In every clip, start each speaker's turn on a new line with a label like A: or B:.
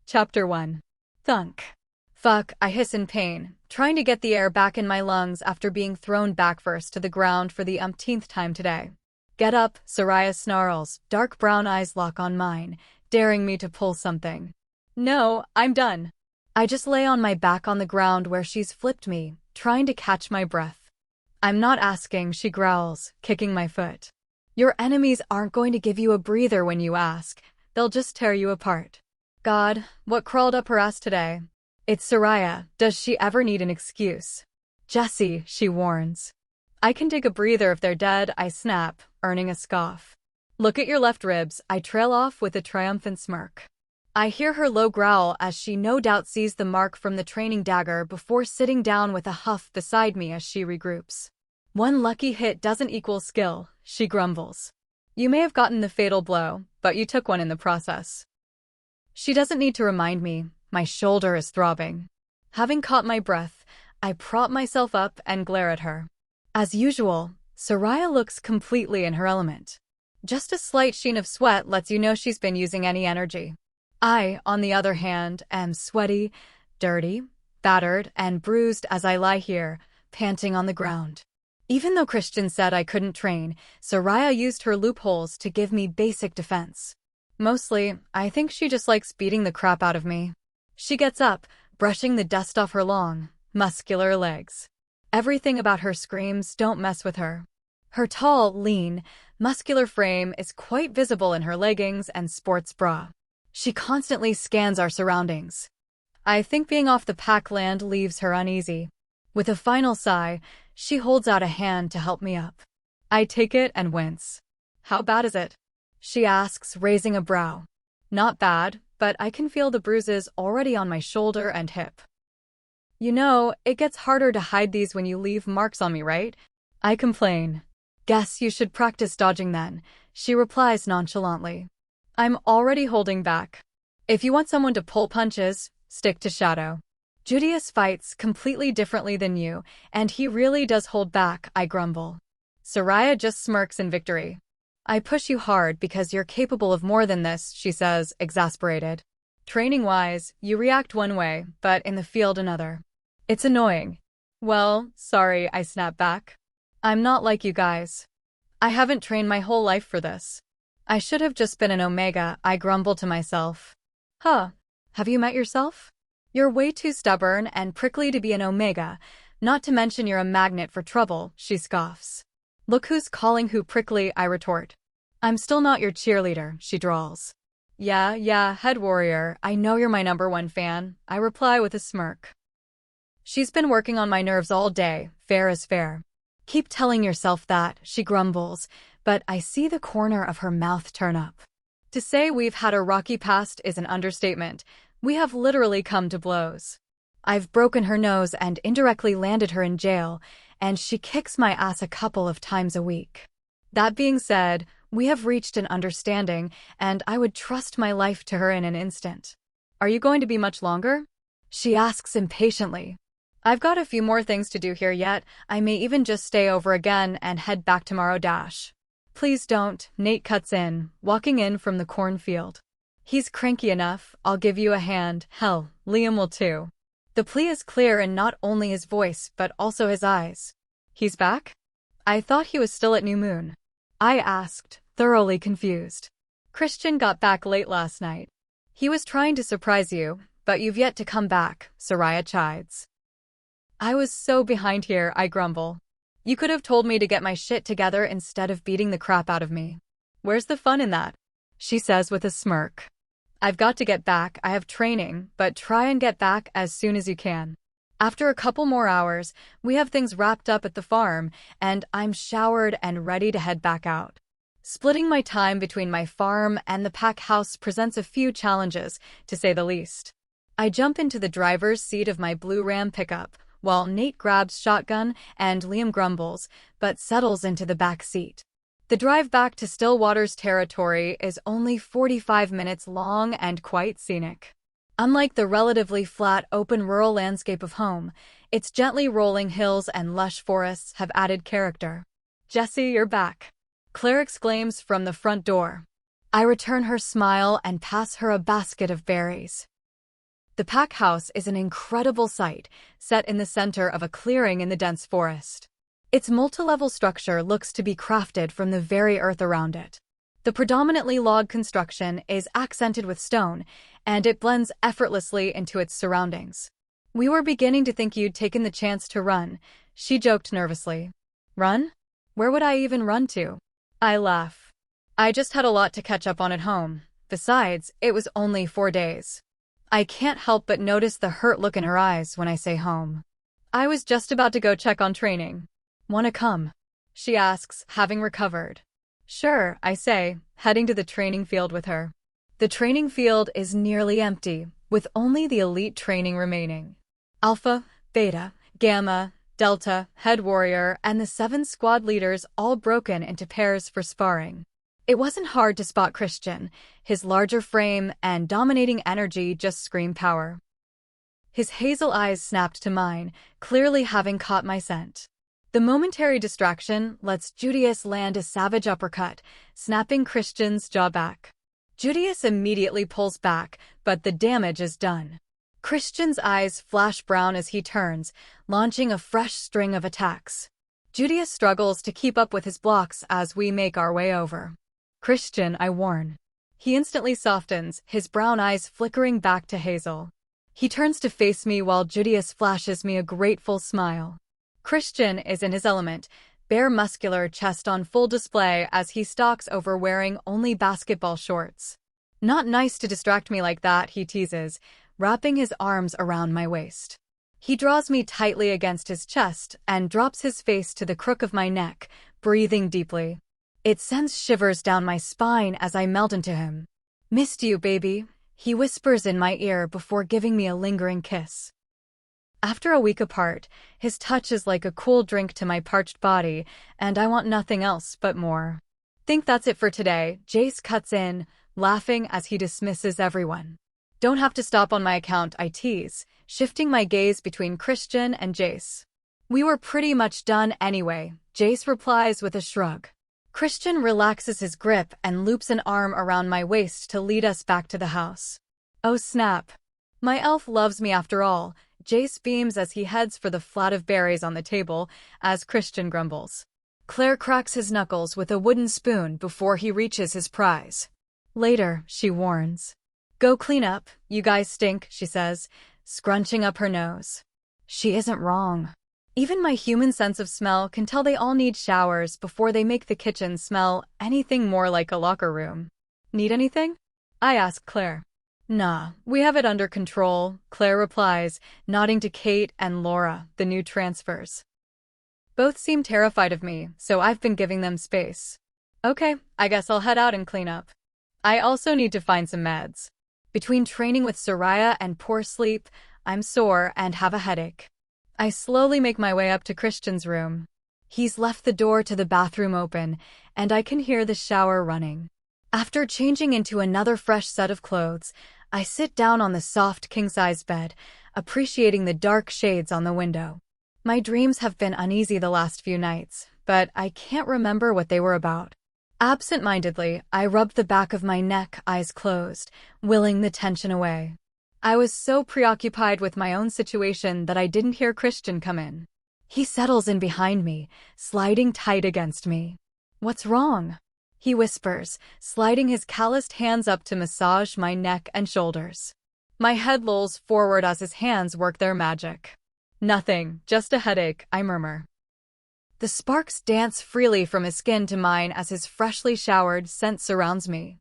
A: Chapter 1. Thunk. Fuck, I hiss in pain, trying to get the air back in my lungs after being thrown backwards to the ground for the umpteenth time today. Get up, Soraya snarls, dark brown eyes lock on mine, daring me to pull something. No, I'm done. I just lay on my back on the ground where she's flipped me, trying to catch my breath. I'm not asking, she growls, kicking my foot. Your enemies aren't going to give you a breather when you ask, they'll just tear you apart. God, what crawled up her ass today? It's Soraya, does she ever need an excuse? Jessie, she warns. I can take a breather if they're dead, I snap, earning a scoff. Look at your left ribs, I trail off with a triumphant smirk. I hear her low growl as she no doubt sees the mark from the training dagger before sitting down with a huff beside me as she regroups. One lucky hit doesn't equal skill, she grumbles. You may have gotten the fatal blow, but you took one in the process. She doesn't need to remind me, my shoulder is throbbing. Having caught my breath, I prop myself up and glare at her. As usual, Soraya looks completely in her element. Just a slight sheen of sweat lets you know she's been using any energy. I, on the other hand, am sweaty, dirty, battered, and bruised as I lie here, panting on the ground. Even though Christian said I couldn't train, Soraya used her loopholes to give me basic defense. Mostly, I think she just likes beating the crap out of me. She gets up, brushing the dust off her long, muscular legs. Everything about her screams, "Don't mess with her." Her tall, lean, muscular frame is quite visible in her leggings and sports bra. She constantly scans our surroundings. I think being off the pack land leaves her uneasy. With a final sigh, she holds out a hand to help me up. I take it and wince. How bad is it? She asks, raising a brow. Not bad, but I can feel the bruises already on my shoulder and hip. You know, it gets harder to hide these when you leave marks on me, right? I complain. Guess you should practice dodging then, she replies nonchalantly. I'm already holding back. If you want someone to pull punches, stick to Shadow. Judius fights completely differently than you, and he really does hold back, I grumble. Soraya just smirks in victory. I push you hard because you're capable of more than this, she says, exasperated. Training-wise, you react one way, but in the field another. It's annoying. Well, sorry, I snap back. I'm not like you guys. I haven't trained my whole life for this. I should have just been an Omega, I grumble to myself. Huh, have you met yourself? You're way too stubborn and prickly to be an Omega, not to mention you're a magnet for trouble, she scoffs. Look who's calling who prickly, I retort. I'm still not your cheerleader, she drawls. Yeah, head warrior, I know you're my #1 fan, I reply with a smirk. She's been working on my nerves all day, fair is fair. Keep telling yourself that, she grumbles, but I see the corner of her mouth turn up. To say we've had a rocky past is an understatement. We have literally come to blows. I've broken her nose and indirectly landed her in jail, and she kicks my ass a couple of times a week. That being said, we have reached an understanding, and I would trust my life to her in an instant. Are you going to be much longer? She asks impatiently. I've got a few more things to do here yet. I may even just stay over again and head back tomorrow. Please don't, Nate cuts in, walking in from the cornfield. He's cranky enough, I'll give you a hand, hell, Liam will too. The plea is clear in not only his voice but also his eyes. He's back? I thought he was still at New Moon. I asked, thoroughly confused. Christian got back late last night. He was trying to surprise you, but you've yet to come back, Soraya chides. I was so behind here, I grumble. You could have told me to get my shit together instead of beating the crap out of me. Where's the fun in that? She says with a smirk. I've got to get back, I have training, but try and get back as soon as you can. After a couple more hours, we have things wrapped up at the farm, and I'm showered and ready to head back out. Splitting my time between my farm and the pack house presents a few challenges, to say the least. I jump into the driver's seat of my blue Ram pickup, while Nate grabs shotgun and Liam grumbles, but settles into the back seat. The drive back to Stillwater's territory is only 45 minutes long and quite scenic. Unlike the relatively flat, open rural landscape of home, its gently rolling hills and lush forests have added character. Jessie, you're back, Claire exclaims from the front door. I return her smile and pass her a basket of berries. The pack house is an incredible sight, set in the center of a clearing in the dense forest. Its multi-level structure looks to be crafted from the very earth around it. The predominantly log construction is accented with stone, and it blends effortlessly into its surroundings. "We were beginning to think you'd taken the chance to run," she joked nervously. "Run? Where would I even run to?" I laugh. "I just had a lot to catch up on at home. Besides, it was only 4 days." I can't help but notice the hurt look in her eyes when I say home. "I was just about to go check on training." "Wanna come?" she asks, having recovered. "Sure," I say, heading to the training field with her. The training field is nearly empty, with only the elite training remaining. Alpha, Beta, Gamma, Delta, Head Warrior, and the 7 squad leaders all broken into pairs for sparring. It wasn't hard to spot Christian. His larger frame and dominating energy just screamed power. His hazel eyes snapped to mine, clearly having caught my scent. The momentary distraction lets Judius land a savage uppercut, snapping Christian's jaw back. Judius immediately pulls back, but the damage is done. Christian's eyes flash brown as he turns, launching a fresh string of attacks. Judius struggles to keep up with his blocks as we make our way over. "Christian," I warn. He instantly softens, his brown eyes flickering back to hazel. He turns to face me while Judius flashes me a grateful smile. Christian is in his element, bare muscular chest on full display as he stalks over wearing only basketball shorts. "Not nice to distract me like that," he teases, wrapping his arms around my waist. He draws me tightly against his chest and drops his face to the crook of my neck, breathing deeply. It sends shivers down my spine as I melt into him. "Missed you, baby," he whispers in my ear before giving me a lingering kiss. After a week apart, his touch is like a cool drink to my parched body, and I want nothing else but more. "Think that's it for today," Jace cuts in, laughing as he dismisses everyone. "Don't have to stop on my account," I tease, shifting my gaze between Christian and Jace. "We were pretty much done anyway," Jace replies with a shrug. Christian relaxes his grip and loops an arm around my waist to lead us back to the house. "Oh snap. My elf loves me after all," Jace beams as he heads for the flat of berries on the table, as Christian grumbles. Claire cracks his knuckles with a wooden spoon before he reaches his prize. "Later," she warns. "Go clean up, you guys stink," she says, scrunching up her nose. She isn't wrong. Even my human sense of smell can tell they all need showers before they make the kitchen smell anything more like a locker room. "Need anything?" I ask Claire. "Nah, we have it under control," Claire replies, nodding to Kate and Laura, the new transfers. Both seem terrified of me, so I've been giving them space. "Okay, I guess I'll head out and clean up. I also need to find some meds. Between training with Soraya and poor sleep, I'm sore and have a headache." I slowly make my way up to Christian's room. He's left the door to the bathroom open, and I can hear the shower running. After changing into another fresh set of clothes, I sit down on the soft king-size bed, appreciating the dark shades on the window. My dreams have been uneasy the last few nights, but I can't remember what they were about. Absent-mindedly, I rubbed the back of my neck, eyes closed, willing the tension away. I was so preoccupied with my own situation that I didn't hear Christian come in. He settles in behind me, sliding tight against me. "What's wrong?" he whispers, sliding his calloused hands up to massage my neck and shoulders. My head lolls forward as his hands work their magic. "Nothing, just a headache," I murmur. The sparks dance freely from his skin to mine as his freshly showered scent surrounds me.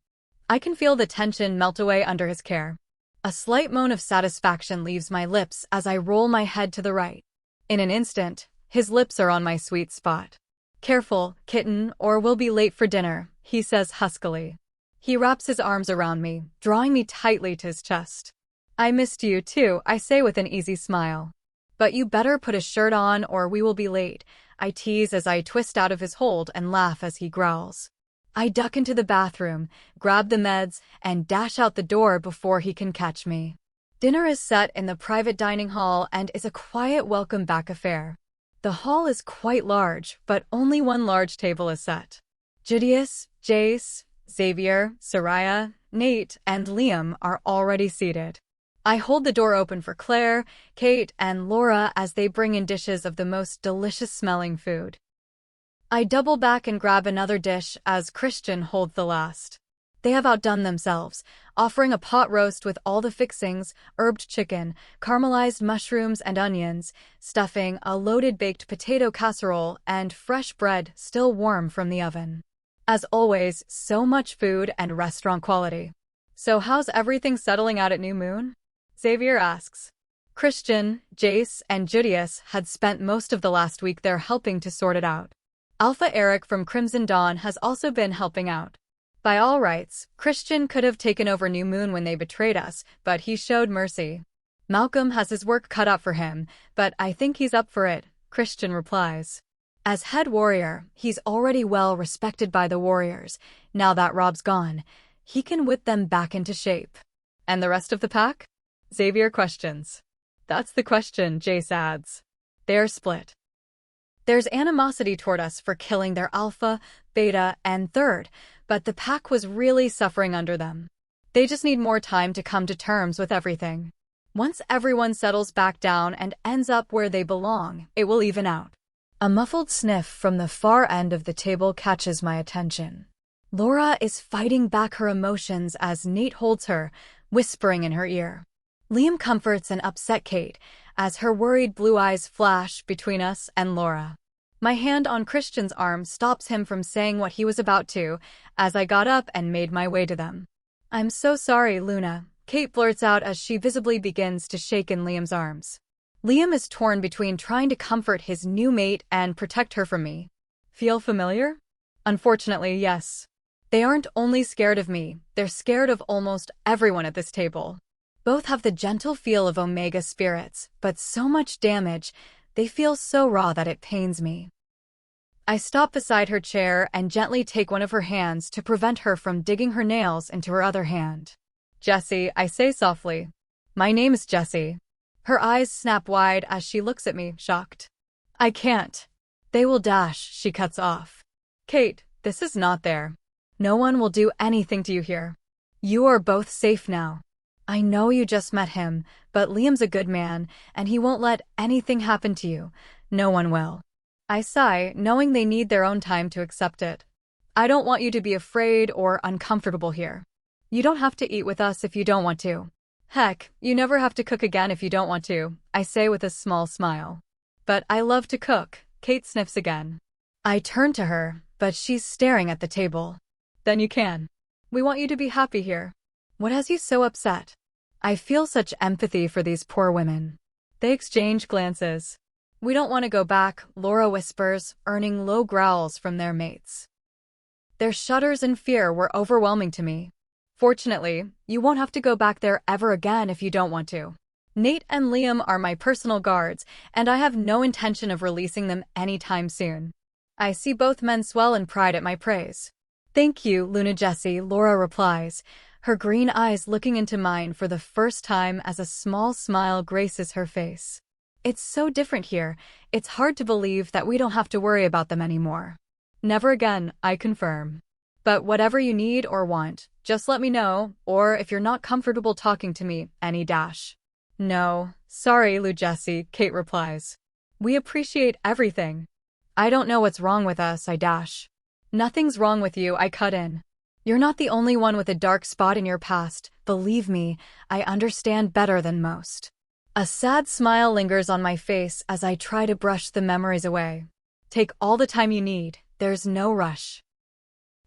A: I can feel the tension melt away under his care. A slight moan of satisfaction leaves my lips as I roll my head to the right. In an instant, his lips are on my sweet spot. "Careful, kitten, or we'll be late for dinner," he says huskily. He wraps his arms around me, drawing me tightly to his chest. "I missed you too," I say with an easy smile. "But you better put a shirt on or we will be late," I tease as I twist out of his hold and laugh as he growls. I duck into the bathroom, grab the meds, and dash out the door before he can catch me. Dinner is set in the private dining hall and is a quiet welcome-back affair. The hall is quite large, but only one large table is set. Judius, Jace, Xavier, Soraya, Nate, and Liam are already seated. I hold the door open for Claire, Kate, and Laura as they bring in dishes of the most delicious-smelling food. I double back and grab another dish as Christian holds the last. They have outdone themselves, offering a pot roast with all the fixings, herbed chicken, caramelized mushrooms and onions, stuffing, a loaded baked potato casserole, and fresh bread still warm from the oven. As always, so much food and restaurant quality. So how's everything settling out at New Moon? Xavier asks. Christian, Jace, and Judius had spent most of the last week there helping to sort it out. Alpha Eric from Crimson Dawn has also been helping out. By all rights, Christian could have taken over New Moon when they betrayed us, but he showed mercy. Malcolm has his work cut out for him, but I think he's up for it, Christian replies. As head warrior, he's already well respected by the warriors. Now that Rob's gone, he can whip them back into shape. And the rest of the pack? Xavier questions. That's the question, Jace adds. They're split. There's animosity toward us for killing their alpha, beta, and third, but the pack was really suffering under them. They just need more time to come to terms with everything. Once everyone settles back down and ends up where they belong, it will even out. A muffled sniff from the far end of the table catches my attention. Laura is fighting back her emotions as Nate holds her, whispering in her ear. Liam comforts an upset Kate as her worried blue eyes flash between us and Laura. My hand on Christian's arm stops him from saying what he was about to as I got up and made my way to them. I'm so sorry, Luna, Kate blurts out as she visibly begins to shake in Liam's arms. Liam is torn between trying to comfort his new mate and protect her from me. Feel familiar? Unfortunately, yes. They aren't only scared of me, they're scared of almost everyone at this table. Both have the gentle feel of Omega spirits, but so much damage, they feel so raw that it pains me. I stop beside her chair and gently take one of her hands to prevent her from digging her nails into her other hand. Jessie, I say softly. My name is Jessie. Her eyes snap wide as she looks at me, shocked. I can't. They will dash, she cuts off. Kate, this is not there. No one will do anything to you here. You are both safe now. I know you just met him, but Liam's a good man, and he won't let anything happen to you. No one will. I sigh, knowing they need their own time to accept it. I don't want you to be afraid or uncomfortable here. You don't have to eat with us if you don't want to. Heck, you never have to cook again if you don't want to, I say with a small smile. But I love to cook, Kate sniffs again. I turn to her, but she's staring at the table. Then you can. We want you to be happy here. What has you so upset? I feel such empathy for these poor women. They exchange glances. We don't want to go back, Laura whispers, earning low growls from their mates. Their shudders and fear were overwhelming to me. Fortunately, you won't have to go back there ever again if you don't want to. Nate and Liam are my personal guards, and I have no intention of releasing them anytime soon. I see both men swell in pride at my praise. Thank you, Luna Jessie, Laura replies, her green eyes looking into mine for the first time as a small smile graces her face. It's so different here, it's hard to believe that we don't have to worry about them anymore. Never again, I confirm. But whatever you need or want, just let me know, or if you're not comfortable talking to me, any dash. No, sorry, Lou Jessie, Kate replies. We appreciate everything. I don't know what's wrong with us, I dash. Nothing's wrong with you, I cut in. You're not the only one with a dark spot in your past, believe me, I understand better than most. A sad smile lingers on my face as I try to brush the memories away. Take all the time you need, there's no rush.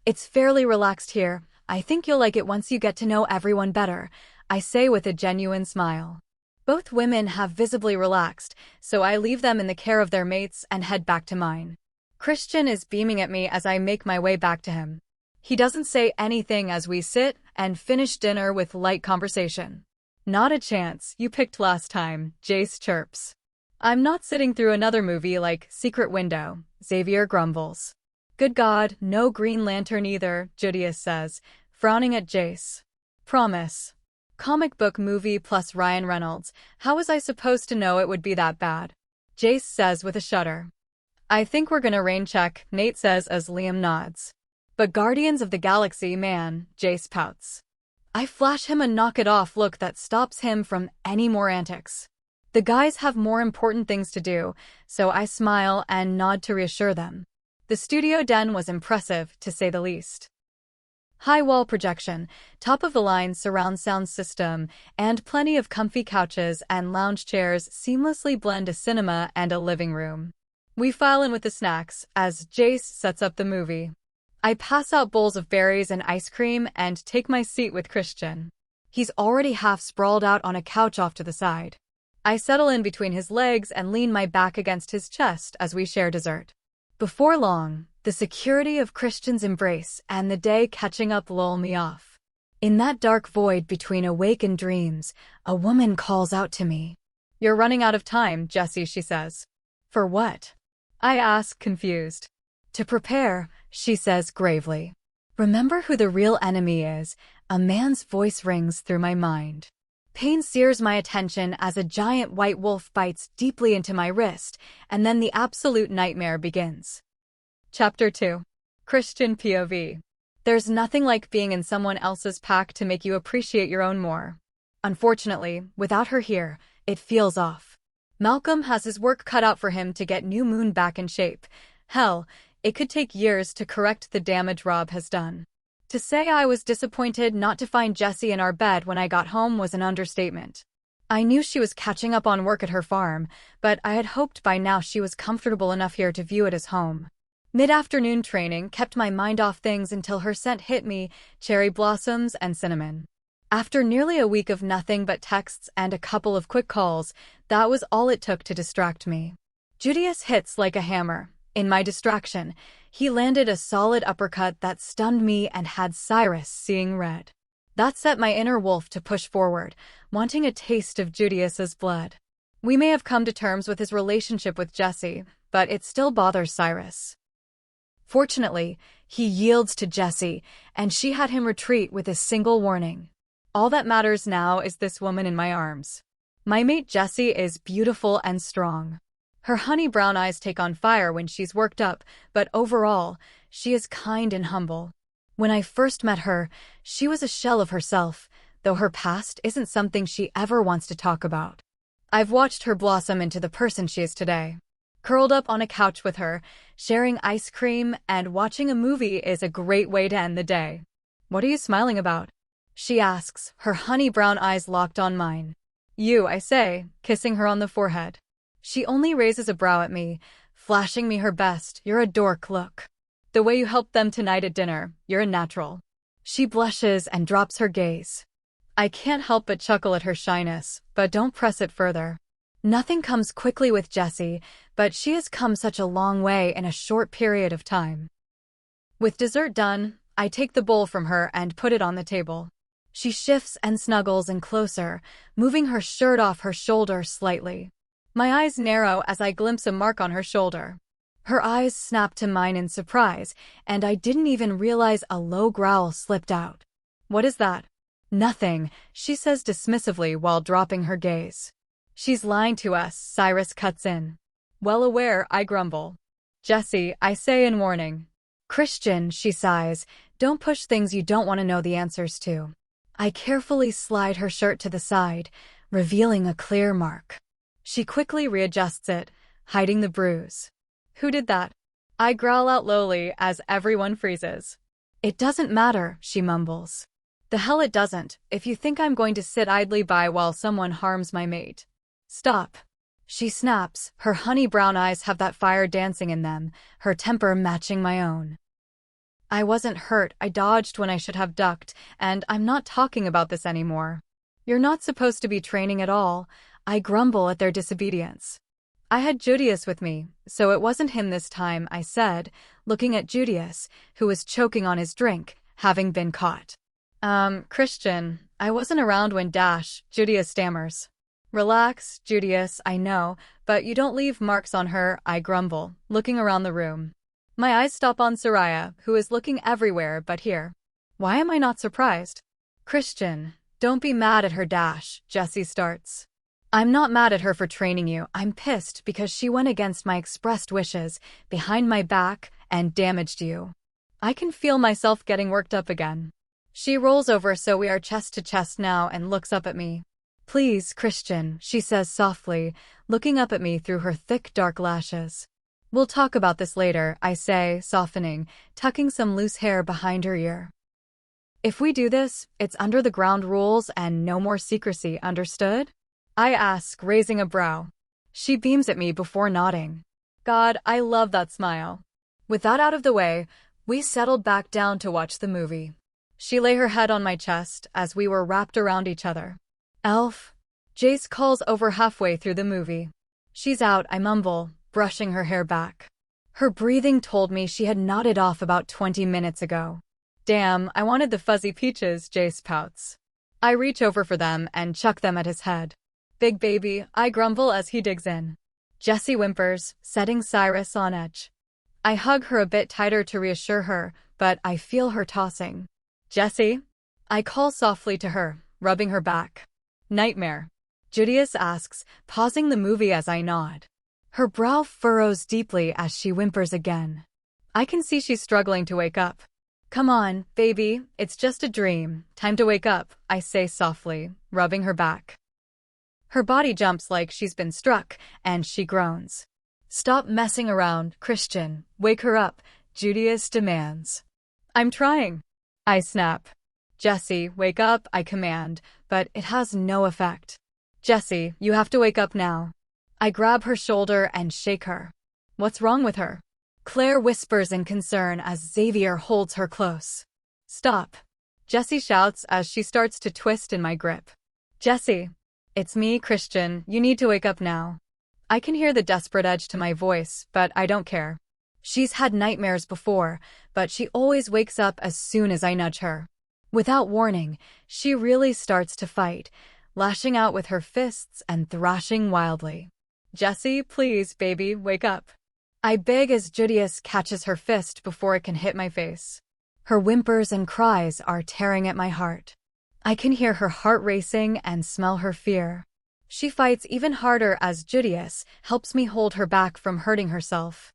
A: It's fairly relaxed here, I think you'll like it once you get to know everyone better, I say with a genuine smile. Both women have visibly relaxed, so I leave them in the care of their mates and head back to mine. Christian is beaming at me as I make my way back to him. He doesn't say anything as we sit and finish dinner with light conversation. Not a chance, you picked last time, Jace chirps. I'm not sitting through another movie like Secret Window, Xavier grumbles. Good God, no Green Lantern either, Judius says, frowning at Jace. Promise. Comic book movie plus Ryan Reynolds, how was I supposed to know it would be that bad? Jace says with a shudder. I think we're gonna rain check, Nate says as Liam nods. But Guardians of the Galaxy, man, Jace pouts. I flash him a knock-it-off look that stops him from any more antics. The guys have more important things to do, so I smile and nod to reassure them. The studio den was impressive, to say the least. High wall projection, top-of-the-line surround sound system, and plenty of comfy couches and lounge chairs seamlessly blend a cinema and a living room. We file in with the snacks as Jace sets up the movie. I pass out bowls of berries and ice cream and take my seat with Christian. He's already half sprawled out on a couch off to the side. I settle in between his legs and lean my back against his chest as we share dessert. Before long, the security of Christian's embrace and the day catching up lull me off. In that dark void between awake and dreams, a woman calls out to me. "You're running out of time, Jessie," she says. "For what?" I ask, confused. "To prepare," she says gravely. "Remember who the real enemy is." A man's voice rings through my mind. Pain sears my attention as a giant white wolf bites deeply into my wrist, and then the absolute nightmare begins. Chapter 2. Christian POV. There's nothing like being in someone else's pack to make you appreciate your own more. Unfortunately, without her here, it feels off. Malcolm has his work cut out for him to get New Moon back in shape. Hell, it could take years to correct the damage Rob has done. To say I was disappointed not to find Jessie in our bed when I got home was an understatement. I knew she was catching up on work at her farm, but I had hoped by now she was comfortable enough here to view it as home. Mid-afternoon training kept my mind off things until her scent hit me, cherry blossoms and cinnamon. After nearly a week of nothing but texts and a couple of quick calls, that was all it took to distract me. Judius hits like a hammer. In my distraction, he landed a solid uppercut that stunned me and had Cyrus seeing red. That set my inner wolf to push forward, wanting a taste of Judius's blood. We may have come to terms with his relationship with Jessie, but it still bothers Cyrus. Fortunately, he yields to Jessie, and she had him retreat with a single warning. All that matters now is this woman in my arms. My mate Jessie is beautiful and strong. Her honey brown eyes take on fire when she's worked up, but overall, she is kind and humble. When I first met her, she was a shell of herself, though her past isn't something she ever wants to talk about. I've watched her blossom into the person she is today. Curled up on a couch with her, sharing ice cream and watching a movie is a great way to end the day. "What are you smiling about?" she asks, her honey brown eyes locked on mine. "You," I say, kissing her on the forehead. She only raises a brow at me, flashing me her best, "You're a dork look. The way you helped them tonight at dinner, you're a natural." She blushes and drops her gaze. I can't help but chuckle at her shyness, but don't press it further. Nothing comes quickly with Jessie, but she has come such a long way in a short period of time. With dessert done, I take the bowl from her and put it on the table. She shifts and snuggles in closer, moving her shirt off her shoulder slightly. My eyes narrow as I glimpse a mark on her shoulder. Her eyes snap to mine in surprise, and I didn't even realize a low growl slipped out. "What is that?" "Nothing," she says dismissively while dropping her gaze. "She's lying to us," Cyrus cuts in. Well aware, I grumble. "Jessie," I say in warning. "Christian," she sighs, "don't push things you don't want to know the answers to." I carefully slide her shirt to the side, revealing a clear mark. She quickly readjusts it, hiding the bruise. "Who did that?" I growl out lowly as everyone freezes. "It doesn't matter," she mumbles. "The hell it doesn't, if you think I'm going to sit idly by while someone harms my mate. Stop." She snaps, her honey brown eyes have that fire dancing in them, her temper matching my own. "I wasn't hurt, I dodged when I should have ducked, and I'm not talking about this anymore. You're not supposed to be training at all." I grumble at their disobedience. "I had Judius with me, so it wasn't him this time," I said, looking at Judius, who was choking on his drink, having been caught. Christian, I wasn't around when Judius stammers. "Relax, Judius, I know, but you don't leave marks on her," I grumble, looking around the room. My eyes stop on Soraya, who is looking everywhere but here. Why am I not surprised? "Christian, don't be mad at her, Jessie starts. "I'm not mad at her for training you, I'm pissed because she went against my expressed wishes, behind my back, and damaged you." I can feel myself getting worked up again. She rolls over so we are chest to chest now and looks up at me. "Please, Christian," she says softly, looking up at me through her thick dark lashes. "We'll talk about this later," I say, softening, tucking some loose hair behind her ear. "If we do this, it's under the ground rules and no more secrecy, understood?" I ask, raising a brow. She beams at me before nodding. God, I love that smile. With that out of the way, we settled back down to watch the movie. She lay her head on my chest as we were wrapped around each other. "Elf?" Jace calls over halfway through the movie. "She's out," I mumble, brushing her hair back. Her breathing told me she had nodded off about 20 minutes ago. "Damn, I wanted the fuzzy peaches," Jace pouts. I reach over for them and chuck them at his head. "Big baby," I grumble as he digs in. Jessie whimpers, setting Cyrus on edge. I hug her a bit tighter to reassure her, but I feel her tossing. "Jessie?" I call softly to her, rubbing her back. "Nightmare?" Judius asks, pausing the movie as I nod. Her brow furrows deeply as she whimpers again. I can see she's struggling to wake up. "Come on, baby, it's just a dream. Time to wake up," I say softly, rubbing her back. Her body jumps like she's been struck, and she groans. "Stop messing around, Christian. Wake her up," Judius demands. "I'm trying," I snap. "Jessie, wake up," I command, but it has no effect. "Jessie, you have to wake up now." I grab her shoulder and shake her. "What's wrong with her?" Claire whispers in concern as Xavier holds her close. "Stop," Jessie shouts as she starts to twist in my grip. "Jessie." "It's me, Christian. You need to wake up now." I can hear the desperate edge to my voice, but I don't care. She's had nightmares before, but she always wakes up as soon as I nudge her. Without warning, she really starts to fight, lashing out with her fists and thrashing wildly. "Jessie, please, baby, wake up." I beg as Judius catches her fist before it can hit my face. Her whimpers and cries are tearing at my heart. I can hear her heart racing and smell her fear. She fights even harder as Judius helps me hold her back from hurting herself.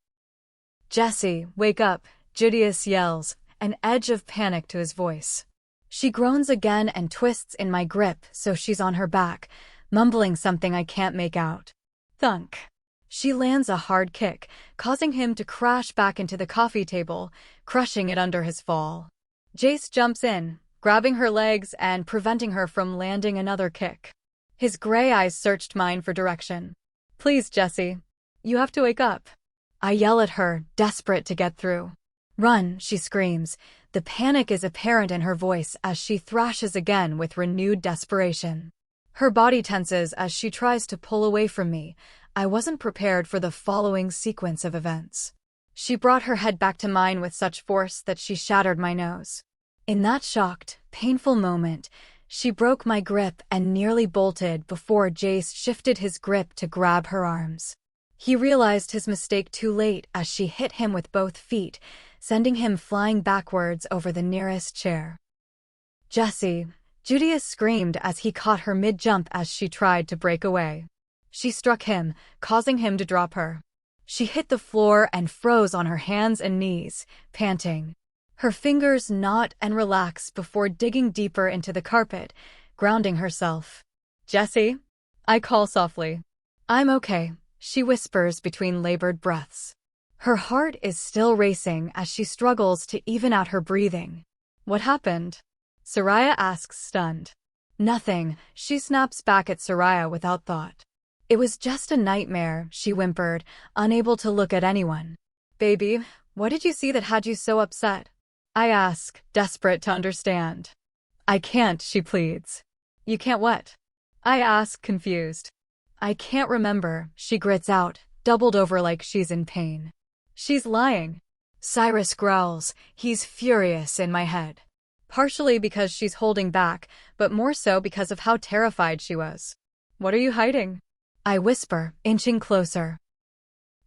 A: "Jessie, wake up," Judius yells, an edge of panic to his voice. She groans again and twists in my grip so she's on her back, mumbling something I can't make out. Thunk. She lands a hard kick, causing him to crash back into the coffee table, crushing it under his fall. Jace jumps in, grabbing her legs and preventing her from landing another kick. His gray eyes searched mine for direction. "Please, Jessie. You have to wake up." I yell at her, desperate to get through. "Run," she screams. The panic is apparent in her voice as she thrashes again with renewed desperation. Her body tenses as she tries to pull away from me. I wasn't prepared for the following sequence of events. She brought her head back to mine with such force that she shattered my nose. In that shocked, painful moment, she broke my grip and nearly bolted before Jace shifted his grip to grab her arms. He realized his mistake too late as she hit him with both feet, sending him flying backwards over the nearest chair. "Jessie," Judius screamed as he caught her mid-jump as she tried to break away. She struck him, causing him to drop her. She hit the floor and froze on her hands and knees, panting. Her fingers knot and relax before digging deeper into the carpet, grounding herself. "Jessie?" I call softly. "I'm okay," she whispers between labored breaths. Her heart is still racing as she struggles to even out her breathing. "What happened?" Soraya asks, stunned. "Nothing," she snaps back at Soraya without thought. "It was just a nightmare," she whimpered, unable to look at anyone. "Baby, what did you see that had you so upset?" I ask, desperate to understand. "I can't," she pleads. "You can't what?" I ask, confused. "I can't remember," she grits out, doubled over like she's in pain. "She's lying." Cyrus growls. He's furious in my head. Partially because she's holding back, but more so because of how terrified she was. "What are you hiding?" I whisper, inching closer.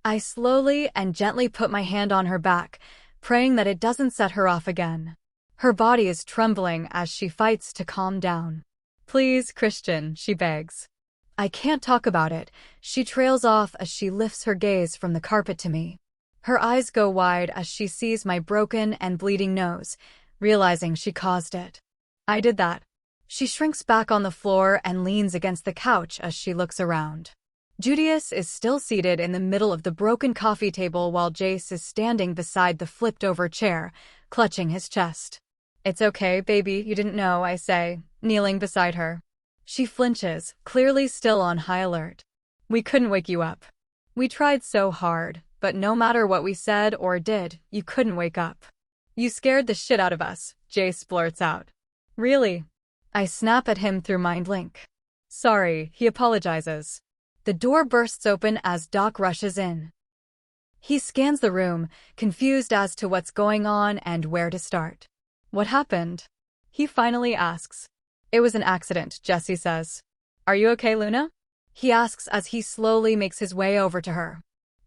A: I slowly and gently put my hand on her back, praying that it doesn't set her off again. Her body is trembling as she fights to calm down. "Please, Christian," she begs. I can't talk about it. She trails off as she lifts her gaze from the carpet to me. Her eyes go wide as she sees my broken and bleeding nose, realizing she caused it. I did that. She shrinks back on the floor and leans against the couch as she looks around. Julius is still seated in the middle of the broken coffee table while Jace is standing beside the flipped-over chair, clutching his chest. It's okay, baby, you didn't know, I say, kneeling beside her. She flinches, clearly still on high alert. We couldn't wake you up. We tried so hard, but no matter what we said or did, you couldn't wake up. You scared the shit out of us, Jace blurts out. Really? I snap at him through mind link. Sorry, he apologizes. The door bursts open as Doc rushes in. He scans the room, confused as to what's going on and where to start. What happened? He finally asks. It was an accident, Jessie says. Are you okay, Luna? He asks as he slowly makes his way over to her.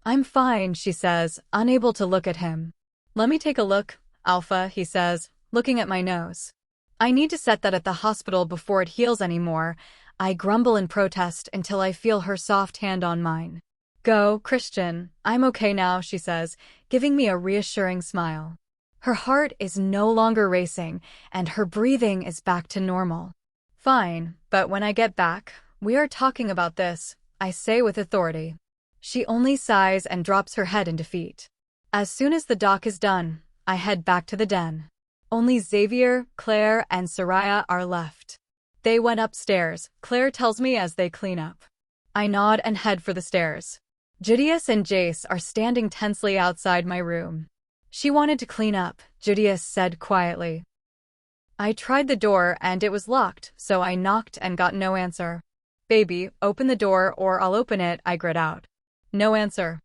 A: I'm fine, she says, unable to look at him. Let me take a look, Alpha, he says, looking at my nose. I need to set that at the hospital before it heals anymore. I grumble in protest until I feel her soft hand on mine. Go, Christian. I'm okay now, she says, giving me a reassuring smile. Her heart is no longer racing, and her breathing is back to normal. Fine, but when I get back, we are talking about this, I say with authority. She only sighs and drops her head in defeat. As soon as the doc is done, I head back to the den. Only Xavier, Claire, and Soraya are left. They went upstairs, Claire tells me as they clean up. I nod and head for the stairs. Julius and Jace are standing tensely outside my room. She wanted to clean up, Julius said quietly. I tried the door and it was locked, so I knocked and got no answer. Baby, open the door or I'll open it, I grit out. No answer.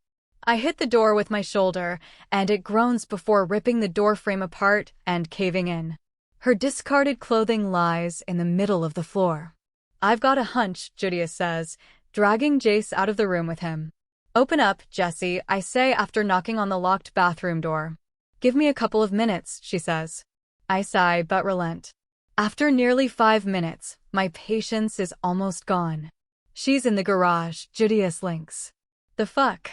A: I hit the door with my shoulder, and it groans before ripping the doorframe apart and caving in. Her discarded clothing lies in the middle of the floor. I've got a hunch, Julius says, dragging Jace out of the room with him. Open up, Jessie, I say after knocking on the locked bathroom door. Give me a couple of minutes, she says. I sigh but relent. After nearly 5 minutes, my patience is almost gone. She's in the garage, Julius links. The fuck?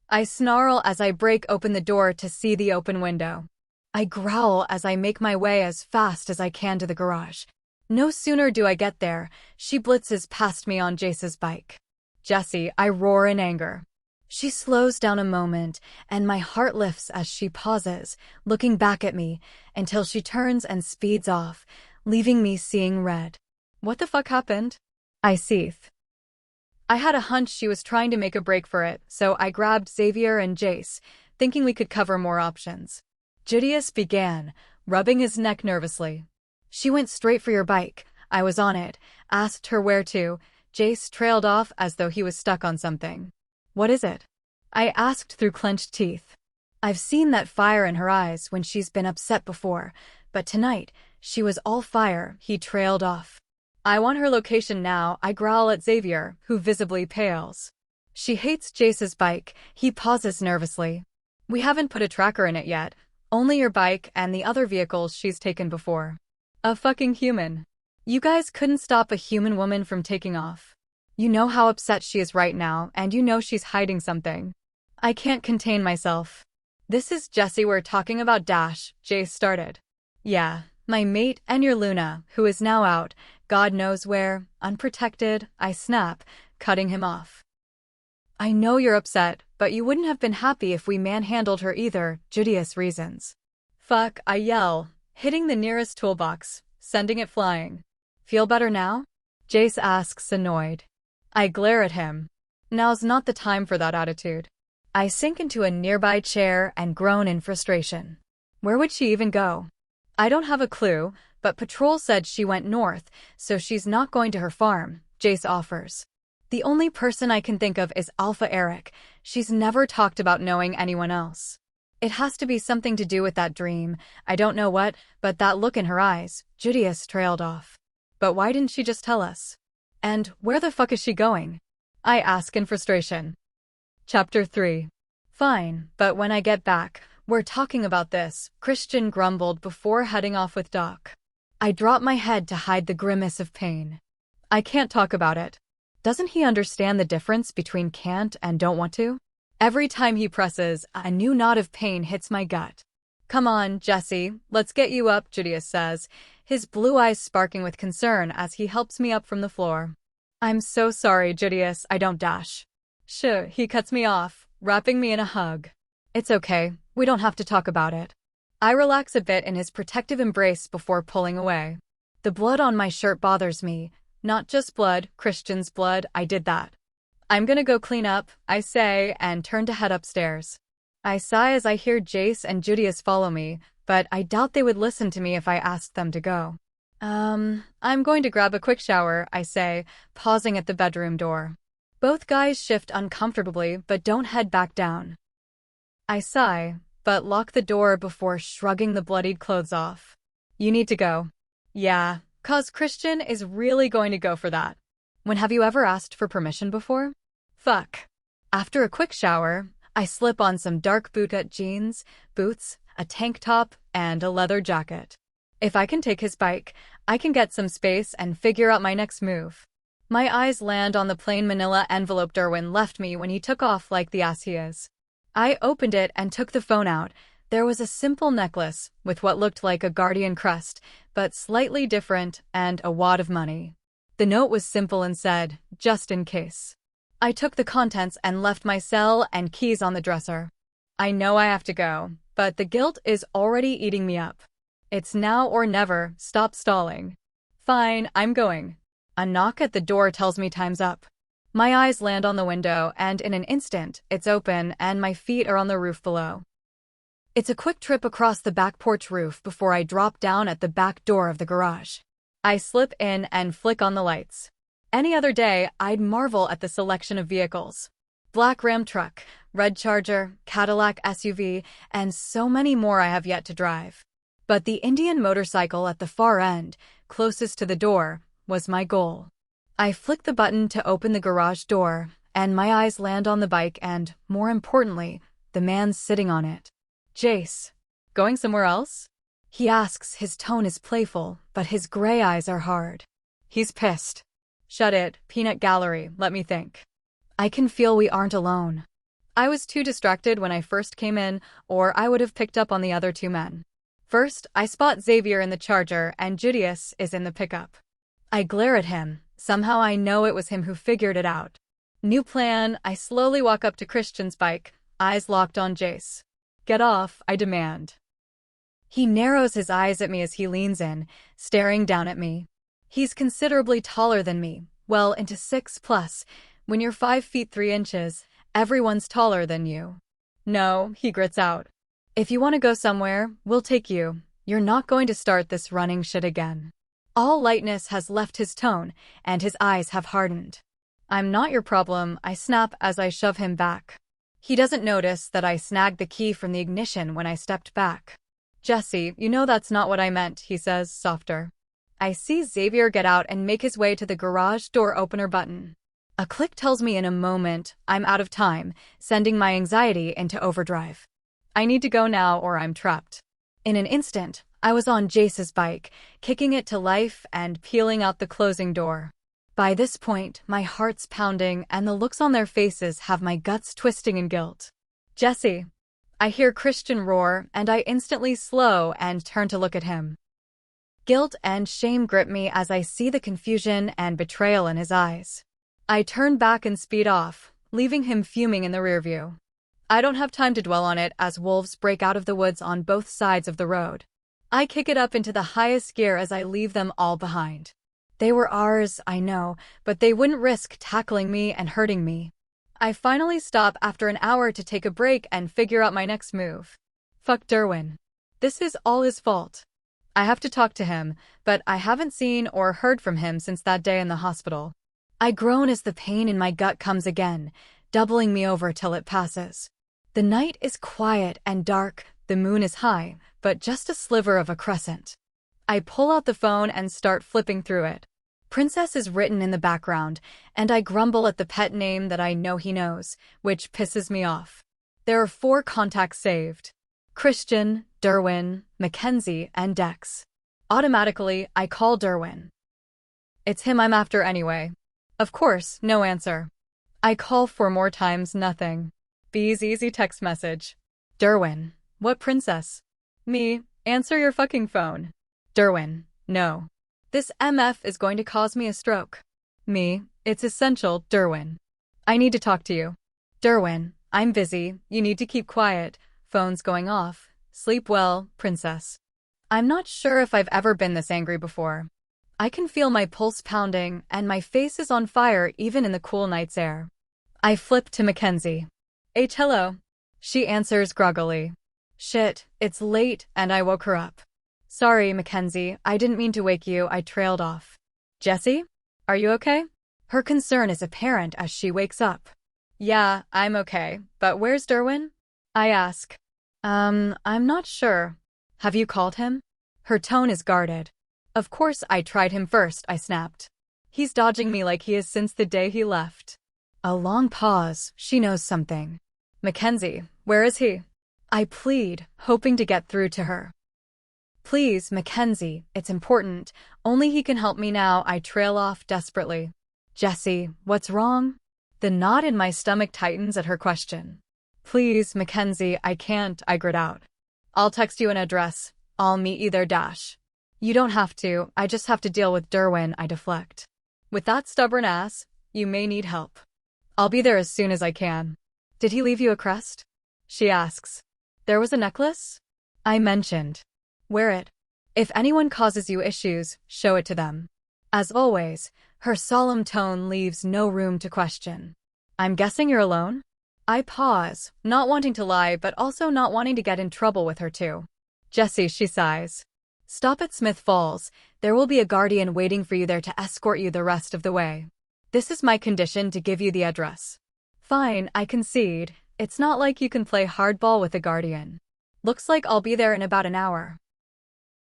A: I snarl as I break open the door to see the open window. I growl as I make my way as fast as I can to the garage. No sooner do I get there, she blitzes past me on Jace's bike. Jessie, I roar in anger. She slows down a moment, and my heart lifts as she pauses, looking back at me, until she turns and speeds off, leaving me seeing red. What the fuck happened? I seethe. I had a hunch she was trying to make a break for it, so I grabbed Xavier and Jace, thinking we could cover more options. Julius began, rubbing his neck nervously. She went straight for your bike. I was on it, asked her where to. Jace trailed off as though he was stuck on something. What is it? I asked through clenched teeth. I've seen that fire in her eyes when she's been upset before, but tonight, she was all fire. He trailed off. I want her location now, I growl at Xavier, who visibly pales. She hates Jace's bike, he pauses nervously. We haven't put a tracker in it yet, only your bike and the other vehicles she's taken before. A fucking human. You guys couldn't stop a human woman from taking off. You know how upset she is right now, and you know she's hiding something. I can't contain myself. This is Jessie we're talking about, Dash, Jace started. Yeah, my mate and your Luna, who is now out, God knows where, unprotected, I snap, cutting him off. I know you're upset, but you wouldn't have been happy if we manhandled her either, Julius reasons. Fuck, I yell, hitting the nearest toolbox, sending it flying. Feel better now? Jace asks, annoyed. I glare at him. Now's not the time for that attitude. I sink into a nearby chair and groan in frustration. Where would she even go? I don't have a clue, but Patrol said she went north, so she's not going to her farm, Jace offers. The only person I can think of is Alpha Eric. She's never talked about knowing anyone else. It has to be something to do with that dream. I don't know what, but that look in her eyes. Julius trailed off. But why didn't she just tell us? And where the fuck is she going? I ask in frustration. Chapter 3. Fine, but when I get back, we're talking about this, Christian grumbled before heading off with Doc. I drop my head to hide the grimace of pain. I can't talk about it. Doesn't he understand the difference between can't and don't want to? Every time he presses, a new knot of pain hits my gut. Come on, Jessie, let's get you up, Julius says, his blue eyes sparking with concern as he helps me up from the floor. I'm so sorry, Julius, I don't dash. Shh, he cuts me off, wrapping me in a hug. It's okay, we don't have to talk about it. I relax a bit in his protective embrace before pulling away. The blood on my shirt bothers me. Not just blood, Christian's blood, I did that. I'm gonna go clean up, I say, and turn to head upstairs. I sigh as I hear Jace and Julius follow me, but I doubt they would listen to me if I asked them to go. I'm going to grab a quick shower, I say, pausing at the bedroom door. Both guys shift uncomfortably, but don't head back down. I sigh, but lock the door before shrugging the bloodied clothes off. You need to go. Yeah, 'cause Christian is really going to go for that. When have you ever asked for permission before? Fuck. After a quick shower, I slip on some dark bootcut jeans, boots, a tank top, and a leather jacket. If I can take his bike, I can get some space and figure out my next move. My eyes land on the plain manila envelope Derwin left me when he took off like the ass he is. I opened it and took the phone out. There was a simple necklace with what looked like a guardian crest, but slightly different, and a wad of money. The note was simple and said, just in case. I took the contents and left my cell and keys on the dresser. I know I have to go, but the guilt is already eating me up. It's now or never, stop stalling. Fine, I'm going. A knock at the door tells me time's up. My eyes land on the window, and in an instant, it's open and my feet are on the roof below. It's a quick trip across the back porch roof before I drop down at the back door of the garage. I slip in and flick on the lights. Any other day, I'd marvel at the selection of vehicles. Black Ram truck, red Charger, Cadillac SUV, and so many more I have yet to drive. But the Indian motorcycle at the far end, closest to the door, was my goal. I flick the button to open the garage door, and my eyes land on the bike and, more importantly, the man sitting on it. Jace. Going somewhere else? He asks, his tone is playful, but his gray eyes are hard. He's pissed. Shut it, peanut gallery, let me think. I can feel we aren't alone. I was too distracted when I first came in, or I would have picked up on the other two men. First, I spot Xavier in the Charger and Julius is in the pickup. I glare at him. Somehow I know it was him who figured it out. New plan, I slowly walk up to Christian's bike, eyes locked on Jace. Get off, I demand. He narrows his eyes at me as he leans in, staring down at me. He's considerably taller than me, well into 6+. When you're 5 feet 3 inches, everyone's taller than you. No, he grits out. If you want to go somewhere, we'll take you. You're not going to start this running shit again. All lightness has left his tone, and his eyes have hardened. I'm not your problem, I snap as I shove him back. He doesn't notice that I snagged the key from the ignition when I stepped back. Jessie, you know that's not what I meant, he says, softer. I see Xavier get out and make his way to the garage door opener button. A click tells me in a moment I'm out of time, sending my anxiety into overdrive. I need to go now or I'm trapped. In an instant, I was on Jace's bike, kicking it to life and peeling out the closing door. By this point, my heart's pounding and the looks on their faces have my guts twisting in guilt. Jessie. I hear Christian roar and I instantly slow and turn to look at him. Guilt and shame grip me as I see the confusion and betrayal in his eyes. I turn back and speed off, leaving him fuming in the rearview. I don't have time to dwell on it as wolves break out of the woods on both sides of the road. I kick it up into the highest gear as I leave them all behind. They were ours, I know, but they wouldn't risk tackling me and hurting me. I finally stop after an hour to take a break and figure out my next move. Fuck Derwin. This is all his fault. I have to talk to him, but I haven't seen or heard from him since that day in the hospital. I groan as the pain in my gut comes again, doubling me over till it passes. The night is quiet and dark, the moon is high, but just a sliver of a crescent. I pull out the phone and start flipping through it. Princess is written in the background, and I grumble at the pet name that I know he knows, which pisses me off. There are 4 contacts saved. Christian, Derwin, Mackenzie, and Dex. Automatically, I call Derwin. It's him I'm after anyway. Of course, no answer. I call 4 more times, nothing. B's easy text message. Derwin. What princess? Me, answer your fucking phone. Derwin, no. This MF is going to cause me a stroke. Me, it's essential, Derwin. I need to talk to you. Derwin, I'm busy, you need to keep quiet. Phone's going off. Sleep well, princess. I'm not sure if I've ever been this angry before. I can feel my pulse pounding, and my face is on fire even in the cool night's air. I flip to Mackenzie. Hello. She answers groggily. Shit, it's late, and I woke her up. Sorry, Mackenzie, I didn't mean to wake you, I trailed off. Jessie? Are you okay? Her concern is apparent as she wakes up. Yeah, I'm okay, but where's Derwin? I ask. I'm not sure. Have you called him? Her tone is guarded. Of course I tried him first, I snapped. He's dodging me like he is since the day he left. A long pause, she knows something. Mackenzie, where is he? I plead, hoping to get through to her. Please, Mackenzie, it's important. Only he can help me now, I trail off desperately. Jessie, what's wrong? The knot in my stomach tightens at her question. Please, Mackenzie, I can't, I grit out. I'll text you an address. I'll meet you there, dash. You don't have to, I just have to deal with Derwin, I deflect. With that stubborn ass, you may need help. I'll be there as soon as I can. Did he leave you a crest? She asks. There was a necklace? I mentioned. Wear it. If anyone causes you issues, show it to them. As always, her solemn tone leaves no room to question. I'm guessing you're alone? I pause, not wanting to lie but also not wanting to get in trouble with her too. Jessie, she sighs. Stop at Smith Falls. There will be a guardian waiting for you there to escort you the rest of the way. This is my condition to give you the address. Fine, I concede. It's not like you can play hardball with a guardian. Looks like I'll be there in about an hour.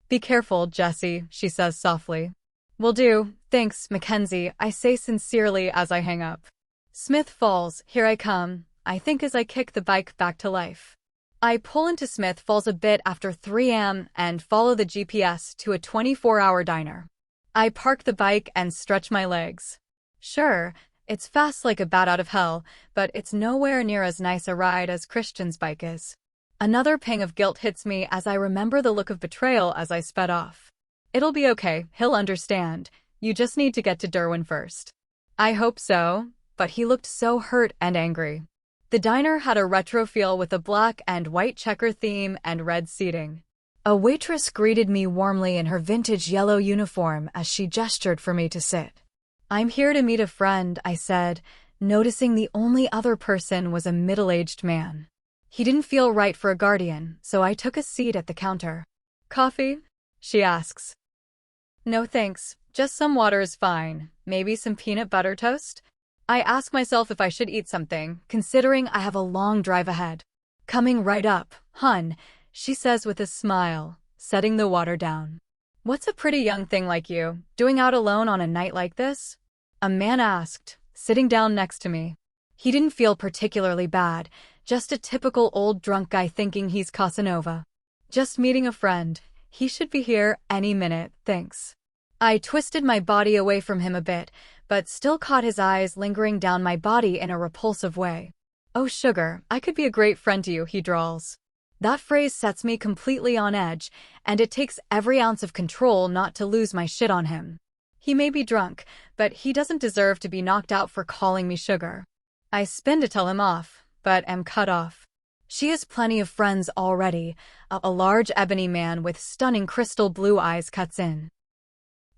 A: Be careful, Jessie, she says softly. Will do, thanks, Mackenzie, I say sincerely as I hang up. Smith Falls, here I come, I think as I kick the bike back to life. I pull into Smith Falls a bit after 3 a.m. and follow the GPS to a 24-hour diner. I park the bike and stretch my legs. Sure, it's fast like a bat out of hell, but it's nowhere near as nice a ride as Christian's bike is. Another pang of guilt hits me as I remember the look of betrayal as I sped off. It'll be okay, he'll understand. You just need to get to Derwin first. I hope so, but he looked so hurt and angry. The diner had a retro feel with a black and white checker theme and red seating. A waitress greeted me warmly in her vintage yellow uniform as she gestured for me to sit. I'm here to meet a friend, I said, noticing the only other person was a middle-aged man. He didn't feel right for a guardian, so I took a seat at the counter. Coffee? She asks. No thanks, just some water is fine. Maybe some peanut butter toast? I ask myself if I should eat something, considering I have a long drive ahead. Coming right up, hun, she says with a smile, setting the water down. What's a pretty young thing like you doing out alone on a night like this? A man asked, sitting down next to me. He didn't feel particularly bad, just a typical old drunk guy thinking he's Casanova. Just meeting a friend. He should be here any minute, thanks. I twisted my body away from him a bit, but still caught his eyes lingering down my body in a repulsive way. Oh sugar, I could be a great friend to you, he drawls. That phrase sets me completely on edge, and it takes every ounce of control not to lose my shit on him. He may be drunk, but he doesn't deserve to be knocked out for calling me sugar. I spin to tell him off, but am cut off. She has plenty of friends already. A large ebony man with stunning crystal blue eyes cuts in.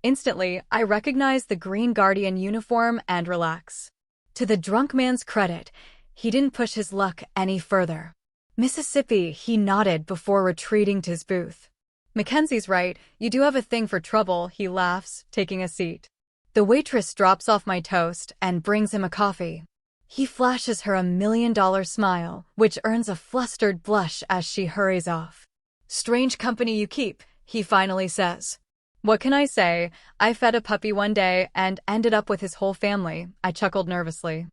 A: Instantly, I recognize the Green Guardian uniform and relax. To the drunk man's credit, he didn't push his luck any further. Mississippi, he nodded before retreating to his booth. Mackenzie's right, you do have a thing for trouble, he laughs, taking a seat. The waitress drops off my toast and brings him a coffee. He flashes her $1 million smile, which earns a flustered blush as she hurries off. Strange company you keep, he finally says. What can I say? I fed a puppy one day and ended up with his whole family, I chuckled nervously.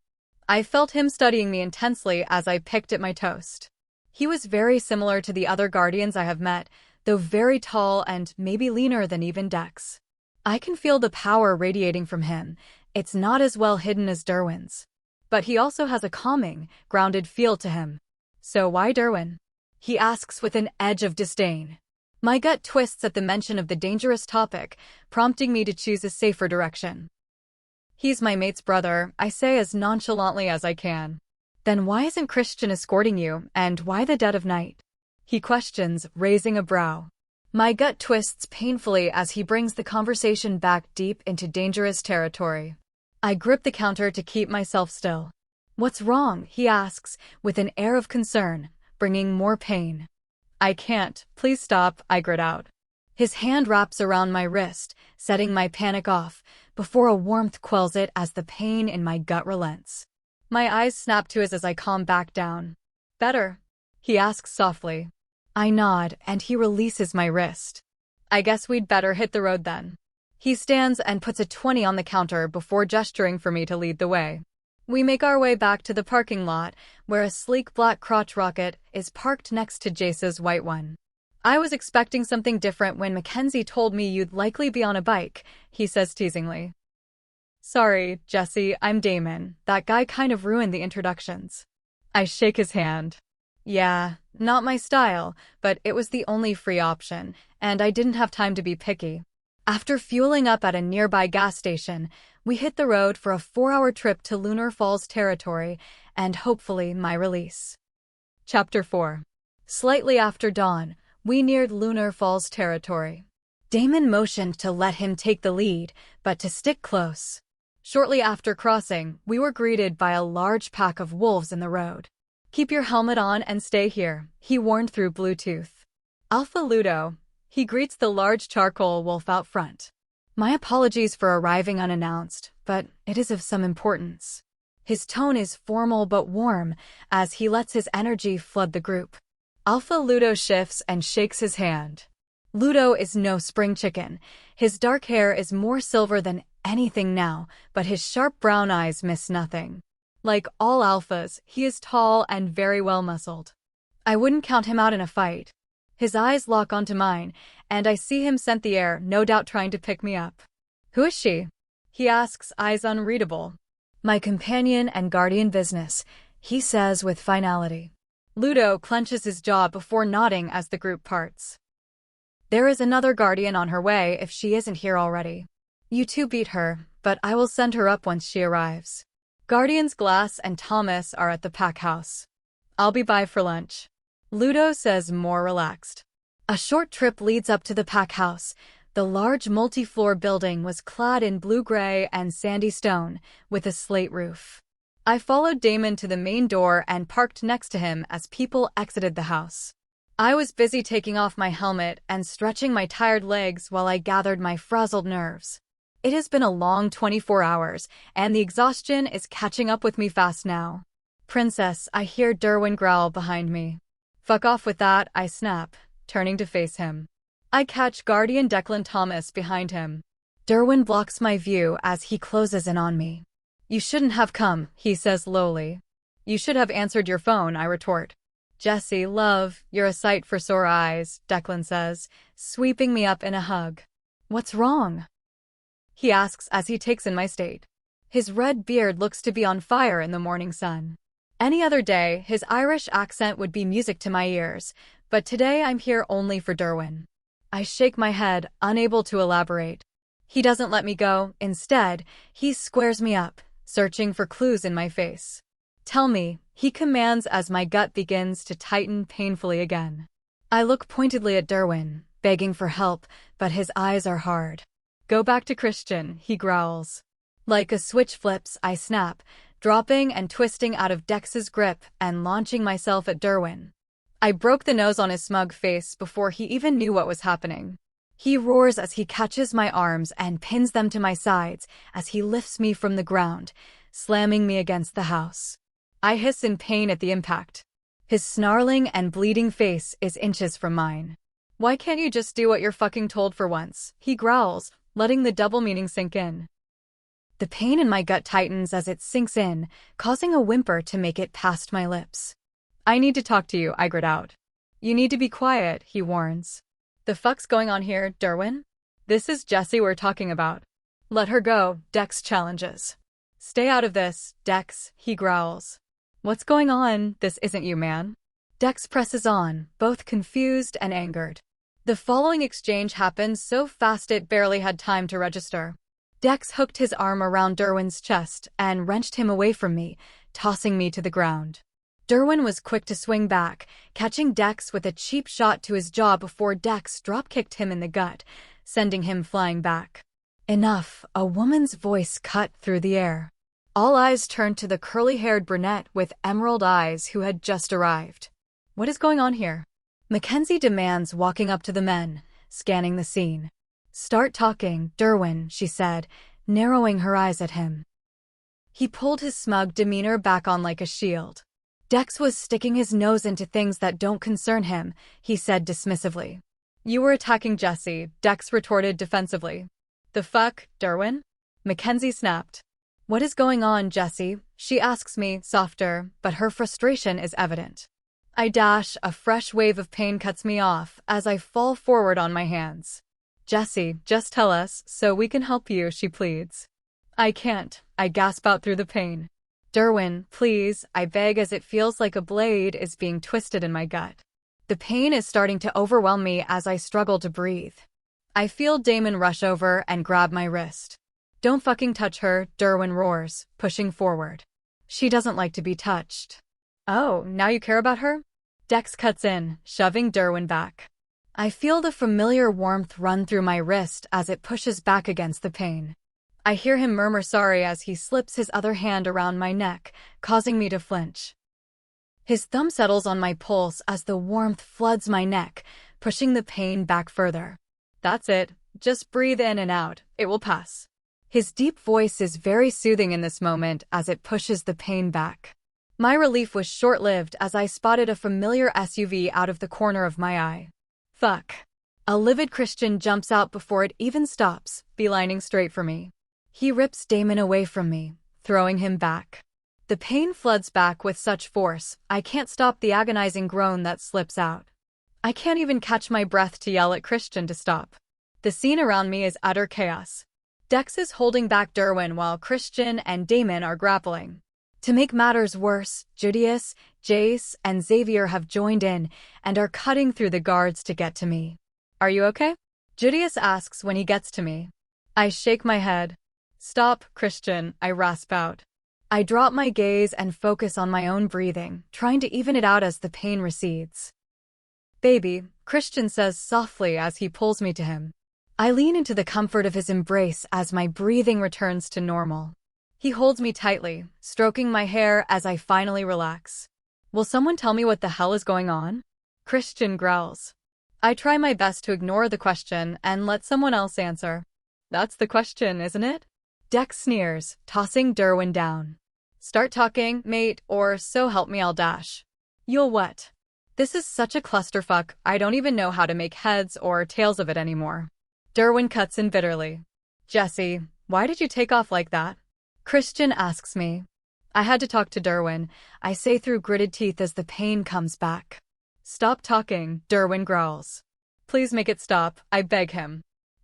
A: I felt him studying me intensely as I picked at my toast. He was very similar to the other guardians I have met, though very tall and maybe leaner than even Dex. I can feel the power radiating from him. It's not as well hidden as Derwin's. But he also has a calming, grounded feel to him. So why Derwin? He asks with an edge of disdain. My gut twists at the mention of the dangerous topic, prompting me to choose a safer direction. He's my mate's brother, I say as nonchalantly as I can. Then why isn't Christian escorting you, and why the dead of night? He questions, raising a brow. My gut twists painfully as he brings the conversation back deep into dangerous territory. I grip the counter to keep myself still. What's wrong? He asks, with an air of concern, bringing more pain. I can't, please stop, I grit out. His hand wraps around my wrist, setting my panic off, before a warmth quells it as the pain in my gut relents. My eyes snap to his as I calm back down. Better? He asks softly. I nod, and he releases my wrist. I guess we'd better hit the road then. He stands and puts a 20 on the counter before gesturing for me to lead the way. We make our way back to the parking lot, where a sleek black crotch rocket is parked next to Jace's white one. I was expecting something different when Mackenzie told me you'd likely be on a bike, he says teasingly. Sorry, Jessie, I'm Damon. That guy kind of ruined the introductions. I shake his hand. Yeah, not my style, but it was the only free option, and I didn't have time to be picky. After fueling up at a nearby gas station, we hit the road for a 4-hour trip to Lunar Falls territory and hopefully my release. Chapter 4. Slightly after dawn, we neared Lunar Falls territory. Damon motioned to let him take the lead, but to stick close. Shortly after crossing, we were greeted by a large pack of wolves in the road. Keep your helmet on and stay here, he warned through Bluetooth. Alpha Ludo, he greets the large charcoal wolf out front. My apologies for arriving unannounced, but it is of some importance. His tone is formal but warm, as he lets his energy flood the group. Alpha Ludo shifts and shakes his hand. Ludo is no spring chicken. His dark hair is more silver than anything now, but his sharp brown eyes miss nothing. Like all alphas, he is tall and very well muscled. I wouldn't count him out in a fight. His eyes lock onto mine, and I see him scent the air, no doubt trying to pick me up. Who is she? He asks, eyes unreadable. My companion and guardian business, he says with finality. Ludo clenches his jaw before nodding as the group parts. There is another guardian on her way if she isn't here already. You two beat her, but I will send her up once she arrives. Guardians Glass and Thomas are at the pack house. I'll be by for lunch. Ludo says more relaxed. A short trip leads up to the pack house. The large multi-floor building was clad in blue-gray and sandy stone, with a slate roof. I followed Damon to the main door and parked next to him as people exited the house. I was busy taking off my helmet and stretching my tired legs while I gathered my frazzled nerves. It has been a long 24 hours, and the exhaustion is catching up with me fast now. Princess, I hear Derwin growl behind me. Fuck off with that, I snap, turning to face him. I catch Guardian Declan Thomas behind him. Derwin blocks my view as he closes in on me. You shouldn't have come, he says lowly. You should have answered your phone, I retort. Jessie, love, you're a sight for sore eyes, Declan says, sweeping me up in a hug. What's wrong? He asks as he takes in my state. His red beard looks to be on fire in the morning sun. Any other day, his Irish accent would be music to my ears, but today I'm here only for Derwin. I shake my head, unable to elaborate. He doesn't let me go. Instead, he squares me up, searching for clues in my face. Tell me, he commands as my gut begins to tighten painfully again. I look pointedly at Derwin, begging for help, but his eyes are hard. Go back to Christian, he growls. Like a switch flips, I snap, dropping and twisting out of Dex's grip and launching myself at Derwin. I broke the nose on his smug face before he even knew what was happening. He roars as he catches my arms and pins them to my sides as he lifts me from the ground, slamming me against the house. I hiss in pain at the impact. His snarling and bleeding face is inches from mine. Why can't you just do what you're fucking told for once? He growls, letting the double meaning sink in. The pain in my gut tightens as it sinks in, causing a whimper to make it past my lips. I need to talk to you, I grit out. You need to be quiet, he warns. The fuck's going on here, Derwin? This is Jessie we're talking about. Let her go, Dex challenges. Stay out of this, Dex, he growls. What's going on? This isn't you, man. Dex presses on, both confused and angered. The following exchange happened so fast it barely had time to register. Dex hooked his arm around Derwin's chest and wrenched him away from me, tossing me to the ground. Derwin was quick to swing back, catching Dex with a cheap shot to his jaw before Dex drop-kicked him in the gut, sending him flying back. Enough, a woman's voice cut through the air. All eyes turned to the curly-haired brunette with emerald eyes who had just arrived. What is going on here? Mackenzie demands, walking up to the men, scanning the scene. Start talking, Derwin, she said, narrowing her eyes at him. He pulled his smug demeanor back on like a shield. Dex was sticking his nose into things that don't concern him, he said dismissively. You were attacking Jessie, Dex retorted defensively. The fuck, Derwin? Mackenzie snapped. What is going on, Jessie? She asks me, softer, but her frustration is evident. I dash, a fresh wave of pain cuts me off as I fall forward on my hands. Jessie, just tell us, so we can help you, she pleads. I can't, I gasp out through the pain. Derwin, please, I beg as it feels like a blade is being twisted in my gut. The pain is starting to overwhelm me as I struggle to breathe. I feel Damon rush over and grab my wrist. Don't fucking touch her, Derwin roars, pushing forward. She doesn't like to be touched. Oh, now you care about her? Dex cuts in, shoving Derwin back. I feel the familiar warmth run through my wrist as it pushes back against the pain. I hear him murmur sorry as he slips his other hand around my neck, causing me to flinch. His thumb settles on my pulse as the warmth floods my neck, pushing the pain back further. That's it, just breathe in and out, it will pass. His deep voice is very soothing in this moment as it pushes the pain back. My relief was short-lived as I spotted a familiar SUV out of the corner of my eye. Fuck. A livid Christian jumps out before it even stops, beelining straight for me. He rips Damon away from me, throwing him back. The pain floods back with such force, I can't stop the agonizing groan that slips out. I can't even catch my breath to yell at Christian to stop. The scene around me is utter chaos. Dex is holding back Derwin while Christian and Damon are grappling. To make matters worse, Judius, Jace, and Xavier have joined in and are cutting through the guards to get to me. Are you okay? Judius asks when he gets to me. I shake my head. Stop, Christian, I rasp out. I drop my gaze and focus on my own breathing, trying to even it out as the pain recedes. Baby, Christian says softly as he pulls me to him. I lean into the comfort of his embrace as my breathing returns to normal. He holds me tightly, stroking my hair as I finally relax. Will someone tell me what the hell is going on? Christian growls. I try my best to ignore the question and let someone else answer. That's the question, isn't it? Dex sneers, tossing Derwin down. Start talking, mate, or so help me I'll dash. You'll what? This is such a clusterfuck, I don't even know how to make heads or tails of it anymore. Derwin cuts in bitterly. Jessie, why did you take off like that? Christian asks me. I had to talk to Derwin, I say through gritted teeth as the pain comes back. Stop talking, Derwin growls. Please make it stop, I beg him.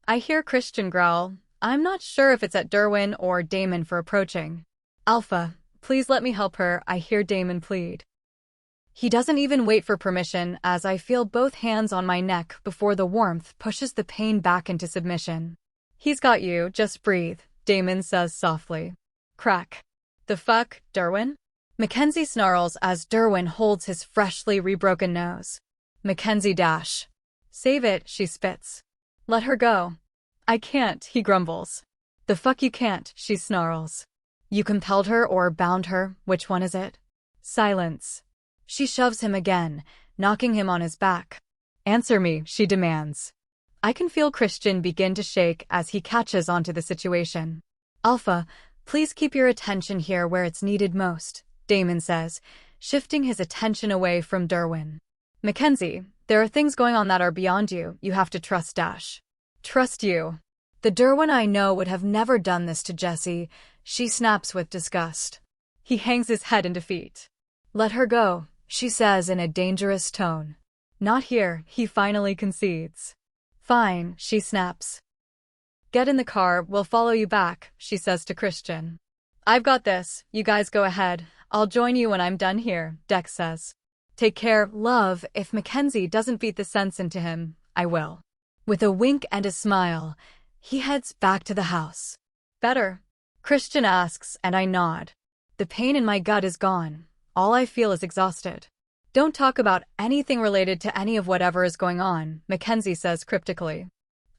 A: I hear Christian growl. I'm not sure if it's at Derwin or Damon for approaching. Alpha, please let me help her, I hear Damon plead. He doesn't even wait for permission as I feel both hands on my neck before the warmth pushes the pain back into submission. He's got you, just breathe, Damon says softly. Crack. The fuck, Derwin? Mackenzie snarls as Derwin holds his freshly rebroken nose. Mackenzie dash. Save it, she spits. Let her go. I can't, he grumbles. The fuck you can't, she snarls. You compelled her or bound her, which one is it? Silence. She shoves him again, knocking him on his back. Answer me, she demands. I can feel Christian begin to shake as he catches onto the situation. Alpha, please keep your attention here where it's needed most, Damon says, shifting his attention away from Derwin. Mackenzie, there are things going on that are beyond you, you have to trust Dash. Trust you. The Derwin I know would have never done this to Jessie, she snaps with disgust. He hangs his head in defeat. Let her go, she says in a dangerous tone. Not here, he finally concedes. Fine, she snaps. Get in the car, we'll follow you back, she says to Christian. I've got this, you guys go ahead, I'll join you when I'm done here, Dex says. Take care, love, if Mackenzie doesn't beat the sense into him, I will. With a wink and a smile, he heads back to the house. Better? Christian asks, and I nod. The pain in my gut is gone. All I feel is exhausted. Don't talk about anything related to any of whatever is going on, Mackenzie says cryptically.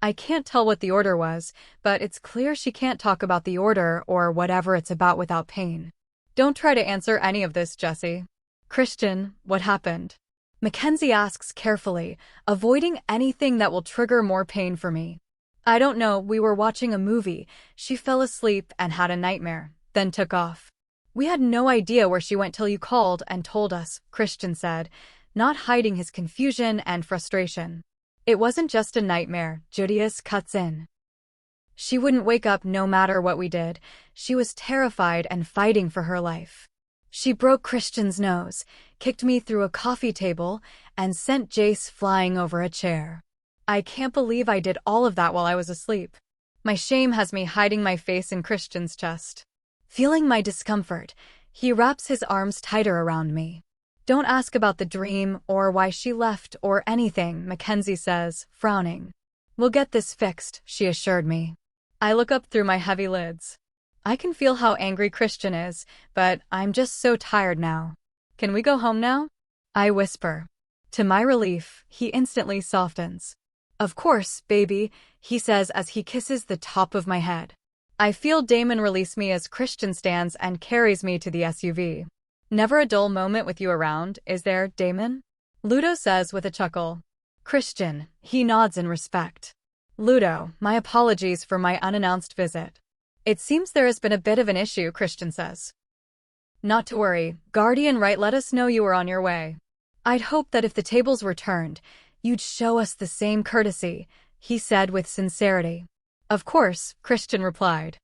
A: I can't tell what the order was, but it's clear she can't talk about the order or whatever it's about without pain. Don't try to answer any of this, Jessie. Christian, what happened? Mackenzie asks carefully, avoiding anything that will trigger more pain for me. I don't know, we were watching a movie. She fell asleep and had a nightmare, then took off. We had no idea where she went till you called and told us, Christian said, not hiding his confusion and frustration. It wasn't just a nightmare, Judius cuts in. She wouldn't wake up no matter what we did. She was terrified and fighting for her life. She broke Christian's nose, kicked me through a coffee table, and sent Jace flying over a chair. I can't believe I did all of that while I was asleep. My shame has me hiding my face in Christian's chest. Feeling my discomfort, he wraps his arms tighter around me. Don't ask about the dream or why she left or anything, Mackenzie says, frowning. We'll get this fixed, she assured me. I look up through my heavy lids. I can feel how angry Christian is, but I'm just so tired now. Can we go home now? I whisper. To my relief, he instantly softens. Of course, baby, he says as he kisses the top of my head. I feel Damon release me as Christian stands and carries me to the SUV. Never a dull moment with you around, is there, Damon? Ludo says with a chuckle. Christian, he nods in respect. Ludo, my apologies for my unannounced visit. It seems there has been a bit of an issue, Christian says. Not to worry, Guardian Right let us know you were on your way. I'd hoped that if the tables were turned, you'd show us the same courtesy, he said with sincerity. Of course, Christian replied.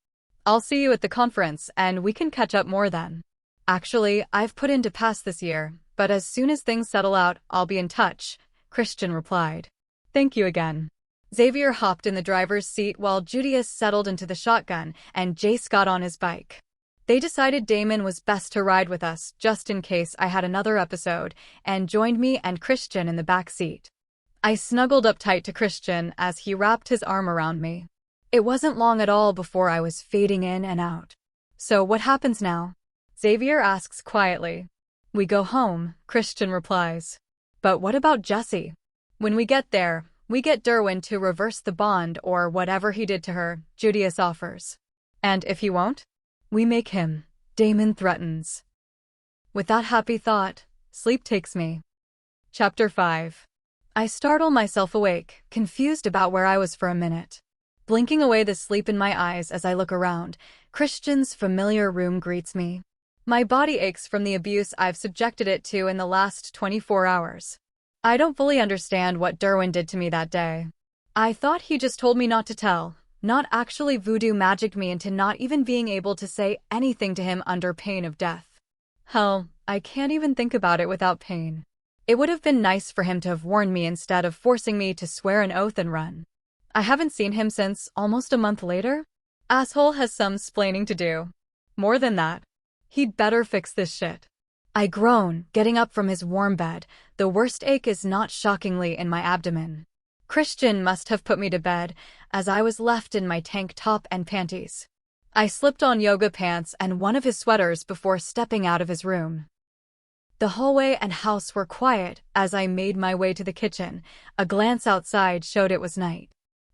A: I'll see you at the conference, and we can catch up more then. Actually, I've put in to pass this year, but as soon as things settle out, I'll be in touch, Christian replied. Thank you again. Xavier hopped in the driver's seat while Judius settled into the shotgun, and Jace got on his bike. They decided Damon was best to ride with us, just in case I had another episode, and joined me and Christian in the back seat. I snuggled up tight to Christian as he wrapped his arm around me. It wasn't long at all before I was fading in and out. So what happens now? Xavier asks quietly. We go home, Christian replies. But what about Jessie? When we get there, we get Derwin to reverse the bond or whatever he did to her, Judius offers. And if he won't? We make him, Damon threatens. With that happy thought, sleep takes me. Chapter 5. I startle myself awake, confused about where I was for a minute. Blinking away the sleep in my eyes as I look around, Christian's familiar room greets me. My body aches from the abuse I've subjected it to in the last 24 hours. I don't fully understand what Derwin did to me that day. I thought he just told me not to tell, not actually voodoo magicked me into not even being able to say anything to him under pain of death. Hell, I can't even think about it without pain. It would have been nice for him to have warned me instead of forcing me to swear an oath and run. I haven't seen him since almost a month later. Asshole has some splaining to do. More than that. He'd better fix this shit. I groan, getting up from his warm bed. The worst ache is not shockingly in my abdomen. Christian must have put me to bed, as I was left in my tank top and panties. I slipped on yoga pants and one of his sweaters before stepping out of his room. The hallway and house were quiet as I made my way to the kitchen. A glance outside showed it was night.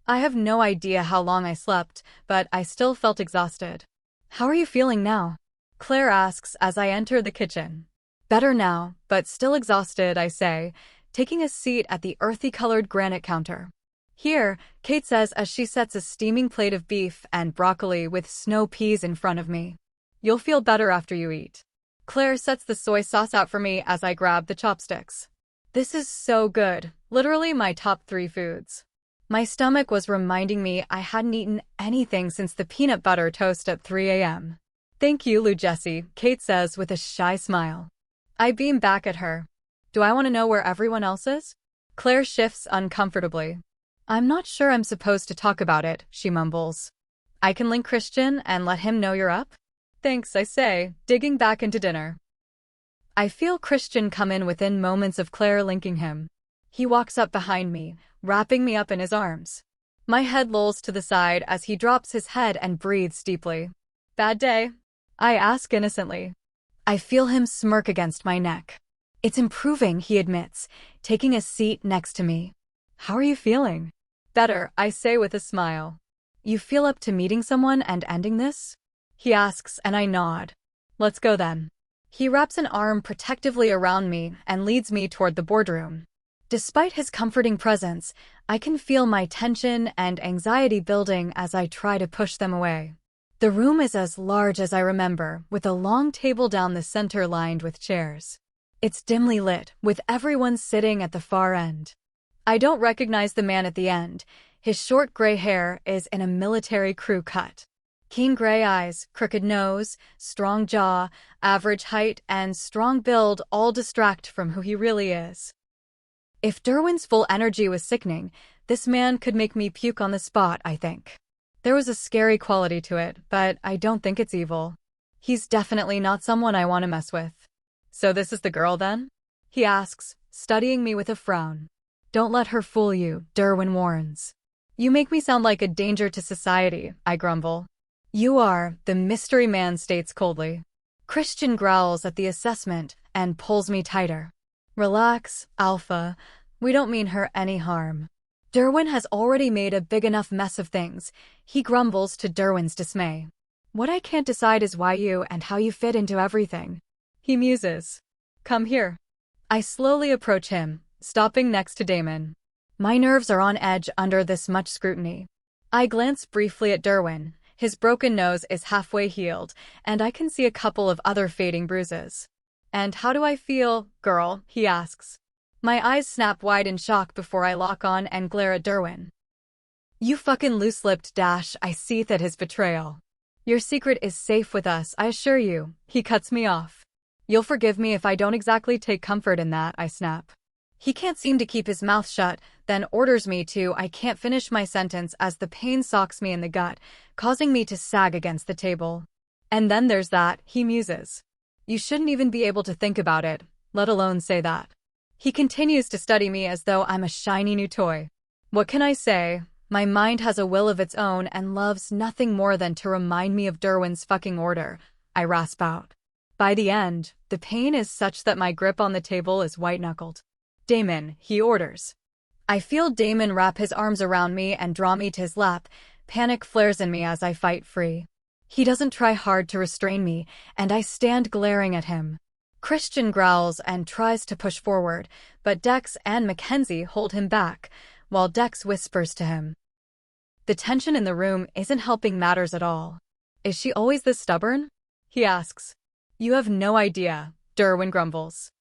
A: I have no idea how long I slept, but I still felt exhausted. How are you feeling now? Claire asks as I enter the kitchen. Better now, but still exhausted, I say, taking a seat at the earthy-colored granite counter. Here, Kate says as she sets a steaming plate of beef and broccoli with snow peas in front of me. You'll feel better after you eat. Claire sets the soy sauce out for me as I grab the chopsticks. This is so good, literally my top 3 foods. My stomach was reminding me I hadn't eaten anything since the peanut butter toast at 3 a.m. Thank you, Lou Jessie, Kate says with a shy smile. I beam back at her. Do I want to know where everyone else is? Claire shifts uncomfortably. I'm not sure I'm supposed to talk about it, she mumbles. I can link Christian and let him know you're up? Thanks, I say, digging back into dinner. I feel Christian come in within moments of Claire linking him. He walks up behind me, wrapping me up in his arms. My head lolls to the side as he drops his head and breathes deeply. Bad day? I ask innocently. I feel him smirk against my neck. It's improving, he admits, taking a seat next to me. How are you feeling? Better, I say with a smile. You feel up to meeting someone and ending this? He asks, and I nod. Let's go then. He wraps an arm protectively around me and leads me toward the boardroom. Despite his comforting presence, I can feel my tension and anxiety building as I try to push them away. The room is as large as I remember, with a long table down the center lined with chairs. It's dimly lit, with everyone sitting at the far end. I don't recognize the man at the end. His short gray hair is in a military crew cut. Keen gray eyes, crooked nose, strong jaw, average height, and strong build all distract from who he really is. If Derwin's full energy was sickening, this man could make me puke on the spot, I think. There was a scary quality to it, but I don't think it's evil. He's definitely not someone I want to mess with. So this is the girl then? He asks, studying me with a frown. Don't let her fool you, Derwin warns. You make me sound like a danger to society, I grumble. You are, the mystery man states coldly. Christian growls at the assessment and pulls me tighter. Relax, Alpha. We don't mean her any harm. Derwin has already made a big enough mess of things, he grumbles to Derwin's dismay. What I can't decide is why you and how you fit into everything. He muses. Come here. I slowly approach him, stopping next to Damon. My nerves are on edge under this much scrutiny. I glance briefly at Derwin. His broken nose is halfway healed, and I can see a couple of other fading bruises. And how do I feel, girl? He asks. My eyes snap wide in shock before I lock on and glare at Derwin. You fucking loose-lipped dash, I seethe at his betrayal. Your secret is safe with us, I assure you. He cuts me off. You'll forgive me if I don't exactly take comfort in that, I snap. He can't seem to keep his mouth shut, then orders me to. I can't finish my sentence as the pain socks me in the gut, causing me to sag against the table. And then there's that, he muses. You shouldn't even be able to think about it, let alone say that. He continues to study me as though I'm a shiny new toy. What can I say? My mind has a will of its own and loves nothing more than to remind me of Derwin's fucking order, I rasp out. By the end, the pain is such that my grip on the table is white-knuckled. Damon, he orders. I feel Damon wrap his arms around me and draw me to his lap. Panic flares in me as I fight free. He doesn't try hard to restrain me, and I stand glaring at him. Christian growls and tries to push forward, but Dex and Mackenzie hold him back, while Dex whispers to him. The tension in the room isn't helping matters at all. Is she always this stubborn? He asks. You have no idea, Derwin grumbles.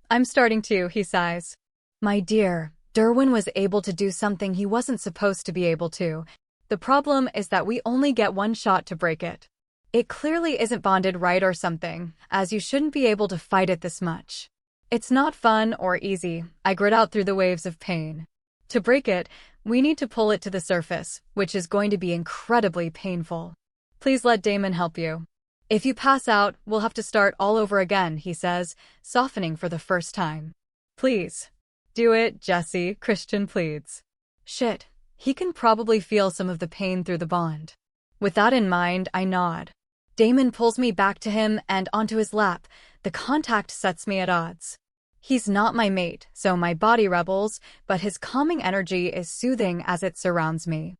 A: I'm starting to, he sighs. My dear, Derwin was able to do something he wasn't supposed to be able to. The problem is that we only get one shot to break it. It clearly isn't bonded right or something, as you shouldn't be able to fight it this much. It's not fun or easy, I grit out through the waves of pain. To break it, we need to pull it to the surface, which is going to be incredibly painful. Please let Damon help you. If you pass out, we'll have to start all over again, he says, softening for the first time. Please. Do it, Jessie, Christian pleads. Shit, he can probably feel some of the pain through the bond. With that in mind, I nod. Damon pulls me back to him and onto his lap. The contact sets me at odds. He's not my mate, so my body rebels, but his calming energy is soothing as it surrounds me.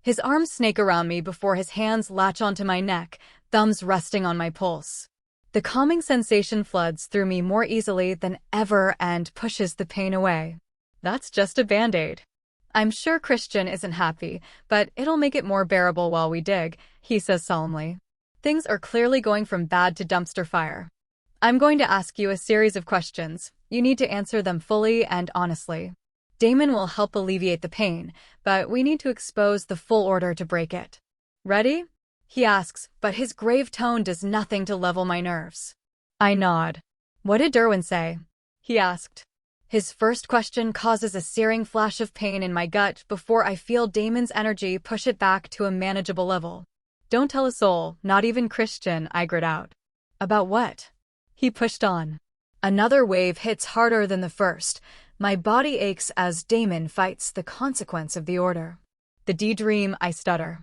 A: His arms snake around me before his hands latch onto my neck, thumbs resting on my pulse. The calming sensation floods through me more easily than ever and pushes the pain away. That's just a band-aid. I'm sure Christian isn't happy, but it'll make it more bearable while we dig, he says solemnly. Things are clearly going from bad to dumpster fire. I'm going to ask you a series of questions. You need to answer them fully and honestly. Damon will help alleviate the pain, but we need to expose the full order to break it. Ready? He asks, but his grave tone does nothing to level my nerves. I nod. What did Derwin say? He asked. His first question causes a searing flash of pain in my gut before I feel Damon's energy push it back to a manageable level. Don't tell a soul, not even Christian, I grit out. About what? He pushed on. Another wave hits harder than the first. My body aches as Damon fights the consequence of the order. The D-dream, I stutter.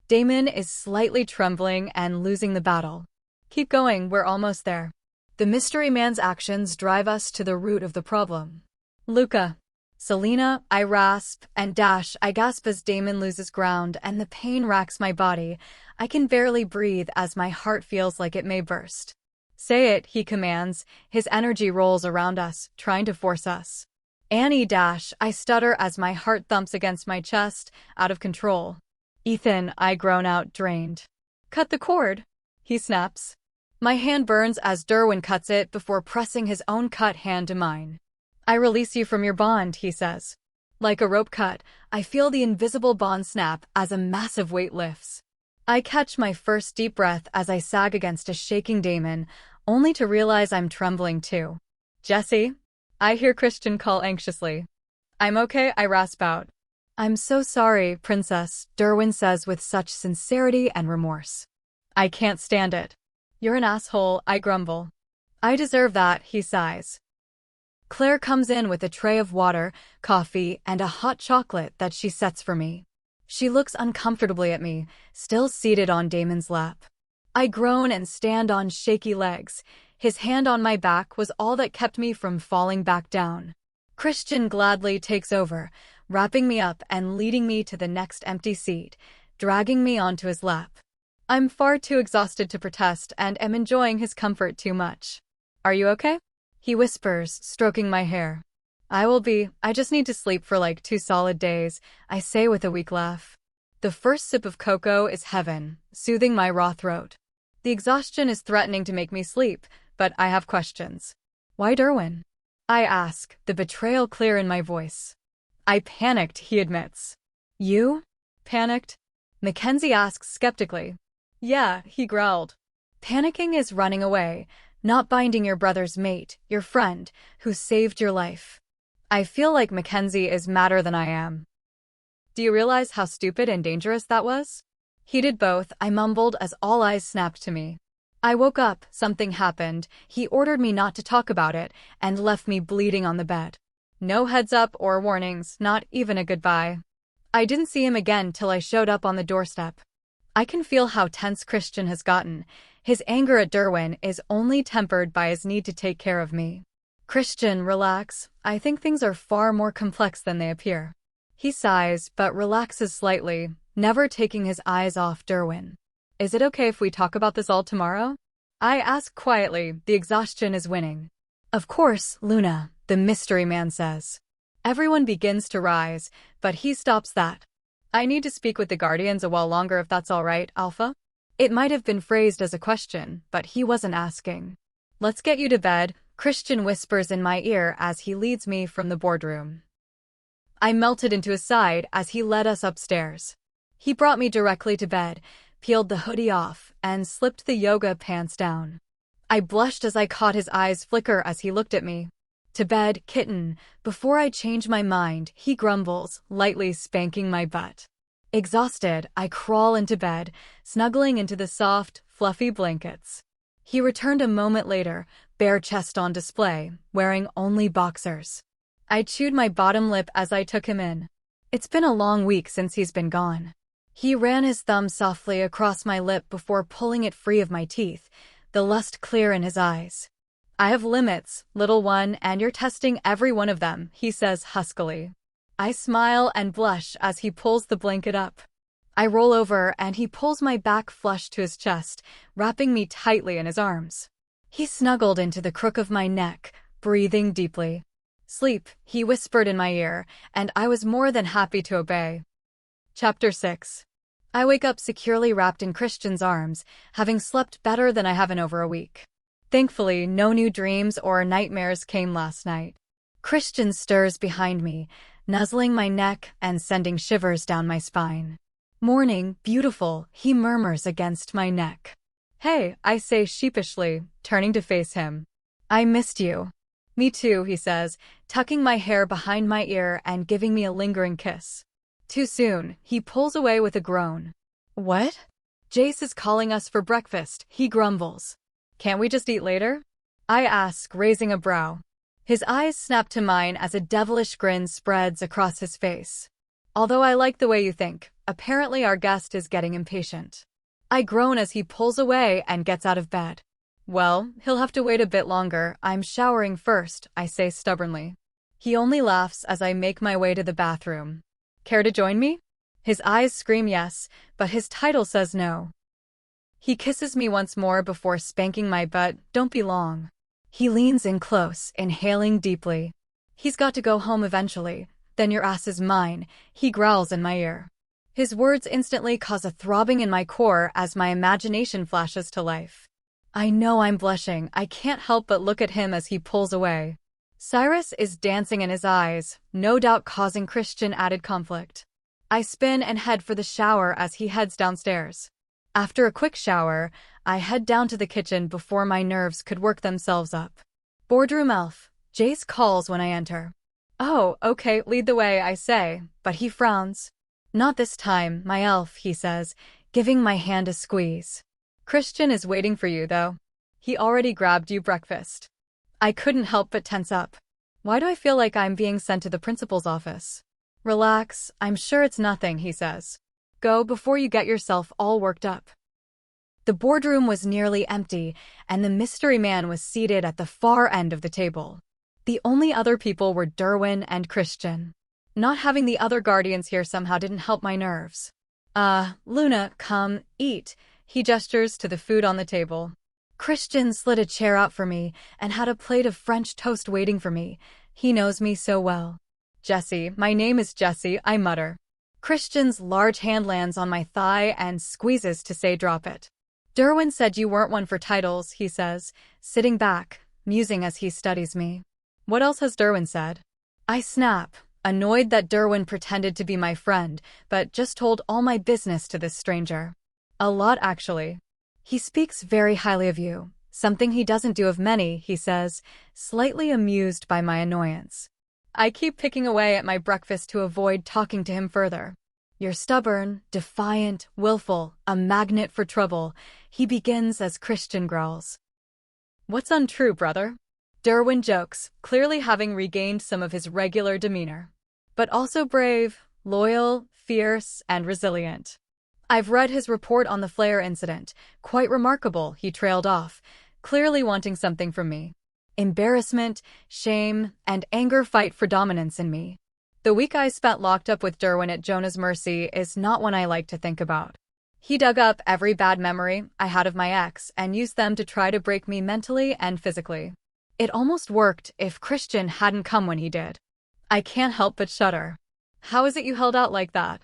A: Damon is slightly trembling and losing the battle. Keep going, we're almost there. The mystery man's actions drive us to the root of the problem. Luca. Selena, I rasp, and dash, I gasp as Damon loses ground, and the pain racks my body. I can barely breathe as my heart feels like it may burst. Say it, he commands. His energy rolls around us, trying to force us. Annie dash, I stutter as my heart thumps against my chest, out of control. Ethan, I groan out, drained. Cut the cord, he snaps. My hand burns as Derwin cuts it before pressing his own cut hand to mine. I release you from your bond, he says. Like a rope cut, I feel the invisible bond snap as a massive weight lifts. I catch my first deep breath as I sag against a shaking Damon, only to realize I'm trembling too. Jessie? I hear Christian call anxiously. I'm okay, I rasp out. I'm so sorry, princess, Derwin says with such sincerity and remorse. I can't stand it. You're an asshole, I grumble. I deserve that, he sighs. Claire comes in with a tray of water, coffee, and a hot chocolate that she sets for me. She looks uncomfortably at me, still seated on Damon's lap. I groan and stand on shaky legs. His hand on my back was all that kept me from falling back down. Christian gladly takes over, wrapping me up and leading me to the next empty seat, dragging me onto his lap. I'm far too exhausted to protest and am enjoying his comfort too much. Are you okay? He whispers, stroking my hair. I will be. I just need to sleep for like 2 solid days, I say with a weak laugh. The first sip of cocoa is heaven, soothing my raw throat. The exhaustion is threatening to make me sleep, but I have questions. Why Derwin? I ask, the betrayal clear in my voice. I panicked, he admits. You? Panicked? Mackenzie asks skeptically. Yeah, he growled. Panicking is running away, not binding your brother's mate, your friend, who saved your life. I feel like Mackenzie is madder than I am. Do you realize how stupid and dangerous that was? He did both, I mumbled as all eyes snapped to me. I woke up, something happened, he ordered me not to talk about it, and left me bleeding on the bed. No heads up or warnings, not even a goodbye. I didn't see him again till I showed up on the doorstep. I can feel how tense Christian has gotten. His anger at Derwin is only tempered by his need to take care of me. Christian, relax. I think things are far more complex than they appear. He sighs, but relaxes slightly, never taking his eyes off Derwin. Is it okay if we talk about this all tomorrow? I ask quietly, the exhaustion is winning. Of course, Luna, the mystery man says. Everyone begins to rise, but he stops that. I need to speak with the Guardians a while longer if that's all right, Alpha? It might have been phrased as a question, but he wasn't asking. Let's get you to bed, Christian whispers in my ear as he leads me from the boardroom. I melted into his side as he led us upstairs. He brought me directly to bed, peeled the hoodie off, and slipped the yoga pants down. I blushed as I caught his eyes flicker as he looked at me. To bed, kitten. Before I change my mind, he grumbles, lightly spanking my butt. Exhausted, I crawl into bed, snuggling into the soft, fluffy blankets. He returned a moment later, bare chest on display, wearing only boxers. I chewed my bottom lip as I took him in. It's been a long week since he's been gone. He ran his thumb softly across my lip before pulling it free of my teeth, the lust clear in his eyes. I have limits, little one, and you're testing every one of them, he says huskily. I smile and blush as he pulls the blanket up. I roll over and he pulls my back flush to his chest, wrapping me tightly in his arms. He snuggled into the crook of my neck, breathing deeply. Sleep, he whispered in my ear, and I was more than happy to obey. Chapter 6. I wake up securely wrapped in Christian's arms, having slept better than I have in over a week. Thankfully, no new dreams or nightmares came last night. Christian stirs behind me, nuzzling my neck and sending shivers down my spine. Morning, beautiful, he murmurs against my neck. Hey, I say sheepishly, turning to face him. I missed you. Me too, he says, tucking my hair behind my ear and giving me a lingering kiss. Too soon, he pulls away with a groan. What? Jace is calling us for breakfast, he grumbles. Can't we just eat later? I ask, raising a brow. His eyes snap to mine as a devilish grin spreads across his face. Although I like the way you think, apparently our guest is getting impatient. I groan as he pulls away and gets out of bed. Well, he'll have to wait a bit longer. I'm showering first, I say stubbornly. He only laughs as I make my way to the bathroom. Care to join me? His eyes scream yes, but his title says no. He kisses me once more before spanking my butt. Don't be long. He leans in close, inhaling deeply. He's got to go home eventually. Then your ass is mine, he growls in my ear. His words instantly cause a throbbing in my core as my imagination flashes to life. I know I'm blushing. I can't help but look at him as he pulls away. Cyrus is dancing in his eyes, no doubt causing Christian added conflict. I spin and head for the shower as he heads downstairs. After a quick shower, I head down to the kitchen before my nerves could work themselves up. Boardroom elf, Jace calls when I enter. Oh, okay, lead the way, I say, but he frowns. Not this time, my elf, he says, giving my hand a squeeze. Christian is waiting for you, though. He already grabbed you breakfast. I couldn't help but tense up. Why do I feel like I'm being sent to the principal's office? Relax, I'm sure it's nothing, he says. Go before you get yourself all worked up. The boardroom was nearly empty, and the mystery man was seated at the far end of the table. The only other people were Derwin and Christian. Not having the other guardians here somehow didn't help my nerves. Luna, come, eat. He gestures to the food on the table. Christian slid a chair out for me and had a plate of French toast waiting for me. He knows me so well. Jessie, my name is Jessie, I mutter. Christian's large hand lands on my thigh and squeezes to say drop it. Derwin said you weren't one for titles, he says, sitting back, musing as he studies me. What else has Derwin said? I snap, annoyed that Derwin pretended to be my friend, but just told all my business to this stranger. A lot, actually. He speaks very highly of you, something he doesn't do of many, he says, slightly amused by my annoyance. I keep picking away at my breakfast to avoid talking to him further. You're stubborn, defiant, willful, a magnet for trouble, he begins as Christian growls. What's untrue, brother? Derwin jokes, clearly having regained some of his regular demeanor. But also brave, loyal, fierce, and resilient. I've read his report on the flare incident. Quite remarkable, he trailed off, clearly wanting something from me. Embarrassment, shame, and anger fight for dominance in me. The week I spent locked up with Derwin at Jonah's Mercy is not one I like to think about. He dug up every bad memory I had of my ex and used them to try to break me mentally and physically. It almost worked if Christian hadn't come when he did. I can't help but shudder. How is it you held out like that?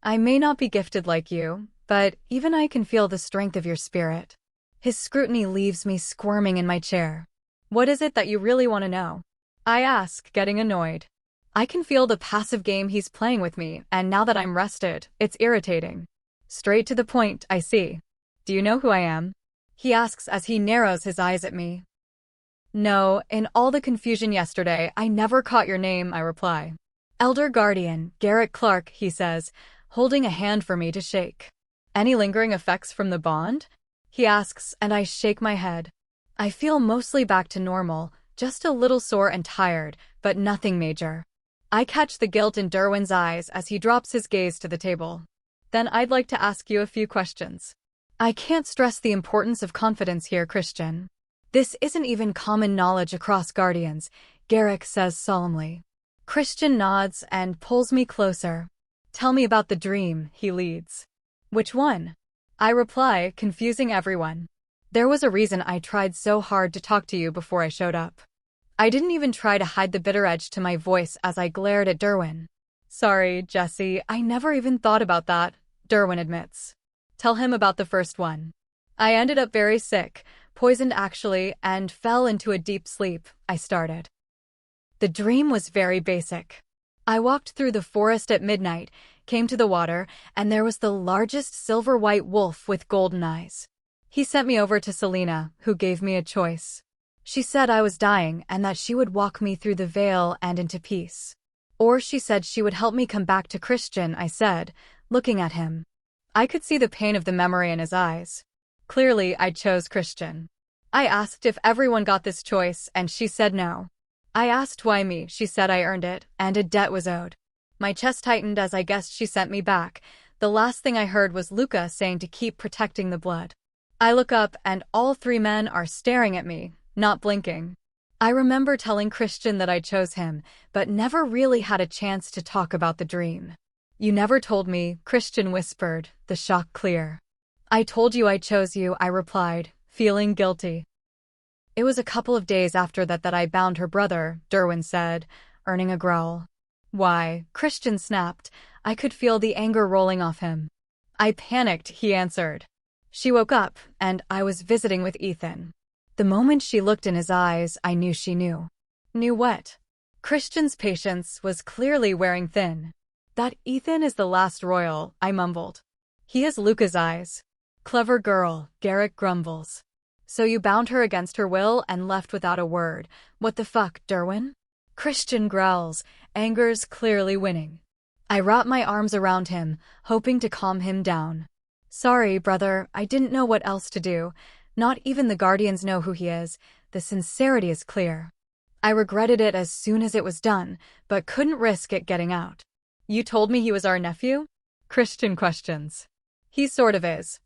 A: I may not be gifted like you, but even I can feel the strength of your spirit. His scrutiny leaves me squirming in my chair. What is it that you really want to know? I ask, getting annoyed. I can feel the passive game he's playing with me, and now that I'm rested, it's irritating. Straight to the point, I see. Do you know who I am? He asks as he narrows his eyes at me. No, in all the confusion yesterday, I never caught your name, I reply. Elder Guardian, Garrick Clark, he says, holding a hand for me to shake. Any lingering effects from the bond? He asks, and I shake my head. I feel mostly back to normal, just a little sore and tired, but nothing major. I catch the guilt in Derwin's eyes as he drops his gaze to the table. Then I'd like to ask you a few questions. I can't stress the importance of confidence here, Christian. This isn't even common knowledge across Guardians, Garrick says solemnly. Christian nods and pulls me closer. Tell me about the dream, he leads. Which one? I reply, confusing everyone. There was a reason I tried so hard to talk to you before I showed up. I didn't even try to hide the bitter edge to my voice as I glared at Derwin. Sorry, Jessie, I never even thought about that, Derwin admits. Tell him about the first one. I ended up very sick, poisoned actually, and fell into a deep sleep, I started. The dream was very basic. I walked through the forest at midnight, came to the water, and there was the largest silver-white wolf with golden eyes. He sent me over to Selena, who gave me a choice. She said I was dying and that she would walk me through the veil and into peace. Or she said she would help me come back to Christian, I said, looking at him. I could see the pain of the memory in his eyes. Clearly, I chose Christian. I asked if everyone got this choice, and she said no. I asked why me. She said I earned it, and a debt was owed. My chest tightened as I guessed she sent me back. The last thing I heard was Luca saying to keep protecting the blood. I look up, and all three men are staring at me, not blinking. I remember telling Christian that I chose him, but never really had a chance to talk about the dream. You never told me, Christian whispered, the shock clear. I told you I chose you, I replied, feeling guilty. It was a couple of days after that I bound her brother, Derwin said, earning a growl. Why? Christian snapped. I could feel the anger rolling off him. I panicked, he answered. She woke up, and I was visiting with Ethan. The moment she looked in his eyes, I knew she knew. Knew what? Christian's patience was clearly wearing thin. That Ethan is the last royal, I mumbled. He has Luca's eyes. Clever girl, Garrick grumbles. So you bound her against her will and left without a word. What the fuck, Derwin? Christian growls, anger's clearly winning. I wrap my arms around him, hoping to calm him down. Sorry, brother, I didn't know what else to do. Not even the Guardians know who he is. The sincerity is clear. I regretted it as soon as it was done, but couldn't risk it getting out. You told me he was our nephew? Christian questions. He sort of is.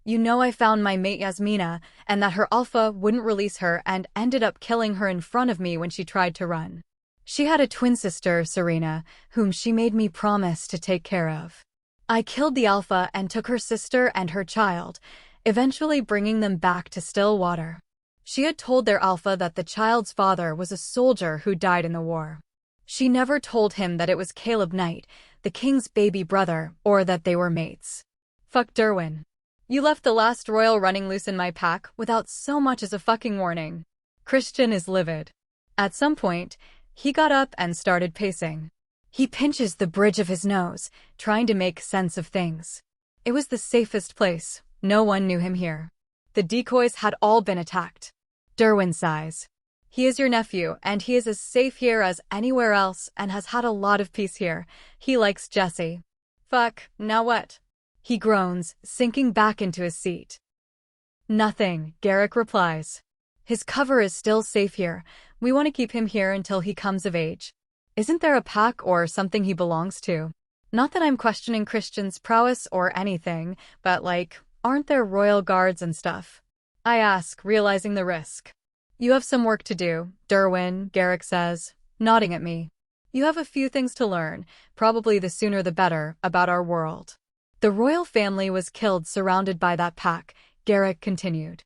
A: You know I found my mate Yasmina, and that her alpha wouldn't release her and ended up killing her in front of me when she tried to run. She had a twin sister, Serena, whom she made me promise to take care of. I killed the alpha and took her sister and her child, eventually bringing them back to Stillwater. She had told their alpha that the child's father was a soldier who died in the war. She never told him that it was Caleb Knight, the king's baby brother, or that they were mates. Fuck Derwin. You left the last royal running loose in my pack without so much as a fucking warning. Christian is livid. At some point, he got up and started pacing. He pinches the bridge of his nose, trying to make sense of things. It was the safest place. No one knew him here. The decoys had all been attacked. Derwin sighs. He is your nephew, and he is as safe here as anywhere else and has had a lot of peace here. He likes Jessie. Fuck, now what? He groans, sinking back into his seat. Nothing, Garrick replies. His cover is still safe here. We want to keep him here until he comes of age. Isn't there a pack or something he belongs to? Not that I'm questioning Christian's prowess or anything, but aren't there royal guards and stuff? I ask, realizing the risk. You have some work to do, Derwin, Garrick says, nodding at me. You have a few things to learn, probably the sooner the better, about our world. The royal family was killed surrounded by that pack, Garrick continued.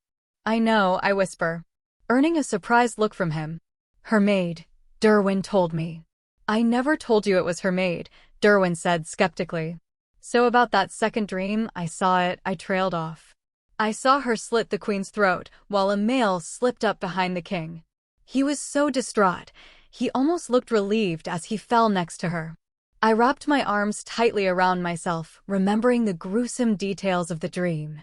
A: I know, I whisper, earning a surprised look from him. Her maid, Derwin told me. I never told you it was her maid, Derwin said skeptically. So about that second dream, I saw it, I trailed off. I saw her slit the queen's throat, while a male slipped up behind the king. He was so distraught, he almost looked relieved as he fell next to her. I wrapped my arms tightly around myself, remembering the gruesome details of the dream.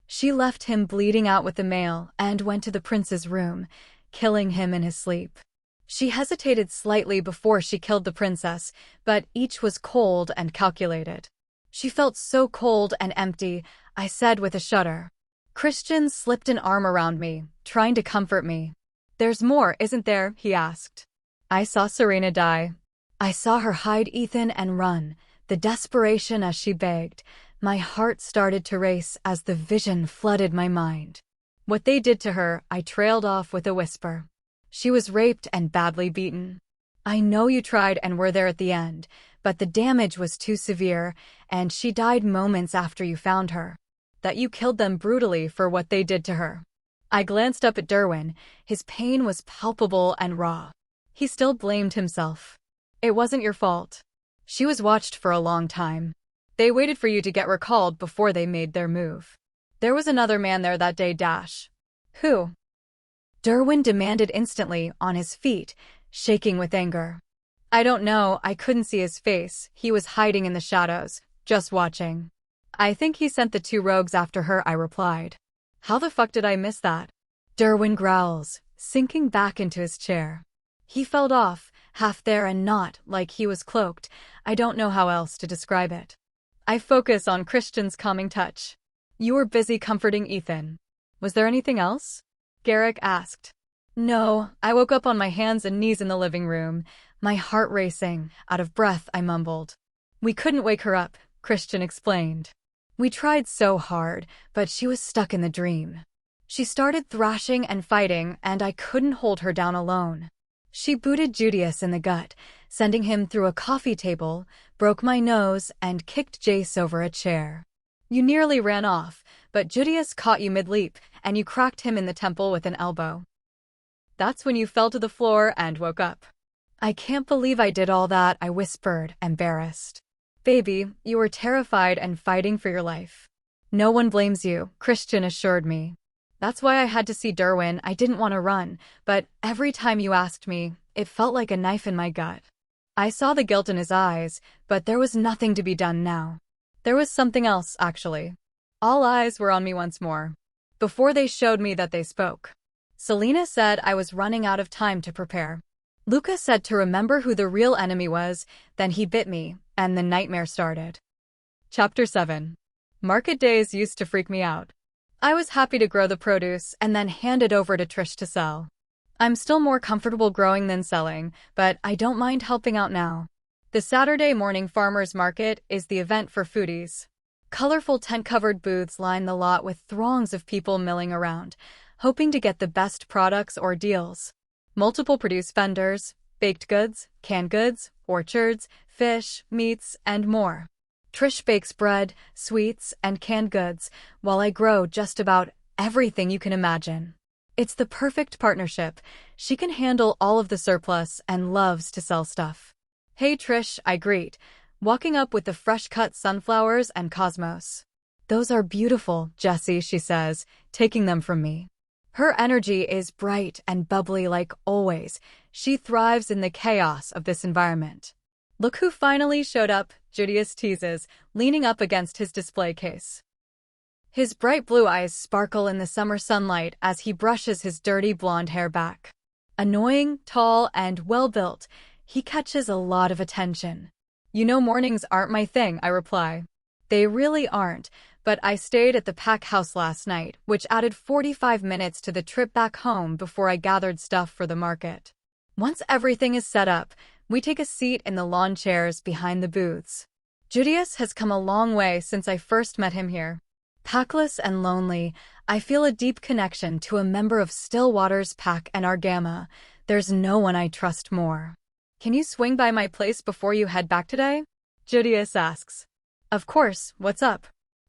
A: She left him bleeding out with the male and went to the prince's room, killing him in his sleep. She hesitated slightly before she killed the princess, but each was cold and calculated. She felt so cold and empty, I said with a shudder. Christian slipped an arm around me, trying to comfort me. There's more, isn't there? He asked. I saw Serena die. I saw her hide Ethan and run, the desperation as she begged. My heart started to race as the vision flooded my mind. What they did to her, I trailed off with a whisper. She was raped and badly beaten. I know you tried and were there at the end, but the damage was too severe, and she died moments after you found her. That you killed them brutally for what they did to her. I glanced up at Derwin. His pain was palpable and raw. He still blamed himself. It wasn't your fault. She was watched for a long time. They waited for you to get recalled before they made their move. There was another man there that day, Dash. Who? Derwin demanded instantly, on his feet, shaking with anger. I don't know, I couldn't see his face. He was hiding in the shadows, just watching. I think he sent the two rogues after her, I replied. How the fuck did I miss that? Derwin growls, sinking back into his chair. He fell off, half there and not like he was cloaked. I don't know how else to describe it. I focus on Christian's calming touch. You were busy comforting Ethan. Was there anything else? Garrick asked. No, I woke up on my hands and knees in the living room, my heart racing. Out of breath, I mumbled. We couldn't wake her up, Christian explained. We tried so hard, but she was stuck in the dream. She started thrashing and fighting, and I couldn't hold her down alone. She booted Judius in the gut, sending him through a coffee table, broke my nose, and kicked Jace over a chair. You nearly ran off, but Judius caught you mid-leap, and you cracked him in the temple with an elbow. That's when you fell to the floor and woke up. I can't believe I did all that, I whispered, embarrassed. Baby, you were terrified and fighting for your life. No one blames you, Christian assured me. That's why I had to see Derwin. I didn't want to run, but every time you asked me, it felt like a knife in my gut. I saw the guilt in his eyes, but there was nothing to be done now. There was something else, actually. All eyes were on me once more. Before they showed me that they spoke. Selena said I was running out of time to prepare. Luca said to remember who the real enemy was, then he bit me, and the nightmare started. Chapter 7. Market days used to freak me out. I was happy to grow the produce and then hand it over to Trish to sell. I'm still more comfortable growing than selling, but I don't mind helping out now. The Saturday morning farmers market is the event for foodies. Colorful tent-covered booths line the lot with throngs of people milling around, hoping to get the best products or deals. Multiple produce vendors, baked goods, canned goods, orchards, fish, meats, and more. Trish bakes bread, sweets, and canned goods, while I grow just about everything you can imagine. It's the perfect partnership. She can handle all of the surplus and loves to sell stuff. Hey Trish, I greet, walking up with the fresh-cut sunflowers and cosmos. Those are beautiful, Jessie, she says, taking them from me. Her energy is bright and bubbly like always. She thrives in the chaos of this environment. Look who finally showed up, Judius teases, leaning up against his display case. His bright blue eyes sparkle in the summer sunlight as he brushes his dirty blonde hair back. Annoying, tall, and well-built, he catches a lot of attention. You know mornings aren't my thing, I reply. They really aren't, but I stayed at the pack house last night, which added 45 minutes to the trip back home before I gathered stuff for the market. Once everything is set up, we take a seat in the lawn chairs behind the booths. Judius has come a long way since I first met him here. Packless and lonely, I feel a deep connection to a member of Stillwater's pack and our gamma. There's no one I trust more. Can you swing by my place before you head back today? Judius asks. Of course, what's up?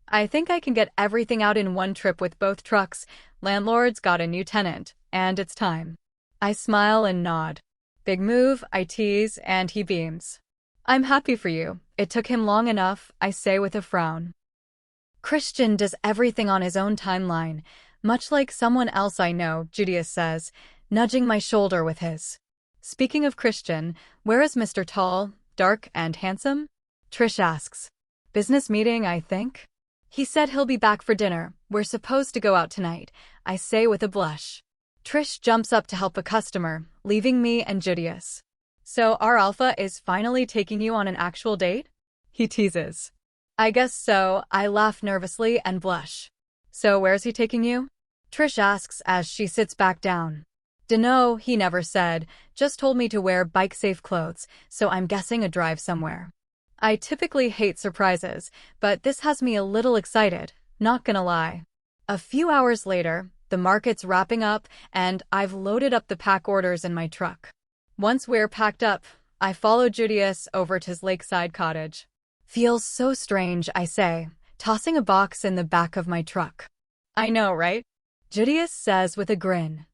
A: I think I can get everything out in one trip with both trucks. Landlord's got a new tenant, and it's time. I smile and nod. Big move, I tease, and he beams. I'm happy for you. It took him long enough, I say with a frown. Christian does everything on his own timeline, much like someone else I know, Judius says, nudging my shoulder with his. Speaking of Christian, where is Mr. Tall, dark, and handsome? Trish asks. Business meeting, I think? He said he'll be back for dinner. We're supposed to go out tonight, I say with a blush. Trish jumps up to help a customer, leaving me and Judius. So our alpha is finally taking you on an actual date? He teases. I guess so, I laugh nervously and blush. So where's he taking you? Trish asks as she sits back down. Dunno, he never said, just told me to wear bike-safe clothes, so I'm guessing a drive somewhere. I typically hate surprises, but this has me a little excited, not gonna lie. A few hours later, the market's wrapping up, and I've loaded up the pack orders in my truck. Once we're packed up, I follow Judius over to his lakeside cottage. Feels so strange, I say, tossing a box in the back of my truck. I know, right? Judius says with a grin.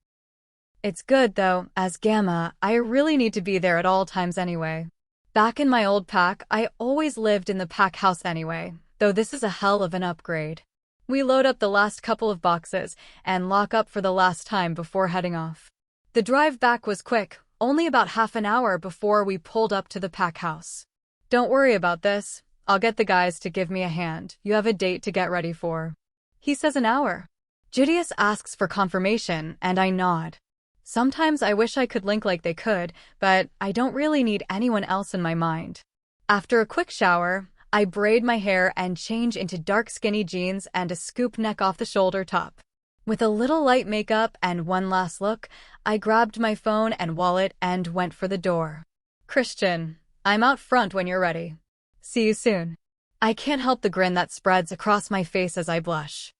A: It's good, though, as Gamma, I really need to be there at all times anyway. Back in my old pack, I always lived in the pack house anyway, though this is a hell of an upgrade. We load up the last couple of boxes and lock up for the last time before heading off. The drive back was quick, only about half an hour before we pulled up to the pack house. Don't worry about this. I'll get the guys to give me a hand. You have a date to get ready for. He says an hour. Judius asks for confirmation, and I nod. Sometimes I wish I could link like they could, but I don't really need anyone else in my mind. After a quick shower, I braid my hair and change into dark skinny jeans and a scoop neck off the shoulder top. With a little light makeup and one last look, I grabbed my phone and wallet and went for the door. Christian, I'm out front when you're ready. See you soon. I can't help the grin that spreads across my face as I blush.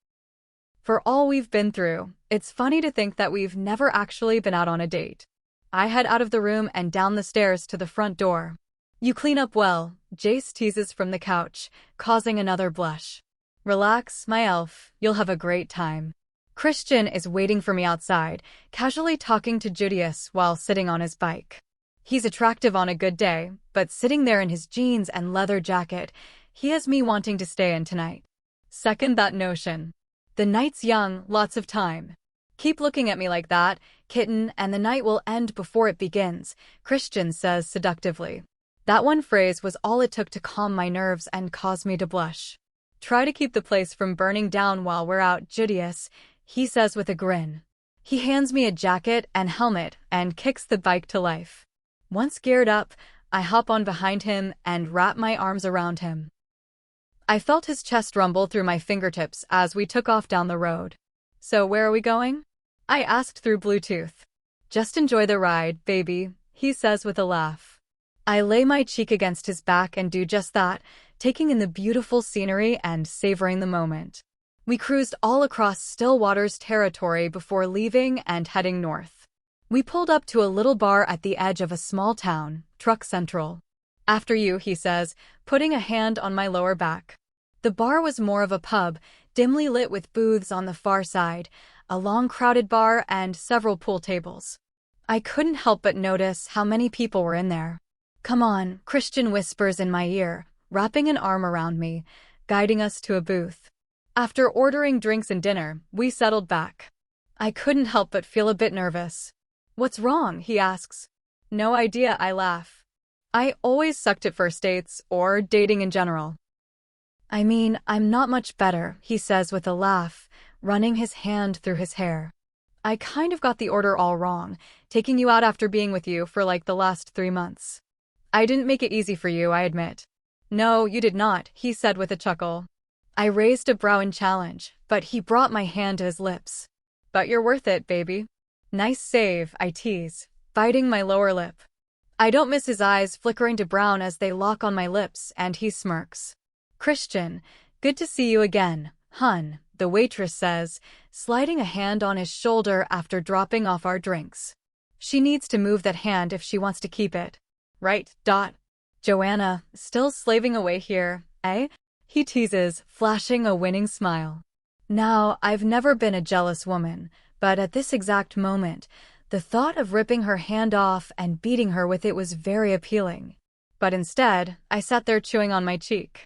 A: For all we've been through, it's funny to think that we've never actually been out on a date. I head out of the room and down the stairs to the front door. You clean up well, Jace teases from the couch, causing another blush. Relax, my elf, you'll have a great time. Christian is waiting for me outside, casually talking to Judius while sitting on his bike. He's attractive on a good day, but sitting there in his jeans and leather jacket, he has me wanting to stay in tonight. Second that notion. The night's young, lots of time. Keep looking at me like that, kitten, and the night will end before it begins, Christian says seductively. That one phrase was all it took to calm my nerves and cause me to blush. Try to keep the place from burning down while we're out, Judius, he says with a grin. He hands me a jacket and helmet and kicks the bike to life. Once geared up, I hop on behind him and wrap my arms around him. I felt his chest rumble through my fingertips as we took off down the road. So where are we going? I asked through Bluetooth. Just enjoy the ride, baby, he says with a laugh. I lay my cheek against his back and do just that, taking in the beautiful scenery and savoring the moment. We cruised all across Stillwater's territory before leaving and heading north. We pulled up to a little bar at the edge of a small town, Truck Central. After you, he says, putting a hand on my lower back. The bar was more of a pub, dimly lit with booths on the far side, a long crowded bar and several pool tables. I couldn't help but notice how many people were in there. Come on, Christian whispers in my ear, wrapping an arm around me, guiding us to a booth. After ordering drinks and dinner, we settled back. I couldn't help but feel a bit nervous. What's wrong? He asks. No idea, I laugh. I always sucked at first dates, or dating in general. I mean, I'm not much better, he says with a laugh, running his hand through his hair. I kind of got the order all wrong, taking you out after being with you for like the last 3 months. I didn't make it easy for you, I admit. No, you did not, he said with a chuckle. I raised a brow in challenge, but he brought my hand to his lips. But you're worth it, baby. Nice save, I tease, biting my lower lip. I don't miss his eyes flickering to brown as they lock on my lips, and he smirks. Christian, good to see you again, hun, the waitress says, sliding a hand on his shoulder after dropping off our drinks. She needs to move that hand if she wants to keep it. Right, Dot? Joanna, still slaving away here, eh? He teases, flashing a winning smile. Now, I've never been a jealous woman, but at this exact moment, the thought of ripping her hand off and beating her with it was very appealing. But instead, I sat there chewing on my cheek.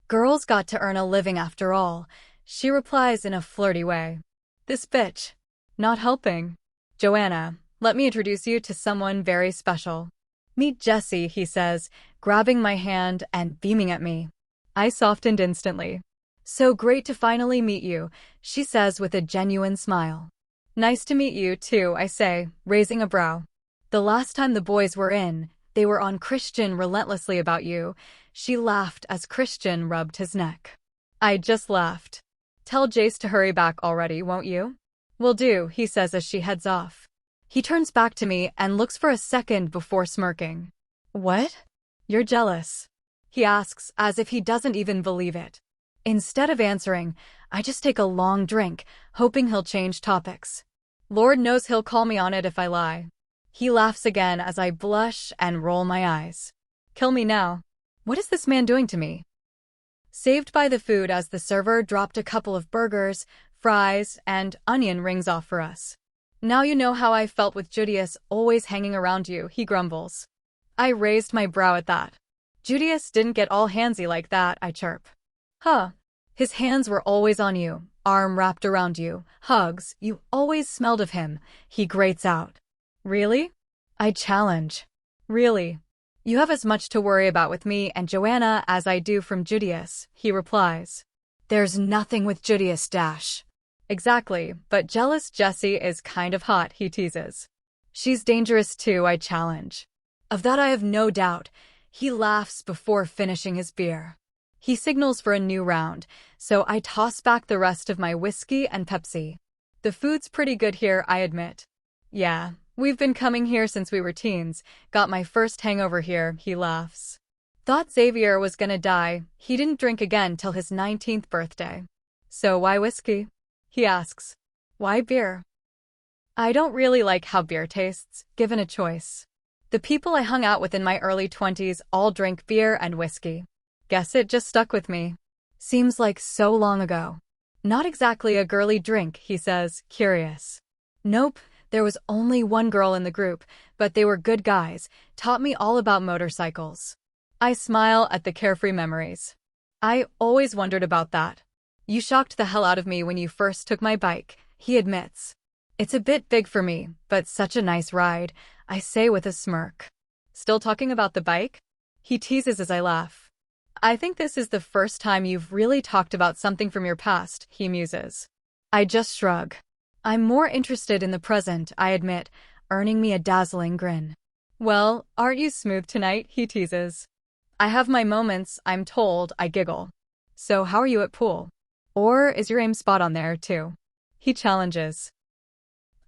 A: Girls got to earn a living after all, she replies in a flirty way. This bitch. Not helping. Joanna, let me introduce you to someone very special. Meet Jessie, he says, grabbing my hand and beaming at me. I softened instantly. So great to finally meet you, she says with a genuine smile. Nice to meet you too, I say, raising a brow. The last time the boys were in, they were on Christian relentlessly about you. She laughed as Christian rubbed his neck. I just laughed. Tell Jace to hurry back already, won't you? Will do, he says as she heads off. He turns back to me and looks for a second before smirking. What? You're jealous? He asks as if he doesn't even believe it. Instead of answering, I just take a long drink, hoping he'll change topics. Lord knows he'll call me on it if I lie. He laughs again as I blush and roll my eyes. Kill me now. What is this man doing to me? Saved by the food as the server dropped a couple of burgers, fries, and onion rings off for us. Now you know how I felt with Judius always hanging around you, he grumbles. I raised my brow at that. Judius didn't get all handsy like that, I chirp. Huh. His hands were always on you, arm wrapped around you, hugs, you always smelled of him, he grates out. Really? I challenge. Really? You have as much to worry about with me and Joanna as I do from Judius, he replies. There's nothing with Judius, Dash. Exactly, but jealous Jessie is kind of hot, he teases. She's dangerous too, I challenge. Of that I have no doubt. He laughs before finishing his beer. He signals for a new round, so I toss back the rest of my whiskey and Pepsi. The food's pretty good here, I admit. Yeah, we've been coming here since we were teens. Got my first hangover here, he laughs. Thought Xavier was gonna die. He didn't drink again till his 19th birthday. So why whiskey? He asks. Why beer? I don't really like how beer tastes, given a choice. The people I hung out with in my early 20s all drank beer and whiskey. Guess it just stuck with me. Seems like so long ago. Not exactly a girly drink, he says, curious. Nope, there was only one girl in the group, but they were good guys, taught me all about motorcycles. I smile at the carefree memories. I always wondered about that. You shocked the hell out of me when you first took my bike, he admits. It's a bit big for me, but such a nice ride, I say with a smirk. Still talking about the bike? He teases as I laugh. I think this is the first time you've really talked about something from your past, he muses. I just shrug. I'm more interested in the present, I admit, earning me a dazzling grin. Well, aren't you smooth tonight, he teases. I have my moments, I'm told, I giggle. So how are you at pool? Or is your aim spot on there, too? He challenges.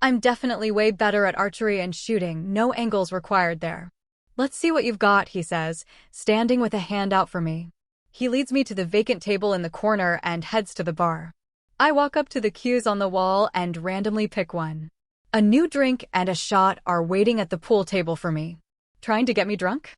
A: I'm definitely way better at archery and shooting, no angles required there. Let's see what you've got, he says, standing with a hand out for me. He leads me to the vacant table in the corner and heads to the bar. I walk up to the cues on the wall and randomly pick one. A new drink and a shot are waiting at the pool table for me. Trying to get me drunk?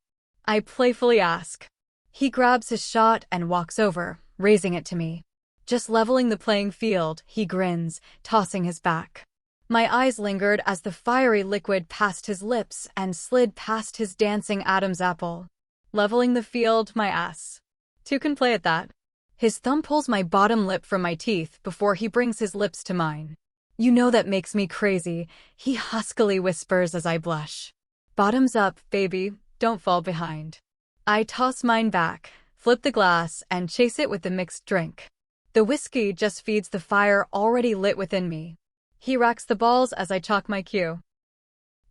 A: I playfully ask. He grabs his shot and walks over, raising it to me. Just leveling the playing field, he grins, tossing his back. My eyes lingered as the fiery liquid passed his lips and slid past his dancing Adam's apple. Leveling the field, my ass. Two can play at that. His thumb pulls my bottom lip from my teeth before he brings his lips to mine. You know that makes me crazy, he huskily whispers as I blush. Bottoms up, baby, don't fall behind. I toss mine back, flip the glass, and chase it with the mixed drink. The whiskey just feeds the fire already lit within me. He racks the balls as I chalk my cue.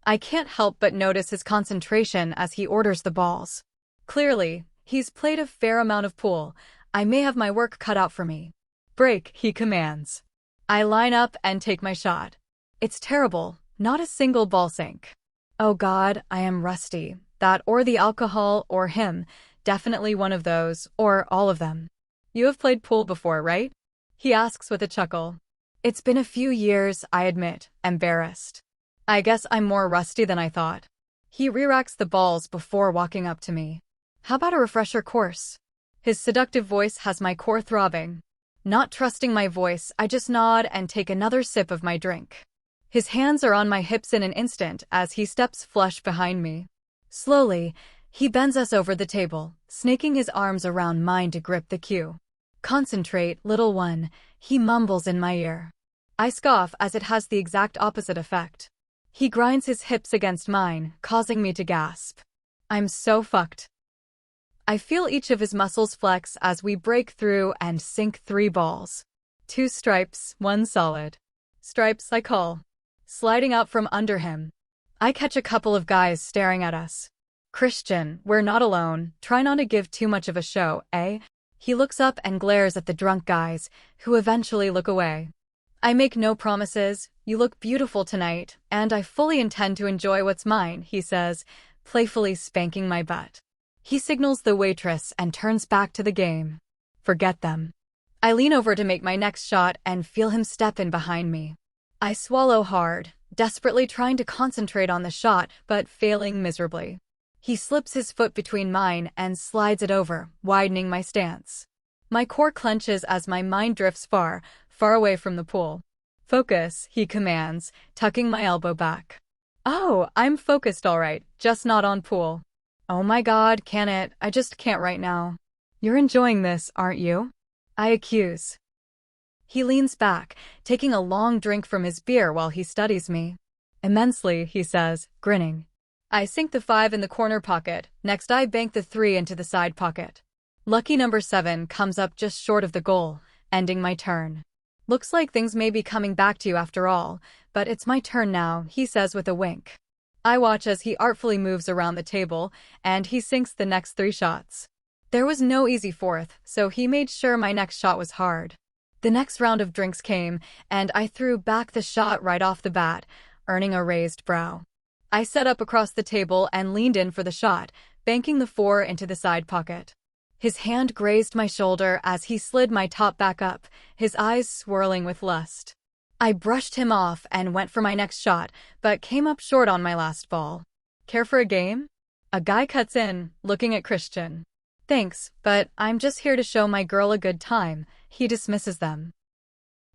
A: I can't help but notice his concentration as he orders the balls. Clearly, he's played a fair amount of pool. I may have my work cut out for me. Break, he commands. I line up and take my shot. It's terrible, not a single ball sink. Oh God, I am rusty. That or the alcohol or him, definitely one of those, or all of them. You have played pool before, right? He asks with a chuckle. It's been a few years, I admit, embarrassed. I guess I'm more rusty than I thought. He re-racks the balls before walking up to me. How about a refresher course? His seductive voice has my core throbbing. Not trusting my voice, I just nod and take another sip of my drink. His hands are on my hips in an instant as he steps flush behind me. Slowly, he bends us over the table, snaking his arms around mine to grip the cue. Concentrate, little one, he mumbles in my ear. I scoff as it has the exact opposite effect. He grinds his hips against mine, causing me to gasp. I'm so fucked. I feel each of his muscles flex as we break through and sink 3 balls. 2 stripes, 1 solid. Stripes, I call. Sliding out from under him. I catch a couple of guys staring at us. Christian, we're not alone, try not to give too much of a show, eh? He looks up and glares at the drunk guys, who eventually look away. I make no promises, you look beautiful tonight, and I fully intend to enjoy what's mine, he says, playfully spanking my butt. He signals the waitress and turns back to the game. Forget them. I lean over to make my next shot and feel him step in behind me. I swallow hard, desperately trying to concentrate on the shot, but failing miserably. He slips his foot between mine and slides it over, widening my stance. My core clenches as my mind drifts far, far away from the pool. Focus, he commands, tucking my elbow back. Oh, I'm focused all right, just not on pool. Oh my God, can it? I just can't right now. You're enjoying this, aren't you? I accuse. He leans back, taking a long drink from his beer while he studies me. Immensely, he says, grinning. I sink the 5 in the corner pocket, next I bank the 3 into the side pocket. Lucky number 7 comes up just short of the goal, ending my turn. Looks like things may be coming back to you after all, but it's my turn now, he says with a wink. I watch as he artfully moves around the table, and he sinks the next 3 shots. There was no easy 4th, so he made sure my next shot was hard. The next round of drinks came, and I threw back the shot right off the bat, earning a raised brow. I sat up across the table and leaned in for the shot, banking the 4 into the side pocket. His hand grazed my shoulder as he slid my top back up, his eyes swirling with lust. I brushed him off and went for my next shot, but came up short on my last ball. Care for a game? A guy cuts in, looking at Christian. Thanks, but I'm just here to show my girl a good time, he dismisses them.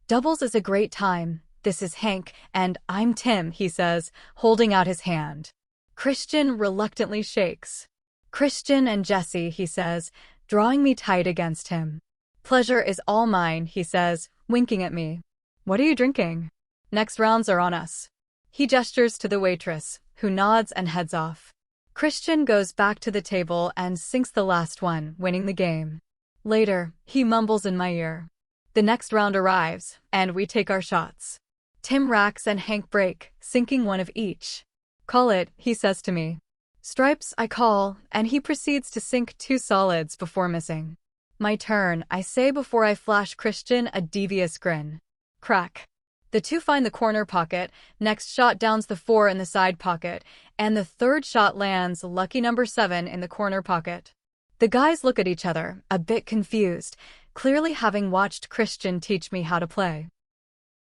A: Doubles is a great time. This is Hank, and I'm Tim, he says, holding out his hand. Christian reluctantly shakes. Christian and Jessie, he says, drawing me tight against him. Pleasure is all mine, he says, winking at me. What are you drinking? Next rounds are on us. He gestures to the waitress, who nods and heads off. Christian goes back to the table and sinks the last one, winning the game. Later, he mumbles in my ear. The next round arrives, and we take our shots. Tim racks and Hank break, sinking one of each. Call it, he says to me. Stripes, I call, and he proceeds to sink 2 solids before missing. My turn, I say before I flash Christian a devious grin. Crack. The 2 find the corner pocket, next shot downs the 4 in the side pocket, and the third shot lands lucky number 7 in the corner pocket. The guys look at each other, a bit confused, clearly having watched Christian teach me how to play.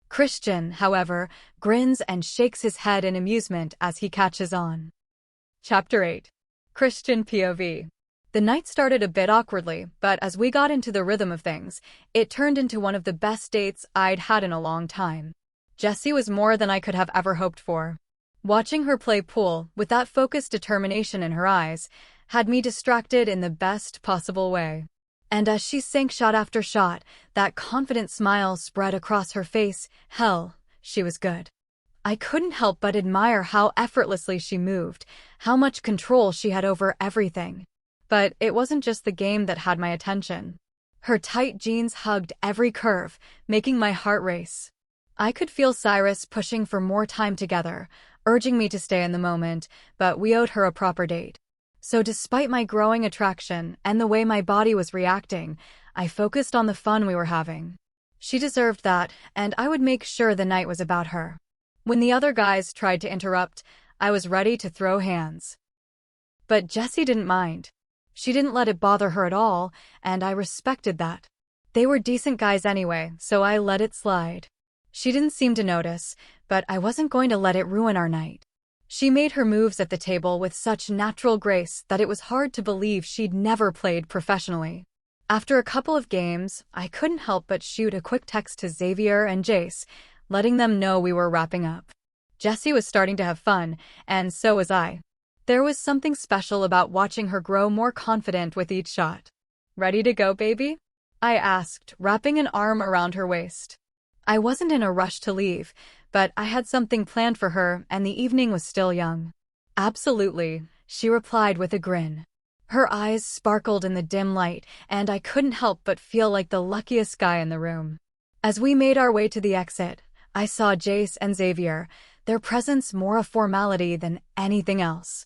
A: Christian, however, grins and shakes his head in amusement as he catches on. Chapter 8. Christian POV. The night started a bit awkwardly, but as we got into the rhythm of things, it turned into one of the best dates I'd had in a long time. Jessie was more than I could have ever hoped for. Watching her play pool, with that focused determination in her eyes, had me distracted in the best possible way. And as she sank shot after shot, that confident smile spread across her face. Hell, she was good. I couldn't help but admire how effortlessly she moved, how much control she had over everything. But it wasn't just the game that had my attention. Her tight jeans hugged every curve, making my heart race. I could feel Cyrus pushing for more time together, urging me to stay in the moment, but we owed her a proper date. So despite my growing attraction and the way my body was reacting, I focused on the fun we were having. She deserved that, and I would make sure the night was about her. When the other guys tried to interrupt, I was ready to throw hands. But Jessie didn't mind. She didn't let it bother her at all, and I respected that. They were decent guys anyway, so I let it slide. She didn't seem to notice, but I wasn't going to let it ruin our night. She made her moves at the table with such natural grace that it was hard to believe she'd never played professionally. After a couple of games, I couldn't help but shoot a quick text to Xavier and Jace, letting them know we were wrapping up. Jessie was starting to have fun, and so was I. There was something special about watching her grow more confident with each shot. Ready to go, baby? I asked, wrapping an arm around her waist. I wasn't in a rush to leave, but I had something planned for her and the evening was still young. Absolutely, she replied with a grin. Her eyes sparkled in the dim light, and I couldn't help but feel like the luckiest guy in the room. As we made our way to the exit, I saw Jace and Xavier, their presence more a formality than anything else.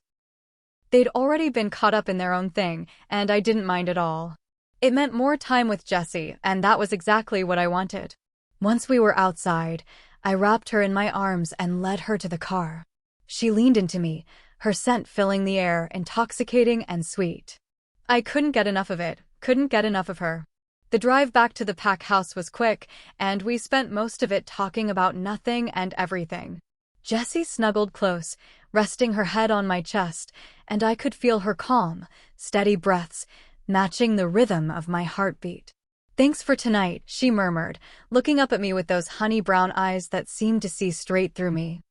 A: They'd already been caught up in their own thing, and I didn't mind at all. It meant more time with Jessie, and that was exactly what I wanted. Once we were outside, I wrapped her in my arms and led her to the car. She leaned into me, her scent filling the air, intoxicating and sweet. I couldn't get enough of it, couldn't get enough of her. The drive back to the pack house was quick, and we spent most of it talking about nothing and everything. Jessie snuggled close, resting her head on my chest, and I could feel her calm, steady breaths, matching the rhythm of my heartbeat. Thanks for tonight, she murmured, looking up at me with those honey-brown eyes that seemed to see straight through me.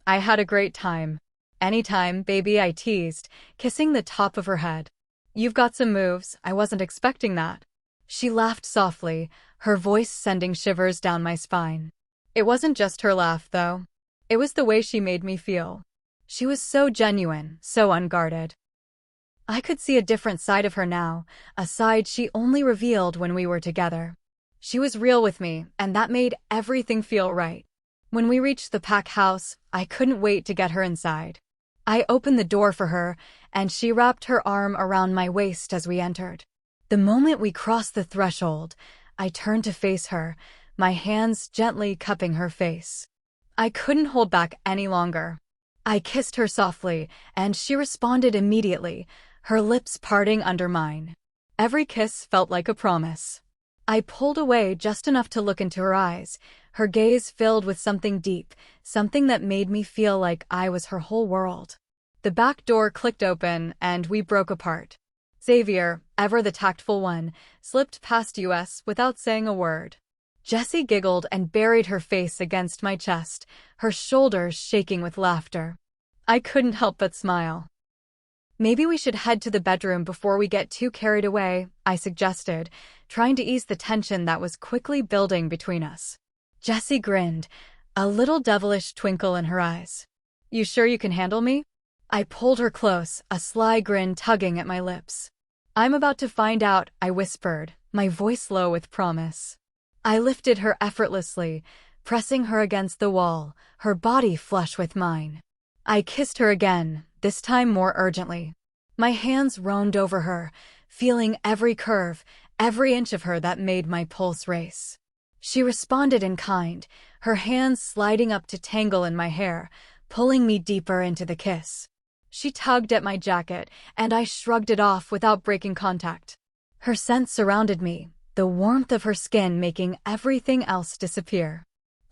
A: I had a great time. Anytime, baby, I teased, kissing the top of her head. You've got some moves, I wasn't expecting that. She laughed softly, her voice sending shivers down my spine. It wasn't just her laugh, though. It was the way she made me feel. She was so genuine, so unguarded. I could see a different side of her now, a side she only revealed when we were together. She was real with me, and that made everything feel right. When we reached the pack house, I couldn't wait to get her inside. I opened the door for her, and she wrapped her arm around my waist as we entered. The moment we crossed the threshold, I turned to face her, my hands gently cupping her face. I couldn't hold back any longer. I kissed her softly, and she responded immediately, her lips parting under mine. Every kiss felt like a promise. I pulled away just enough to look into her eyes, her gaze filled with something deep, something that made me feel like I was her whole world. The back door clicked open, and we broke apart. Xavier, ever the tactful one, slipped past us without saying a word. Jessie giggled and buried her face against my chest, her shoulders shaking with laughter. I couldn't help but smile. Maybe we should head to the bedroom before we get too carried away, I suggested, trying to ease the tension that was quickly building between us. Jessie grinned, a little devilish twinkle in her eyes. You sure you can handle me? I pulled her close, a sly grin tugging at my lips. I'm about to find out, I whispered, my voice low with promise. I lifted her effortlessly, pressing her against the wall, her body flush with mine. I kissed her again, this time more urgently. My hands roamed over her, feeling every curve, every inch of her that made my pulse race. She responded in kind, her hands sliding up to tangle in my hair, pulling me deeper into the kiss. She tugged at my jacket, and I shrugged it off without breaking contact. Her scent surrounded me, the warmth of her skin making everything else disappear.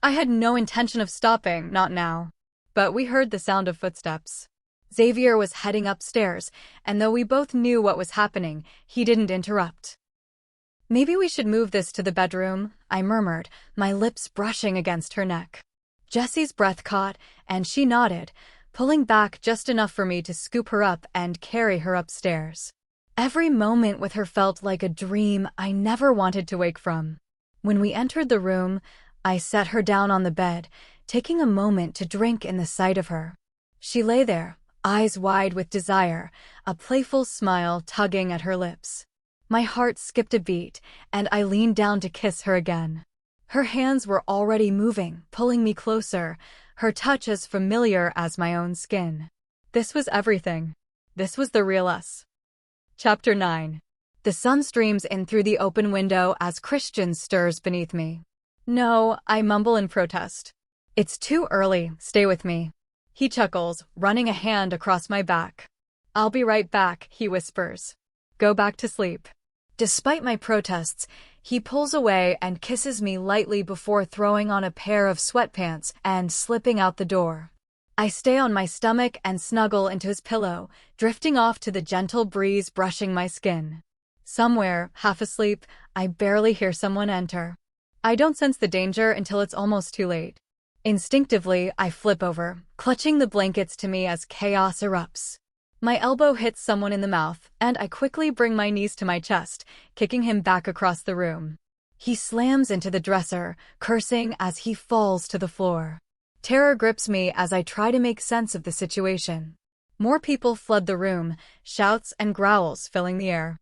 A: I had no intention of stopping, not now. But we heard the sound of footsteps. Xavier was heading upstairs, and though we both knew what was happening, he didn't interrupt. Maybe we should move this to the bedroom, I murmured, my lips brushing against her neck. Jessie's breath caught, and she nodded, pulling back just enough for me to scoop her up and carry her upstairs. Every moment with her felt like a dream I never wanted to wake from. When we entered the room, I set her down on the bed, taking a moment to drink in the sight of her. She lay there, eyes wide with desire, a playful smile tugging at her lips. My heart skipped a beat, and I leaned down to kiss her again. Her hands were already moving, pulling me closer, her touch as familiar as my own skin. This was everything. This was the real us. Chapter 9. The sun streams in through the open window as Christian stirs beneath me. No, I mumble in protest. It's too early, stay with me. He chuckles, running a hand across my back. I'll be right back, he whispers. Go back to sleep. Despite my protests, he pulls away and kisses me lightly before throwing on a pair of sweatpants and slipping out the door. I stay on my stomach and snuggle into his pillow, drifting off to the gentle breeze brushing my skin. Somewhere, half asleep, I barely hear someone enter. I don't sense the danger until it's almost too late. Instinctively, I flip over, clutching the blankets to me as chaos erupts. My elbow hits someone in the mouth, and I quickly bring my knees to my chest, kicking him back across the room. He slams into the dresser, cursing as he falls to the floor. Terror grips me as I try to make sense of the situation. More people flood the room, shouts and growls filling the air.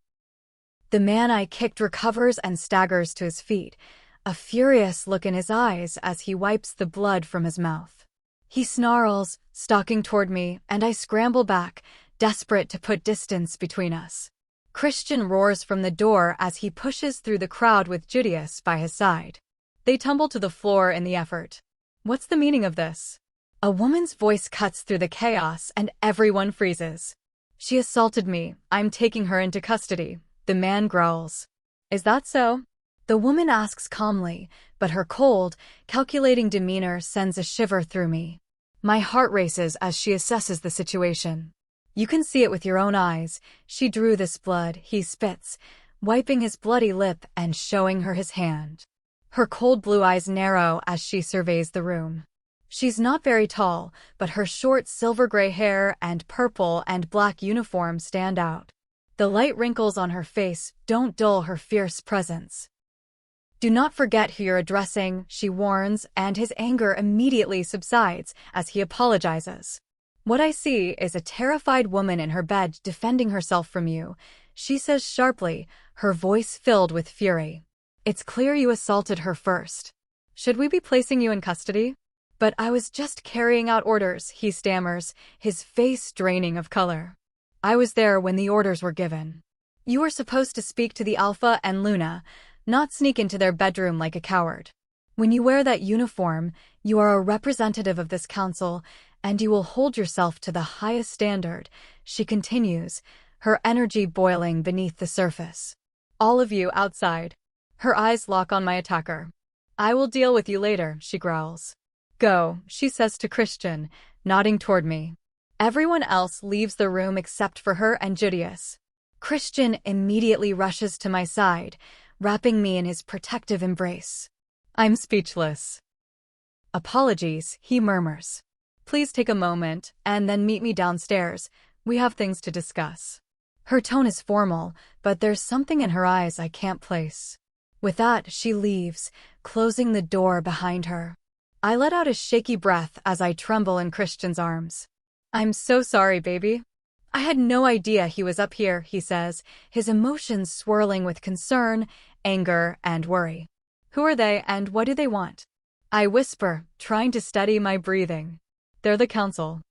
A: The man I kicked recovers and staggers to his feet, a furious look in his eyes as he wipes the blood from his mouth. He snarls, stalking toward me, and I scramble back, desperate to put distance between us. Christian roars from the door as he pushes through the crowd with Julius by his side. They tumble to the floor in the effort. What's the meaning of this? A woman's voice cuts through the chaos and everyone freezes. She assaulted me. I'm taking her into custody. The man growls. Is that so? The woman asks calmly, but her cold, calculating demeanor sends a shiver through me. My heart races as she assesses the situation. You can see it with your own eyes. She drew this blood, he spits, wiping his bloody lip and showing her his hand. Her cold blue eyes narrow as she surveys the room. She's not very tall, but her short silver-gray hair and purple and black uniform stand out. The light wrinkles on her face don't dull her fierce presence. Do not forget who you're addressing, she warns, and his anger immediately subsides as he apologizes. What I see is a terrified woman in her bed defending herself from you, she says sharply, her voice filled with fury. It's clear you assaulted her first. Should we be placing you in custody? But I was just carrying out orders, he stammers, his face draining of color. I was there when the orders were given. You were supposed to speak to the Alpha and Luna, not sneak into their bedroom like a coward. When you wear that uniform, you are a representative of this council, and you will hold yourself to the highest standard, she continues, her energy boiling beneath the surface. All of you outside. Her eyes lock on my attacker. I will deal with you later, she growls. Go, she says to Christian, nodding toward me. Everyone else leaves the room except for her and Judius. Christian immediately rushes to my side, wrapping me in his protective embrace. I'm speechless. Apologies, he murmurs. Please take a moment, and then meet me downstairs. We have things to discuss. Her tone is formal, but there's something in her eyes I can't place. With that, she leaves, closing the door behind her. I let out a shaky breath as I tremble in Christian's arms. I'm so sorry, baby. I had no idea he was up here, he says, his emotions swirling with concern, anger, and worry. Who are they and what do they want? I whisper, trying to steady my breathing. They're the council.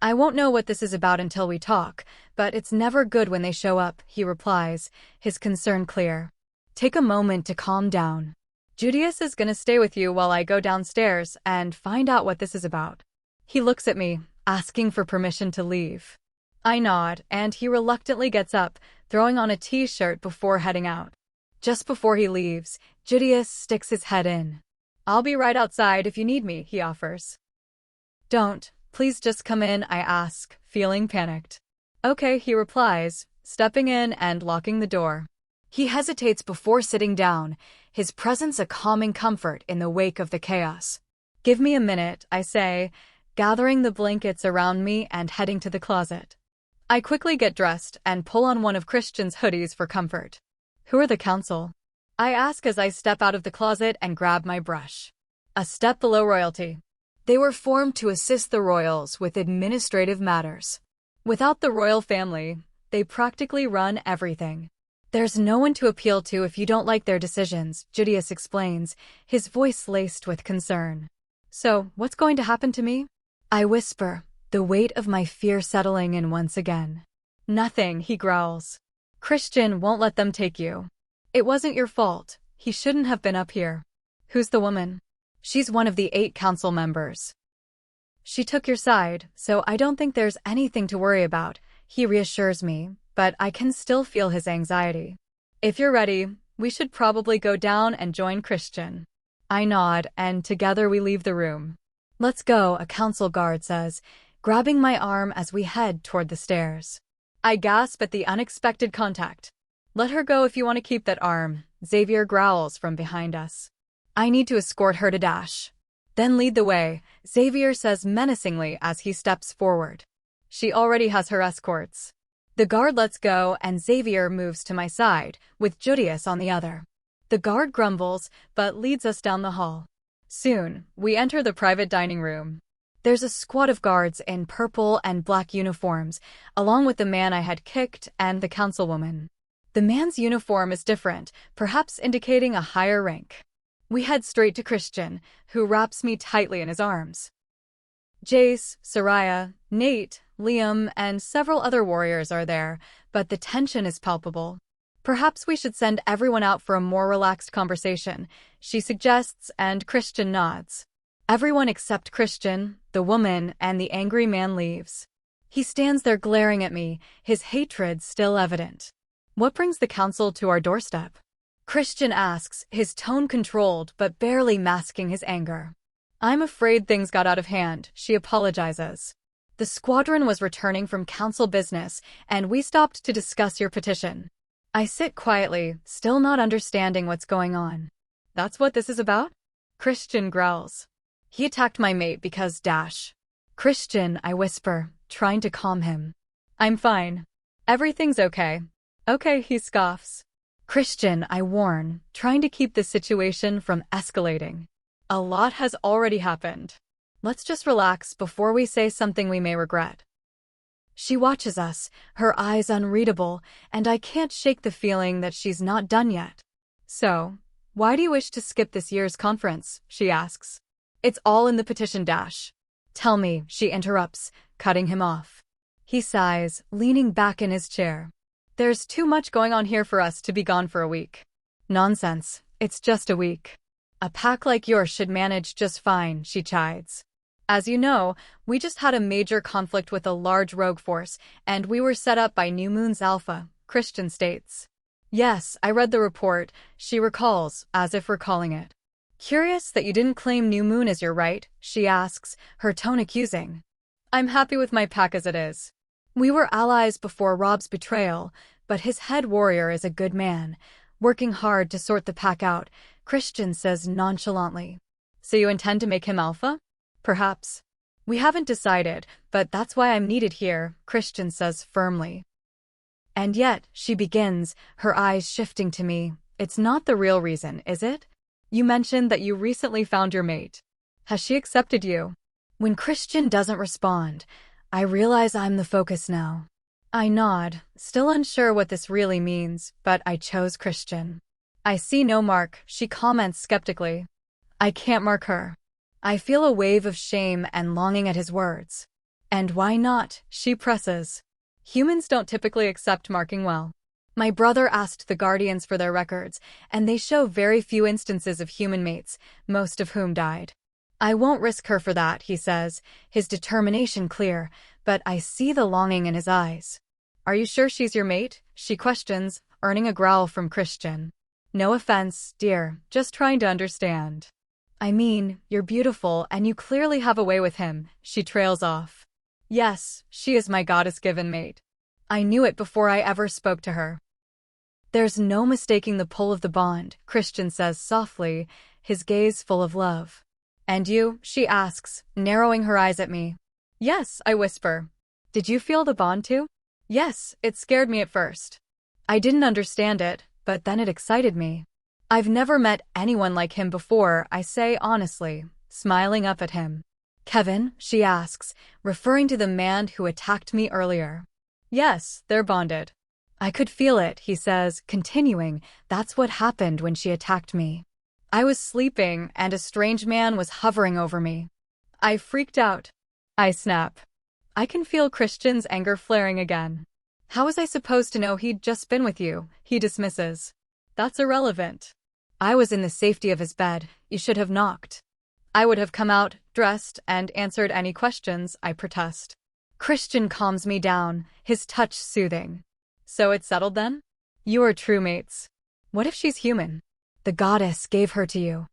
A: I won't know what this is about until we talk, but it's never good when they show up, he replies, his concern clear. Take a moment to calm down. Judius is gonna stay with you while I go downstairs and find out what this is about. He looks at me, asking for permission to leave. I nod, and he reluctantly gets up, throwing on a t-shirt before heading out. Just before he leaves, Judius sticks his head in. I'll be right outside if you need me, he offers. Don't, please just come in, I ask, feeling panicked. Okay, he replies, stepping in and locking the door. He hesitates before sitting down, his presence a calming comfort in the wake of the chaos. Give me a minute, I say, gathering the blankets around me and heading to the closet. I quickly get dressed and pull on one of Christian's hoodies for comfort. Who are the council? I ask as I step out of the closet and grab my brush. A step below royalty. They were formed to assist the royals with administrative matters. Without the royal family, they practically run everything. There's no one to appeal to if you don't like their decisions, Judius explains, his voice laced with concern. So, what's going to happen to me? I whisper, the weight of my fear settling in once again. Nothing, he growls. Christian won't let them take you. It wasn't your fault. He shouldn't have been up here. Who's the woman? She's one of the 8 council members. She took your side, so I don't think there's anything to worry about, he reassures me, but I can still feel his anxiety. If you're ready, we should probably go down and join Christian. I nod, and together we leave the room. Let's go, a council guard says, grabbing my arm as we head toward the stairs. I gasp at the unexpected contact. Let her go if you want to keep that arm, Xavier growls from behind us. I need to escort her to Dash. Then lead the way, Xavier says menacingly as he steps forward. She already has her escorts. The guard lets go and Xavier moves to my side, with Judius on the other. The guard grumbles, but leads us down the hall. Soon, we enter the private dining room. There's a squad of guards in purple and black uniforms, along with the man I had kicked and the councilwoman. The man's uniform is different, perhaps indicating a higher rank. We head straight to Christian, who wraps me tightly in his arms. Jace, Soraya, Nate, Liam, and several other warriors are there, but the tension is palpable. Perhaps we should send everyone out for a more relaxed conversation, she suggests, and Christian nods. Everyone except Christian, the woman, and the angry man leaves. He stands there glaring at me, his hatred still evident. What brings the council to our doorstep? Christian asks, his tone controlled but barely masking his anger. I'm afraid things got out of hand, she apologizes. The squadron was returning from council business, and we stopped to discuss your petition. I sit quietly, still not understanding what's going on. That's what this is about? Christian growls. He attacked my mate because Dash. Christian, I whisper, trying to calm him. I'm fine. Everything's okay. Okay, he scoffs. Christian, I warn, trying to keep the situation from escalating. A lot has already happened. Let's just relax before we say something we may regret. She watches us, her eyes unreadable, and I can't shake the feeling that she's not done yet. So, why do you wish to skip this year's conference? She asks. It's all in the petition, Dash. Tell me, she interrupts, cutting him off. He sighs, leaning back in his chair. There's too much going on here for us to be gone for a week. Nonsense. It's just a week. A pack like yours should manage just fine, she chides. As you know, we just had a major conflict with a large rogue force, and we were set up by New Moon's Alpha, Christian states. Yes, I read the report, she recalls, as if recalling it. Curious that you didn't claim New Moon as your right, she asks, her tone accusing. I'm happy with my pack as it is. We were allies before Rob's betrayal, but his head warrior is a good man, working hard to sort the pack out, Christian says nonchalantly. So you intend to make him Alpha? Perhaps. We haven't decided, but that's why I'm needed here, Christian says firmly. And yet, she begins, her eyes shifting to me. It's not the real reason, is it? You mentioned that you recently found your mate. Has she accepted you? When Christian doesn't respond, I realize I'm the focus now. I nod, still unsure what this really means, but I chose Christian. I see no mark, she comments skeptically. I can't mark her. I feel a wave of shame and longing at his words. And why not, she presses. Humans don't typically accept marking well. My brother asked the Guardians for their records, and they show very few instances of human mates, most of whom died. I won't risk her for that, he says, his determination clear, but I see the longing in his eyes. Are you sure she's your mate? She questions, earning a growl from Christian. No offense, dear, just trying to understand. I mean, you're beautiful and you clearly have a way with him, she trails off. Yes, she is my goddess-given mate. I knew it before I ever spoke to her. There's no mistaking the pull of the bond, Christian says softly, his gaze full of love. And you? She asks, narrowing her eyes at me. Yes, I whisper. Did you feel the bond too? Yes, it scared me at first. I didn't understand it, but then it excited me. I've never met anyone like him before, I say honestly, smiling up at him. Kevin? She asks, referring to the man who attacked me earlier. Yes, they're bonded. I could feel it, he says, continuing, that's what happened when she attacked me. I was sleeping, and a strange man was hovering over me. I freaked out. I snap. I can feel Christian's anger flaring again. How was I supposed to know he'd just been with you? He dismisses. That's irrelevant. I was in the safety of his bed, you should have knocked. I would have come out, dressed, and answered any questions, I protest. Christian calms me down, his touch soothing. So it's settled then? You are true mates. What if she's human? The goddess gave her to you.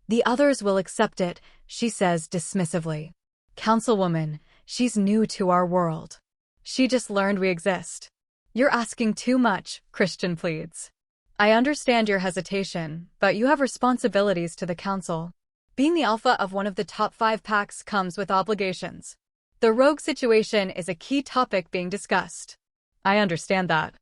A: The others will accept it, she says dismissively. Councilwoman, she's new to our world. She just learned we exist. You're asking too much, Christian pleads. I understand your hesitation, but you have responsibilities to the council. Being the alpha of one of the top 5 packs comes with obligations. The rogue situation is a key topic being discussed. I understand that.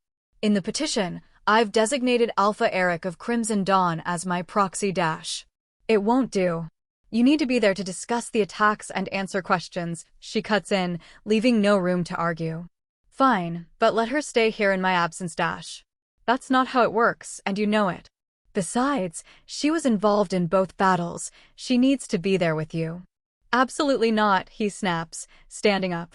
A: In the petition, I've designated Alpha Eric of Crimson Dawn as my proxy dash. It won't do. You need to be there to discuss the attacks and answer questions, she cuts in, leaving no room to argue. Fine, but let her stay here in my absence dash. That's not how it works, and you know it. Besides, she was involved in both battles. She needs to be there with you. Absolutely not, he snaps, standing up.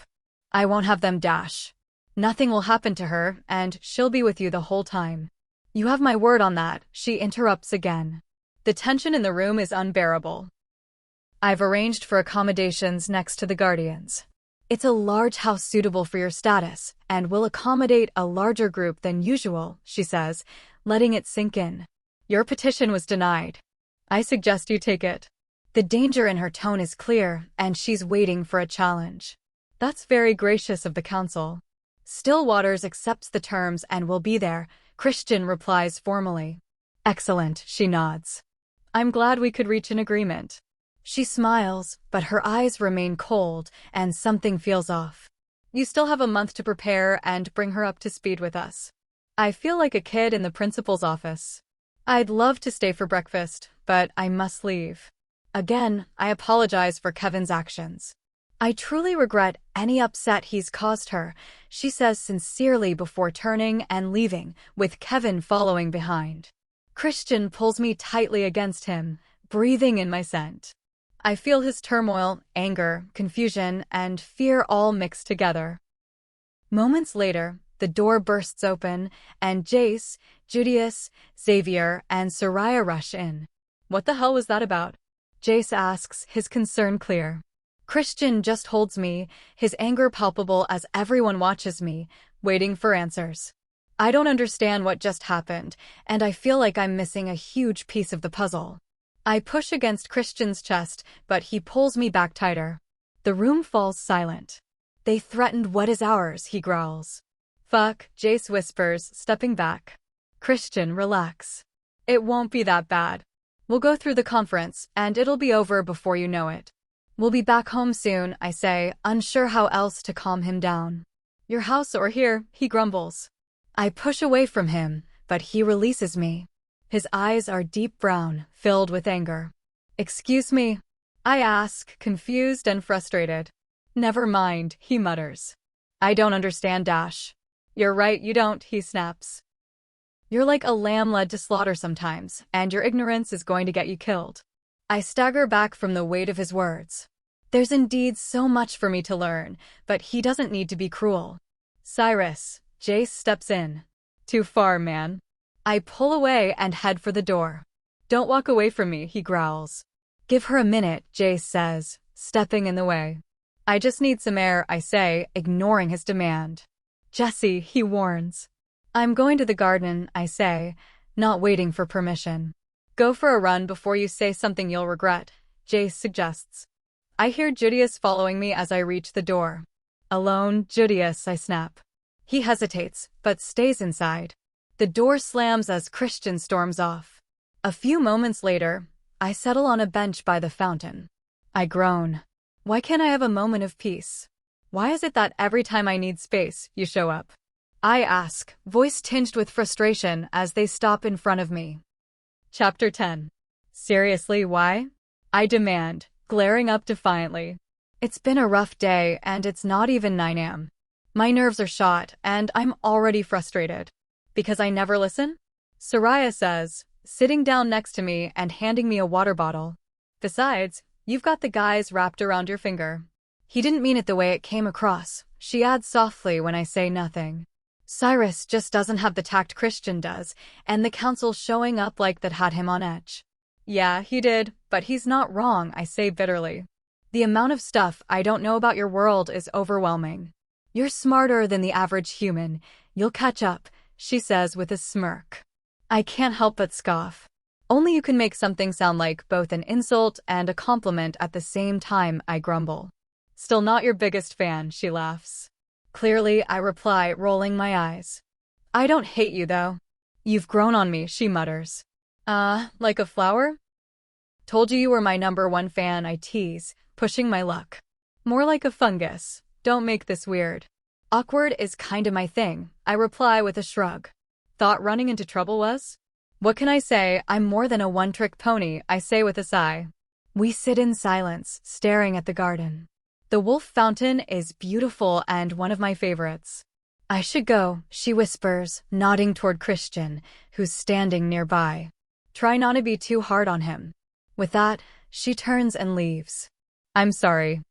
A: I won't have them dash. Nothing will happen to her, and she'll be with you the whole time. You have my word on that, she interrupts again. The tension in the room is unbearable. I've arranged for accommodations next to the Guardians. It's a large house suitable for your status, and will accommodate a larger group than usual, she says, letting it sink in. Your petition was denied. I suggest you take it. The danger in her tone is clear, and she's waiting for a challenge. That's very gracious of the council. Stillwaters accepts the terms and will be there, Christian replies formally. Excellent, she nods. I'm glad we could reach an agreement. She smiles, but her eyes remain cold, and something feels off. You still have a month to prepare and bring her up to speed with us. I feel like a kid in the principal's office. I'd love to stay for breakfast, but I must leave. Again, I apologize for Kevin's actions. I truly regret any upset he's caused her, she says sincerely before turning and leaving, with Kevin following behind. Christian pulls me tightly against him, breathing in my scent. I feel his turmoil, anger, confusion, and fear all mixed together. Moments later, The door bursts open, and Jace, Judius, Xavier, and Soraya rush in. What the hell was that about? Jace asks, his concern clear. Christian just holds me, his anger palpable as everyone watches me, waiting for answers. I don't understand what just happened, and I feel like I'm missing a huge piece of the puzzle. I push against Christian's chest, but he pulls me back tighter. The room falls silent. They threatened what is ours, he growls. Fuck, Jace whispers, stepping back. Christian, relax. It won't be that bad. We'll go through the conference, and it'll be over before you know it. We'll be back home soon, I say, unsure how else to calm him down. Your house or here, he grumbles. I push away from him, but he releases me. His eyes are deep brown, filled with anger. Excuse me? I ask, confused and frustrated. Never mind, he mutters. I don't understand, Dash. You're right, you don't, he snaps. You're like a lamb led to slaughter sometimes, and your ignorance is going to get you killed. I stagger back from the weight of his words. There's indeed so much for me to learn, but he doesn't need to be cruel. Cyrus, Jace steps in. Too far, man. I pull away and head for the door. Don't walk away from me, he growls. Give her a minute, Jace says, stepping in the way. I just need some air, I say, ignoring his demand. Jessie, he warns. I'm going to the garden, I say, not waiting for permission. Go for a run before you say something you'll regret, Jace suggests. I hear Judius following me as I reach the door. Alone, Judius, I snap. He hesitates, but stays inside. The door slams as Christian storms off. A few moments later, I settle on a bench by the fountain. I groan. Why can't I have a moment of peace? Why is it that every time I need space, you show up? I ask, voice tinged with frustration as they stop in front of me. Chapter 10. Seriously, why? I demand, glaring up defiantly. It's been a rough day, and it's not even 9 a.m. My nerves are shot, and I'm already frustrated. Because I never listen? Soraya says, sitting down next to me and handing me a water bottle. Besides, you've got the guys wrapped around your finger. He didn't mean it the way it came across, she adds softly when I say nothing. Cyrus just doesn't have the tact Christian does, and the council showing up like that had him on edge. Yeah, he did, but he's not wrong, I say bitterly. The amount of stuff I don't know about your world is overwhelming. You're smarter than the average human. You'll catch up, she says with a smirk. I can't help but scoff. Only you can make something sound like both an insult and a compliment at the same time, I grumble. Still not your biggest fan, she laughs. Clearly, I reply, rolling my eyes. I don't hate you, though. You've grown on me, she mutters. Like a flower? Told you were my #1 fan, I tease, pushing my luck. More like a fungus. Don't make this weird. Awkward is kinda my thing, I reply with a shrug. Thought running into trouble was? What can I say, I'm more than a one-trick pony, I say with a sigh. We sit in silence, staring at the garden. The wolf fountain is beautiful and one of my favorites. I should go, she whispers, nodding toward Christian, who's standing nearby. Try not to be too hard on him. With that, she turns and leaves. I'm sorry.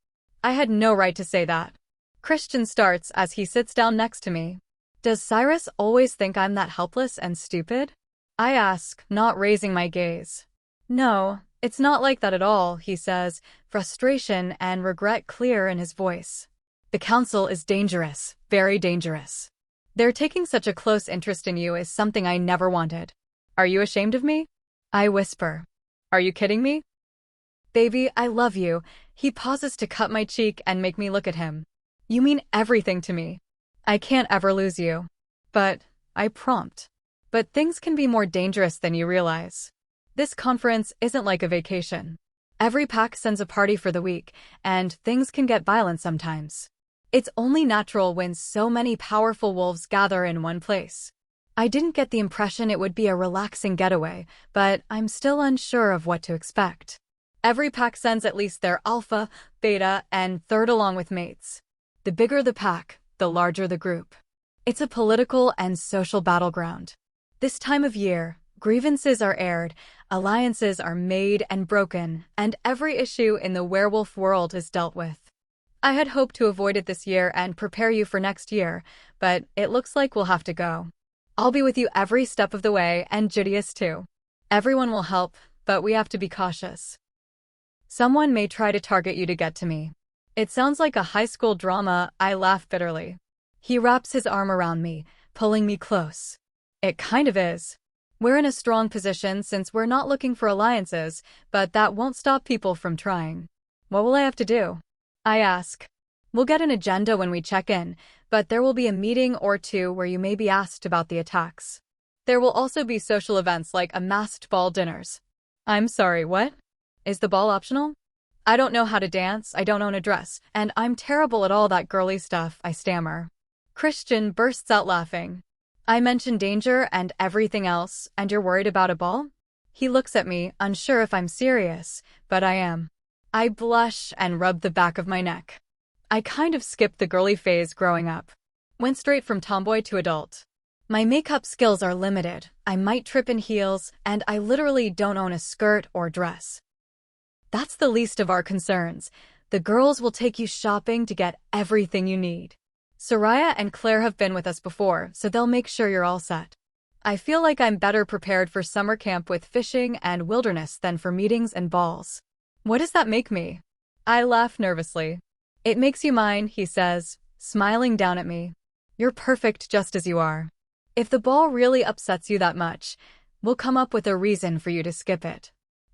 A: I had no right to say that. Christian starts as he sits down next to me. Does Cyrus always think I'm that helpless and stupid? I ask, not raising my gaze. No, it's not like that at all, he says, frustration and regret clear in his voice. The council is dangerous, very dangerous. Their taking such a close interest in you is something I never wanted. Are you ashamed of me? I whisper. Are you kidding me? Baby, I love you. He pauses to cut my cheek and make me look at him. You mean everything to me. I can't ever lose you. But, I prompt. But things can be more dangerous than you realize. This conference isn't like a vacation. Every pack sends a party for the week, and things can get violent sometimes. It's only natural when so many powerful wolves gather in one place. I didn't get the impression it would be a relaxing getaway, but I'm still unsure of what to expect. Every pack sends at least their alpha, beta, and third along with mates. The bigger the pack, the larger the group. It's a political and social battleground. This time of year, grievances are aired, alliances are made and broken, and every issue in the werewolf world is dealt with. I had hoped to avoid it this year and prepare you for next year, but it looks like we'll have to go. I'll be with you every step of the way, and Judius too. Everyone will help, but we have to be cautious. Someone may try to target you to get to me. It sounds like a high school drama, I laugh bitterly. He wraps his arm around me, pulling me close. It kind of is. We're in a strong position since we're not looking for alliances, but that won't stop people from trying. What will I have to do? I ask. We'll get an agenda when we check in, but there will be a meeting or two where you may be asked about the attacks. There will also be social events like a masked ball dinners. I'm sorry, what? Is the ball optional? I don't know how to dance, I don't own a dress, and I'm terrible at all that girly stuff, I stammer. Christian bursts out laughing. I mention danger and everything else, and you're worried about a ball? He looks at me, unsure if I'm serious, but I am. I blush and rub the back of my neck. I kind of skipped the girly phase growing up. Went straight from tomboy to adult. My makeup skills are limited, I might trip in heels, and I literally don't own a skirt or dress. That's the least of our concerns. The girls will take you shopping to get everything you need. Soraya and Claire have been with us before, so they'll make sure you're all set. I feel like I'm better prepared for summer camp with fishing and wilderness than for meetings and balls. What does that make me? I laugh nervously. It makes you mine, he says, smiling down at me. You're perfect just as you are. If the ball really upsets you that much, we'll come up with a reason for you to skip it.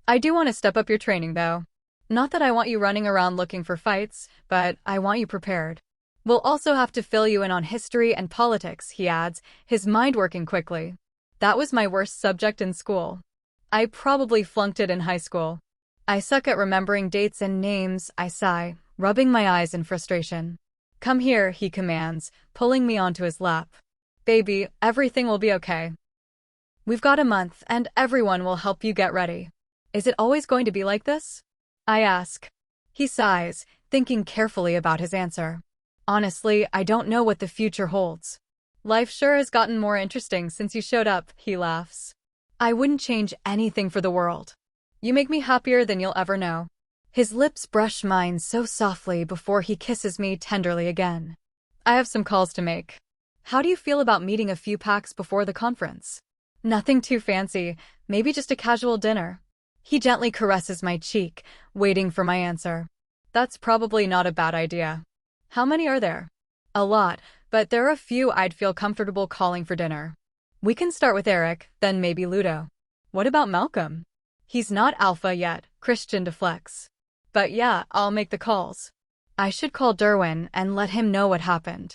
A: I do want to step up your training, though. Not that I want you running around looking for fights, but I want you prepared. We'll also have to fill you in on history and politics, he adds, his mind working quickly. That was my worst subject in school. I probably flunked it in high school. I suck at remembering dates and names, I sigh, rubbing my eyes in frustration. Come here, he commands, pulling me onto his lap. Baby, everything will be okay. We've got a month, and everyone will help you get ready. Is it always going to be like this? I ask. He sighs, thinking carefully about his answer. Honestly, I don't know what the future holds. Life sure has gotten more interesting since you showed up, he laughs. I wouldn't change anything for the world. You make me happier than you'll ever know. His lips brush mine so softly before he kisses me tenderly again. I have some calls to make. How do you feel about meeting a few packs before the conference? Nothing too fancy, maybe just a casual dinner. He gently caresses my cheek, waiting for my answer. That's probably not a bad idea. How many are there? A lot, but there are a few I'd feel comfortable calling for dinner. We can start with Eric, then maybe Ludo. What about Malcolm? He's not alpha yet, Christian deflects. But yeah, I'll make the calls. I should call Derwin and let him know what happened.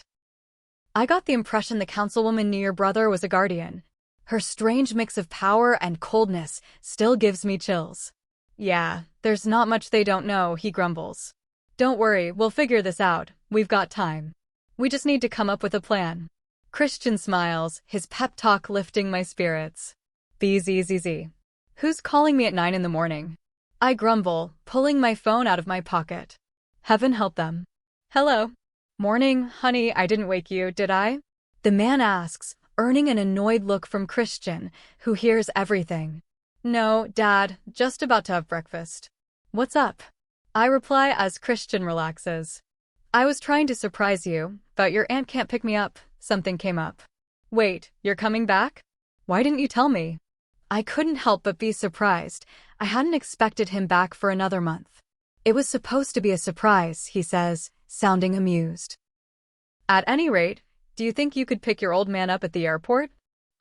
A: I got the impression the councilwoman knew your brother was a guardian. Her strange mix of power and coldness still gives me chills. Yeah, there's not much they don't know, he grumbles. Don't worry, we'll figure this out, we've got time. We just need to come up with a plan. Christian smiles, his pep talk lifting my spirits. BZZZ. Who's calling me at 9 in the morning? I grumble, pulling my phone out of my pocket. Heaven help them. Hello. Morning, honey, I didn't wake you, did I? The man asks, earning an annoyed look from Christian, who hears everything. No, Dad, just about to have breakfast. What's up? I reply as Christian relaxes. I was trying to surprise you, but your aunt can't pick me up, something came up. Wait, you're coming back? Why didn't you tell me? I couldn't help but be surprised. I hadn't expected him back for another month. It was supposed to be a surprise, he says, sounding amused. At any rate, do you think you could pick your old man up at the airport?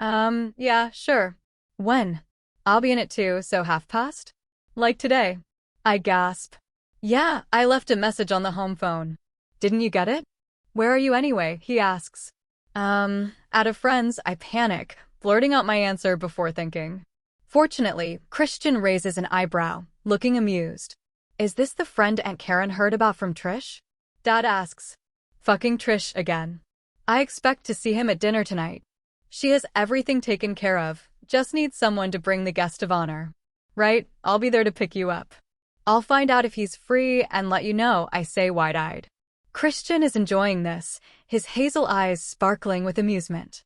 A: Yeah, sure. When? I'll be in it too, so 5:30? Like today. I gasp. Yeah, I left a message on the home phone. Didn't you get it? Where are you anyway? He asks. At a friend's, I panic, blurting out my answer before thinking. Fortunately, Christian raises an eyebrow, looking amused. Is this the friend Aunt Karen heard about from Trish? Dad asks. Fucking Trish again. I expect to see him at dinner tonight. She has everything taken care of, just needs someone to bring the guest of honor. Right, I'll be there to pick you up. I'll find out if he's free and let you know, I say wide-eyed. Christian is enjoying this, his hazel eyes sparkling with amusement.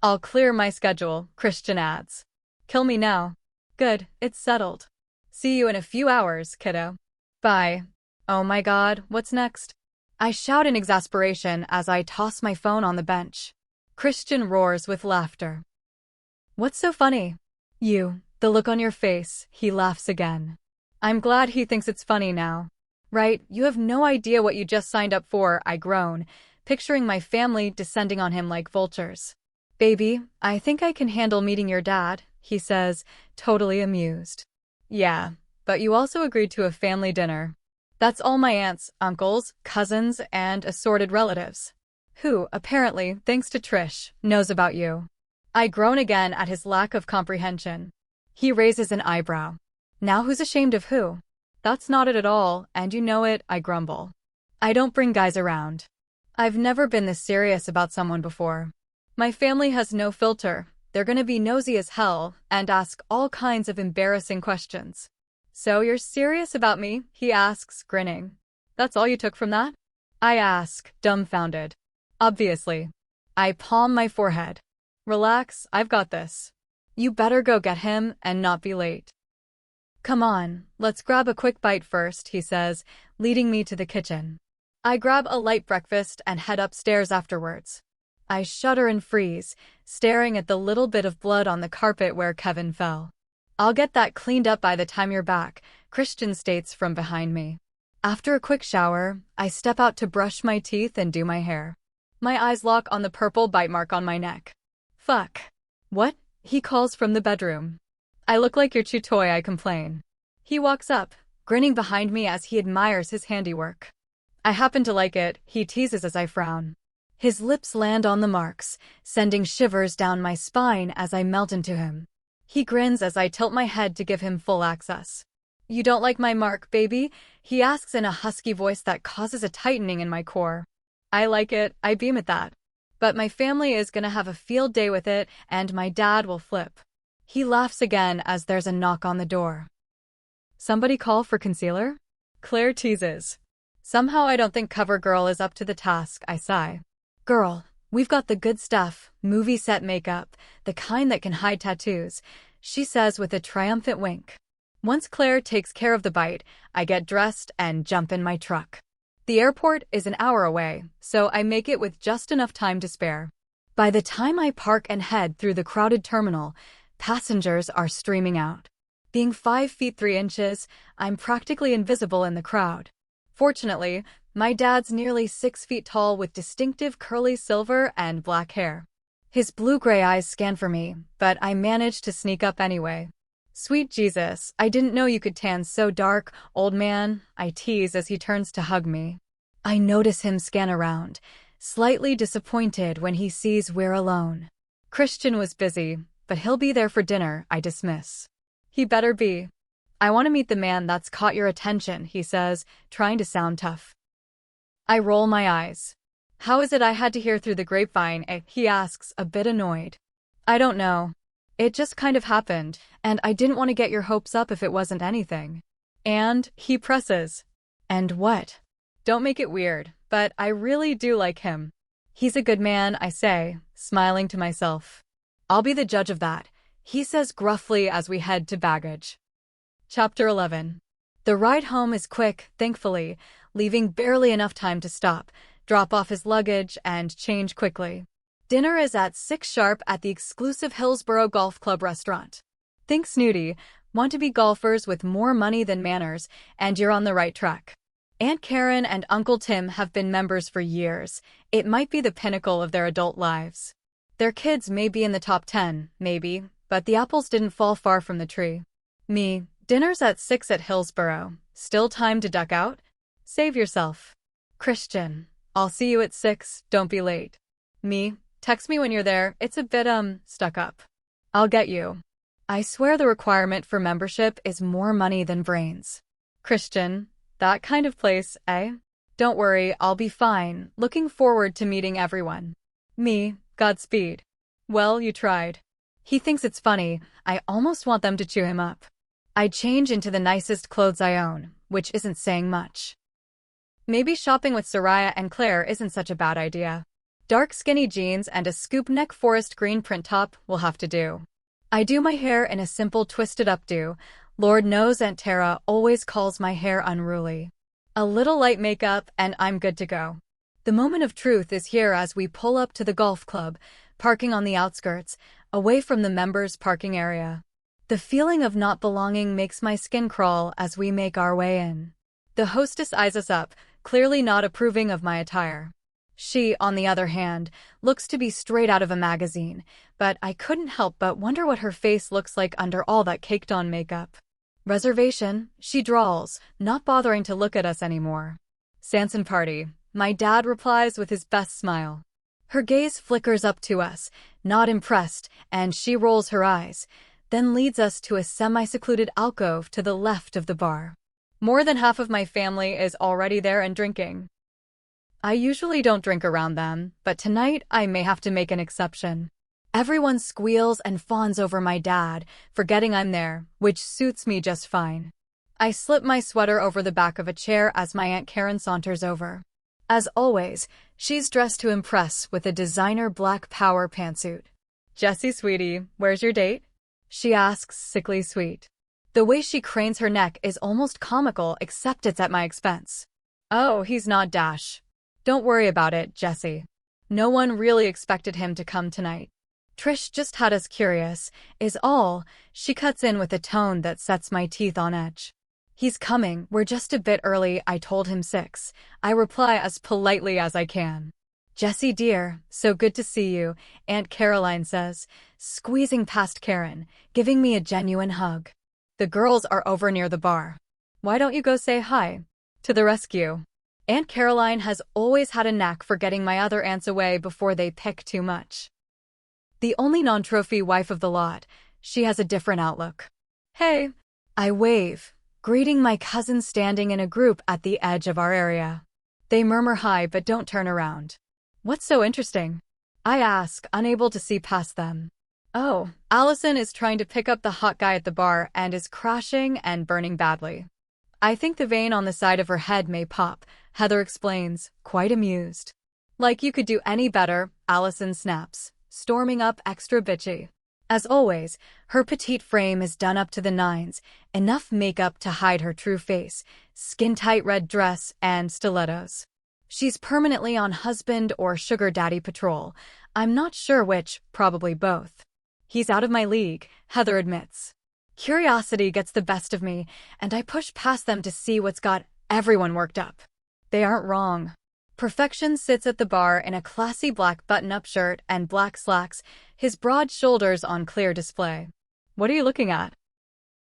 A: I'll clear my schedule, Christian adds. Kill me now. Good, it's settled. See you in a few hours, kiddo. Bye. Oh my god, what's next? I shout in exasperation as I toss my phone on the bench. Christian roars with laughter. What's so funny? You, the look on your face, he laughs again. I'm glad he thinks it's funny now. Right, you have no idea what you just signed up for, I groan, picturing my family descending on him like vultures. Baby, I think I can handle meeting your dad, he says, totally amused. Yeah, but you also agreed to a family dinner. That's all my aunts, uncles, cousins, and assorted relatives. Who, apparently, thanks to Trish, knows about you. I groan again at his lack of comprehension. He raises an eyebrow. Now who's ashamed of who? That's not it at all, and you know it, I grumble. I don't bring guys around. I've never been this serious about someone before. My family has no filter. They're gonna be nosy as hell and ask all kinds of embarrassing questions. So you're serious about me? He asks, grinning. That's all you took from that? I ask, dumbfounded. Obviously. I palm my forehead. Relax, I've got this. You better go get him and not be late. Come on, let's grab a quick bite first, he says, leading me to the kitchen. I grab a light breakfast and head upstairs afterwards. I shudder and freeze, staring at the little bit of blood on the carpet where Kevin fell. I'll get that cleaned up by the time you're back, Christian states from behind me. After a quick shower, I step out to brush my teeth and do my hair. My eyes lock on the purple bite mark on my neck. Fuck. What? He calls from the bedroom. I look like your chew toy, I complain. He walks up, grinning behind me as he admires his handiwork. I happen to like it, he teases as I frown. His lips land on the marks, sending shivers down my spine as I melt into him. He grins as I tilt my head to give him full access. You don't like my mark, baby? He asks in a husky voice that causes a tightening in my core. I like it, I beam at that. But my family is gonna have a field day with it, and my dad will flip. He laughs again as there's a knock on the door. Somebody call for concealer? Claire teases. Somehow I don't think CoverGirl is up to the task, I sigh. Girl, we've got the good stuff, movie set makeup, the kind that can hide tattoos, she says with a triumphant wink. Once Claire takes care of the bite, I get dressed and jump in my truck. The airport is an hour away, so I make it with just enough time to spare. By the time I park and head through the crowded terminal, passengers are streaming out. Being 5 feet 3 inches, I'm practically invisible in the crowd. Fortunately, my dad's nearly 6 feet tall with distinctive curly silver and black hair. His blue-gray eyes scan for me, but I manage to sneak up anyway. Sweet Jesus, I didn't know you could tan so dark, old man, I tease as he turns to hug me. I notice him scan around, slightly disappointed when he sees we're alone. Christian was busy, but he'll be there for dinner, I dismiss. He better be. I want to meet the man that's caught your attention, he says, trying to sound tough. I roll my eyes. How is it I had to hear through the grapevine, he asks, a bit annoyed. I don't know. It just kind of happened, and I didn't want to get your hopes up if it wasn't anything. And, he presses. And what? Don't make it weird, but I really do like him. He's a good man, I say, smiling to myself. I'll be the judge of that, he says gruffly as we head to baggage. Chapter 11. The ride home is quick, thankfully, leaving barely enough time to stop, drop off his luggage, and change quickly. Dinner is at 6 sharp at the exclusive Hillsborough Golf Club restaurant. Think snooty, want to be golfers with more money than manners, and you're on the right track. Aunt Karen and Uncle Tim have been members for years. It might be the pinnacle of their adult lives. Their kids may be in the top 10, maybe, but the apples didn't fall far from the tree. Me, dinner's at 6 at Hillsborough. Still time to duck out? Save yourself. Christian, I'll see you at 6, don't be late. Me, text me when you're there, it's a bit, stuck up. I'll get you. I swear the requirement for membership is more money than brains. Christian, that kind of place, eh? Don't worry, I'll be fine, looking forward to meeting everyone. Me, Godspeed. Well, you tried. He thinks it's funny, I almost want them to chew him up. I change into the nicest clothes I own, which isn't saying much. Maybe shopping with Soraya and Claire isn't such a bad idea. Dark skinny jeans and a scoop neck forest green print top will have to do. I do my hair in a simple twisted updo. Lord knows Aunt Tara always calls my hair unruly. A little light makeup, and I'm good to go. The moment of truth is here as we pull up to the golf club, parking on the outskirts, away from the members' parking area. The feeling of not belonging makes my skin crawl as we make our way in. The hostess eyes us up, clearly not approving of my attire. She, on the other hand, looks to be straight out of a magazine, but I couldn't help but wonder what her face looks like under all that caked-on makeup. Reservation, she drawls, not bothering to look at us anymore. Sanson party, my dad replies with his best smile. Her gaze flickers up to us, not impressed, and she rolls her eyes, then leads us to a semi-secluded alcove to the left of the bar. More than half of my family is already there and drinking. I usually don't drink around them, but tonight I may have to make an exception. Everyone squeals and fawns over my dad, forgetting I'm there, which suits me just fine. I slip my sweater over the back of a chair as my Aunt Karen saunters over. As always, she's dressed to impress with a designer black power pantsuit. "Jessie, sweetie, where's your date?" she asks, sickly sweet. The way she cranes her neck is almost comical, except it's at my expense. "Oh, he's not Dash. Don't worry about it, Jessie. No one really expected him to come tonight. Trish just had us curious, is all," she cuts in with a tone that sets my teeth on edge. "He's coming, we're just a bit early, I told him 6. I reply as politely as I can. "Jessie dear, so good to see you," Aunt Caroline says, squeezing past Karen, giving me a genuine hug. The girls are over near the bar. "Why don't you go say hi?" To the rescue. Aunt Caroline has always had a knack for getting my other aunts away before they pick too much. The only non-trophy wife of the lot, she has a different outlook. "Hey." I wave, greeting my cousins standing in a group at the edge of our area. They murmur hi but don't turn around. "What's so interesting?" I ask, unable to see past them. "Oh, Allison is trying to pick up the hot guy at the bar and is crashing and burning badly. I think the vein on the side of her head may pop," Heather explains, quite amused. "Like you could do any better," Allison snaps, storming up extra bitchy. As always, her petite frame is done up to the nines, enough makeup to hide her true face, skin-tight red dress, and stilettos. She's permanently on husband or sugar daddy patrol. I'm not sure which, probably both. "He's out of my league," Heather admits. Curiosity gets the best of me, and I push past them to see what's got everyone worked up. They aren't wrong. Perfection sits at the bar in a classy black button-up shirt and black slacks, his broad shoulders on clear display. "What are you looking at?"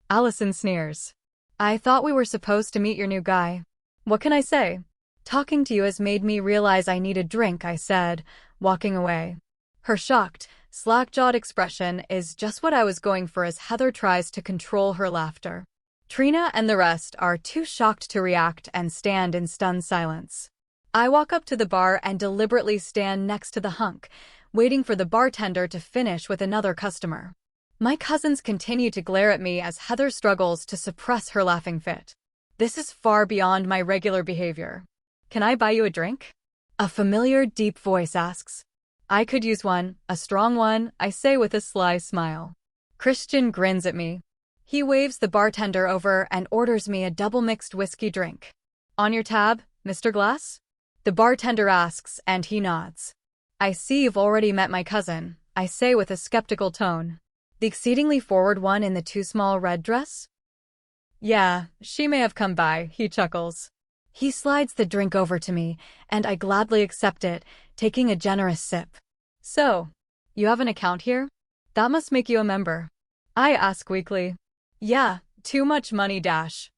A: Allison sneers. "I thought we were supposed to meet your new guy." "What can I say? Talking to you has made me realize I need a drink," I said, walking away. Her shocked, slack-jawed expression is just what I was going for as Heather tries to control her laughter. Trina and the rest are too shocked to react and stand in stunned silence. I walk up to the bar and deliberately stand next to the hunk, waiting for the bartender to finish with another customer. My cousins continue to glare at me as Heather struggles to suppress her laughing fit. This is far beyond my regular behavior. "Can I buy you a drink?" A familiar, deep voice asks. "I could use one, a strong one," I say with a sly smile. Christian grins at me. He waves the bartender over and orders me a double-mixed whiskey drink. "On your tab, Mr. Glass?" The bartender asks, and he nods. "I see you've already met my cousin," I say with a skeptical tone. "The exceedingly forward one in the too small red dress?" "Yeah, she may have come by," he chuckles. He slides the drink over to me, and I gladly accept it, taking a generous sip. "So, you have an account here? That must make you a member." I ask weakly. "Yeah, too much money dash."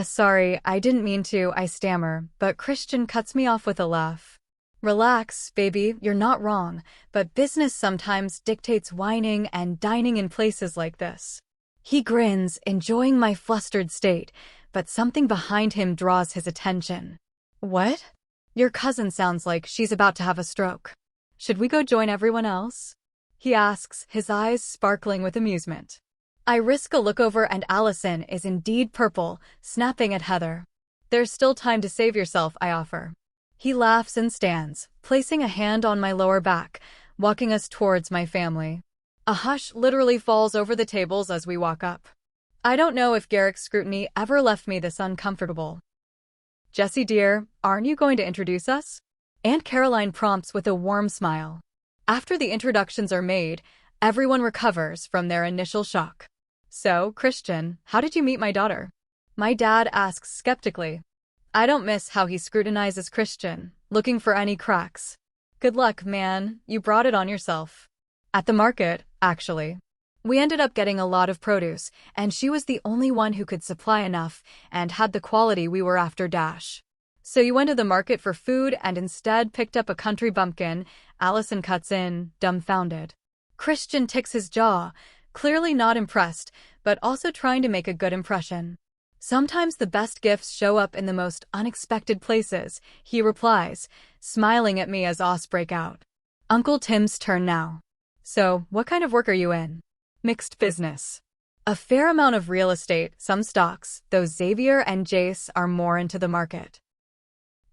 A: Sorry, I didn't mean to," I stammer, but Christian cuts me off with a laugh. "Relax, baby, you're not wrong, but business sometimes dictates whining and dining in places like this." He grins, enjoying my flustered state, but something behind him draws his attention. "What? Your cousin sounds like she's about to have a stroke. Should we go join everyone else?" he asks, his eyes sparkling with amusement. I risk a look over and Allison is indeed purple, snapping at Heather. "There's still time to save yourself," I offer. He laughs and stands, placing a hand on my lower back, walking us towards my family. A hush literally falls over the tables as we walk up. I don't know if Garrick's scrutiny ever left me this uncomfortable. Jessie dear, aren't you going to introduce us? Aunt Caroline prompts with a warm smile. After the introductions are made, everyone recovers from their initial shock. So, Christian, how did you meet my daughter? My dad asks skeptically. I don't miss how he scrutinizes Christian, looking for any cracks. Good luck, man, you brought it on yourself. At the market, actually. We ended up getting a lot of produce, and she was the only one who could supply enough and had the quality we were after dash. So you went to the market for food and instead picked up a country bumpkin, Allison cuts in, dumbfounded. Christian ticks his jaw, clearly not impressed, but also trying to make a good impression. Sometimes the best gifts show up in the most unexpected places, he replies, smiling at me as os break out. Uncle Tim's turn now. So, what kind of work are you in? Mixed business. A fair amount of real estate, some stocks, though Xavier and Jace are more into the market.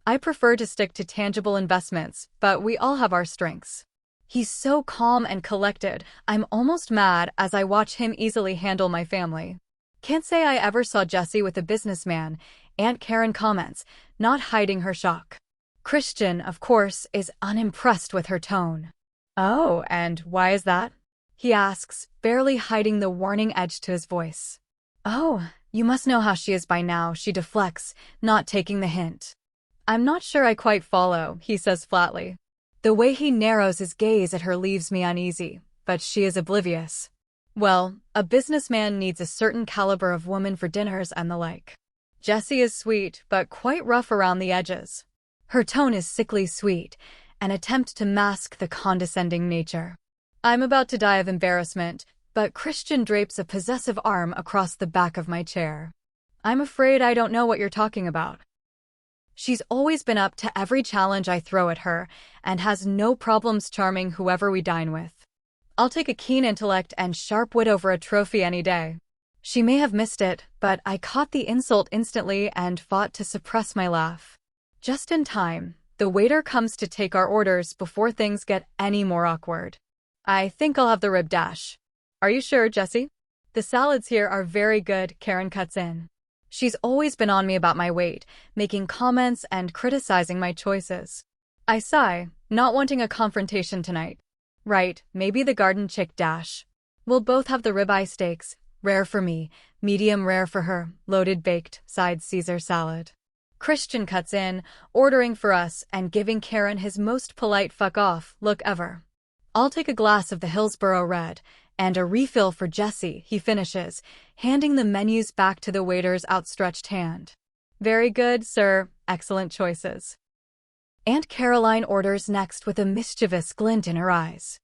A: I prefer to stick to tangible investments, but we all have our strengths. He's so calm and collected, I'm almost mad as I watch him easily handle my family. Can't say I ever saw Jessie with a businessman, Aunt Karen comments, not hiding her shock. Christian, of course, is unimpressed with her tone. Oh, and why is that? He asks, barely hiding the warning edge to his voice. Oh, you must know how she is by now, she deflects, not taking the hint. I'm not sure I quite follow, he says flatly. The way he narrows his gaze at her leaves me uneasy, but she is oblivious. Well, a businessman needs a certain caliber of woman for dinners and the like. Jessie is sweet, but quite rough around the edges. Her tone is sickly sweet, an attempt to mask the condescending nature. I'm about to die of embarrassment, but Christian drapes a possessive arm across the back of my chair. I'm afraid I don't know what you're talking about. She's always been up to every challenge I throw at her, and has no problems charming whoever we dine with. I'll take a keen intellect and sharp wit over a trophy any day. She may have missed it, but I caught the insult instantly and fought to suppress my laugh. Just in time, the waiter comes to take our orders before things get any more awkward. I think I'll have the rib dash. Are you sure, Jessie? The salads here are very good, Karen cuts in. She's always been on me about my weight, making comments and criticizing my choices. I sigh, not wanting a confrontation tonight. Right, maybe the garden chick dash. We'll both have the ribeye steaks, rare for me, medium rare for her, loaded baked, side Caesar salad. Christian cuts in, ordering for us and giving Karen his most polite fuck off look ever. I'll take a glass of the Hillsborough Red, and a refill for Jessie, he finishes, handing the menus back to the waiter's outstretched hand. Very good, sir, excellent choices. Aunt Caroline orders next with a mischievous glint in her eyes.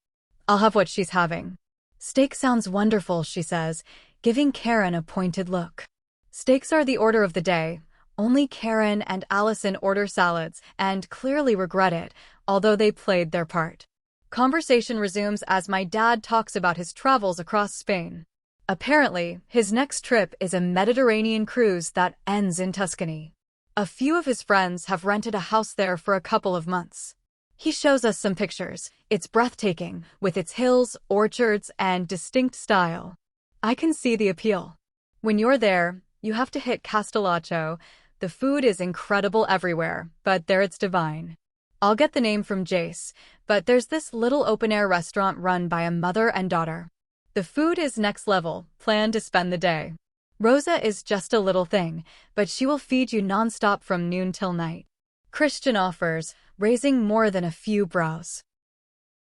A: I'll have what she's having. Steak sounds wonderful, she says, giving Karen a pointed look. Steaks are the order of the day. Only Karen and Allison order salads and clearly regret it, although they played their part. Conversation resumes as my dad talks about his travels across Spain. Apparently, his next trip is a Mediterranean cruise that ends in Tuscany. A few of his friends have rented a house there for a couple of months. He shows us some pictures. It's breathtaking, with its hills, orchards, and distinct style. I can see the appeal. When you're there, you have to hit Castellaccio. The food is incredible everywhere, but there it's divine. I'll get the name from Jace, but there's this little open-air restaurant run by a mother and daughter. The food is next level, plan to spend the day. Rosa is just a little thing, but she will feed you nonstop from noon till night. Christian offers, raising more than a few brows.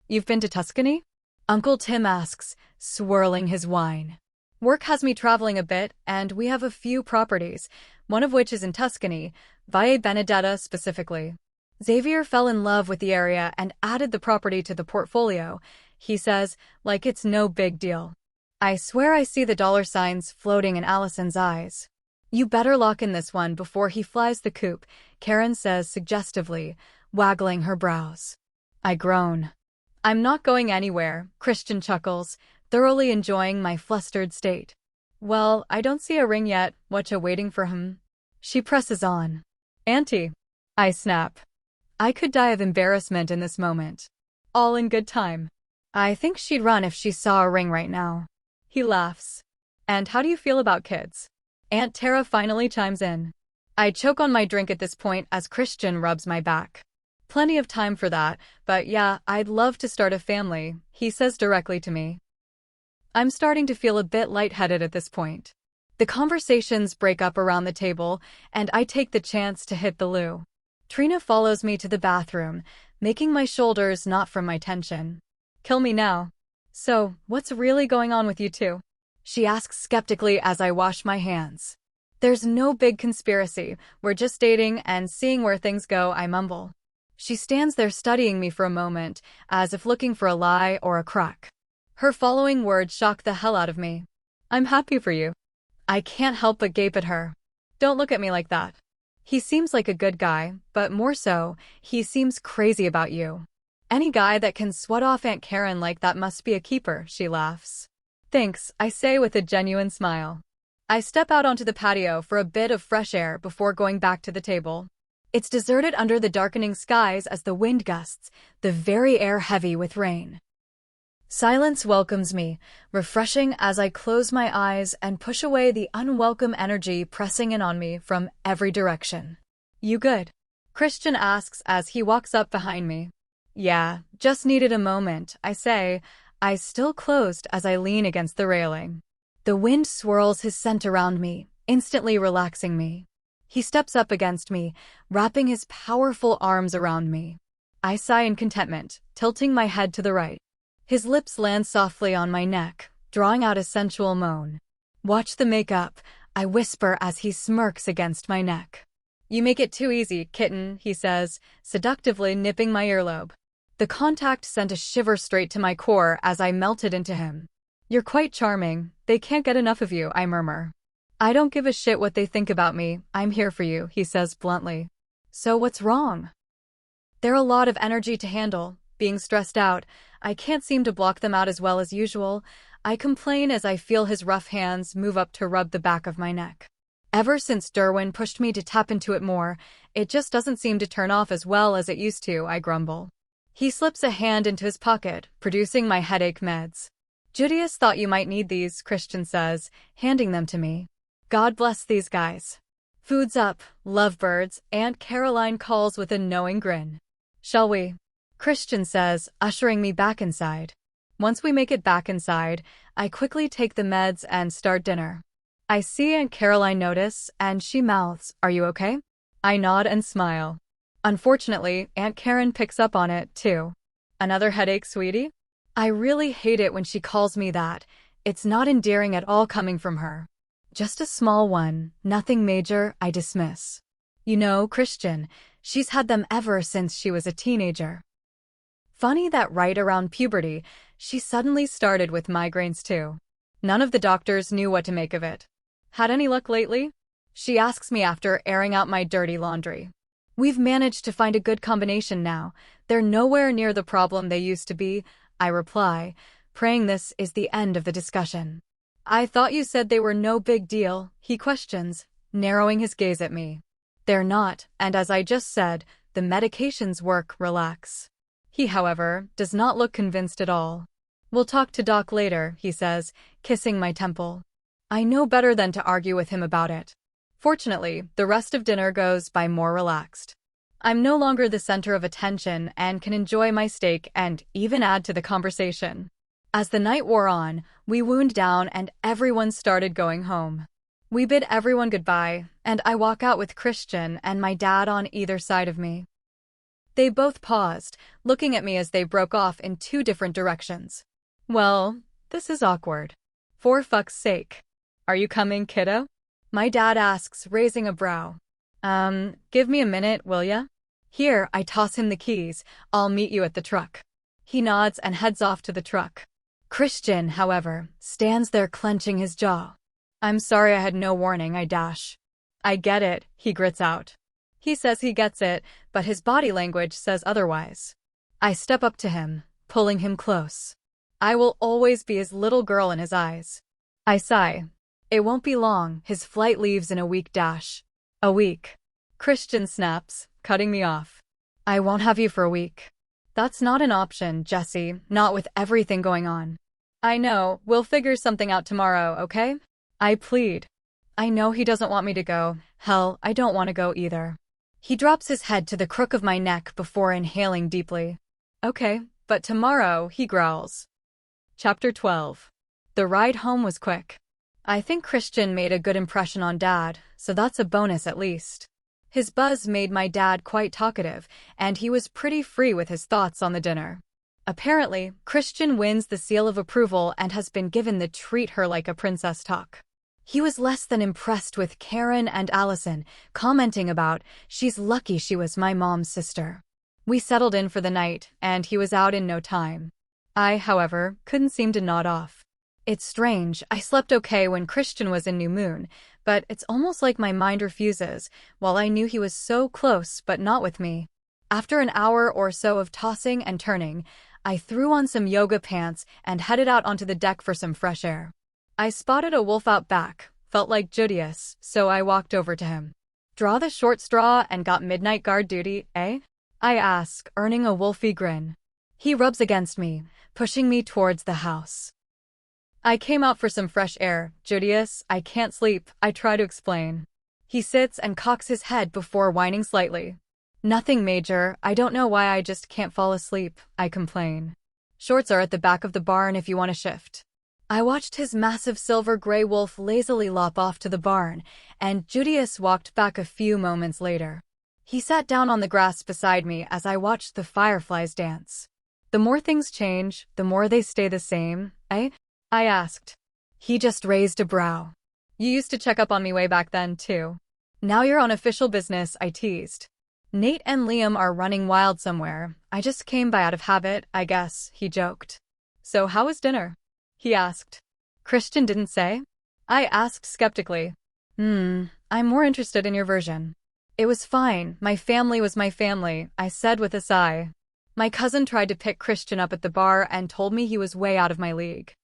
A: You've been to Tuscany? Uncle Tim asks, swirling his wine. Work has me traveling a bit, and we have a few properties, one of which is in Tuscany, Valle Benedetta specifically. Xavier fell in love with the area and added the property to the portfolio, he says, like it's no big deal. I swear I see the dollar signs floating in Allison's eyes. You better lock in this one before he flies the coop, Karen says suggestively, waggling her brows. I groan. I'm not going anywhere, Christian chuckles, thoroughly enjoying my flustered state. Well, I don't see a ring yet, whatcha waiting for him? She presses on. Auntie. I snap. I could die of embarrassment in this moment. All in good time. I think she'd run if she saw a ring right now. He laughs. And how do you feel about kids? Aunt Tara finally chimes in. I choke on my drink at this point as Christian rubs my back. Plenty of time for that, but yeah, I'd love to start a family, he says directly to me. I'm starting to feel a bit lightheaded at this point. The conversations break up around the table, and I take the chance to hit the loo. Trina follows me to the bathroom, making my shoulders knot from my tension. Kill me now. So, what's really going on with you two? She asks skeptically as I wash my hands. There's no big conspiracy, we're just dating and seeing where things go, I mumble. She stands there studying me for a moment, as if looking for a lie or a crack. Her following words shock the hell out of me. I'm happy for you. I can't help but gape at her. Don't look at me like that. He seems like a good guy, but more so, he seems crazy about you. Any guy that can sweat off Aunt Karen like that must be a keeper, she laughs. Thanks, I say with a genuine smile. I step out onto the patio for a bit of fresh air before going back to the table. It's deserted under the darkening skies as the wind gusts, the very air heavy with rain. Silence welcomes me, refreshing as I close my eyes and push away the unwelcome energy pressing in on me from every direction. You good? Christian asks as he walks up behind me. Yeah, just needed a moment, I say, eyes still closed as I lean against the railing. The wind swirls his scent around me, instantly relaxing me. He steps up against me, wrapping his powerful arms around me. I sigh in contentment, tilting my head to the right. His lips land softly on my neck, drawing out a sensual moan. Watch the makeup, I whisper as he smirks against my neck. You make it too easy, kitten, he says, seductively nipping my earlobe. The contact sent a shiver straight to my core as I melted into him. You're quite charming, they can't get enough of you, I murmur. I don't give a shit what they think about me, I'm here for you, he says bluntly. So what's wrong? They're a lot of energy to handle, being stressed out. I can't seem to block them out as well as usual. I complain as I feel his rough hands move up to rub the back of my neck. Ever since Derwin pushed me to tap into it more, it just doesn't seem to turn off as well as it used to, I grumble. He slips a hand into his pocket, producing my headache meds. Judius thought you might need these, Christian says, handing them to me. God bless these guys. Food's up, lovebirds, Aunt Caroline calls with a knowing grin. Shall we? Christian says, ushering me back inside. Once we make it back inside, I quickly take the meds and start dinner. I see Aunt Caroline notice, and she mouths, "Are you okay?" I nod and smile. Unfortunately, Aunt Karen picks up on it, too. Another headache, sweetie? I really hate it when she calls me that. It's not endearing at all coming from her. Just a small one, nothing major, I dismiss. You know, Christian, she's had them ever since she was a teenager. Funny that right around puberty, she suddenly started with migraines too. None of the doctors knew what to make of it. Had any luck lately? She asks me after airing out my dirty laundry. We've managed to find a good combination now. They're nowhere near the problem they used to be, I reply, praying this is the end of the discussion. I thought you said they were no big deal, he questions, narrowing his gaze at me. They're not, and as I just said, the medications work, relax. He, however, does not look convinced at all. We'll talk to Doc later, he says, kissing my temple. I know better than to argue with him about it. Fortunately, the rest of dinner goes by more relaxed. I'm no longer the center of attention and can enjoy my steak and even add to the conversation. As the night wore on, we wound down and everyone started going home. We bid everyone goodbye, and I walk out with Christian and my dad on either side of me. They both paused, looking at me as they broke off in two different directions. Well, this is awkward. For fuck's sake. Are you coming, kiddo? My dad asks, raising a brow. Give me a minute, will ya? Here, I toss him the keys. I'll meet you at the truck. He nods and heads off to the truck. Christian, however, stands there clenching his jaw. I'm sorry I had no warning, I dash. I get it, he grits out. He says he gets it, but his body language says otherwise. I step up to him, pulling him close. I will always be his little girl in his eyes. I sigh. It won't be long, his flight leaves in a week dash. A week. Christian snaps, cutting me off. I won't have you for a week. That's not an option, Jessie, not with everything going on. I know, we'll figure something out tomorrow, okay? I plead. I know he doesn't want me to go. Hell, I don't want to go either. He drops his head to the crook of my neck before inhaling deeply. Okay, but tomorrow, he growls. Chapter 12. The ride home was quick. I think Christian made a good impression on Dad, so that's a bonus at least. His buzz made my dad quite talkative, and he was pretty free with his thoughts on the dinner. Apparently, Christian wins the seal of approval and has been given the treat her like a princess talk. He was less than impressed with Karen and Allison, commenting about, she's lucky she was my mom's sister. We settled in for the night, and he was out in no time. I, however, couldn't seem to nod off. It's strange, I slept okay when Christian was in New Moon, but it's almost like my mind refuses, while I knew he was so close but not with me. After an hour or so of tossing and turning, I threw on some yoga pants and headed out onto the deck for some fresh air. I spotted a wolf out back, felt like Judius, so I walked over to him. Draw the short straw and got midnight guard duty, eh? I ask, earning a wolfy grin. He rubs against me, pushing me towards the house. I came out for some fresh air, Judius, I can't sleep, I try to explain. He sits and cocks his head before whining slightly. Nothing major, I don't know why I just can't fall asleep, I complain. Shorts are at the back of the barn if you want to shift. I watched his massive silver-gray wolf lazily lop off to the barn, and Judius walked back a few moments later. He sat down on the grass beside me as I watched the fireflies dance. The more things change, the more they stay the same, eh? I asked. He just raised a brow. You used to check up on me way back then, too. Now you're on official business, I teased. Nate and Liam are running wild somewhere. I just came by out of habit, I guess, he joked. So how was dinner? He asked. Christian didn't say? I asked skeptically. I'm more interested in your version. It was fine, my family was my family, I said with a sigh. My cousin tried to pick Christian up at the bar and told me he was way out of my league.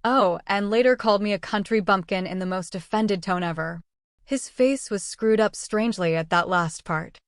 A: Oh, and later called me a country bumpkin in the most offended tone ever. His face was screwed up strangely at that last part.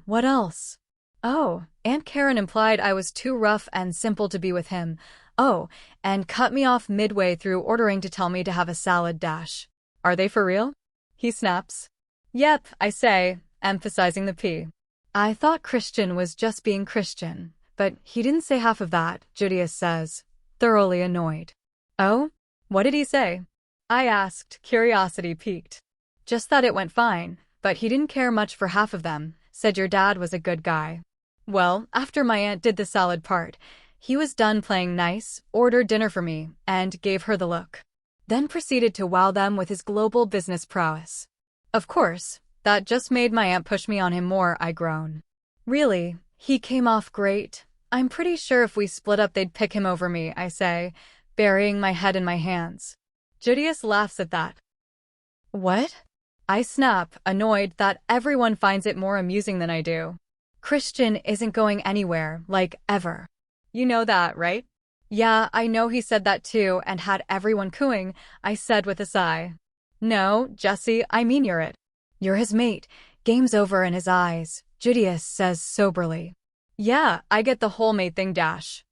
A: What else? Oh, Aunt Karen implied I was too rough and simple to be with him. Oh, and cut me off midway through ordering to tell me to have a salad dash. Are they for real? He snaps. Yep, I say, emphasizing the P. I thought Christian was just being Christian, but he didn't say half of that, Judius says, thoroughly annoyed. Oh? What did he say? I asked, curiosity piqued. Just that it went fine, but he didn't care much for half of them, said your dad was a good guy. Well, after my aunt did the salad part, he was done playing nice, ordered dinner for me, and gave her the look. Then proceeded to wow them with his global business prowess. Of course, that just made my aunt push me on him more, I groan. Really, he came off great. I'm pretty sure if we split up they'd pick him over me, I say, burying my head in my hands. Judius laughs at that. What? I snap, annoyed that everyone finds it more amusing than I do. Christian isn't going anywhere, like, ever. You know that, right? Yeah, I know he said that too and had everyone cooing, I said with a sigh. No, Jessie, I mean you're it. You're his mate. Game's over in his eyes, Judius says soberly. Yeah, I get the whole mate thing dash.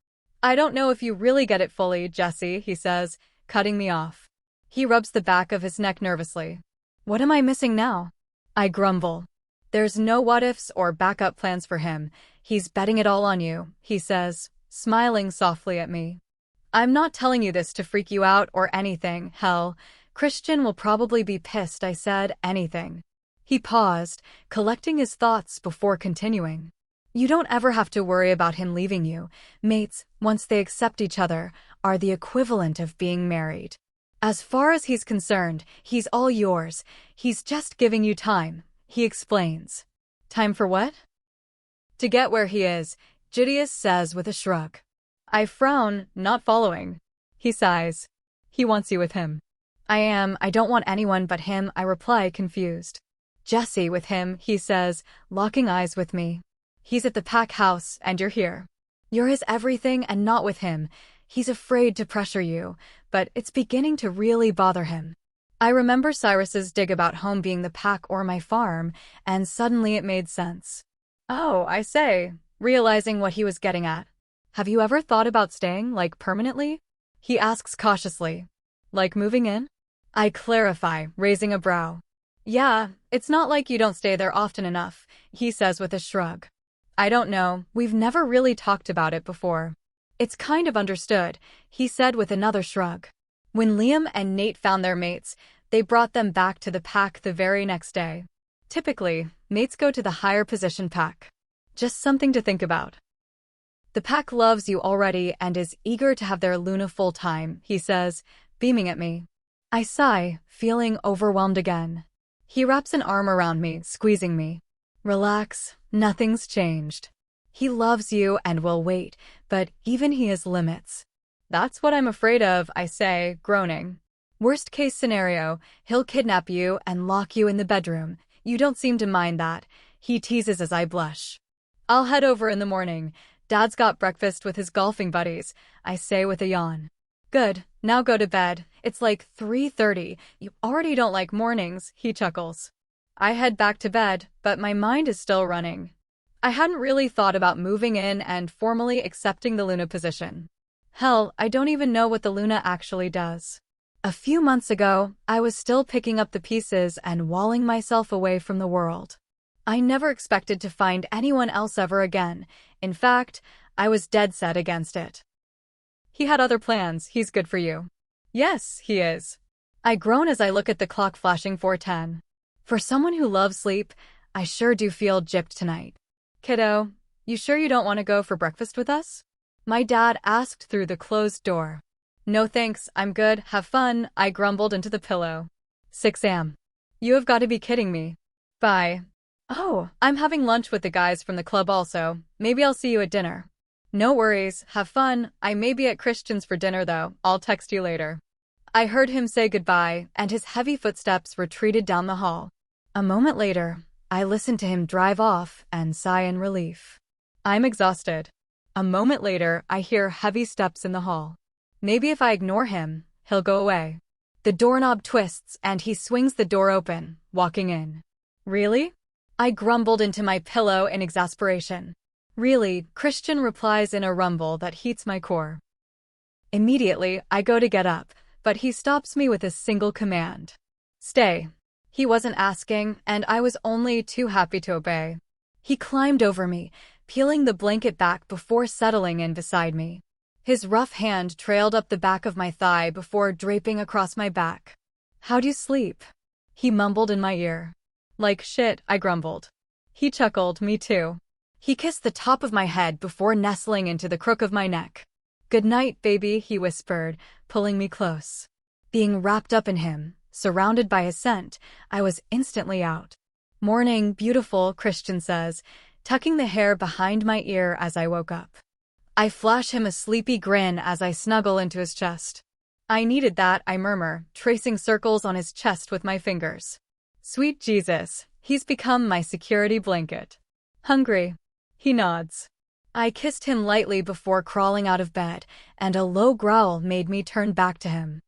A: I don't know if you really get it fully, Jessie, he says, cutting me off. He rubs the back of his neck nervously. What am I missing now? I grumble. There's no what-ifs or backup plans for him. He's betting it all on you, he says, smiling softly at me. I'm not telling you this to freak you out or anything, hell. Christian will probably be pissed I said anything. He paused, collecting his thoughts before continuing. You don't ever have to worry about him leaving you. Mates, once they accept each other, are the equivalent of being married. As far as he's concerned, he's all yours. He's just giving you time, he explains. Time for what? To get where he is, Judius says with a shrug. I frown, not following. He sighs. He wants you with him. I don't want anyone but him, I reply confused. Jessie with him, he says, locking eyes with me. He's at the pack house, and you're here. You're his everything and not with him. He's afraid to pressure you, but it's beginning to really bother him. I remember Cyrus's dig about home being the pack or my farm, and suddenly it made sense. Oh, I say, realizing what he was getting at. Have you ever thought about staying, like permanently? He asks cautiously. Like moving in? I clarify, raising a brow. Yeah, it's not like you don't stay there often enough, he says with a shrug. I don't know, we've never really talked about it before. It's kind of understood, he said with another shrug. When Liam and Nate found their mates, they brought them back to the pack the very next day. Typically, mates go to the higher position pack. Just something to think about. The pack loves you already and is eager to have their Luna full-time, he says, beaming at me. I sigh, feeling overwhelmed again. He wraps an arm around me, squeezing me. Relax, nothing's changed. He loves you and will wait, but even he has limits. That's what I'm afraid of, I say, groaning. Worst case scenario, he'll kidnap you and lock you in the bedroom. You don't seem to mind that, he teases as I blush. I'll head over in the morning. Dad's got breakfast with his golfing buddies, I say with a yawn. Good, now go to bed. It's like 3:30. You already don't like mornings, he chuckles. I head back to bed, but my mind is still running. I hadn't really thought about moving in and formally accepting the Luna position. Hell, I don't even know what the Luna actually does. A few months ago, I was still picking up the pieces and walling myself away from the world. I never expected to find anyone else ever again. In fact, I was dead set against it. He had other plans, he's good for you. Yes, he is. I groan as I look at the clock flashing 4:10. For someone who loves sleep, I sure do feel gypped tonight. Kiddo, you sure you don't want to go for breakfast with us? My dad asked through the closed door. No thanks, I'm good, have fun, I grumbled into the pillow. 6 a.m. You have got to be kidding me. Bye. Oh, I'm having lunch with the guys from the club also. Maybe I'll see you at dinner. No worries, have fun. I may be at Christian's for dinner though. I'll text you later. I heard him say goodbye, and his heavy footsteps retreated down the hall. A moment later, I listened to him drive off and sigh in relief. I'm exhausted. A moment later, I hear heavy steps in the hall. Maybe if I ignore him, he'll go away. The doorknob twists and he swings the door open, walking in. Really? I grumbled into my pillow in exasperation. Really, Christian replies in a rumble that heats my core. Immediately, I go to get up, but he stops me with a single command. Stay. He wasn't asking, and I was only too happy to obey. He climbed over me, peeling the blanket back before settling in beside me. His rough hand trailed up the back of my thigh before draping across my back. How'd you sleep? He mumbled in my ear. Like shit, I grumbled. He chuckled, me too. He kissed the top of my head before nestling into the crook of my neck. Good night, baby, he whispered, pulling me close. Being wrapped up in him, surrounded by his scent, I was instantly out. Morning, beautiful, Christian says, tucking the hair behind my ear as I woke up. I flash him a sleepy grin as I snuggle into his chest. I needed that, I murmur, tracing circles on his chest with my fingers. Sweet Jesus, he's become my security blanket. Hungry? He nods. I kissed him lightly before crawling out of bed, and a low growl made me turn back to him.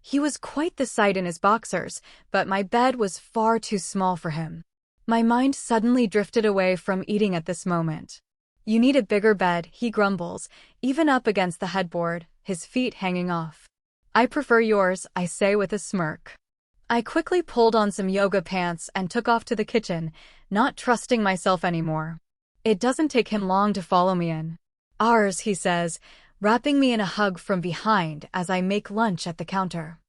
A: He was quite the sight in his boxers, but my bed was far too small for him. My mind suddenly drifted away from eating at this moment. You need a bigger bed, he grumbles, even up against the headboard, his feet hanging off. I prefer yours, I say with a smirk. I quickly pulled on some yoga pants and took off to the kitchen, not trusting myself anymore. It doesn't take him long to follow me in. Ours, he says, wrapping me in a hug from behind as I make lunch at the counter.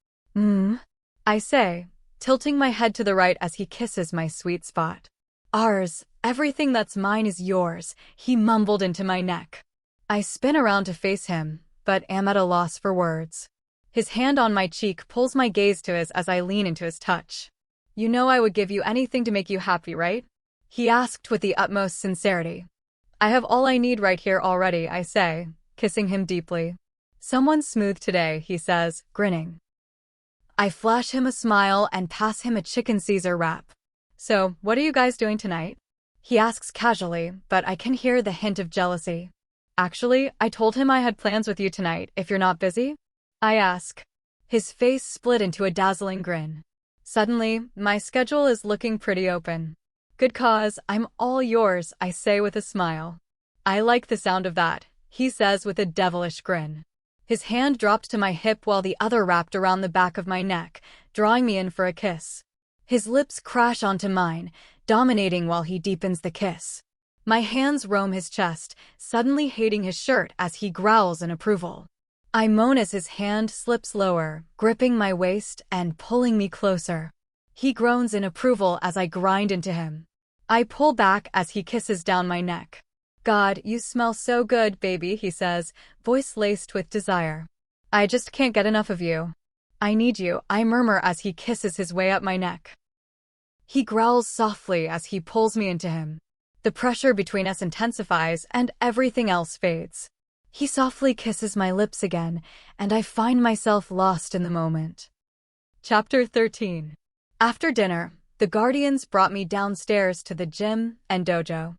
A: I say, tilting my head to the right as he kisses my sweet spot. Ours, everything that's mine is yours, he mumbled into my neck. I spin around to face him, but am at a loss for words. His hand on my cheek pulls my gaze to his as I lean into his touch. You know I would give you anything to make you happy, right? He asked with the utmost sincerity. I have all I need right here already, I say, kissing him deeply. Someone smooth today, he says, grinning. I flash him a smile and pass him a chicken Caesar wrap. So, what are you guys doing tonight? He asks casually, but I can hear the hint of jealousy. Actually, I told him I had plans with you tonight, if you're not busy? I ask. His face split into a dazzling grin. Suddenly, my schedule is looking pretty open. Good cause, I'm all yours, I say with a smile. I like the sound of that, he says with a devilish grin. His hand dropped to my hip while the other wrapped around the back of my neck, drawing me in for a kiss. His lips crash onto mine, dominating while he deepens the kiss. My hands roam his chest, suddenly hating his shirt as he growls in approval. I moan as his hand slips lower, gripping my waist and pulling me closer. He groans in approval as I grind into him. I pull back as he kisses down my neck. "God, you smell so good, baby," he says, voice laced with desire. "I just can't get enough of you. I need you," I murmur as he kisses his way up my neck. He growls softly as he pulls me into him. The pressure between us intensifies and everything else fades. He softly kisses my lips again, and I find myself lost in the moment. Chapter 13. After dinner, the Guardians brought me downstairs to the gym and dojo.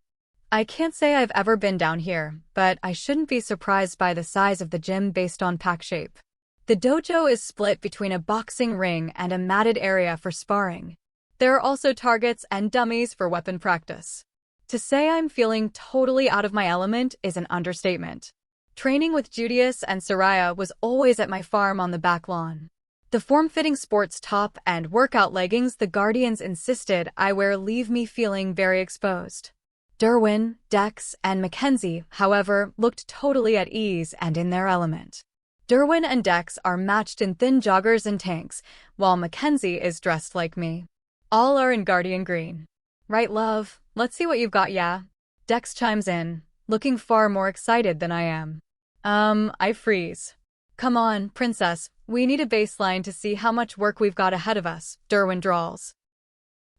A: I can't say I've ever been down here, but I shouldn't be surprised by the size of the gym based on pack shape. The dojo is split between a boxing ring and a matted area for sparring. There are also targets and dummies for weapon practice. To say I'm feeling totally out of my element is an understatement. Training with Judius and Soraya was always at my farm on the back lawn. The form-fitting sports top and workout leggings the Guardians insisted I wear leave me feeling very exposed. Derwin, Dex, and Mackenzie, however, looked totally at ease and in their element. Derwin and Dex are matched in thin joggers and tanks, while Mackenzie is dressed like me. All are in Guardian green. "Right, love? Let's see what you've got, yeah?" Dex chimes in, looking far more excited than I am. I freeze. "Come on, princess, we need a baseline to see how much work we've got ahead of us," Derwin drawls.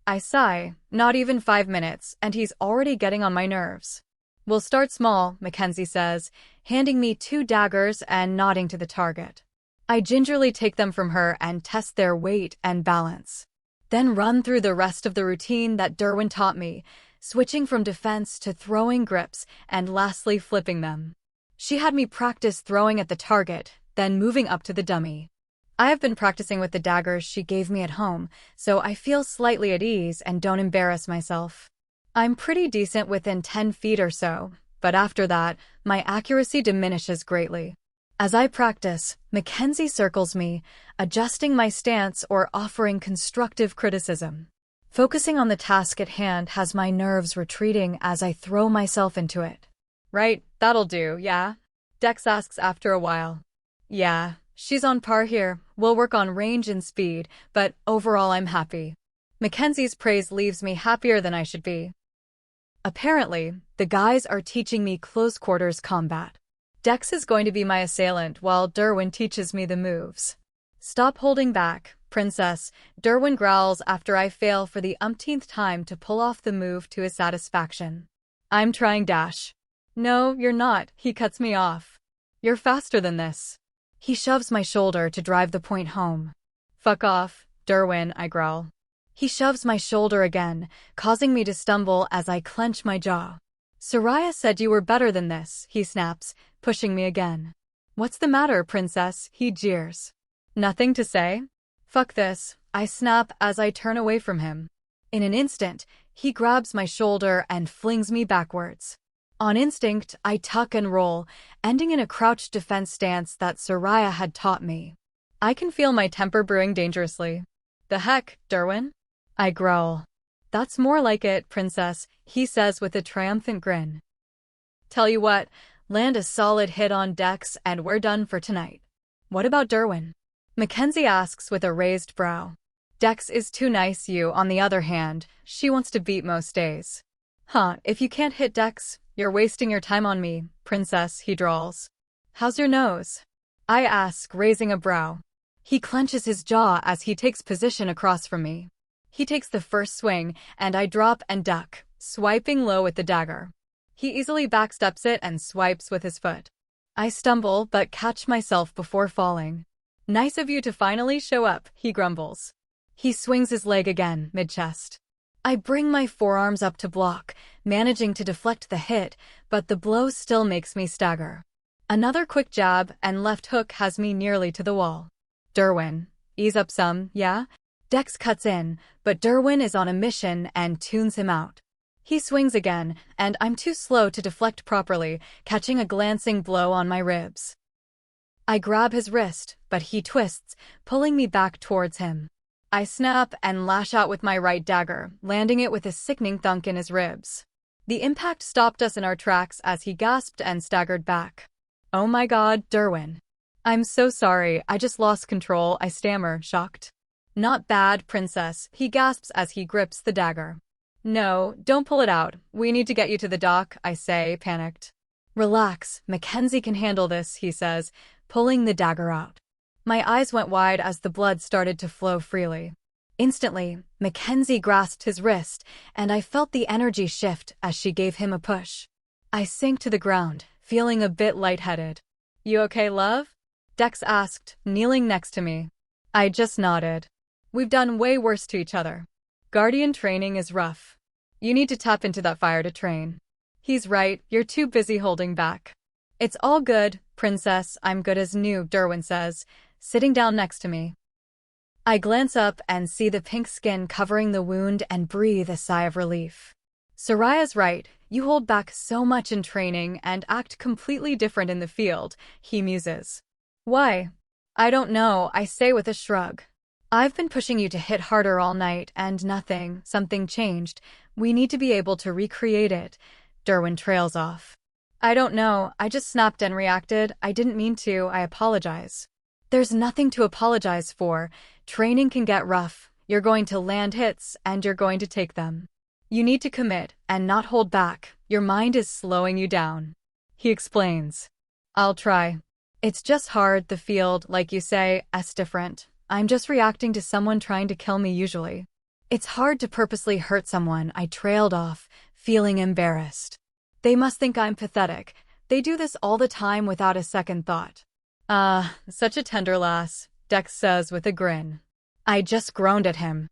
A: I sigh, not even 5 minutes, and he's already getting on my nerves. "We'll start small," Mackenzie says, handing me 2 daggers and nodding to the target. I gingerly take them from her and test their weight and balance. Then run through the rest of the routine that Derwin taught me, switching from defense to throwing grips and lastly flipping them. She had me practice throwing at the target, then moving up to the dummy. I have been practicing with the daggers she gave me at home, so I feel slightly at ease and don't embarrass myself. I'm pretty decent within 10 feet or so, but after that, my accuracy diminishes greatly. As I practice, Mackenzie circles me, adjusting my stance or offering constructive criticism. Focusing on the task at hand has my nerves retreating as I throw myself into it. "Right, that'll do, yeah?" Dex asks after a while. "Yeah, she's on par here. We'll work on range and speed, but overall I'm happy." Mackenzie's praise leaves me happier than I should be. Apparently, the guys are teaching me close-quarters combat. Dex is going to be my assailant while Derwin teaches me the moves. "Stop holding back, princess," Derwin growls after I fail for the umpteenth time to pull off the move to his satisfaction. I'm trying dash. "No, you're not," he cuts me off. "You're faster than this." He shoves my shoulder to drive the point home. "Fuck off, Derwin," I growl. He shoves my shoulder again, causing me to stumble as I clench my jaw. "Soraya said you were better than this," he snaps, pushing me again. "What's the matter, princess?" he jeers. "Nothing to say?" "Fuck this," I snap as I turn away from him. In an instant, he grabs my shoulder and flings me backwards. On instinct, I tuck and roll, ending in a crouched defense stance that Soraya had taught me. I can feel my temper brewing dangerously. "The heck, Derwin?" I growl. "That's more like it, princess," he says with a triumphant grin. "Tell you what, land a solid hit on Dex and we're done for tonight." "What about Derwin?" Mackenzie asks with a raised brow. "Dex is too nice, you, on the other hand, she wants to beat most days." "Huh, if you can't hit Dex, you're wasting your time on me, princess," he drawls. "How's your nose?" I ask, raising a brow. He clenches his jaw as he takes position across from me. He takes the first swing, and I drop and duck, swiping low with the dagger. He easily backsteps it and swipes with his foot. I stumble but catch myself before falling. "Nice of you to finally show up," he grumbles. He swings his leg again, mid-chest. I bring my forearms up to block, managing to deflect the hit, but the blow still makes me stagger. Another quick jab and left hook has me nearly to the wall. "Derwin, ease up some, yeah?" Dex cuts in, but Derwin is on a mission and tunes him out. He swings again, and I'm too slow to deflect properly, catching a glancing blow on my ribs. I grab his wrist, but he twists, pulling me back towards him. I snap and lash out with my right dagger, landing it with a sickening thunk in his ribs. The impact stopped us in our tracks as he gasped and staggered back. "Oh my God, Derwin. I'm so sorry, I just lost control," I stammer, shocked. "Not bad, princess," he gasps as he grips the dagger. "No, don't pull it out. We need to get you to the dock," I say, panicked. "Relax, Mackenzie can handle this," he says, pulling the dagger out. My eyes went wide as the blood started to flow freely. Instantly, Mackenzie grasped his wrist, and I felt the energy shift as she gave him a push. I sank to the ground, feeling a bit lightheaded. "You okay, love?" Dex asked, kneeling next to me. I just nodded. "We've done way worse to each other. Guardian training is rough. You need to tap into that fire to train." "He's right, you're too busy holding back." "It's all good, princess, I'm good as new," Derwin says, sitting down next to me. I glance up and see the pink skin covering the wound and breathe a sigh of relief. "Soraya's right, you hold back so much in training and act completely different in the field," he muses. "Why?" "I don't know," I say with a shrug. "I've been pushing you to hit harder all night and something changed. We need to be able to recreate it." Derwin trails off. "I don't know, I just snapped and reacted. I didn't mean to, I apologize." "There's nothing to apologize for. Training can get rough. You're going to land hits, and you're going to take them. You need to commit and not hold back. Your mind is slowing you down," he explains. "I'll try. It's just hard, the field, like you say, is different. I'm just reacting to someone trying to kill me usually. It's hard to purposely hurt someone." I trailed off, feeling embarrassed. "They must think I'm pathetic. They do this all the time without a second thought." "Ah, such a tender lass," Dex says with a grin. I just groaned at him.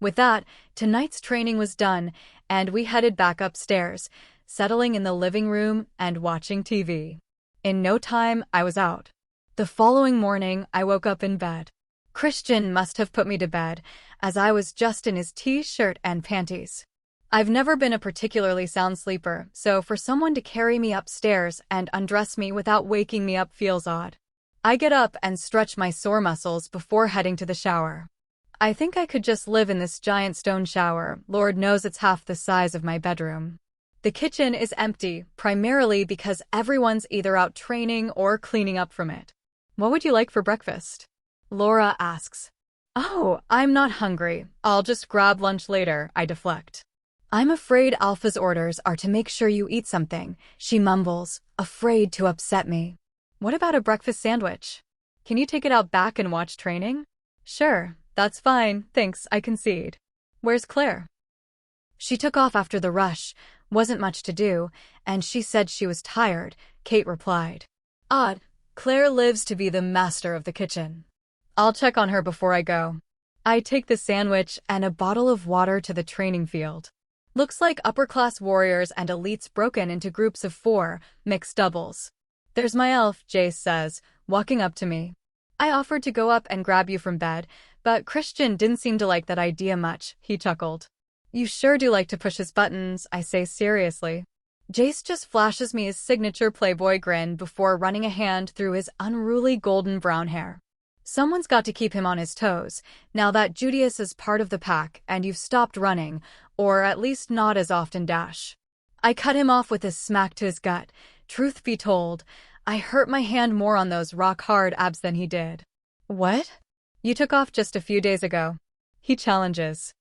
A: With that, tonight's training was done, and we headed back upstairs, settling in the living room and watching TV. In no time, I was out. The following morning, I woke up in bed. Christian must have put me to bed, as I was just in his t-shirt and panties. I've never been a particularly sound sleeper, so for someone to carry me upstairs and undress me without waking me up feels odd. I get up and stretch my sore muscles before heading to the shower. I think I could just live in this giant stone shower. Lord knows it's half the size of my bedroom. The kitchen is empty, primarily because everyone's either out training or cleaning up from it. "What would you like for breakfast?" Laura asks. "Oh, I'm not hungry. I'll just grab lunch later," I deflect. "I'm afraid Alpha's orders are to make sure you eat something," she mumbles, afraid to upset me. "What about a breakfast sandwich? Can you take it out back and watch training?" "Sure, that's fine, thanks," I concede. "Where's Claire?" "She took off after the rush. Wasn't much to do, and she said she was tired," Kate replied. "Odd, Claire lives to be the master of the kitchen. I'll check on her before I go." I take the sandwich and a bottle of water to the training field. Looks like upper-class warriors and elites broken into groups of 4, mixed doubles. "There's my elf," Jace says, walking up to me. "I offered to go up and grab you from bed, but Christian didn't seem to like that idea much," he chuckled. "You sure do like to push his buttons," I say seriously. Jace just flashes me his signature playboy grin before running a hand through his unruly golden brown hair. "Someone's got to keep him on his toes, now that Judius is part of the pack and you've stopped running, or at least not as often dash." I cut him off with a smack to his gut. Truth be told, I hurt my hand more on those rock-hard abs than he did. "What? You took off just a few days ago," he challenges.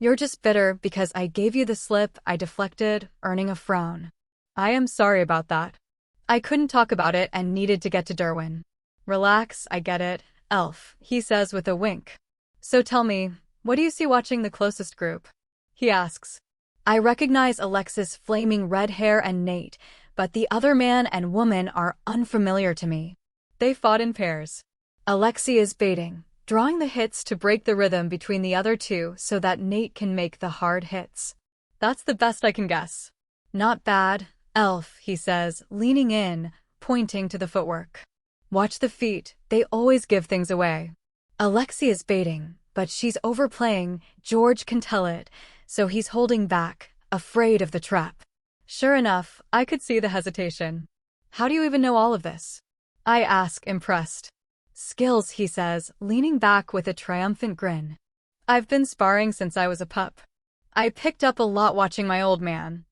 A: "You're just bitter because I gave you the slip," I deflected, earning a frown. "I am sorry about that. I couldn't talk about it and needed to get to Derwin." "Relax, I get it, elf," he says with a wink. "So tell me, what do you see watching the closest group?" he asks. I recognize Alexis' flaming red hair and Nate, but the other man and woman are unfamiliar to me. They fought in pairs. Alexi is baiting, drawing the hits to break the rhythm between the other two so that Nate can make the hard hits. That's the best I can guess. "Not bad, elf," he says, leaning in, pointing to the footwork. "Watch the feet, they always give things away." Alexi is baiting, but she's overplaying, George can tell it, so he's holding back, afraid of the trap. Sure enough, I could see the hesitation. "How do you even know all of this?" I ask, impressed. Skills, he says, leaning back with a triumphant grin. I've been sparring since I was a pup. I picked up a lot watching my old man.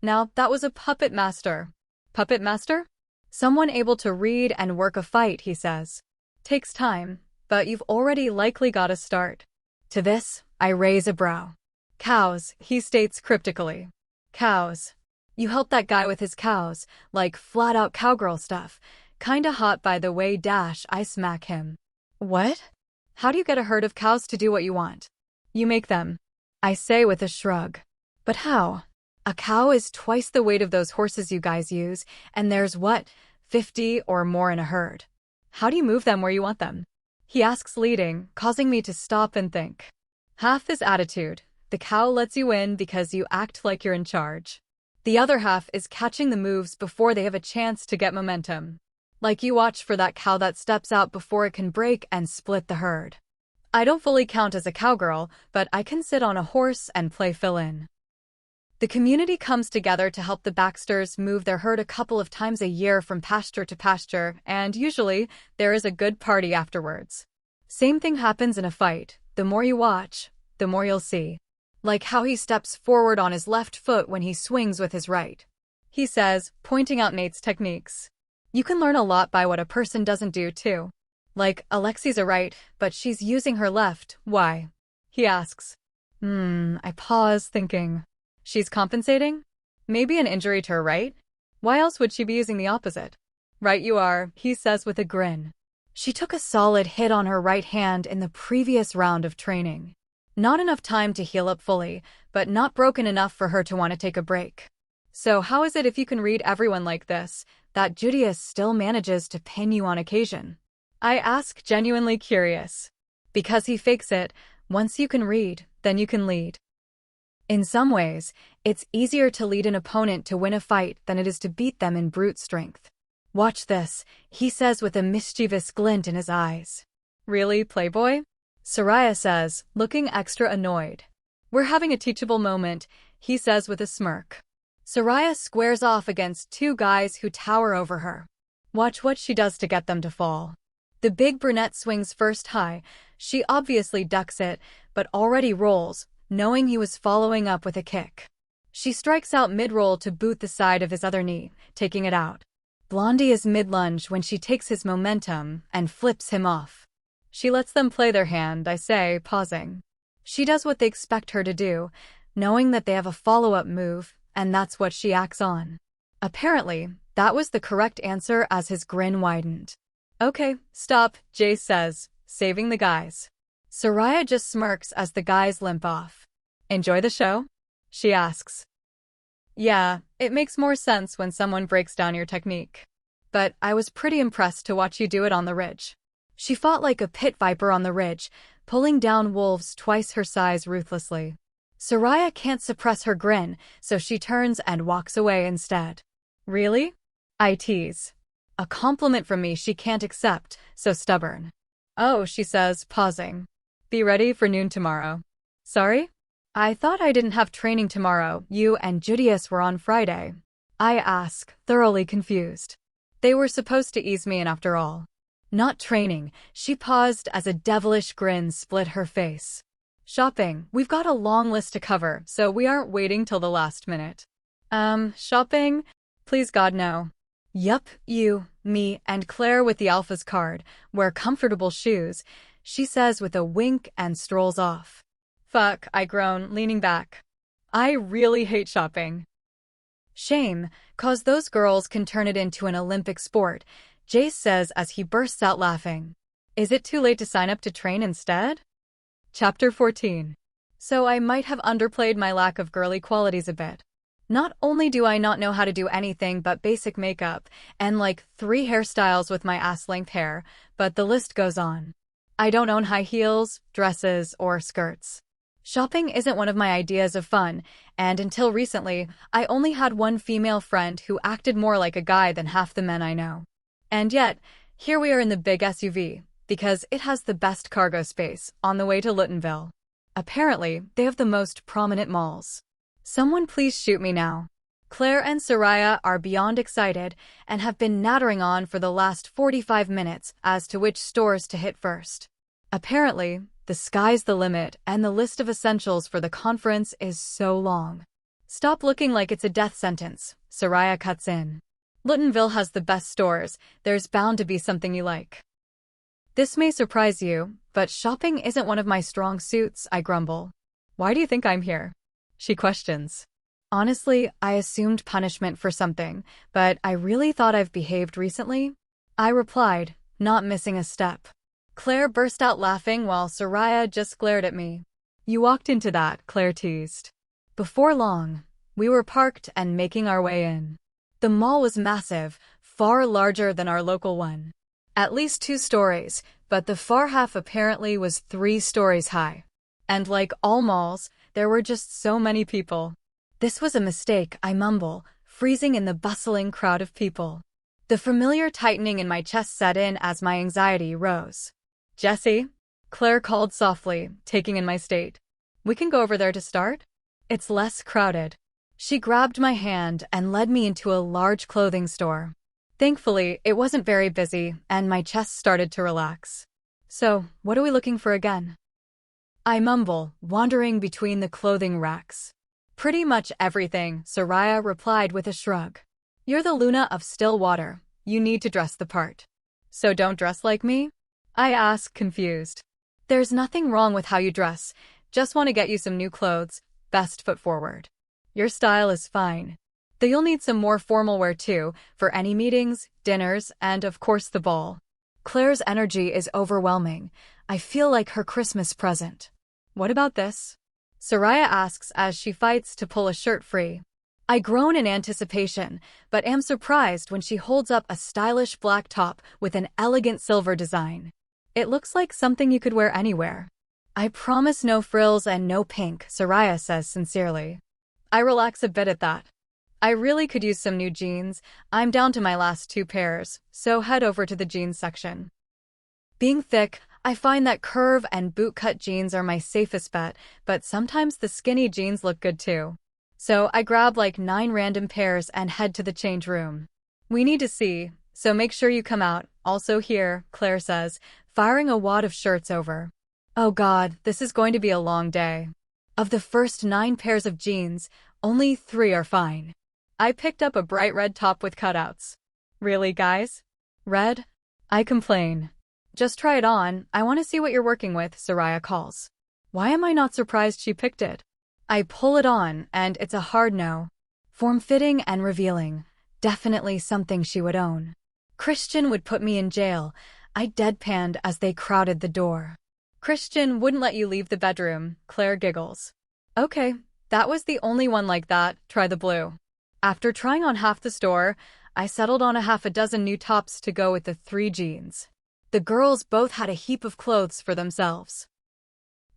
A: Now, that was a puppet master. Puppet master? Someone able to read and work a fight, he says. Takes time, but you've already likely got a start. To this, I raise a brow. Cows, he states cryptically. Cows. You help that guy with his cows, like flat-out cowgirl stuff. Kinda hot by the way, dash, I smack him. What? How do you get a herd of cows to do what you want? You make them. I say with a shrug. But how? A cow is twice the weight of those horses you guys use, and there's what, 50 or more in a herd. How do you move them where you want them? He asks leading, causing me to stop and think. Half is attitude. The cow lets you in because you act like you're in charge. The other half is catching the moves before they have a chance to get momentum. Like you watch for that cow that steps out before it can break and split the herd. I don't fully count as a cowgirl, but I can sit on a horse and play fill-in. The community comes together to help the Baxters move their herd a couple of times a year from pasture to pasture, and usually, there is a good party afterwards. Same thing happens in a fight. The more you watch, the more you'll see. Like how he steps forward on his left foot when he swings with his right. He says, pointing out Nate's techniques. You can learn a lot by what a person doesn't do, too. Like, Alexi's a right, but she's using her left. Why? He asks. I pause, thinking. She's compensating? Maybe an injury to her right? Why else would she be using the opposite? Right you are, he says with a grin. She took a solid hit on her right hand in the previous round of training. Not enough time to heal up fully, but not broken enough for her to want to take a break. So how is it if you can read everyone like this, that Judius still manages to pin you on occasion? I ask, genuinely curious. Because he fakes it. Once you can read, then you can lead. In some ways, it's easier to lead an opponent to win a fight than it is to beat them in brute strength. Watch this, he says with a mischievous glint in his eyes. Really, Playboy? Soraya says, looking extra annoyed. We're having a teachable moment, he says with a smirk. Soraya squares off against two guys who tower over her. Watch what she does to get them to fall. The big brunette swings first high. She obviously ducks it, but already rolls, knowing he was following up with a kick. She strikes out mid-roll to boot the side of his other knee, taking it out. Blondie is mid-lunge when she takes his momentum and flips him off. She lets them play their hand, I say, pausing. She does what they expect her to do, knowing that they have a follow-up move, and that's what she acts on. Apparently, that was the correct answer as his grin widened. Okay, stop, Jace says, saving the guys. Soraya just smirks as the guys limp off. Enjoy the show? She asks. Yeah, it makes more sense when someone breaks down your technique. But I was pretty impressed to watch you do it on the ridge. She fought like a pit viper on the ridge, pulling down wolves twice her size ruthlessly. Soraya can't suppress her grin, so she turns and walks away instead. Really? I tease. A compliment from me she can't accept, so stubborn. Oh, she says, pausing. Be ready for noon tomorrow. Sorry? I thought I didn't have training tomorrow. You and Judius were on Friday. I ask, thoroughly confused. They were supposed to ease me in after all. Not training, she paused as a devilish grin split her face. Shopping, we've got a long list to cover, so we aren't waiting till the last minute. Shopping? Please God no. Yup, you, me, and Claire with the Alpha's card, wear comfortable shoes, she says with a wink and strolls off. Fuck, I groan, leaning back. I really hate shopping. Shame, 'cause those girls can turn it into an Olympic sport, Jace says as he bursts out laughing. Is it too late to sign up to train instead? Chapter 14. So I might have underplayed my lack of girly qualities a bit. Not only do I not know how to do anything but basic makeup, and like 3 hairstyles with my ass-length hair, but the list goes on. I don't own high heels, dresses, or skirts. Shopping isn't one of my ideas of fun, and until recently, I only had one female friend who acted more like a guy than half the men I know. And yet, here we are in the big SUV, because it has the best cargo space, on the way to Lutonville. Apparently, they have the most prominent malls. Someone please shoot me now. Claire and Soraya are beyond excited and have been nattering on for the last 45 minutes as to which stores to hit first. Apparently, the sky's the limit and the list of essentials for the conference is so long. Stop looking like it's a death sentence, Soraya cuts in. Lutonville has the best stores, there's bound to be something you like. This may surprise you, but shopping isn't one of my strong suits, I grumble. Why do you think I'm here? She questions. Honestly, I assumed punishment for something, but I really thought I've behaved recently. I replied, not missing a step. Claire burst out laughing while Soraya just glared at me. You walked into that, Claire teased. Before long, we were parked and making our way in. The mall was massive, far larger than our local one. At least 2 stories, but the far half apparently was 3 stories high. And like all malls, there were just so many people. This was a mistake, I mumble, freezing in the bustling crowd of people. The familiar tightening in my chest set in as my anxiety rose. Jessie? Claire called softly, taking in my state. We can go over there to start? It's less crowded. She grabbed my hand and led me into a large clothing store. Thankfully, it wasn't very busy, and my chest started to relax. So, what are we looking for again? I mumble, wandering between the clothing racks. Pretty much everything, Soraya replied with a shrug. You're the Luna of Stillwater. You need to dress the part. So don't dress like me? I ask, confused. There's nothing wrong with how you dress. Just want to get you some new clothes. Best foot forward. Your style is fine. Though you'll need some more formal wear too, for any meetings, dinners, and of course the ball. Claire's energy is overwhelming. I feel like her Christmas present. What about this? Soraya asks as she fights to pull a shirt free. I groan in anticipation, but am surprised when she holds up a stylish black top with an elegant silver design. It looks like something you could wear anywhere. I promise no frills and no pink, Soraya says sincerely. I relax a bit at that. I really could use some new jeans. I'm down to my last 2 pairs, so head over to the jeans section. Being thick, I find that curve and bootcut jeans are my safest bet, but sometimes the skinny jeans look good too. So I grab like 9 random pairs and head to the change room. We need to see, so make sure you come out. Also here, Claire says, firing a wad of shirts over. Oh God, this is going to be a long day. Of the first 9 pairs of jeans, only 3 are fine. I picked up a bright red top with cutouts. Really, guys? Red? I complain. Just try it on, I want to see what you're working with, Soraya calls. Why am I not surprised she picked it? I pull it on, and it's a hard no. Form-fitting and revealing. Definitely something she would own. Christian would put me in jail. I deadpanned as they crowded the door. Christian wouldn't let you leave the bedroom, Claire giggles. Okay, that was the only one like that, try the blue. After trying on half the store, I settled on a half a dozen new tops to go with the 3 jeans. The girls both had a heap of clothes for themselves.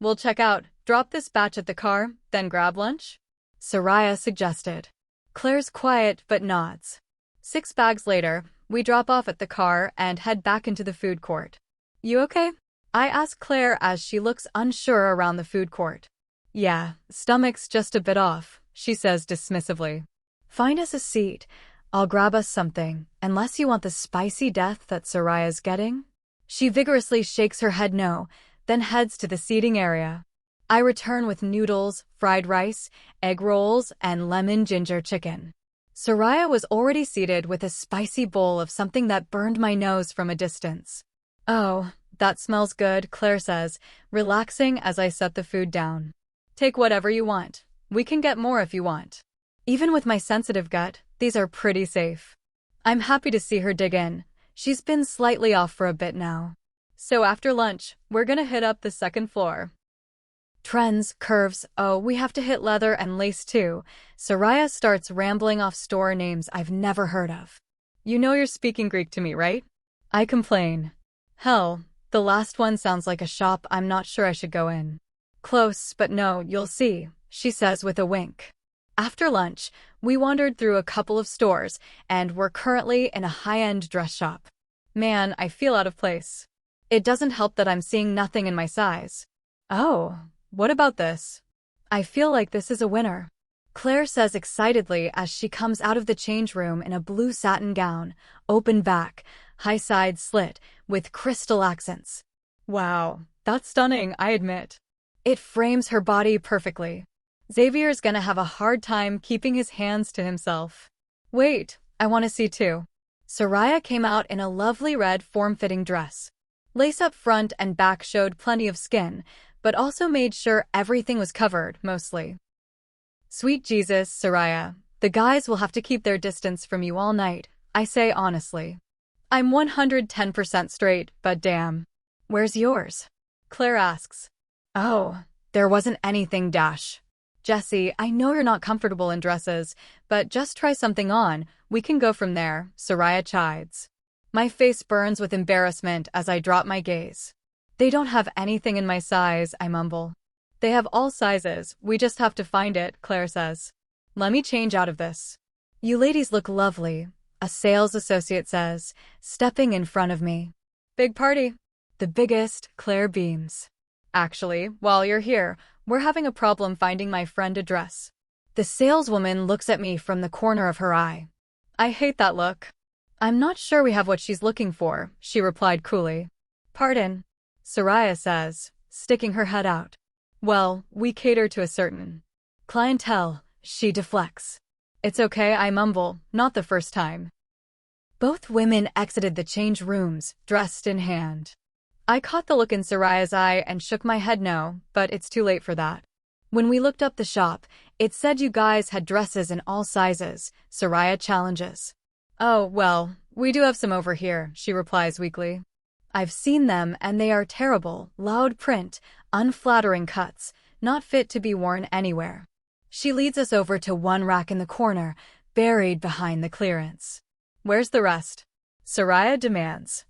A: We'll check out, drop this batch at the car, then grab lunch? Soraya suggested. Claire's quiet but nods. 6 bags later, we drop off at the car and head back into the food court. You okay? I ask Claire as she looks unsure around the food court. Yeah, stomach's just a bit off, she says dismissively. Find us a seat. I'll grab us something, unless you want the spicy death that Soraya's getting. She vigorously shakes her head no, then heads to the seating area. I return with noodles, fried rice, egg rolls, and lemon ginger chicken. Soraya was already seated with a spicy bowl of something that burned my nose from a distance. Oh, that smells good, Claire says, relaxing as I set the food down. Take whatever you want. We can get more if you want. Even with my sensitive gut, these are pretty safe. I'm happy to see her dig in. She's been slightly off for a bit now. So after lunch, we're gonna hit up the 2nd floor. Trends, curves, oh, we have to hit leather and lace too. Soraya starts rambling off store names I've never heard of. You know you're speaking Greek to me, right? I complain. Hell, the last one sounds like a shop I'm not sure I should go in. Close, but no, you'll see, she says with a wink. After lunch, we wandered through a couple of stores, and we're currently in a high-end dress shop. Man, I feel out of place. It doesn't help that I'm seeing nothing in my size. Oh, what about this? I feel like this is a winner. Claire says excitedly as she comes out of the change room in a blue satin gown, open back, high side slit, with crystal accents. Wow, that's stunning, I admit. It frames her body perfectly. Xavier's gonna have a hard time keeping his hands to himself. Wait, I want to see too. Soraya came out in a lovely red form-fitting dress. Lace up front and back showed plenty of skin, but also made sure everything was covered, mostly. Sweet Jesus, Soraya, the guys will have to keep their distance from you all night, I say honestly. I'm 110% straight, but damn. Where's yours? Claire asks. Oh, there wasn't anything, Dash. Jessie, I know you're not comfortable in dresses, but just try something on, we can go from there, Soraya chides. My face burns with embarrassment as I drop my gaze. They don't have anything in my size, I mumble. They have all sizes, we just have to find it, Claire says. Let me change out of this. You ladies look lovely, a sales associate says, stepping in front of me. Big party. The biggest, Claire beams. Actually, while you're here, we're having a problem finding my friend a dress. The saleswoman looks at me from the corner of her eye. I hate that look. I'm not sure we have what she's looking for, she replied coolly. Pardon? Soraya says, sticking her head out. Well, we cater to a certain clientele, she deflects. It's okay, I mumble, not the first time. Both women exited the change rooms, dressed in hand. I caught the look in Soraya's eye and shook my head no, but it's too late for that. When we looked up the shop, it said you guys had dresses in all sizes, Soraya challenges. Oh, well, we do have some over here, she replies weakly. I've seen them and they are terrible, loud print, unflattering cuts, not fit to be worn anywhere. She leads us over to one rack in the corner, buried behind the clearance. Where's the rest? Soraya demands.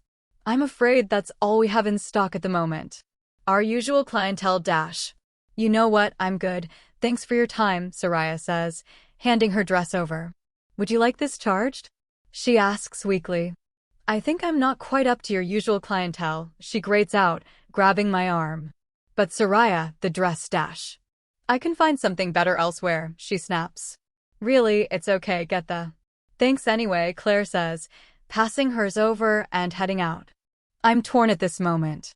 A: I'm afraid that's all we have in stock at the moment. Our usual clientele dash. You know what, I'm good. Thanks for your time, Soraya says, handing her dress over. Would you like this charged? She asks weakly. I think I'm not quite up to your usual clientele, she grates out, grabbing my arm. But Soraya, the dress dash. I can find something better elsewhere, she snaps. Really, it's okay, get the. Thanks anyway, Claire says, passing hers over and heading out. I'm torn at this moment.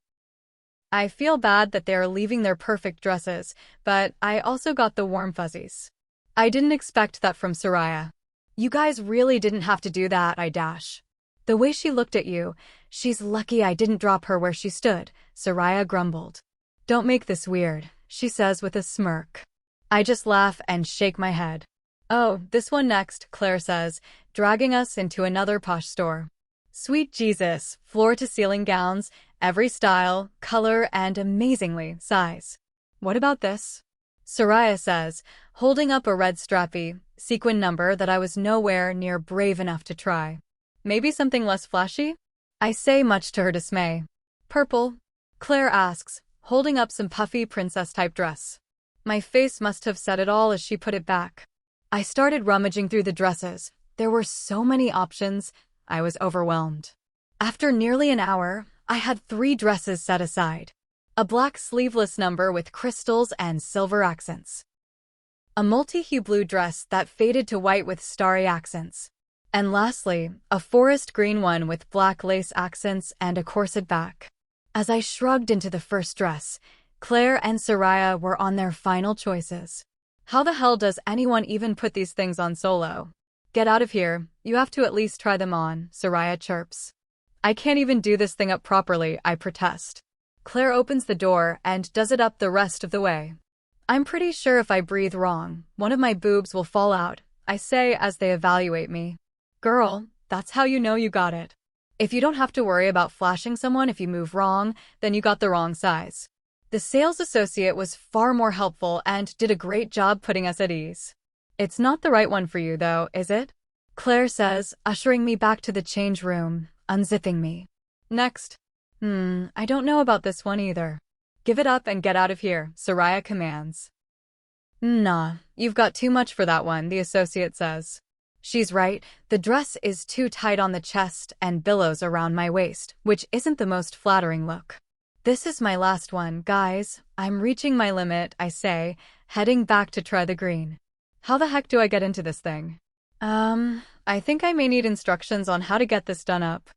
A: I feel bad that they are leaving their perfect dresses, but I also got the warm fuzzies. I didn't expect that from Soraya. You guys really didn't have to do that, I dash. The way she looked at you, she's lucky I didn't drop her where she stood, Soraya grumbled. Don't make this weird, she says with a smirk. I just laugh and shake my head. Oh, this one next, Claire says, dragging us into another posh store. Sweet Jesus, floor-to-ceiling gowns, every style, color, and amazingly, size. What about this? Soraya says, holding up a red strappy, sequin number that I was nowhere near brave enough to try. Maybe something less flashy? I say, much to her dismay. Purple? Claire asks, holding up some puffy princess-type dress. My face must have said it all as she put it back. I started rummaging through the dresses. There were so many options, I was overwhelmed. After nearly an hour, I had 3 dresses set aside. A black sleeveless number with crystals and silver accents. A multi-hue blue dress that faded to white with starry accents. And lastly, a forest green one with black lace accents and a corset back. As I shrugged into the first dress, Claire and Soraya were on their final choices. How the hell does anyone even put these things on solo? Get out of here, you have to at least try them on, Soraya chirps. I can't even do this thing up properly, I protest. Claire opens the door and does it up the rest of the way. I'm pretty sure if I breathe wrong, one of my boobs will fall out, I say as they evaluate me. Girl, that's how you know you got it. If you don't have to worry about flashing someone if you move wrong, then you got the wrong size. The sales associate was far more helpful and did a great job putting us at ease. It's not the right one for you though, is it? Claire says, ushering me back to the change room, unzipping me. Next. I don't know about this one either. Give it up and get out of here, Soraya commands. Nah, you've got too much for that one, the associate says. She's right, the dress is too tight on the chest and billows around my waist, which isn't the most flattering look. This is my last one, guys. I'm reaching my limit, I say, heading back to try the green. How the heck do I get into this thing? I think I may need instructions on how to get this done up.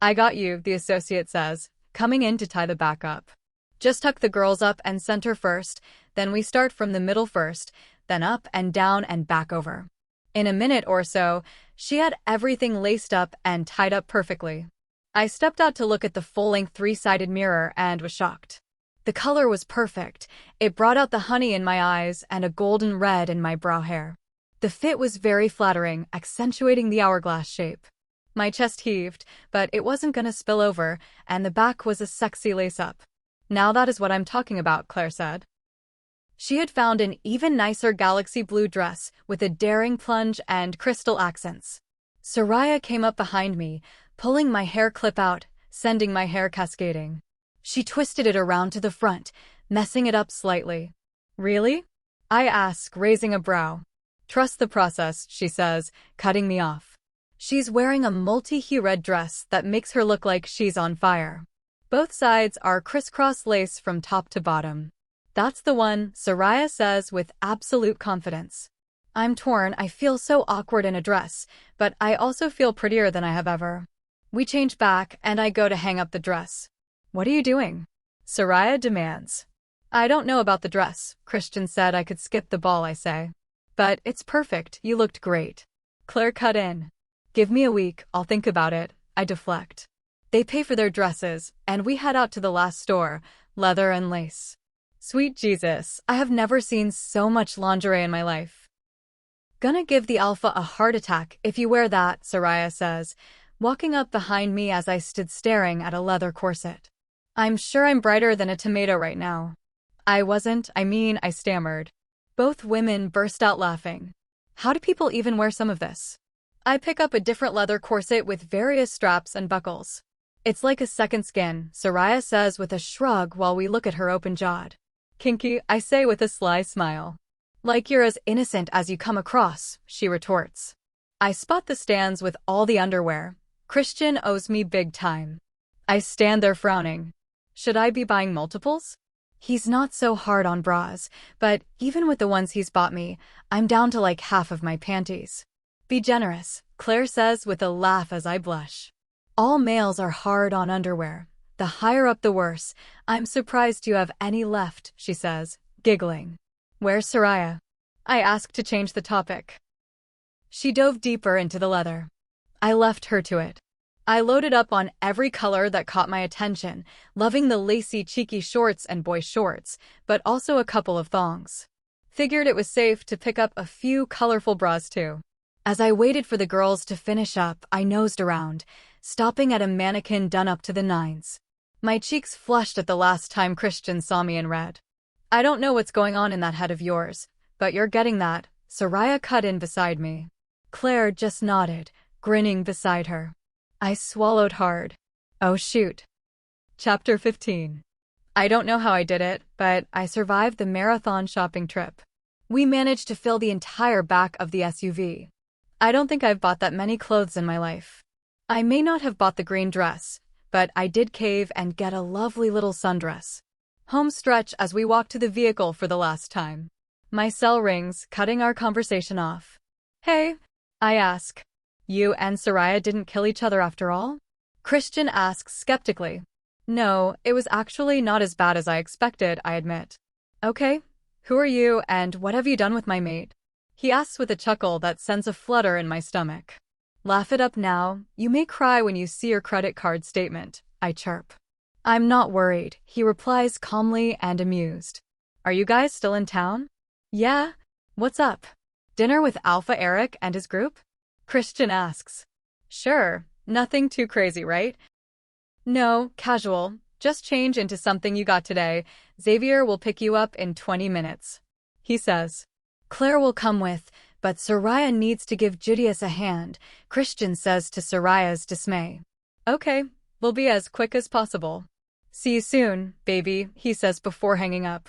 A: I got you, the associate says, coming in to tie the back up. Just tuck the girls up and center first, then we start from the middle first, then up and down and back over. In a minute or so, she had everything laced up and tied up perfectly. I stepped out to look at the full-length three-sided mirror and was shocked. The color was perfect. It brought out the honey in my eyes and a golden red in my brow hair. The fit was very flattering, accentuating the hourglass shape. My chest heaved, but it wasn't gonna spill over, and the back was a sexy lace-up. Now that is what I'm talking about, Claire said. She had found an even nicer galaxy blue dress with a daring plunge and crystal accents. Soraya came up behind me, pulling my hair clip out, sending my hair cascading. She twisted it around to the front, messing it up slightly. Really? I ask, raising a brow. Trust the process, she says, cutting me off. She's wearing a multi-hue red dress that makes her look like she's on fire. Both sides are crisscross lace from top to bottom. That's the one, Soraya says with absolute confidence. I'm torn, I feel so awkward in a dress, but I also feel prettier than I have ever. We change back, and I go to hang up the dress. What are you doing? Soraya demands. I don't know about the dress. Christian said I could skip the ball, I say. But it's perfect, you looked great. Claire cut in. Give me a week, I'll think about it, I deflect. They pay for their dresses, and we head out to the last store, leather and lace. Sweet Jesus, I have never seen so much lingerie in my life. Gonna give the alpha a heart attack if you wear that, Soraya says, walking up behind me as I stood staring at a leather corset. I'm sure I'm brighter than a tomato right now. I stammered. Both women burst out laughing. How do people even wear some of this? I pick up a different leather corset with various straps and buckles. It's like a second skin, Soraya says with a shrug while we look at her open-jawed. Kinky, I say with a sly smile. Like you're as innocent as you come across, she retorts. I spot the stands with all the underwear. Christian owes me big time. I stand there frowning. Should I be buying multiples? He's not so hard on bras, but even with the ones he's bought me, I'm down to like half of my panties. Be generous, Claire says with a laugh as I blush. All males are hard on underwear. The higher up the worse. I'm surprised you have any left, she says, giggling. Where's Soraya? I ask to change the topic. She dove deeper into the leather. I left her to it. I loaded up on every color that caught my attention, loving the lacy cheeky shorts and boy shorts, but also a couple of thongs. Figured it was safe to pick up a few colorful bras too. As I waited for the girls to finish up, I nosed around, stopping at a mannequin done up to the nines. My cheeks flushed at the last time Christian saw me in red. I don't know what's going on in that head of yours, but you're getting that, Soraya cut in beside me. Claire just nodded, grinning beside her. I swallowed hard. Oh shoot. Chapter 15. I don't know how I did it, but I survived the marathon shopping trip. We managed to fill the entire back of the SUV. I don't think I've bought that many clothes in my life. I may not have bought the green dress, but I did cave and get a lovely little sundress. Home stretch as we walk to the vehicle for the last time. My cell rings, cutting our conversation off. Hey, I ask. You and Soraya didn't kill each other after all? Christian asks skeptically. No, it was actually not as bad as I expected, I admit. Okay, who are you and what have you done with my mate? He asks with a chuckle that sends a flutter in my stomach. Laugh it up now, you may cry when you see your credit card statement, I chirp. I'm not worried, he replies calmly and amused. Are you guys still in town? Yeah. What's up? Dinner with Alpha Eric and his group? Christian asks. Sure, nothing too crazy, right? No, casual, just change into something you got today. Xavier will pick you up in 20 minutes. He says. Claire will come with, but Soraya needs to give Judius a hand, Christian says to Soraya's dismay. Okay, we'll be as quick as possible. See you soon, baby, he says before hanging up.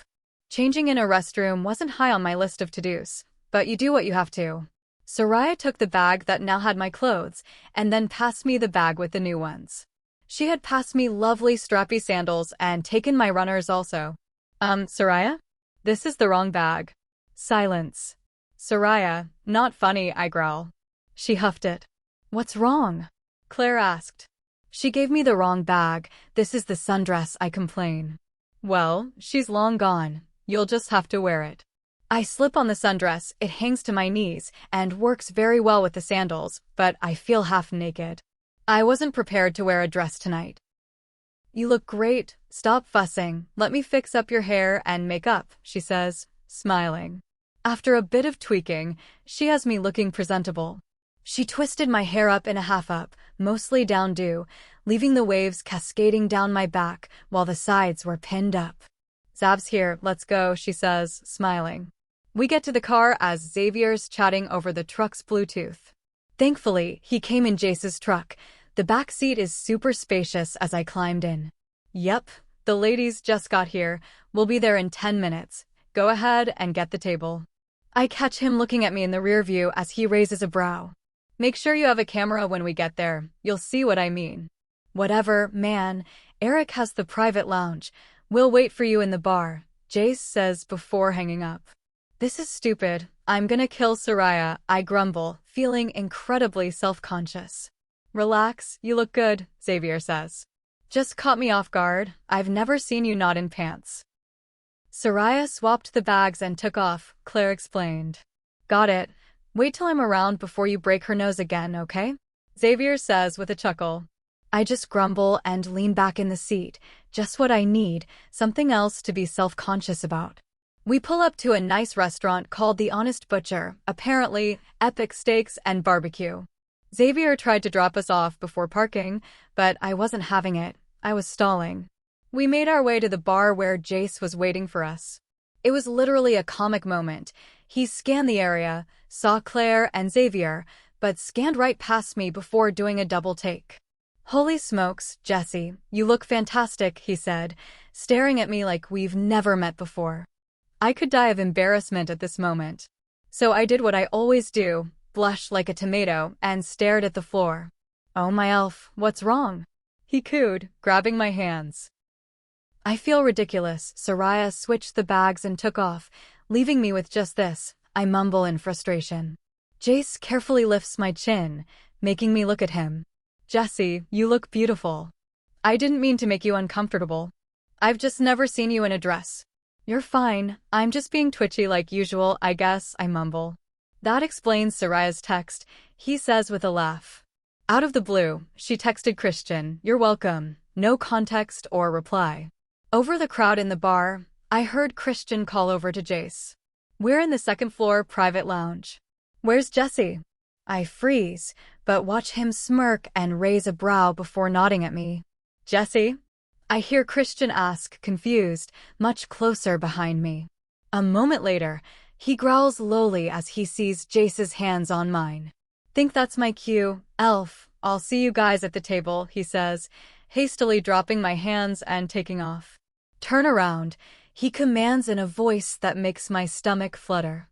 A: Changing in a restroom wasn't high on my list of to-dos, but you do what you have to. Soraya took the bag that now had my clothes, and then passed me the bag with the new ones. She had passed me lovely strappy sandals and taken my runners also. Soraya? This is the wrong bag. Silence. Soraya, not funny, I growl. She huffed it. What's wrong? Claire asked. She gave me the wrong bag. This is the sundress, I complain. Well, she's long gone. You'll just have to wear it. I slip on the sundress, it hangs to my knees, and works very well with the sandals, but I feel half naked. I wasn't prepared to wear a dress tonight. You look great. Stop fussing. Let me fix up your hair and makeup, she says, smiling. After a bit of tweaking, she has me looking presentable. She twisted my hair up in a half-up, mostly down-due, leaving the waves cascading down my back while the sides were pinned up. Zav's here, let's go, she says, smiling. We get to the car as Xavier's chatting over the truck's Bluetooth. Thankfully, he came in Jace's truck. The back seat is super spacious as I climbed in. Yep, the ladies just got here. We'll be there in 10 minutes. Go ahead and get the table. I catch him looking at me in the rear view as he raises a brow. Make sure you have a camera when we get there. You'll see what I mean. Whatever, man. Eric has the private lounge. We'll wait for you in the bar, Jace says before hanging up. This is stupid. I'm gonna kill Soraya, I grumble, feeling incredibly self-conscious. Relax, you look good, Xavier says. Just caught me off guard. I've never seen you not in pants. Soraya swapped the bags and took off, Claire explained. Got it. Wait till I'm around before you break her nose again, okay? Xavier says with a chuckle. I just grumble and lean back in the seat. Just what I need, something else to be self-conscious about. We pull up to a nice restaurant called The Honest Butcher, apparently epic steaks and barbecue. Xavier tried to drop us off before parking, but I wasn't having it. I was stalling. We made our way to the bar where Jace was waiting for us. It was literally a comic moment. He scanned the area, saw Claire and Xavier, but scanned right past me before doing a double take. Holy smokes, Jessie, you look fantastic, he said, staring at me like we've never met before. I could die of embarrassment at this moment. So I did what I always do, blushed like a tomato, and stared at the floor. Oh my elf, what's wrong? He cooed, grabbing my hands. I feel ridiculous. Soraya switched the bags and took off, leaving me with just this, I mumble in frustration. Jace carefully lifts my chin, making me look at him. Jessie, you look beautiful. I didn't mean to make you uncomfortable. I've just never seen you in a dress. You're fine. I'm just being twitchy like usual, I guess, I mumble. That explains Soraya's text, he says with a laugh. Out of the blue, she texted Christian, you're welcome, no context or reply. Over the crowd in the bar, I heard Christian call over to Jace. We're in the second floor private lounge. Where's Jessie? I freeze, but watch him smirk and raise a brow before nodding at me. Jessie? I hear Christian ask, confused, much closer behind me. A moment later, he growls lowly as he sees Jace's hands on mine. Think that's my cue, elf. I'll see you guys at the table, he says, hastily dropping my hands and taking off. Turn around, he commands in a voice that makes my stomach flutter.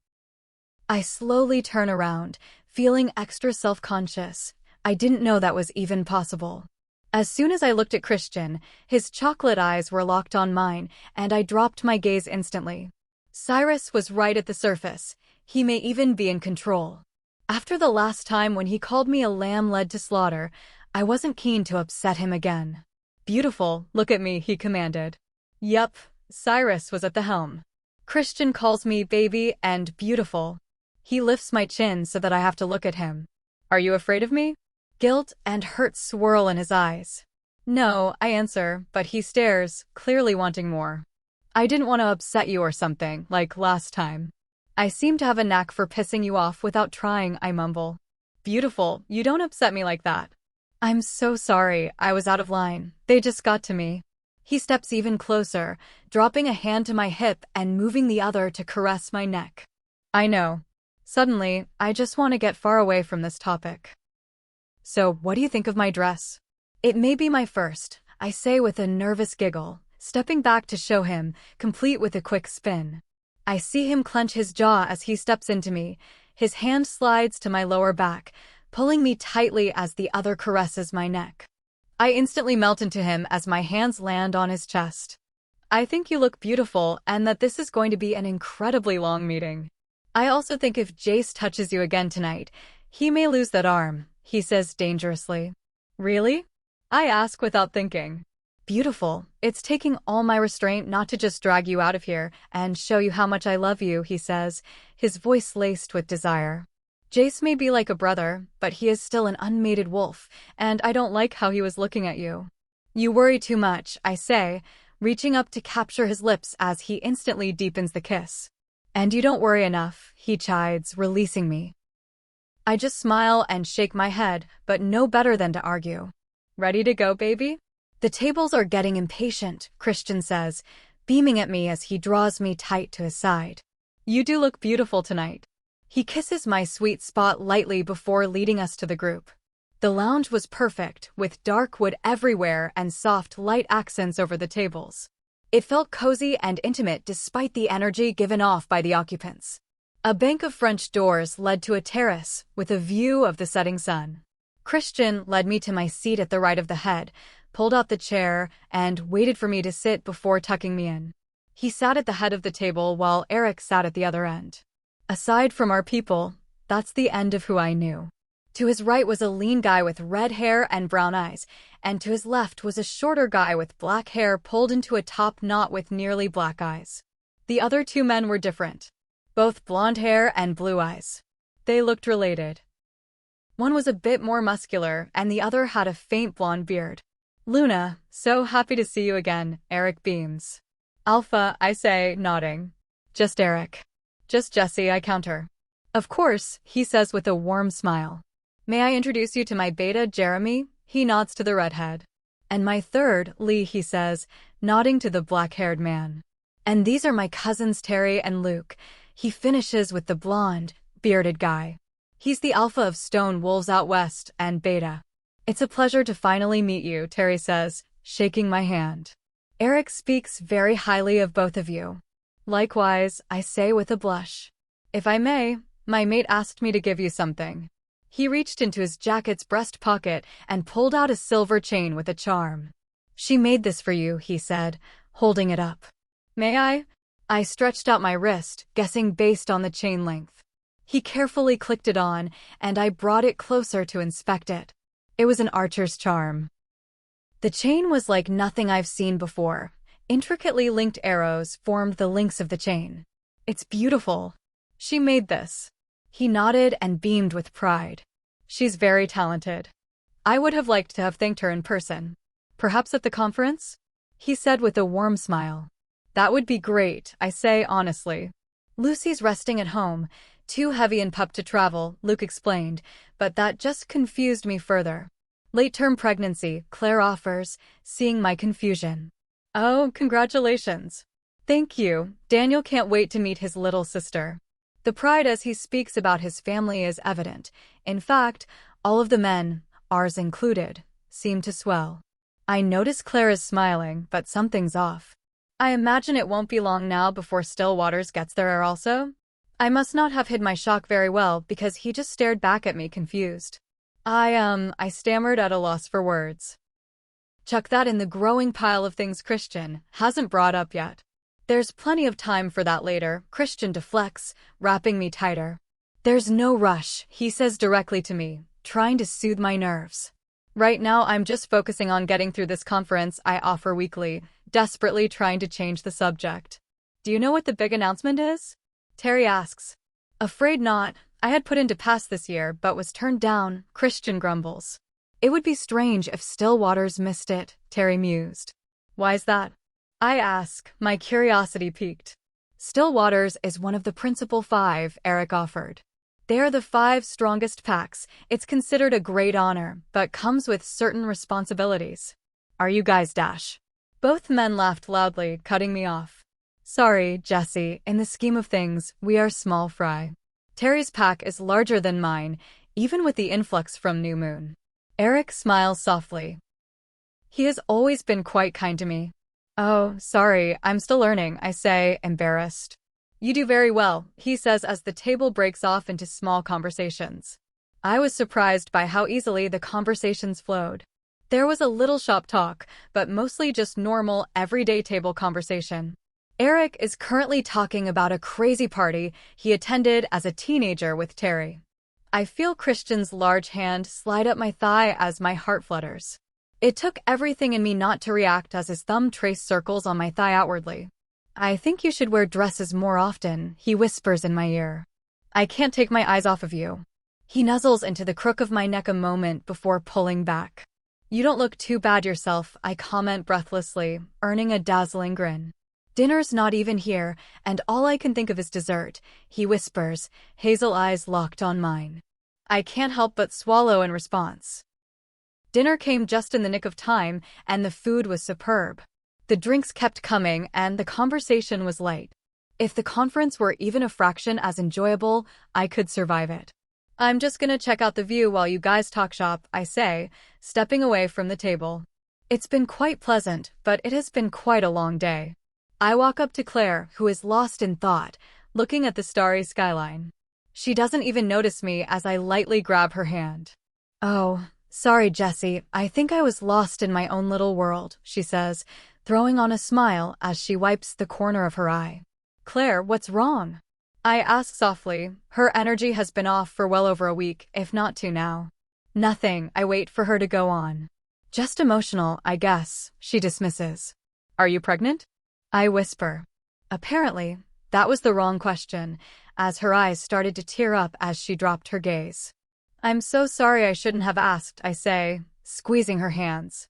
A: I slowly turn around, feeling extra self-conscious. I didn't know that was even possible. As soon as I looked at Christian, his chocolate eyes were locked on mine, and I dropped my gaze instantly. Cyrus was right at the surface. He may even be in control. After the last time when he called me a lamb led to slaughter, I wasn't keen to upset him again. Beautiful, look at me, he commanded. Yup, Cyrus was at the helm. Christian calls me baby and beautiful. He lifts my chin so that I have to look at him. Are you afraid of me? Guilt and hurt swirl in his eyes. No, I answer, but he stares, clearly wanting more. I didn't want to upset you or something, like last time. I seem to have a knack for pissing you off without trying, I mumble. Beautiful, you don't upset me like that. I'm so sorry, I was out of line. They just got to me. He steps even closer, dropping a hand to my hip and moving the other to caress my neck. I know. Suddenly, I just want to get far away from this topic. So, what do you think of my dress? It may be my first, I say with a nervous giggle, stepping back to show him, complete with a quick spin. I see him clench his jaw as he steps into me. His hand slides to my lower back, pulling me tightly as the other caresses my neck. I instantly melt into him as my hands land on his chest. I think you look beautiful and that this is going to be an incredibly long meeting. I also think if Jace touches you again tonight, he may lose that arm, he says dangerously. Really? I ask without thinking. Beautiful. It's taking all my restraint not to just drag you out of here and show you how much I love you, he says, his voice laced with desire. Jace may be like a brother, but he is still an unmated wolf, and I don't like how he was looking at you. You worry too much, I say, reaching up to capture his lips as he instantly deepens the kiss. And you don't worry enough, he chides, releasing me. I just smile and shake my head, but no better than to argue. Ready to go, baby? The tables are getting impatient, Christian says, beaming at me as he draws me tight to his side. You do look beautiful tonight. He kisses my sweet spot lightly before leading us to the group. The lounge was perfect, with dark wood everywhere and soft, light accents over the tables. It felt cozy and intimate despite the energy given off by the occupants. A bank of French doors led to a terrace with a view of the setting sun. Christian led me to my seat at the right of the head, pulled out the chair, and waited for me to sit before tucking me in. He sat at the head of the table while Eric sat at the other end. Aside from our people, that's the end of who I knew. To his right was a lean guy with red hair and brown eyes, and to his left was a shorter guy with black hair pulled into a top knot with nearly black eyes. The other two men were different. Both blonde hair and blue eyes. They looked related. One was a bit more muscular, and the other had a faint blonde beard. Luna, so happy to see you again, Eric beams. Alpha, I say, nodding. Just Eric. Just Jessie, I counter. Of course, he says with a warm smile. May I introduce you to my beta, Jeremy? He nods to the redhead. And my third, Lee, he says, nodding to the black-haired man. And these are my cousins Terry and Luke. He finishes with the blonde, bearded guy. He's the alpha of Stone Wolves out west and beta. It's a pleasure to finally meet you, Terry says, shaking my hand. Eric speaks very highly of both of you. Likewise, I say with a blush. If I may, my mate asked me to give you something. He reached into his jacket's breast pocket and pulled out a silver chain with a charm. She made this for you, he said, holding it up. May I? I stretched out my wrist, guessing based on the chain length. He carefully clicked it on, and I brought it closer to inspect it. It was an archer's charm. The chain was like nothing I've seen before. Intricately linked arrows formed the links of the chain. It's beautiful. She made this. He nodded and beamed with pride. She's very talented. I would have liked to have thanked her in person. Perhaps at the conference? He said with a warm smile. That would be great, I say honestly. Lucy's resting at home, too heavy and pup to travel, Luke explained, but that just confused me further. Late-term pregnancy, Claire offers, seeing my confusion. Oh, congratulations. Thank you. Daniel can't wait to meet his little sister. The pride as he speaks about his family is evident. In fact, all of the men, ours included, seem to swell. I notice Claire is smiling, but something's off. I imagine it won't be long now before Stillwaters gets there also. I must not have hid my shock very well because he just stared back at me confused. I stammered at a loss for words. Chuck that in the growing pile of things Christian hasn't brought up yet. There's plenty of time for that later, Christian deflects, wrapping me tighter. There's no rush, he says directly to me, trying to soothe my nerves. Right now I'm just focusing on getting through this conference I offer weekly, desperately trying to change the subject. Do you know what the big announcement is? Terry asks. Afraid not. I had put in to pass this year but was turned down, Christian grumbles. It would be strange if Stillwaters missed it, Terry mused. Why's that? I ask, my curiosity piqued. Stillwaters is one of the principal 5, Eric offered. They are the 5 strongest packs. It's considered a great honor, but comes with certain responsibilities. Are you guys dash? Both men laughed loudly, cutting me off. Sorry, Jessie, in the scheme of things, we are small fry. Terry's pack is larger than mine, even with the influx from New Moon. Eric smiles softly. He has always been quite kind to me. Oh, sorry, I'm still learning, I say, embarrassed. You do very well, he says as the table breaks off into small conversations. I was surprised by how easily the conversations flowed. There was a little shop talk, but mostly just normal, everyday table conversation. Eric is currently talking about a crazy party he attended as a teenager with Terry. I feel Christian's large hand slide up my thigh as my heart flutters. It took everything in me not to react as his thumb traced circles on my thigh outwardly. I think you should wear dresses more often, he whispers in my ear. I can't take my eyes off of you. He nuzzles into the crook of my neck a moment before pulling back. You don't look too bad yourself, I comment breathlessly, earning a dazzling grin. Dinner's not even here, and all I can think of is dessert, he whispers, hazel eyes locked on mine. I can't help but swallow in response. Dinner came just in the nick of time, and the food was superb. The drinks kept coming, and the conversation was light. If the conference were even a fraction as enjoyable, I could survive it. I'm just gonna check out the view while you guys talk shop, I say, stepping away from the table. It's been quite pleasant, but it has been quite a long day. I walk up to Claire, who is lost in thought, looking at the starry skyline. She doesn't even notice me as I lightly grab her hand. Oh, sorry, Jessie, I think I was lost in my own little world, she says, throwing on a smile as she wipes the corner of her eye. Claire, what's wrong? I ask softly. Her energy has been off for well over a week, if not two now. Nothing, I wait for her to go on. Just emotional, I guess, she dismisses. Are you pregnant? I whisper. Apparently, that was the wrong question, as her eyes started to tear up as she dropped her gaze. I'm so sorry, I shouldn't have asked, I say, squeezing her hands.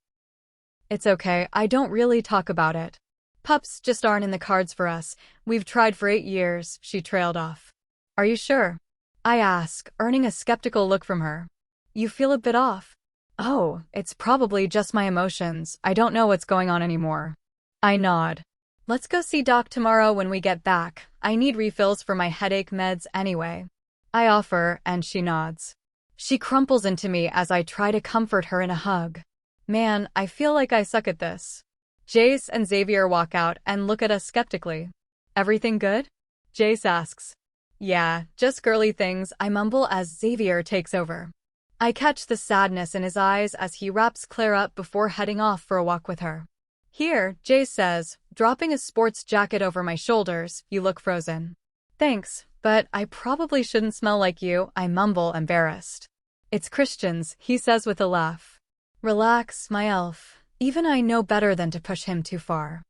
A: It's okay, I don't really talk about it. Pups just aren't in the cards for us. We've tried for 8 years, she trailed off. Are you sure? I ask, earning a skeptical look from her. You feel a bit off. Oh, it's probably just my emotions. I don't know what's going on anymore. I nod. Let's go see Doc tomorrow when we get back. I need refills for my headache meds anyway. I offer, and she nods. She crumples into me as I try to comfort her in a hug. Man, I feel like I suck at this. Jace and Xavier walk out and look at us skeptically. Everything good? Jace asks. Yeah, just girly things, I mumble as Xavier takes over. I catch the sadness in his eyes as he wraps Claire up before heading off for a walk with her. Here, Jace says, dropping a sports jacket over my shoulders, you look frozen. Thanks, but I probably shouldn't smell like you, I mumble, embarrassed. It's Christian's, he says with a laugh. Relax, my elf. Even I know better than to push him too far.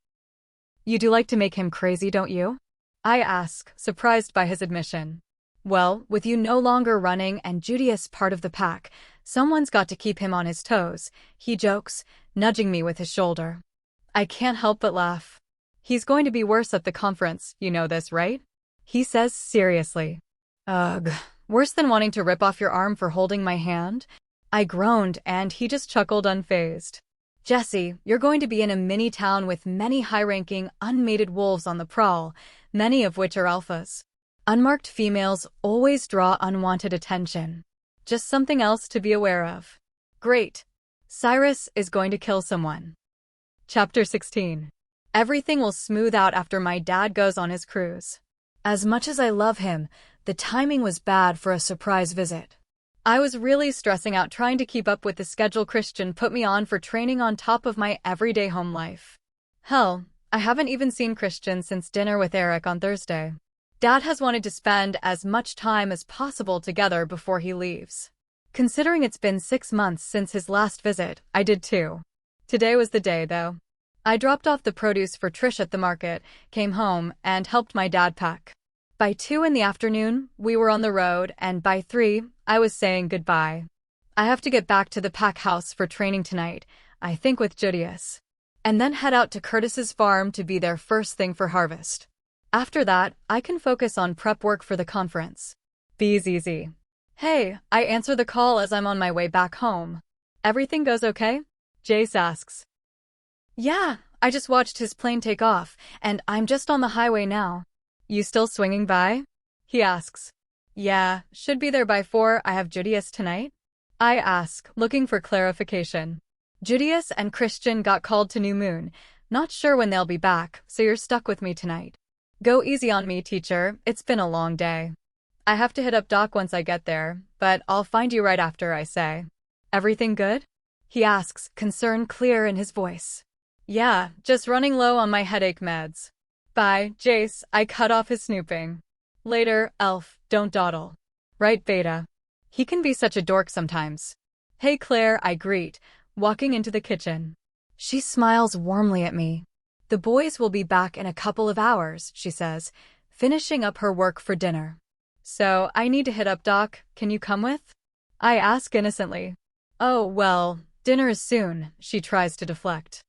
A: You do like to make him crazy, don't you? I ask, surprised by his admission. Well, with you no longer running and Judius part of the pack, someone's got to keep him on his toes, he jokes, nudging me with his shoulder. I can't help but laugh. He's going to be worse at the conference, you know this, right? He says seriously. Ugh, worse than wanting to rip off your arm for holding my hand? I groaned and he just chuckled unfazed. Jessie, you're going to be in a mini town with many high-ranking, unmated wolves on the prowl, many of which are alphas. Unmarked females always draw unwanted attention. Just something else to be aware of. Great. Cyrus is going to kill someone. Chapter 16. Everything will smooth out after my dad goes on his cruise. As much as I love him, the timing was bad for a surprise visit. I was really stressing out trying to keep up with the schedule Christian put me on for training on top of my everyday home life. Hell, I haven't even seen Christian since dinner with Eric on Thursday. Dad has wanted to spend as much time as possible together before he leaves. Considering it's been 6 months since his last visit, I did too. Today was the day, though. I dropped off the produce for Trish at the market, came home, and helped my dad pack. By 2 in the afternoon, we were on the road, and by 3, I was saying goodbye. I have to get back to the pack house for training tonight, I think with Judius. And then head out to Curtis's farm to be there first thing for harvest. After that, I can focus on prep work for the conference. Be's easy. Hey, I answer the call as I'm on my way back home. Everything goes okay? Jace asks. Yeah, I just watched his plane take off, and I'm just on the highway now. You still swinging by? He asks. Yeah, should be there by 4. I have Judius tonight? I ask, looking for clarification. Judius and Christian got called to New Moon. Not sure when they'll be back, so you're stuck with me tonight. Go easy on me, teacher. It's been a long day. I have to hit up Doc once I get there, but I'll find you right after, I say. Everything good? He asks, concern clear in his voice. Yeah, just running low on my headache meds. Bye, Jace, I cut off his snooping. Later, elf, don't dawdle. Right, Beta. He can be such a dork sometimes. Hey Claire, I greet, walking into the kitchen. She smiles warmly at me. The boys will be back in a couple of hours, she says, finishing up her work for dinner. So, I need to hit up Doc, can you come with? I ask innocently. Oh, well, dinner is soon, she tries to deflect.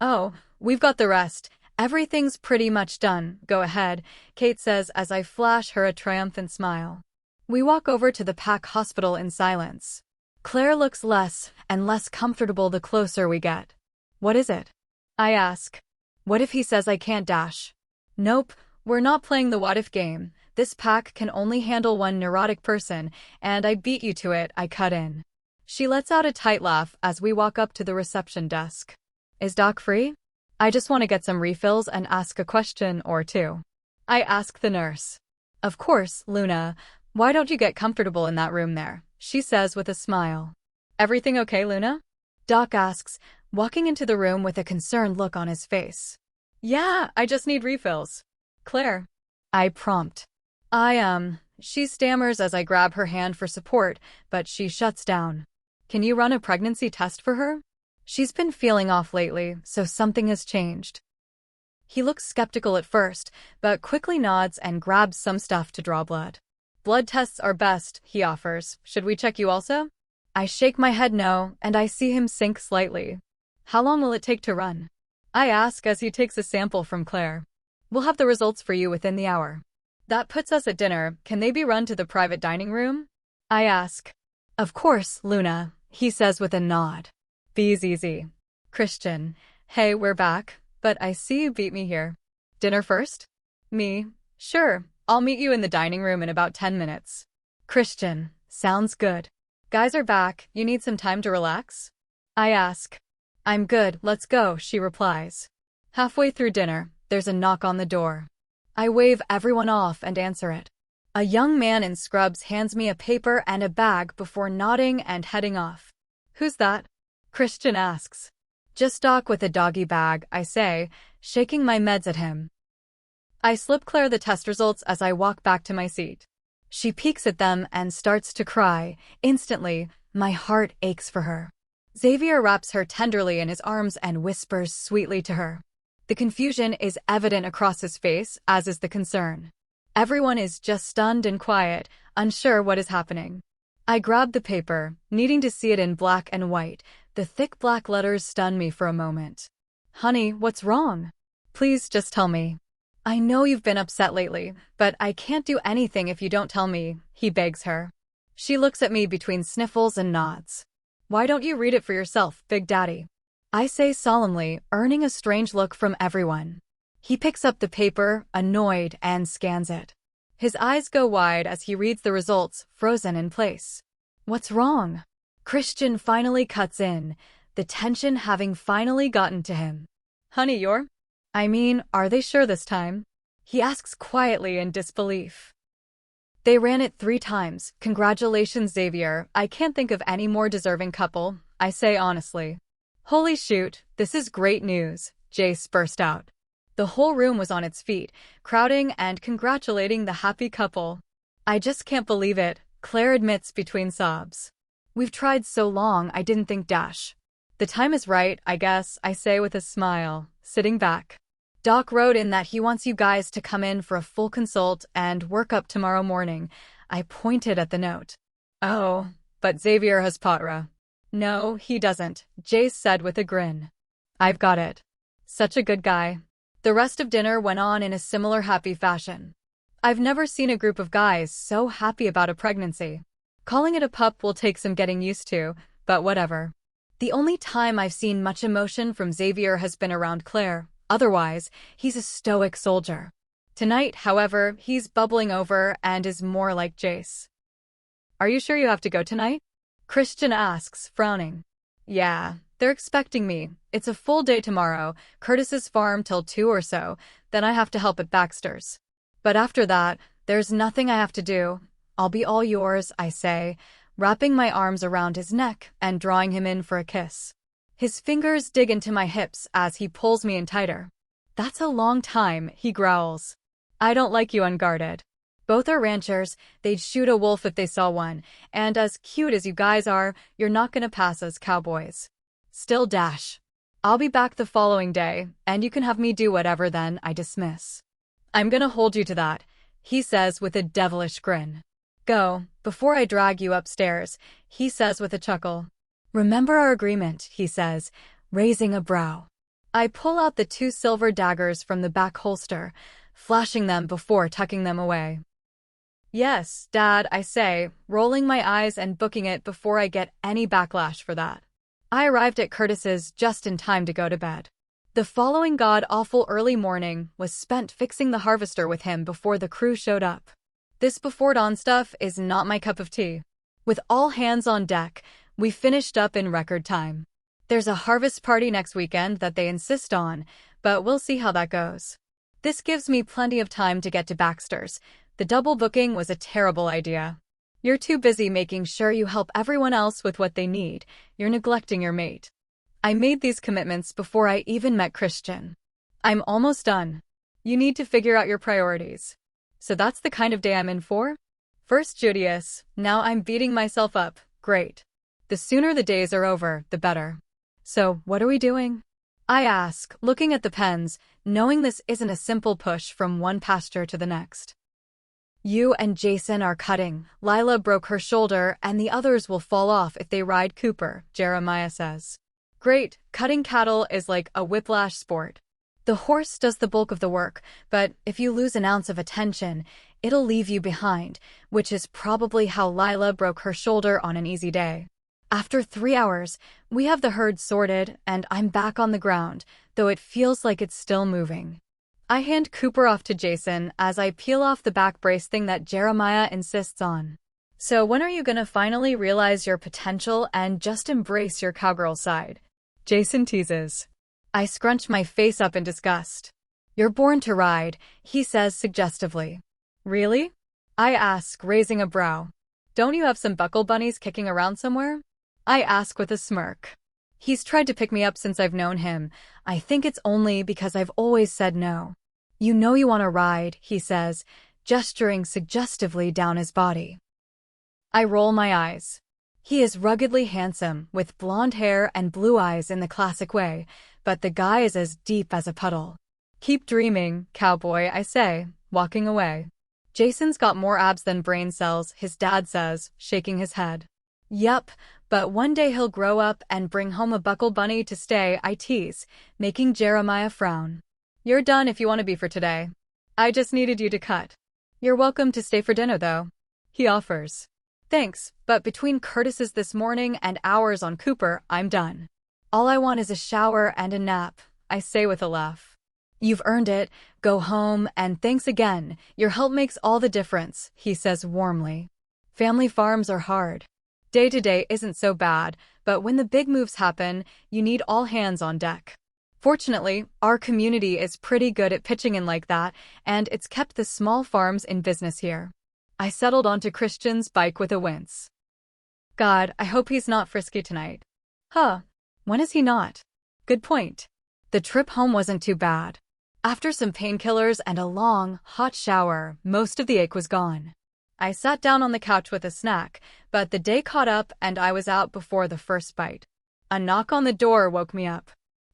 A: Oh, we've got the rest. Everything's pretty much done, go ahead, Kate says as I flash her a triumphant smile. We walk over to the Pack Hospital in silence. Claire looks less and less comfortable the closer we get. What is it? I ask. What if he says I can't dash? Nope, we're not playing the what if game. This pack can only handle one neurotic person, and I beat you to it, I cut in. She lets out a tight laugh as we walk up to the reception desk. Is Doc free? I just want to get some refills and ask a question or two. I ask the nurse. Of course, Luna. Why don't you get comfortable in that room there? She says with a smile. Everything okay, Luna? Doc asks, walking into the room with a concerned look on his face. Yeah, I just need refills. Claire. I prompt. She stammers as I grab her hand for support, but she shuts down. Can you run a pregnancy test for her? She's been feeling off lately, so something has changed. He looks skeptical at first, but quickly nods and grabs some stuff to draw blood. Blood tests are best, he offers. Should we check you also? I shake my head no, and I see him sink slightly. How long will it take to run? I ask as he takes a sample from Claire. We'll have the results for you within the hour. That puts us at dinner. Can they be run to the private dining room? I ask. Of course, Luna, he says with a nod. Be's easy. Christian. Hey, we're back, but I see you beat me here. Dinner first? Me. Sure, I'll meet you in the dining room in about 10 minutes. Christian. Sounds good. Guys are back, you need some time to relax? I ask. I'm good, let's go, she replies. Halfway through dinner, there's a knock on the door. I wave everyone off and answer it. A young man in scrubs hands me a paper and a bag before nodding and heading off. Who's that? Christian asks. Just Doc with a doggy bag, I say, shaking my meds at him. I slip Claire the test results as I walk back to my seat. She peeks at them and starts to cry. Instantly, my heart aches for her. Xavier wraps her tenderly in his arms and whispers sweetly to her. The confusion is evident across his face, as is the concern. Everyone is just stunned and quiet, unsure what is happening. I grab the paper, needing to see it in black and white. The thick black letters stun me for a moment. Honey, what's wrong? Please just tell me. I know you've been upset lately, but I can't do anything if you don't tell me, he begs her. She looks at me between sniffles and nods. Why don't you read it for yourself, Big Daddy? I say solemnly, earning a strange look from everyone. He picks up the paper, annoyed, and scans it. His eyes go wide as he reads the results, frozen in place. What's wrong? Christian finally cuts in, the tension having finally gotten to him. Honey, are they sure this time? He asks quietly in disbelief. They ran it 3 times. Congratulations, Xavier. I can't think of any more deserving couple, I say honestly. Holy shoot, this is great news, Jace burst out. The whole room was on its feet, crowding and congratulating the happy couple. I just can't believe it, Claire admits between sobs. We've tried so long, I didn't think dash. The time is right, I guess, I say with a smile, sitting back. Doc wrote in that he wants you guys to come in for a full consult and work up tomorrow morning. I pointed at the note. Oh, but Xavier has Patra. No, he doesn't, Jace said with a grin. I've got it. Such a good guy. The rest of dinner went on in a similar happy fashion. I've never seen a group of guys so happy about a pregnancy. Calling it a pup will take some getting used to, but whatever. The only time I've seen much emotion from Xavier has been around Claire. Otherwise, he's a stoic soldier. Tonight, however, he's bubbling over and is more like Jace. Are you sure you have to go tonight? Christian asks, frowning. Yeah, they're expecting me. It's a full day tomorrow, Curtis's farm till 2 or so, then I have to help at Baxter's. But after that, there's nothing I have to do. I'll be all yours, I say, wrapping my arms around his neck and drawing him in for a kiss. His fingers dig into my hips as he pulls me in tighter. That's a long time, he growls. I don't like you unguarded. Both are ranchers, they'd shoot a wolf if they saw one, and as cute as you guys are, you're not gonna pass as cowboys. Still dash. I'll be back the following day, and you can have me do whatever then, I dismiss. I'm gonna hold you to that, he says with a devilish grin. Go, before I drag you upstairs, he says with a chuckle. Remember our agreement, he says, raising a brow. I pull out the 2 silver daggers from the back holster, flashing them before tucking them away. Yes, Dad, I say, rolling my eyes and booking it before I get any backlash for that. I arrived at Curtis's just in time to go to bed. The following god-awful early morning was spent fixing the harvester with him before the crew showed up. This before dawn stuff is not my cup of tea. With all hands on deck, we finished up in record time. There's a harvest party next weekend that they insist on, but we'll see how that goes. This gives me plenty of time to get to Baxter's. The double booking was a terrible idea. You're too busy making sure you help everyone else with what they need. You're neglecting your mate. I made these commitments before I even met Christian. I'm almost done. You need to figure out your priorities. So that's the kind of day I'm in for? First Judius, now I'm beating myself up. Great. The sooner the days are over, the better. So, what are we doing? I ask, looking at the pens, knowing this isn't a simple push from one pasture to the next. You and Jason are cutting. Lila broke her shoulder and the others will fall off if they ride Cooper, Jeremiah says. Great, cutting cattle is like a whiplash sport. The horse does the bulk of the work, but if you lose an ounce of attention, it'll leave you behind, which is probably how Lila broke her shoulder on an easy day. After 3 hours, we have the herd sorted and I'm back on the ground, though it feels like it's still moving. I hand Cooper off to Jason as I peel off the back brace thing that Jeremiah insists on. So when are you gonna finally realize your potential and just embrace your cowgirl side? Jason teases. I scrunch my face up in disgust. You're born to ride, he says suggestively. Really? I ask, raising a brow. Don't you have some buckle bunnies kicking around somewhere? I ask with a smirk. He's tried to pick me up since I've known him. I think it's only because I've always said no. You know you want to ride, he says, gesturing suggestively down his body. I roll my eyes. He is ruggedly handsome, with blonde hair and blue eyes in the classic way, but the guy is as deep as a puddle. Keep dreaming, cowboy, I say, walking away. Jason's got more abs than brain cells, his dad says, shaking his head. Yup, but one day he'll grow up and bring home a buckle bunny to stay, I tease, making Jeremiah frown. You're done if you want to be for today. I just needed you to cut. You're welcome to stay for dinner, though. He offers. Thanks, but between Curtis's this morning and ours on Cooper, I'm done. All I want is a shower and a nap, I say with a laugh. You've earned it, go home, and thanks again. Your help makes all the difference, he says warmly. Family farms are hard. Day-to-day isn't so bad, but when the big moves happen, you need all hands on deck. Fortunately, our community is pretty good at pitching in like that, and it's kept the small farms in business here. I settled onto Christian's bike with a wince. God, I hope he's not frisky tonight. Huh. When is he not? Good point. The trip home wasn't too bad. After some painkillers and a long, hot shower, most of the ache was gone. I sat down on the couch with a snack, but the day caught up and I was out before the first bite. A knock on the door woke me up.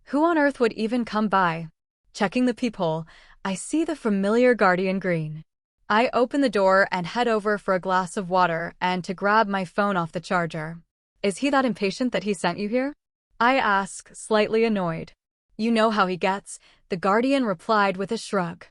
A: Who on earth would even come by? Checking the peephole, I see the familiar guardian green. I open the door and head over for a glass of water and to grab my phone off the charger. Is he that impatient that he sent you here? I ask, slightly annoyed. You know how he gets, the guardian replied with a shrug.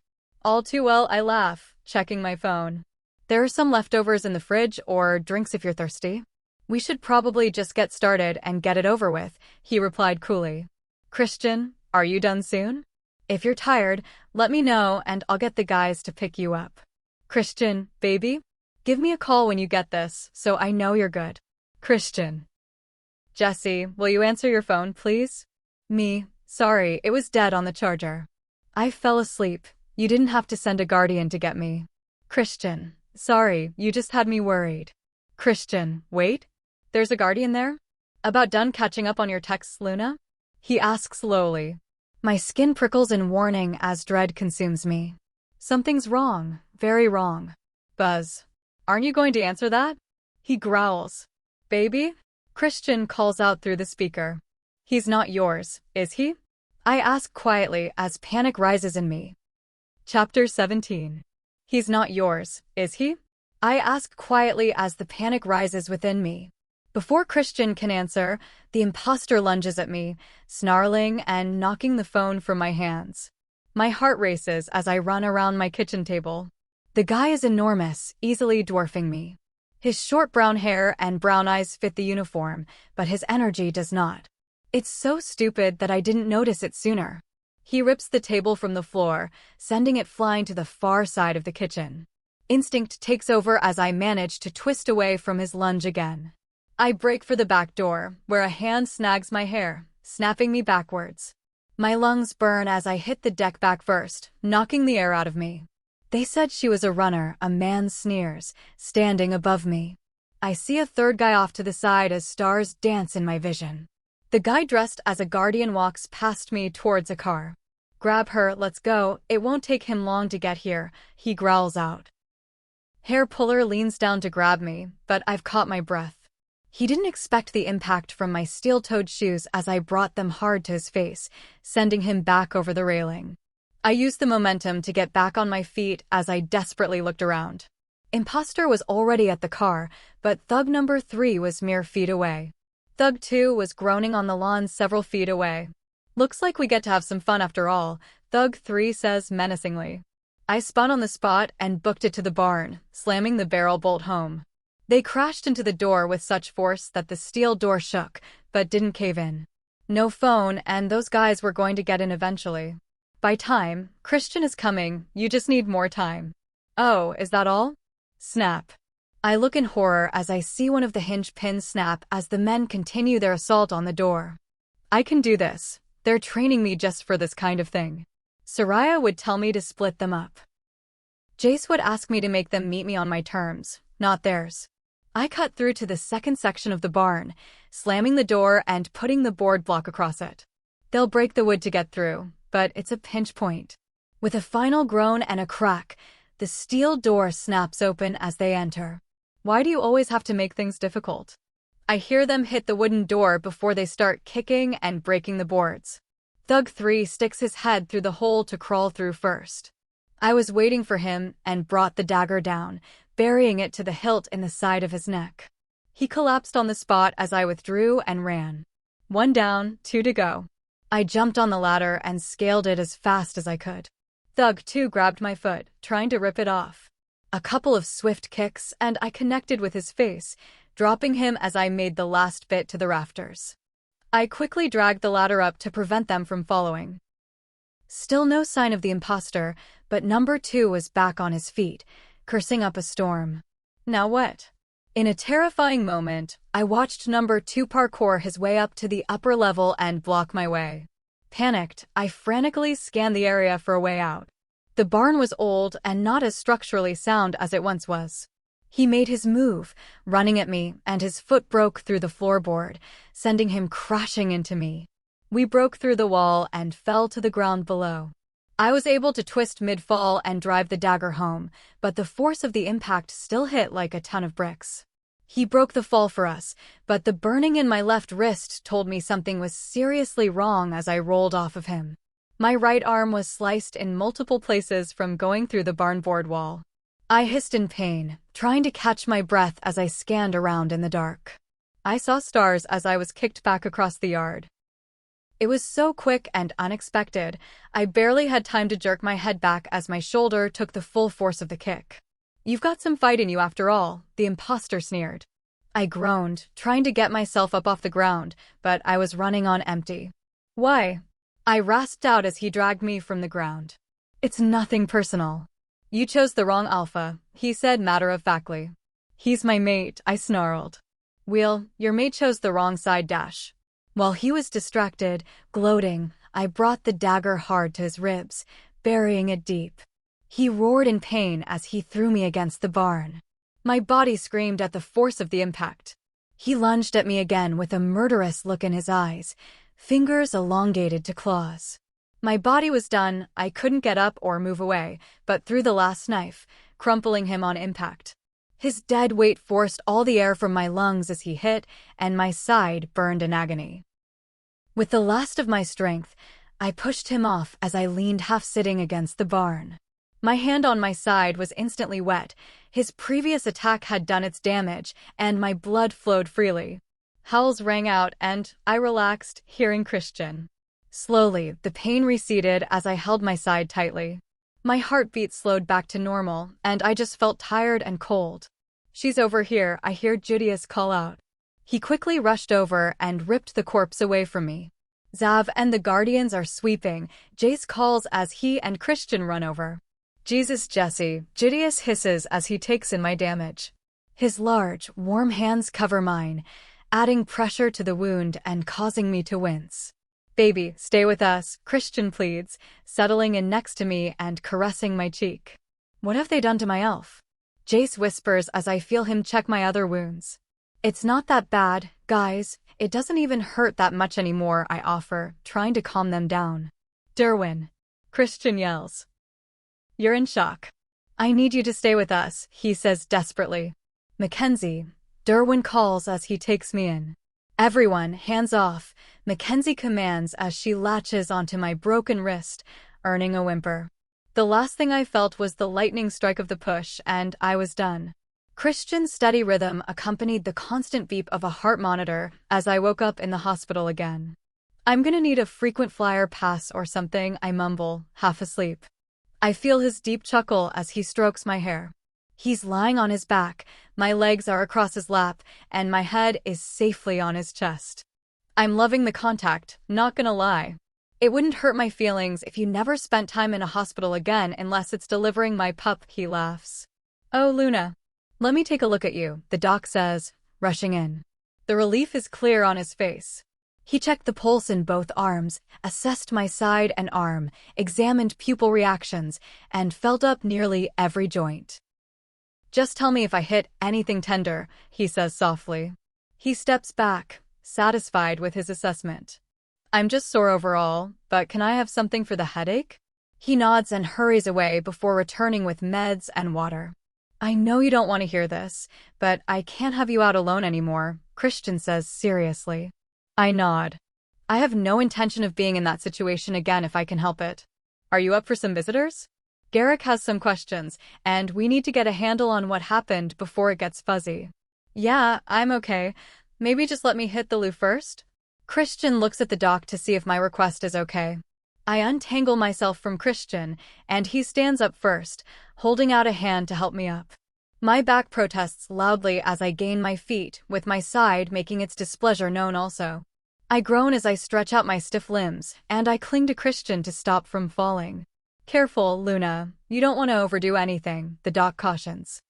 A: All too well, I laugh, checking my phone. There are some leftovers in the fridge or drinks if you're thirsty. We should probably just get started and get it over with, he replied coolly. Christian, are you done soon? If you're tired, let me know and I'll get the guys to pick you up. Christian, baby? Give me a call when you get this, so I know you're good. Christian. Jessie, will you answer your phone, please? Me, sorry, it was dead on the charger. I fell asleep. You didn't have to send a guardian to get me. Christian. Sorry, you just had me worried. Christian, wait? There's a guardian there? About done catching up on your texts, Luna? He asks slowly. My skin prickles in warning as dread consumes me. Something's wrong, very wrong. Buzz. Aren't you going to answer that? He growls. Baby? Christian calls out through the speaker. He's not yours, is he? I ask quietly as panic rises in me. Chapter 17. He's not yours, is he? I ask quietly as the panic rises within me. Before Christian can answer, the imposter lunges at me, snarling and knocking the phone from my hands. My heart races as I run around my kitchen table. The guy is enormous, easily dwarfing me. His short brown hair and brown eyes fit the uniform, but his energy does not. It's so stupid that I didn't notice it sooner. He rips the table from the floor, sending it flying to the far side of the kitchen. Instinct takes over as I manage to twist away from his lunge again. I break for the back door, where a hand snags my hair, snapping me backwards. My lungs burn as I hit the deck back first, knocking the air out of me. They said she was a runner, a man sneers, standing above me. I see a third guy off to the side as stars dance in my vision. The guy dressed as a guardian walks past me towards a car. Grab her, let's go, it won't take him long to get here, he growls out. Hair puller leans down to grab me, but I've caught my breath. He didn't expect the impact from my steel-toed shoes as I brought them hard to his face, sending him back over the railing. I used the momentum to get back on my feet as I desperately looked around. Imposter was already at the car, but Thug number 3 was mere feet away. Thug 2 was groaning on the lawn several feet away. Looks like we get to have some fun after all, Thug 3 says menacingly. I spun on the spot and booked it to the barn, slamming the barrel bolt home. They crashed into the door with such force that the steel door shook, but didn't cave in. No phone, and those guys were going to get in eventually. By time, Christian is coming, you just need more time. Oh, is that all? Snap. I look in horror as I see one of the hinge pins snap as the men continue their assault on the door. I can do this. They're training me just for this kind of thing. Soraya would tell me to split them up. Jace would ask me to make them meet me on my terms, not theirs. I cut through to the second section of the barn, slamming the door and putting the board block across it. They'll break the wood to get through, but it's a pinch point. With a final groan and a crack, the steel door snaps open as they enter. Why do you always have to make things difficult? I hear them hit the wooden door before they start kicking and breaking the boards. Thug 3 sticks his head through the hole to crawl through first. I was waiting for him and brought the dagger down, burying it to the hilt in the side of his neck. He collapsed on the spot as I withdrew and ran. 1 down, 2 to go. I jumped on the ladder and scaled it as fast as I could. Thug 2 grabbed my foot, trying to rip it off. A couple of swift kicks and I connected with his face, dropping him as I made the last bit to the rafters. I quickly dragged the ladder up to prevent them from following. Still no sign of the imposter, but number 2 was back on his feet, cursing up a storm. Now what? In a terrifying moment, I watched number 2 parkour his way up to the upper level and block my way. Panicked, I frantically scanned the area for a way out. The barn was old and not as structurally sound as it once was. He made his move, running at me, and his foot broke through the floorboard, sending him crashing into me. We broke through the wall and fell to the ground below. I was able to twist mid-fall and drive the dagger home, but the force of the impact still hit like a ton of bricks. He broke the fall for us, but the burning in my left wrist told me something was seriously wrong as I rolled off of him. My right arm was sliced in multiple places from going through the barn board wall. I hissed in pain, trying to catch my breath as I scanned around in the dark. I saw stars as I was kicked back across the yard. It was so quick and unexpected, I barely had time to jerk my head back as my shoulder took the full force of the kick. You've got some fight in you after all, the imposter sneered. I groaned, trying to get myself up off the ground, but I was running on empty. Why? I rasped out as he dragged me from the ground. It's nothing personal. You chose the wrong alpha, he said matter-of-factly. He's my mate, I snarled. Wheel, your mate chose the wrong side dash. While he was distracted, gloating, I brought the dagger hard to his ribs, burying it deep. He roared in pain as he threw me against the barn. My body screamed at the force of the impact. He lunged at me again with a murderous look in his eyes, fingers elongated to claws. My body was done, I couldn't get up or move away, but threw the last knife, crumpling him on impact. His dead weight forced all the air from my lungs as he hit, and my side burned in agony. With the last of my strength, I pushed him off as I leaned half-sitting against the barn. My hand on my side was instantly wet. His previous attack had done its damage, and my blood flowed freely. Howls rang out, and I relaxed, hearing Christian. Slowly, the pain receded as I held my side tightly. My heartbeat slowed back to normal, and I just felt tired and cold. "She's over here," I hear Judius call out. He quickly rushed over and ripped the corpse away from me. Zav and the Guardians are sweeping. Jace calls as he and Christian run over. "Jesus, Jessie," Judius hisses as he takes in my damage. His large, warm hands cover mine, adding pressure to the wound and causing me to wince. "Baby, stay with us," Christian pleads, settling in next to me and caressing my cheek. "What have they done to my elf?" Jace whispers as I feel him check my other wounds. "It's not that bad, guys. It doesn't even hurt that much anymore," I offer, trying to calm them down. "Derwin," Christian yells. "You're in shock. I need you to stay with us," he says desperately. "Mackenzie," Derwin calls as he takes me in. "Everyone, hands off," Mackenzie commands as she latches onto my broken wrist, earning a whimper. The last thing I felt was the lightning strike of the push, and I was done. Christian's steady rhythm accompanied the constant beep of a heart monitor as I woke up in the hospital again. "I'm gonna need a frequent flyer pass or something," I mumble, half asleep. I feel his deep chuckle as he strokes my hair. He's lying on his back, my legs are across his lap, and my head is safely on his chest. I'm loving the contact, not gonna lie. It wouldn't hurt my feelings if you never spent time in a hospital again unless it's delivering my pup, he laughs. "Oh, Luna. Let me take a look at you," the doc says, rushing in. The relief is clear on his face. He checked the pulse in both arms, assessed my side and arm, examined pupil reactions, and felt up nearly every joint. "Just tell me if I hit anything tender," he says softly. He steps back, satisfied with his assessment. "I'm just sore overall, but can I have something for the headache?" He nods and hurries away before returning with meds and water. "I know you don't want to hear this, but I can't have you out alone anymore," Christian says seriously. I nod. I have no intention of being in that situation again if I can help it. "Are you up for some visitors?" Garrick has some questions, and we need to get a handle on what happened before it gets fuzzy. "Yeah, I'm okay. Maybe just let me hit the loo first?" Christian looks at the doc to see if my request is okay. I untangle myself from Christian, and he stands up first, holding out a hand to help me up. My back protests loudly as I gain my feet, with my side making its displeasure known also. I groan as I stretch out my stiff limbs, and I cling to Christian to stop from falling. "Careful, Luna. You don't want to overdo anything," the doc cautions.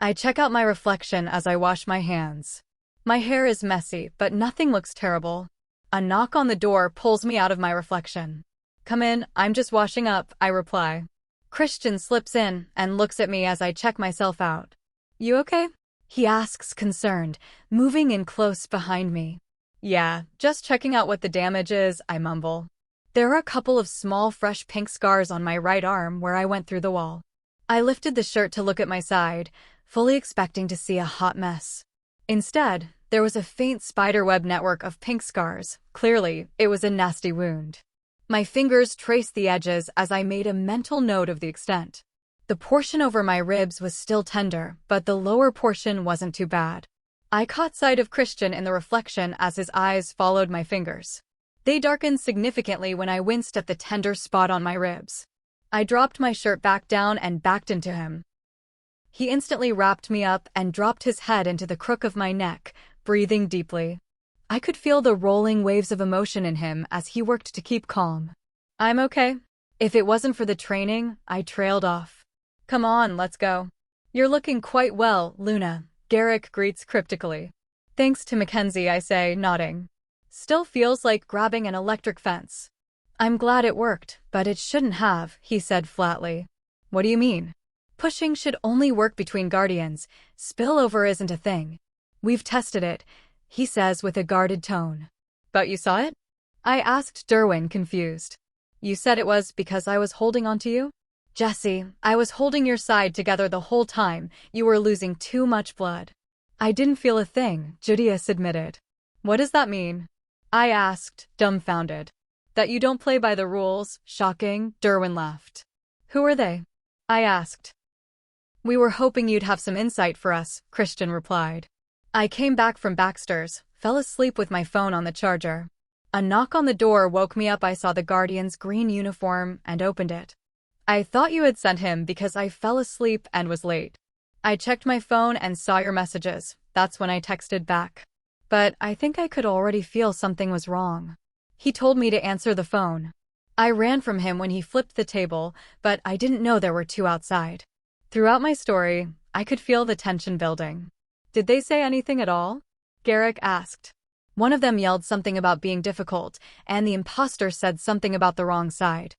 A: I check out my reflection as I wash my hands. My hair is messy, but nothing looks terrible. A knock on the door pulls me out of my reflection. "Come in, I'm just washing up," I reply. Christian slips in and looks at me as I check myself out. "You okay?" he asks, concerned, moving in close behind me. "Yeah, just checking out what the damage is," I mumble. There are a couple of small, fresh pink scars on my right arm where I went through the wall. I lifted the shirt to look at my side, fully expecting to see a hot mess. Instead, there was a faint spiderweb network of pink scars. Clearly, it was a nasty wound. My fingers traced the edges as I made a mental note of the extent. The portion over my ribs was still tender, but the lower portion wasn't too bad. I caught sight of Christian in the reflection as his eyes followed my fingers. They darkened significantly when I winced at the tender spot on my ribs. I dropped my shirt back down and backed into him. He instantly wrapped me up and dropped his head into the crook of my neck, breathing deeply. I could feel the rolling waves of emotion in him as he worked to keep calm. "I'm okay." If it wasn't for the training, I trailed off. "Come on, let's go." "You're looking quite well, Luna," Garrick greets cryptically. "Thanks to Mackenzie," I say, nodding. "Still feels like grabbing an electric fence." "I'm glad it worked, but it shouldn't have," he said flatly. "What do you mean?" "Pushing should only work between guardians. Spillover isn't a thing. We've tested it," he says with a guarded tone. "But you saw it?" I asked Derwin, confused. You said it was because I was holding on to you? Jessie, I was holding your side together the whole time. You were losing too much blood. I didn't feel a thing, Judius admitted. What does that mean? I asked, dumbfounded. That you don't play by the rules. Shocking, Derwin laughed. Who are they? I asked. We were hoping you'd have some insight for us, Christian replied. I came back from Baxter's, fell asleep with my phone on the charger. A knock on the door woke me up. I saw the Guardian's green uniform and opened it. I thought you had sent him because I fell asleep and was late. I checked my phone and saw your messages. That's when I texted back. But I think I could already feel something was wrong. He told me to answer the phone. I ran from him when he flipped the table, but I didn't know there were two outside. Throughout my story, I could feel the tension building. Did they say anything at all? Garrick asked. One of them yelled something about being difficult, and the imposter said something about the wrong side.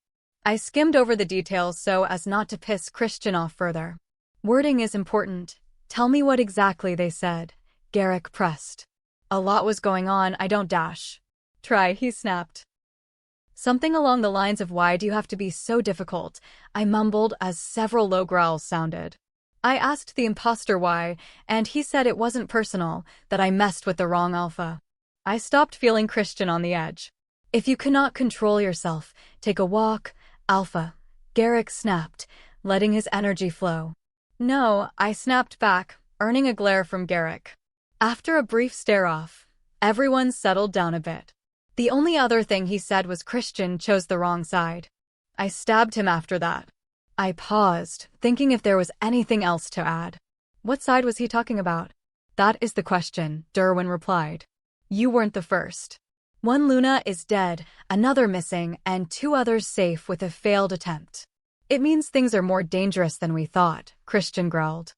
A: I skimmed over the details so as not to piss Christian off further. Wording is important. Tell me what exactly they said, Garrick pressed. A lot was going on. I don't dash. Try, he snapped. Something along the lines of why do you have to be so difficult, I mumbled as several low growls sounded. I asked the imposter why, and he said it wasn't personal, that I messed with the wrong alpha. I stopped feeling Christian on the edge. If you cannot control yourself, take a walk, alpha, Garrick snapped, letting his energy flow. No, I snapped back, earning a glare from Garrick. After a brief stare-off, everyone settled down a bit. The only other thing he said was Christian chose the wrong side. I stabbed him after that. I paused, thinking if there was anything else to add. What side was he talking about? That is the question, Derwin replied. You weren't the first. One Luna is dead, another missing, and two others safe with a failed attempt. It means things are more dangerous than we thought, Christian growled.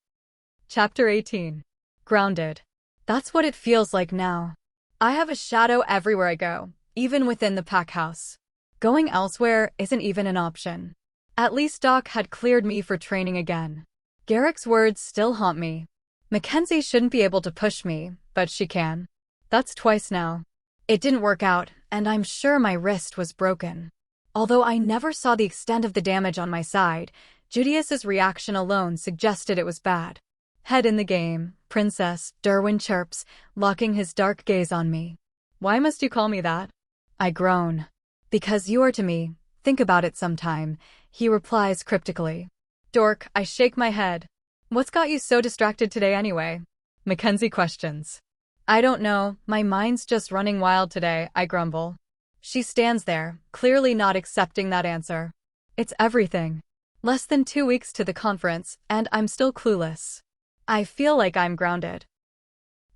A: Chapter 18. Grounded. That's what it feels like now. I have a shadow everywhere I go, even within the pack house. Going elsewhere isn't even an option. At least Doc had cleared me for training again. Garrick's words still haunt me. Mackenzie shouldn't be able to push me, but she can. That's twice now. It didn't work out, and I'm sure my wrist was broken. Although I never saw the extent of the damage on my side, Judius's reaction alone suggested it was bad. Head in the game, princess, Derwin chirps, locking his dark gaze on me. Why must you call me that? I groan. Because you are to me. Think about it sometime, he replies cryptically. Dork, I shake my head. What's got you so distracted today anyway? Mackenzie questions. I don't know, my mind's just running wild today, I grumble. She stands there, clearly not accepting that answer. It's everything. Less than 2 weeks to the conference, and I'm still clueless. I feel like I'm grounded.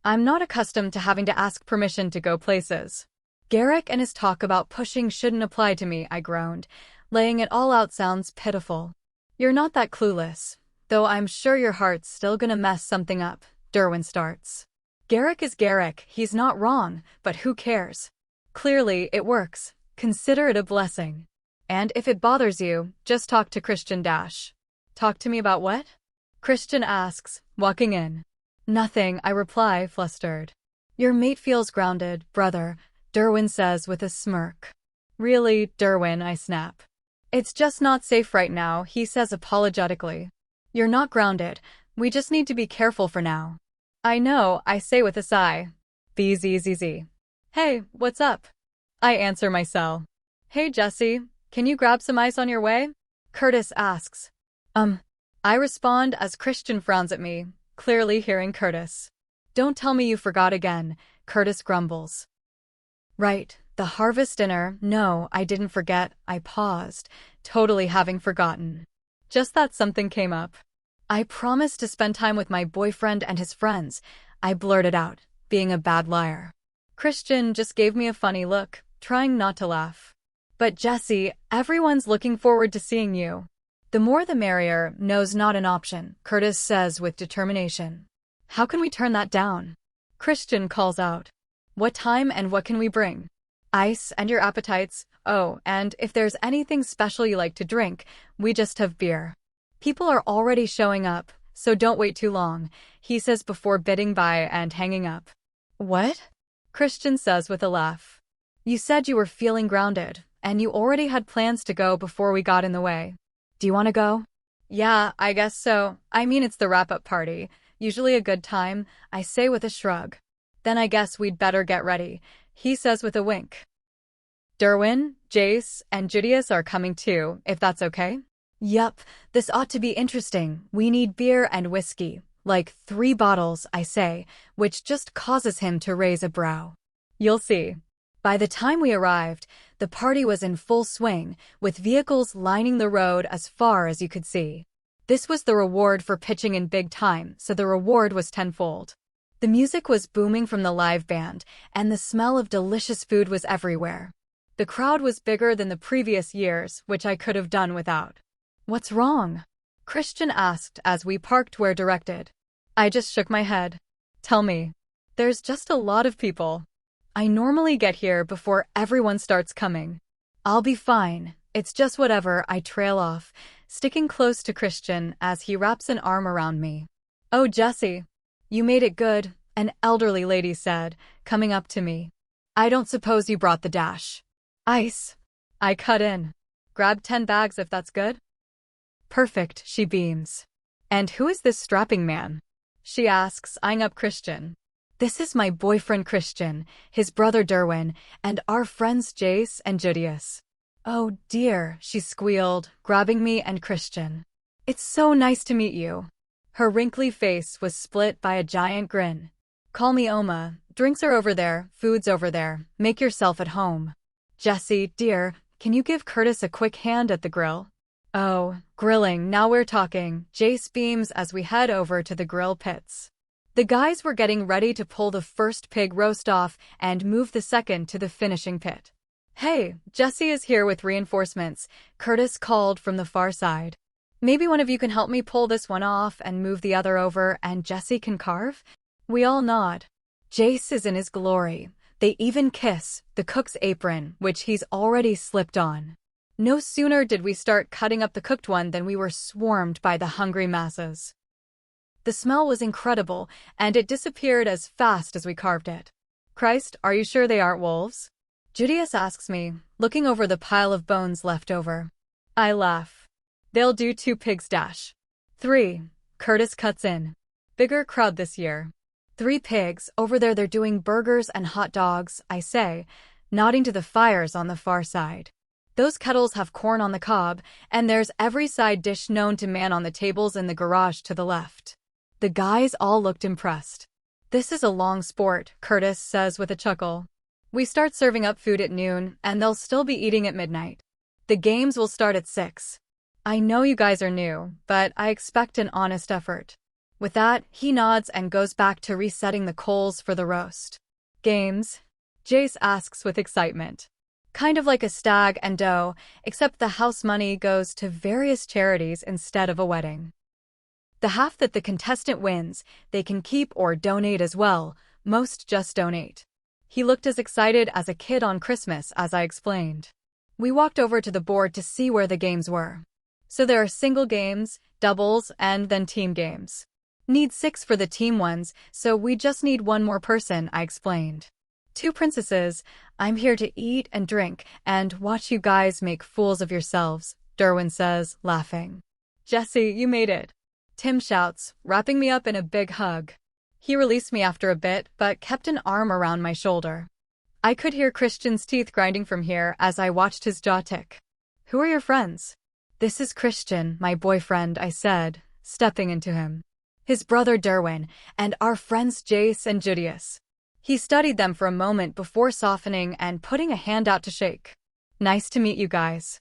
A: I'm not accustomed to having to ask permission to go places. Garrick and his talk about pushing shouldn't apply to me, I groaned. Laying it all out sounds pitiful. You're not that clueless, though I'm sure your heart's still gonna mess something up, Derwin starts. Garrick is Garrick, he's not wrong, but who cares? Clearly, it works. Consider it a blessing. And if it bothers you, just talk to Christian Dash. Talk to me about what? Christian asks, walking in. Nothing, I reply, flustered. Your mate feels grounded, brother, Derwin says with a smirk. Really, Derwin, I snap. It's just not safe right now, he says apologetically. You're not grounded, we just need to be careful for now. I know, I say with a sigh. BZZZ. Hey, what's up? I answer my cell. Hey Jessie, can you grab some ice on your way? Curtis asks. I respond as Christian frowns at me, clearly hearing Curtis. Don't tell me you forgot again, Curtis grumbles. Right, the harvest dinner. No, I didn't forget, I paused, totally having forgotten. Just that something came up. I promised to spend time with my boyfriend and his friends, I blurted out, being a bad liar. Christian just gave me a funny look, trying not to laugh. But Jessie, everyone's looking forward to seeing you. The more the merrier, no's not an option, Curtis says with determination. How can we turn that down? Christian calls out. What time and what can we bring? Ice and your appetites. Oh, and if there's anything special you like to drink, we just have beer. People are already showing up, so don't wait too long, he says before bidding bye and hanging up. What? Christian says with a laugh. You said you were feeling grounded, and you already had plans to go before we got in the way. Do you want to go? Yeah, I guess so. I mean, it's the wrap-up party. Usually a good time, I say with a shrug. Then I guess we'd better get ready, he says with a wink. Derwin, Jace, and Judius are coming too, if that's okay? Yup, this ought to be interesting. We need beer and whiskey. Like 3 bottles, I say, which just causes him to raise a brow. You'll see. By the time we arrived, the party was in full swing, with vehicles lining the road as far as you could see. This was the reward for pitching in big time, so the reward was tenfold. The music was booming from the live band, and the smell of delicious food was everywhere. The crowd was bigger than the previous years, which I could have done without. What's wrong? Christian asked as we parked where directed. I just shook my head. Tell me. There's just a lot of people. I normally get here before everyone starts coming. I'll be fine. It's just whatever, I trail off, sticking close to Christian as he wraps an arm around me. Oh, Jessie. You made it good, an elderly lady said, coming up to me. I don't suppose you brought the dash. Ice. I cut in. Grab 10 bags if that's good. Perfect, she beams. And who is this strapping man? She asks, eyeing up Christian. This is my boyfriend Christian, his brother Derwin, and our friends Jace and Judius. Oh dear, she squealed, grabbing me and Christian. It's so nice to meet you. Her wrinkly face was split by a giant grin. Call me Oma. Drinks are over there, food's over there. Make yourself at home. Jessie, dear, can you give Curtis a quick hand at the grill? Oh, grilling, now we're talking. Jace beams as we head over to the grill pits. The guys were getting ready to pull the first pig roast off and move the second to the finishing pit. Hey, Jessie is here with reinforcements, Curtis called from the far side. Maybe one of you can help me pull this one off and move the other over and Jessie can carve? We all nod. Jace is in his glory. They even kiss, the cook's apron, which he's already slipped on. No sooner did we start cutting up the cooked one than we were swarmed by the hungry masses. The smell was incredible, and it disappeared as fast as we carved it. Christ, are you sure they aren't wolves? Judius asks me, looking over the pile of bones left over. I laugh. They'll do 2 pigs dash. 3. Curtis cuts in. Bigger crowd this year. 3 pigs, over there they're doing burgers and hot dogs, I say, nodding to the fires on the far side. Those kettles have corn on the cob, and there's every side dish known to man on the tables in the garage to the left. The guys all looked impressed. This is a long sport, Curtis says with a chuckle. We start serving up food at noon, and they'll still be eating at midnight. The games will start at 6. I know you guys are new, but I expect an honest effort. With that, he nods and goes back to resetting the coals for the roast. Games? Jace asks with excitement. Kind of like a stag and doe, except the house money goes to various charities instead of a wedding. The half that the contestant wins, they can keep or donate as well, most just donate. He looked as excited as a kid on Christmas as I explained. We walked over to the board to see where the games were. So there are single games, doubles, and then team games. Need 6 for the team ones, so we just need 1 more person, I explained. 2 princesses, I'm here to eat and drink, and watch you guys make fools of yourselves, Derwin says, laughing. Jessie, you made it. Tim shouts, wrapping me up in a big hug. He released me after a bit, but kept an arm around my shoulder. I could hear Christian's teeth grinding from here as I watched his jaw tick. Who are your friends? This is Christian, my boyfriend, I said, stepping into him. His brother Derwin, and our friends Jace and Judius. He studied them for a moment before softening and putting a hand out to shake. Nice to meet you guys.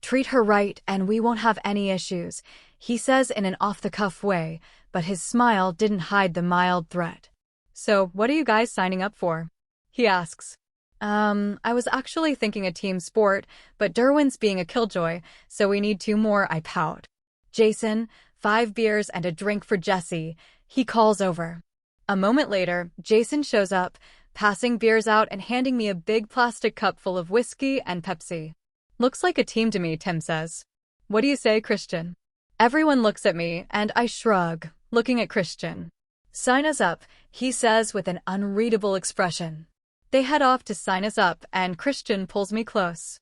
A: Treat her right and we won't have any issues, he says in an off-the-cuff way, but his smile didn't hide the mild threat. So, what are you guys signing up for? He asks. I was actually thinking a team sport, but Derwin's being a killjoy, so we need 2 more, I pout. Jason, 5 beers and a drink for Jessie, he calls over. A moment later, Jason shows up, passing beers out and handing me a big plastic cup full of whiskey and Pepsi. Looks like a team to me, Tim says. What do you say, Christian? Everyone looks at me, and I shrug, looking at Christian. Sign us up, he says with an unreadable expression. They head off to sign us up, and Christian pulls me close.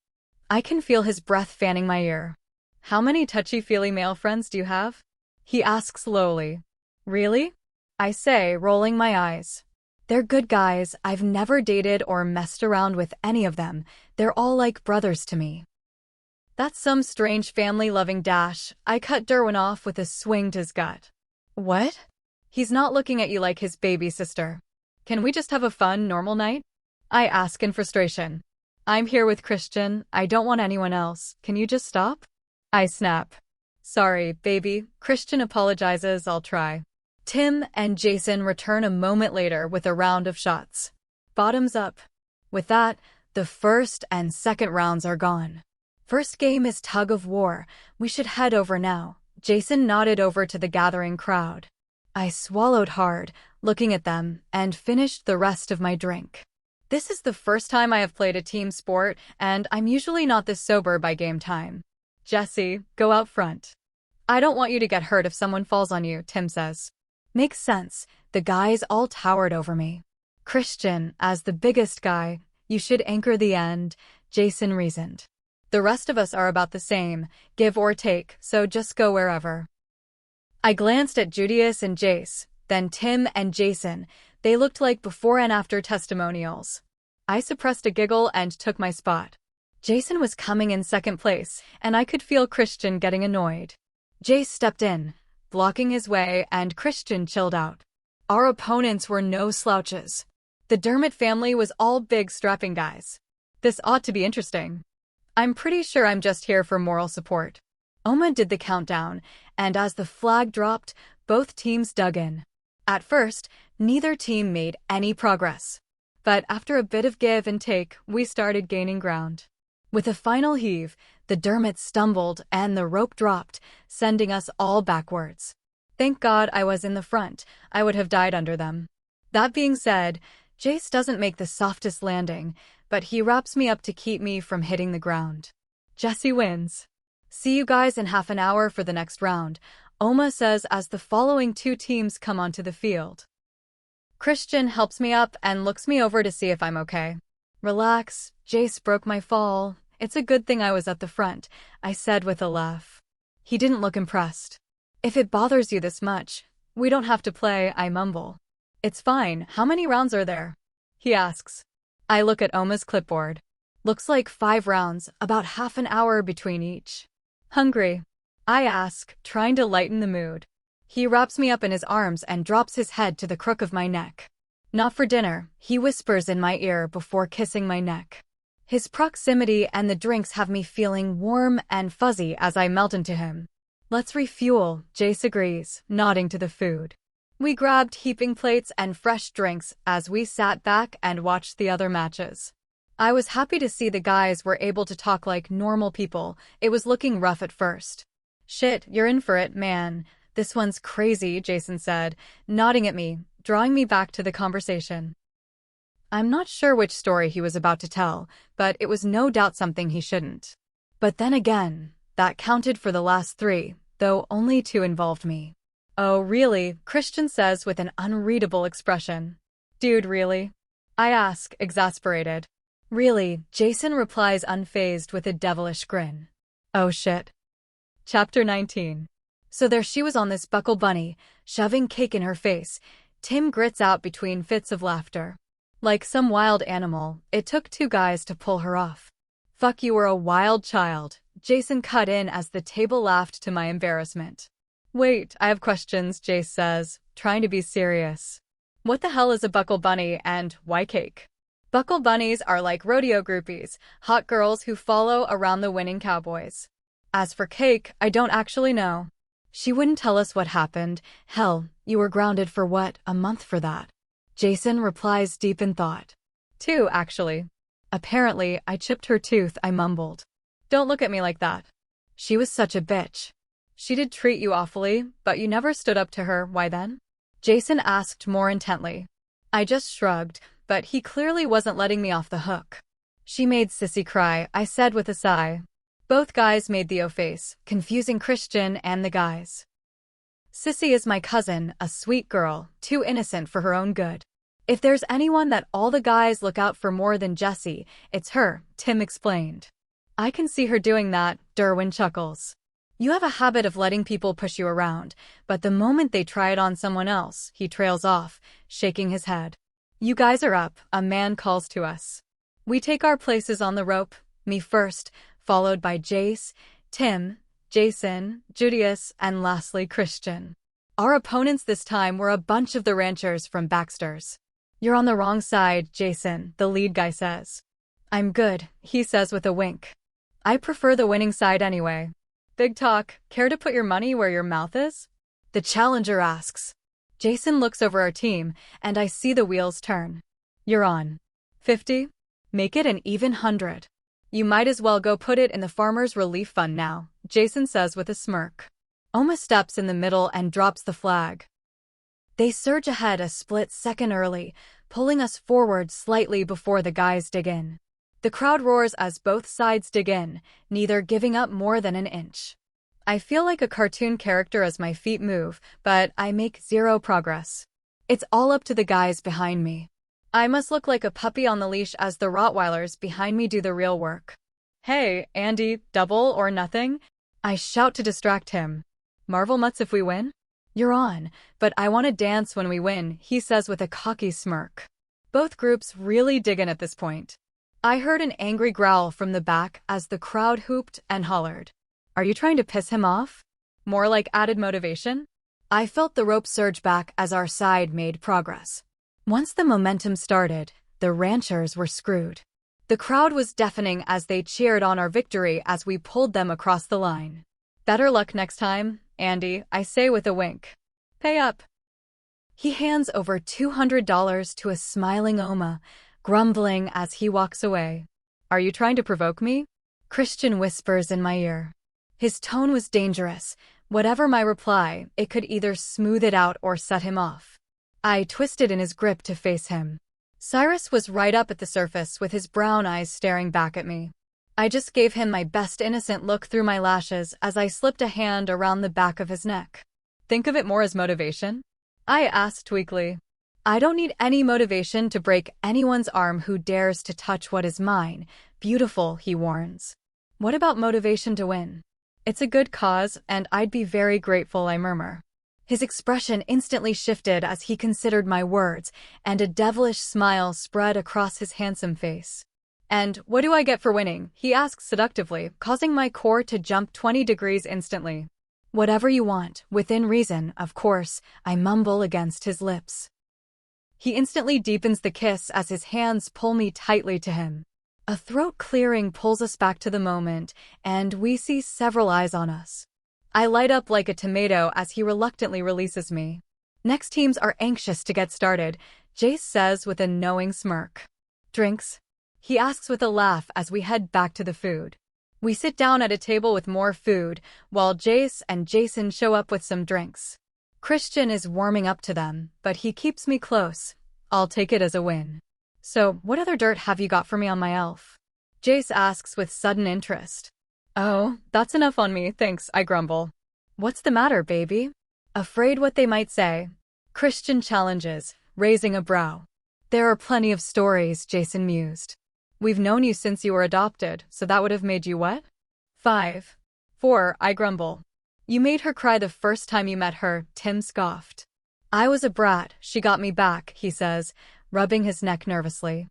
A: I can feel his breath fanning my ear. How many touchy-feely male friends do you have? He asks slowly. Really? I say, rolling my eyes. They're good guys. I've never dated or messed around with any of them. They're all like brothers to me. That's some strange family-loving dash. I cut Derwin off with a swing to his gut. What? He's not looking at you like his baby sister. Can we just have a fun, normal night? I ask in frustration. I'm here with Christian. I don't want anyone else. Can you just stop? I snap. Sorry, baby. Christian apologizes. I'll try. Tim and Jason return a moment later with a round of shots. Bottoms up. With that, the first and second rounds are gone. First game is Tug-of-war. We should head over now. Jason nodded over to the gathering crowd. I swallowed hard, looking at them, and finished the rest of my drink. This is the first time I have played a team sport, and I'm usually not this sober by game time. Jessie, go out front. I don't want you to get hurt if someone falls on you, Tim says. Makes sense. The guys all towered over me. Christian, as the biggest guy, you should anchor the end, Jason reasoned. The rest of us are about the same, give or take, so just go wherever. I glanced at Judius and Jace, then Tim and Jason. They looked like before and after testimonials. I suppressed a giggle and took my spot. Jason was coming in second place, and I could feel Christian getting annoyed. Jace stepped in, blocking his way, and Christian chilled out. Our opponents were no slouches. The Dermot family was all big, strapping guys. This ought to be interesting. I'm pretty sure I'm just here for moral support. Oma did the countdown, and as the flag dropped, both teams dug in. At first, neither team made any progress. But after a bit of give and take, we started gaining ground. With a final heave, the Dermots stumbled and the rope dropped, sending us all backwards. Thank God I was in the front. I would have died under them. That being said, Jace doesn't make the softest landing, but he wraps me up to keep me from hitting the ground. Jessie wins. See you guys in half an hour for the next round, Oma says as the following two teams come onto the field. Christian helps me up and looks me over to see if I'm okay. Relax, Jace broke my fall. It's a good thing I was at the front, I said with a laugh. He didn't look impressed. If it bothers you this much, we don't have to play, I mumble. It's fine, how many rounds are there? He asks. I look at Oma's clipboard. Looks like 5 rounds, about half an hour between each. Hungry? I ask, trying to lighten the mood. He wraps me up in his arms and drops his head to the crook of my neck. Not for dinner, he whispers in my ear before kissing my neck. His proximity and the drinks have me feeling warm and fuzzy as I melt into him. Let's refuel, Jace agrees, nodding to the food. We grabbed heaping plates and fresh drinks as we sat back and watched the other matches. I was happy to see the guys were able to talk like normal people. It was looking rough at first. Shit, you're in for it, man. This one's crazy, Jason said, nodding at me, drawing me back to the conversation. I'm not sure which story he was about to tell, but it was no doubt something he shouldn't. But then again, that counted for the last 3, though only 2 involved me. Oh, really? Christian says with an unreadable expression. Dude, really? I ask, exasperated. Really, Jason replies unfazed with a devilish grin. Oh shit. Chapter 19. So there she was on this buckle bunny, shoving cake in her face. Tim grits out between fits of laughter. Like some wild animal, it took 2 guys to pull her off. Fuck, you were a wild child. Jason cut in as the table laughed to my embarrassment. Wait, I have questions, Jace says, trying to be serious. What the hell is a buckle bunny and why cake? Buckle bunnies are like rodeo groupies, hot girls who follow around the winning cowboys. As for cake, I don't actually know. She wouldn't tell us what happened. Hell, you were grounded for what, a month for that? Jason replies deep in thought. 2, actually. Apparently, I chipped her tooth, I mumbled. Don't look at me like that. She was such a bitch. She did treat you awfully, but you never stood up to her, why then? Jason asked more intently. I just shrugged, but he clearly wasn't letting me off the hook. She made Sissy cry, I said with a sigh. Both guys made the O-face, confusing Christian and the guys. Sissy is my cousin, a sweet girl, too innocent for her own good. If there's anyone that all the guys look out for more than Jessie, it's her, Tim explained. I can see her doing that, Derwin chuckles. You have a habit of letting people push you around, but the moment they try it on someone else, he trails off, shaking his head. You guys are up, a man calls to us. We take our places on the rope, me first, followed by Jace, Tim, Jason, Judius, and lastly Christian. Our opponents this time were a bunch of the ranchers from Baxter's. You're on the wrong side, Jason, the lead guy says. I'm good, he says with a wink. I prefer the winning side anyway. Big talk, care to put your money where your mouth is? The challenger asks. Jason looks over our team, and I see the wheels turn. You're on. 50? Make it an even 100. You might as well go put it in the Farmers Relief Fund now, Jason says with a smirk. Oma steps in the middle and drops the flag. They surge ahead a split second early, pulling us forward slightly before the guys dig in. The crowd roars as both sides dig in, neither giving up more than an inch. I feel like a cartoon character as my feet move, but I make zero progress. It's all up to the guys behind me. I must look like a puppy on the leash as the Rottweilers behind me do the real work. Hey, Andy, double or nothing? I shout to distract him. Marvel Mutts if we win? You're on, but I want to dance when we win, he says with a cocky smirk. Both groups really dig in at this point. I heard an angry growl from the back as the crowd hooped and hollered. Are you trying to piss him off? More like added motivation? I felt the rope surge back as our side made progress. Once the momentum started, the ranchers were screwed. The crowd was deafening as they cheered on our victory as we pulled them across the line. Better luck next time, Andy, I say with a wink. Pay up. He hands over $200 to a smiling Oma, grumbling as he walks away. Are you trying to provoke me? Christian whispers in my ear. His tone was dangerous. Whatever my reply, it could either smooth it out or set him off. I twisted in his grip to face him. Cyrus was right up at the surface with his brown eyes staring back at me. I just gave him my best innocent look through my lashes as I slipped a hand around the back of his neck. Think of it more as motivation? I asked weakly. I don't need any motivation to break anyone's arm who dares to touch what is mine. Beautiful, he warns. What about motivation to win? It's a good cause, and I'd be very grateful, I murmur. His expression instantly shifted as he considered my words, and a devilish smile spread across his handsome face. And what do I get for winning? He asks seductively, causing my core to jump 20 degrees instantly. Whatever you want, within reason, of course, I mumble against his lips. He instantly deepens the kiss as his hands pull me tightly to him. A throat clearing pulls us back to the moment, and we see several eyes on us. I light up like a tomato as he reluctantly releases me. Next teams are anxious to get started, Jace says with a knowing smirk. Drinks? He asks with a laugh as we head back to the food. We sit down at a table with more food, while Jace and Jason show up with some drinks. Christian is warming up to them, but he keeps me close. I'll take it as a win. So, what other dirt have you got for me on my elf? Jace asks with sudden interest. Oh, that's enough on me, thanks, I grumble. What's the matter, baby? Afraid what they might say. Christian challenges, raising a brow. There are plenty of stories, Jason mused. We've known you since you were adopted, so that would have made you what? 5. 4, I grumble. You made her cry the first time you met her, Tim scoffed. I was a brat, she got me back, he says, rubbing his neck nervously.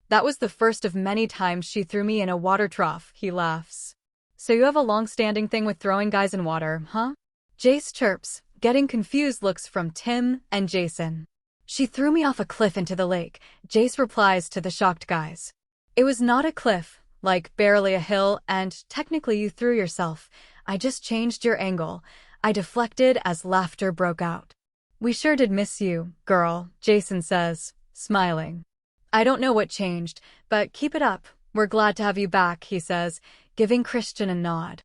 A: That was the first of many times she threw me in a water trough, he laughs. So you have a long-standing thing with throwing guys in water, huh? Jace chirps, getting confused looks from Tim and Jason. She threw me off a cliff into the lake, Jace replies to the shocked guys. It was not a cliff, like barely a hill, and technically you threw yourself. I just changed your angle. I deflected as laughter broke out. We sure did miss you, girl, Jason says, smiling. I don't know what changed, but keep it up. We're glad to have you back, he says, giving Christian a nod.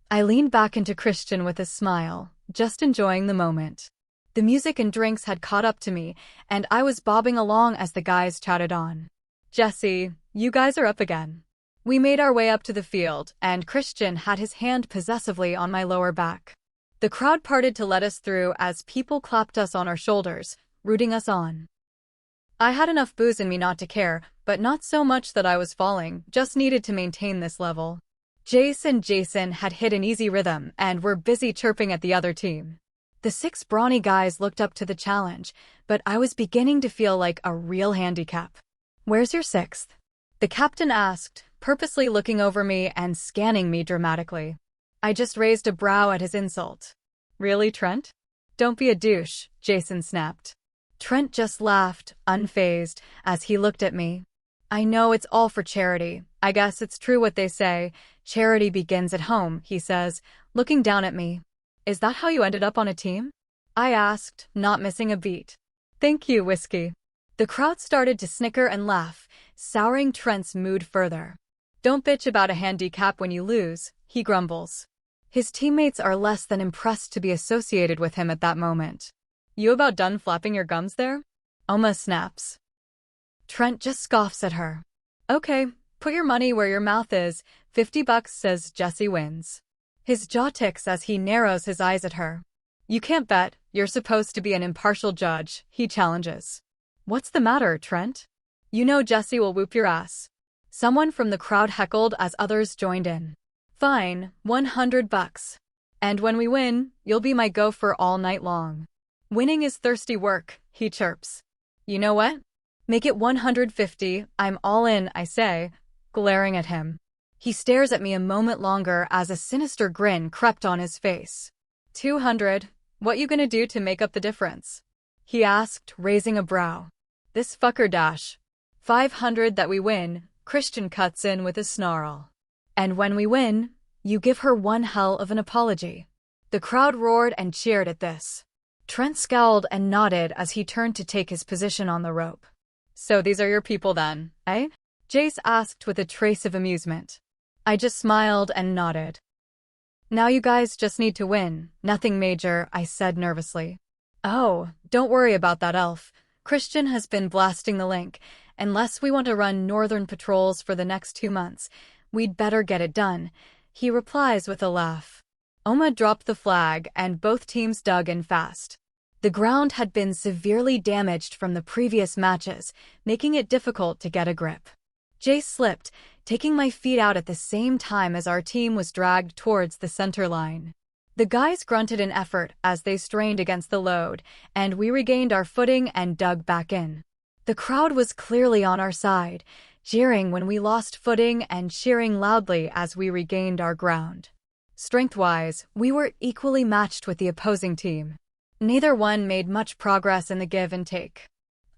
A: I leaned back into Christian with a smile, just enjoying the moment. The music and drinks had caught up to me, and I was bobbing along as the guys chatted on. Jessie, you guys are up again. We made our way up to the field, and Christian had his hand possessively on my lower back. The crowd parted to let us through as people clapped us on our shoulders, rooting us on. I had enough booze in me not to care, but not so much that I was falling, just needed to maintain this level. Jace and Jason had hit an easy rhythm and were busy chirping at the other team. The 6 brawny guys looked up to the challenge, but I was beginning to feel like a real handicap. "Where's your 6th?" the captain asked, purposely looking over me and scanning me dramatically. I just raised a brow at his insult. "Really, Trent?" "Don't be a douche," Jason snapped. Trent just laughed, unfazed, as he looked at me. "I know it's all for charity. I guess it's true what they say. Charity begins at home," he says, looking down at me. "Is that how you ended up on a team?" I asked, not missing a beat. "Thank you, Whiskey." The crowd started to snicker and laugh, souring Trent's mood further. "Don't bitch about a handicap when you lose," he grumbles. His teammates are less than impressed to be associated with him at that moment. "You about done flapping your gums there?" Oma snaps. Trent just scoffs at her. "Okay, put your money where your mouth is. $50 says Jessie wins." His jaw ticks as he narrows his eyes at her. "You can't bet, you're supposed to be an impartial judge," he challenges. "What's the matter, Trent? You know Jessie will whoop your ass." Someone from the crowd heckled as others joined in. "Fine, $100. And when we win, you'll be my gopher all night long." "Winning is thirsty work," he chirps. "You know what? Make it 150, I'm all in," I say, glaring at him. He stares at me a moment longer as a sinister grin crept on his face. 200, what you gonna do to make up the difference?" he asked, raising a brow. "This fucker dash." 500 that we win, Christian cuts in with a snarl. "And when we win, you give her one hell of an apology." The crowd roared and cheered at this. Trent scowled and nodded as he turned to take his position on the rope. "So these are your people then, eh?" Jace asked with a trace of amusement. I just smiled and nodded. "Now you guys just need to win, nothing major," I said nervously. "Oh, don't worry about that elf. Christian has been blasting the link. Unless we want to run northern patrols for the next 2 months, we'd better get it done," he replies with a laugh. Oma dropped the flag and both teams dug in fast. The ground had been severely damaged from the previous matches, making it difficult to get a grip. Jace slipped, taking my feet out at the same time as our team was dragged towards the center line. The guys grunted in effort as they strained against the load, and we regained our footing and dug back in. The crowd was clearly on our side, jeering when we lost footing and cheering loudly as we regained our ground. Strength-wise, we were equally matched with the opposing team. Neither one made much progress in the give and take.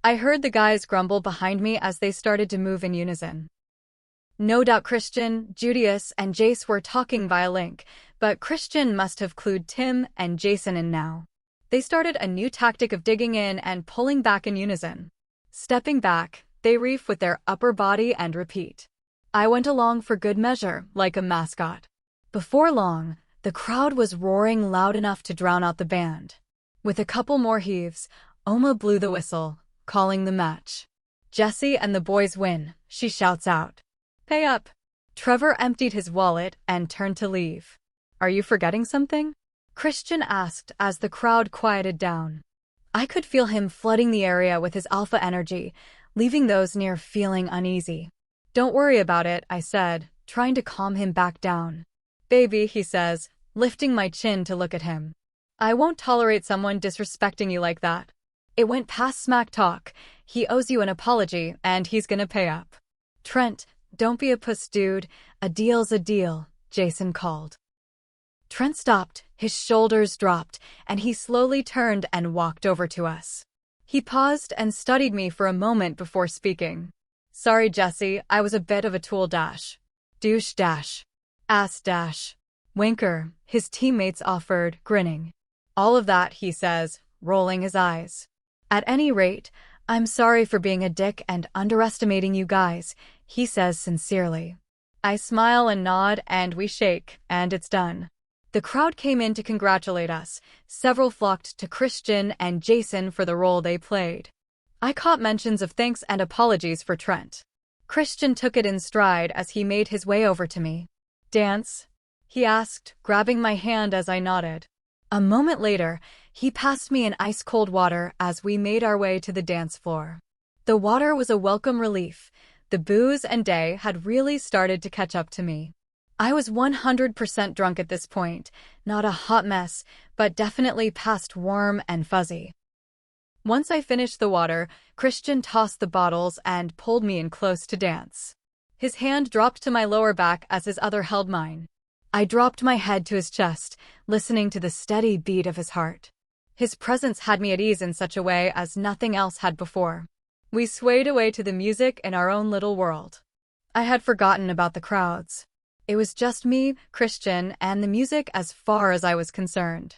A: I heard the guys grumble behind me as they started to move in unison. No doubt Christian, Judius, and Jace were talking via link, but Christian must have clued Tim and Jason in now. They started a new tactic of digging in and pulling back in unison. Stepping back, they reef with their upper body and repeat. I went along for good measure, like a mascot. Before long, the crowd was roaring loud enough to drown out the band. With a couple more heaves, Oma blew the whistle, calling the match. "Jessie and the boys win," she shouts out. "Pay up." Trevor emptied his wallet and turned to leave. "Are you forgetting something?" Christian asked as the crowd quieted down. I could feel him flooding the area with his alpha energy, leaving those near feeling uneasy. "Don't worry about it," I said, trying to calm him back down. "Baby," he says, lifting my chin to look at him. "I won't tolerate someone disrespecting you like that. It went past smack talk. He owes you an apology, and he's gonna pay up." "Trent, don't be a puss, dude. A deal's a deal," Jason called. Trent stopped, his shoulders dropped, and he slowly turned and walked over to us. He paused and studied me for a moment before speaking. "Sorry, Jessie, I was a bit of a tool dash." "Douche dash." "Ass dash." "Winker," his teammates offered, grinning. "All of that," he says, rolling his eyes. "At any rate, I'm sorry for being a dick and underestimating you guys," he says sincerely. I smile and nod, and we shake, and it's done. The crowd came in to congratulate us. Several flocked to Christian and Jason for the role they played. I caught mentions of thanks and apologies for Trent. Christian took it in stride as he made his way over to me. "Dance?" he asked, grabbing my hand as I nodded. A moment later, he passed me an ice-cold water as we made our way to the dance floor. The water was a welcome relief. The booze and day had really started to catch up to me. I was 100% drunk at this point, not a hot mess, but definitely past warm and fuzzy. Once I finished the water, Christian tossed the bottles and pulled me in close to dance. His hand dropped to my lower back as his other held mine. I dropped my head to his chest, listening to the steady beat of his heart. His presence had me at ease in such a way as nothing else had before. We swayed away to the music in our own little world. I had forgotten about the crowds. It was just me, Christian, and the music as far as I was concerned.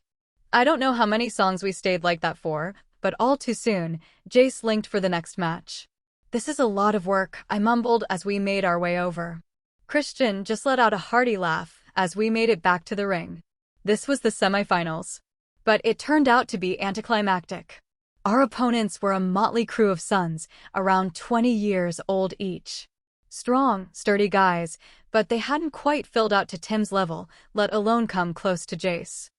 A: I don't know how many songs we stayed like that for, but all too soon, Jace linked for the next match. "This is a lot of work," I mumbled as we made our way over. Christian just let out a hearty laugh as we made it back to the ring. This was the semifinals. But it turned out to be anticlimactic. Our opponents were a motley crew of sons, around 20 years old each. Strong, sturdy guys, but they hadn't quite filled out to Tim's level, let alone come close to Jace.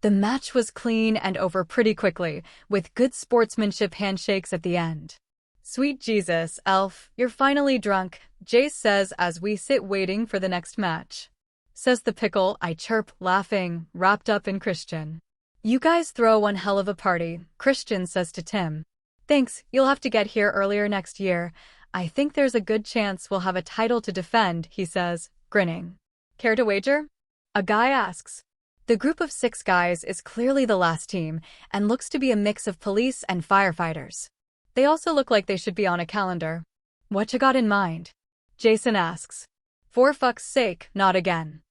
A: The match was clean and over pretty quickly, with good sportsmanship handshakes at the end. "Sweet Jesus, Elf, you're finally drunk," Jace says as we sit waiting for the next match. "Says the pickle," I chirp, laughing, wrapped up in Christian. "You guys throw one hell of a party," Christian says to Tim. "Thanks, you'll have to get here earlier next year. I think there's a good chance we'll have a title to defend," he says, grinning. "Care to wager?" a guy asks. The group of 6 guys is clearly the last team and looks to be a mix of police and firefighters. They also look like they should be on a calendar. "What you got in mind?" Jason asks. "For fuck's sake, not again."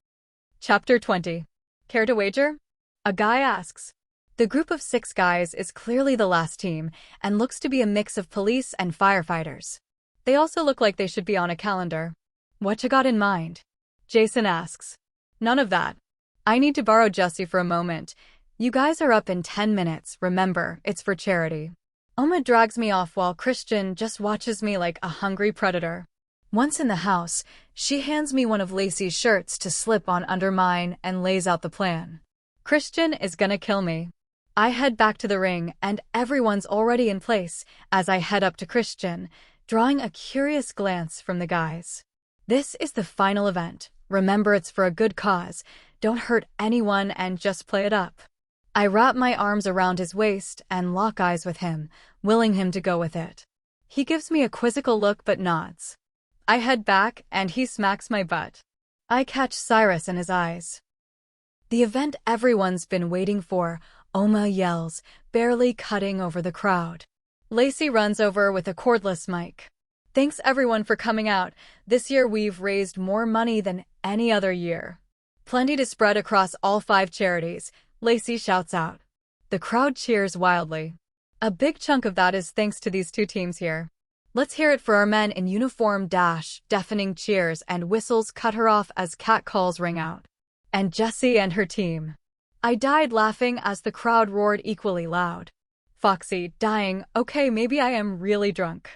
A: Chapter 20. Care to wager? A guy asks. The group of 6 guys is clearly the last team and looks to be a mix of police and firefighters. They also look like they should be on a calendar. "What you got in mind?" Jason asks. "None of that. I need to borrow Jessie for a moment. You guys are up in 10 minutes, remember, it's for charity." Oma drags me off while Christian just watches me like a hungry predator. Once in the house, she hands me one of Lacey's shirts to slip on under mine and lays out the plan. Christian is gonna kill me. I head back to the ring and everyone's already in place as I head up to Christian, drawing a curious glance from the guys. "This is the final event. Remember, it's for a good cause. Don't hurt anyone and just play it up." I wrap my arms around his waist and lock eyes with him, willing him to go with it. He gives me a quizzical look but nods. I head back and he smacks my butt. I catch Cyrus in his eyes. The event everyone's been waiting for, Oma yells, barely cutting over the crowd. Lacey runs over with a cordless mic. "Thanks everyone for coming out. This year we've raised more money than any other year. Plenty to spread across all 5 charities," Lacey shouts out. The crowd cheers wildly. A big chunk of that is thanks to these 2 teams here. "Let's hear it for our men in uniform." Deafening cheers and whistles cut her off as catcalls ring out. "And Jessie and her team." I died laughing as the crowd roared equally loud. Foxy, dying, okay, maybe I am really drunk.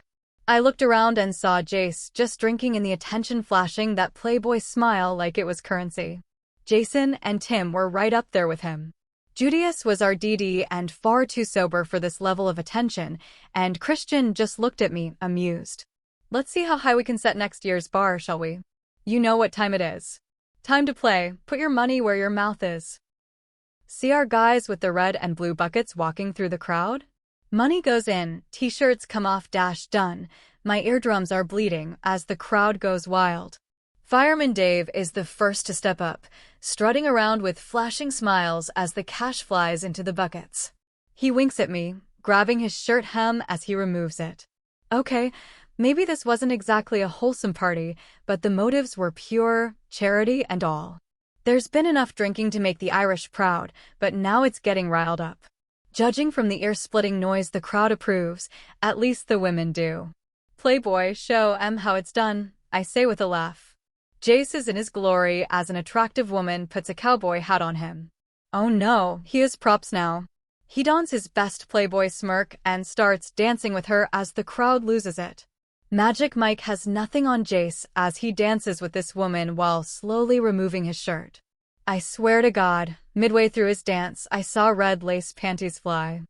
A: I looked around and saw Jace just drinking in the attention flashing that playboy smile like it was currency. Jason and Tim were right up there with him. Judius was our DD and far too sober for this level of attention, and Christian just looked at me, amused. "Let's see how high we can set next year's bar, shall we? You know what time it is. Time to play. Put your money where your mouth is." See our guys with the red and blue buckets walking through the crowd? Money goes in, t-shirts come off. Done. My eardrums are bleeding as the crowd goes wild. Fireman Dave is the first to step up, strutting around with flashing smiles as the cash flies into the buckets. He winks at me, grabbing his shirt hem as he removes it. Okay, maybe this wasn't exactly a wholesome party, but the motives were pure, charity and all. There's been enough drinking to make the Irish proud, but now it's getting riled up. Judging from the ear-splitting noise, the crowd approves, at least the women do. "Playboy, show 'em how it's done," I say with a laugh. Jace is in his glory as an attractive woman puts a cowboy hat on him. Oh no, he is props now. He dons his best playboy smirk and starts dancing with her as the crowd loses it. Magic Mike has nothing on Jace as he dances with this woman while slowly removing his shirt. I swear to God, midway through his dance, I saw red lace panties fly.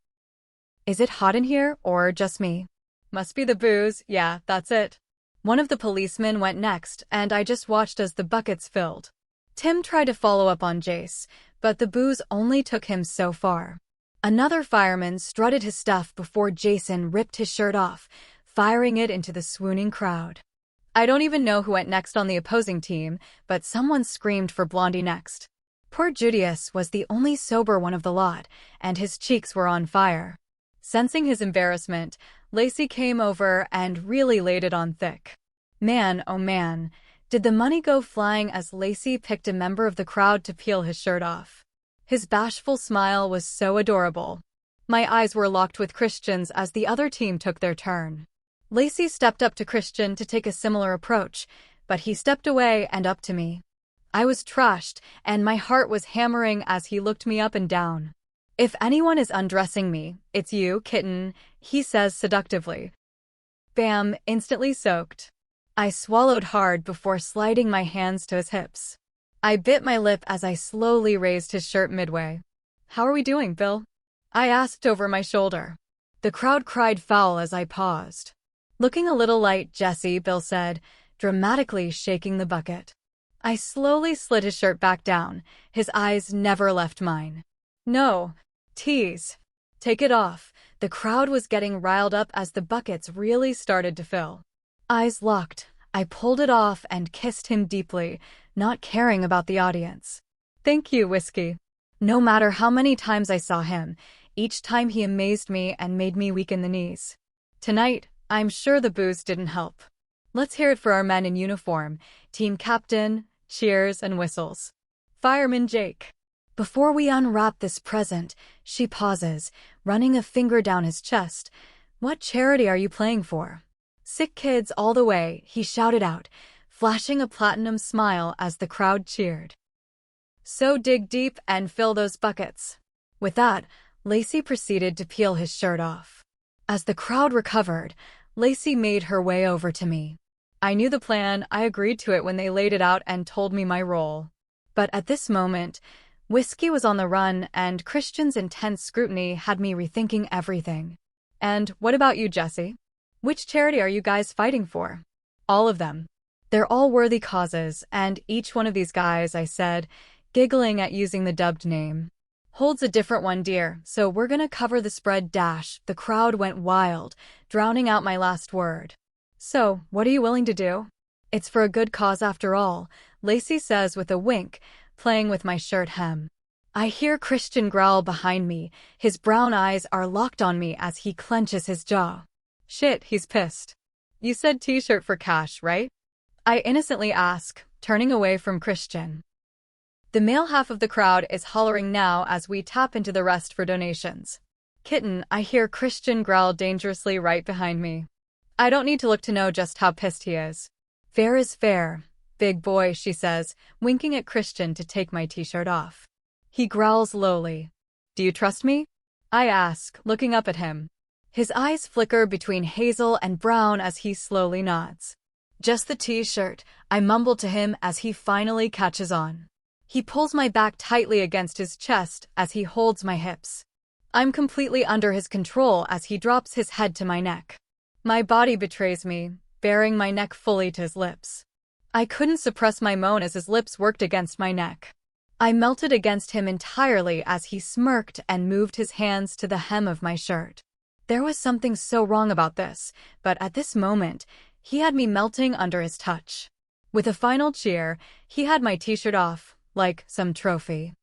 A: Is it hot in here, or just me? Must be the booze, yeah, that's it. One of the policemen went next, and I just watched as the buckets filled. Tim tried to follow up on Jace, but the booze only took him so far. Another fireman strutted his stuff before Jason ripped his shirt off, firing it into the swooning crowd. I don't even know who went next on the opposing team, but someone screamed for Blondie next. Poor Judius was the only sober one of the lot, and his cheeks were on fire. Sensing his embarrassment, Lacey came over and really laid it on thick. Man, oh man, did the money go flying as Lacey picked a member of the crowd to peel his shirt off. His bashful smile was so adorable. My eyes were locked with Christian's as the other team took their turn. Lacey stepped up to Christian to take a similar approach, but he stepped away and up to me. I was trashed, and my heart was hammering as he looked me up and down. "If anyone is undressing me, it's you, kitten," he says seductively. Bam, instantly soaked. I swallowed hard before sliding my hands to his hips. I bit my lip as I slowly raised his shirt midway. "How are we doing, Bill?" I asked over my shoulder. The crowd cried foul as I paused. "Looking a little light, Jessie," Bill said, dramatically shaking the bucket. I slowly slid his shirt back down. His eyes never left mine. "No. Tease. Take it off." The crowd was getting riled up as the buckets really started to fill. Eyes locked, I pulled it off and kissed him deeply, not caring about the audience. "Thank you, Whiskey." No matter how many times I saw him, each time he amazed me and made me weak in the knees. Tonight, I'm sure the booze didn't help. Let's hear it for our men in uniform. Team captain, cheers and whistles. Fireman Jake. Before we unwrap this present, she pauses, running a finger down his chest. "What charity are you playing for?" "Sick kids all the way," he shouted out, flashing a platinum smile as the crowd cheered. "So dig deep and fill those buckets." With that, Lacey proceeded to peel his shirt off. As the crowd recovered, Lacey made her way over to me. I knew the plan. I agreed to it when they laid it out and told me my role. But at this moment, Whiskey was on the run, and Christian's intense scrutiny had me rethinking everything. "And what about you, Jessie? Which charity are you guys fighting for?" "All of them. They're all worthy causes, and each one of these guys," I said, giggling at using the dubbed name, "holds a different one dear, so we're gonna cover the spread dash." The crowd went wild, drowning out my last word. "So, what are you willing to do?" "It's for a good cause after all," Lacey says with a wink, playing with my shirt hem. I hear Christian growl behind me. His brown eyes are locked on me as he clenches his jaw. Shit, he's pissed. "You said t-shirt for cash, right?" I innocently ask, turning away from Christian. The male half of the crowd is hollering now as we tap into the rest for donations. "Kitten," I hear Christian growl dangerously right behind me. I don't need to look to know just how pissed he is. "Fair is fair, big boy," she says, winking at Christian to take my t-shirt off. He growls lowly. "Do you trust me?" I ask, looking up at him. His eyes flicker between hazel and brown as he slowly nods. "Just the t-shirt," I mumble to him as he finally catches on. He pulls my back tightly against his chest as he holds my hips. I'm completely under his control as he drops his head to my neck. My body betrays me, baring my neck fully to his lips. I couldn't suppress my moan as his lips worked against my neck. I melted against him entirely as he smirked and moved his hands to the hem of my shirt. There was something so wrong about this, but at this moment, he had me melting under his touch. With a final cheer, he had my t-shirt off, like some trophy.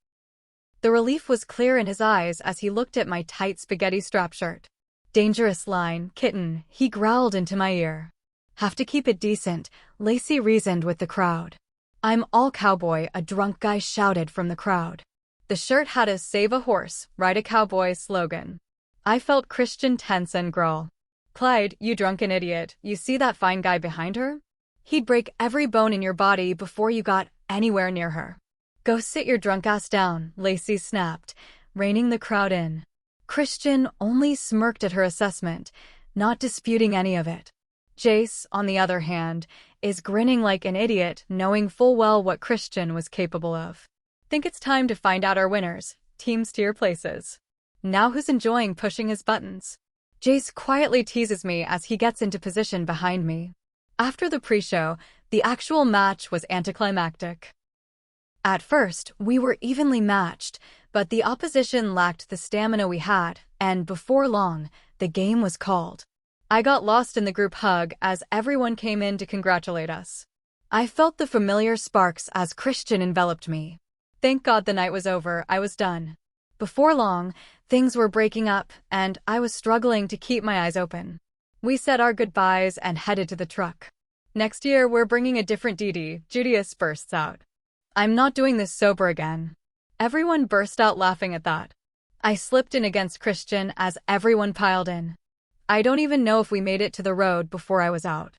A: The relief was clear in his eyes as he looked at my tight spaghetti strap shirt. "Dangerous line, kitten," he growled into my ear. "Have to keep it decent," Lacey reasoned with the crowd. "I'm all cowboy," a drunk guy shouted from the crowd. The shirt had a "Save a Horse, Ride a Cowboy" slogan. I felt Christian tense and growl. "Clyde, you drunken idiot, you see that fine guy behind her? He'd break every bone in your body before you got anywhere near her." "Go sit your drunk ass down," Lacey snapped, reining the crowd in. Christian only smirked at her assessment, not disputing any of it. Jace, on the other hand, is grinning like an idiot, knowing full well what Christian was capable of. "Think it's time to find out our winners. Teams to your places. Now who's enjoying pushing his buttons?" Jace quietly teases me as he gets into position behind me. After the pre-show, the actual match was anticlimactic. At first, we were evenly matched, but the opposition lacked the stamina we had, and before long, the game was called. I got lost in the group hug as everyone came in to congratulate us. I felt the familiar sparks as Christian enveloped me. Thank God the night was over, I was done. Before long, things were breaking up, and I was struggling to keep my eyes open. We said our goodbyes and headed to the truck. Next year, we're bringing a different DD, Julius bursts out. I'm not doing this sober again. Everyone burst out laughing at that. I slipped in against Christian as everyone piled in. I don't even know if we made it to the road before I was out.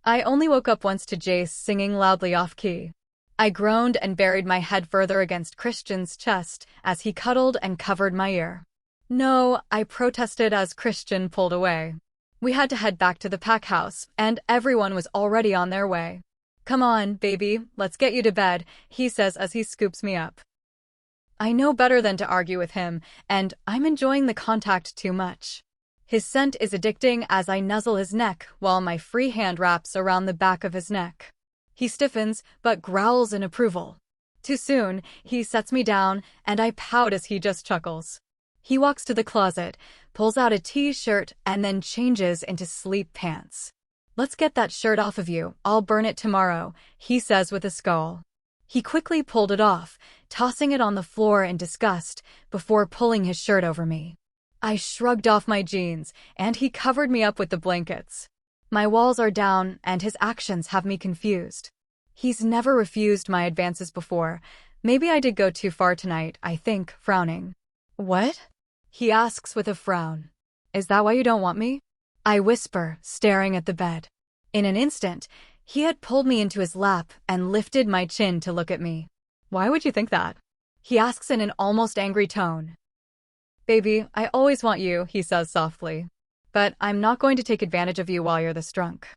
A: I only woke up once to Jace singing loudly off-key. I groaned and buried my head further against Christian's chest as he cuddled and covered my ear. No, I protested as Christian pulled away. We had to head back to the pack house, and everyone was already on their way. Come on, baby, let's get you to bed, he says as he scoops me up. I know better than to argue with him, and I'm enjoying the contact too much. His scent is addicting as I nuzzle his neck while my free hand wraps around the back of his neck. He stiffens, but growls in approval. Too soon, he sets me down, and I pout as he just chuckles. He walks to the closet, pulls out a t-shirt, and then changes into sleep pants. Let's get that shirt off of you, I'll burn it tomorrow, he says with a scowl. He quickly pulled it off, tossing it on the floor in disgust before pulling his shirt over me. I shrugged off my jeans, and he covered me up with the blankets. My walls are down, and his actions have me confused. He's never refused my advances before. Maybe I did go too far tonight, I think, frowning. What? He asks with a frown. Is that why you don't want me? I whisper, staring at the bed. In an instant, he had pulled me into his lap and lifted my chin to look at me. Why would you think that? He asks in an almost angry tone. Baby, I always want you, he says softly. But I'm not going to take advantage of you while you're this drunk.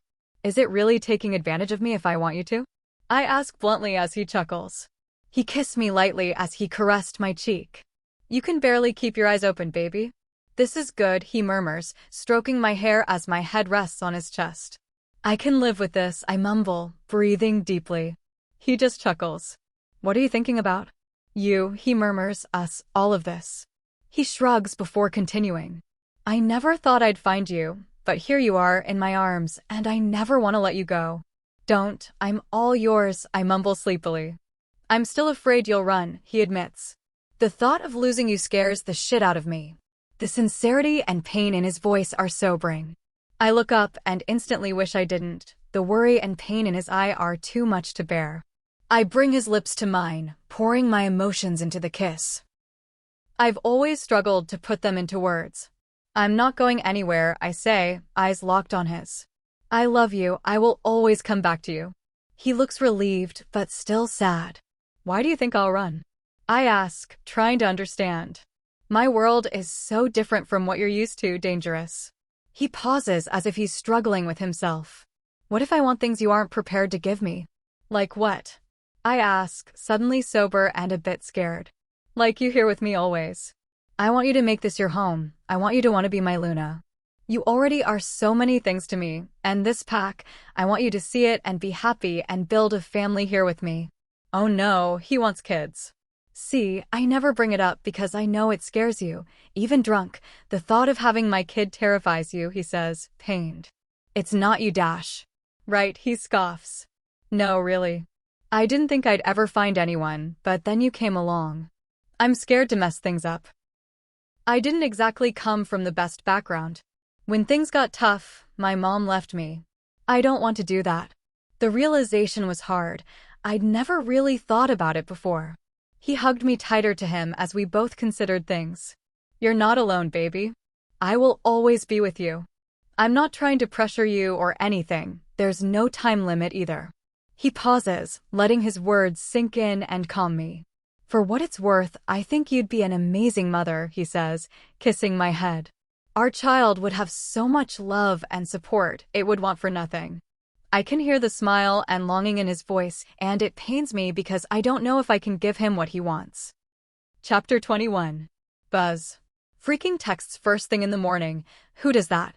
A: Is it really taking advantage of me if I want you to? I ask bluntly as he chuckles. He kissed me lightly as he caressed my cheek. You can barely keep your eyes open, baby. This is good, he murmurs, stroking my hair as my head rests on his chest. I can live with this, I mumble, breathing deeply. He just chuckles. What are you thinking about? You, he murmurs, us, all of this. He shrugs before continuing. I never thought I'd find you, but here you are in my arms, and I never want to let you go. Don't, I'm all yours, I mumble sleepily. I'm still afraid you'll run, he admits. The thought of losing you scares the shit out of me. The sincerity and pain in his voice are sobering. I look up and instantly wish I didn't. The worry and pain in his eye are too much to bear. I bring his lips to mine, pouring my emotions into the kiss. I've always struggled to put them into words. I'm not going anywhere, I say, eyes locked on his. I love you, I will always come back to you. He looks relieved, but still sad. Why do you think I'll run? I ask, trying to understand. My world is so different from what you're used to, Dangerous. He pauses as if he's struggling with himself. What if I want things you aren't prepared to give me? Like what? I ask, suddenly sober and a bit scared. Like you here with me always. I want you to make this your home. I want you to want to be my Luna. You already are so many things to me, and this pack, I want you to see it and be happy and build a family here with me. Oh no, he wants kids. See, I never bring it up because I know it scares you. Even drunk, the thought of having my kid terrifies you, he says, pained. It's not you, Dash. Right, he scoffs. No, really. I didn't think I'd ever find anyone, but then you came along. I'm scared to mess things up. I didn't exactly come from the best background. When things got tough, my mom left me. I don't want to do that. The realization was hard. I'd never really thought about it before. He hugged me tighter to him as we both considered things. You're not alone, baby. I will always be with you. I'm not trying to pressure you or anything. There's no time limit either. He pauses, letting his words sink in and calm me. For what it's worth, I think you'd be an amazing mother, he says, kissing my head. Our child would have so much love and support, it would want for nothing. I can hear the smile and longing in his voice, and it pains me because I don't know if I can give him what he wants. Chapter 21. Buzz. Freaking texts first thing in the morning. Who does that?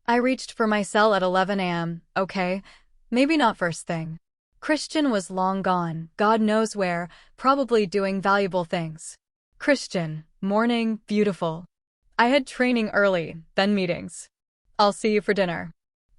A: I reached for my cell at 11 a.m., okay? Maybe not first thing. Christian was long gone, God knows where, probably doing valuable things. Christian, morning, beautiful. I had training early, then meetings. I'll see you for dinner.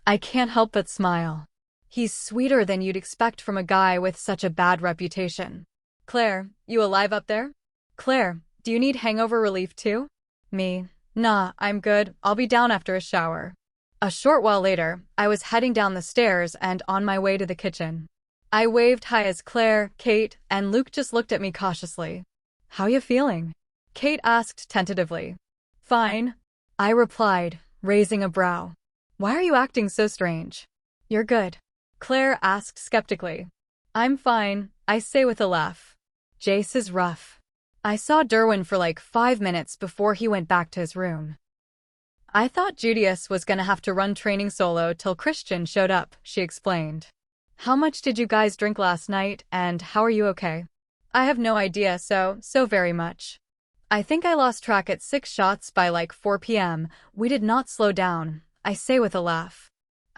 A: I can't help but smile. He's sweeter than you'd expect from a guy with such a bad reputation. Claire, you alive up there? Claire, do you need hangover relief too? Me, nah, I'm good, I'll be down after a shower. A short while later, I was heading down the stairs and on my way to the kitchen. I waved hi as Claire, Kate, and Luke just looked at me cautiously. How you feeling? Kate asked tentatively. Fine, I replied, raising a brow. Why are you acting so strange? You're good. Claire asked skeptically. I'm fine, I say with a laugh. Jace is rough. I saw Derwin for like 5 minutes before he went back to his room. I thought Judius was gonna have to run training solo till Christian showed up, she explained. How much did you guys drink last night, and how are you okay? I have no idea, so very much. I think I lost track at 6 shots by like 4 p.m. We did not slow down, I say with a laugh.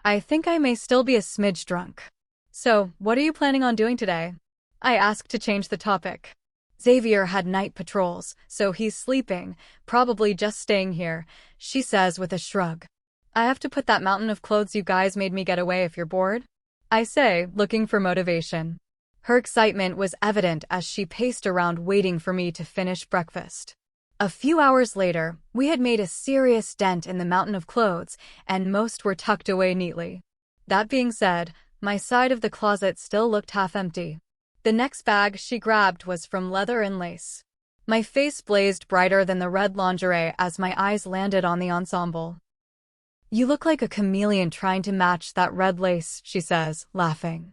A: I think I may still be a smidge drunk. So, what are you planning on doing today? I asked to change the topic. Xavier had night patrols, so he's sleeping, probably just staying here, she says with a shrug. I have to put that mountain of clothes you guys made me get away if you're bored. I say, looking for motivation. Her excitement was evident as she paced around waiting for me to finish breakfast. A few hours later, we had made a serious dent in the mountain of clothes, and most were tucked away neatly. That being said, my side of the closet still looked half empty. The next bag she grabbed was from leather and lace. My face blazed brighter than the red lingerie as my eyes landed on the ensemble. You look like a chameleon trying to match that red lace, she says, laughing.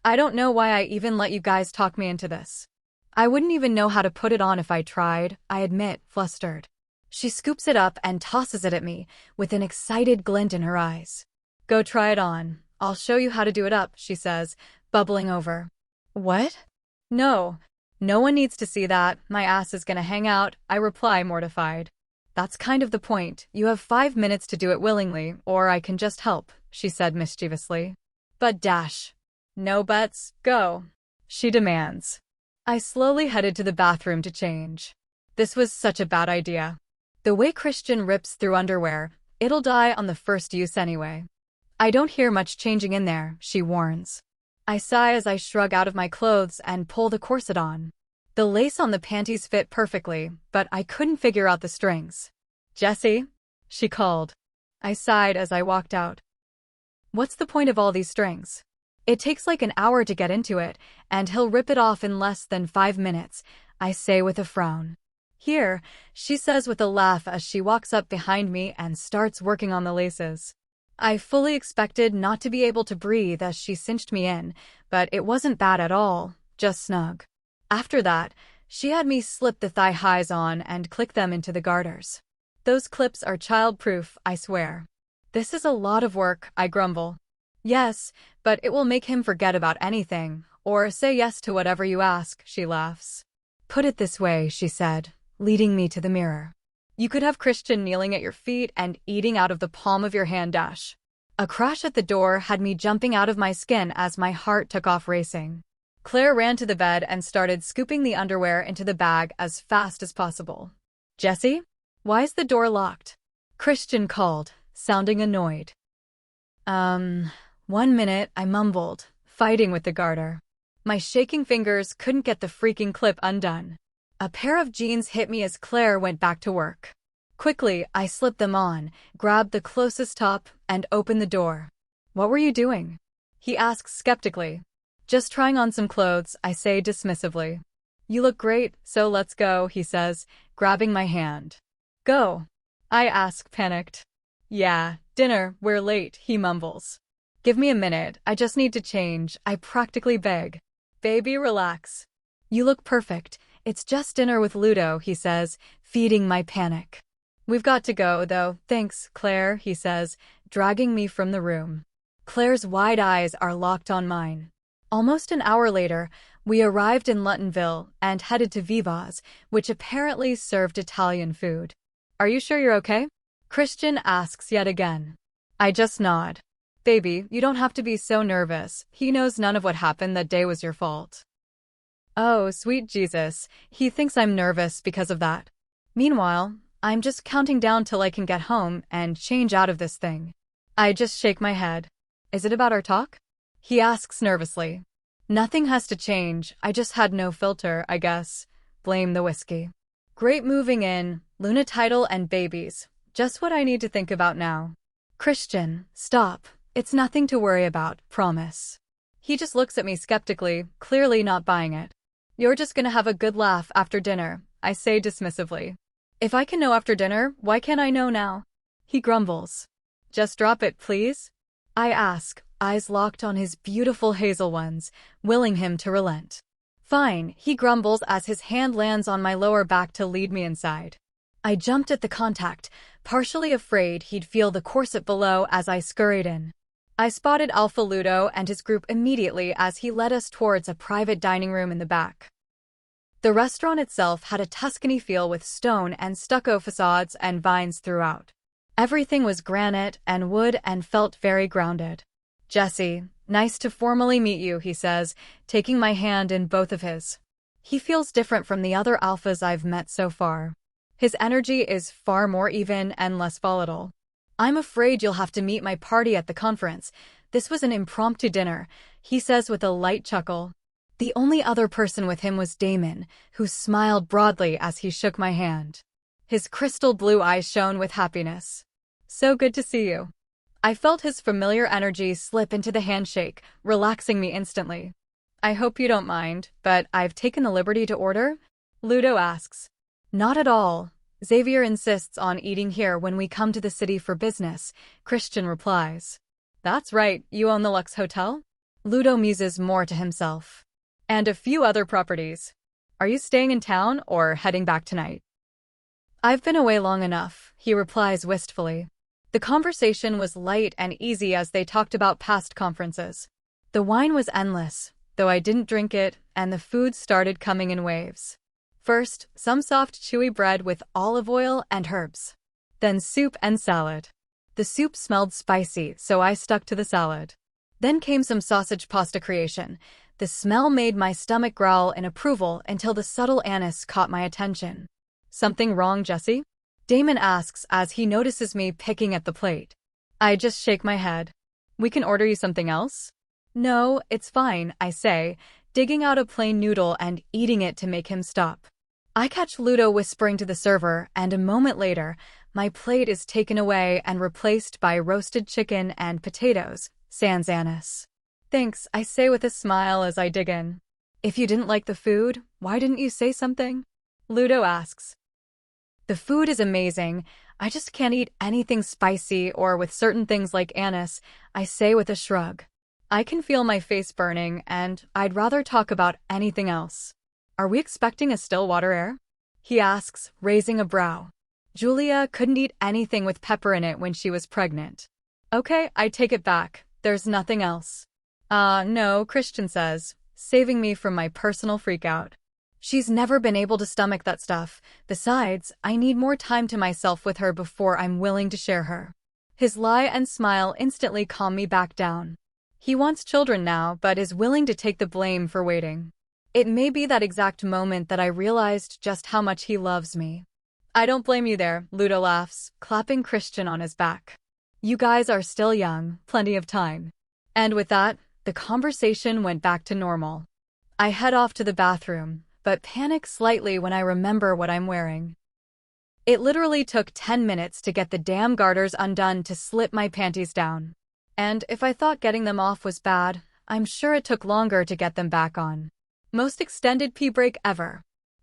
A: I don't know why I even let you guys talk me into this. I wouldn't even know how to put it on if I tried, I admit, flustered. She scoops it up and tosses it at me, with an excited glint in her eyes. Go try it on. I'll show you how to do it up, she says, bubbling over. What? No. No one needs to see that. My ass is gonna hang out, I reply, mortified. That's kind of the point. You have 5 minutes to do it willingly, or I can just help, she said mischievously. But dash. No buts, go, she demands. I slowly headed to the bathroom to change. This was such a bad idea. The way Christian rips through underwear, it'll die on the first use anyway. I don't hear much changing in there, she warns. I sigh as I shrug out of my clothes and pull the corset on. The lace on the panties fit perfectly, but I couldn't figure out the strings. Jessie? She called. I sighed as I walked out. What's the point of all these strings? It takes like an hour to get into it, and he'll rip it off in less than 5 minutes, I say with a frown. Here, she says with a laugh as she walks up behind me and starts working on the laces. I fully expected not to be able to breathe as she cinched me in, but it wasn't bad at all, just snug. After that, she had me slip the thigh highs on and click them into the garters. Those clips are child-proof, I swear. This is a lot of work, I grumble. Yes, but it will make him forget about anything, or say yes to whatever you ask, she laughs. Put it this way, she said, leading me to the mirror. You could have Christian kneeling at your feet and eating out of the palm of your hand dash. A crash at the door had me jumping out of my skin as my heart took off racing. Claire ran to the bed and started scooping the underwear into the bag as fast as possible. Jessie? Why is the door locked? Christian called, sounding annoyed. 1 minute, I mumbled, fighting with the garter. My shaking fingers couldn't get the freaking clip undone. A pair of jeans hit me as Claire went back to work. Quickly, I slipped them on, grabbed the closest top, and opened the door. What were you doing? He asks skeptically. Just trying on some clothes, I say dismissively. You look great, so let's go, he says, grabbing my hand. Go? I ask, panicked. Yeah, dinner, we're late, he mumbles. Give me a minute, I just need to change, I practically beg. Baby, relax. You look perfect. It's just dinner with Ludo, he says, feeding my panic. We've got to go, though. Thanks, Claire, he says, dragging me from the room. Claire's wide eyes are locked on mine. Almost an hour later, we arrived in Lutonville and headed to Viva's, which apparently served Italian food. Are you sure you're okay? Christian asks yet again. I just nod. Baby, you don't have to be so nervous. He knows none of what happened that day was your fault. Oh, sweet Jesus, he thinks I'm nervous because of that. Meanwhile, I'm just counting down till I can get home and change out of this thing. I just shake my head. Is it about our talk? He asks nervously. Nothing has to change, I just had no filter, I guess. Blame the whiskey. Great moving in, Luna title and babies. Just what I need to think about now. Christian, stop. It's nothing to worry about, promise. He just looks at me skeptically, clearly not buying it. You're just gonna have a good laugh after dinner, I say dismissively. If I can know after dinner, why can't I know now? He grumbles. Just drop it, please? I ask, eyes locked on his beautiful hazel ones, willing him to relent. Fine, he grumbles as his hand lands on my lower back to lead me inside. I jumped at the contact, partially afraid he'd feel the corset below as I scurried in. I spotted Alpha Ludo and his group immediately as he led us towards a private dining room in the back. The restaurant itself had a Tuscany feel with stone and stucco facades and vines throughout. Everything was granite and wood and felt very grounded. Jessie, nice to formally meet you, he says, taking my hand in both of his. He feels different from the other alphas I've met so far. His energy is far more even and less volatile. I'm afraid you'll have to meet my party at the conference. This was an impromptu dinner, he says with a light chuckle. The only other person with him was Damon, who smiled broadly as he shook my hand. His crystal blue eyes shone with happiness. So good to see you. I felt his familiar energy slip into the handshake, relaxing me instantly. I hope you don't mind, but I've taken the liberty to order? Ludo asks. Not at all. Xavier insists on eating here when we come to the city for business, Christian replies. That's right, you own the Lux Hotel? Ludo muses more to himself. And a few other properties. Are you staying in town or heading back tonight? I've been away long enough, he replies wistfully. The conversation was light and easy as they talked about past conferences. The wine was endless, though I didn't drink it, and the food started coming in waves. First, some soft chewy bread with olive oil and herbs. Then soup and salad. The soup smelled spicy, so I stuck to the salad. Then came some sausage pasta creation. The smell made my stomach growl in approval until the subtle anise caught my attention. Something wrong, Jessie? Damon asks as he notices me picking at the plate. I just shake my head. We can order you something else? No, it's fine, I say, digging out a plain noodle and eating it to make him stop. I catch Ludo whispering to the server, and a moment later, my plate is taken away and replaced by roasted chicken and potatoes, sans anise. Thanks, I say with a smile as I dig in. If you didn't like the food, why didn't you say something? Ludo asks. The food is amazing. I just can't eat anything spicy or with certain things like anise, I say with a shrug. I can feel my face burning, and I'd rather talk about anything else. Are we expecting a still water heir? He asks, raising a brow. Julia couldn't eat anything with pepper in it when she was pregnant. Okay, I take it back. There's nothing else. No, Christian says, saving me from my personal freakout. She's never been able to stomach that stuff. Besides, I need more time to myself with her before I'm willing to share her. His lie and smile instantly calm me back down. He wants children now, but is willing to take the blame for waiting. It may be that exact moment that I realized just how much he loves me. I don't blame you there, Ludo laughs, clapping Christian on his back. You guys are still young, plenty of time. And with that, the conversation went back to normal. I head off to the bathroom, but panic slightly when I remember what I'm wearing. It literally took 10 minutes to get the damn garters undone to slip my panties down. And if I thought getting them off was bad, I'm sure it took longer to get them back on. Most extended pee break ever.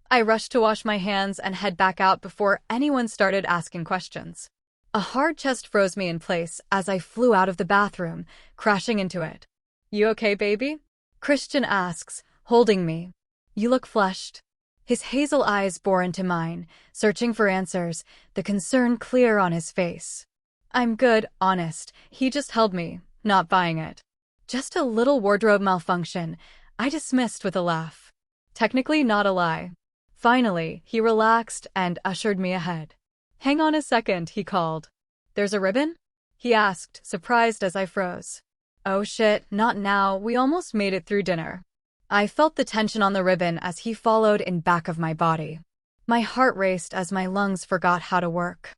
A: I rushed to wash my hands and head back out before anyone started asking questions. A hard chest froze me in place as I flew out of the bathroom, crashing into it. You okay, baby? Christian asks, holding me. You look flushed. His hazel eyes bore into mine, searching for answers, the concern clear on his face. I'm good, honest. He just held me, not buying it. Just a little wardrobe malfunction, I dismissed with a laugh. Technically not a lie. Finally, he relaxed and ushered me ahead. Hang on a second, he called. There's a ribbon? He asked, surprised as I froze. Oh shit, not now, we almost made it through dinner. I felt the tension on the ribbon as he followed in back of my body. My heart raced as my lungs forgot how to work.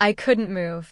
A: I couldn't move.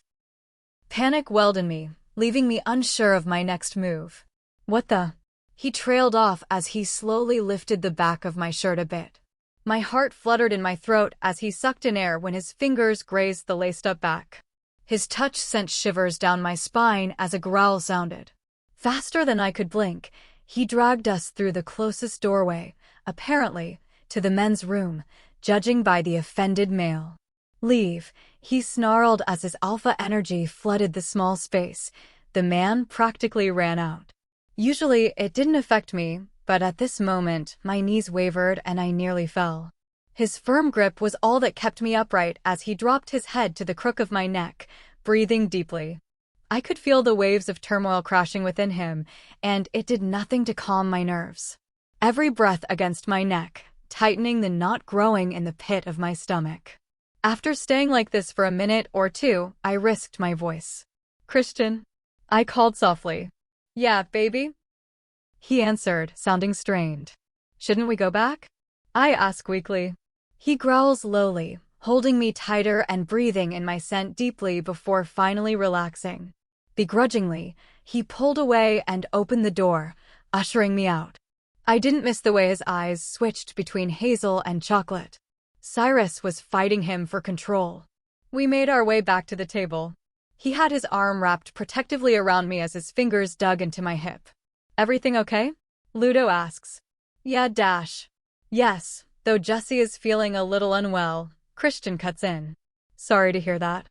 A: Panic welled in me, leaving me unsure of my next move. What the? He trailed off as he slowly lifted the back of my shirt a bit. My heart fluttered in my throat as he sucked in air when his fingers grazed the laced-up back. His touch sent shivers down my spine as a growl sounded. Faster than I could blink, he dragged us through the closest doorway, apparently, to the men's room, judging by the offended male. Leave, he snarled as his alpha energy flooded the small space. The man practically ran out. Usually, it didn't affect me, but at this moment, my knees wavered and I nearly fell. His firm grip was all that kept me upright as he dropped his head to the crook of my neck, breathing deeply. I could feel the waves of turmoil crashing within him, and it did nothing to calm my nerves. Every breath against my neck, tightening the knot growing in the pit of my stomach. After staying like this for a minute or two, I risked my voice. Christian? I called softly. Yeah, baby? He answered, sounding strained. Shouldn't we go back? I asked weakly. He growls lowly, holding me tighter and breathing in my scent deeply before finally relaxing. Begrudgingly, he pulled away and opened the door, ushering me out. I didn't miss the way his eyes switched between hazel and chocolate. Cyrus was fighting him for control. We made our way back to the table. He had his arm wrapped protectively around me as his fingers dug into my hip. Everything okay? Ludo asks. Yeah, Dash. Yes, though Jessie is feeling a little unwell, Christian cuts in. Sorry to hear that.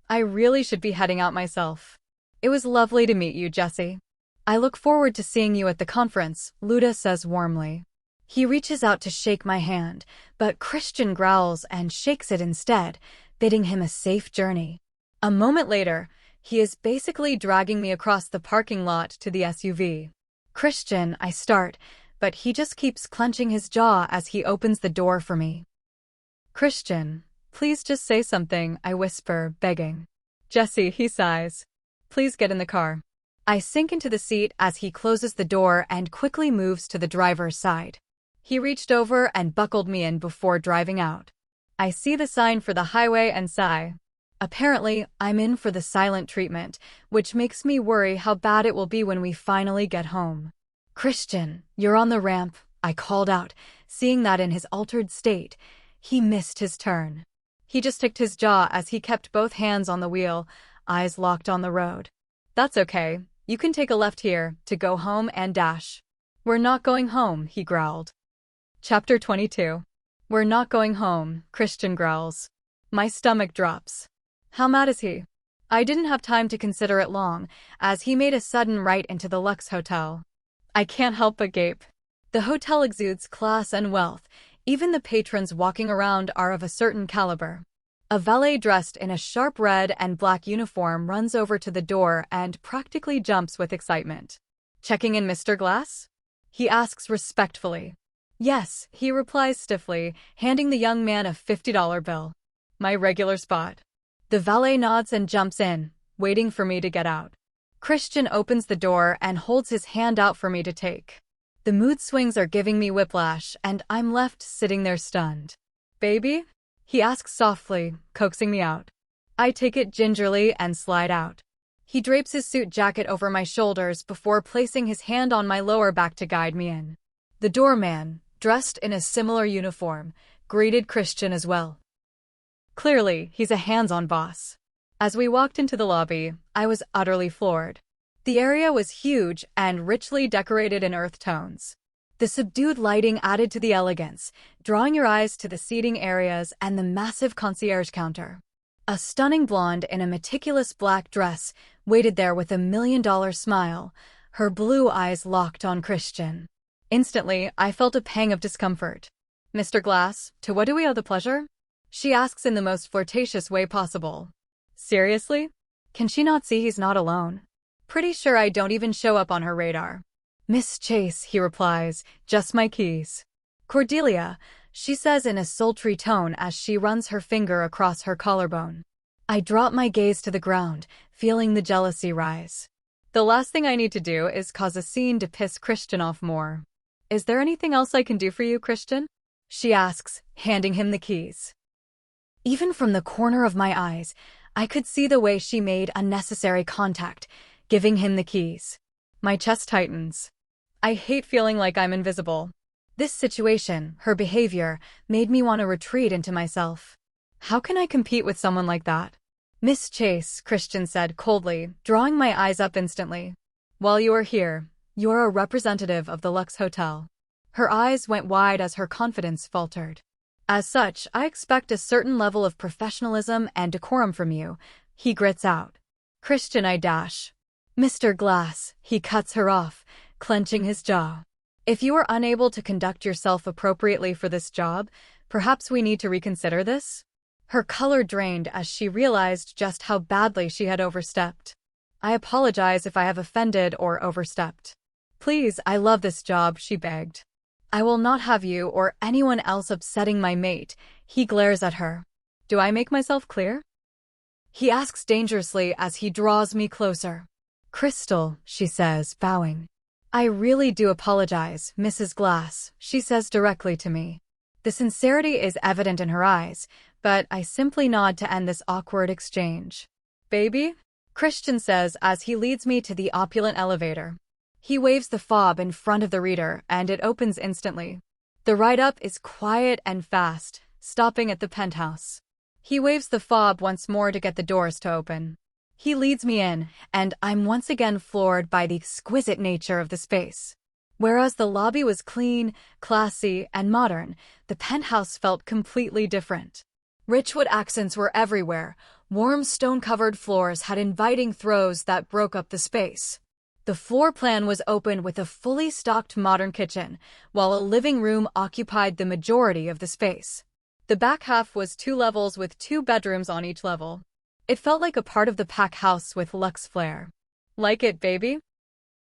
A: I really should be heading out myself. It was lovely to meet you, Jessie. I look forward to seeing you at the conference, Luda says warmly. He reaches out to shake my hand, but Christian growls and shakes it instead, bidding him a safe journey. A moment later, he is basically dragging me across the parking lot to the SUV. Christian, I start, but he just keeps clenching his jaw as he opens the door for me. Christian, please just say something, I whisper, begging. Jessie, he sighs. Please get in the car. I sink into the seat as he closes the door and quickly moves to the driver's side. He reached over and buckled me in before driving out. I see the sign for the highway and sigh. Apparently, I'm in for the silent treatment, which makes me worry how bad it will be when we finally get home. Christian, you're on the ramp, I called out, seeing that in his altered state, he missed his turn. He just ticked his jaw as he kept both hands on the wheel, eyes locked on the road. That's okay, you can take a left here, to go home and dash. We're not going home, he growled. Chapter 22. We're not going home, Christian growls. My stomach drops. How mad is he? I didn't have time to consider it long, as he made a sudden right into the Lux Hotel. I can't help but gape. The hotel exudes class and wealth. Even the patrons walking around are of a certain caliber. A valet dressed in a sharp red and black uniform runs over to the door and practically jumps with excitement. Checking in, Mr. Glass? He asks respectfully. Yes, he replies stiffly, handing the young man a $50 bill. My regular spot. The valet nods and jumps in, waiting for me to get out. Christian opens the door and holds his hand out for me to take. The mood swings are giving me whiplash, and I'm left sitting there stunned. Baby? He asks softly, coaxing me out. I take it gingerly and slide out. He drapes his suit jacket over my shoulders before placing his hand on my lower back to guide me in. The doorman, dressed in a similar uniform, greeted Christian as well. Clearly, he's a hands-on boss. As we walked into the lobby, I was utterly floored. The area was huge and richly decorated in earth tones. The subdued lighting added to the elegance, drawing your eyes to the seating areas and the massive concierge counter. A stunning blonde in a meticulous black dress waited there with a $1 million smile, her blue eyes locked on Christian. Instantly, I felt a pang of discomfort. Mr. Glass, to what do we owe the pleasure? She asks in the most flirtatious way possible. Seriously? Can she not see he's not alone? Pretty sure I don't even show up on her radar. Miss Chase, he replies, just my keys. Cordelia, she says in a sultry tone as she runs her finger across her collarbone. I drop my gaze to the ground, feeling the jealousy rise. The last thing I need to do is cause a scene to piss Christian off more. Is there anything else I can do for you, Christian? She asks, handing him the keys. Even from the corner of my eyes, I could see the way she made unnecessary contact, giving him the keys. My chest tightens. I hate feeling like I'm invisible. This situation, her behavior, made me want to retreat into myself. How can I compete with someone like that? Miss Chase, Christian said coldly, drawing my eyes up instantly. While you are here, you are a representative of the Lux Hotel. Her eyes went wide as her confidence faltered. As such, I expect a certain level of professionalism and decorum from you, he grits out. Christian, I dash. Mr. Glass, he cuts her off, clenching his jaw. If you are unable to conduct yourself appropriately for this job, perhaps we need to reconsider this? Her color drained as she realized just how badly she had overstepped. I apologize if I have offended or overstepped. Please, I love this job, she begged. I will not have you or anyone else upsetting my mate, he glares at her. Do I make myself clear? He asks dangerously as he draws me closer. Crystal, she says, bowing. I really do apologize, Mrs. Glass, she says directly to me. The sincerity is evident in her eyes, but I simply nod to end this awkward exchange. Baby? Christian says as he leads me to the opulent elevator. He waves the fob in front of the reader, and it opens instantly. The ride-up is quiet and fast, stopping at the penthouse. He waves the fob once more to get the doors to open. He leads me in, and I'm once again floored by the exquisite nature of the space. Whereas the lobby was clean, classy, and modern, the penthouse felt completely different. Rich wood accents were everywhere. Warm stone-covered floors had inviting throws that broke up the space. The floor plan was open with a fully stocked modern kitchen, while a living room occupied the majority of the space. The back half was 2 levels with 2 bedrooms on each level. It felt like a part of the pack house with luxe flair. Like it, baby?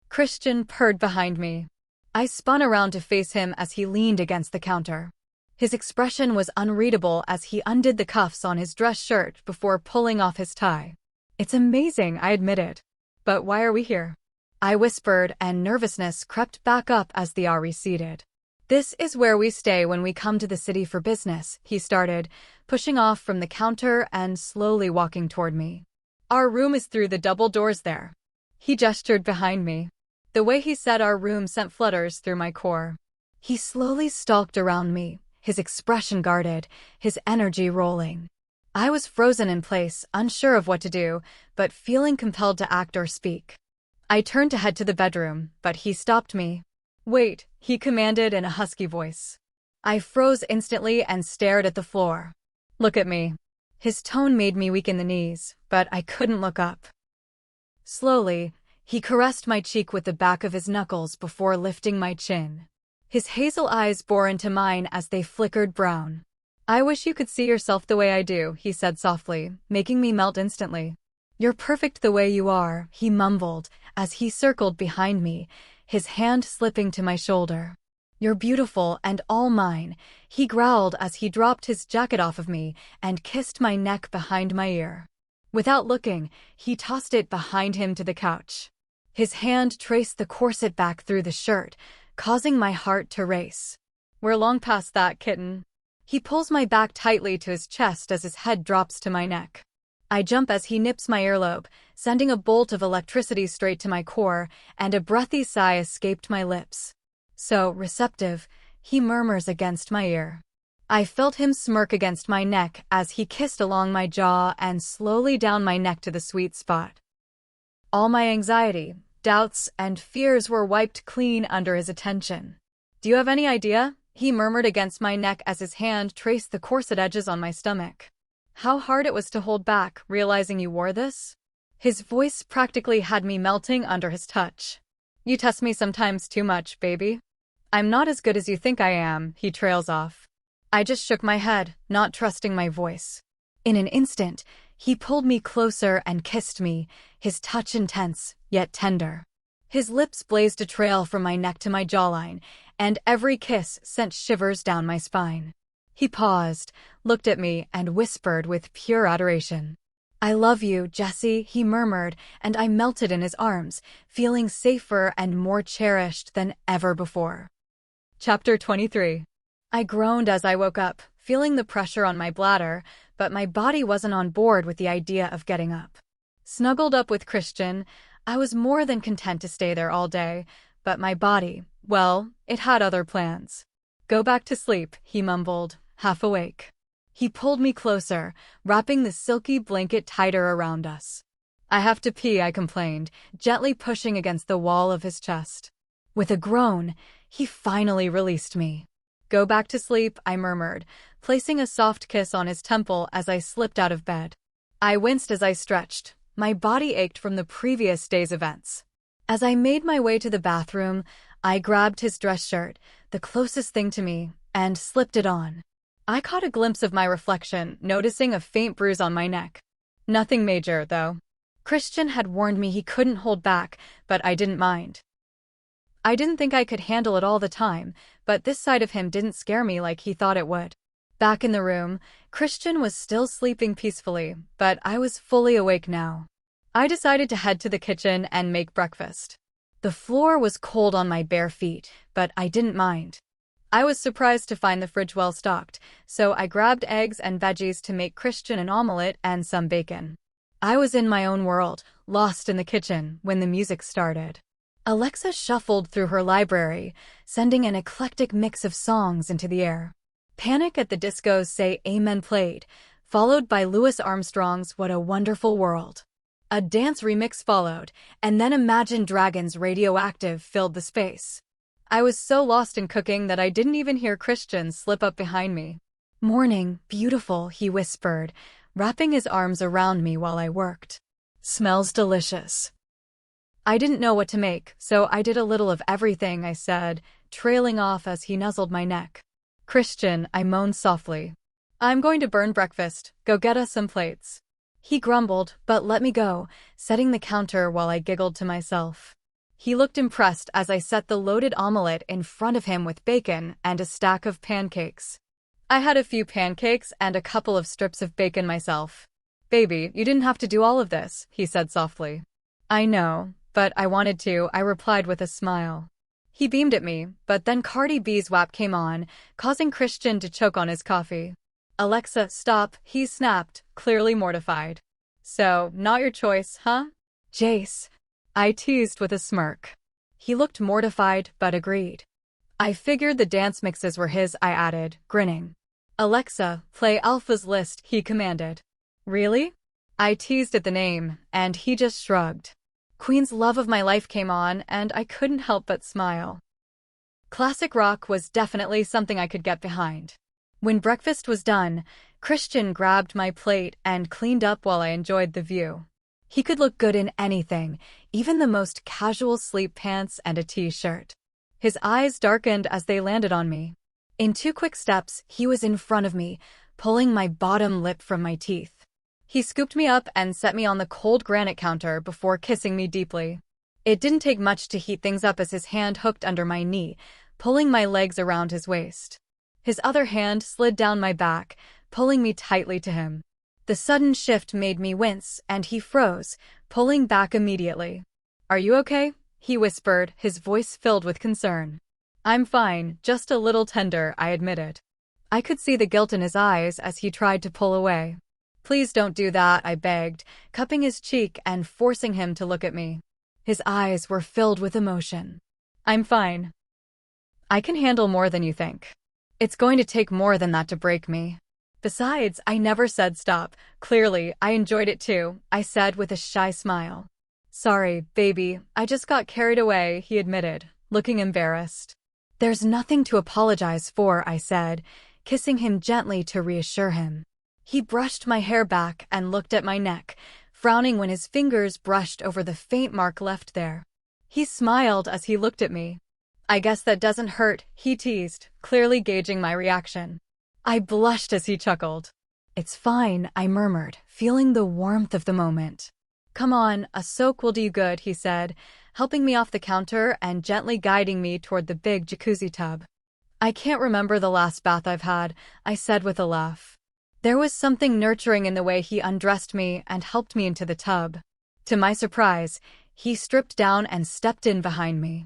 A: Christian purred behind me. I spun around to face him as he leaned against the counter. His expression was unreadable as he undid the cuffs on his dress shirt before pulling off his tie. It's amazing, I admitted. But why are we here? I whispered, and nervousness crept back up as the hour receded. This is where we stay when we come to the city for business, he started, pushing off from the counter and slowly walking toward me. Our room is through the double doors there. He gestured behind me. The way he said our room sent flutters through my core. He slowly stalked around me, his expression guarded, his energy rolling. I was frozen in place, unsure of what to do, but feeling compelled to act or speak. I turned to head to the bedroom, but he stopped me. Wait, he commanded in a husky voice. I froze instantly and stared at the floor. Look at me. His tone made me weak in the knees, but I couldn't look up. Slowly, he caressed my cheek with the back of his knuckles before lifting my chin. His hazel eyes bore into mine as they flickered brown. I wish you could see yourself the way I do, he said softly, making me melt instantly. You're perfect the way you are, he mumbled, as he circled behind me, his hand slipping to my shoulder. You're beautiful and all mine, he growled as he dropped his jacket off of me and kissed my neck behind my ear. Without looking, he tossed it behind him to the couch. His hand traced the corset back through the shirt, causing my heart to race. We're long past that, kitten. He pulls my back tightly to his chest as his head drops to my neck. I jump as he nips my earlobe, sending a bolt of electricity straight to my core, and a breathy sigh escaped my lips. So receptive, he murmurs against my ear. I felt him smirk against my neck as he kissed along my jaw and slowly down my neck to the sweet spot. All my anxiety, doubts, and fears were wiped clean under his attention. Do you have any idea? He murmured against my neck as his hand traced the corset edges on my stomach. How hard it was to hold back, realizing you wore this? His voice practically had me melting under his touch. You test me sometimes too much, baby. I'm not as good as you think I am, he trails off. I just shook my head, not trusting my voice. In an instant, he pulled me closer and kissed me, his touch intense, yet tender. His lips blazed a trail from my neck to my jawline, and every kiss sent shivers down my spine. He paused, looked at me, and whispered with pure adoration. "I love you, Jessie," he murmured, and I melted in his arms, feeling safer and more cherished than ever before. Chapter 23. I groaned as I woke up, feeling the pressure on my bladder, but my body wasn't on board with the idea of getting up. Snuggled up with Christian, I was more than content to stay there all day, but my body, well, it had other plans. "Go back to sleep," he mumbled, half awake. He pulled me closer, wrapping the silky blanket tighter around us. "I have to pee," I complained, gently pushing against the wall of his chest. With a groan, he finally released me. "Go back to sleep," I murmured, placing a soft kiss on his temple as I slipped out of bed. I winced as I stretched. My body ached from the previous day's events. As I made my way to the bathroom, I grabbed his dress shirt, the closest thing to me, and slipped it on. I caught a glimpse of my reflection, noticing a faint bruise on my neck. Nothing major, though. Christian had warned me he couldn't hold back, but I didn't mind. I didn't think I could handle it all the time, but this side of him didn't scare me like he thought it would. Back in the room, Christian was still sleeping peacefully, but I was fully awake now. I decided to head to the kitchen and make breakfast. The floor was cold on my bare feet, but I didn't mind. I was surprised to find the fridge well stocked, so I grabbed eggs and veggies to make Christian an omelet and some bacon. I was in my own world, lost in the kitchen, when the music started. Alexa shuffled through her library, sending an eclectic mix of songs into the air. Panic at the Disco's Say Amen played, followed by Louis Armstrong's What a Wonderful World. A dance remix followed, and then Imagine Dragons' Radioactive filled the space. I was so lost in cooking that I didn't even hear Christian slip up behind me. "Morning, beautiful," he whispered, wrapping his arms around me while I worked. "Smells delicious." I didn't know what to make, so I did a little of everything, I said, trailing off as he nuzzled my neck. "Christian," I moaned softly. "I'm going to burn breakfast. Go get us some plates." He grumbled, but let me go, setting the counter while I giggled to myself. He looked impressed as I set the loaded omelet in front of him with bacon and a stack of pancakes. I had a few pancakes and a couple of strips of bacon myself. "Baby, you didn't have to do all of this," he said softly. "I know, but I wanted to," I replied with a smile. He beamed at me, but then Cardi B's WAP came on, causing Christian to choke on his coffee. "Alexa, stop," he snapped, clearly mortified. "So, not your choice, huh?" "Jace," I teased with a smirk. He looked mortified, but agreed. "I figured the dance mixes were his," I added, grinning. "Alexa, play Alpha's List," he commanded. "Really?" I teased at the name, and he just shrugged. Queen's Love of My Life came on, and I couldn't help but smile. Classic rock was definitely something I could get behind. When breakfast was done, Christian grabbed my plate and cleaned up while I enjoyed the view. He could look good in anything, even the most casual sleep pants and a t-shirt. His eyes darkened as they landed on me. In 2 quick steps, he was in front of me, pulling my bottom lip from my teeth. He scooped me up and set me on the cold granite counter before kissing me deeply. It didn't take much to heat things up as his hand hooked under my knee, pulling my legs around his waist. His other hand slid down my back, pulling me tightly to him. The sudden shift made me wince, and he froze, pulling back immediately. "Are you okay?" he whispered, his voice filled with concern. "I'm fine, just a little tender," I admitted. I could see the guilt in his eyes as he tried to pull away. "Please don't do that," I begged, cupping his cheek and forcing him to look at me. His eyes were filled with emotion. "I'm fine. I can handle more than you think. It's going to take more than that to break me. Besides, I never said stop. Clearly, I enjoyed it too," I said with a shy smile. "Sorry, baby, I just got carried away," he admitted, looking embarrassed. "There's nothing to apologize for," I said, kissing him gently to reassure him. He brushed my hair back and looked at my neck, frowning when his fingers brushed over the faint mark left there. He smiled as he looked at me. "I guess that doesn't hurt," he teased, clearly gauging my reaction. I blushed as he chuckled. "It's fine," I murmured, feeling the warmth of the moment. "Come on, a soak will do you good," he said, helping me off the counter and gently guiding me toward the big jacuzzi tub. "I can't remember the last bath I've had," I said with a laugh. There was something nurturing in the way he undressed me and helped me into the tub. To my surprise, he stripped down and stepped in behind me.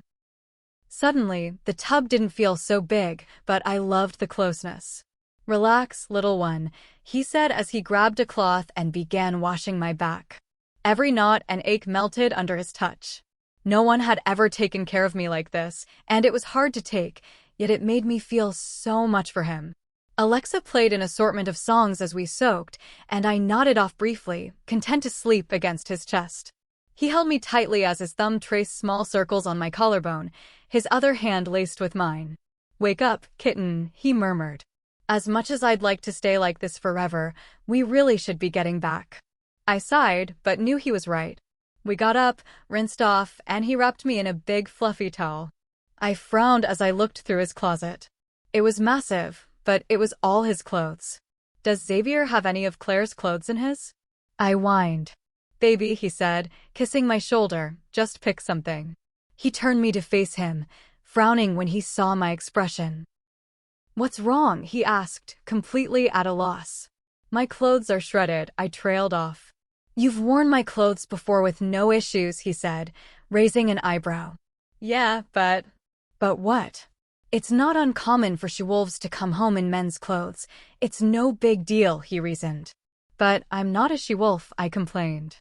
A: Suddenly, the tub didn't feel so big, but I loved the closeness. "Relax, little one," he said as he grabbed a cloth and began washing my back. Every knot and ache melted under his touch. No one had ever taken care of me like this, and it was hard to take, yet it made me feel so much for him. Alexa played an assortment of songs as we soaked, and I nodded off briefly, content to sleep against his chest. He held me tightly as his thumb traced small circles on my collarbone, his other hand laced with mine. "Wake up, kitten," he murmured. As much as I'd like to stay like this forever, we really should be getting back. I sighed, but knew he was right. We got up, rinsed off, and he wrapped me in a big fluffy towel. I frowned as I looked through his closet. It was massive, but it was all his clothes. "Does Xavier have any of Claire's clothes in his?" I whined. "Baby," he said, kissing my shoulder, "just pick something." He turned me to face him, frowning when he saw my expression. "What's wrong?" he asked, completely at a loss. "My clothes are shredded," I trailed off. "You've worn my clothes before with no issues," he said, raising an eyebrow. "Yeah, but..." "But what?" "It's not uncommon for she-wolves to come home in men's clothes. It's no big deal," he reasoned. "But I'm not a she-wolf," I complained.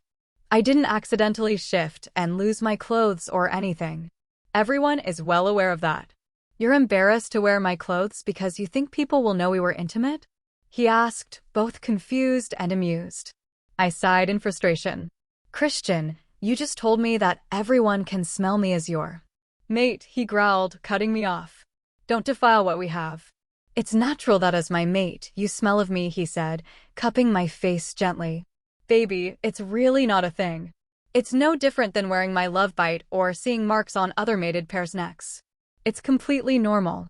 A: "I didn't accidentally shift and lose my clothes or anything. Everyone is well aware of that." "You're embarrassed to wear my clothes because you think people will know we were intimate?" he asked, both confused and amused. I sighed in frustration. "Christian, you just told me that everyone can smell me as your mate," he growled, cutting me off. "Don't defile what we have." "It's natural that as my mate, you smell of me," he said, cupping my face gently. "Baby, it's really not a thing. It's no different than wearing my love bite or seeing marks on other mated pairs' necks. It's completely normal.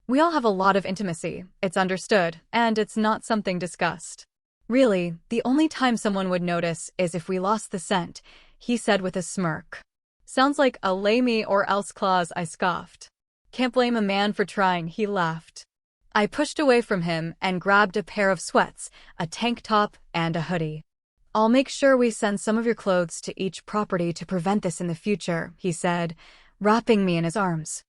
A: We all have a lot of intimacy, it's understood, and it's not something discussed. Really, the only time someone would notice is if we lost the scent," he said with a smirk. "Sounds like a lay me or else clause," I scoffed. "Can't blame a man for trying," he laughed. I pushed away from him and grabbed a pair of sweats, a tank top, and a hoodie. "I'll make sure we send some of your clothes to each property to prevent this in the future," he said, wrapping me in his arms.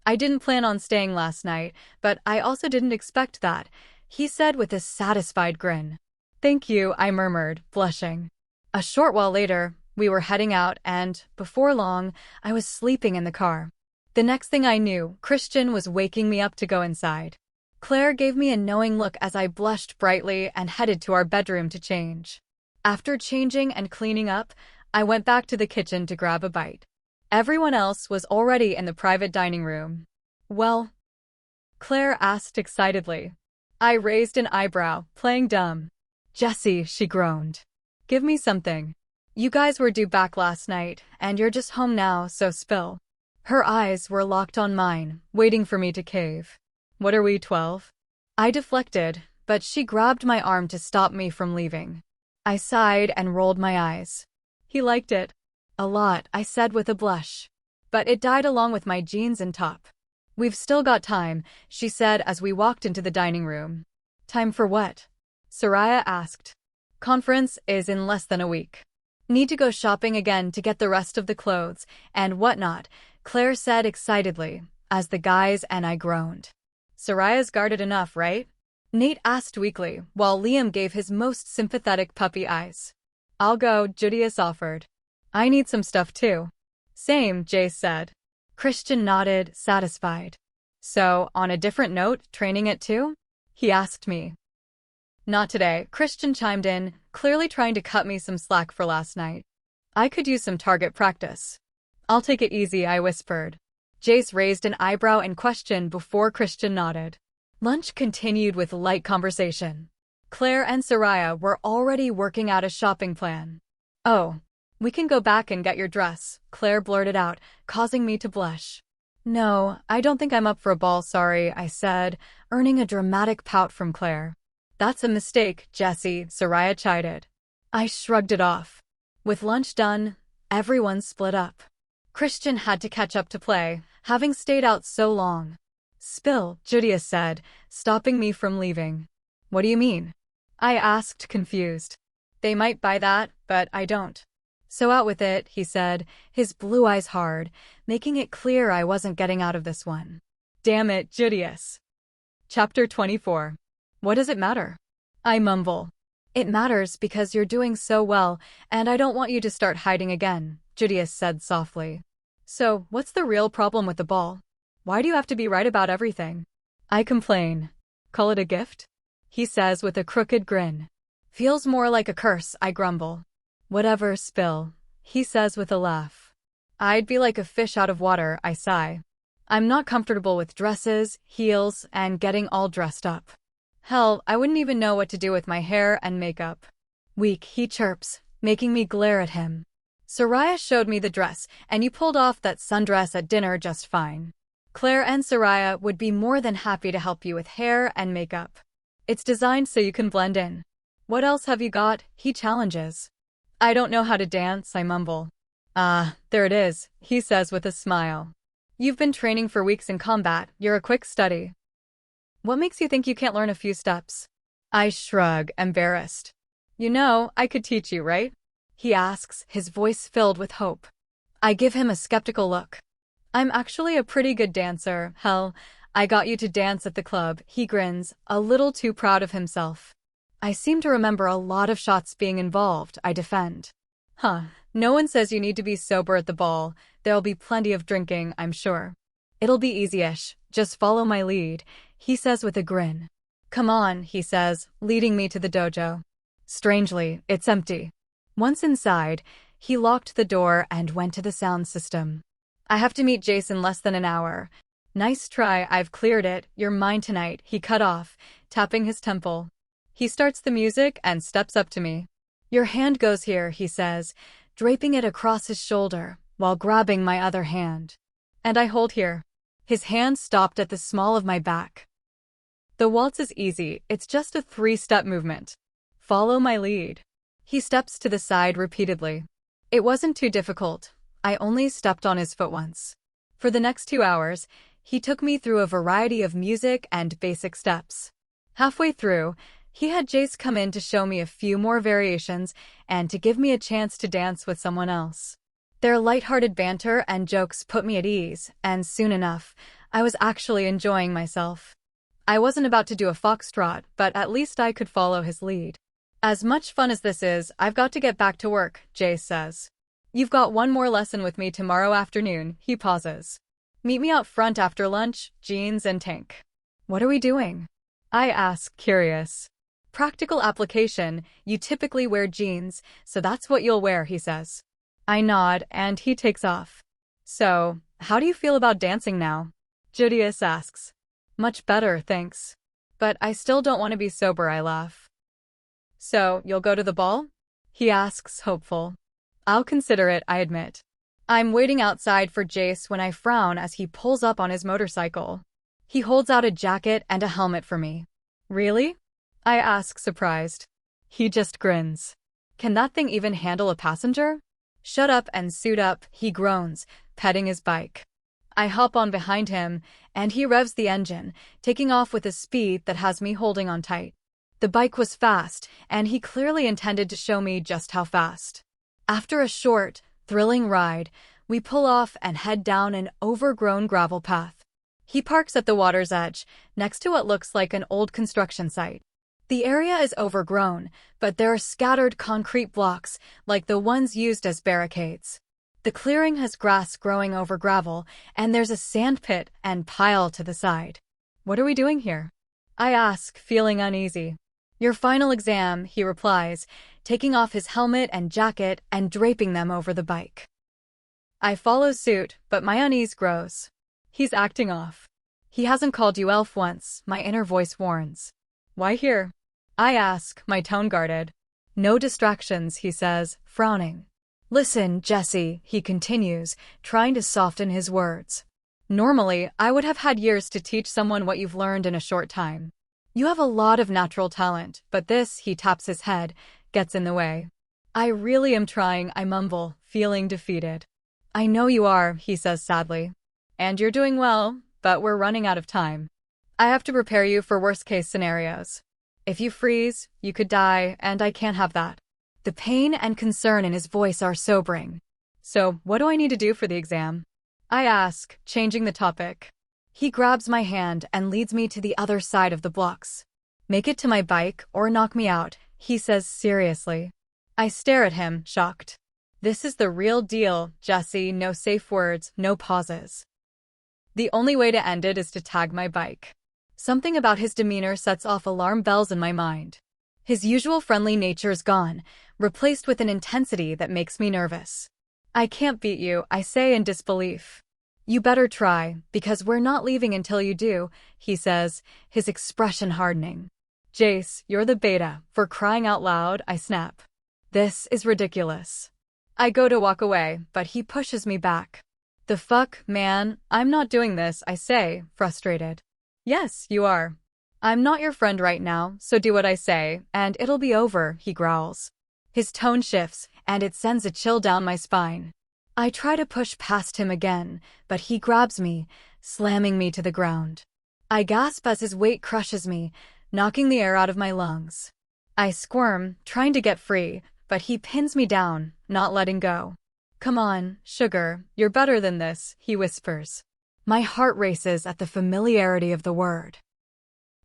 A: "I didn't plan on staying last night, but I also didn't expect that," he said with a satisfied grin. "Thank you," I murmured, blushing. A short while later, we were heading out and, before long, I was sleeping in the car. The next thing I knew, Christian was waking me up to go inside. Claire gave me a knowing look as I blushed brightly and headed to our bedroom to change. After changing and cleaning up, I went back to the kitchen to grab a bite. Everyone else was already in the private dining room. "Well?" Claire asked excitedly. I raised an eyebrow, playing dumb. "Jessie," she groaned. "Give me something. You guys were due back last night, and you're just home now, so spill." Her eyes were locked on mine, waiting for me to cave. "What are we, 12? I deflected, but she grabbed my arm to stop me from leaving. I sighed and rolled my eyes. "He liked it." "A lot," I said with a blush. "But it died along with my jeans and top." "We've still got time," she said as we walked into the dining room. "Time for what?" Soraya asked. "Conference is in less than a week. Need to go shopping again to get the rest of the clothes and whatnot," Claire said excitedly, as the guys and I groaned. "Soraya's guarded enough, right?" Nate asked weakly, while Liam gave his most sympathetic puppy eyes. "I'll go," Judius offered. "I need some stuff too." "Same," Jace said. Christian nodded, satisfied. "So, on a different note, training it too?" he asked me. "Not today," Christian chimed in, clearly trying to cut me some slack for last night. "I could use some target practice." "I'll take it easy," I whispered. Jace raised an eyebrow in question before Christian nodded. Lunch continued with light conversation. Claire and Soraya were already working out a shopping plan. "Oh, we can go back and get your dress," Claire blurted out, causing me to blush. "No, I don't think I'm up for a ball, sorry," I said, earning a dramatic pout from Claire. "That's a mistake, Jessie," Soraya chided. I shrugged it off. With lunch done, everyone split up. Christian had to catch up to play, having stayed out so long. Spill, Julius said, stopping me from leaving. What do you mean? I asked, confused. They might buy that, but I don't. So out with it, he said, his blue eyes hard, making it clear I wasn't getting out of this one. Damn it, Julius. Chapter 24. What does it matter? I mumble. It matters because you're doing so well, and I don't want you to start hiding again, Julius said softly. So, what's the real problem with the ball? Why do you have to be right about everything? I complain. Call it a gift? He says with a crooked grin. Feels more like a curse, I grumble. Whatever, Spill, he says with a laugh. I'd be like a fish out of water, I sigh. I'm not comfortable with dresses, heels, and getting all dressed up. Hell, I wouldn't even know what to do with my hair and makeup. Weak, he chirps, making me glare at him. Soraya showed me the dress, and you pulled off that sundress at dinner just fine. Claire and Soraya would be more than happy to help you with hair and makeup. It's designed so you can blend in. What else have you got? He challenges. I don't know how to dance, I mumble. There it is, he says with a smile. You've been training for weeks in combat, you're a quick study. What makes you think you can't learn a few steps? I shrug, embarrassed. You know, I could teach you, right? He asks, his voice filled with hope. I give him a skeptical look. I'm actually a pretty good dancer, hell, I got you to dance at the club, he grins, a little too proud of himself. I seem to remember a lot of shots being involved, I defend. No one says you need to be sober at the ball, there'll be plenty of drinking, I'm sure. It'll be easy-ish, just follow my lead, he says with a grin. Come on, he says, leading me to the dojo. Strangely, it's empty. Once inside, he locked the door and went to the sound system. I have to meet Jace in less than an hour. Nice try, I've cleared it, you're mine tonight, he cut off, tapping his temple. He starts the music and steps up to me. Your hand goes here, he says, draping it across his shoulder, while grabbing my other hand. And I hold here. His hand stopped at the small of my back. The waltz is easy, it's just a 3-step movement. Follow my lead. He steps to the side repeatedly. It wasn't too difficult. I only stepped on his foot once. For the next 2 hours, he took me through a variety of music and basic steps. Halfway through, he had Jace come in to show me a few more variations and to give me a chance to dance with someone else. Their lighthearted banter and jokes put me at ease, and soon enough, I was actually enjoying myself. I wasn't about to do a foxtrot, but at least I could follow his lead. As much fun as this is, I've got to get back to work, Jace says. You've got one more lesson with me tomorrow afternoon, he pauses. Meet me out front after lunch, jeans and tank. What are we doing? I ask, curious. Practical application, you typically wear jeans, so that's what you'll wear, he says. I nod, and he takes off. So, how do you feel about dancing now? Julius asks. Much better, thanks. But I still don't want to be sober, I laugh. So, you'll go to the ball? He asks, hopeful. I'll consider it, I admit. I'm waiting outside for Jace when I frown as he pulls up on his motorcycle. He holds out a jacket and a helmet for me. Really? I ask, surprised. He just grins. Can that thing even handle a passenger? Shut up and suit up, he groans, petting his bike. I hop on behind him, and he revs the engine, taking off with a speed that has me holding on tight. The bike was fast, and he clearly intended to show me just how fast. After a short, thrilling ride, we pull off and head down an overgrown gravel path. He parks at the water's edge, next to what looks like an old construction site. The area is overgrown, but there are scattered concrete blocks, like the ones used as barricades. The clearing has grass growing over gravel, and there's a sand pit and pile to the side. What are we doing here? I ask, feeling uneasy. Your final exam, he replies, taking off his helmet and jacket and draping them over the bike. I follow suit, but my unease grows. He's acting off. He hasn't called you elf once, my inner voice warns. Why here? I ask, my tone guarded. No distractions, he says, frowning. Listen, Jessie, he continues, trying to soften his words. Normally, I would have had years to teach someone what you've learned in a short time. You have a lot of natural talent, but this, he taps his head, gets in the way. I really am trying, I mumble, feeling defeated. I know you are, he says sadly. And you're doing well, but we're running out of time. I have to prepare you for worst-case scenarios. If you freeze, you could die, and I can't have that. The pain and concern in his voice are sobering. So, what do I need to do for the exam? I ask, changing the topic. He grabs my hand and leads me to the other side of the blocks. Make it to my bike or knock me out, he says seriously. I stare at him, shocked. This is the real deal, Jessie, no safe words, no pauses. The only way to end it is to tag my bike. Something about his demeanor sets off alarm bells in my mind. His usual friendly nature is gone, replaced with an intensity that makes me nervous. I can't beat you, I say in disbelief. You better try, because we're not leaving until you do, he says, his expression hardening. Jace, you're the beta, for crying out loud, I snap. This is ridiculous. I go to walk away, but he pushes me back. The fuck, man, I'm not doing this, I say, frustrated. Yes, you are. I'm not your friend right now, so do what I say, and it'll be over, he growls. His tone shifts, and it sends a chill down my spine. I try to push past him again, but he grabs me, slamming me to the ground. I gasp as his weight crushes me, knocking the air out of my lungs. I squirm, trying to get free, but he pins me down, not letting go. Come on, sugar, you're better than this, he whispers. My heart races at the familiarity of the word.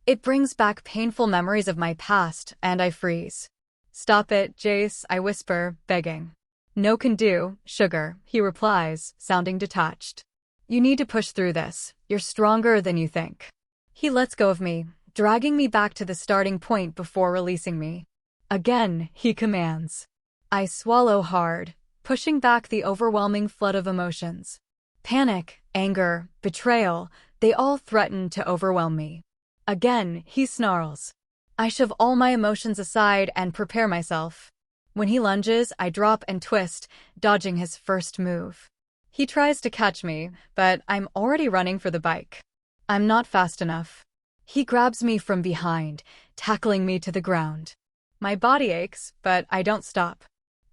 A: It brings back painful memories of my past, and I freeze. Stop it, Jace, I whisper, begging. No can do, sugar, he replies, sounding detached. You need to push through this. You're stronger than you think. He lets go of me, dragging me back to the starting point before releasing me. Again, he commands. I swallow hard, pushing back the overwhelming flood of emotions. Panic, anger, betrayal, they all threaten to overwhelm me. Again, he snarls. I shove all my emotions aside and prepare myself. When he lunges, I drop and twist, dodging his first move. He tries to catch me, but I'm already running for the bike. I'm not fast enough. He grabs me from behind, tackling me to the ground. My body aches, but I don't stop.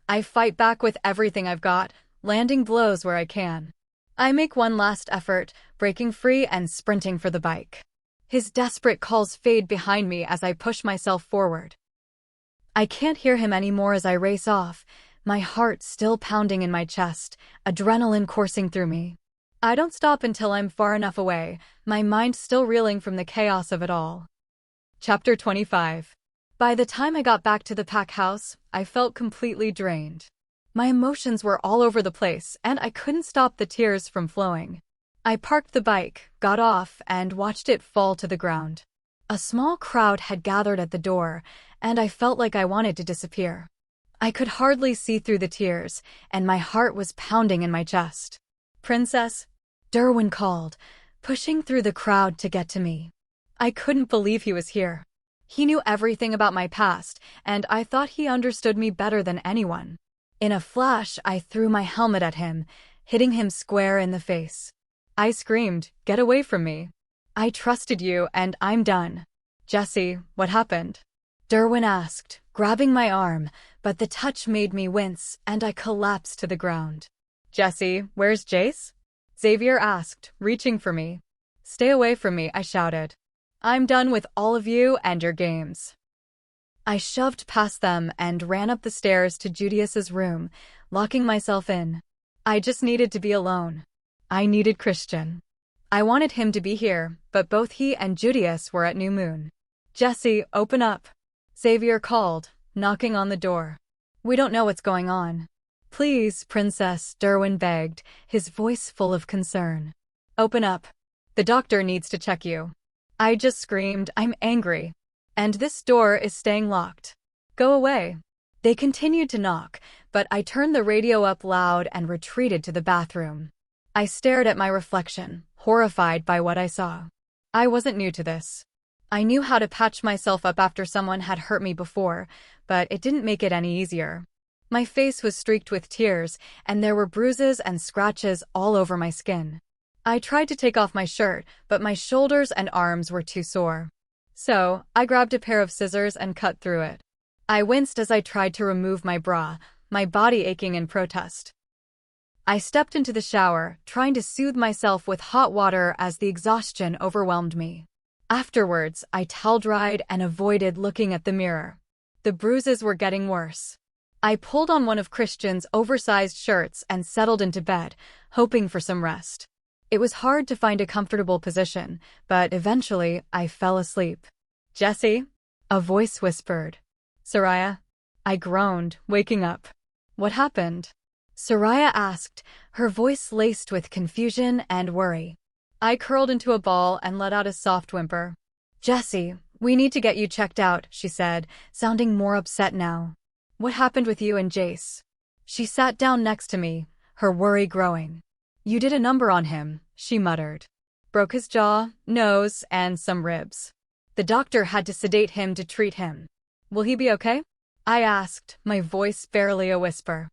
A: I fight back with everything I've got, landing blows where I can. I make one last effort, breaking free and sprinting for the bike. His desperate calls fade behind me as I push myself forward. I can't hear him anymore as I race off, my heart still pounding in my chest, adrenaline coursing through me. I don't stop until I'm far enough away, my mind still reeling from the chaos of it all. Chapter 25. By the time I got back to the pack house, I felt completely drained. My emotions were all over the place, and I couldn't stop the tears from flowing. I parked the bike, got off, and watched it fall to the ground. A small crowd had gathered at the door, and I felt like I wanted to disappear. I could hardly see through the tears, and my heart was pounding in my chest. Princess, Derwin called, pushing through the crowd to get to me. I couldn't believe he was here. He knew everything about my past, and I thought he understood me better than anyone. In a flash, I threw my helmet at him, hitting him square in the face. I screamed, "Get away from me. I trusted you, and I'm done." Jessie, what happened? Derwin asked, grabbing my arm, but the touch made me wince, and I collapsed to the ground. Jessie, where's Jace? Xavier asked, reaching for me. Stay away from me, I shouted. I'm done with all of you and your games. I shoved past them and ran up the stairs to Judius's room, locking myself in. I just needed to be alone. I needed Christian. I wanted him to be here, but both he and Judius were at New Moon. Jessie, open up. Xavier called, knocking on the door. We don't know what's going on. Please, Princess, Derwin begged, his voice full of concern. Open up. The doctor needs to check you. I just screamed, I'm angry. And this door is staying locked. Go away. They continued to knock, but I turned the radio up loud and retreated to the bathroom. I stared at my reflection, horrified by what I saw. I wasn't new to this. I knew how to patch myself up after someone had hurt me before, but it didn't make it any easier. My face was streaked with tears, and there were bruises and scratches all over my skin. I tried to take off my shirt, but my shoulders and arms were too sore. So, I grabbed a pair of scissors and cut through it. I winced as I tried to remove my bra, my body aching in protest. I stepped into the shower, trying to soothe myself with hot water as the exhaustion overwhelmed me. Afterwards, I towel-dried and avoided looking at the mirror. The bruises were getting worse. I pulled on one of Christian's oversized shirts and settled into bed, hoping for some rest. It was hard to find a comfortable position, but eventually I fell asleep. "Jessie?" a voice whispered. "Soraya?" I groaned, waking up. "What happened?" Soraya asked, her voice laced with confusion and worry. I curled into a ball and let out a soft whimper. "Jessie, we need to get you checked out," she said, sounding more upset now. "What happened with you and Jace?" She sat down next to me, her worry growing. "You did a number on him," she muttered. "Broke his jaw, nose, and some ribs. The doctor had to sedate him to treat him. Will he be okay?" I asked, my voice barely a whisper.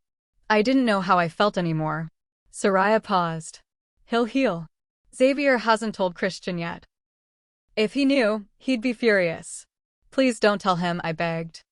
A: I didn't know how I felt anymore. Soraya paused. "He'll heal. Xavier hasn't told Christian yet. If he knew, he'd be furious. Please don't tell him," I begged.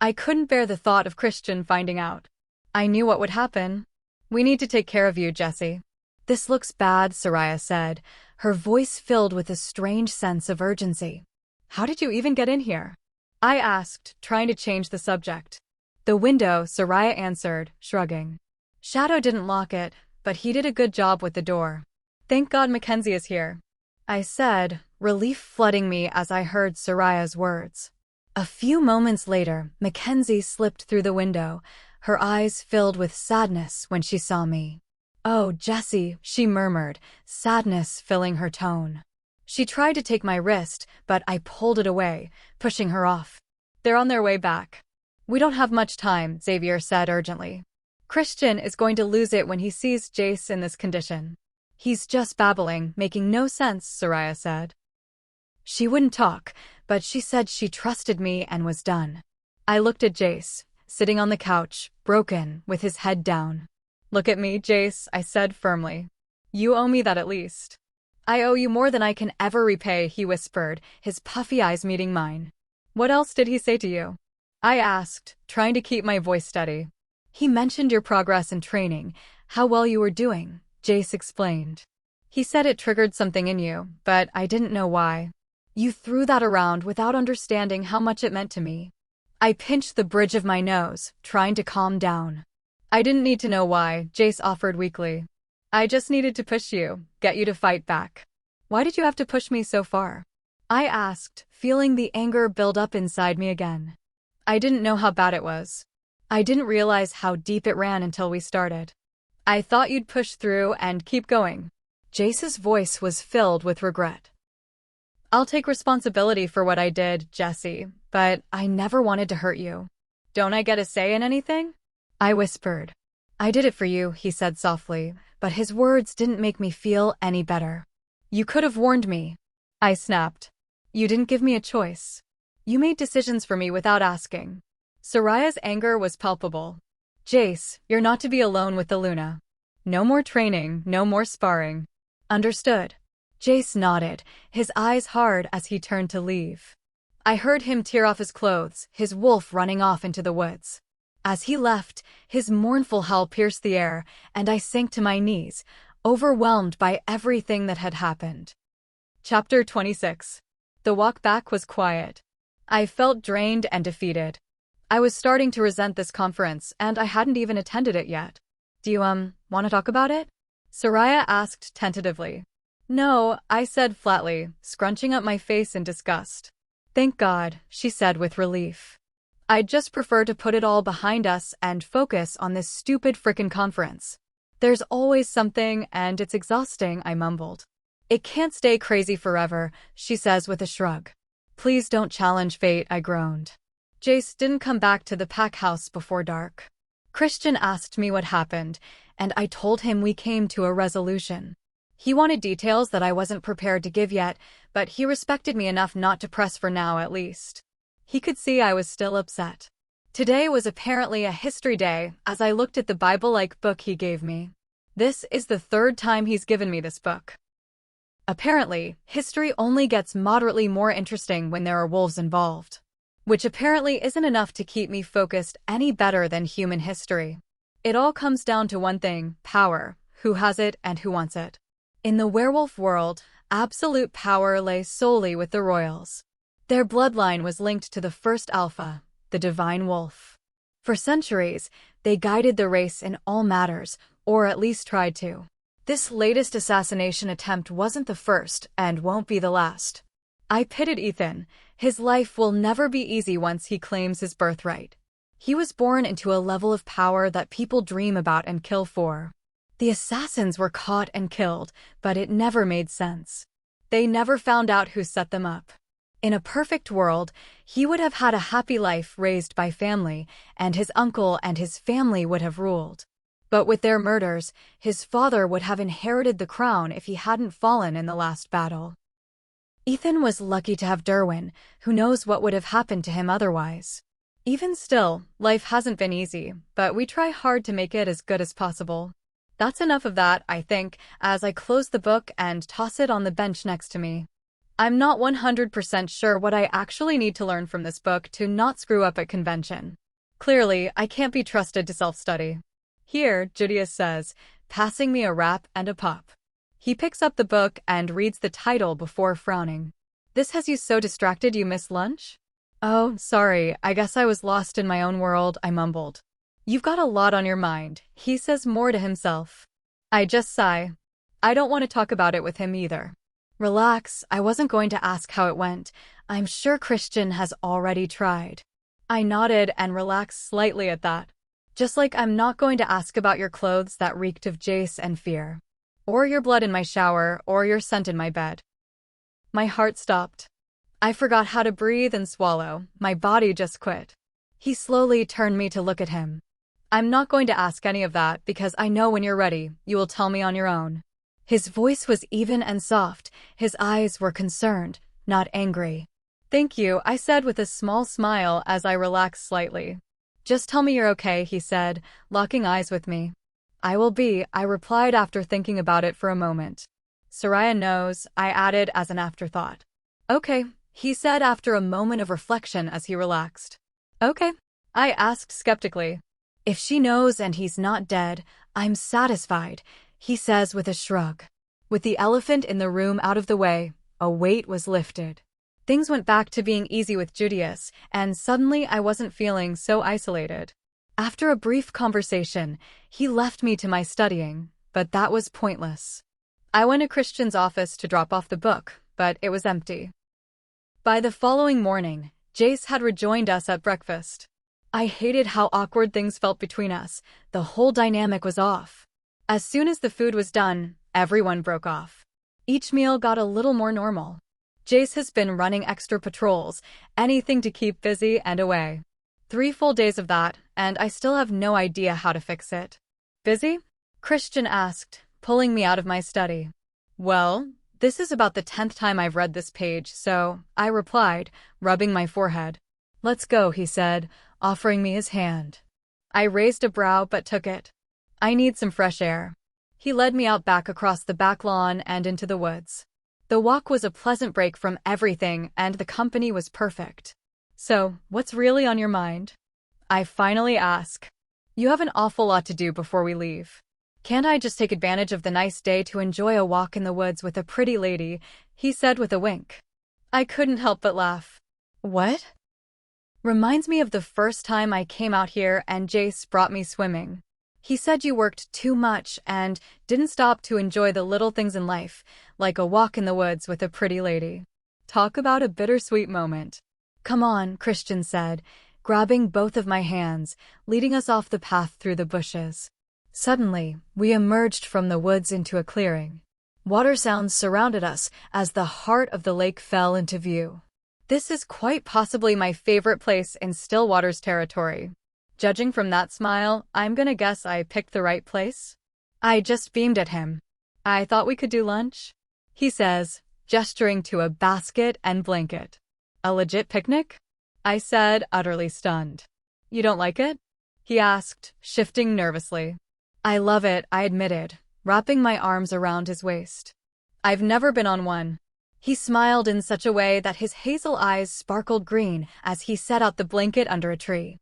A: I couldn't bear the thought of Christian finding out. I knew what would happen. "We need to take care of you, Jessie." "This looks bad," Soraya said, her voice filled with a strange sense of urgency. "How did you even get in here?" I asked, trying to change the subject. "The window," Soraya answered, shrugging. "Shadow didn't lock it, but he did a good job with the door. Thank God Mackenzie is here," I said, relief flooding me as I heard Soraya's words. A few moments later, Mackenzie slipped through the window, her eyes filled with sadness when she saw me. "Oh, Jessie," she murmured, sadness filling her tone. She tried to take my wrist, but I pulled it away, pushing her off. "They're on their way back." "We don't have much time," Xavier said urgently. "Christian is going to lose it when he sees Jace in this condition." "He's just babbling, making no sense," Soraya said. She wouldn't talk, but she said she trusted me and was done. I looked at Jace, sitting on the couch, broken, with his head down. "Look at me, Jace," I said firmly. "You owe me that at least." "I owe you more than I can ever repay," he whispered, his puffy eyes meeting mine. "What else did he say to you?" I asked, trying to keep my voice steady. "He mentioned your progress in training, how well you were doing," Jace explained. "He said it triggered something in you, but I didn't know why. You threw that around without understanding how much it meant to me." I pinched the bridge of my nose, trying to calm down. "I didn't need to know why," Jace offered weakly. "I just needed to push you, get you to fight back." "Why did you have to push me so far?" I asked, feeling the anger build up inside me again. I didn't know how bad it was. I didn't realize how deep it ran until we started. "I thought you'd push through and keep going." Jace's voice was filled with regret. "I'll take responsibility for what I did, Jessie, but I never wanted to hurt you." "Don't I get a say in anything?" I whispered. "I did it for you," he said softly, but his words didn't make me feel any better. "You could have warned me." I snapped. "You didn't give me a choice. You made decisions for me without asking." Soraya's anger was palpable. "Jace, you're not to be alone with the Luna. No more training, no more sparring." "Understood." Jace nodded, his eyes hard as he turned to leave. I heard him tear off his clothes, his wolf running off into the woods. As he left, his mournful howl pierced the air, and I sank to my knees, overwhelmed by everything that had happened. Chapter 26. The walk back was quiet. I felt drained and defeated. I was starting to resent this conference, and I hadn't even attended it yet. "Do you, want to talk about it?" Soraya asked tentatively. "No," I said flatly, scrunching up my face in disgust. "Thank God," she said with relief. "I'd just prefer to put it all behind us and focus on this stupid frickin' conference." "There's always something, and it's exhausting," I mumbled. "It can't stay crazy forever," she says with a shrug. "Please don't challenge fate," I groaned. Jace didn't come back to the pack house before dark. Christian asked me what happened, and I told him we came to a resolution. He wanted details that I wasn't prepared to give yet, but he respected me enough not to press for now at least. He could see I was still upset. Today was apparently a history day as I looked at the Bible-like book he gave me. This is the third time he's given me this book. Apparently, history only gets moderately more interesting when there are wolves involved. Which apparently isn't enough to keep me focused any better than human history. It all comes down to one thing: power. Who has it and who wants it. In the werewolf world, absolute power lay solely with the royals. Their bloodline was linked to the first alpha, the divine wolf. For centuries, they guided the race in all matters, or at least tried to. This latest assassination attempt wasn't the first and won't be the last. I pitied Ethan. His life will never be easy once he claims his birthright. He was born into a level of power that people dream about and kill for. The assassins were caught and killed, but it never made sense. They never found out who set them up. In a perfect world, he would have had a happy life raised by family, and his uncle and his family would have ruled. But with their murders, his father would have inherited the crown if he hadn't fallen in the last battle. Ethan was lucky to have Derwin, who knows what would have happened to him otherwise. Even still, life hasn't been easy, but we try hard to make it as good as possible. That's enough of that, I think, as I close the book and toss it on the bench next to me. I'm not 100% sure what I actually need to learn from this book to not screw up at convention. Clearly, I can't be trusted to self-study. Here, Judius says, passing me a wrap and a pop. He picks up the book and reads the title before frowning. This has you so distracted you missed lunch? Oh, sorry, I guess I was lost in my own world, I mumbled. You've got a lot on your mind, he says more to himself. I just sigh. I don't want to talk about it with him either. Relax, I wasn't going to ask how it went. I'm sure Christian has already tried. I nodded and relaxed slightly at that. Just like I'm not going to ask about your clothes that reeked of Jace and fear. Or your blood in my shower, or your scent in my bed. My heart stopped. I forgot how to breathe and swallow. My body just quit. He slowly turned me to look at him. I'm not going to ask any of that because I know when you're ready, you will tell me on your own. His voice was even and soft. His eyes were concerned, not angry. Thank you, I said with a small smile as I relaxed slightly. Just tell me you're okay, he said, locking eyes with me. I will be, I replied after thinking about it for a moment. Soraya knows, I added as an afterthought. Okay, he said after a moment of reflection as he relaxed. Okay, I asked skeptically. If she knows and he's not dead, I'm satisfied, he says with a shrug. With the elephant in the room out of the way, a weight was lifted. Things went back to being easy with Judius, and suddenly I wasn't feeling so isolated. After a brief conversation, he left me to my studying, but that was pointless. I went to Christian's office to drop off the book, but it was empty. By the following morning, Jace had rejoined us at breakfast. I hated how awkward things felt between us. The whole dynamic was off. As soon as the food was done, everyone broke off. Each meal got a little more normal. Jace has been running extra patrols, anything to keep busy and away. 3 full days of that, and I still have no idea how to fix it. Busy? Christian asked, pulling me out of my study. Well, this is about the 10th time I've read this page, so, I replied, rubbing my forehead. Let's go, he said, offering me his hand. I raised a brow but took it. I need some fresh air. He led me out back across the back lawn and into the woods. The walk was a pleasant break from everything and the company was perfect. So, what's really on your mind? I finally ask. You have an awful lot to do before we leave. Can't I just take advantage of the nice day to enjoy a walk in the woods with a pretty lady? He said with a wink. I couldn't help but laugh. What? Reminds me of the first time I came out here and Jace brought me swimming. He said you worked too much and didn't stop to enjoy the little things in life, like a walk in the woods with a pretty lady. Talk about a bittersweet moment. Come on, Christian said, grabbing both of my hands, leading us off the path through the bushes. Suddenly, we emerged from the woods into a clearing. Water sounds surrounded us as the heart of the lake fell into view. This is quite possibly my favorite place in Stillwater's territory. Judging from that smile, I'm gonna guess I picked the right place. I just beamed at him. I thought we could do lunch, he says, gesturing to a basket and blanket. A legit picnic? I said, utterly stunned. You don't like it? He asked, shifting nervously. I love it, I admitted, wrapping my arms around his waist. I've never been on one. He smiled in such a way that his hazel eyes sparkled green as he set out the blanket under a tree.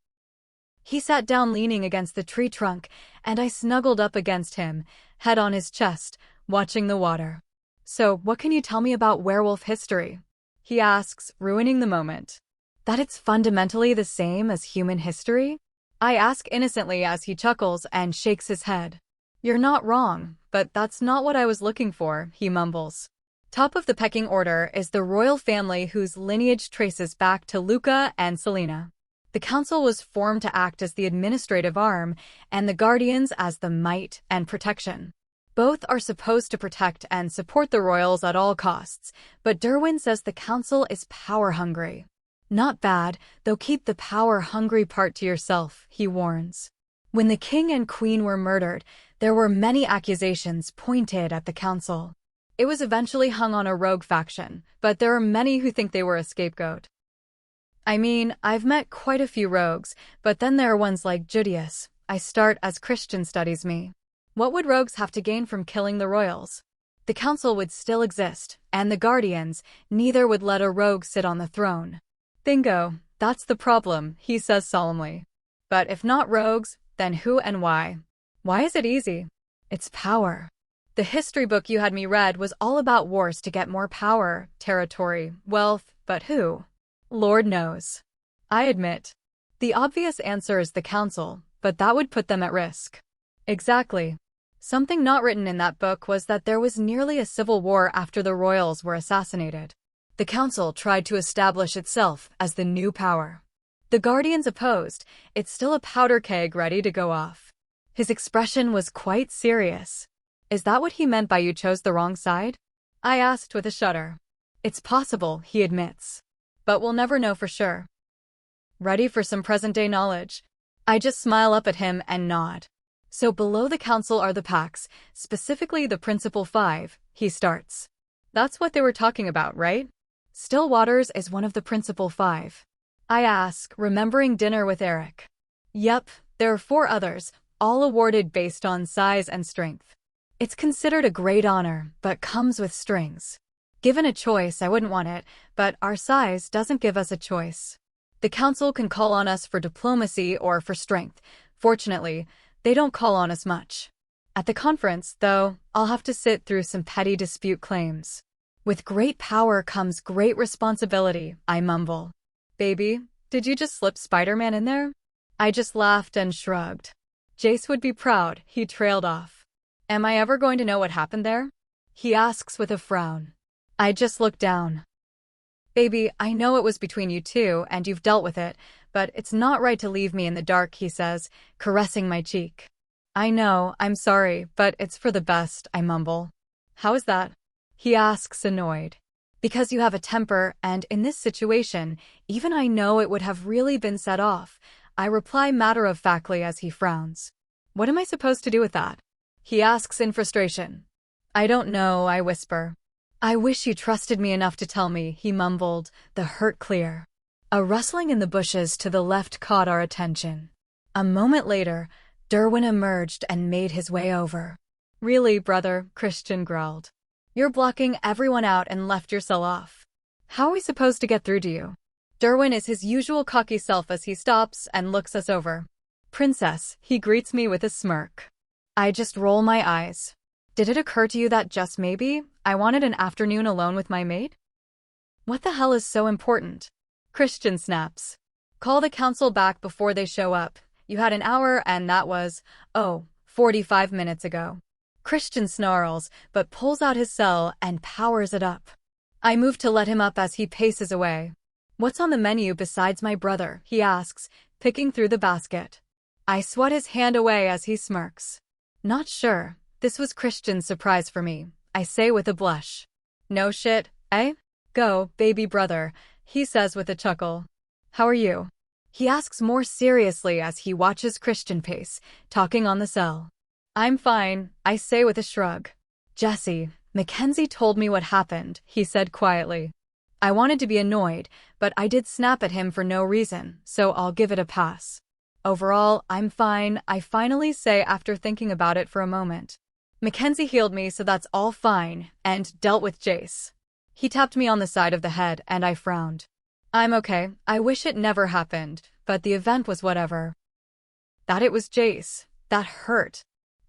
A: He sat down leaning against the tree trunk, and I snuggled up against him, head on his chest, watching the water. "So, what can you tell me about werewolf history?" he asks, ruining the moment. "That it's fundamentally the same as human history?" I ask innocently as he chuckles and shakes his head. "You're not wrong, but that's not what I was looking for," he mumbles. Top of the pecking order is the royal family whose lineage traces back to Luca and Selena. The council was formed to act as the administrative arm, and the guardians as the might and protection. Both are supposed to protect and support the royals at all costs, but Derwin says the council is power-hungry. "Not bad, though keep the power-hungry part to yourself," he warns. When the king and queen were murdered, there were many accusations pointed at the council. It was eventually hung on a rogue faction, but there are many who think they were a scapegoat. I mean, I've met quite a few rogues, but then there are ones like Judius. I start as Christian studies me. What would rogues have to gain from killing the royals? The council would still exist, and the guardians, neither would let a rogue sit on the throne. Bingo, that's the problem, he says solemnly. But if not rogues, then who and why? Why is it easy? It's power. The history book you had me read was all about wars to get more power, territory, wealth, but who? Lord knows. I admit. The obvious answer is the council, but that would put them at risk. Exactly. Something not written in that book was that there was nearly a civil war after the royals were assassinated. The council tried to establish itself as the new power. The guardians opposed. It's still a powder keg ready to go off. His expression was quite serious. Is that what he meant by "you chose the wrong side"? I asked with a shudder. It's possible, he admits. But we'll never know for sure. Ready for some present-day knowledge? I just smile up at him and nod. So below the council are the packs, specifically the Principal Five, he starts. That's what they were talking about, right? Still Waters is one of the Principal Five. I ask, remembering dinner with Eric. Yep, there are 4 others, all awarded based on size and strength. It's considered a great honor, but comes with strings. Given a choice, I wouldn't want it, but our size doesn't give us a choice. The council can call on us for diplomacy or for strength. Fortunately, they don't call on us much. At the conference, though, I'll have to sit through some petty dispute claims. With great power comes great responsibility, I mumble. Baby, did you just slip Spider-Man in there? I just laughed and shrugged. Jace would be proud, he trailed off. Am I ever going to know what happened there? He asks with a frown. I just look down. Baby, I know it was between you two and you've dealt with it, but it's not right to leave me in the dark, he says, caressing my cheek. I know, I'm sorry, but it's for the best, I mumble. How is that? He asks, annoyed. Because you have a temper, and in this situation, even I know it would have really been set off. I reply matter-of-factly as he frowns. What am I supposed to do with that? He asks in frustration. I don't know, I whisper. I wish you trusted me enough to tell me, he mumbled, the hurt clear. A rustling in the bushes to the left caught our attention. A moment later, Derwin emerged and made his way over. Really, brother, Christian growled. You're blocking everyone out and left your cell off. How are we supposed to get through to you? Derwin is his usual cocky self as he stops and looks us over. Princess, he greets me with a smirk. I just roll my eyes. Did it occur to you that just maybe, I wanted an afternoon alone with my mate? What the hell is so important? Christian snaps. Call the council back before they show up. You had an hour and that was, 45 minutes ago. Christian snarls, but pulls out his cell and powers it up. I move to let him up as he paces away. What's on the menu besides my brother? He asks, picking through the basket. I swat his hand away as he smirks. Not sure. This was Christian's surprise for me, I say with a blush. No shit, eh? Go, baby brother, he says with a chuckle. How are you? He asks more seriously as he watches Christian pace, talking on the cell. I'm fine, I say with a shrug. Jessie, Mackenzie told me what happened, he said quietly. I wanted to be annoyed, but I did snap at him for no reason, so I'll give it a pass. Overall, I'm fine, I finally say after thinking about it for a moment. Mackenzie healed me, so that's all fine, and dealt with Jace. He tapped me on the side of the head, and I frowned. I'm okay, I wish it never happened, but the event was whatever. that it was Jace. That hurt.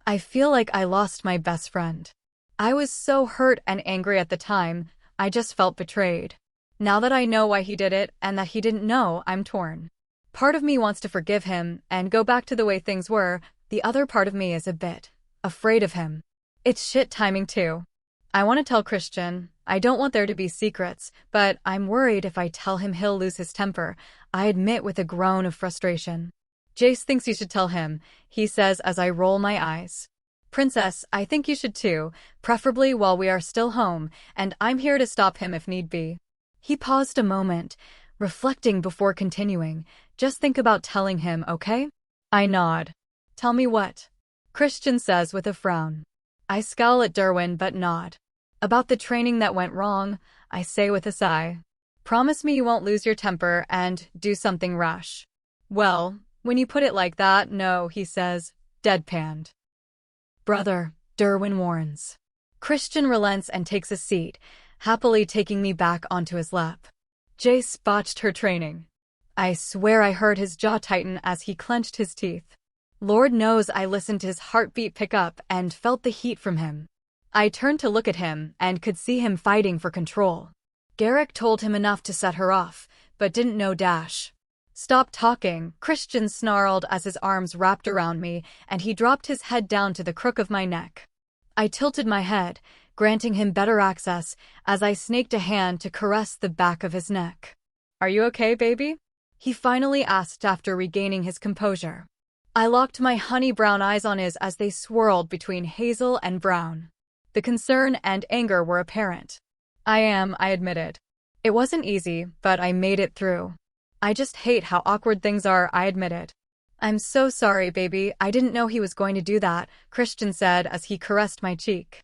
A: I feel like I lost my best friend. I was so hurt and angry at the time, I just felt betrayed. Now that I know why he did it and that he didn't know, I'm torn. Part of me wants to forgive him and go back to the way things were, the other part of me is a bit afraid of him. It's shit timing too. I want to tell Christian, I don't want there to be secrets, but I'm worried if I tell him he'll lose his temper, I admit with a groan of frustration. Jace thinks you should tell him, he says as I roll my eyes. Princess, I think you should too, preferably while we are still home, and I'm here to stop him if need be. He paused a moment, reflecting before continuing. Just think about telling him, okay? I nod. Tell me what? Christian says with a frown. I scowl at Derwin but nod. About the training that went wrong, I say with a sigh. Promise me you won't lose your temper and do something rash. Well, when you put it like that, no, he says, deadpanned. Brother, Derwin warns. Christian relents and takes a seat, happily taking me back onto his lap. Jace botched her training. I swear I heard his jaw tighten as he clenched his teeth. Lord knows I listened to his heartbeat pick up and felt the heat from him. I turned to look at him and could see him fighting for control. Garrick told him enough to set her off, but didn't know Dash. Stop talking, Christian snarled as his arms wrapped around me and he dropped his head down to the crook of my neck. I tilted my head, granting him better access as I snaked a hand to caress the back of his neck. Are you okay, baby? He finally asked after regaining his composure. I locked my honey brown eyes on his as they swirled between hazel and brown. The concern and anger were apparent. I admitted. It wasn't easy, but I made it through. I just hate how awkward things are, I admitted. I'm so sorry, baby, I didn't know he was going to do that, Christian said as he caressed my cheek.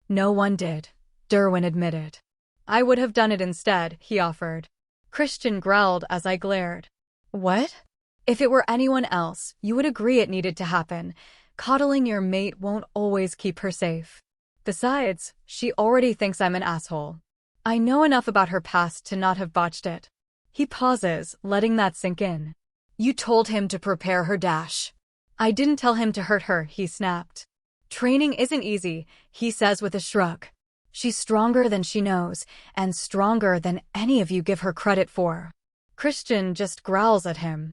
A: No one did, Derwin admitted. I would have done it instead, he offered. Christian growled as I glared. What? If it were anyone else, you would agree it needed to happen. Coddling your mate won't always keep her safe. Besides, she already thinks I'm an asshole. I know enough about her past to not have botched it. He pauses, letting that sink in. You told him to prepare her, Dash. I didn't tell him to hurt her, he snapped. Training isn't easy, he says with a shrug. She's stronger than she knows, and stronger than any of you give her credit for. Christian just growls at him.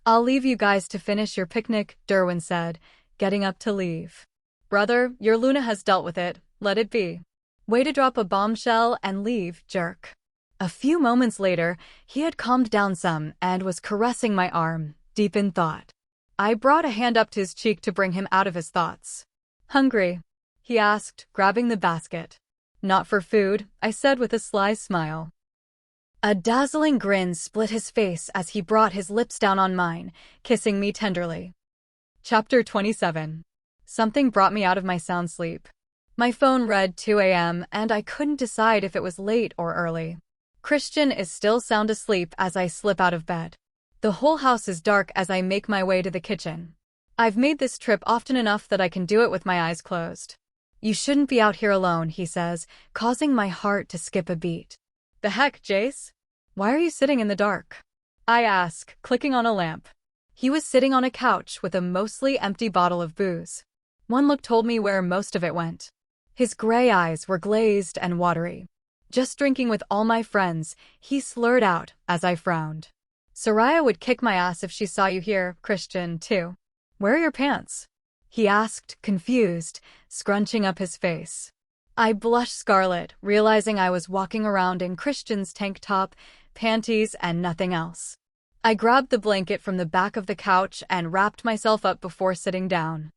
A: I'll leave you guys to finish your picnic, Derwin said, getting up to leave. Brother, your Luna has dealt with it, let it be. Way to drop a bombshell and leave, jerk. A few moments later, he had calmed down some and was caressing my arm, deep in thought. I brought a hand up to his cheek to bring him out of his thoughts. Hungry? He asked, grabbing the basket. Not for food, I said with a sly smile. A dazzling grin split his face as he brought his lips down on mine, kissing me tenderly. Chapter 27. Something brought me out of my sound sleep. My phone read 2 a.m. and I couldn't decide if it was late or early. Christian is still sound asleep as I slip out of bed. The whole house is dark as I make my way to the kitchen. I've made this trip often enough that I can do it with my eyes closed. You shouldn't be out here alone, he says, causing my heart to skip a beat. The heck, Jace? Why are you sitting in the dark? I ask, clicking on a lamp. He was sitting on a couch with a mostly empty bottle of booze. One look told me where most of it went. His gray eyes were glazed and watery. Just drinking with all my friends, he slurred out as I frowned. Soraya would kick my ass if she saw you here, Christian, too. Where are your pants? He asked, confused, scrunching up his face. I blushed scarlet, realizing I was walking around in Christian's tank top, panties, and nothing else. I grabbed the blanket from the back of the couch and wrapped myself up before sitting down.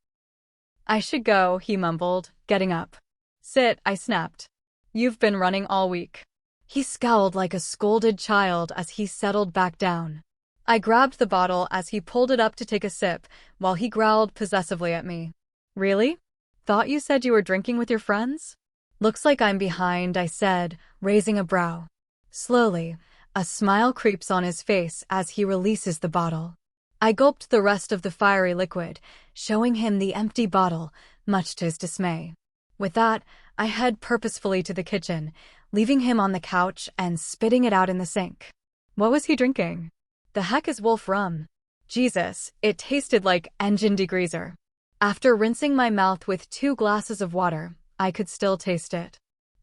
A: I should go, he mumbled, getting up. Sit, I snapped. You've been running all week. He scowled like a scolded child as he settled back down. I grabbed the bottle as he pulled it up to take a sip, while he growled possessively at me. Really? Thought you said you were drinking with your friends? Looks like I'm behind, I said, raising a brow. Slowly, a smile creeps on his face as he releases the bottle. I gulped the rest of the fiery liquid, showing him the empty bottle, much to his dismay. With that, I head purposefully to the kitchen, leaving him on the couch and spitting it out in the sink. What was he drinking? The heck is wolf rum? Jesus, it tasted like engine degreaser. After rinsing my mouth with 2 glasses of water, I could still taste it.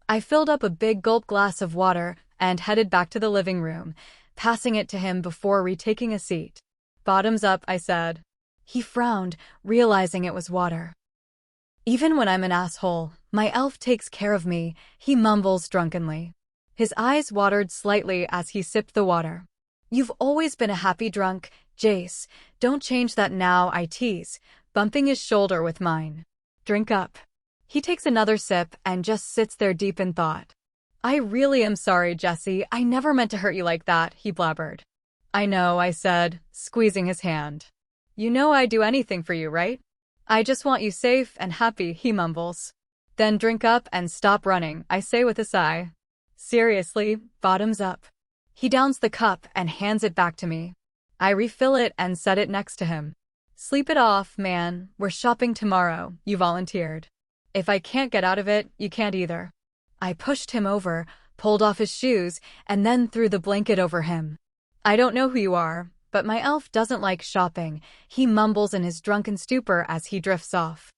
A: I filled up a big gulp glass of water and headed back to the living room, passing it to him before retaking a seat. Bottoms up, I said. He frowned, realizing it was water. Even when I'm an asshole, my elf takes care of me, he mumbles drunkenly. His eyes watered slightly as he sipped the water. You've always been a happy drunk, Jace. Don't change that now, I tease, bumping his shoulder with mine. Drink up. He takes another sip and just sits there deep in thought. I really am sorry, Jessie. I never meant to hurt you like that, he blabbered. I know, I said, squeezing his hand. You know I'd do anything for you, right? I just want you safe and happy, he mumbles. Then drink up and stop running, I say with a sigh. Seriously, bottoms up. He downs the cup and hands it back to me. I refill it and set it next to him. Sleep it off, man. We're shopping tomorrow, you volunteered. If I can't get out of it, you can't either. I pushed him over, pulled off his shoes, and then threw the blanket over him. I don't know who you are, but my elf doesn't like shopping, he mumbles in his drunken stupor as he drifts off.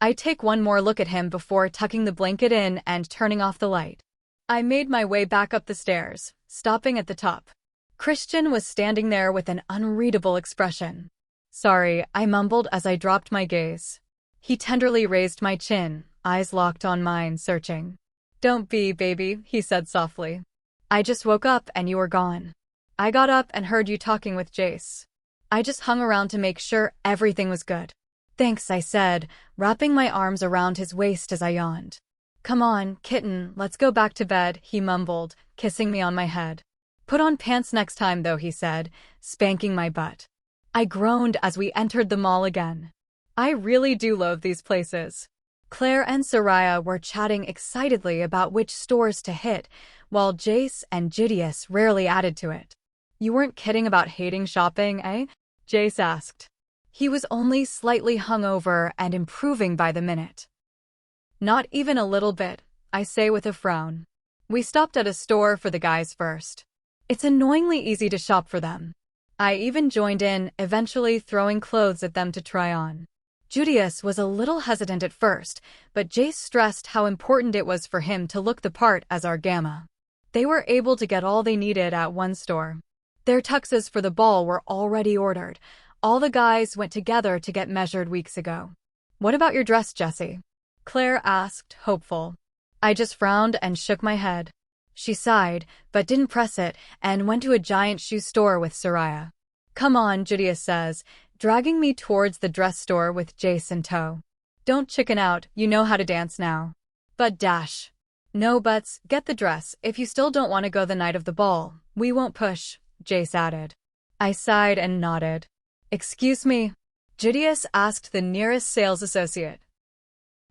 A: I take one more look at him before tucking the blanket in and turning off the light. I made my way back up the stairs, stopping at the top. Christian was standing there with an unreadable expression. Sorry, I mumbled as I dropped my gaze. He tenderly raised my chin, eyes locked on mine, searching. Don't be, baby, he said softly. I just woke up and you were gone. I got up and heard you talking with Jace. I just hung around to make sure everything was good. Thanks, I said, wrapping my arms around his waist as I yawned. Come on, kitten, let's go back to bed, he mumbled, kissing me on my head. Put on pants next time though, he said, spanking my butt. I groaned as we entered the mall again. I really do love these places. Claire and Soraya were chatting excitedly about which stores to hit, while Jace and Judius rarely added to it. You weren't kidding about hating shopping, eh? Jace asked. He was only slightly hungover and improving by the minute. Not even a little bit, I say with a frown. We stopped at a store for the guys first. It's annoyingly easy to shop for them. I even joined in, eventually throwing clothes at them to try on. Judius was a little hesitant at first, but Jace stressed how important it was for him to look the part as our Gamma. They were able to get all they needed at one store. Their tuxes for the ball were already ordered. All the guys went together to get measured weeks ago. What about your dress, Jessie? Claire asked, hopeful. I just frowned and shook my head. She sighed, but didn't press it, and went to a giant shoe store with Soraya. Come on, Judius says, dragging me towards the dress store with Jace in tow. Don't chicken out, you know how to dance now. But dash. No buts, get the dress, if you still don't want to go the night of the ball. We won't push, Jace added. I sighed and nodded. Excuse me? Judius asked the nearest sales associate.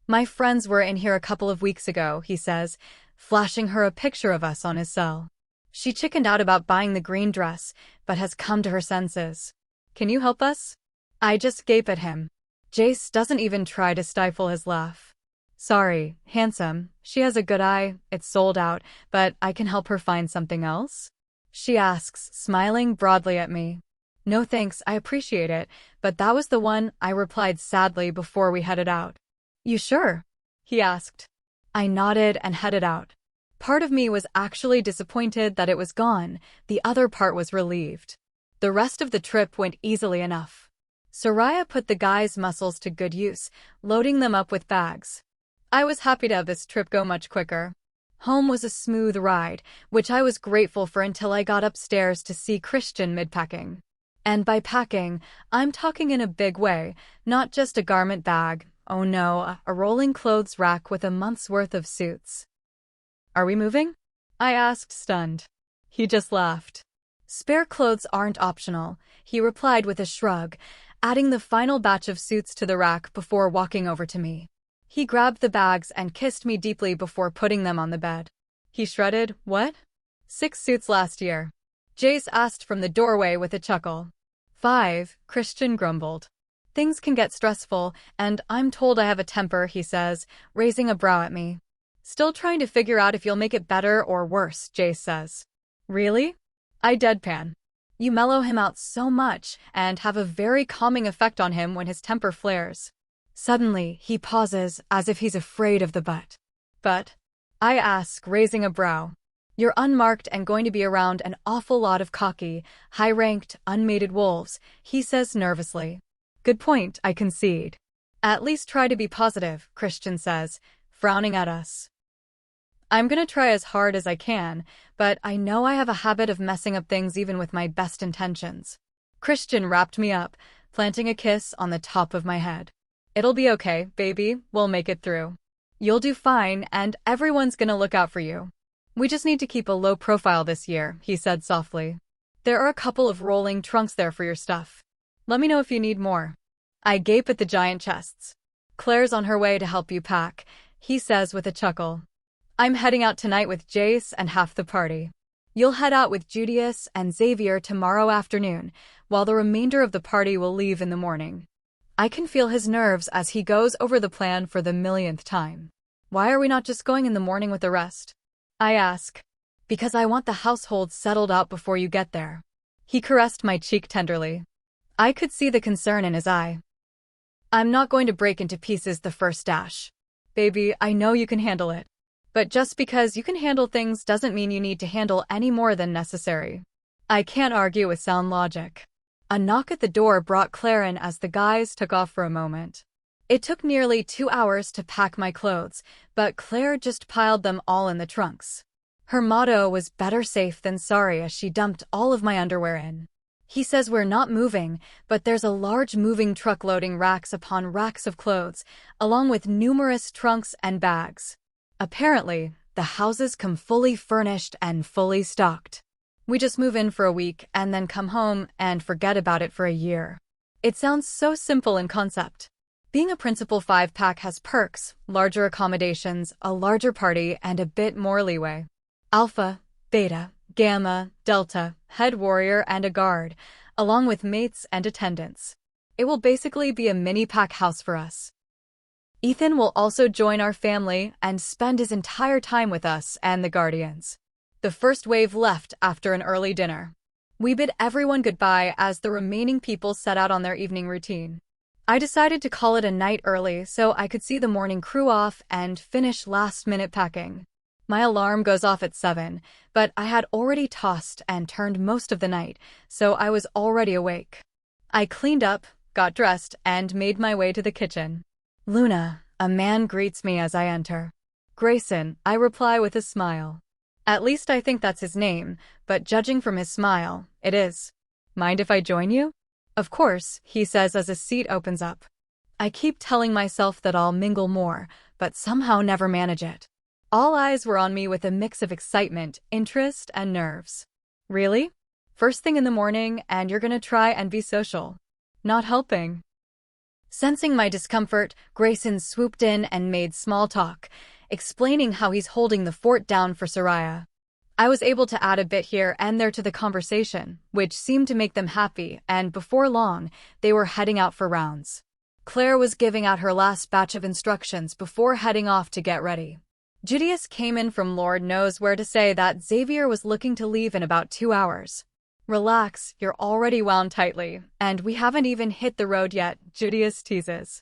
A: My friends were in here a couple of weeks ago, he says, flashing her a picture of us on his cell. She chickened out about buying the green dress, but has come to her senses. Can you help us? I just gape at him. Jace doesn't even try to stifle his laugh. Sorry, handsome, she has a good eye, it's sold out, but I can help her find something else? She asks, smiling broadly at me. No thanks, I appreciate it, but that was the one, I replied sadly before we headed out. You sure? He asked. I nodded and headed out. Part of me was actually disappointed that it was gone, the other part was relieved. The rest of the trip went easily enough. Soraya put the guys' muscles to good use, loading them up with bags. I was happy to have this trip go much quicker. Home was a smooth ride, which I was grateful for until I got upstairs to see Christian mid-packing. And by packing, I'm talking in a big way, not just a garment bag. Oh no, a rolling clothes rack with a month's worth of suits. Are we moving? I asked, stunned. He just laughed. Spare clothes aren't optional, he replied with a shrug, adding the final batch of suits to the rack before walking over to me. He grabbed the bags and kissed me deeply before putting them on the bed. He shrugged. What? 6 suits last year. Jace asked from the doorway with a chuckle. 5, Christian grumbled. Things can get stressful, and I'm told I have a temper, he says, raising a brow at me. Still trying to figure out if you'll make it better or worse, Jace says. Really? I deadpan. You mellow him out so much and have a very calming effect on him when his temper flares. Suddenly, he pauses as if he's afraid of the but. But? I ask, raising a brow. You're unmarked and going to be around an awful lot of cocky, high-ranked, unmated wolves, he says nervously. Good point, I concede. At least try to be positive, Christian says, frowning at us. I'm gonna try as hard as I can, but I know I have a habit of messing up things even with my best intentions. Christian wrapped me up, planting a kiss on the top of my head. It'll be okay, baby, we'll make it through. You'll do fine, and everyone's gonna look out for you. We just need to keep a low profile this year, he said softly. There are a couple of rolling trunks there for your stuff. Let me know if you need more. I gape at the giant chests. Claire's on her way to help you pack, he says with a chuckle. I'm heading out tonight with Jace and half the party. You'll head out with Julius and Xavier tomorrow afternoon, while the remainder of the party will leave in the morning. I can feel his nerves as he goes over the plan for the millionth time. Why are we not just going in the morning with the rest? I ask. Because I want the household settled out before you get there. He caressed my cheek tenderly. I could see the concern in his eye. I'm not going to break into pieces the first dash. Baby, I know you can handle it. But just because you can handle things doesn't mean you need to handle any more than necessary. I can't argue with sound logic. A knock at the door brought Claire in as the guys took off for a moment. It took nearly 2 hours to pack my clothes, but Claire just piled them all in the trunks. Her motto was better safe than sorry as she dumped all of my underwear in. He says we're not moving, but there's a large moving truck loading racks upon racks of clothes, along with numerous trunks and bags. Apparently, the houses come fully furnished and fully stocked. We just move in for a week and then come home and forget about it for a year. It sounds so simple in concept. Being a Principal 5-pack has perks, larger accommodations, a larger party, and a bit more leeway. Alpha, Beta, Gamma, Delta, Head Warrior, and a guard, along with mates and attendants. It will basically be a mini-pack house for us. Ethan will also join our family and spend his entire time with us and the Guardians. The first wave left after an early dinner. We bid everyone goodbye as the remaining people set out on their evening routine. I decided to call it a night early so I could see the morning crew off and finish last-minute packing. My alarm goes off at 7, but I had already tossed and turned most of the night, so I was already awake. I cleaned up, got dressed, and made my way to the kitchen. Luna, a man greets me as I enter. Grayson, I reply with a smile. At least I think that's his name, but judging from his smile, it is. Mind if I join you? Of course, he says as a seat opens up. I keep telling myself that I'll mingle more, but somehow never manage it. All eyes were on me with a mix of excitement, interest, and nerves. Really? First thing in the morning, and you're gonna try and be social. Not helping. Sensing my discomfort, Grayson swooped in and made small talk, explaining how he's holding the fort down for Soraya. I was able to add a bit here and there to the conversation, which seemed to make them happy, and before long, they were heading out for rounds. Claire was giving out her last batch of instructions before heading off to get ready. Julius came in from Lord knows where to say that Xavier was looking to leave in about 2 hours. Relax, you're already wound tightly, and we haven't even hit the road yet, Julius teases.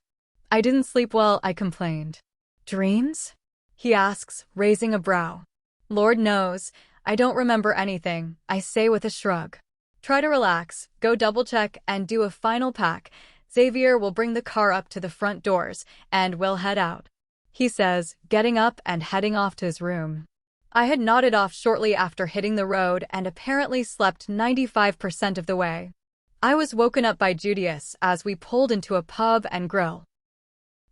A: I didn't sleep well, I complained. Dreams? He asks, raising a brow. Lord knows, I don't remember anything, I say with a shrug. Try to relax, go double-check, and do a final pack. Xavier will bring the car up to the front doors, and we'll head out. He says, getting up and heading off to his room. I had nodded off shortly after hitting the road and apparently slept 95% of the way. I was woken up by Julius as we pulled into a pub and grill.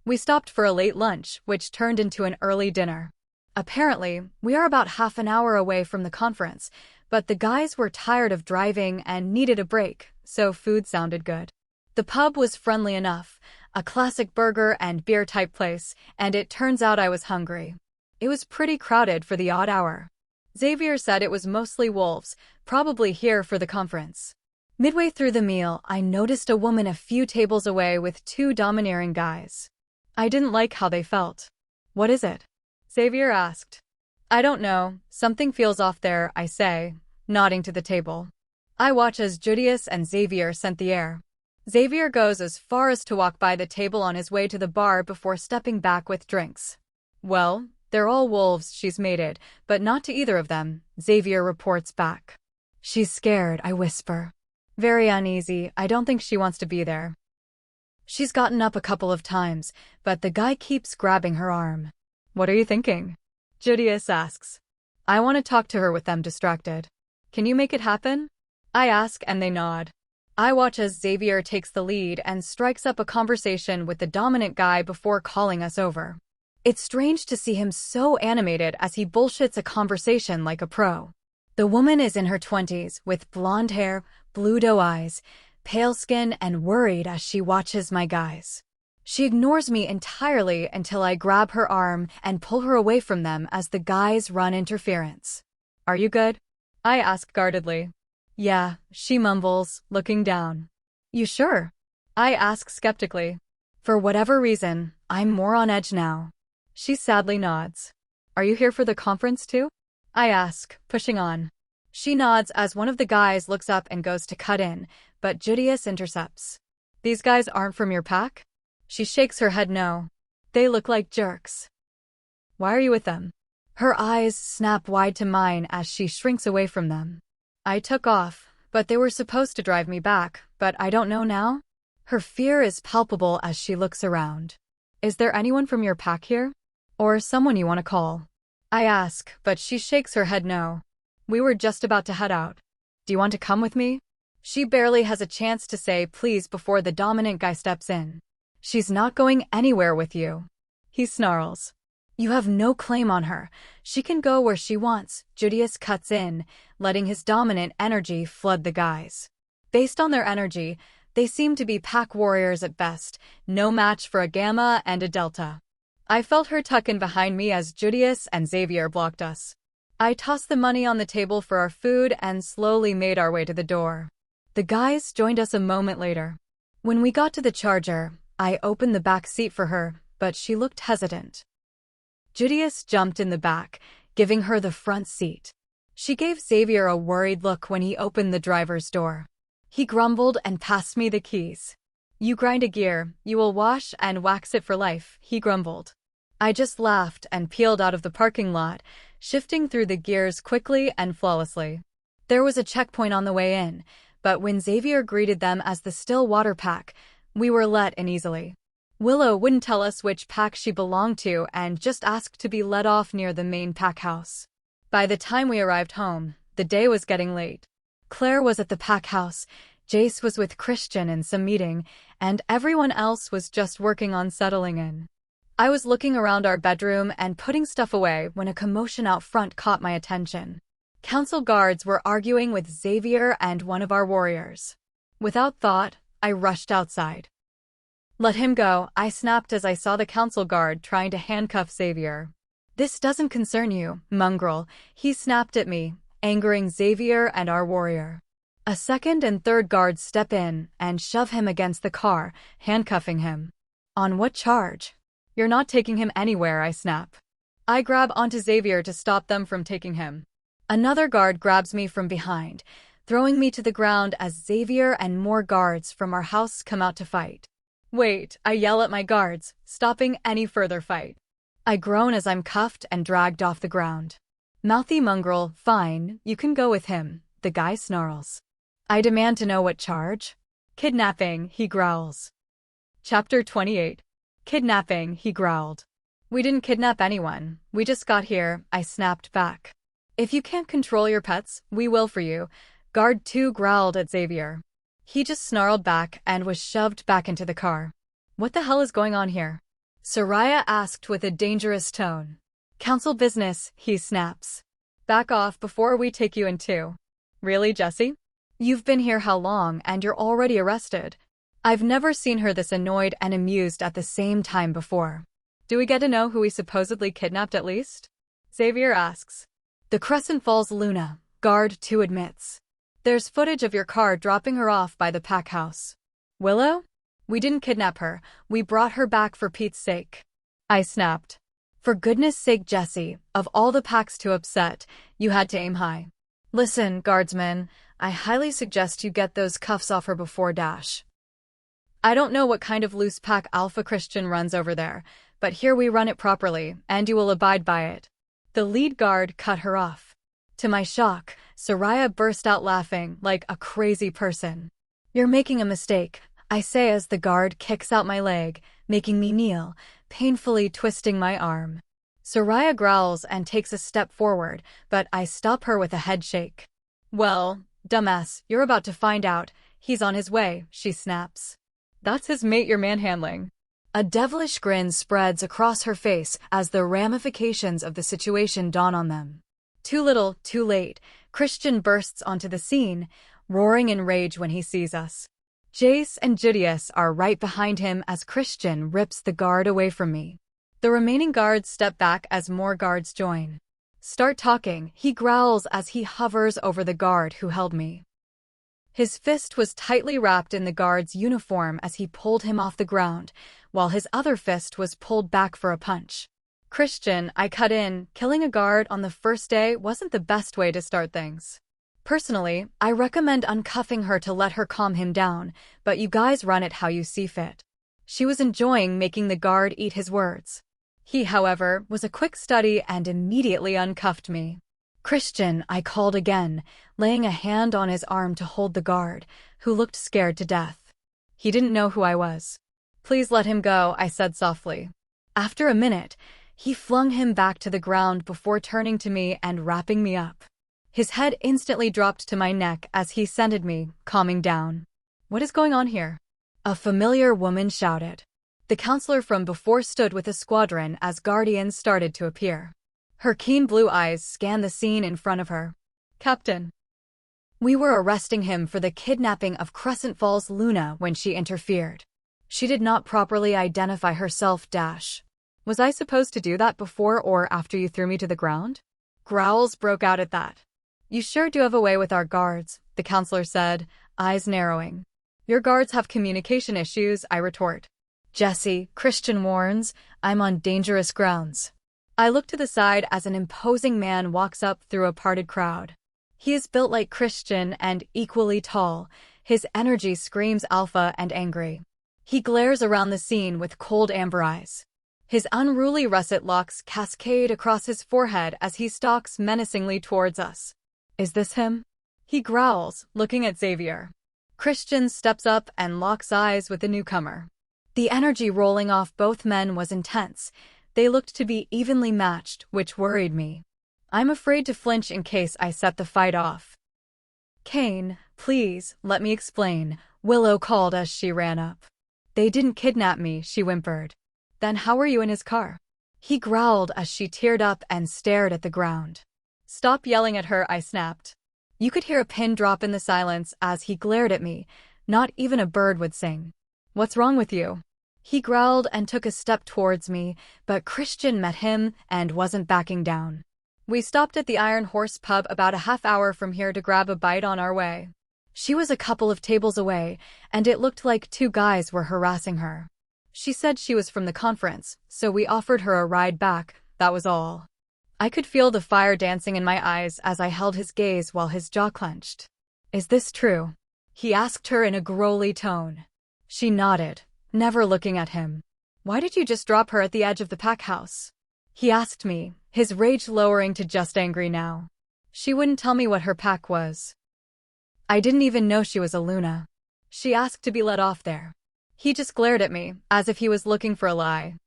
A: We stopped for a late lunch, which turned into an early dinner. Apparently, we are about half an hour away from the conference, but the guys were tired of driving and needed a break, so food sounded good. The pub was friendly enough, a classic burger and beer type place, and it turns out I was hungry. It was pretty crowded for the odd hour. Xavier said it was mostly wolves, probably here for the conference. Midway through the meal, I noticed a woman a few tables away with 2 domineering guys. I didn't like how they felt. What is it? Xavier asked. I don't know, something feels off there, I say, nodding to the table. I watch as Judius and Xavier scent the air. Xavier goes as far as to walk by the table on his way to the bar before stepping back with drinks. Well, they're all wolves she's mated, but not to either of them, Xavier reports back. She's scared, I whisper. Very uneasy, I don't think she wants to be there. She's gotten up a couple of times, but the guy keeps grabbing her arm. What are you thinking? Judius asks. I want to talk to her with them distracted. Can you make it happen? I ask and they nod. I watch as Xavier takes the lead and strikes up a conversation with the dominant guy before calling us over. It's strange to see him so animated as he bullshits a conversation like a pro. The woman is in her 20s, with blonde hair, blue doe eyes, pale skin, and worried as she watches my guys. She ignores me entirely until I grab her arm and pull her away from them as the guys run interference. Are you good? I ask guardedly. Yeah, she mumbles, looking down. You sure? I ask skeptically. For whatever reason, I'm more on edge now. She sadly nods. Are you here for the conference too? I ask, pushing on. She nods as one of the guys looks up and goes to cut in, but Judius intercepts. These guys aren't from your pack? She shakes her head no. They look like jerks. Why are you with them? Her eyes snap wide to mine as she shrinks away from them. I took off, but they were supposed to drive me back, but I don't know now? Her fear is palpable as she looks around. Is there anyone from your pack here? Or someone you want to call? I ask, but she shakes her head no. We were just about to head out. Do you want to come with me? She barely has a chance to say please before the dominant guy steps in. She's not going anywhere with you. He snarls. You have no claim on her. She can go where she wants. Judius cuts in, letting his dominant energy flood the guys. Based on their energy, they seem to be pack warriors at best, no match for a Gamma and a Delta. I felt her tuck in behind me as Judius and Xavier blocked us. I tossed the money on the table for our food and slowly made our way to the door. The guys joined us a moment later. When we got to the charger, I opened the back seat for her, but she looked hesitant. Judius jumped in the back, giving her the front seat. She gave Xavier a worried look when he opened the driver's door. He grumbled and passed me the keys. You grind a gear, you will wash and wax it for life, he grumbled. I just laughed and peeled out of the parking lot, shifting through the gears quickly and flawlessly. There was a checkpoint on the way in, but when Xavier greeted them as the Stillwater pack, we were let in easily. Willow wouldn't tell us which pack she belonged to and just asked to be let off near the main pack house. By the time we arrived home, the day was getting late. Claire was at the pack house, Jace was with Christian in some meeting, and everyone else was just working on settling in. I was looking around our bedroom and putting stuff away when a commotion out front caught my attention. Council guards were arguing with Xavier and one of our warriors. Without thought, I rushed outside. Let him go, I snapped as I saw the council guard trying to handcuff Xavier. This doesn't concern you, mongrel, he snapped at me, angering Xavier and our warrior. A second and third guards step in and shove him against the car, handcuffing him. On what charge? You're not taking him anywhere, I snap. I grab onto Xavier to stop them from taking him. Another guard grabs me from behind, throwing me to the ground as Xavier and more guards from our house come out to fight. Wait, I yell at my guards, stopping any further fight. I groan as I'm cuffed and dragged off the ground. Mouthy mongrel, fine, you can go with him, the guy snarls. I demand to know what charge? Kidnapping, he growls. Chapter 28. Kidnapping, he growled. We didn't kidnap anyone, we just got here, I snapped back. If you can't control your pets, we will for you, Guard 2 growled at Xavier. He just snarled back and was shoved back into the car. What the hell is going on here? Soraya asked with a dangerous tone. Council business, he snaps. Back off before we take you in too. Really, Jessie? You've been here how long and you're already arrested? I've never seen her this annoyed and amused at the same time before. Do we get to know who we supposedly kidnapped at least? Xavier asks. The Crescent Falls Luna, Guard 2 admits. There's footage of your car dropping her off by the pack house. Willow? We didn't kidnap her, we brought her back for Pete's sake. I snapped. For goodness sake, Jessie, of all the packs to upset, you had to aim high. Listen, guardsman, I highly suggest you get those cuffs off her before dash. I don't know what kind of loose pack alpha Christian runs over there, but here we run it properly, and you will abide by it. The lead guard cut her off. To my shock, Soraya burst out laughing like a crazy person. You're making a mistake, I say as the guard kicks out my leg, making me kneel, painfully twisting my arm. Soraya growls and takes a step forward, but I stop her with a head shake. Well, dumbass, you're about to find out. He's on his way, she snaps. That's his mate you're manhandling. A devilish grin spreads across her face as the ramifications of the situation dawn on them. Too little, too late, Christian bursts onto the scene, roaring in rage when he sees us. Jace and Judius are right behind him as Christian rips the guard away from me. The remaining guards step back as more guards join. Start talking, he growls as he hovers over the guard who held me. His fist was tightly wrapped in the guard's uniform as he pulled him off the ground, while his other fist was pulled back for a punch. Christian, I cut in, killing a guard on the first day wasn't the best way to start things. Personally, I recommend uncuffing her to let her calm him down, but you guys run it how you see fit. She was enjoying making the guard eat his words. He, however, was a quick study and immediately uncuffed me. Christian, I called again, laying a hand on his arm to hold the guard, who looked scared to death. He didn't know who I was. Please let him go, I said softly. After a minute, he flung him back to the ground before turning to me and wrapping me up. His head instantly dropped to my neck as he scented me, calming down. What is going on here? A familiar woman shouted. The counselor from before stood with a squadron as guardians started to appear. Her keen blue eyes scanned the scene in front of her. Captain. We were arresting him for the kidnapping of Crescent Falls Luna when she interfered. She did not properly identify herself. Was I supposed to do that before or after you threw me to the ground? Growls broke out at that. You sure do have a way with our guards, the counselor said, eyes narrowing. Your guards have communication issues, I retort. Jessie, Christian warns, I'm on dangerous grounds. I look to the side as an imposing man walks up through a parted crowd. He is built like Christian and equally tall. His energy screams alpha and angry. He glares around the scene with cold amber eyes. His unruly russet locks cascade across his forehead as he stalks menacingly towards us. Is this him? He growls, looking at Xavier. Christian steps up and locks eyes with the newcomer. The energy rolling off both men was intense. They looked to be evenly matched, which worried me. I'm afraid to flinch in case I set the fight off. Kane, please, let me explain, Willow called as she ran up. They didn't kidnap me, she whimpered. Then how were you in his car? He growled as she teared up and stared at the ground. Stop yelling at her, I snapped. You could hear a pin drop in the silence as he glared at me. Not even a bird would sing. What's wrong with you? He growled and took a step towards me, but Christian met him and wasn't backing down. We stopped at the Iron Horse pub about a half hour from here to grab a bite on our way. She was a couple of tables away, and it looked like two guys were harassing her. She said she was from the conference, so we offered her a ride back, that was all. I could feel the fire dancing in my eyes as I held his gaze while his jaw clenched. Is this true? He asked her in a growly tone. She nodded, never looking at him. Why did you just drop her at the edge of the pack house? He asked me, his rage lowering to just angry now. She wouldn't tell me what her pack was. I didn't even know she was a Luna. She asked to be let off there. He just glared at me, as if he was looking for a lie.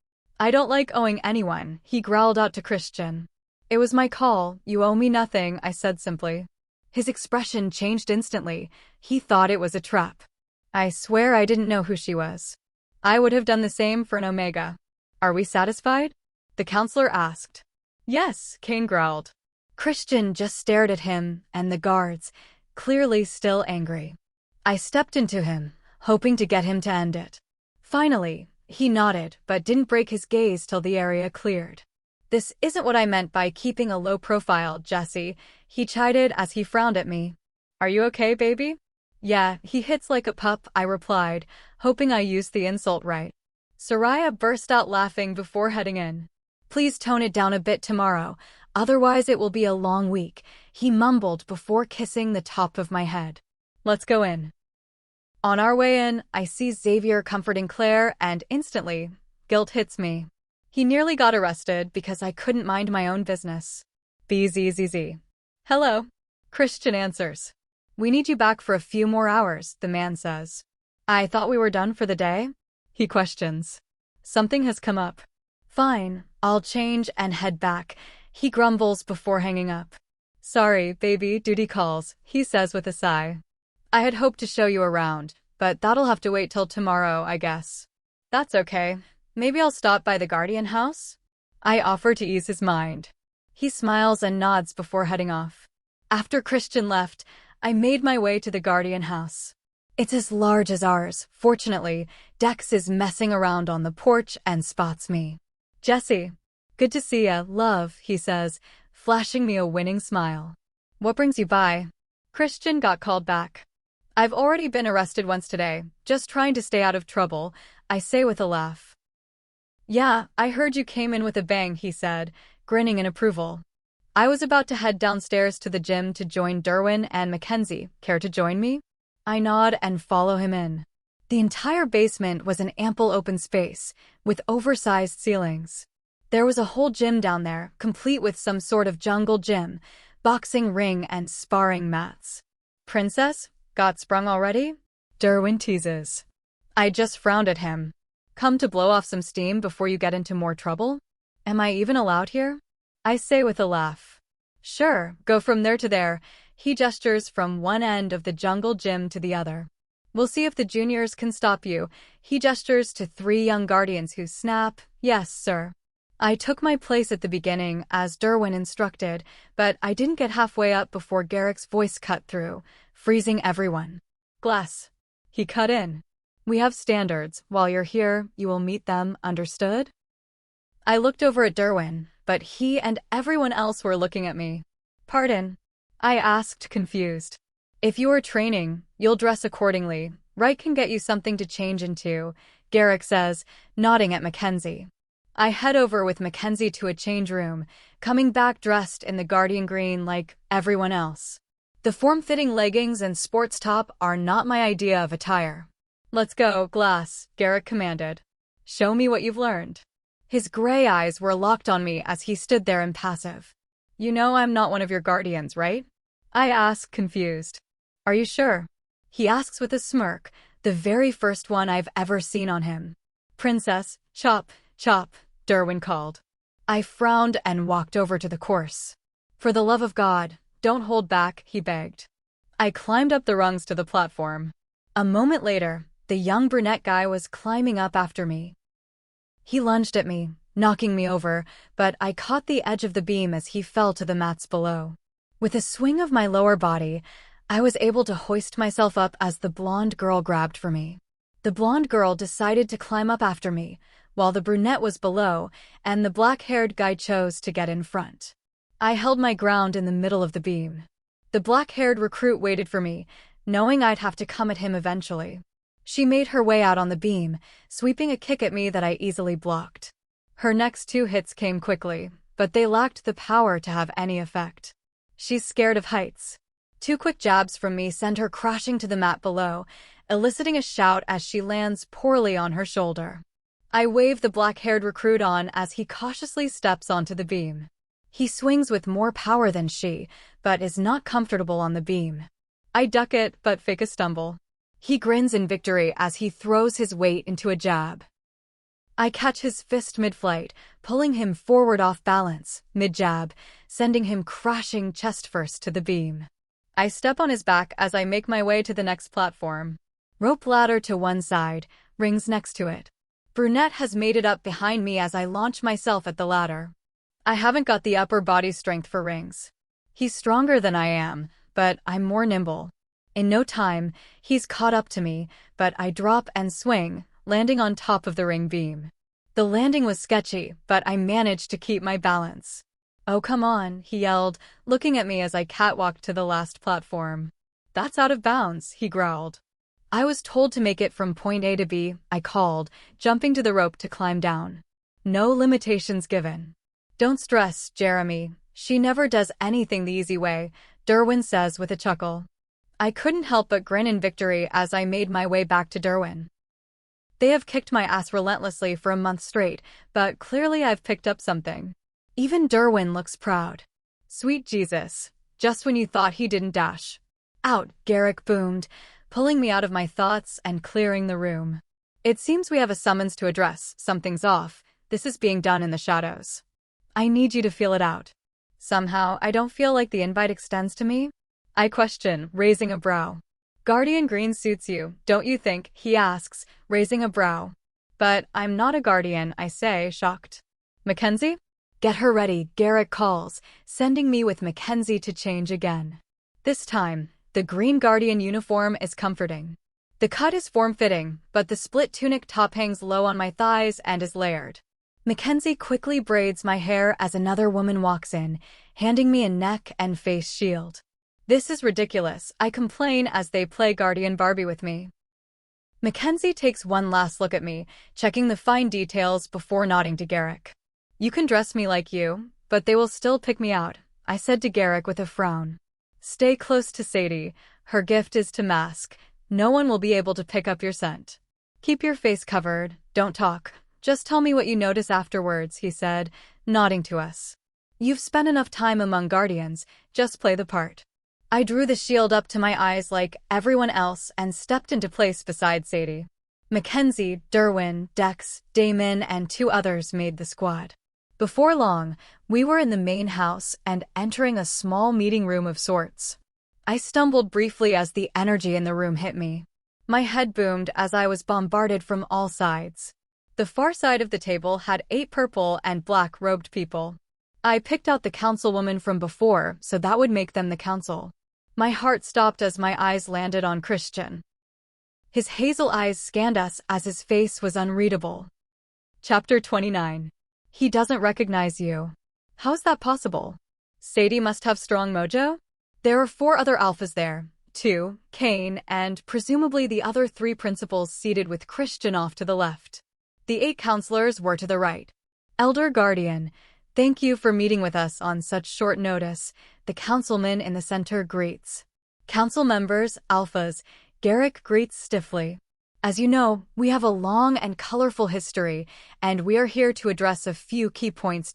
A: I don't like owing anyone, he growled out to Christian. It was my call, you owe me nothing, I said simply. His expression changed instantly. He thought it was a trap. I swear I didn't know who she was. I would have done the same for an Omega. Are we satisfied? The counselor asked. Yes, Kane growled. Christian just stared at him and the guards, clearly still angry. I stepped into him, hoping to get him to end it. Finally, he nodded but didn't break his gaze till the area cleared. This isn't what I meant by keeping a low profile, Jessie, he chided as he frowned at me. Are you okay, baby? Yeah, he hits like a pup, I replied, hoping I used the insult right. Soraya burst out laughing before heading in. Please tone it down a bit tomorrow. Otherwise it will be a long week, he mumbled before kissing the top of my head. Let's go in. On our way in, I see Xavier comforting Claire, and instantly, guilt hits me. He nearly got arrested because I couldn't mind my own business. BZZZ. Hello. Christian answers. We need you back for a few more hours, the man says. I thought we were done for the day? He questions. Something has come up. Fine, I'll change and head back, he grumbles before hanging up. Sorry, baby, duty calls, he says with a sigh. I had hoped to show you around, but that'll have to wait till tomorrow, I guess. That's okay. Maybe I'll stop by the Guardian house? I offer to ease his mind. He smiles and nods before heading off. After Christian left, I made my way to the Guardian house. It's as large as ours. Fortunately, Dex is messing around on the porch and spots me. Jessie. Good to see ya, love, he says, flashing me a winning smile. What brings you by? Christian got called back. I've already been arrested once today, just trying to stay out of trouble, I say with a laugh. Yeah, I heard you came in with a bang, he said, grinning in approval. I was about to head downstairs to the gym to join Derwin and Mackenzie. Care to join me? I nod and follow him in. The entire basement was an ample open space, with oversized ceilings. There was a whole gym down there, complete with some sort of jungle gym, boxing ring and sparring mats. Princess? Got sprung already? Derwin teases. I just frowned at him. Come to blow off some steam before you get into more trouble? Am I even allowed here? I say with a laugh. Sure, go from there to there. He gestures from one end of the jungle gym to the other. We'll see if the juniors can stop you. He gestures to 3 young guardians who snap, yes, sir. I took my place at the beginning, as Derwin instructed, but I didn't get halfway up before Garrick's voice cut through, freezing everyone. Glass. He cut in. We have standards. While you're here, you will meet them, understood? I looked over at Derwin, but he and everyone else were looking at me. Pardon? I asked, confused. If you are training, you'll dress accordingly. Right can get you something to change into, Garrick says, nodding at Mackenzie. I head over with Mackenzie to a change room, coming back dressed in the Guardian green like everyone else. The form-fitting leggings and sports top are not my idea of attire. Let's go, Glass, Garrick commanded. Show me what you've learned. His gray eyes were locked on me as he stood there impassive. You know I'm not one of your guardians, right? I ask, confused. Are you sure? He asks with a smirk, the very first one I've ever seen on him. Princess, chop, chop, Derwin called. I frowned and walked over to the course. For the love of God, don't hold back, he begged. I climbed up the rungs to the platform. A moment later, the young brunette guy was climbing up after me. He lunged at me, knocking me over, but I caught the edge of the beam as he fell to the mats below. With a swing of my lower body, I was able to hoist myself up as the blonde girl grabbed for me. The blonde girl decided to climb up after me, while the brunette was below, and the black-haired guy chose to get in front. I held my ground in the middle of the beam. The black-haired recruit waited for me, knowing I'd have to come at him eventually. She made her way out on the beam, sweeping a kick at me that I easily blocked. Her next 2 hits came quickly, but they lacked the power to have any effect. She's scared of heights. 2 quick jabs from me send her crashing to the mat below, eliciting a shout as she lands poorly on her shoulder. I wave the black-haired recruit on as he cautiously steps onto the beam. He swings with more power than she, but is not comfortable on the beam. I duck it, but fake a stumble. He grins in victory as he throws his weight into a jab. I catch his fist mid-flight, pulling him forward off balance, mid-jab, sending him crashing chest-first to the beam. I step on his back as I make my way to the next platform. Rope ladder to one side, rings next to it. Brunette has made it up behind me as I launch myself at the ladder. I haven't got the upper body strength for rings. He's stronger than I am, but I'm more nimble. In no time, he's caught up to me, but I drop and swing, landing on top of the ring beam. The landing was sketchy, but I managed to keep my balance. Oh, come on, he yelled, looking at me as I catwalked to the last platform. That's out of bounds, he growled. I was told to make it from point A to B, I called, jumping to the rope to climb down. No limitations given. Don't stress, Jeremy, She never does anything the easy way, Derwin says with a chuckle. I couldn't help but grin in victory as I made my way back to Derwin. They have kicked my ass relentlessly for a month straight, but clearly I've picked up something. Even Derwin looks proud. Sweet Jesus, just when you thought he didn't dash out, Garrick boomed, pulling me out of my thoughts and clearing the room. It seems we have a summons to address. Something's off. This is being done in the shadows. I need you to feel it out. Somehow, I don't feel like the invite extends to me. I question, raising a brow. Guardian green suits you, don't you think? He asks, raising a brow. But I'm not a guardian, I say, shocked. Mackenzie? Get her ready, Garrick calls, sending me with Mackenzie to change again. This time, the green guardian uniform is comforting. The cut is form-fitting, but the split tunic top hangs low on my thighs and is layered. Mackenzie quickly braids my hair as another woman walks in, handing me a neck and face shield. This is ridiculous, I complain as they play Guardian Barbie with me. Mackenzie takes one last look at me, checking the fine details before nodding to Garrick. You can dress me like you, but they will still pick me out, I said to Garrick with a frown. Stay close to Sadie, her gift is to mask. No one will be able to pick up your scent. Keep your face covered, don't talk. Just tell me what you notice afterwards, he said, nodding to us. You've spent enough time among guardians, just play the part. I drew the shield up to my eyes like everyone else and stepped into place beside Sadie. Mackenzie, Derwin, Dex, Damon, and 2 others made the squad. Before long, we were in the main house and entering a small meeting room of sorts. I stumbled briefly as the energy in the room hit me. My head boomed as I was bombarded from all sides. The far side of the table had 8 purple and black-robed people. I picked out the councilwoman from before, so that would make them the council. My heart stopped as my eyes landed on Christian. His hazel eyes scanned us as his face was unreadable. Chapter 29. He doesn't recognize you. How's that possible? Sadie must have strong mojo? There are 4 other alphas there, 2, Kane, and presumably the other 3 principals seated with Christian off to the left. The 8 counselors were to the right. Elder Guardian, thank you for meeting with us on such short notice, the councilman in the center greets. Council members, alphas, Garrick greets stiffly. As you know, we have a long and colorful history, and we are here to address a few key points.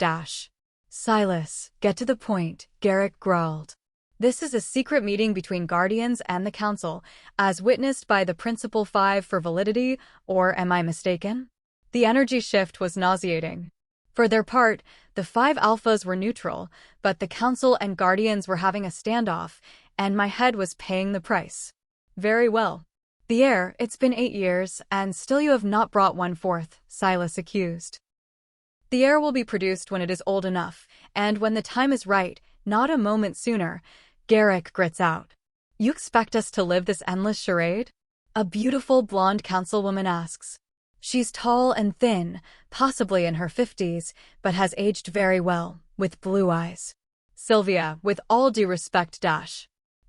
A: Silas, get to the point, Garrick growled. This is a secret meeting between Guardians and the Council, as witnessed by the Principal 5 for validity, or am I mistaken? The energy shift was nauseating. For their part, the 5 alphas were neutral, but the Council and Guardians were having a standoff, and my head was paying the price. Very well. The heir, it's been 8 years, and still you have not brought 1/4, Silas accused. The heir will be produced when it is old enough, and when the time is right, not a moment sooner, Garrick grits out. You expect us to live this endless charade? A beautiful blonde councilwoman asks. She's tall and thin, possibly in her 50s, but has aged very well, with blue eyes. Sylvia, with all due respect,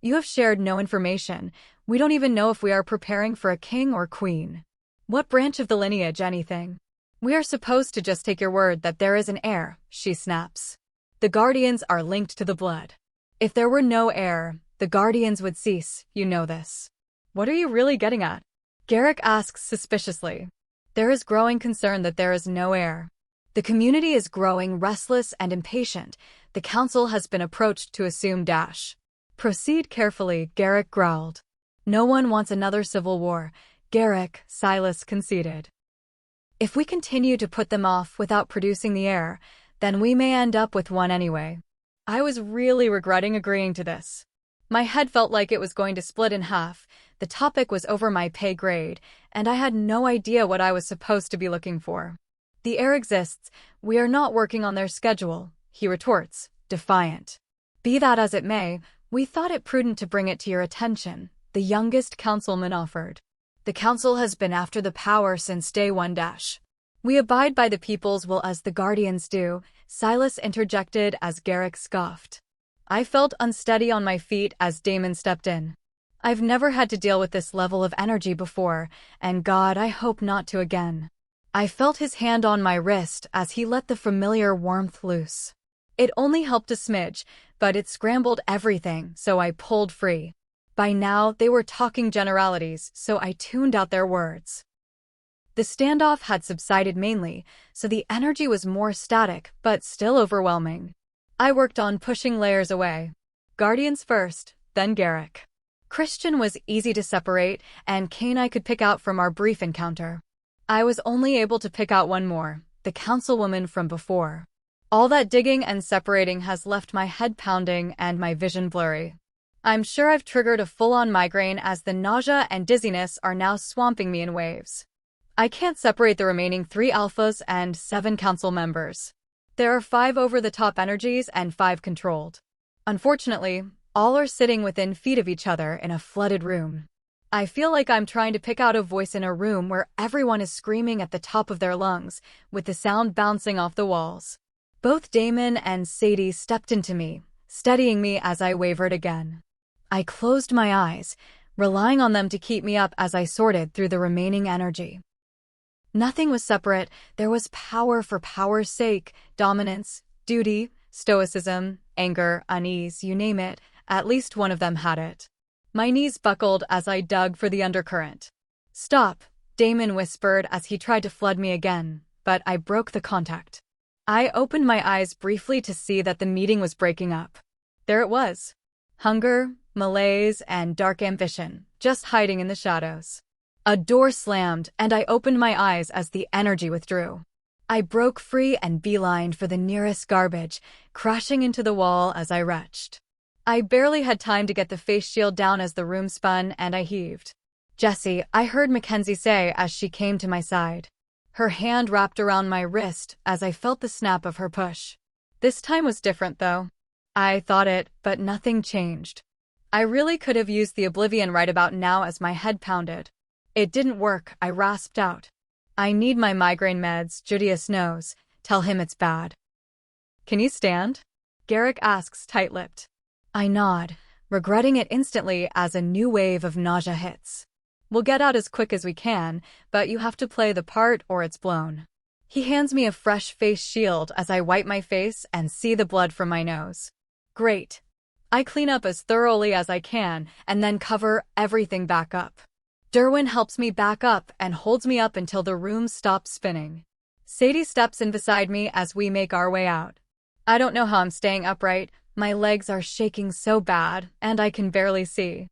A: you have shared no information. We don't even know if we are preparing for a king or queen. What branch of the lineage, anything? We are supposed to just take your word that there is an heir, she snaps. The Guardians are linked to the blood. If there were no heir, the Guardians would cease, you know this. What are you really getting at? Garrick asks suspiciously. There is growing concern that there is no heir. The community is growing restless and impatient. The council has been approached to assume Proceed carefully, Garrick growled. No one wants another civil war. Garrick, Silas conceded. If we continue to put them off without producing the heir, then we may end up with one anyway. I was really regretting agreeing to this. My head felt like it was going to split in half. The topic was over my pay grade, and I had no idea what I was supposed to be looking for. The heir exists, we are not working on their schedule, he retorts, defiant. Be that as it may, we thought it prudent to bring it to your attention, the youngest councilman offered. The council has been after the power since day one. We abide by the people's will as the Guardians do, Silas interjected as Garrick scoffed. I felt unsteady on my feet as Damon stepped in. I've never had to deal with this level of energy before, and God, I hope not to again. I felt his hand on my wrist as he let the familiar warmth loose. It only helped a smidge, but it scrambled everything, so I pulled free. By now, they were talking generalities, so I tuned out their words. The standoff had subsided mainly, so the energy was more static, but still overwhelming. I worked on pushing layers away. Guardians first, then Garrick. Christian was easy to separate, and Kane I could pick out from our brief encounter. I was only able to pick out one more, the councilwoman from before. All that digging and separating has left my head pounding and my vision blurry. I'm sure I've triggered a full-on migraine as the nausea and dizziness are now swamping me in waves. I can't separate the remaining 3 alphas and 7 council members. There are 5 over-the-top energies and 5 controlled. Unfortunately, all are sitting within feet of each other in a flooded room. I feel like I'm trying to pick out a voice in a room where everyone is screaming at the top of their lungs, with the sound bouncing off the walls. Both Damon and Sadie stepped into me, steadying me as I wavered again. I closed my eyes, relying on them to keep me up as I sorted through the remaining energy. Nothing was separate. There was power for power's sake, dominance, duty, stoicism, anger, unease, you name it. At least one of them had it. My knees buckled as I dug for the undercurrent. "Stop," Damon whispered as he tried to flood me again, but I broke the contact. I opened my eyes briefly to see that the meeting was breaking up. There it was. Hunger, malaise, and dark ambition, just hiding in the shadows. A door slammed, and I opened my eyes as the energy withdrew. I broke free and beelined for the nearest garbage, crashing into the wall as I retched. I barely had time to get the face shield down as the room spun, and I heaved. "Jessie," I heard Mackenzie say as she came to my side. Her hand wrapped around my wrist as I felt the snap of her push. This time was different, though. I thought it, but nothing changed. I really could have used the oblivion right about now as my head pounded. "It didn't work," I rasped out. "I need my migraine meds, Judius knows. Tell him it's bad." "Can you stand?" Garrick asks, tight-lipped. I nod, regretting it instantly as a new wave of nausea hits. "We'll get out as quick as we can, but you have to play the part or it's blown." He hands me a fresh face shield as I wipe my face and see the blood from my nose. Great. I clean up as thoroughly as I can and then cover everything back up. Derwin helps me back up and holds me up until the room stops spinning. Sadie steps in beside me as we make our way out. I don't know how I'm staying upright. My legs are shaking so bad, and I can barely see.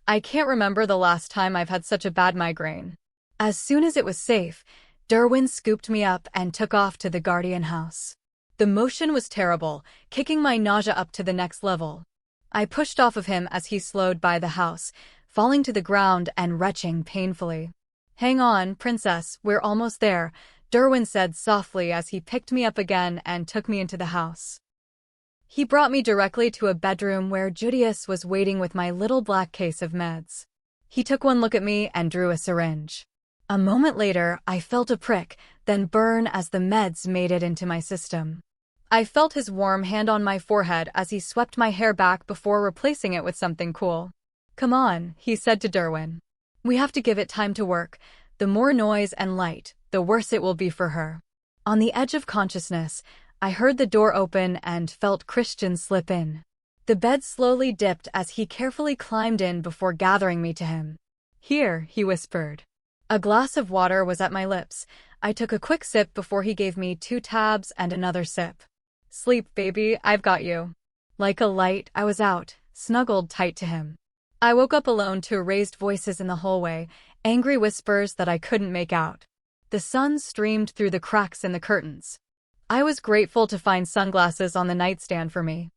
A: I can't remember the last time I've had such a bad migraine. As soon as it was safe, Derwin scooped me up and took off to the Guardian house. The motion was terrible, kicking my nausea up to the next level. I pushed off of him as he slowed by the house, falling to the ground and retching painfully. "Hang on, princess, we're almost there," Derwin said softly as he picked me up again and took me into the house. He brought me directly to a bedroom where Judius was waiting with my little black case of meds. He took one look at me and drew a syringe. A moment later, I felt a prick, then burn as the meds made it into my system. I felt his warm hand on my forehead as he swept my hair back before replacing it with something cool. "Come on," he said to Derwin. "We have to give it time to work. The more noise and light, the worse it will be for her." On the edge of consciousness, I heard the door open and felt Christian slip in. The bed slowly dipped as he carefully climbed in before gathering me to him. "Here," he whispered. A glass of water was at my lips. I took a quick sip before he gave me 2 tabs and another sip. "Sleep, baby, I've got you." Like a light, I was out, snuggled tight to him. I woke up alone to raised voices in the hallway, angry whispers that I couldn't make out. The sun streamed through the cracks in the curtains. I was grateful to find sunglasses on the nightstand for me.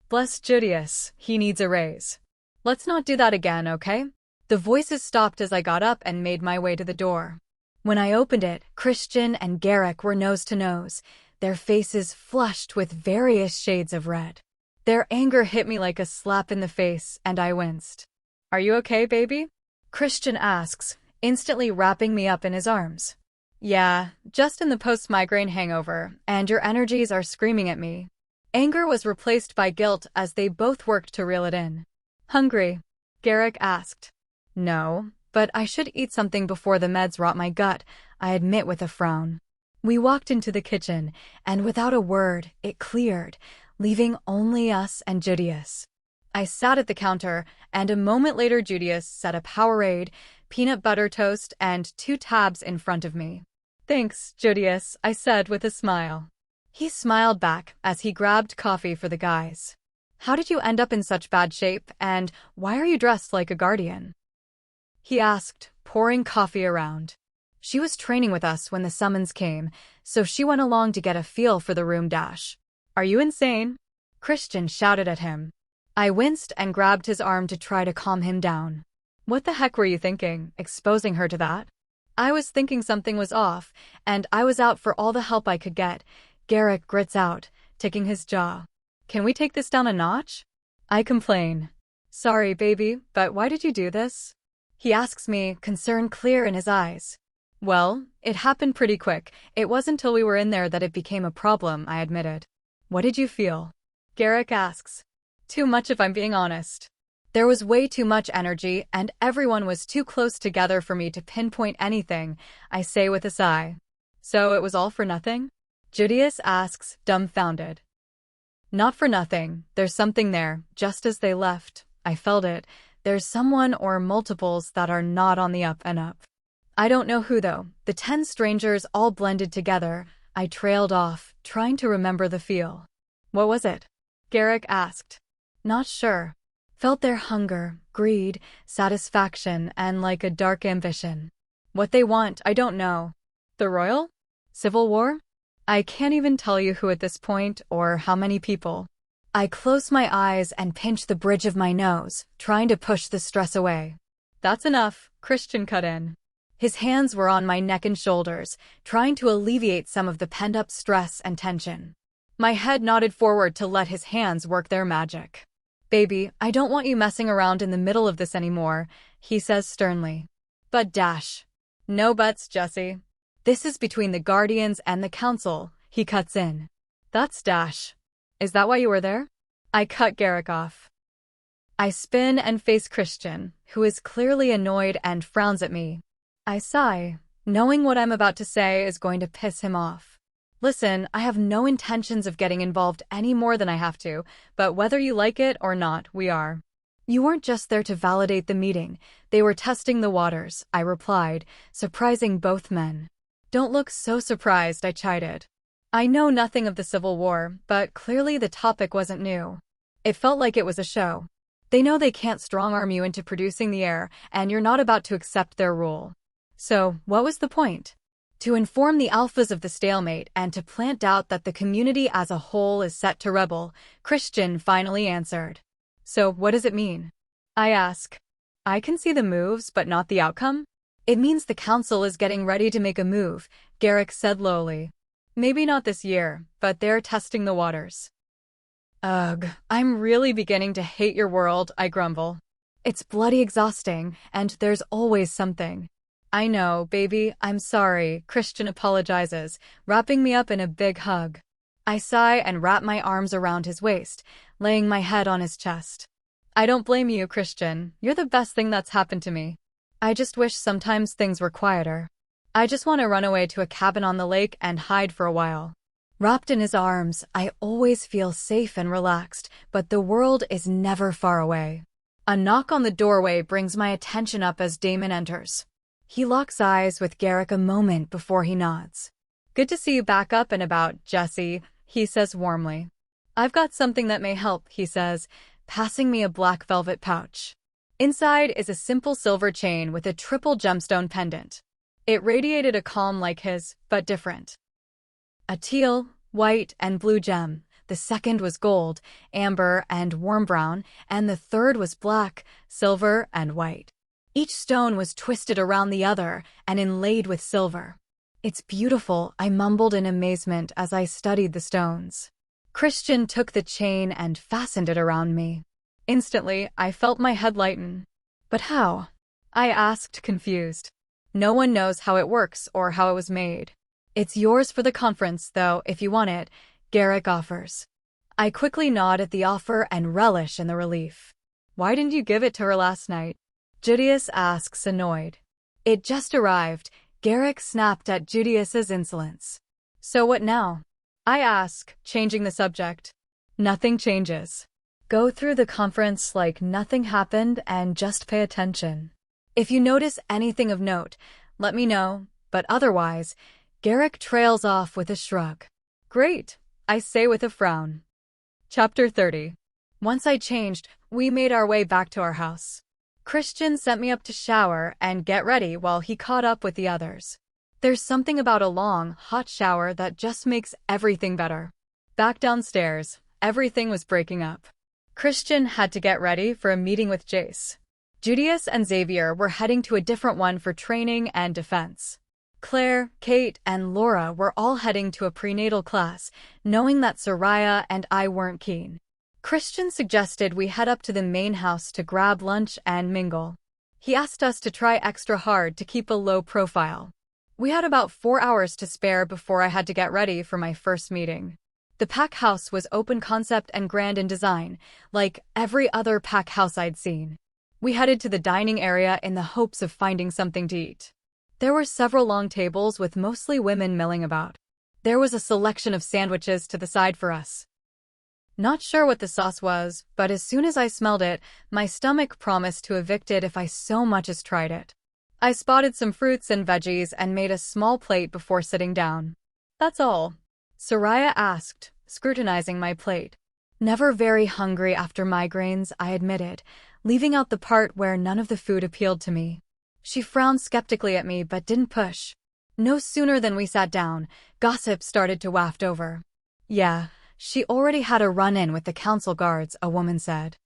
A: "Bless Judius, he needs a raise. Let's not do that again, okay?" The voices stopped as I got up and made my way to the door. When I opened it, Christian and Garrick were nose to nose, their faces flushed with various shades of red. Their anger hit me like a slap in the face, and I winced. "Are you okay, baby?" Christian asks, instantly wrapping me up in his arms. "Yeah, just in the post-migraine hangover, and your energies are screaming at me." Anger was replaced by guilt as they both worked to reel it in. "Hungry?" Garrick asked. "No, but I should eat something before the meds rot my gut," I admit with a frown. We walked into the kitchen, and without a word, it cleared, leaving only us and Judius. I sat at the counter, and a moment later Judius set a Powerade, peanut butter toast, and 2 tabs in front of me. "Thanks, Judius," I said with a smile. He smiled back as he grabbed coffee for the guys. "How did you end up in such bad shape, and why are you dressed like a guardian?" he asked, pouring coffee around. She was training with us when the summons came, so she went along to get a feel for the room dash. "Are you insane?" Christian shouted at him. I winced and grabbed his arm to try to calm him down. "What the heck were you thinking, exposing her to that?" "I was thinking something was off, and I was out for all the help I could get," Garrick grits out, ticking his jaw. "Can we take this down a notch?" I complain. "Sorry, baby, but why did you do this?" He asks me, concern clear in his eyes. "Well, it happened pretty quick. It wasn't until we were in there that it became a problem," I admitted. "What did you feel?" Garrick asks. "Too much if I'm being honest. There was way too much energy, and everyone was too close together for me to pinpoint anything," I say with a sigh. "So it was all for nothing?" Judius asks, dumbfounded. "Not for nothing. There's something there, just as they left. I felt it. There's someone or multiples that are not on the up and up. I don't know who though. The 10 strangers all blended together." I trailed off, trying to remember the feel. "What was it?" Garrick asked. "Not sure. Felt their hunger, greed, satisfaction, and like a dark ambition. What they want, I don't know. The royal? Civil war? I can't even tell you who at this point or how many people." I close my eyes and pinch the bridge of my nose, trying to push the stress away. "That's enough," Christian cut in. His hands were on my neck and shoulders, trying to alleviate some of the pent-up stress and tension. My head nodded forward to let his hands work their magic. "Baby, I don't want you messing around in the middle of this anymore," he says sternly. "But dash." "No buts, Jessie. This is between the Guardians and the Council," he cuts in. "That's dash. Is that why you were there?" I cut Garrick off. I spin and face Christian, who is clearly annoyed and frowns at me. I sigh, knowing what I'm about to say is going to piss him off. "Listen, I have no intentions of getting involved any more than I have to, but whether you like it or not, we are." "You weren't just there to validate the meeting. They were testing the waters," I replied, surprising both men. "Don't look so surprised," I chided. I know nothing of the Civil War, but clearly the topic wasn't new. It felt like it was a show. They know they can't strong-arm you into producing the heir, and you're not about to accept their rule. So, what was the point? To inform the alphas of the stalemate and to plant doubt that the community as a whole is set to rebel, Christian finally answered. "So, what does it mean?" I ask. "I can see the moves, but not the outcome." "It means the council is getting ready to make a move," Garrick said lowly. "Maybe not this year, but they're testing the waters." "Ugh, I'm really beginning to hate your world," I grumble. "It's bloody exhausting, and there's always something." "I know, baby, I'm sorry," Christian apologizes, wrapping me up in a big hug. I sigh and wrap my arms around his waist, laying my head on his chest. "I don't blame you, Christian. You're the best thing that's happened to me. I just wish sometimes things were quieter. I just want to run away to a cabin on the lake and hide for a while." Wrapped in his arms, I always feel safe and relaxed, but the world is never far away. A knock on the doorway brings my attention up as Damon enters. He locks eyes with Garrick a moment before he nods. "Good to see you back up and about, Jessie," he says warmly. "I've got something that may help," he says, passing me a black velvet pouch. Inside is a simple silver chain with a triple gemstone pendant. It radiated a calm like his, but different. A teal, white, and blue gem. The second was gold, amber, and warm brown, and the third was black, silver, and white. Each stone was twisted around the other and inlaid with silver. "It's beautiful," I mumbled in amazement as I studied the stones. Christian took the chain and fastened it around me. Instantly, I felt my head lighten. "But how?" I asked, confused. "No one knows how it works or how it was made. It's yours for the conference, though, if you want it," Garrick offers. I quickly nod at the offer and relish in the relief. "Why didn't you give it to her last night?" Judius asks, annoyed. "It just arrived," Garrick snapped at Judius's insolence. So what now? I ask, changing the subject. Nothing changes. Go through the conference like nothing happened and just pay attention. If you notice anything of note, let me know, but otherwise, Garrick trails off with a shrug. Great, I say with a frown. Chapter 30. Once I changed, we made our way back to our house. Christian sent me up to shower and get ready while he caught up with the others. There's something about a long, hot shower that just makes everything better. Back downstairs, everything was breaking up. Christian had to get ready for a meeting with Jace. Judius and Xavier were heading to a different one for training and defense. Claire, Kate, and Laura were all heading to a prenatal class, knowing that Soraya and I weren't keen. Christian suggested we head up to the main house to grab lunch and mingle. He asked us to try extra hard to keep a low profile. We had about 4 hours to spare before I had to get ready for my first meeting. The pack house was open concept and grand in design, like every other pack house I'd seen. We headed to the dining area in the hopes of finding something to eat. There were several long tables with mostly women milling about. There was a selection of sandwiches to the side for us. Not sure what the sauce was, but as soon as I smelled it, my stomach promised to evict it if I so much as tried it. I spotted some fruits and veggies and made a small plate before sitting down. That's all. Soraya asked, scrutinizing my plate. Never very hungry after migraines, I admitted, leaving out the part where none of the food appealed to me. She frowned skeptically at me but didn't push. No sooner than we sat down, gossip started to waft over. Yeah, she already had a run-in with the council guards, a woman said.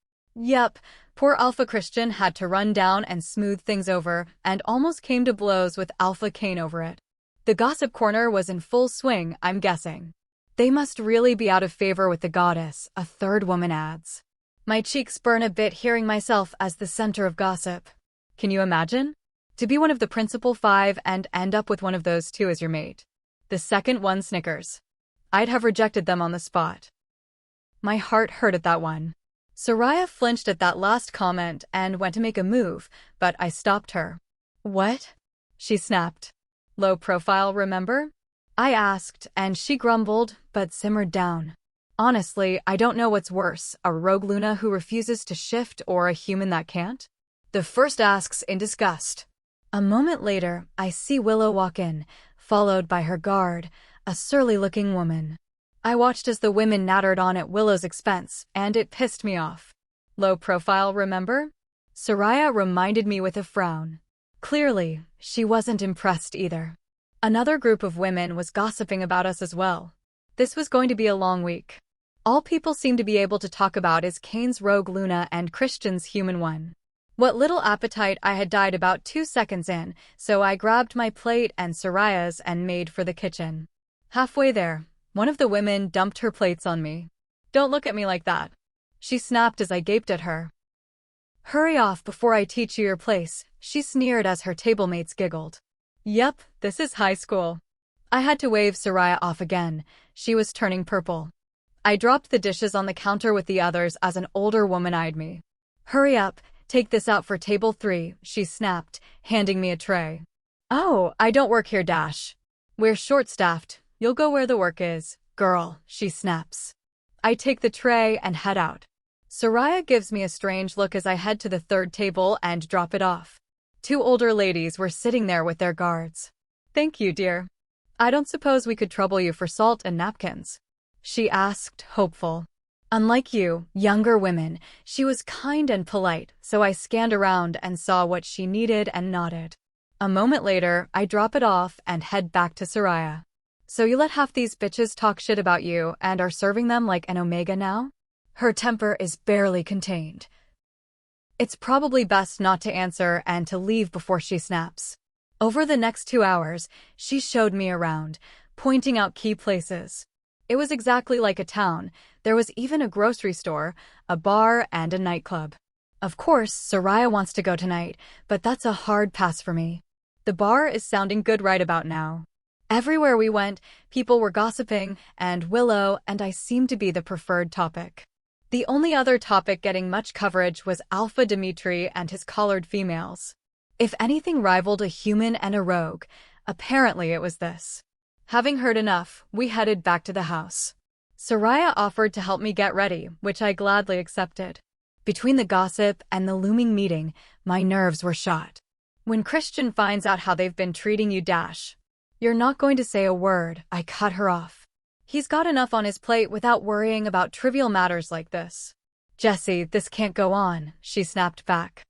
A: Yep, poor Alpha Christian had to run down and smooth things over and almost came to blows with Alpha Kane over it. The gossip corner was in full swing, I'm guessing. They must really be out of favor with the goddess, a third woman adds. My cheeks burn a bit hearing myself as the center of gossip. Can you imagine? To be one of the principal 5 and end up with one of those 2 as your mate. The second one snickers. I'd have rejected them on the spot. My heart hurt at that one. Soraya flinched at that last comment and went to make a move, but I stopped her. What? She snapped. Low profile, remember? I asked, and she grumbled, but simmered down. Honestly, I don't know what's worse, a rogue Luna who refuses to shift or a human that can't? The first asks in disgust. A moment later, I see Willow walk in, followed by her guard, a surly-looking woman. I watched as the women nattered on at Willow's expense, and it pissed me off. Low profile, remember? Soraya reminded me with a frown. Clearly, she wasn't impressed either. Another group of women was gossiping about us as well. This was going to be a long week. All people seemed to be able to talk about is Kane's rogue Luna and Christian's human one. What little appetite I had died about 2 seconds in, so I grabbed my plate and Soraya's and made for the kitchen. Halfway there, one of the women dumped her plates on me. Don't look at me like that. She snapped as I gaped at her. Hurry off before I teach you your place, she sneered as her tablemates giggled. Yep, this is high school. I had to wave Soraya off again. She was turning purple. I dropped the dishes on the counter with the others as an older woman eyed me. Hurry up, take this out for table 3, she snapped, handing me a tray. Oh, I don't work here, Dash. We're short-staffed. You'll go where the work is, girl, she snaps. I take the tray and head out. Soraya gives me a strange look as I head to the 3rd table and drop it off. 2 older ladies were sitting there with their guards. Thank you, dear. I don't suppose we could trouble you for salt and napkins? She asked, hopeful. Unlike you, younger women, she was kind and polite, so I scanned around and saw what she needed and nodded. A moment later, I drop it off and head back to Soraya. So you let half these bitches talk shit about you and are serving them like an omega now? Her temper is barely contained. It's probably best not to answer and to leave before she snaps. Over the next 2 hours, she showed me around, pointing out key places. It was exactly like a town. There was even a grocery store, a bar, and a nightclub. Of course, Soraya wants to go tonight, but that's a hard pass for me. The bar is sounding good right about now. Everywhere we went, people were gossiping, and Willow and I seemed to be the preferred topic. The only other topic getting much coverage was Alpha Dmitri and his collared females. If anything rivaled a human and a rogue, apparently it was this. Having heard enough, we headed back to the house. Soraya offered to help me get ready, which I gladly accepted. Between the gossip and the looming meeting, my nerves were shot. When Christian finds out how they've been treating you, you're not going to say a word, I cut her off. He's got enough on his plate without worrying about trivial matters like this. Jessie, this can't go on, she snapped back.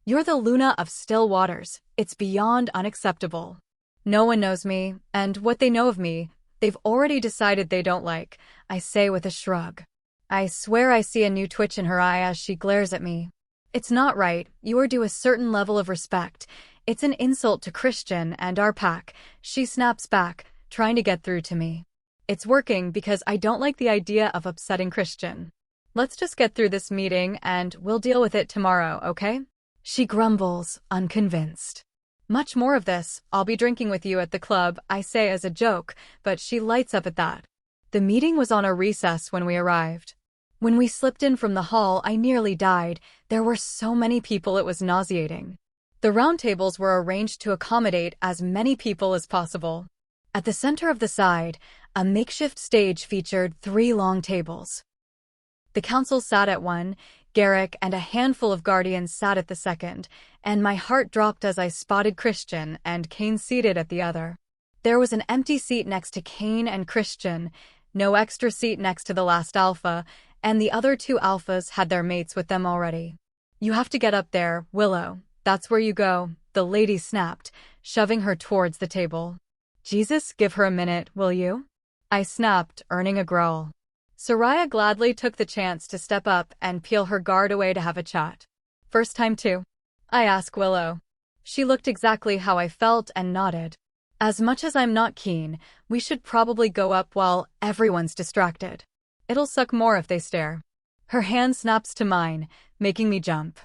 A: You're the Luna of still waters. It's beyond unacceptable. No one knows me, and what they know of me, they've already decided they don't like, I say with a shrug. I swear I see a new twitch in her eye as she glares at me. It's not right, you are due a certain level of respect. It's an insult to Christian and our pack, she snaps back, trying to get through to me. It's working because I don't like the idea of upsetting Christian. Let's just get through this meeting and we'll deal with it tomorrow, okay? She grumbles, unconvinced. Much more of this, I'll be drinking with you at the club, I say as a joke, but she lights up at that. The meeting was on a recess when we arrived. When we slipped in from the hall, I nearly died. There were so many people it was nauseating. The round tables were arranged to accommodate as many people as possible. At the center of the side, a makeshift stage featured 3 long tables. The council sat at one, Garrick and a handful of guardians sat at the second, and my heart dropped as I spotted Christian and Kane seated at the other. There was an empty seat next to Kane and Christian, no extra seat next to the last alpha, and the other 2 alphas had their mates with them already. You have to get up there, Willow. That's where you go, the lady snapped, shoving her towards the table. Jesus, give her a minute, will you? I snapped, earning a growl. Soraya gladly took the chance to step up and peel her guard away to have a chat. First time too? I asked Willow. She looked exactly how I felt and nodded. As much as I'm not keen, we should probably go up while everyone's distracted. It'll suck more if they stare. Her hand snaps to mine, making me jump.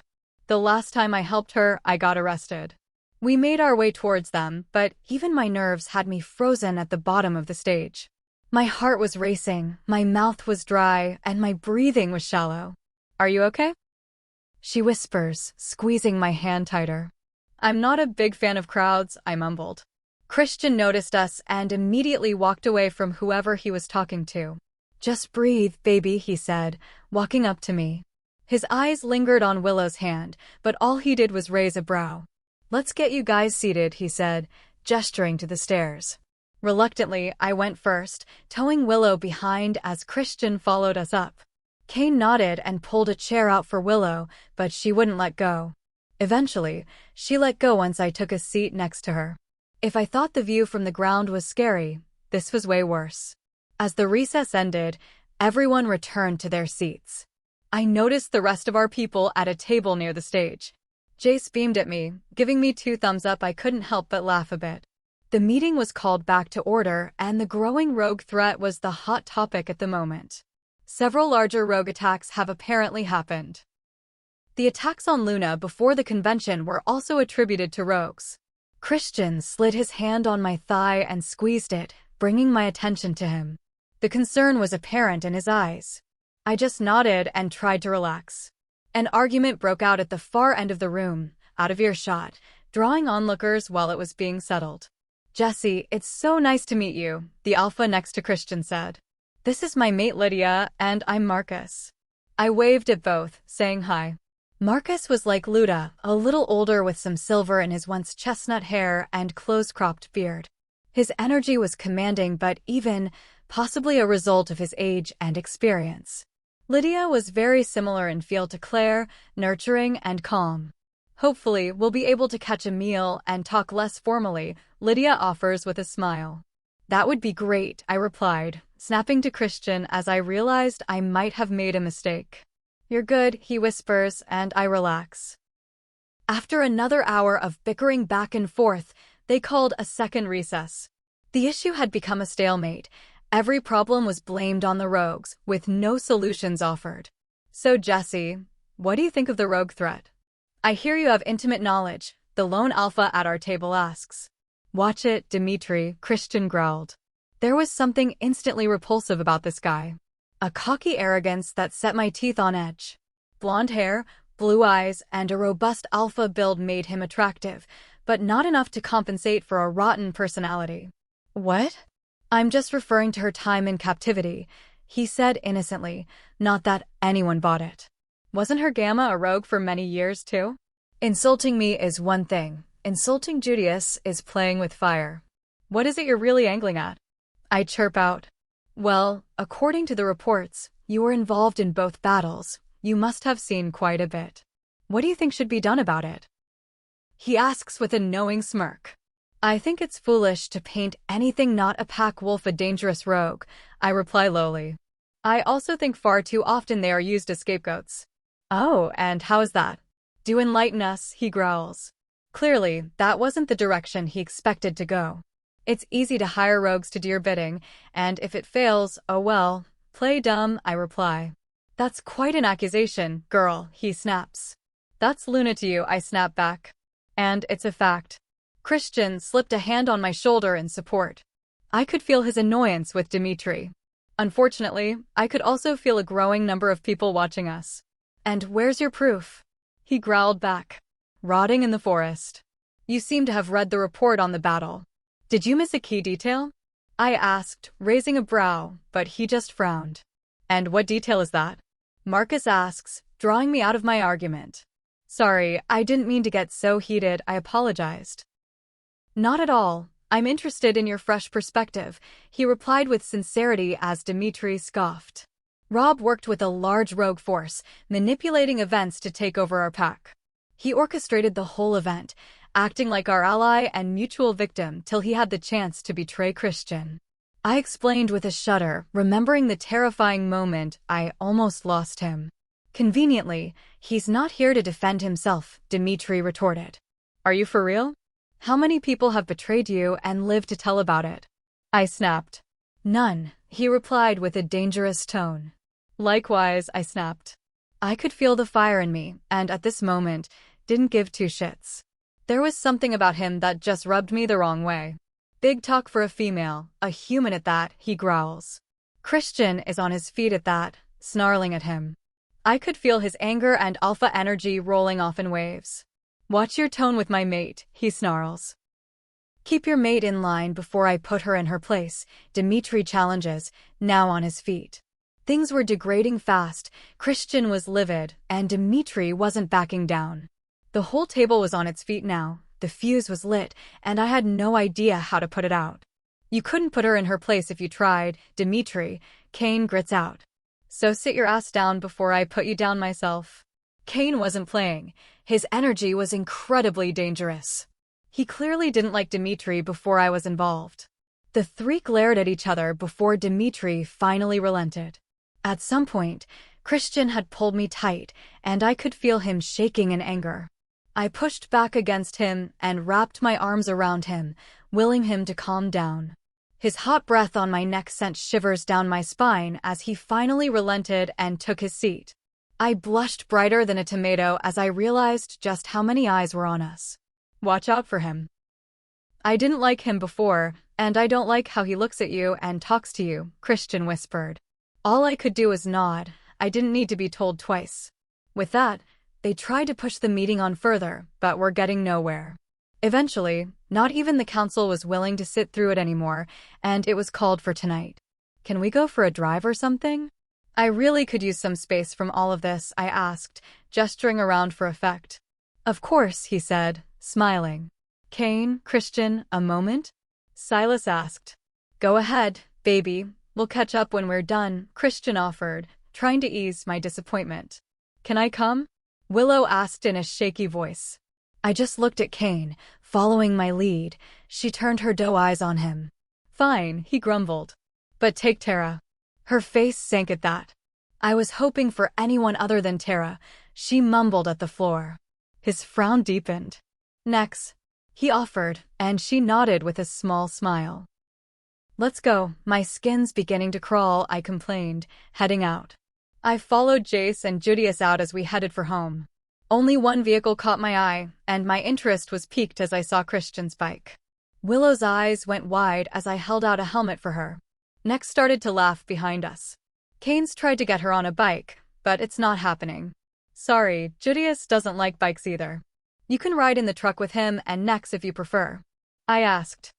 A: The last time I helped her, I got arrested. We made our way towards them, but even my nerves had me frozen at the bottom of the stage. My heart was racing, my mouth was dry, and my breathing was shallow. Are you okay? She whispers, squeezing my hand tighter. I'm not a big fan of crowds, I mumbled. Christian noticed us and immediately walked away from whoever he was talking to. Just breathe, baby, he said, walking up to me. His eyes lingered on Willow's hand, but all he did was raise a brow. Let's get you guys seated, he said, gesturing to the stairs. Reluctantly, I went first, towing Willow behind as Christian followed us up. Kane nodded and pulled a chair out for Willow, but she wouldn't let go. Eventually, she let go once I took a seat next to her. If I thought the view from the ground was scary, this was way worse. As the recess ended, everyone returned to their seats. I noticed the rest of our people at a table near the stage. Jace beamed at me, giving me 2 thumbs up. I couldn't help but laugh a bit. The meeting was called back to order, and the growing rogue threat was the hot topic at the moment. Several larger rogue attacks have apparently happened. The attacks on Luna before the convention were also attributed to rogues. Christian slid his hand on my thigh and squeezed it, bringing my attention to him. The concern was apparent in his eyes. I just nodded and tried to relax. An argument broke out at the far end of the room, out of earshot, drawing onlookers while it was being settled. Jessie, it's so nice to meet you, the alpha next to Christian said. This is my mate Lydia, and I'm Marcus. I waved at both, saying hi. Marcus was like Luda, a little older with some silver in his once chestnut hair and close-cropped beard. His energy was commanding but even, possibly a result of his age and experience. Lydia was very similar in feel to Claire, nurturing and calm. Hopefully, we'll be able to catch a meal and talk less formally, Lydia offers with a smile. That would be great, I replied, snapping to Christian as I realized I might have made a mistake. You're good, he whispers, and I relax. After another hour of bickering back and forth, they called a second recess. The issue had become a stalemate. Every problem was blamed on the rogues, with no solutions offered. So Jessie, what do you think of the rogue threat? I hear you have intimate knowledge, the lone alpha at our table asks. Watch it, Dmitri, Christian growled. There was something instantly repulsive about this guy. A cocky arrogance that set my teeth on edge. Blonde hair, blue eyes, and a robust alpha build made him attractive, but not enough to compensate for a rotten personality. What? I'm just referring to her time in captivity, he said innocently, not that anyone bought it. Wasn't her Gamma a rogue for many years, too? Insulting me is one thing. Insulting Judius is playing with fire. What is it you're really angling at? I chirp out. Well, according to the reports, you were involved in both battles. You must have seen quite a bit. What do you think should be done about it? He asks with a knowing smirk. I think it's foolish to paint anything not a pack wolf a dangerous rogue, I reply lowly. I also think far too often they are used as scapegoats. Oh, and how is that? Do enlighten us, he growls. Clearly, that wasn't the direction he expected to go. It's easy to hire rogues to do your bidding, and if it fails, oh well, play dumb, I reply. That's quite an accusation, girl, he snaps. That's Luna to you, I snap back. And it's a fact. Christian slipped a hand on my shoulder in support. I could feel his annoyance with Dmitri. Unfortunately, I could also feel a growing number of people watching us. And where's your proof? He growled back. Rotting in the forest. You seem to have read the report on the battle. Did you miss a key detail? I asked, raising a brow, but he just frowned. And what detail is that? Marcus asks, drawing me out of my argument. Sorry, I didn't mean to get so heated, I apologized. Not at all. I'm interested in your fresh perspective, he replied with sincerity as Dmitri scoffed. Rob worked with a large rogue force, manipulating events to take over our pack. He orchestrated the whole event, acting like our ally and mutual victim till he had the chance to betray Christian. I explained with a shudder, remembering the terrifying moment I almost lost him. Conveniently, he's not here to defend himself, Dmitri retorted. Are you for real? How many people have betrayed you and lived to tell about it? I snapped. None, he replied with a dangerous tone. Likewise, I snapped. I could feel the fire in me, and at this moment, didn't give two shits. There was something about him that just rubbed me the wrong way. Big talk for a female, a human at that, he growls. Christian is on his feet at that, snarling at him. I could feel his anger and alpha energy rolling off in waves. Watch your tone with my mate, he snarls. Keep your mate in line before I put her in her place, Dmitri challenges, now on his feet. Things were degrading fast, Christian was livid, and Dmitri wasn't backing down. The whole table was on its feet now, the fuse was lit, and I had no idea how to put it out. You couldn't put her in her place if you tried, Dmitri, Kane grits out. So sit your ass down before I put you down myself. Kane wasn't playing. His energy was incredibly dangerous. He clearly didn't like Dmitri before I was involved. The three glared at each other before Dmitri finally relented. At some point, Christian had pulled me tight, and I could feel him shaking in anger. I pushed back against him and wrapped my arms around him, willing him to calm down. His hot breath on my neck sent shivers down my spine as he finally relented and took his seat. I blushed brighter than a tomato as I realized just how many eyes were on us. Watch out for him. I didn't like him before, and I don't like how he looks at you and talks to you, Christian whispered. All I could do was nod. I didn't need to be told twice. With that, they tried to push the meeting on further, but were getting nowhere. Eventually, not even the council was willing to sit through it anymore, and it was called for tonight. Can we go for a drive or something? I really could use some space from all of this, I asked, gesturing around for effect. Of course, he said, smiling. Kane, Christian, a moment? Silas asked. Go ahead, baby. We'll catch up when we're done, Christian offered, trying to ease my disappointment. Can I come? Willow asked in a shaky voice. I just looked at Kane, following my lead. She turned her doe eyes on him. Fine, he grumbled. But take Tara. Her face sank at that. I was hoping for anyone other than Tara. She mumbled at the floor. His frown deepened. Next, he offered, and she nodded with a small smile. Let's go, my skin's beginning to crawl, I complained, heading out. I followed Jace and Judius out as we headed for home. Only one vehicle caught my eye, and my interest was piqued as I saw Christian's bike. Willow's eyes went wide as I held out a helmet for her. Next started to laugh behind us. Kane's tried to get her on a bike, but it's not happening. Sorry, Judius doesn't like bikes either. You can ride in the truck with him and Nex if you prefer. I asked.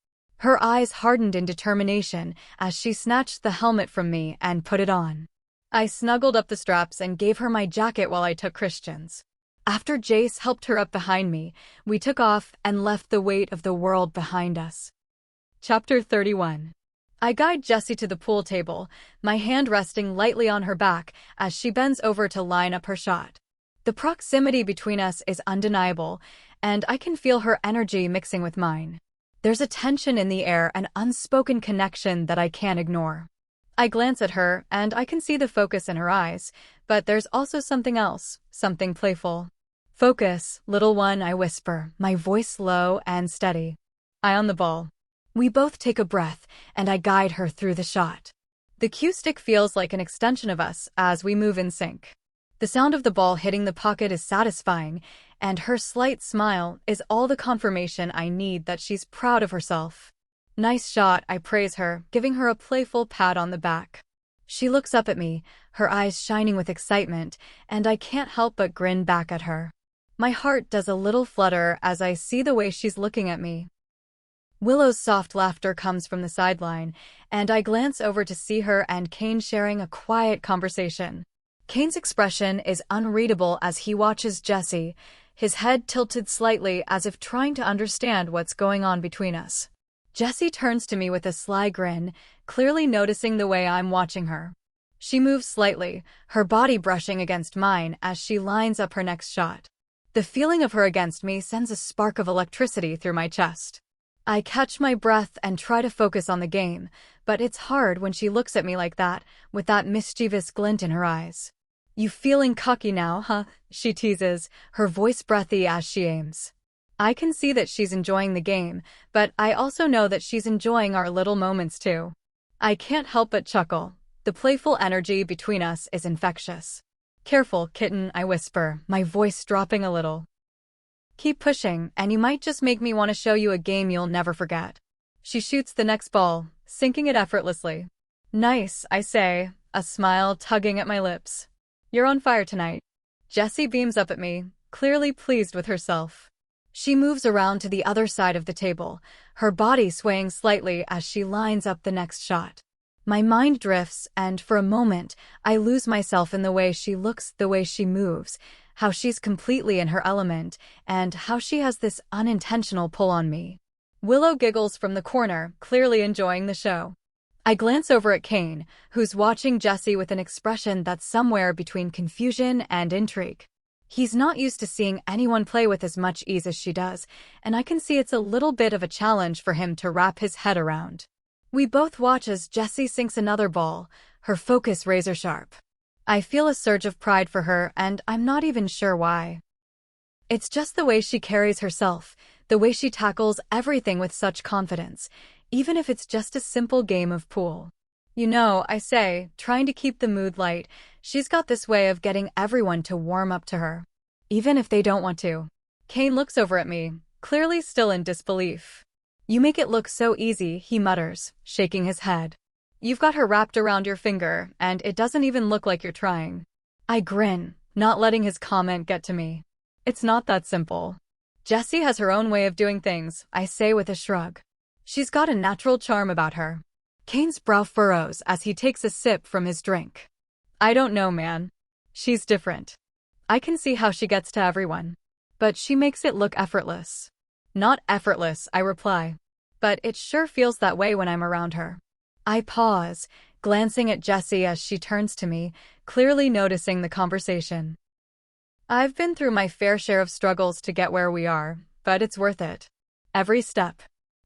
A: Her eyes hardened in determination as she snatched the helmet from me and put it on. I snuggled up the straps and gave her my jacket while I took Christian's. After Jace helped her up behind me, we took off and left the weight of the world behind us. Chapter 31. I guide Jessie to the pool table, my hand resting lightly on her back as she bends over to line up her shot. The proximity between us is undeniable, and I can feel her energy mixing with mine. There's a tension in the air, an unspoken connection that I can't ignore. I glance at her, and I can see the focus in her eyes, but there's also something else, something playful. "Focus, little one," I whisper, my voice low and steady. Eye on the ball. We both take a breath, and I guide her through the shot. The cue stick feels like an extension of us as we move in sync. The sound of the ball hitting the pocket is satisfying, and her slight smile is all the confirmation I need that she's proud of herself. "Nice shot," I praise her, giving her a playful pat on the back. She looks up at me, her eyes shining with excitement, and I can't help but grin back at her. My heart does a little flutter as I see the way she's looking at me. Willow's soft laughter comes from the sideline, and I glance over to see her and Kane sharing a quiet conversation. Kane's expression is unreadable as he watches Jessie, his head tilted slightly as if trying to understand what's going on between us. Jessie turns to me with a sly grin, clearly noticing the way I'm watching her. She moves slightly, her body brushing against mine as she lines up her next shot. The feeling of her against me sends a spark of electricity through my chest. I catch my breath and try to focus on the game, but it's hard when she looks at me like that, with that mischievous glint in her eyes. "You feeling cocky now, huh?" she teases, her voice breathy as she aims. I can see that she's enjoying the game, but I also know that she's enjoying our little moments too. I can't help but chuckle. The playful energy between us is infectious. "Careful, kitten," I whisper, my voice dropping a little. "Keep pushing, and you might just make me want to show you a game you'll never forget." She shoots the next ball, sinking it effortlessly. "Nice," I say, a smile tugging at my lips. "You're on fire tonight." Jessie beams up at me, clearly pleased with herself. She moves around to the other side of the table, her body swaying slightly as she lines up the next shot. My mind drifts, and for a moment, I lose myself in the way she looks, the way she moves, how she's completely in her element, and how she has this unintentional pull on me. Willow giggles from the corner, clearly enjoying the show. I glance over at Kane, who's watching Jessie with an expression that's somewhere between confusion and intrigue. He's not used to seeing anyone play with as much ease as she does, and I can see it's a little bit of a challenge for him to wrap his head around. We both watch as Jessie sinks another ball, her focus razor-sharp. I feel a surge of pride for her, and I'm not even sure why. It's just the way she carries herself, the way she tackles everything with such confidence, even if it's just a simple game of pool. "You know," I say, trying to keep the mood light, "she's got this way of getting everyone to warm up to her, even if they don't want to." Kane looks over at me, clearly still in disbelief. "You make it look so easy," he mutters, shaking his head. "You've got her wrapped around your finger, and it doesn't even look like you're trying." I grin, not letting his comment get to me. "It's not that simple. Jessie has her own way of doing things," I say with a shrug. "She's got a natural charm about her." Kane's brow furrows as he takes a sip from his drink. "I don't know, man. She's different. I can see how she gets to everyone. But she makes it look effortless." "Not effortless," I reply. "But it sure feels that way when I'm around her." I pause, glancing at Jessie as she turns to me, clearly noticing the conversation. "I've been through my fair share of struggles to get where we are, but it's worth it. Every step."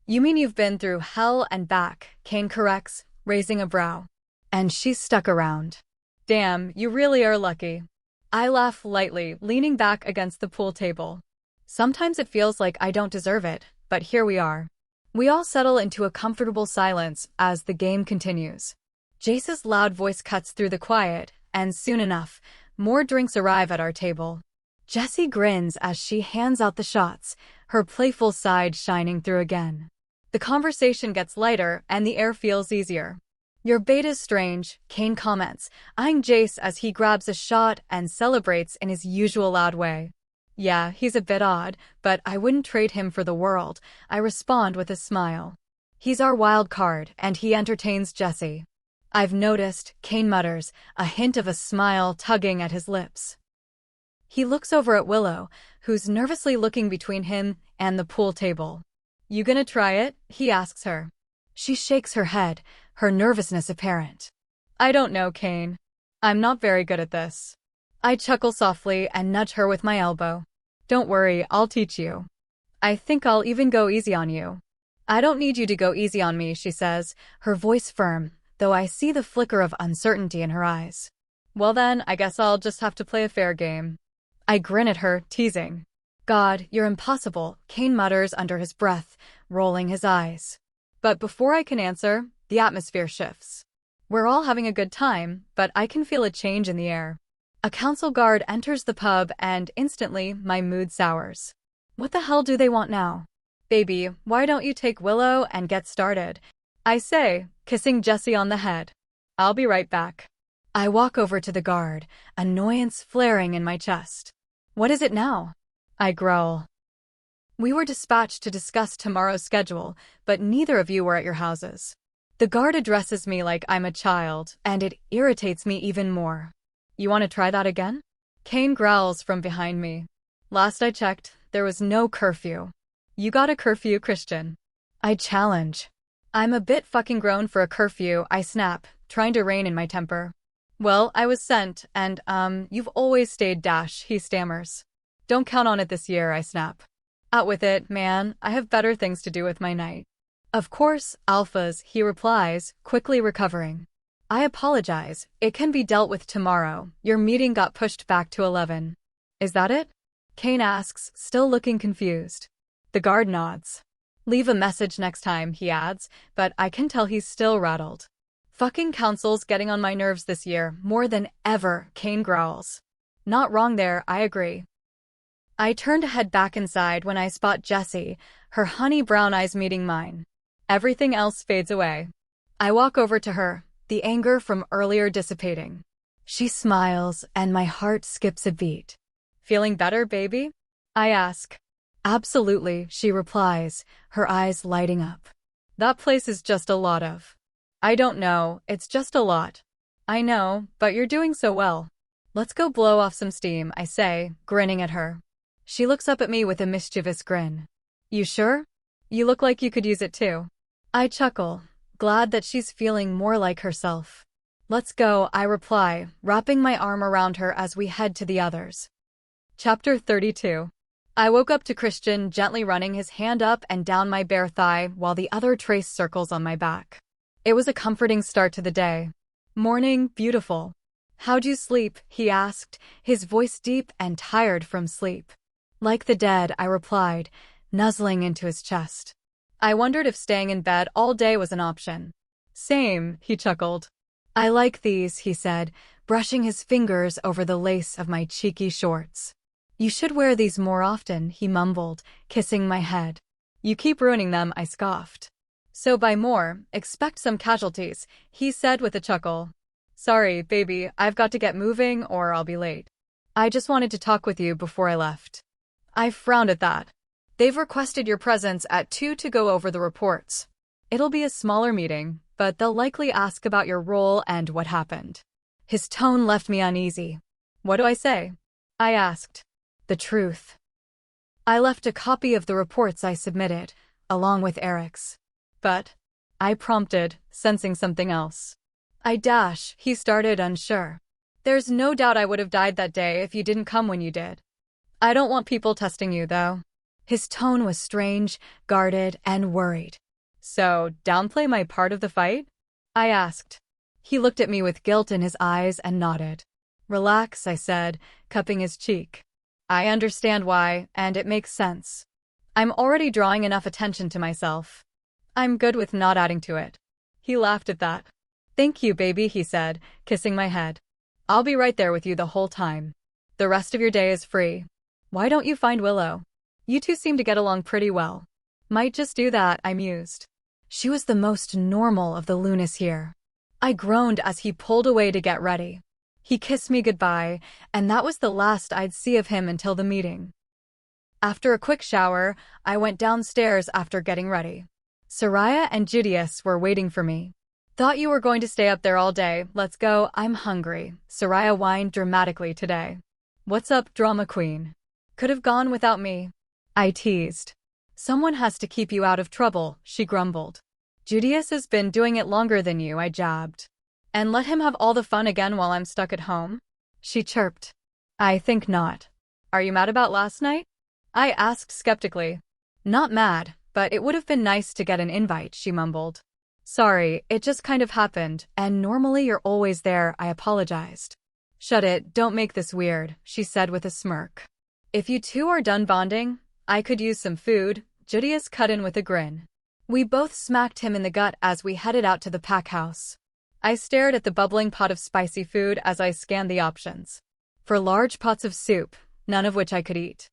A: "You mean you've been through hell and back," Kane corrects, raising a brow. "And she's stuck around." "Damn, you really are lucky." I laugh lightly, leaning back against the pool table. Sometimes it feels like I don't deserve it, but here we are. We all settle into a comfortable silence as the game continues. Jace's loud voice cuts through the quiet, and soon enough, more drinks arrive at our table. Jessie grins as she hands out the shots, her playful side shining through again. The conversation gets lighter, and the air feels easier. "Your bait is strange," Kane comments, eyeing Jace as he grabs a shot and celebrates in his usual loud way. "Yeah, he's a bit odd, but I wouldn't trade him for the world," I respond with a smile. He's our wild card, and he entertains Jessie. I've noticed, Kane mutters, a hint of a smile tugging at his lips. He looks over at Willow, who's nervously looking between him and the pool table. You gonna try it? He asks her. She shakes her head, her nervousness apparent. I don't know, Kane. I'm not very good at this. I chuckle softly and nudge her with my elbow. Don't worry, I'll teach you. I think I'll even go easy on you. I don't need you to go easy on me, she says, her voice firm, though I see the flicker of uncertainty in her eyes. Well then, I guess I'll just have to play a fair game. I grin at her, teasing. God, you're impossible, Kane mutters under his breath, rolling his eyes. But before I can answer, the atmosphere shifts. We're all having a good time, but I can feel a change in the air. A council guard enters the pub and instantly my mood sours. What the hell do they want now? Baby, why don't you take Willow and get started? I say, kissing Jessie on the head. I'll be right back. I walk over to the guard, annoyance flaring in my chest. What is it now? I growl. We were dispatched to discuss tomorrow's schedule, but neither of you were at your houses. The guard addresses me like I'm a child, and it irritates me even more. You want to try that again? Kane growls from behind me. Last I checked, there was no curfew. You got a curfew, Christian. I challenge. I'm a bit fucking grown for a curfew, I snap, trying to rein in my temper. Well, I was sent, and, you've always stayed dash, he stammers. Don't count on it this year, I snap. Out with it, man, I have better things to do with my night. Of course, alphas, he replies, quickly recovering. I apologize, it can be dealt with tomorrow, your meeting got pushed back to 11. Is that it? Kane asks, still looking confused. The guard nods. Leave a message next time, he adds, but I can tell he's still rattled. Fucking council's getting on my nerves this year, more than ever, Kane growls. Not wrong there, I agree. I turn to head back inside when I spot Jessie, her honey brown eyes meeting mine. Everything else fades away. I walk over to her, the anger from earlier dissipating. She smiles, and my heart skips a beat. Feeling better, baby? I ask. Absolutely, she replies, her eyes lighting up. That place is just a lot of. I don't know, it's just a lot. I know, but you're doing so well. Let's go blow off some steam, I say, grinning at her. She looks up at me with a mischievous grin. You sure? You look like you could use it too. I chuckle, glad that she's feeling more like herself. Let's go, I reply, wrapping my arm around her as we head to the others. Chapter 32. I woke up to Christian gently running his hand up and down my bare thigh while the other traced circles on my back. It was a comforting start to the day. Morning, beautiful. How'd you sleep? He asked, his voice deep and tired from sleep. Like the dead, I replied, nuzzling into his chest. I wondered if staying in bed all day was an option. Same, he chuckled. I like these, he said, brushing his fingers over the lace of my cheeky shorts. You should wear these more often, he mumbled, kissing my head. You keep ruining them, I scoffed. So by more, expect some casualties, he said with a chuckle. Sorry, baby, I've got to get moving or I'll be late. I just wanted to talk with you before I left. I frowned at that. They've requested your presence at 2 to go over the reports. It'll be a smaller meeting, but they'll likely ask about your role and what happened. His tone left me uneasy. What do I say? I asked. The truth. I left a copy of the reports I submitted, along with Eric's. But, I prompted, sensing something else. He started unsure. There's no doubt I would have died that day if you didn't come when you did. I don't want people testing you, though. His tone was strange, guarded, and worried. So, downplay my part of the fight? I asked. He looked at me with guilt in his eyes and nodded. Relax, I said, cupping his cheek. I understand why, and it makes sense. I'm already drawing enough attention to myself. I'm good with not adding to it. He laughed at that. Thank you, baby, he said, kissing my head. I'll be right there with you the whole time. The rest of your day is free. Why don't you find Willow? You two seem to get along pretty well. Might just do that, I mused. She was the most normal of the Lunas here. I groaned as he pulled away to get ready. He kissed me goodbye, and that was the last I'd see of him until the meeting. After a quick shower, I went downstairs after getting ready. Soraya and Judius were waiting for me. Thought you were going to stay up there all day. Let's go, I'm hungry. Soraya whined dramatically today. What's up, drama queen? Could have gone without me. I teased. Someone has to keep you out of trouble, she grumbled. Judius has been doing it longer than you, I jabbed. And let him have all the fun again while I'm stuck at home? She chirped. I think not. Are you mad about last night? I asked skeptically. Not mad, but it would have been nice to get an invite, she mumbled. Sorry, it just kind of happened, and normally you're always there, I apologized. Shut it, don't make this weird, she said with a smirk. If you two are done bonding, I could use some food, Judius cut in with a grin. We both smacked him in the gut as we headed out to the pack house. I stared at the bubbling pot of spicy food as I scanned the options. For large pots of soup, none of which I could eat.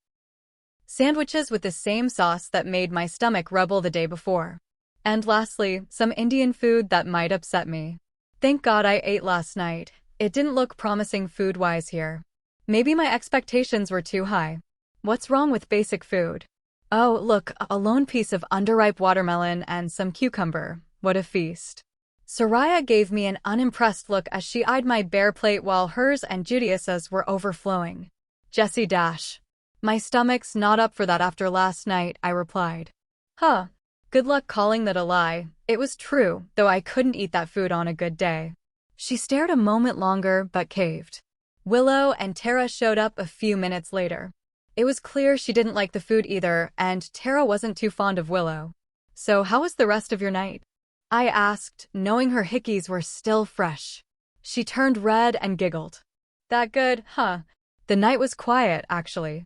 A: Sandwiches with the same sauce that made my stomach rumble the day before. And lastly, some Indian food that might upset me. Thank God I ate last night. It didn't look promising food-wise here. Maybe my expectations were too high. What's wrong with basic food? Oh, look, a lone piece of underripe watermelon and some cucumber. What a feast. Soraya gave me an unimpressed look as she eyed my bare plate while hers and Judius's were overflowing. Jessie dash. My stomach's not up for that after last night, I replied. Huh. Good luck calling that a lie. It was true, though I couldn't eat that food on a good day. She stared a moment longer but caved. Willow and Tara showed up a few minutes later. It was clear she didn't like the food either, and Tara wasn't too fond of Willow. So how was the rest of your night? I asked, knowing her hickeys were still fresh. She turned red and giggled. That good, huh? The night was quiet, actually.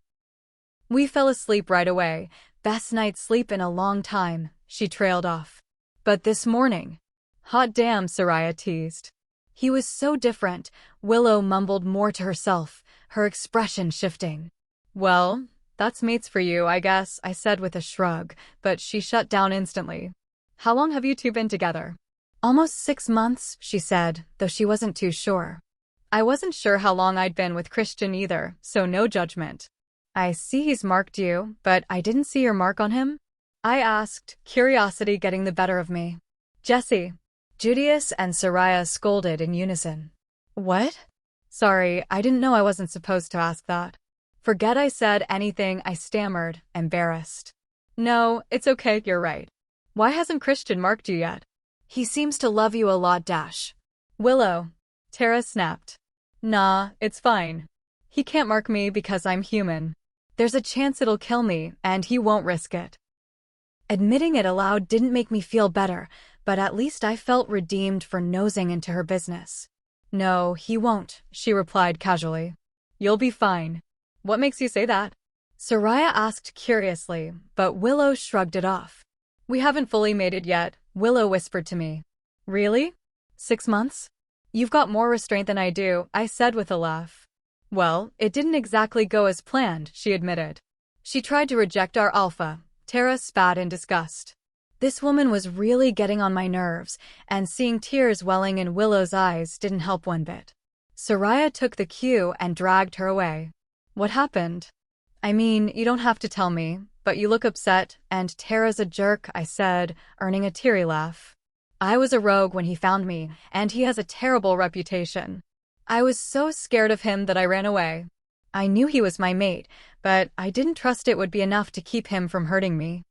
A: We fell asleep right away. Best night's sleep in a long time, she trailed off. But this morning. Hot damn, Soraya teased. He was so different, Willow mumbled more to herself, her expression shifting. Well, that's mates for you, I guess, I said with a shrug, but she shut down instantly. How long have you two been together? Almost 6 months, she said, though she wasn't too sure. I wasn't sure how long I'd been with Christian either, so no judgment. I see he's marked you, but I didn't see your mark on him? I asked, curiosity getting the better of me. Jessie. Judius and Soraya scolded in unison. What? Sorry, I didn't know I wasn't supposed to ask that. Forget I said anything, I stammered, embarrassed. No, it's okay, you're right. Why hasn't Christian marked you yet? He seems to love you a lot, dash. Willow. Tara snapped. Nah, it's fine. He can't mark me because I'm human. There's a chance it'll kill me, and he won't risk it. Admitting it aloud didn't make me feel better, but at least I felt redeemed for nosing into her business. No, he won't, she replied casually. You'll be fine. What makes you say that? Soraya asked curiously, but Willow shrugged it off. We haven't fully made it yet, Willow whispered to me. Really? 6 months? You've got more restraint than I do, I said with a laugh. Well, it didn't exactly go as planned, she admitted. She tried to reject our alpha. Tara spat in disgust. This woman was really getting on my nerves, and seeing tears welling in Willow's eyes didn't help one bit. Soraya took the cue and dragged her away. What happened? I mean, you don't have to tell me, but you look upset, and Tara's a jerk, I said, earning a teary laugh. I was a rogue when he found me, and he has a terrible reputation. I was so scared of him that I ran away. I knew he was my mate, but I didn't trust it would be enough to keep him from hurting me.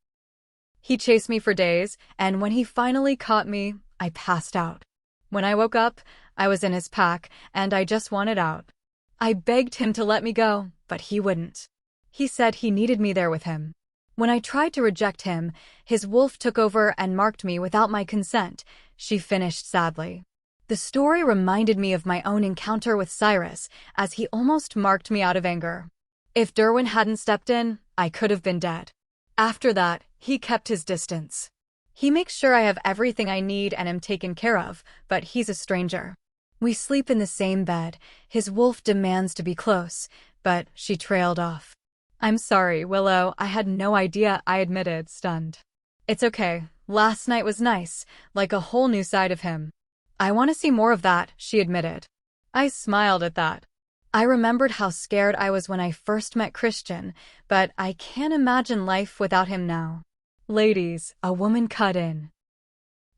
A: He chased me for days, and when he finally caught me, I passed out. When I woke up, I was in his pack, and I just wanted out. I begged him to let me go, but he wouldn't. He said he needed me there with him. When I tried to reject him, his wolf took over and marked me without my consent, she finished sadly. The story reminded me of my own encounter with Cyrus, as he almost marked me out of anger. If Derwin hadn't stepped in, I could have been dead. After that, he kept his distance. He makes sure I have everything I need and am taken care of, but he's a stranger. We sleep in the same bed. His wolf demands to be close, but she trailed off. I'm sorry, Willow, I had no idea, I admitted, stunned. It's okay. Last night was nice, like a whole new side of him. I want to see more of that, she admitted. I smiled at that. I remembered how scared I was when I first met Christian, but I can't imagine life without him now. Ladies, a woman cut in.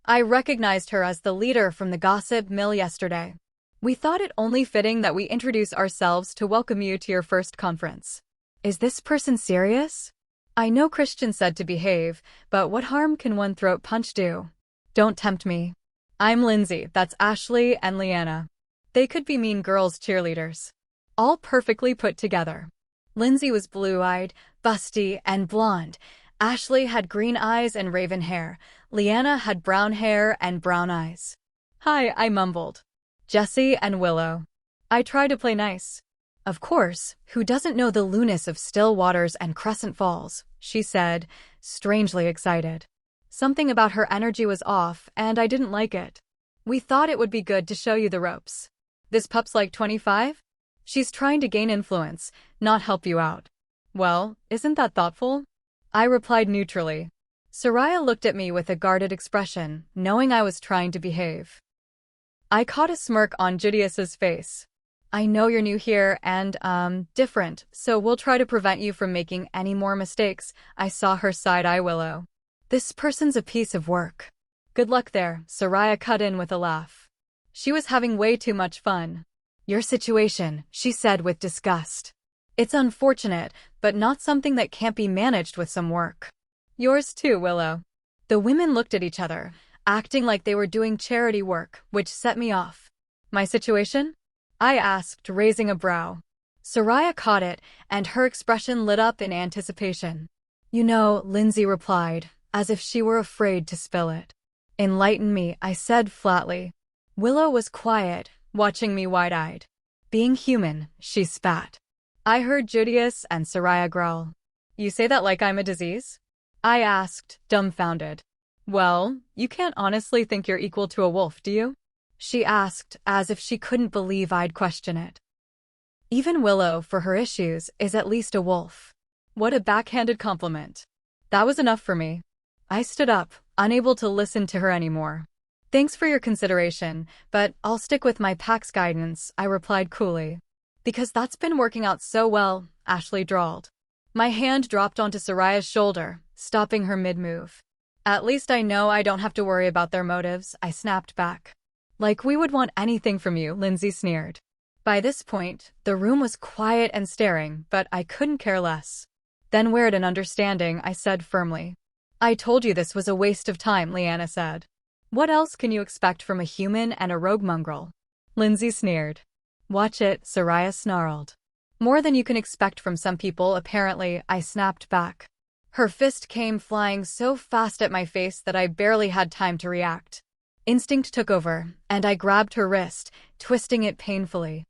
A: I recognized her as the leader from the gossip mill yesterday. We thought it only fitting that we introduce ourselves to welcome you to your first conference. Is this person serious? I know Christian said to behave, but what harm can one throat punch do? Don't tempt me. I'm Lindsay, that's Ashley and Leanna. They could be mean girls cheerleaders. All perfectly put together. Lindsay was blue-eyed, busty, and blonde. Ashley had green eyes and raven hair. Leanna had brown hair and brown eyes. Hi, I mumbled. Jessie and Willow. I tried to play nice. Of course, who doesn't know the lewdness of still waters and Crescent Falls, she said, strangely excited. Something about her energy was off, and I didn't like it. We thought it would be good to show you the ropes. This pup's like 25? She's trying to gain influence, not help you out. Well, isn't that thoughtful? I replied neutrally. Soraya looked at me with a guarded expression, knowing I was trying to behave. I caught a smirk on Judia's face. I know you're new here and, different, so we'll try to prevent you from making any more mistakes. I saw her side-eye Willow. This person's a piece of work. Good luck there, Soraya cut in with a laugh. She was having way too much fun. Your situation, she said with disgust. It's unfortunate, but not something that can't be managed with some work. Yours too, Willow. The women looked at each other, acting like they were doing charity work, which set me off. My situation? I asked, raising a brow. Soraya caught it, and her expression lit up in anticipation. You know, Lindsay replied, as if she were afraid to spill it. Enlighten me, I said flatly. Willow was quiet, watching me wide-eyed. Being human, she spat. I heard Judius and Soraya growl. You say that like I'm a disease? I asked, dumbfounded. Well, you can't honestly think you're equal to a wolf, do you? She asked, as if she couldn't believe I'd question it. Even Willow, for her issues, is at least a wolf. What a backhanded compliment. That was enough for me. I stood up, unable to listen to her anymore. Thanks for your consideration, but I'll stick with my pack's guidance, I replied coolly. Because that's been working out so well, Ashley drawled. My hand dropped onto Soraya's shoulder, stopping her mid-move. At least I know I don't have to worry about their motives, I snapped back. Like we would want anything from you, Lindsay sneered. By this point, the room was quiet and staring, but I couldn't care less. Then we're an understanding, I said firmly. I told you this was a waste of time, Leanna said. What else can you expect from a human and a rogue mongrel? Lindsay sneered. Watch it, Soraya snarled. More than you can expect from some people, apparently, I snapped back. Her fist came flying so fast at my face that I barely had time to react. Instinct took over, and I grabbed her wrist, twisting it painfully.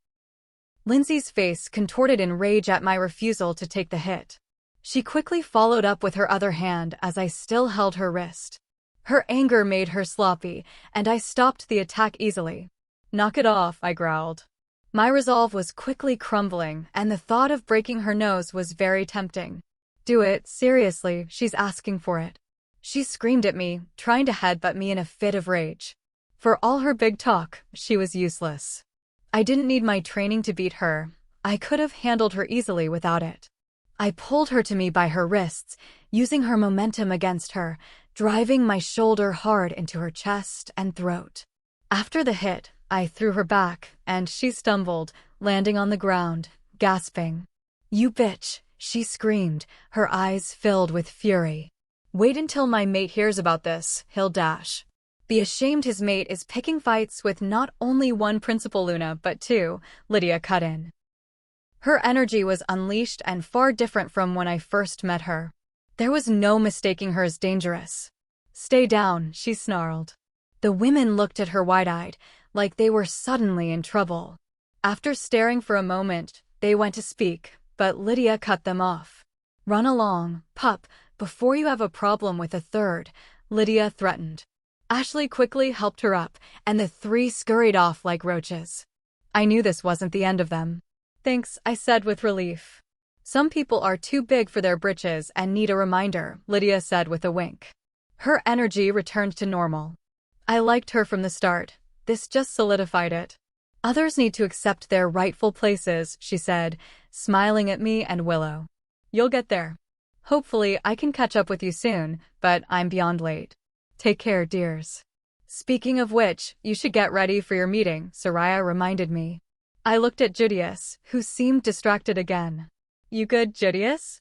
A: Lindsay's face contorted in rage at my refusal to take the hit. She quickly followed up with her other hand as I still held her wrist. Her anger made her sloppy, and I stopped the attack easily. Knock it off, I growled. My resolve was quickly crumbling, and the thought of breaking her nose was very tempting. Do it, seriously, she's asking for it. She screamed at me, trying to headbutt me in a fit of rage. For all her big talk, she was useless. I didn't need my training to beat her. I could have handled her easily without it. I pulled her to me by her wrists, using her momentum against her, driving my shoulder hard into her chest and throat. After the hit, I threw her back, and she stumbled, landing on the ground, gasping. You bitch, she screamed, her eyes filled with fury. Wait until my mate hears about this, he'll dash. Be ashamed his mate is picking fights with not only one principal Luna but two, Lydia cut in. Her energy was unleashed and far different from when I first met her. There was no mistaking her as dangerous. Stay down, she snarled. The women looked at her wide-eyed, like they were suddenly in trouble. After staring for a moment, they went to speak, but Lydia cut them off. Run along, pup, before you have a problem with a third, Lydia threatened. Ashley quickly helped her up, and the three scurried off like roaches. I knew this wasn't the end of them. Thanks, I said with relief. Some people are too big for their britches and need a reminder, Lydia said with a wink. Her energy returned to normal. I liked her from the start. This just solidified it. Others need to accept their rightful places, she said, smiling at me and Willow. You'll get there. Hopefully, I can catch up with you soon, but I'm beyond late. Take care, dears. Speaking of which, you should get ready for your meeting, Soraya reminded me. I looked at Judius, who seemed distracted again. You good, Judius?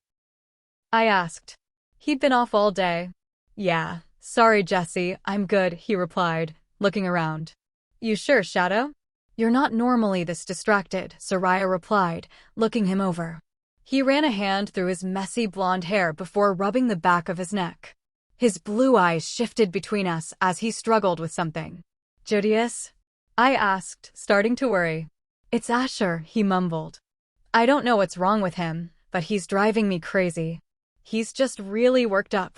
A: I asked. He'd been off all day. Yeah, sorry, Jessie, I'm good, he replied, looking around. You sure, Shadow? You're not normally this distracted, Soraya replied, looking him over. He ran a hand through his messy blonde hair before rubbing the back of his neck. His blue eyes shifted between us as he struggled with something. Judius? I asked, starting to worry. It's Asher, he mumbled. I don't know what's wrong with him, but he's driving me crazy. He's just really worked up.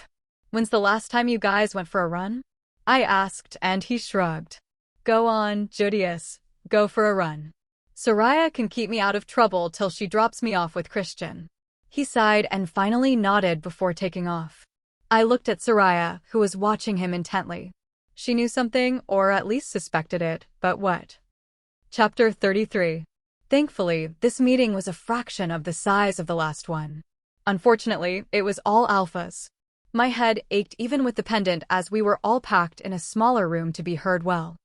A: When's the last time you guys went for a run? I asked, and he shrugged. Go on, Judius. Go for a run. Soraya can keep me out of trouble till she drops me off with Christian. He sighed and finally nodded before taking off. I looked at Soraya, who was watching him intently. She knew something, or at least suspected it, but what? Chapter 33. Thankfully, this meeting was a fraction of the size of the last one. Unfortunately, it was all alphas. My head ached even with the pendant as we were all packed in a smaller room to be heard well.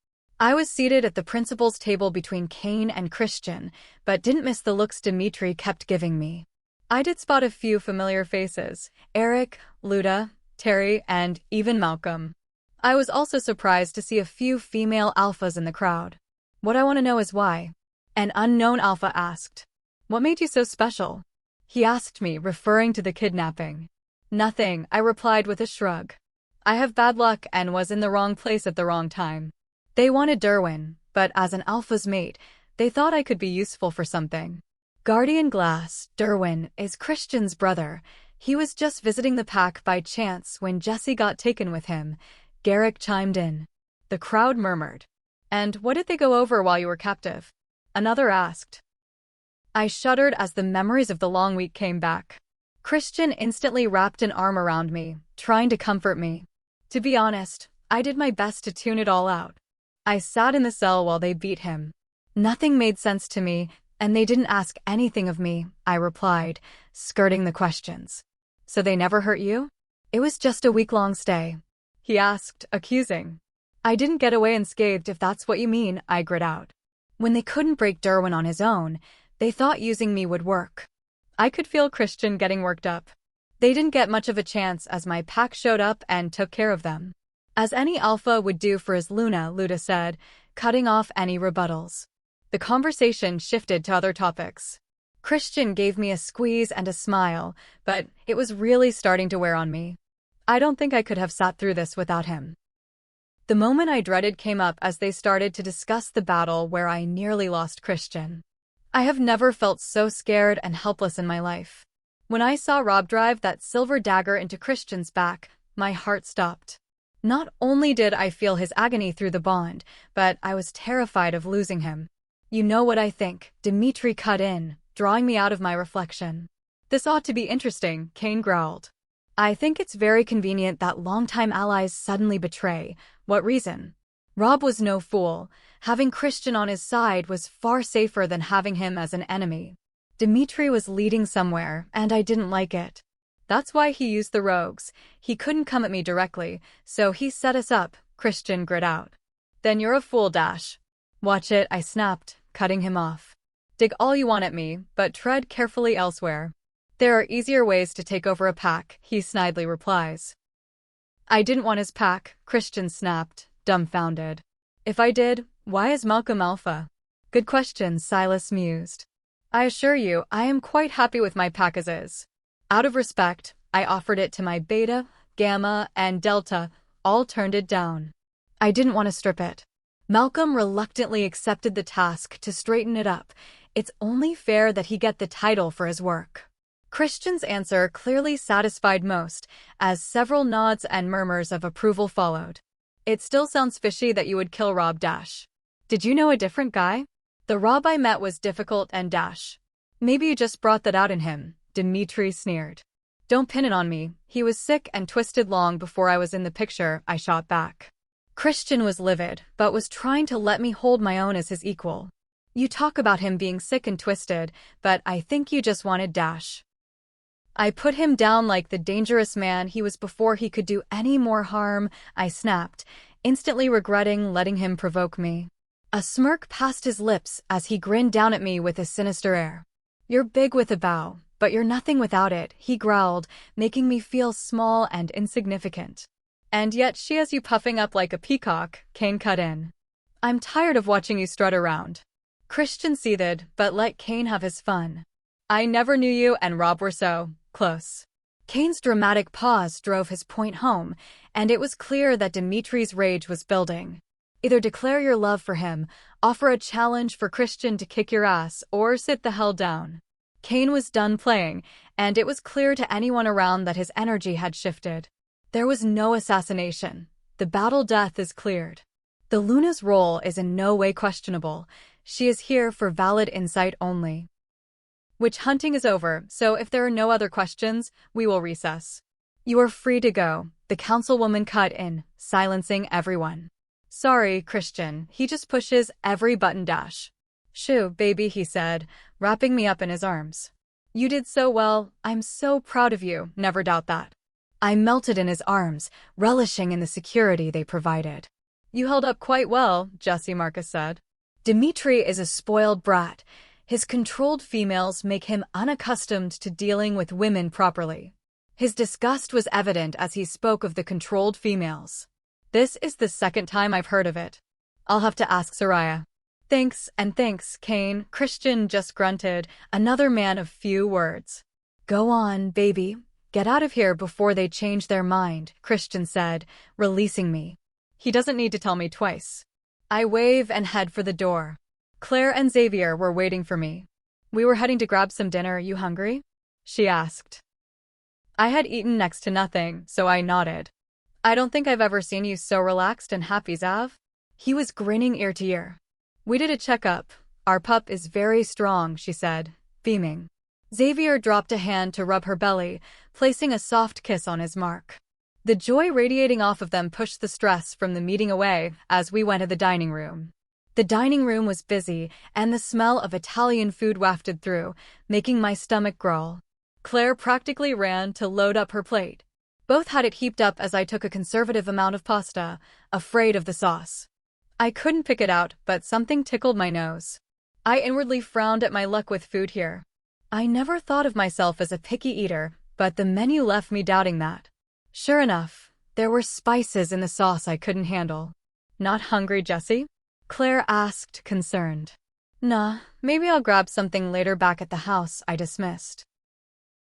A: I was seated at the principal's table between Kane and Christian, but didn't miss the looks Dmitri kept giving me. I did spot a few familiar faces: Eric, Luda, Terry, and even Malcolm. I was also surprised to see a few female alphas in the crowd. What I want to know is why. An unknown alpha asked. What made you so special? He asked me, referring to the kidnapping. Nothing, I replied with a shrug. I have bad luck and was in the wrong place at the wrong time. They wanted Derwin, but as an alpha's mate, they thought I could be useful for something. Guardian Glass, Derwin, is Christian's brother. He was just visiting the pack by chance when Jessie got taken with him. Garrick chimed in. The crowd murmured. And what did they go over while you were captive? Another asked. I shuddered as the memories of the long week came back. Christian instantly wrapped an arm around me, trying to comfort me. To be honest, I did my best to tune it all out. I sat in the cell while they beat him. Nothing made sense to me, and they didn't ask anything of me, I replied, skirting the questions. So they never hurt you? It was just a week-long stay. He asked, accusing. I didn't get away unscathed if that's what you mean, I grit out. When they couldn't break Derwin on his own, they thought using me would work. I could feel Christian getting worked up. They didn't get much of a chance as my pack showed up and took care of them. As any alpha would do for his Luna, Luda said, cutting off any rebuttals. The conversation shifted to other topics. Christian gave me a squeeze and a smile, but it was really starting to wear on me. I don't think I could have sat through this without him. The moment I dreaded came up as they started to discuss the battle where I nearly lost Christian. I have never felt so scared and helpless in my life. When I saw Rob drive that silver dagger into Christian's back, my heart stopped. Not only did I feel his agony through the bond, but I was terrified of losing him. You know what I think, Dmitri cut in, drawing me out of my reflection. This ought to be interesting, Kane growled. I think it's very convenient that longtime allies suddenly betray. What reason? Rob was no fool. Having Christian on his side was far safer than having him as an enemy. Dmitri was leading somewhere, and I didn't like it. That's why he used the rogues. He couldn't come at me directly, so he set us up, Christian grit out. Then you're a fool, Dash. Watch it, I snapped, cutting him off. Dig all you want at me, but tread carefully elsewhere. There are easier ways to take over a pack, he snidely replies. I didn't want his pack, Christian snapped, dumbfounded. If I did, why is Malcolm alpha? Good question, Silas mused. I assure you, I am quite happy with my pack as is. Out of respect, I offered it to my Beta, Gamma, and Delta, all turned it down. I didn't want to strip it. Malcolm reluctantly accepted the task to straighten it up. It's only fair that he get the title for his work. Christian's answer clearly satisfied most, as several nods and murmurs of approval followed. It still sounds fishy that you would kill Rob Dash. Did you know a different guy? The Rob I met was difficult and Dash. Maybe you just brought that out in him, Dmitri sneered. Don't pin it on me. He was sick and twisted long before I was in the picture, I shot back. Christian was livid, but was trying to let me hold my own as his equal. You talk about him being sick and twisted, but I think you just wanted Dash. I put him down like the dangerous man he was before he could do any more harm, I snapped, instantly regretting letting him provoke me. A smirk passed his lips as he grinned down at me with a sinister air. You're big with a bow, but you're nothing without it, he growled, making me feel small and insignificant. And yet she has you puffing up like a peacock, Kane cut in. I'm tired of watching you strut around. Christian seethed, but let Kane have his fun. I never knew you and Rob were so close. Kane's dramatic pause drove his point home, and it was clear that Dmitri's rage was building. Either declare your love for him, offer a challenge for Christian to kick your ass, or sit the hell down. Kane was done playing, and it was clear to anyone around that his energy had shifted. There was no assassination. The battle death is cleared. The Luna's role is in no way questionable. She is here for valid insight only. Witch hunting is over, so if there are no other questions, we will recess. You are free to go, the councilwoman cut in, silencing everyone. Sorry, Christian, he just pushes every button dash. Shoo, baby, he said, wrapping me up in his arms. You did so well, I'm so proud of you, never doubt that. I melted in his arms, relishing in the security they provided. You held up quite well, Jessie Marcus said. Dmitri is a spoiled brat. His controlled females make him unaccustomed to dealing with women properly. His disgust was evident as he spoke of the controlled females. This is the second time I've heard of it. I'll have to ask Soraya. Thanks, and thanks, Kane, Christian just grunted, another man of few words. Go on, baby. Get out of here before they change their mind, Christian said, releasing me. He doesn't need to tell me twice. I wave and head for the door. Claire and Xavier were waiting for me. We were heading to grab some dinner, you hungry? She asked. I had eaten next to nothing, so I nodded. I don't think I've ever seen you so relaxed and happy, Zav. He was grinning ear to ear. We did a checkup. Our pup is very strong, she said, beaming. Xavier dropped a hand to rub her belly, placing a soft kiss on his mark. The joy radiating off of them pushed the stress from the meeting away as we went to the dining room. The dining room was busy, and the smell of Italian food wafted through, making my stomach growl. Claire practically ran to load up her plate. Both had it heaped up as I took a conservative amount of pasta, afraid of the sauce. I couldn't pick it out, but something tickled my nose. I inwardly frowned at my luck with food here. I never thought of myself as a picky eater, but the menu left me doubting that. Sure enough, there were spices in the sauce I couldn't handle. Not hungry, Jessie? Claire asked, concerned. Nah, maybe I'll grab something later back at the house, I dismissed.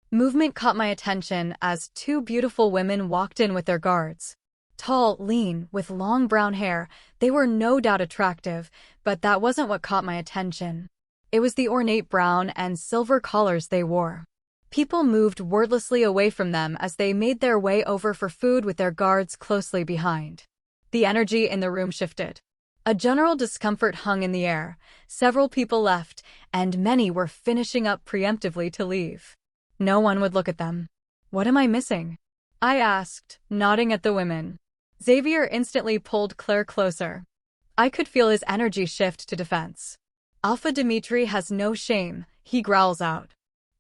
A: Movement caught my attention as two beautiful women walked in with their guards. Tall, lean, with long brown hair, they were no doubt attractive, but that wasn't what caught my attention. It was the ornate brown and silver collars they wore. People moved wordlessly away from them as they made their way over for food with their guards closely behind. The energy in the room shifted. A general discomfort hung in the air. Several people left, and many were finishing up preemptively to leave. No one would look at them. What am I missing? I asked, nodding at the women. Xavier instantly pulled Claire closer. I could feel his energy shift to defense. Alpha Dmitri has no shame, he growls out.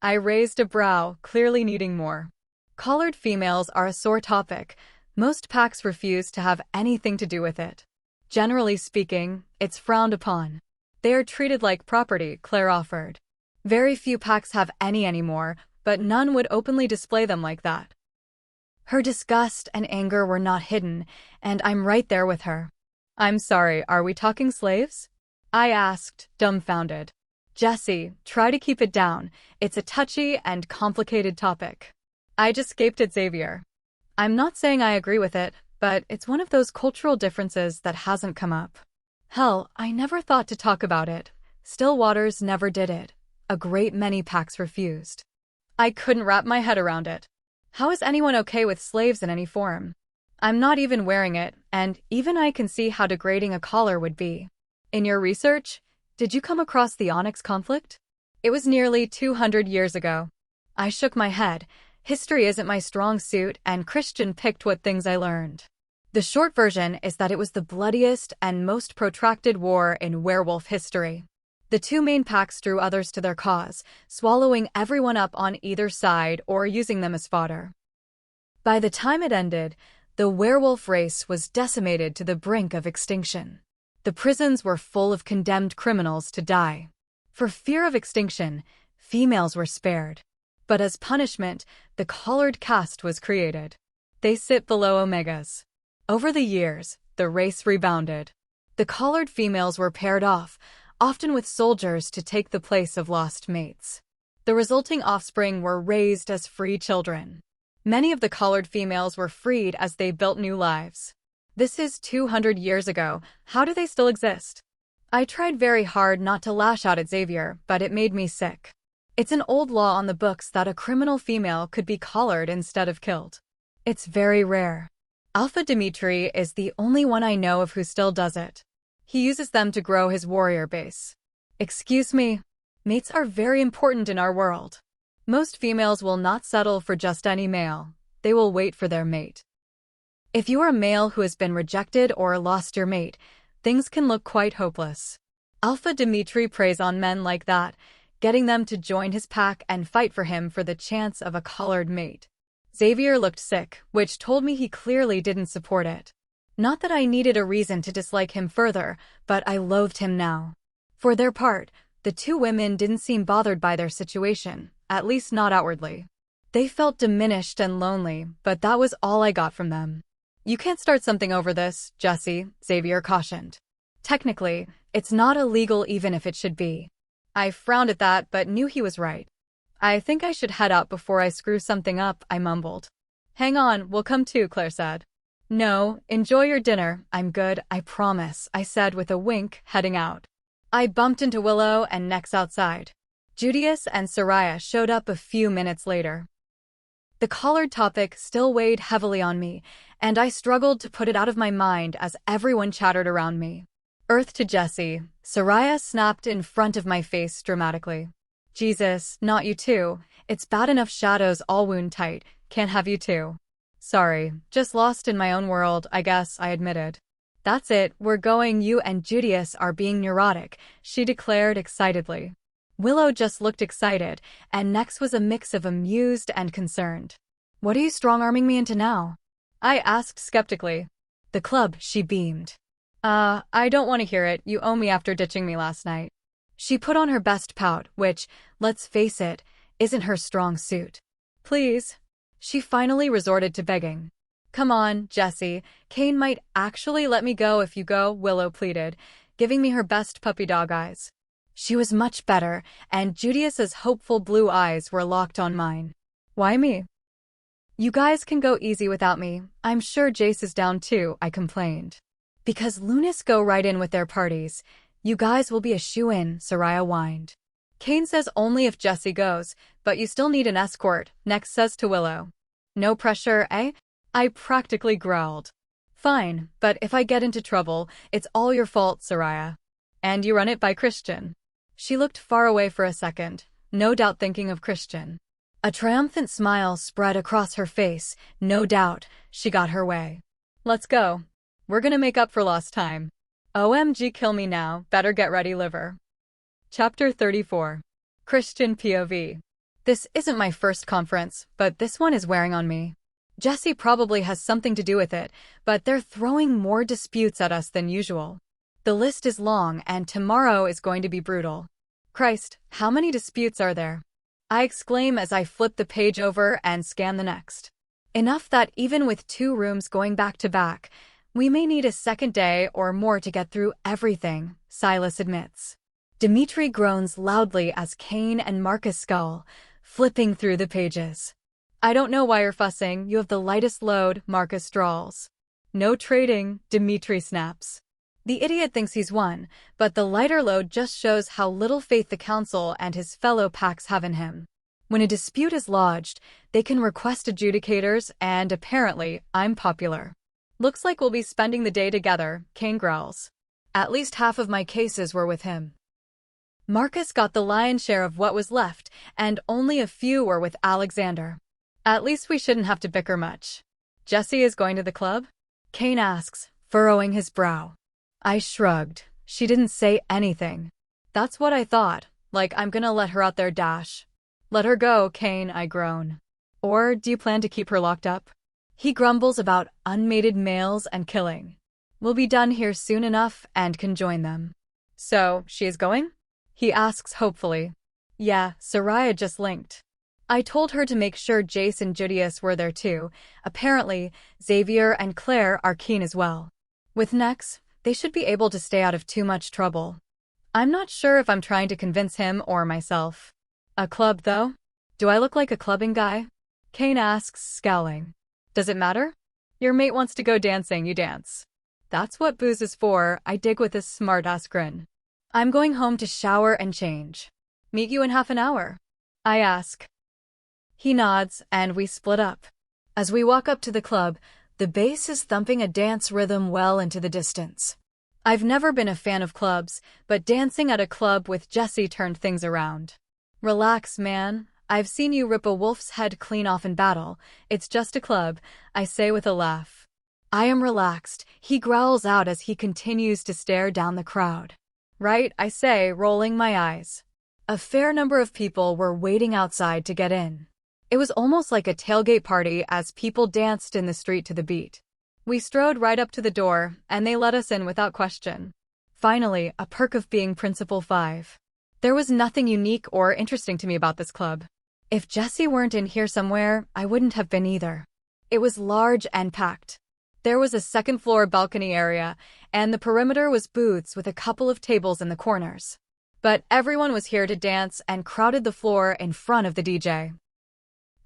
A: I raised a brow, clearly needing more. Collared females are a sore topic. Most packs refuse to have anything to do with it. Generally speaking, it's frowned upon. They are treated like property, Claire offered. Very few packs have any anymore, but none would openly display them like that. Her disgust and anger were not hidden, and I'm right there with her. I'm sorry, are we talking slaves? I asked, dumbfounded. Jessie, try to keep it down. It's a touchy and complicated topic. I just gaped at Xavier. I'm not saying I agree with it, but it's one of those cultural differences that hasn't come up. Hell, I never thought to talk about it. Still Waters never did it. A great many packs refused. I couldn't wrap my head around it. How is anyone okay with slaves in any form? I'm not even wearing it, and even I can see how degrading a collar would be. In your research, did you come across the Onyx conflict? It was nearly 200 years ago. I shook my head. History isn't my strong suit, and Christian picked what things I learned. The short version is that it was the bloodiest and most protracted war in werewolf history. The two main packs drew others to their cause, swallowing everyone up on either side or using them as fodder. By the time it ended, the werewolf race was decimated to the brink of extinction. The prisons were full of condemned criminals to die. For fear of extinction, females were spared. But as punishment, the collared caste was created. They sit below omegas. Over the years, the race rebounded. The collared females were paired off, often with soldiers to take the place of lost mates. The resulting offspring were raised as free children. Many of the collared females were freed as they built new lives. This is 200 years ago. How do they still exist? I tried very hard not to lash out at Xavier, but it made me sick. It's an old law on the books that a criminal female could be collared instead of killed. It's very rare. Alpha Dmitri is the only one I know of who still does it. He uses them to grow his warrior base. Excuse me, mates are very important in our world. Most females will not settle for just any male. They will wait for their mate. If you are a male who has been rejected or lost your mate, things can look quite hopeless. Alpha Dmitri preys on men like that, getting them to join his pack and fight for him for the chance of a collared mate. Xavier looked sick, which told me he clearly didn't support it. Not that I needed a reason to dislike him further, but I loathed him now. For their part, the two women didn't seem bothered by their situation, at least not outwardly. They felt diminished and lonely, but that was all I got from them. You can't start something over this, Jessie, Xavier cautioned. Technically, it's not illegal even if it should be. I frowned at that but knew he was right. I think I should head out before I screw something up, I mumbled. Hang on, we'll come too, Claire said. No, enjoy your dinner, I'm good, I promise, I said with a wink, heading out. I bumped into Willow and Nex outside. Judius and Soraya showed up a few minutes later. The collared topic still weighed heavily on me, and I struggled to put it out of my mind as everyone chattered around me. Earth to Jessie, Soraya snapped in front of my face dramatically. Jesus, not you too. It's bad enough shadows all wound tight, can't have you too. Sorry, just lost in my own world, I guess, I admitted. That's it, we're going, you and Judius are being neurotic, she declared excitedly. Willow just looked excited, and Nex was a mix of amused and concerned. What are you strong-arming me into now? I asked skeptically. The club, she beamed. I don't want to hear it, you owe me after ditching me last night. She put on her best pout, which, let's face it, isn't her strong suit. Please. She finally resorted to begging. Come on, Jessie, Kane might actually let me go if you go, Willow pleaded, giving me her best puppy dog eyes. She was much better, and Judius's hopeful blue eyes were locked on mine. Why me? You guys can go easy without me, I'm sure Jace is down too, I complained. Because Lunas go right in with their parties. You guys will be a shoo-in, Soraya whined. Kane says only if Jessie goes, but you still need an escort, Nex says to Willow. No pressure, eh? I practically growled. Fine, but if I get into trouble, it's all your fault, Soraya. And you run it by Christian. She looked far away for a second, no doubt thinking of Christian. A triumphant smile spread across her face, no doubt, she got her way. Let's go. We're gonna make up for lost time. OMG kill me now, better get ready liver. Chapter 34. Christian POV. This isn't my first conference, but this one is wearing on me. Jessie probably has something to do with it, but they're throwing more disputes at us than usual. The list is long and tomorrow is going to be brutal. Christ, how many disputes are there? I exclaim as I flip the page over and scan the next. Enough that even with 2 rooms going back to back, we may need a second day or more to get through everything, Silas admits. Dmitri groans loudly as Kane and Marcus scowl, flipping through the pages. I don't know why you're fussing, you have the lightest load, Marcus drawls. No trading, Dmitri snaps. The idiot thinks he's won, but the lighter load just shows how little faith the council and his fellow packs have in him. When a dispute is lodged, they can request adjudicators, and apparently, I'm popular. Looks like we'll be spending the day together, Kane growls. At least half of my cases were with him. Marcus got the lion's share of what was left, and only a few were with Alexander. At least we shouldn't have to bicker much. Jessie is going to the club? Kane asks, furrowing his brow. I shrugged. She didn't say anything. That's what I thought, like I'm gonna let her out there dash. Let her go, Kane, I groan. Or do you plan to keep her locked up? He grumbles about unmated males and killing. We'll be done here soon enough and can join them. So, she is going? He asks hopefully. Yeah, Soraya just linked. I told her to make sure Jace and Judius were there too. Apparently, Xavier and Claire are keen as well. With Nex, they should be able to stay out of too much trouble. I'm not sure if I'm trying to convince him or myself. A club, though? Do I look like a clubbing guy? Kane asks, scowling. Does it matter? Your mate wants to go dancing, you dance. That's what booze is for, I dig with a smart-ass grin. I'm going home to shower and change. Meet you in half an hour? I ask. He nods, and we split up. As we walk up to the club, the bass is thumping a dance rhythm well into the distance. I've never been a fan of clubs, but dancing at a club with Jessie turned things around. Relax, man. I've seen you rip a wolf's head clean off in battle. It's just a club, I say with a laugh. I am relaxed, he growls out as he continues to stare down the crowd. Right, I say, rolling my eyes. A fair number of people were waiting outside to get in. It was almost like a tailgate party as people danced in the street to the beat. We strode right up to the door, and they let us in without question. Finally, a perk of being Principal 5. There was nothing unique or interesting to me about this club. If Jessie weren't in here somewhere, I wouldn't have been either. It was large and packed. There was a second-floor balcony area, and the perimeter was booths with a couple of tables in the corners. But everyone was here to dance and crowded the floor in front of the DJ.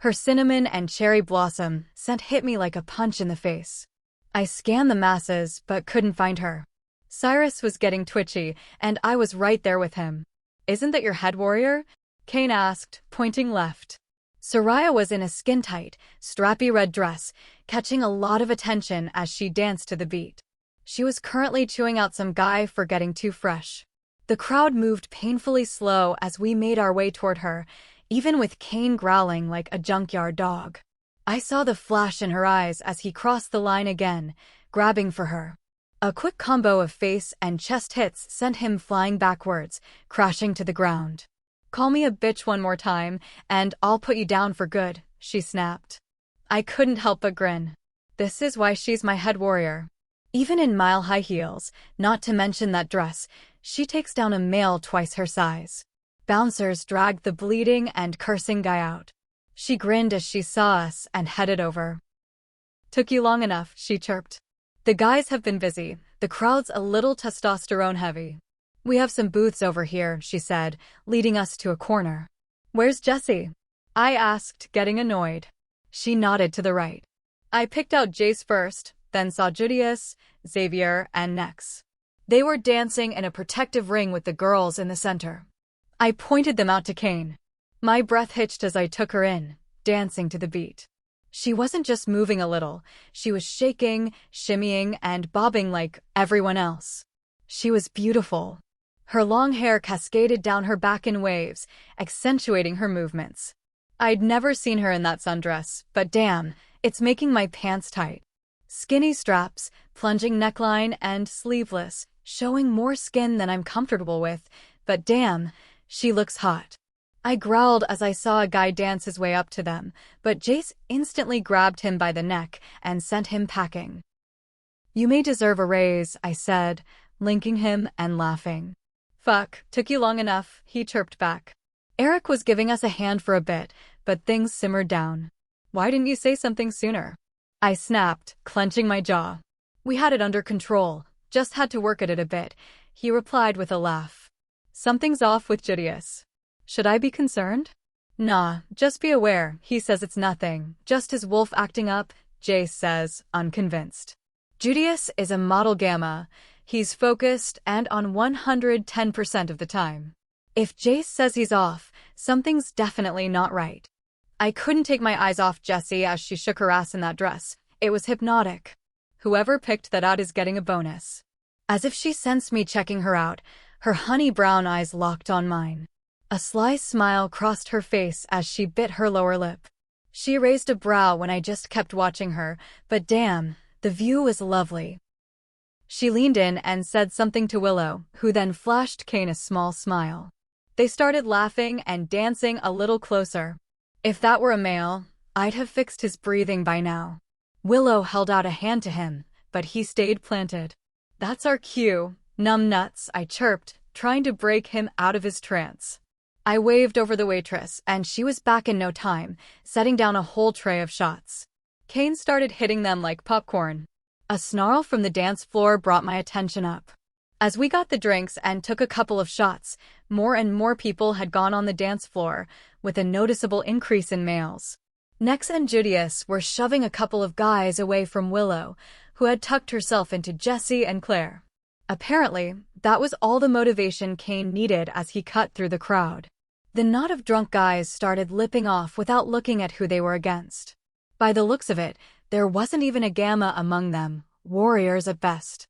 A: Her cinnamon and cherry blossom scent hit me like a punch in the face. I scanned the masses, but couldn't find her. Cyrus was getting twitchy, and I was right there with him. Isn't that your head warrior? Kane asked, pointing left. Soraya was in a skin-tight, strappy red dress, catching a lot of attention as she danced to the beat. She was currently chewing out some guy for getting too fresh. The crowd moved painfully slow as we made our way toward her, even with Kane growling like a junkyard dog. I saw the flash in her eyes as he crossed the line again, grabbing for her. A quick combo of face and chest hits sent him flying backwards, crashing to the ground. Call me a bitch one more time, and I'll put you down for good, she snapped. I couldn't help but grin. This is why she's my head warrior. Even in mile-high heels, not to mention that dress, she takes down a male twice her size. Bouncers dragged the bleeding and cursing guy out. She grinned as she saw us and headed over. Took you long enough, she chirped. The guys have been busy. The crowd's a little testosterone heavy. We have some booths over here, she said, leading us to a corner. Where's Jessie? I asked, getting annoyed. She nodded to the right. I picked out Jace first, then saw Judius, Xavier, and Nex. They were dancing in a protective ring with the girls in the center. I pointed them out to Kane. My breath hitched as I took her in, dancing to the beat. She wasn't just moving a little, she was shaking, shimmying, and bobbing like everyone else. She was beautiful. Her long hair cascaded down her back in waves, accentuating her movements. I'd never seen her in that sundress, but damn, it's making my pants tight. Skinny straps, plunging neckline, and sleeveless, showing more skin than I'm comfortable with, but damn, she looks hot. I growled as I saw a guy dance his way up to them, but Jace instantly grabbed him by the neck and sent him packing. You may deserve a raise, I said, linking him and laughing. Fuck, took you long enough, he chirped back. Eric was giving us a hand for a bit, but things simmered down. Why didn't you say something sooner? I snapped, clenching my jaw. We had it under control, just had to work at it a bit, he replied with a laugh. Something's off with Judius. Should I be concerned? Nah, just be aware, he says it's nothing, just his wolf acting up, Jace says, unconvinced. Judius is a model gamma. He's focused and on 110% of the time. If Jace says he's off, something's definitely not right. I couldn't take my eyes off Jessie as she shook her ass in that dress. It was hypnotic. Whoever picked that out is getting a bonus. As if she sensed me checking her out, her honey brown eyes locked on mine. A sly smile crossed her face as she bit her lower lip. She raised a brow when I just kept watching her, but damn, the view was lovely. She leaned in and said something to Willow, who then flashed Kane a small smile. They started laughing and dancing a little closer. If that were a male, I'd have fixed his breathing by now. Willow held out a hand to him, but he stayed planted. That's our cue, numbnuts, I chirped, trying to break him out of his trance. I waved over the waitress, and she was back in no time, setting down a whole tray of shots. Kane started hitting them like popcorn. A snarl from the dance floor brought my attention up. As we got the drinks and took a couple of shots, more and more people had gone on the dance floor, with a noticeable increase in males. Nex and Judius were shoving a couple of guys away from Willow, who had tucked herself into Jessie and Claire. Apparently, that was all the motivation Kane needed as he cut through the crowd. The knot of drunk guys started lipping off without looking at who they were against. By the looks of it, there wasn't even a gamma among them, warriors at best.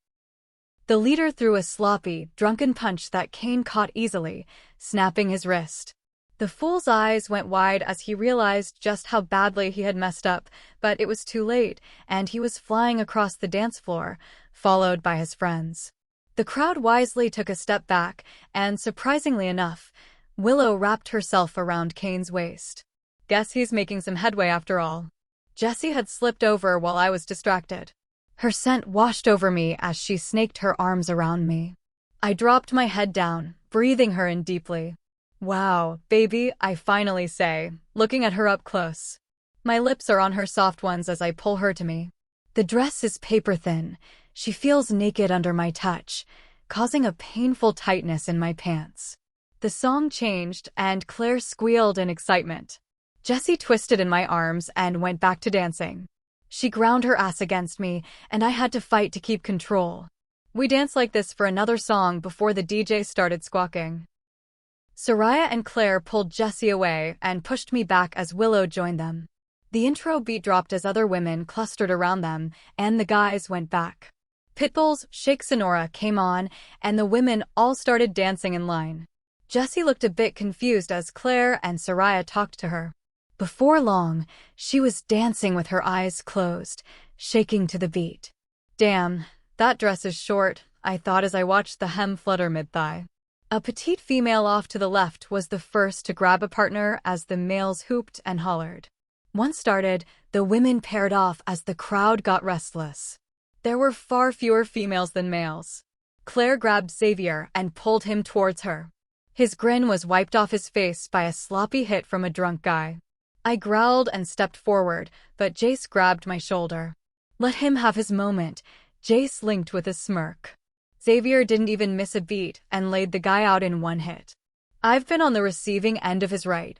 A: The leader threw a sloppy, drunken punch that Kane caught easily, snapping his wrist. The fool's eyes went wide as he realized just how badly he had messed up, but it was too late, and he was flying across the dance floor, followed by his friends. The crowd wisely took a step back, and surprisingly enough, Willow wrapped herself around Kane's waist. Guess he's making some headway after all. Jessie had slipped over while I was distracted. Her scent washed over me as she snaked her arms around me. I dropped my head down, breathing her in deeply. Wow, baby, I finally say, looking at her up close. My lips are on her soft ones as I pull her to me. The dress is paper thin. She feels naked under my touch, causing a painful tightness in my pants. The song changed, and Claire squealed in excitement. Jessie twisted in my arms and went back to dancing. She ground her ass against me, and I had to fight to keep control. We danced like this for another song before the DJ started squawking. Soraya and Claire pulled Jessie away and pushed me back as Willow joined them. The intro beat dropped as other women clustered around them, and the guys went back. Pitbull's Shake Sonora came on, and the women all started dancing in line. Jessie looked a bit confused as Claire and Soraya talked to her. Before long, she was dancing with her eyes closed, shaking to the beat. Damn, that dress is short, I thought as I watched the hem flutter mid-thigh. A petite female off to the left was the first to grab a partner as the males hooped and hollered. Once started, the women paired off as the crowd got restless. There were far fewer females than males. Claire grabbed Xavier and pulled him towards her. His grin was wiped off his face by a sloppy hit from a drunk guy. I growled and stepped forward, but Jace grabbed my shoulder. Let him have his moment, Jace linked with a smirk. Xavier didn't even miss a beat and laid the guy out in one hit. I've been on the receiving end of his right.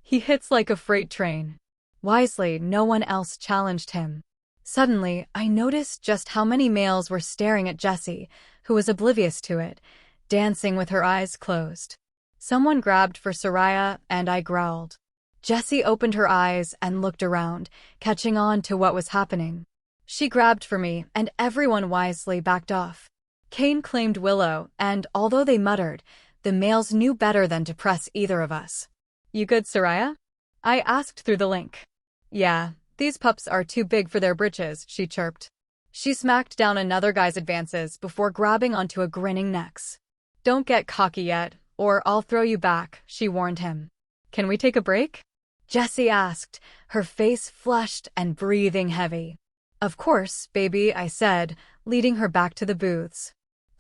A: He hits like a freight train. Wisely, no one else challenged him. Suddenly, I noticed just how many males were staring at Jessie, who was oblivious to it, dancing with her eyes closed. Someone grabbed for Soraya, and I growled. Jessie opened her eyes and looked around, catching on to what was happening. She grabbed for me, and everyone wisely backed off. Kane claimed Willow, and although they muttered, the males knew better than to press either of us. You good, Soraya? I asked through the link. Yeah, these pups are too big for their britches, she chirped. She smacked down another guy's advances before grabbing onto a grinning Nex. Don't get cocky yet, or I'll throw you back, she warned him. Can we take a break? Jessie asked, her face flushed and breathing heavy. Of course, baby, I said, leading her back to the booths.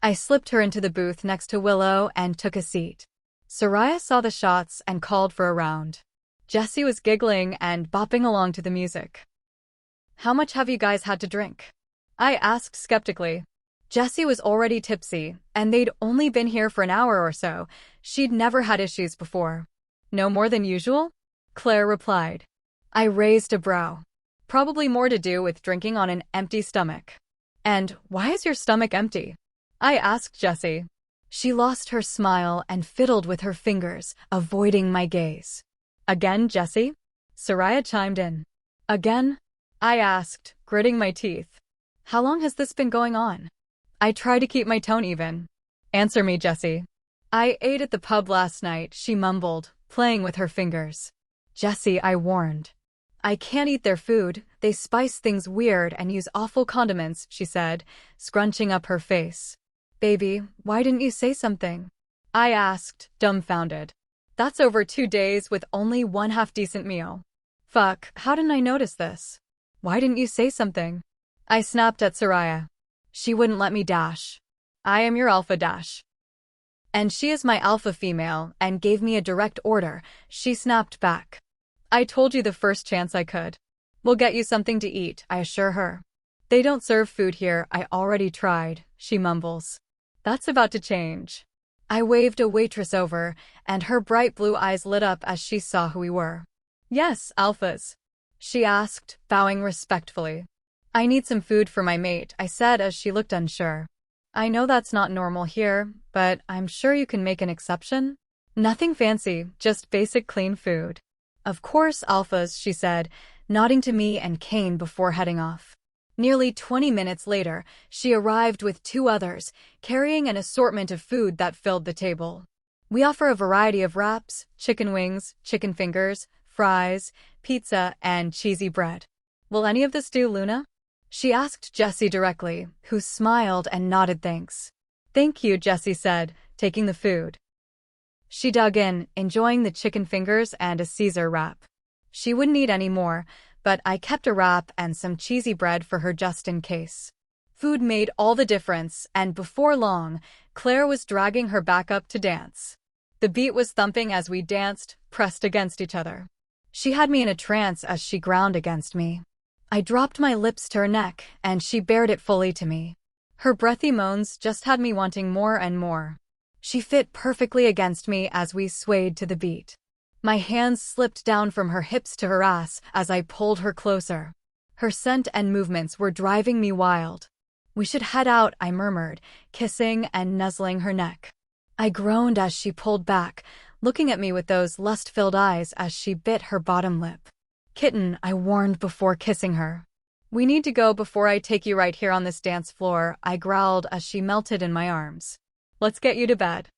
A: I slipped her into the booth next to Willow and took a seat. Soraya saw the shots and called for a round. Jessie was giggling and bopping along to the music. How much have you guys had to drink? I asked skeptically. Jessie was already tipsy, and they'd only been here for an hour or so. She'd never had issues before. No more than usual? Claire replied. I raised a brow. Probably more to do with drinking on an empty stomach. And why is your stomach empty? I asked Jessie. She lost her smile and fiddled with her fingers, avoiding my gaze. Again, Jessie? Soraya chimed in. Again? I asked, gritting my teeth. How long has this been going on? I try to keep my tone even. Answer me, Jessie. I ate at the pub last night, she mumbled, playing with her fingers. Jessie, I warned. I can't eat their food, They spice things weird and use awful condiments, she said, scrunching up her face. Baby, why didn't you say something? I asked, dumbfounded. That's over 2 days with only one half-decent meal. Fuck, how didn't I notice this? Why didn't you say something? I snapped at Soraya. She wouldn't let me dash. I am your alpha dash. And she is my alpha female and gave me a direct order, she snapped back. I told you the first chance I could. We'll get you something to eat, I assure her. They don't serve food here, I already tried, she mumbles. That's about to change. I waved a waitress over, and her bright blue eyes lit up as she saw who we were. Yes, alphas. She asked, bowing respectfully. I need some food for my mate, I said as she looked unsure. I know that's not normal here, but I'm sure you can make an exception. Nothing fancy, just basic clean food. Of course, alphas, she said, nodding to me and Kane before heading off. Nearly 20 minutes later, she arrived with 2 others, carrying an assortment of food that filled the table. We offer a variety of wraps, chicken wings, chicken fingers, fries, pizza, and cheesy bread. Will any of this do, Luna? She asked Jessie directly, who smiled and nodded thanks. Thank you, Jessie said, taking the food. She dug in, enjoying the chicken fingers and a Caesar wrap. She wouldn't eat any more, but I kept a wrap and some cheesy bread for her just in case. Food made all the difference, and before long, Claire was dragging her back up to dance. The beat was thumping as we danced, pressed against each other. She had me in a trance as she ground against me. I dropped my lips to her neck, and she bared it fully to me. Her breathy moans just had me wanting more and more. She fit perfectly against me as we swayed to the beat. My hands slipped down from her hips to her ass as I pulled her closer. Her scent and movements were driving me wild. We should head out, I murmured, kissing and nuzzling her neck. I groaned as she pulled back, looking at me with those lust-filled eyes as she bit her bottom lip. Kitten, I warned before kissing her. We need to go before I take you right here on this dance floor, I growled as she melted in my arms. Let's get you to bed.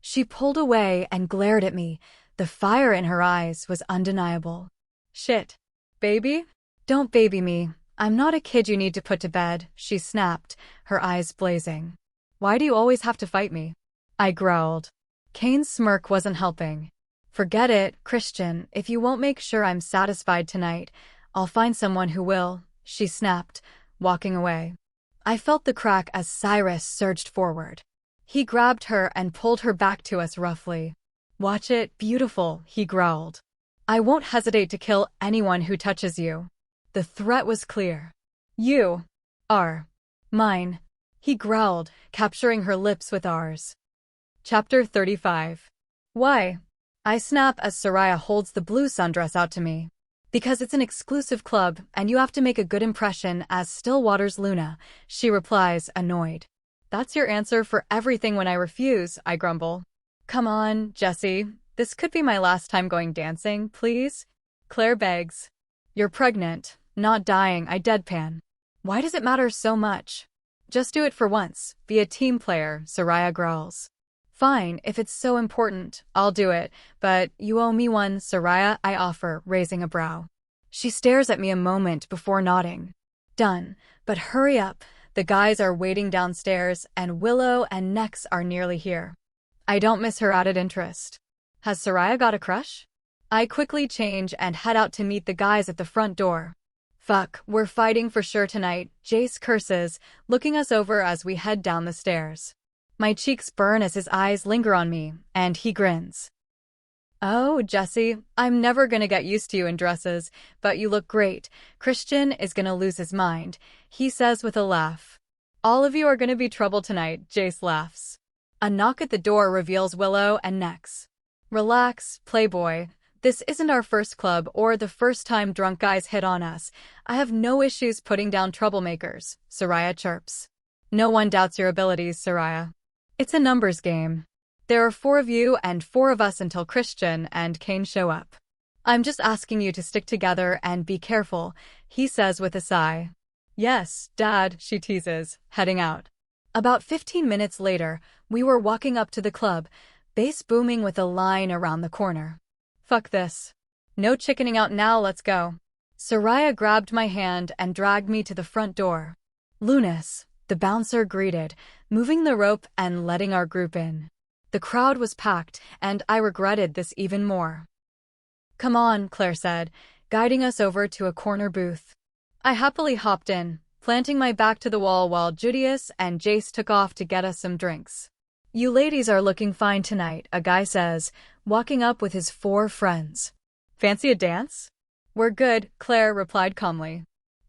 A: She pulled away and glared at me. The fire in her eyes was undeniable. Shit. Baby? Don't baby me. I'm not a kid you need to put to bed, she snapped, her eyes blazing. Why do you always have to fight me? I growled. Kane's smirk wasn't helping. Forget it, Christian. If you won't make sure I'm satisfied tonight, I'll find someone who will, she snapped, walking away. I felt the crack as Cyrus surged forward. He grabbed her and pulled her back to us roughly. Watch it, beautiful, he growled. I won't hesitate to kill anyone who touches you. The threat was clear. You are mine, he growled, capturing her lips with ours. Chapter 35. Why? I snap as Soraya holds the blue sundress out to me. Because it's an exclusive club, and you have to make a good impression as Stillwater's Luna, she replies, annoyed. That's your answer for everything when I refuse, I grumble. Come on, Jessie. This could be my last time going dancing, please? Claire begs. You're pregnant, not dying, I deadpan. Why does it matter so much? Just do it for once. Be a team player, Soraya growls. Fine, if it's so important, I'll do it, but you owe me one, Soraya, I offer, raising a brow. She stares at me a moment before nodding. Done, but hurry up. The guys are waiting downstairs, and Willow and Nex are nearly here. I don't miss her added interest. Has Soraya got a crush? I quickly change and head out to meet the guys at the front door. Fuck, we're fighting for sure tonight, Jace curses, looking us over as we head down the stairs. My cheeks burn as his eyes linger on me, and he grins. Oh, Jessie, I'm never gonna get used to you in dresses, but you look great. Christian is gonna lose his mind, he says with a laugh. All of you are gonna be trouble tonight, Jace laughs. A knock at the door reveals Willow and Nex. Relax, playboy. This isn't our first club or the first time drunk guys hit on us. I have no issues putting down troublemakers, Soraya chirps. No one doubts your abilities, Soraya. It's a numbers game. There are 4 of you and 4 of us until Christian and Kane show up. I'm just asking you to stick together and be careful, he says with a sigh. Yes, Dad, she teases, heading out. About 15 minutes later, we were walking up to the club, bass booming with a line around the corner. Fuck this. No chickening out now, let's go. Soraya grabbed my hand and dragged me to the front door. "Lunas," the bouncer greeted, moving the rope and letting our group in. The crowd was packed, and I regretted this even more. "Come on," Claire said, guiding us over to a corner booth. I happily hopped in, planting my back to the wall while Judius and Jace took off to get us some drinks. "You ladies are looking fine tonight," a guy says, walking up with his 4 friends. "Fancy a dance?" "We're good," Claire replied calmly.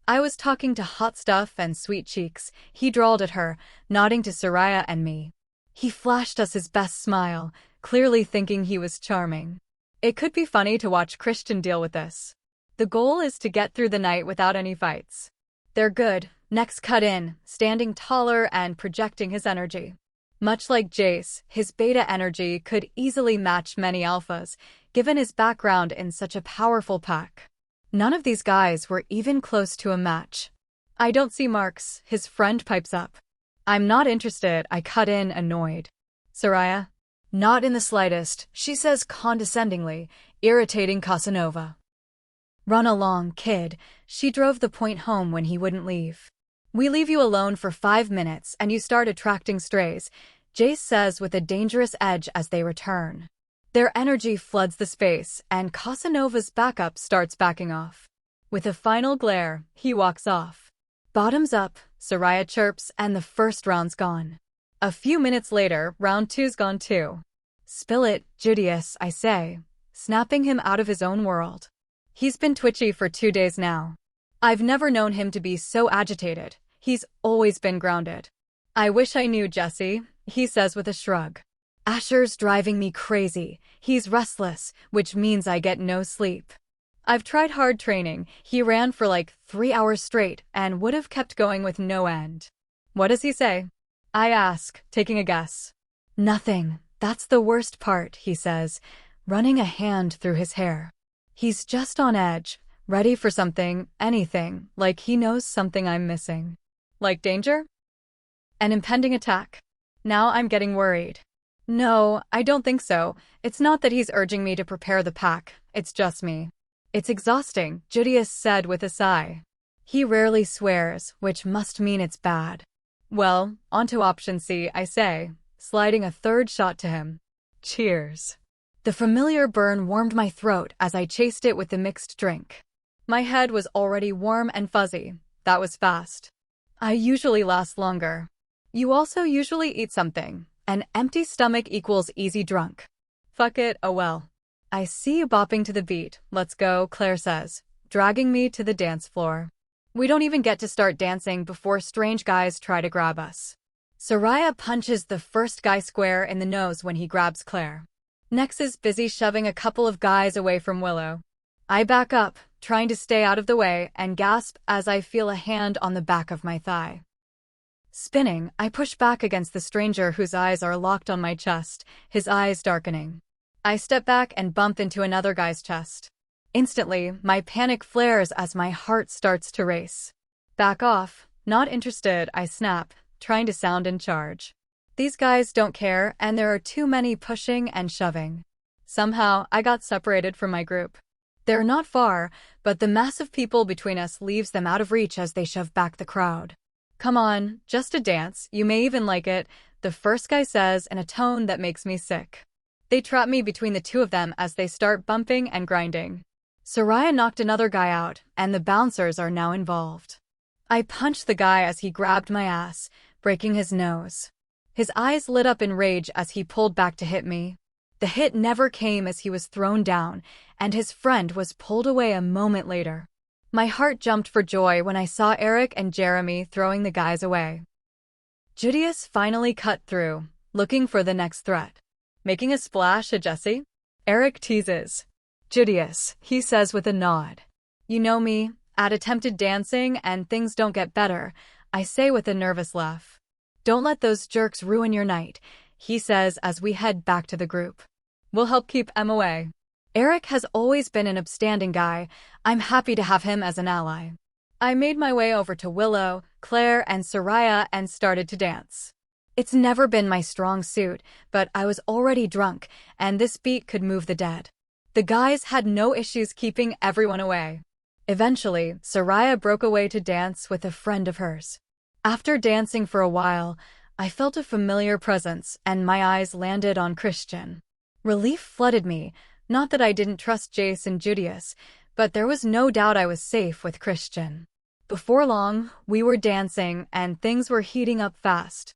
A: I was talking to Hot Stuff and Sweet Cheeks. He drawled at her, nodding to Soraya and me. He flashed us his best smile, clearly thinking he was charming. It could be funny to watch Christian deal with this. The goal is to get through the night without any fights. They're good. Next cut in, standing taller and projecting his energy. Much like Jace, his beta energy could easily match many alphas, given his background in such a powerful pack. None of these guys were even close to a match. "I don't see marks," his friend pipes up. "I'm not interested," I cut in, annoyed. "Soraya?" "Not in the slightest," she says condescendingly, irritating Casanova. "Run along, kid." She drove the point home when he wouldn't leave. "We leave you alone for 5 minutes and you start attracting strays," Jace says with a dangerous edge as they return. Their energy floods the space, and Casanova's backup starts backing off. With a final glare, he walks off. "Bottoms up," Soraya chirps, and the first round's gone. A few minutes later, round 2's gone too. "Spill it, Judius," I say, snapping him out of his own world. He's been twitchy for 2 days now. I've never known him to be so agitated. He's always been grounded. "I wish I knew, Jessie," he says with a shrug. "Asher's driving me crazy. He's restless, which means I get no sleep. I've tried hard training. He ran for like 3 hours straight and would have kept going with no end." "What does he say?" I ask, taking a guess. "Nothing. That's the worst part," he says, running a hand through his hair. He's just on edge, ready for something, anything, like he knows something I'm missing. "Like danger? An impending attack?" Now I'm getting worried. "No, I don't think so. It's not that he's urging me to prepare the pack, it's just me." "It's exhausting," Judius said with a sigh. He rarely swears, which must mean it's bad. "Well, on to option C," I say, sliding a 3rd shot to him. Cheers. The familiar burn warmed my throat as I chased it with the mixed drink. My head was already warm and fuzzy. That was fast. I usually last longer. "You also usually eat something. An empty stomach equals easy drunk." "Fuck it, oh well." "I see you bopping to the beat. Let's go," Claire says, dragging me to the dance floor. We don't even get to start dancing before strange guys try to grab us. Soraya punches the first guy square in the nose when he grabs Claire. Nex is busy shoving a couple of guys away from Willow. I back up, trying to stay out of the way, and gasp as I feel a hand on the back of my thigh. Spinning, I push back against the stranger whose eyes are locked on my chest, his eyes darkening. I step back and bump into another guy's chest. Instantly, my panic flares as my heart starts to race. "Back off. Not interested," I snap, trying to sound in charge. These guys don't care, and there are too many pushing and shoving. Somehow, I got separated from my group. They're not far, but the mass of people between us leaves them out of reach as they shove back the crowd. "Come on, just a dance, you may even like it," the first guy says in a tone that makes me sick. They trap me between the two of them as they start bumping and grinding. Soraya knocked another guy out, and the bouncers are now involved. I punched the guy as he grabbed my ass, breaking his nose. His eyes lit up in rage as he pulled back to hit me. The hit never came as he was thrown down, and his friend was pulled away a moment later. My heart jumped for joy when I saw Eric and Jeremy throwing the guys away. Judius finally cut through, looking for the next threat. "Making a splash at Jessie?" Eric teases. "Judius," he says with a nod. "You know me, at attempted dancing and things don't get better," I say with a nervous laugh. "Don't let those jerks ruin your night," he says as we head back to the group. "We'll help keep them away." Eric has always been an upstanding guy. I'm happy to have him as an ally. I made my way over to Willow, Claire, and Soraya and started to dance. It's never been my strong suit, but I was already drunk, and this beat could move the dead. The guys had no issues keeping everyone away. Eventually, Soraya broke away to dance with a friend of hers. After dancing for a while, I felt a familiar presence and my eyes landed on Christian. Relief flooded me, not that I didn't trust Jace and Judius, but there was no doubt I was safe with Christian. Before long, we were dancing and things were heating up fast.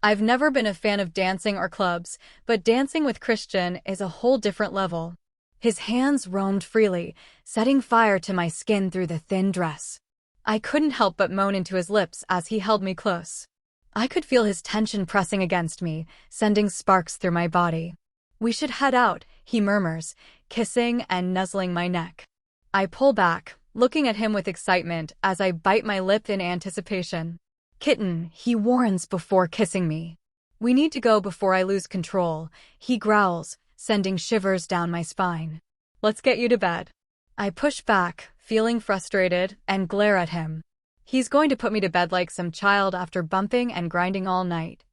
A: I've never been a fan of dancing or clubs, but dancing with Christian is a whole different level. His hands roamed freely, setting fire to my skin through the thin dress. I couldn't help but moan into his lips as he held me close. I could feel his tension pressing against me, sending sparks through my body. "We should head out," he murmurs, kissing and nuzzling my neck. I pull back, looking at him with excitement as I bite my lip in anticipation. "Kitten," he warns before kissing me. "We need to go before I lose control," he growls, sending shivers down my spine. "Let's get you to bed." I push back, feeling frustrated, and glare at him. He's going to put me to bed like some child after bumping and grinding all night.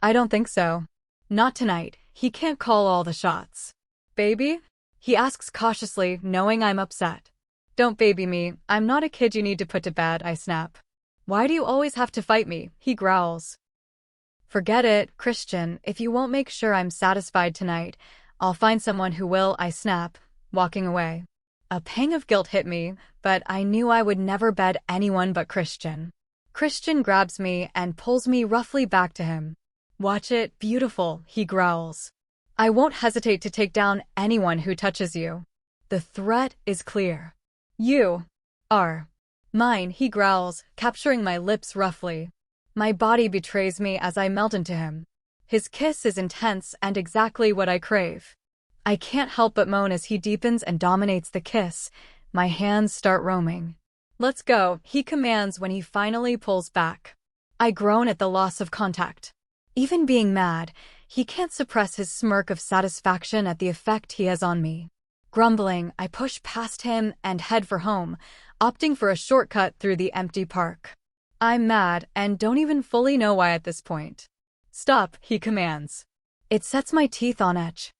A: I don't think so. Not tonight. He can't call all the shots. "Baby?" he asks cautiously, knowing I'm upset. "Don't baby me. I'm not a kid you need to put to bed," I snap. "Why do you always have to fight me?" he growls. "Forget it, Christian. If you won't make sure I'm satisfied tonight, I'll find someone who will," I snap, walking away. A pang of guilt hit me, but I knew I would never bed anyone but Christian. Christian grabs me and pulls me roughly back to him. "Watch it, beautiful," he growls. "I won't hesitate to take down anyone who touches you." The threat is clear. "You are mine," he growls, capturing my lips roughly. My body betrays me as I melt into him. His kiss is intense and exactly what I crave. I can't help but moan as he deepens and dominates the kiss. My hands start roaming. "Let's go," he commands when he finally pulls back. I groan at the loss of contact. Even being mad, he can't suppress his smirk of satisfaction at the effect he has on me. Grumbling, I push past him and head for home, opting for a shortcut through the empty park. I'm mad and don't even fully know why at this point. "Stop," he commands. It sets my teeth on edge.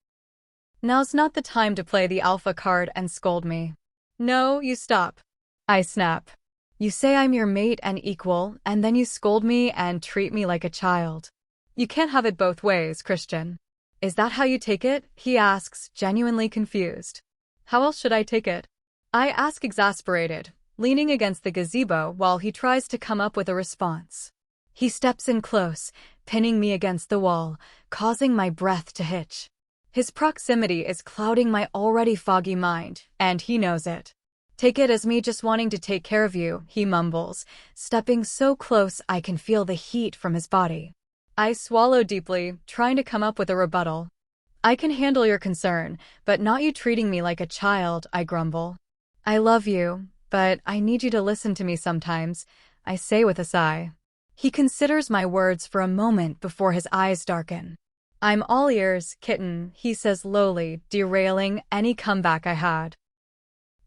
A: Now's not the time to play the alpha card and scold me. "No, you stop," I snap. "You say I'm your mate and equal, and then you scold me and treat me like a child. You can't have it both ways, Christian." "Is that how you take it?" he asks, genuinely confused. "How else should I take it?" I ask, exasperated, leaning against the gazebo while he tries to come up with a response. He steps in close, pinning me against the wall, causing my breath to hitch. His proximity is clouding my already foggy mind, and he knows it. "Take it as me just wanting to take care of you," he mumbles, stepping so close I can feel the heat from his body. I swallow deeply, trying to come up with a rebuttal. "I can handle your concern, but not you treating me like a child," I grumble. "I love you, but I need you to listen to me sometimes," I say with a sigh. He considers my words for a moment before his eyes darken. "I'm all ears, kitten," he says lowly, derailing any comeback I had.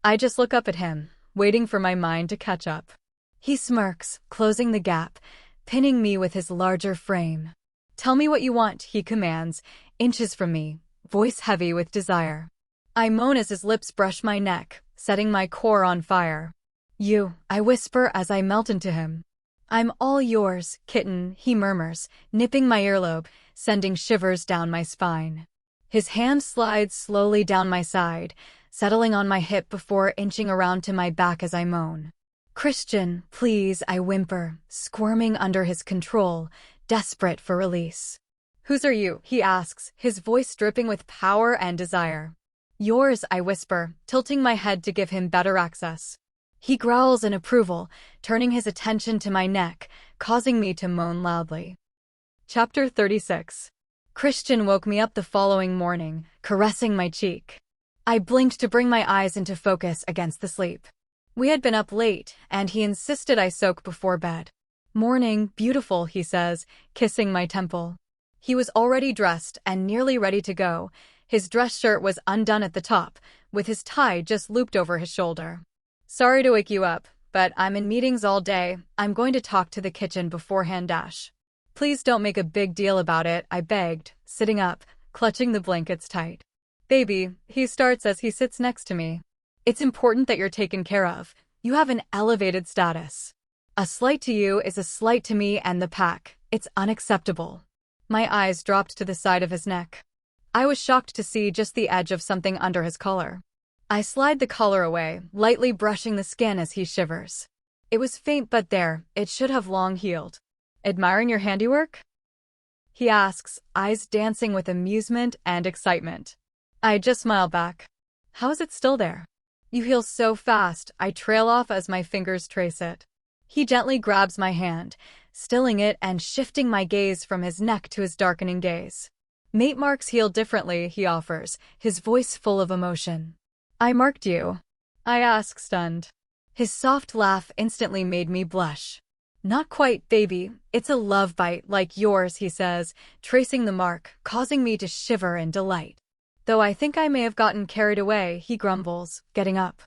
A: I just look up at him, waiting for my mind to catch up. He smirks, closing the gap, pinning me with his larger frame. "Tell me what you want," he commands, inches from me, voice heavy with desire. I moan as his lips brush my neck, setting my core on fire. "You," I whisper as I melt into him. "I'm all yours, kitten," he murmurs, nipping my earlobe, sending shivers down my spine. His hand slides slowly down my side, settling on my hip before inching around to my back as I moan. "Christian, please," I whimper, squirming under his control, desperate for release. "Whose are you?" he asks, his voice dripping with power and desire. "Yours," I whisper, tilting my head to give him better access. He growls in approval, turning his attention to my neck, causing me to moan loudly. Chapter 36. Christian woke me up the following morning, caressing my cheek. I blinked to bring my eyes into focus against the sleep. We had been up late, and he insisted I soak before bed. "Morning, beautiful," he says, kissing my temple. He was already dressed and nearly ready to go. His dress shirt was undone at the top, with his tie just looped over his shoulder. "Sorry to wake you up, but I'm in meetings all day. I'm going to talk to the kitchen beforehand. Please don't make a big deal about it," I begged, sitting up, clutching the blankets tight. "Baby," he starts as he sits next to me. It's important that you're taken care of. You have an elevated status. A slight to you is a slight to me and the pack. It's unacceptable. My eyes dropped to the side of his neck. I was shocked to see just the edge of something under his collar. I slide the collar away, lightly brushing the skin as he shivers. It was faint but there, it should have long healed. Admiring your handiwork? He asks, eyes dancing with amusement and excitement. I just smile back. How is it still there? You heal so fast, I trail off as my fingers trace it. He gently grabs my hand, stilling it and shifting my gaze from his neck to his darkening gaze. Mate marks heal differently, he offers, his voice full of emotion. I marked you? I ask, stunned. His soft laugh instantly made me blush. Not quite, baby. It's a love bite like yours, he says, tracing the mark, causing me to shiver in delight. Though I think I may have gotten carried away, he grumbles, getting up.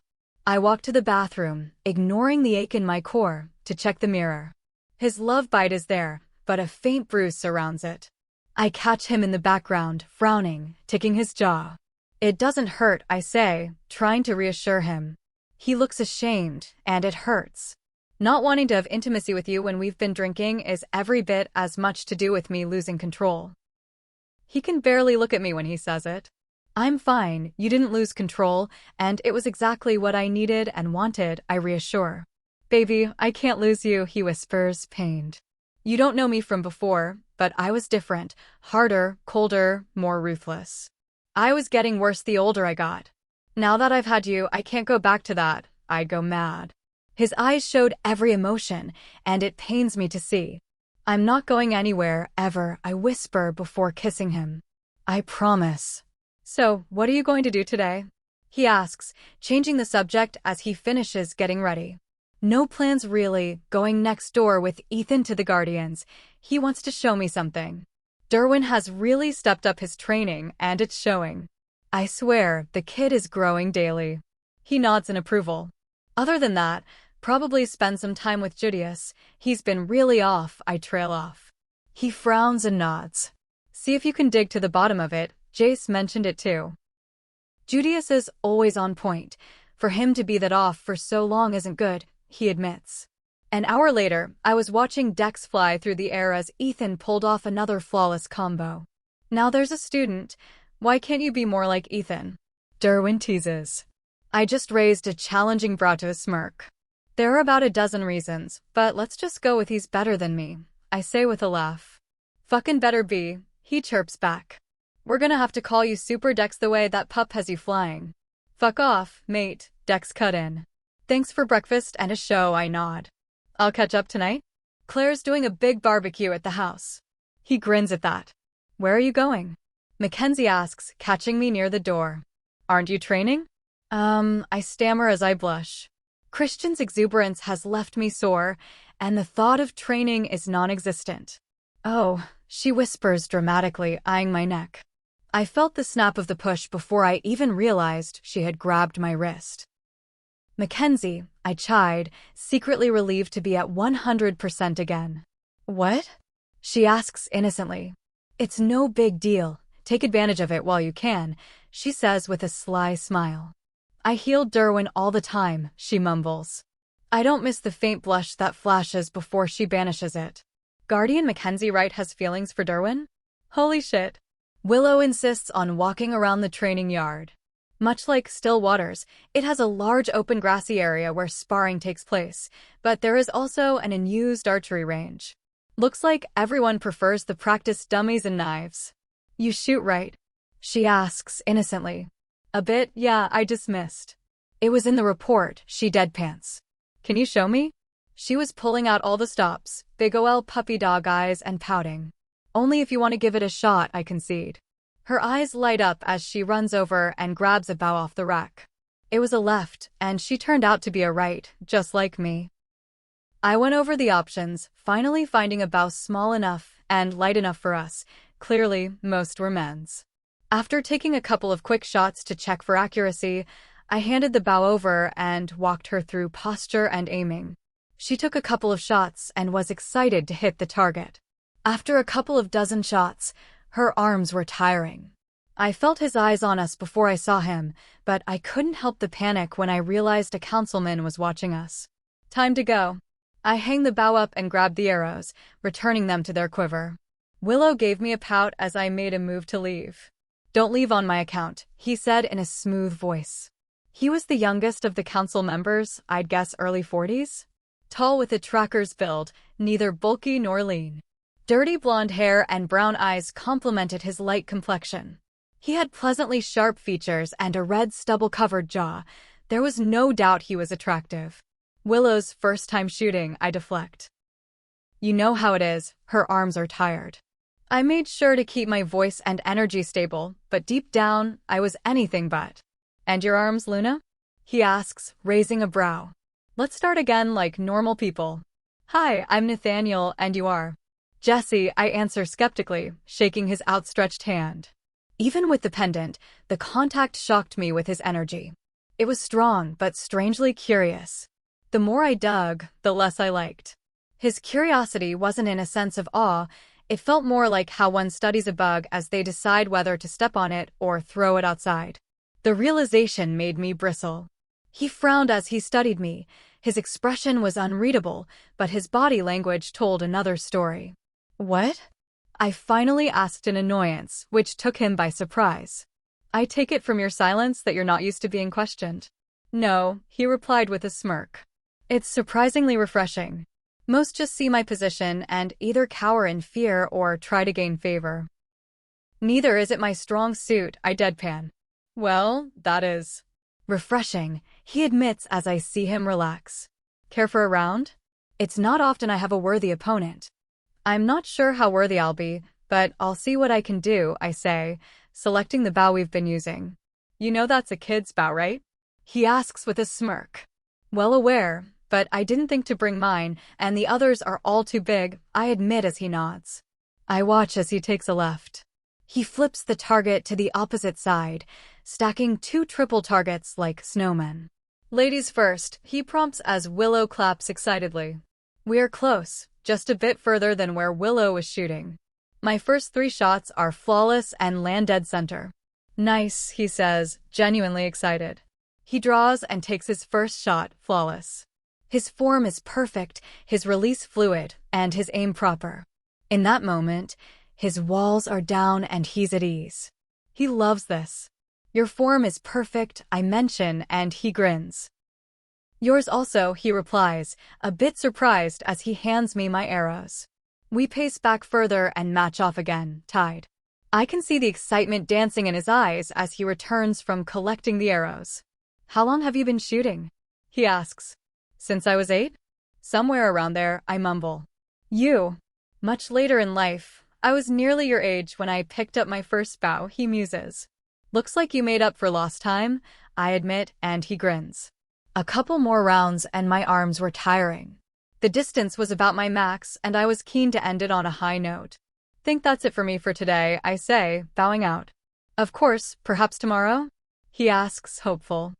A: I walk to the bathroom, ignoring the ache in my core, to check the mirror. His love bite is there, but a faint bruise surrounds it. I catch him in the background, frowning, ticking his jaw. It doesn't hurt, I say, trying to reassure him. He looks ashamed, and it hurts. Not wanting to have intimacy with you when we've been drinking is every bit as much to do with me losing control. He can barely look at me when he says it. I'm fine, you didn't lose control, and it was exactly what I needed and wanted, I reassure. Baby, I can't lose you, he whispers, pained. You don't know me from before, but I was different, harder, colder, more ruthless. I was getting worse the older I got. Now that I've had you, I can't go back to that. I'd go mad. His eyes showed every emotion, and it pains me to see. I'm not going anywhere, ever, I whisper before kissing him. I promise. So, what are you going to do today? He asks, changing the subject as he finishes getting ready. No plans really, going next door with Ethan to the Guardians. He wants to show me something. Derwin has really stepped up his training, and it's showing. I swear, the kid is growing daily. He nods in approval. Other than that, probably spend some time with Judius. He's been really off, I trail off. He frowns and nods. See if you can dig to the bottom of it, Jace mentioned it too. Judius is always on point. For him to be that off for so long isn't good, he admits. An hour later, I was watching decks fly through the air as Ethan pulled off another flawless combo. Now there's a student. Why can't you be more like Ethan? Derwin teases. I just raised a challenging brow to a smirk. There are about a dozen reasons, but let's just go with he's better than me, I say with a laugh. Fucking better be, he chirps back. We're gonna have to call you Super Dex the way that pup has you flying. Fuck off, mate, Dex cut in. Thanks for breakfast and a show, I nod. I'll catch up tonight? Claire's doing a big barbecue at the house. He grins at that. Where are you going? Mackenzie asks, catching me near the door. Aren't you training? I stammer as I blush. Christian's exuberance has left me sore, and the thought of training is non-existent. Oh, she whispers dramatically, eyeing my neck. I felt the snap of the push before I even realized she had grabbed my wrist. Mackenzie, I chide, secretly relieved to be at 100% again. What? She asks innocently. It's no big deal. Take advantage of it while you can, she says with a sly smile. I healed Derwin all the time, she mumbles. I don't miss the faint blush that flashes before she banishes it. Guardian Mackenzie Wright has feelings for Derwin? Holy shit. Willow insists on walking around the training yard. Much like Still Waters, it has a large open grassy area where sparring takes place, but there is also an unused archery range. Looks like everyone prefers the practice dummies and knives. You shoot right? She asks innocently. A bit, yeah, I dismissed. It was in the report, she deadpants. Can you show me? She was pulling out all the stops, big ol' puppy dog eyes and pouting. Only if you want to give it a shot, I concede. Her eyes light up as she runs over and grabs a bow off the rack. It was a left, and she turned out to be a right, just like me. I went over the options, finally finding a bow small enough and light enough for us. Clearly, most were men's. After taking a couple of quick shots to check for accuracy, I handed the bow over and walked her through posture and aiming. She took a couple of shots and was excited to hit the target. After a couple of dozen shots, her arms were tiring. I felt his eyes on us before I saw him, but I couldn't help the panic when I realized a councilman was watching us. Time to go. I hang the bow up and grab the arrows, returning them to their quiver. Willow gave me a pout as I made a move to leave. Don't leave on my account, he said in a smooth voice. He was the youngest of the council members, I'd guess early 40s? Tall with a tracker's build, neither bulky nor lean. Dirty blonde hair and brown eyes complemented his light complexion. He had pleasantly sharp features and a red stubble-covered jaw. There was no doubt he was attractive. Willow's first time shooting, I deflect. You know how it is, her arms are tired. I made sure to keep my voice and energy stable, but deep down, I was anything but. And your arms, Luna? He asks, raising a brow. Let's start again like normal people. Hi, I'm Nathaniel, and you are? Jessie, I answer skeptically, shaking his outstretched hand. Even with the pendant, the contact shocked me with his energy. It was strong, but strangely curious. The more I dug, the less I liked. His curiosity wasn't in a sense of awe, it felt more like how one studies a bug as they decide whether to step on it or throw it outside. The realization made me bristle. He frowned as he studied me. His expression was unreadable, but his body language told another story. What? I finally asked in annoyance, which took him by surprise. I take it from your silence that you're not used to being questioned. No, he replied with a smirk. It's surprisingly refreshing. Most just see my position and either cower in fear or try to gain favor. Neither is it my strong suit, I deadpan. Well, that is refreshing, he admits as I see him relax. Care for a round? It's not often I have a worthy opponent. I'm not sure how worthy I'll be, but I'll see what I can do, I say, selecting the bow we've been using. You know that's a kid's bow, right? He asks with a smirk. Well aware, but I didn't think to bring mine, and the others are all too big, I admit as he nods. I watch as he takes a left. He flips the target to the opposite side, stacking 2 triple targets like snowmen. Ladies first, he prompts as Willow claps excitedly. We are close, just a bit further than where Willow was shooting. My first 3 shots are flawless and land dead center. Nice, he says, genuinely excited. He draws and takes his first shot, flawless. His form is perfect, his release fluid, and his aim proper. In that moment, his walls are down and he's at ease. He loves this. Your form is perfect, I mention, and he grins. Yours also, he replies, a bit surprised as he hands me my arrows. We pace back further and match off again, tied. I can see the excitement dancing in his eyes as he returns from collecting the arrows. How long have you been shooting? He asks. Since I was 8? Somewhere around there, I mumble. You. Much later in life, I was nearly your age when I picked up my first bow, he muses. Looks like you made up for lost time, I admit, and he grins. A couple more rounds and my arms were tiring. The distance was about my max and I was keen to end it on a high note. Think that's it for me for today, I say, bowing out. Of course, perhaps tomorrow? He asks, hopeful.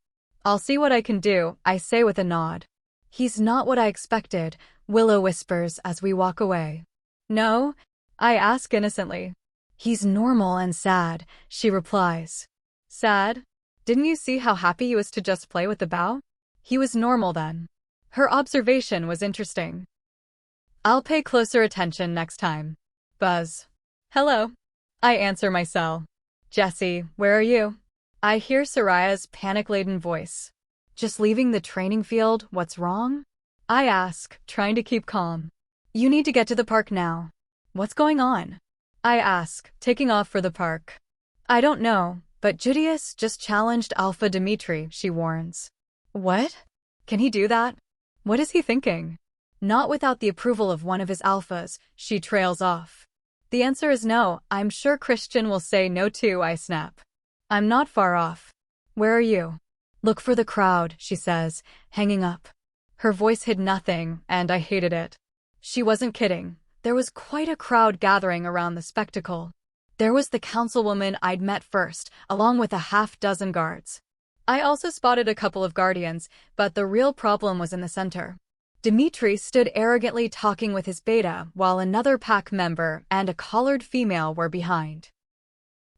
A: I'll see what I can do, I say with a nod. He's not what I expected, Willow whispers as we walk away. No? I ask innocently. He's normal and sad, she replies. Sad? Didn't you see how happy he was to just play with the bow? He was normal then. Her observation was interesting. I'll pay closer attention next time. Buzz. Hello. I answer my cell. Jessie, where are you? I hear Soraya's panic-laden voice. Just leaving the training field, what's wrong? I ask, trying to keep calm. You need to get to the park now. What's going on? I ask, taking off for the park. I don't know, but Judius just challenged Alpha Dmitri, she warns. What? Can he do that? What is he thinking? Not without the approval of one of his alphas, she trails off. The answer is no, I'm sure Christian will say no too, I snap. I'm not far off. Where are you? Look for the crowd, she says, hanging up. Her voice hid nothing, and I hated it. She wasn't kidding. There was quite a crowd gathering around the spectacle. There was the councilwoman I'd met first, along with a half-dozen guards. I also spotted a couple of guardians, but the real problem was in the center. Dmitri stood arrogantly talking with his beta, while another pack member and a collared female were behind.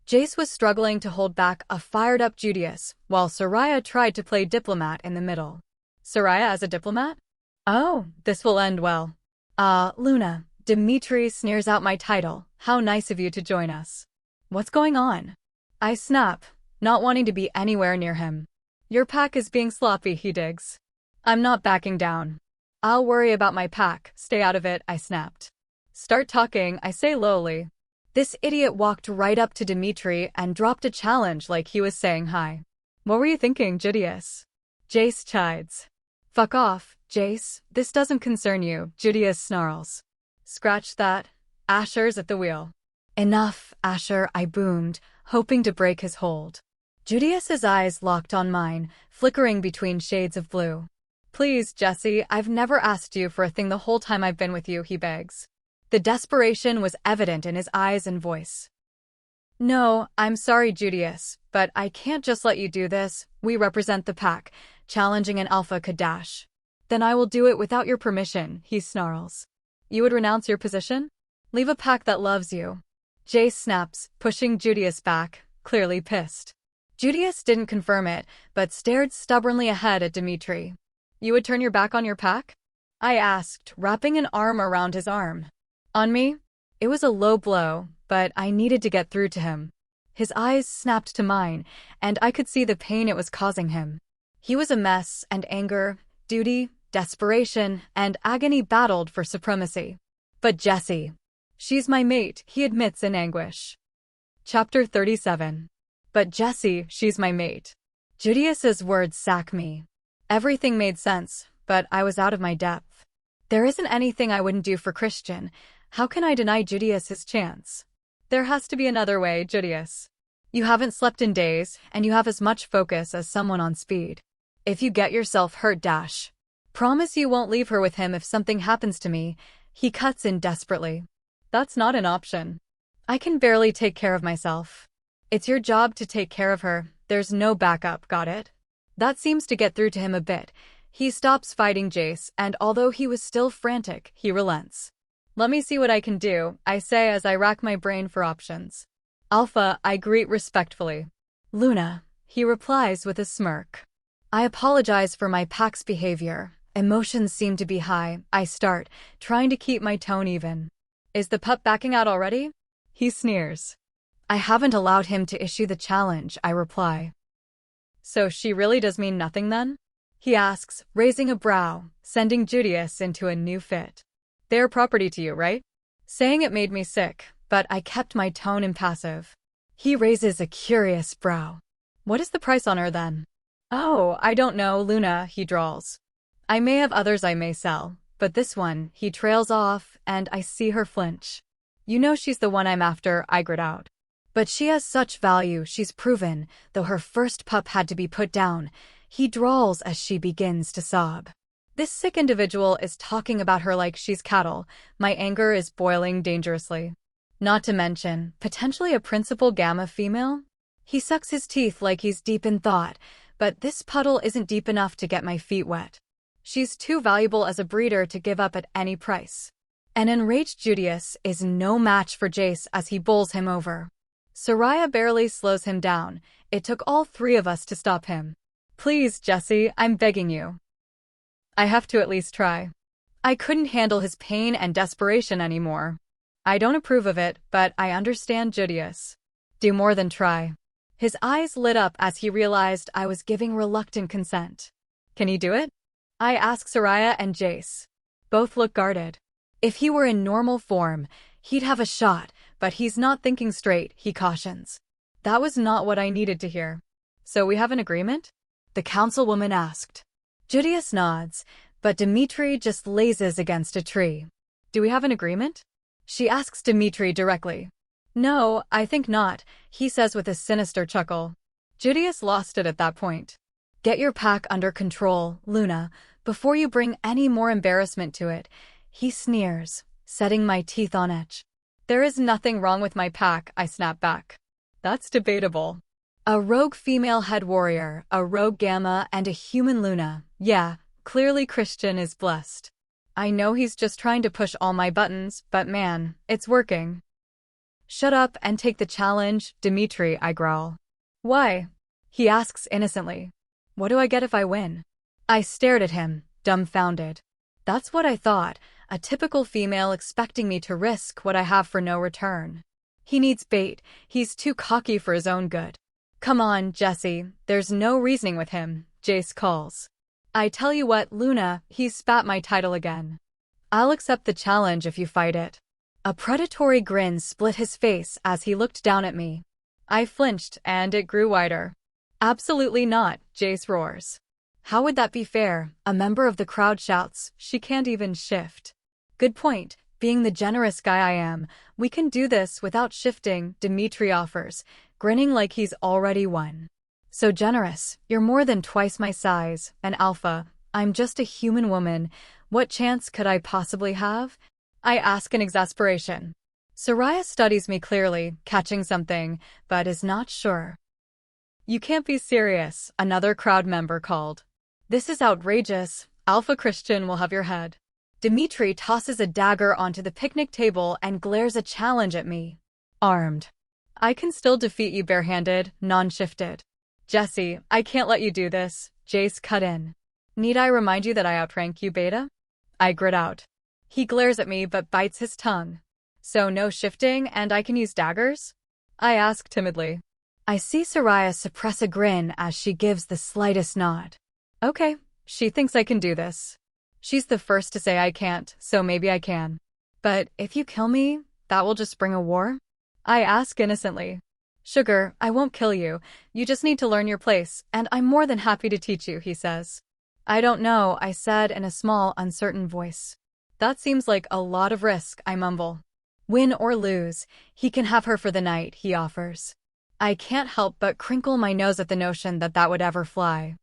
A: Jace was struggling to hold back a fired-up Judius, while Soraya tried to play diplomat in the middle. Soraya as a diplomat? Oh, this will end well. Luna, Dmitri sneers out my title. How nice of you to join us. What's going on? I snap, not wanting to be anywhere near him. Your pack is being sloppy, he digs. I'm not backing down. I'll worry about my pack, stay out of it, I snapped. Start talking, I say lowly. This idiot walked right up to Dmitri and dropped a challenge like he was saying hi. What were you thinking, Judius? Jace chides. Fuck off, Jace, this doesn't concern you, Judius snarls. Scratch that. Asher's at the wheel. Enough, Asher, I boomed, hoping to break his hold. Judius's eyes locked on mine, flickering between shades of blue. Please, Jessie, I've never asked you for a thing the whole time I've been with you, he begs. The desperation was evident in his eyes and voice. No, I'm sorry, Judius, but I can't just let you do this. We represent the pack, challenging an alpha could dash. Then I will do it without your permission, he snarls. You would renounce your position? Leave a pack that loves you. Jace snaps, pushing Judius back, clearly pissed. Judius didn't confirm it, but stared stubbornly ahead at Dmitri. You would turn your back on your pack? I asked, wrapping an arm around his arm. On me? It was a low blow, but I needed to get through to him. His eyes snapped to mine, and I could see the pain it was causing him. He was a mess, and anger, duty, desperation, and agony battled for supremacy. But Jessie. She's my mate, he admits in anguish. Chapter 37. But Jessie, she's my mate. Judius's words sack me. Everything made sense, but I was out of my depth. There isn't anything I wouldn't do for Christian. How can I deny Judius his chance? There has to be another way, Judius. You haven't slept in days, and you have as much focus as someone on speed. If you get yourself hurt, dash. Promise you won't leave her with him if something happens to me. He cuts in desperately. That's not an option. I can barely take care of myself. It's your job to take care of her. There's no backup, got it? That seems to get through to him a bit. He stops fighting Jace, and although he was still frantic, he relents. Let me see what I can do, I say as I rack my brain for options. Alpha, I greet respectfully. Luna, he replies with a smirk. I apologize for my pack's behavior. Emotions seem to be high. I start, trying to keep my tone even. Is the pup backing out already? He sneers. I haven't allowed him to issue the challenge, I reply. So she really does mean nothing then? He asks, raising a brow, sending Judius into a new fit. They're property to you, right? Saying it made me sick, but I kept my tone impassive. He raises a curious brow. What is the price on her then? Oh, I don't know, Luna, he drawls. I may have others I may sell, but this one, he trails off, and I see her flinch. You know she's the one I'm after, I grit out. But she has such value, she's proven, though her first pup had to be put down. He drawls as she begins to sob. This sick individual is talking about her like she's cattle. My anger is boiling dangerously. Not to mention, potentially a principal gamma female? He sucks his teeth like he's deep in thought, but this puddle isn't deep enough to get my feet wet. She's too valuable as a breeder to give up at any price. An enraged Judius is no match for Jace as he bowls him over. Soraya barely slows him down. It took all three of us to stop him. Please, Jessie, I'm begging you. I have to at least try. I couldn't handle his pain and desperation anymore. I don't approve of it, but I understand Judius. Do more than try. His eyes lit up as he realized I was giving reluctant consent. Can he do it? I ask Soraya and Jace. Both look guarded. If he were in normal form, he'd have a shot, but he's not thinking straight, he cautions. That was not what I needed to hear. So we have an agreement? The councilwoman asked. Judius nods, but Dmitri just lazes against a tree. Do we have an agreement? She asks Dmitri directly. No, I think not, he says with a sinister chuckle. Judius lost it at that point. Get your pack under control, Luna, before you bring any more embarrassment to it. He sneers, setting my teeth on edge. There is nothing wrong with my pack, I snap back. That's debatable. A rogue female head warrior, a rogue gamma, and a human Luna. Yeah, clearly Christian is blessed. I know he's just trying to push all my buttons, but man, it's working. Shut up and take the challenge, Dmitri, I growl. Why? He asks innocently. What do I get if I win? I stared at him, dumbfounded. That's what I thought, a typical female expecting me to risk what I have for no return. He needs bait, he's too cocky for his own good. Come on, Jessie, there's no reasoning with him, Jace calls. I tell you what, Luna, he's spat my title again. I'll accept the challenge if you fight it. A predatory grin split his face as he looked down at me. I flinched, and it grew wider. Absolutely not, Jace roars. How would that be fair? A member of the crowd shouts, she can't even shift. Good point. Being the generous guy I am, we can do this without shifting, Dmitri offers, grinning like he's already won. So generous, you're more than twice my size, an alpha, I'm just a human woman, what chance could I possibly have? I ask in exasperation. Soraya studies me clearly, catching something, but is not sure. You can't be serious, another crowd member called. This is outrageous, Alpha Christian will have your head. Dmitri tosses a dagger onto the picnic table and glares a challenge at me. Armed. I can still defeat you barehanded, non-shifted. Jessie, I can't let you do this, Jace cut in. Need I remind you that I outrank you, Beta? I grit out. He glares at me but bites his tongue. So no shifting and I can use daggers? I ask timidly. I see Soraya suppress a grin as she gives the slightest nod. Okay, she thinks I can do this. She's the first to say I can't, so maybe I can. But if you kill me, that will just bring a war? I ask innocently. Sugar, I won't kill you. You just need to learn your place, and I'm more than happy to teach you, he says. I don't know, I said in a small, uncertain voice. That seems like a lot of risk, I mumble. Win or lose, he can have her for the night, he offers. I can't help but crinkle my nose at the notion that that would ever fly.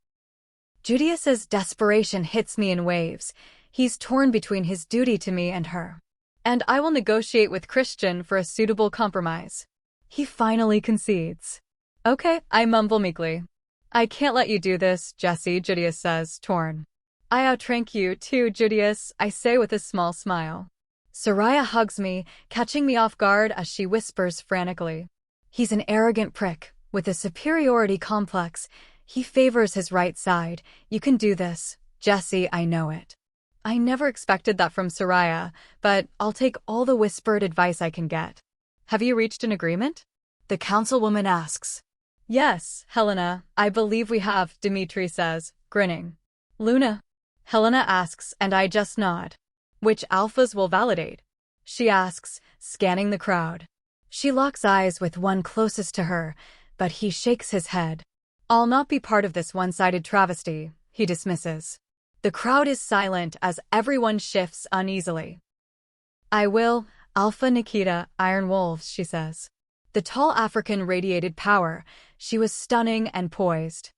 A: Judius's desperation hits me in waves. He's torn between his duty to me and her. And I will negotiate with Christian for a suitable compromise. He finally concedes. Okay, I mumble meekly. I can't let you do this, Jessie, Judius says, torn. I outrank you too, Judius, I say with a small smile. Soraya hugs me, catching me off guard as she whispers frantically. He's an arrogant prick, with a superiority complex. He favors his right side. You can do this, Jessie, I know it. I never expected that from Soraya, but I'll take all the whispered advice I can get. Have you reached an agreement? The councilwoman asks. Yes, Helena, I believe we have, Dmitri says, grinning. Luna? Helena asks, and I just nod. Which alphas will validate? She asks, scanning the crowd. She locks eyes with one closest to her, but he shakes his head. I'll not be part of this one-sided travesty, he dismisses. The crowd is silent as everyone shifts uneasily. I will, Alpha Nikita, Iron Wolves, she says. The tall African radiated power. She was stunning and poised.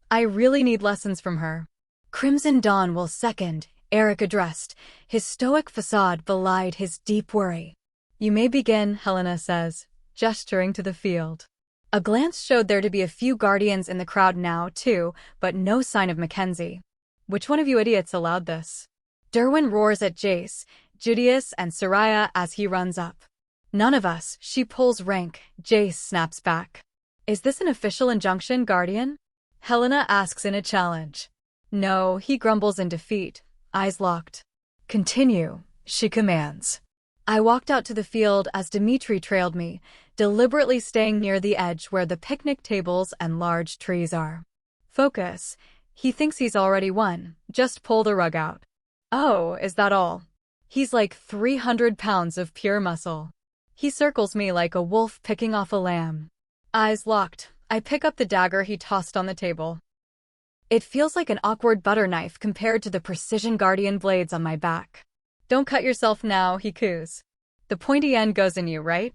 A: I really need lessons from her. Crimson Dawn will second, Eric addressed. His stoic facade belied his deep worry. You may begin, Helena says, gesturing to the field. A glance showed there to be a few guardians in the crowd now, too, but no sign of Mackenzie. Which one of you idiots allowed this? Derwin roars at Jace, Judius, and Soraya as he runs up. None of us, she pulls rank, Jace snaps back. Is this an official injunction, Guardian? Helena asks in a challenge. No, he grumbles in defeat, eyes locked. Continue, she commands. I walked out to the field as Dmitri trailed me, deliberately staying near the edge where the picnic tables and large trees are. Focus. He thinks he's already won, just pull the rug out. Oh, is that all? He's like 300 pounds of pure muscle. He circles me like a wolf picking off a lamb. Eyes locked, I pick up the dagger he tossed on the table. It feels like an awkward butter knife compared to the precision guardian blades on my back. Don't cut yourself now, he coos. The pointy end goes in you, right?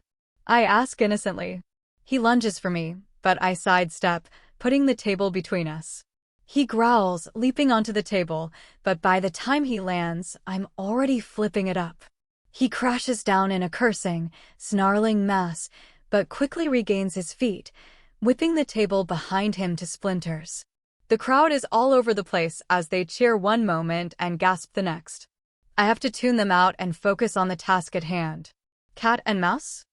A: I ask innocently. He lunges for me, but I sidestep, putting the table between us. He growls, leaping onto the table, but by the time he lands, I'm already flipping it up. He crashes down in a cursing, snarling mess, but quickly regains his feet, whipping the table behind him to splinters. The crowd is all over the place as they cheer one moment and gasp the next. I have to tune them out and focus on the task at hand. Cat and mouse?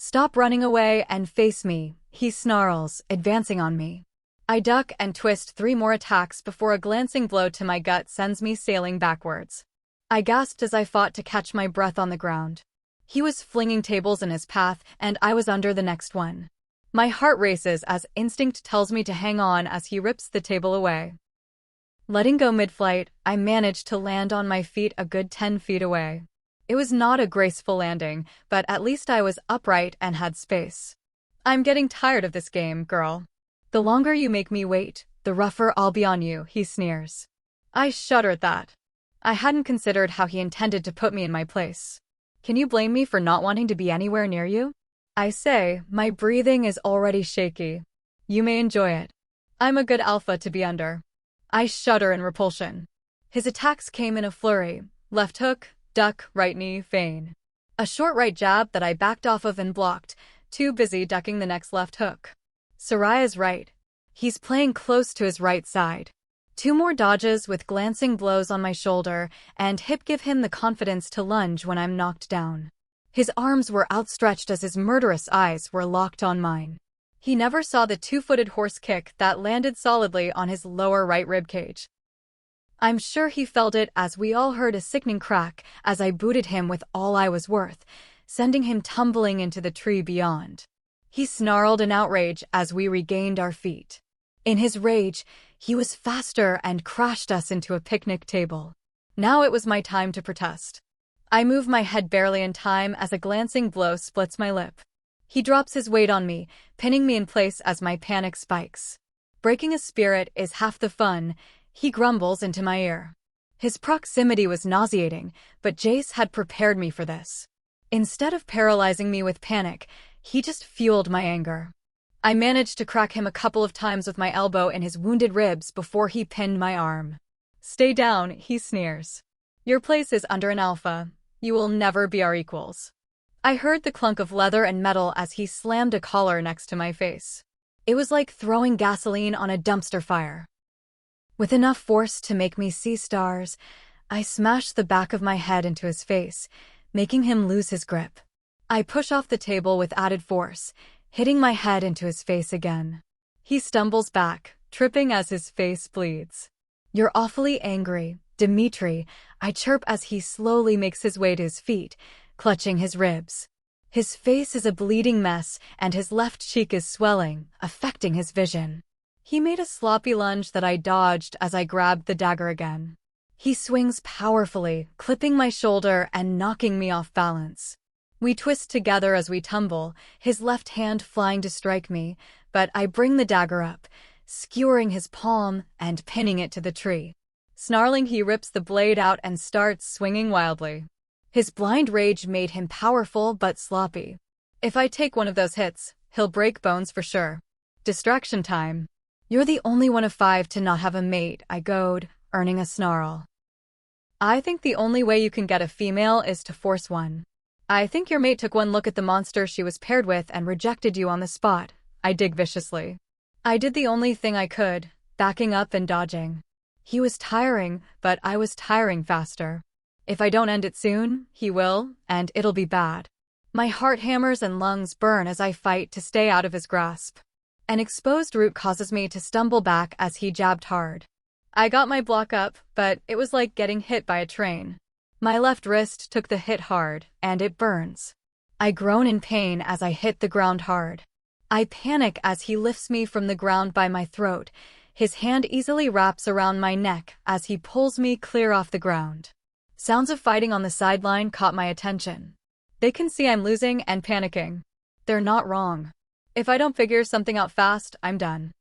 A: "Stop running away and face me," he snarls, advancing on me. I duck and twist 3 more attacks before a glancing blow to my gut sends me sailing backwards. I gasped as I fought to catch my breath on the ground. He was flinging tables in his path, and I was under the next one. My heart races as instinct tells me to hang on as he rips the table away. Letting go mid-flight, I managed to land on my feet a good 10 feet away. It was not a graceful landing, but at least I was upright and had space. "I'm getting tired of this game, girl. The longer you make me wait, the rougher I'll be on you," he sneers. I shudder at that. I hadn't considered how he intended to put me in my place. "Can you blame me for not wanting to be anywhere near you?" I say, my breathing is already shaky. "You may enjoy it. I'm a good alpha to be under." I shudder in repulsion. His attacks came in a flurry: left hook, duck, right knee, feign. A short right jab that I backed off of and blocked, too busy ducking the next left hook. Soraya's right. He's playing close to his right side. 2 more dodges with glancing blows on my shoulder and hip give him the confidence to lunge when I'm knocked down. His arms were outstretched as his murderous eyes were locked on mine. He never saw the 2-footed horse kick that landed solidly on his lower right ribcage. I'm sure he felt it as we all heard a sickening crack as I booted him with all I was worth, sending him tumbling into the tree beyond. He snarled in outrage as we regained our feet. In his rage, he was faster and crashed us into a picnic table. Now it was my time to protest. I move my head barely in time as a glancing blow splits my lip. He drops his weight on me, pinning me in place as my panic spikes. "Breaking a spirit is half the fun," he grumbles into my ear. His proximity was nauseating, but Jace had prepared me for this. Instead of paralyzing me with panic, he just fueled my anger. I managed to crack him a couple of times with my elbow in his wounded ribs before he pinned my arm. "Stay down," he sneers. "Your place is under an alpha. You will never be our equals." I heard the clunk of leather and metal as he slammed a collar next to my face. It was like throwing gasoline on a dumpster fire. With enough force to make me see stars, I smashed the back of my head into his face, making him lose his grip. I push off the table with added force, hitting my head into his face again. He stumbles back, tripping as his face bleeds. "You're awfully angry, Dmitri," I chirp as he slowly makes his way to his feet, clutching his ribs. His face is a bleeding mess, and his left cheek is swelling, affecting his vision. He made a sloppy lunge that I dodged as I grabbed the dagger again. He swings powerfully, clipping my shoulder and knocking me off balance. We twist together as we tumble, his left hand flying to strike me, but I bring the dagger up, skewering his palm and pinning it to the tree. Snarling, he rips the blade out and starts swinging wildly. His blind rage made him powerful but sloppy. If I take one of those hits, he'll break bones for sure. Distraction time. "You're the only one of 5 to not have a mate," I goad, earning a snarl. "I think the only way you can get a female is to force one. I think your mate took one look at the monster she was paired with and rejected you on the spot," I dig viciously. I did the only thing I could, backing up and dodging. He was tiring, but I was tiring faster. If I don't end it soon, he will, and it'll be bad. My heart hammers and lungs burn as I fight to stay out of his grasp. An exposed root causes me to stumble back as he jabbed hard. I got my block up, but it was like getting hit by a train. My left wrist took the hit hard, and it burns. I groan in pain as I hit the ground hard. I panic as he lifts me from the ground by my throat. His hand easily wraps around my neck as he pulls me clear off the ground. Sounds of fighting on the sideline caught my attention. They can see I'm losing and panicking. They're not wrong. If I don't figure something out fast, I'm done.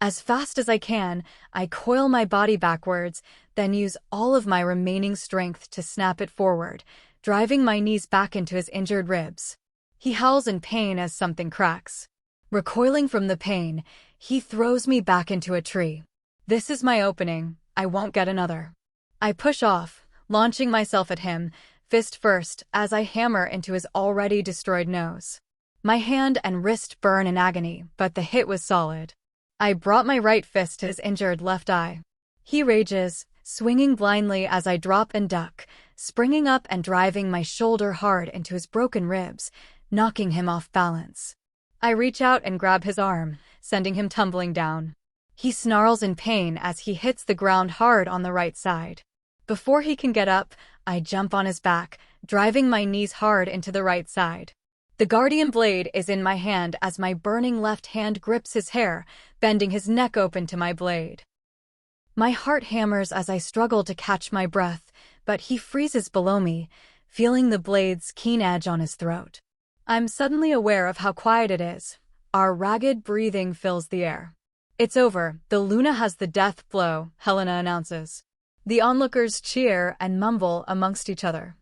A: As fast as I can, I coil my body backwards, then use all of my remaining strength to snap it forward, driving my knees back into his injured ribs. He howls in pain as something cracks. Recoiling from the pain, he throws me back into a tree. This is my opening. I won't get another. I push off, launching myself at him, fist first, as I hammer into his already destroyed nose. My hand and wrist burn in agony, but the hit was solid. I brought my right fist to his injured left eye. He rages, swinging blindly as I drop and duck, springing up and driving my shoulder hard into his broken ribs, knocking him off balance. I reach out and grab his arm, sending him tumbling down. He snarls in pain as he hits the ground hard on the right side. Before he can get up, I jump on his back, driving my knees hard into the right side. The guardian blade is in my hand as my burning left hand grips his hair, bending his neck open to my blade. My heart hammers as I struggle to catch my breath, but he freezes below me, feeling the blade's keen edge on his throat. I'm suddenly aware of how quiet it is. Our ragged breathing fills the air. It's over. The Luna has the death blow, Helena announces. The onlookers cheer and mumble amongst each other.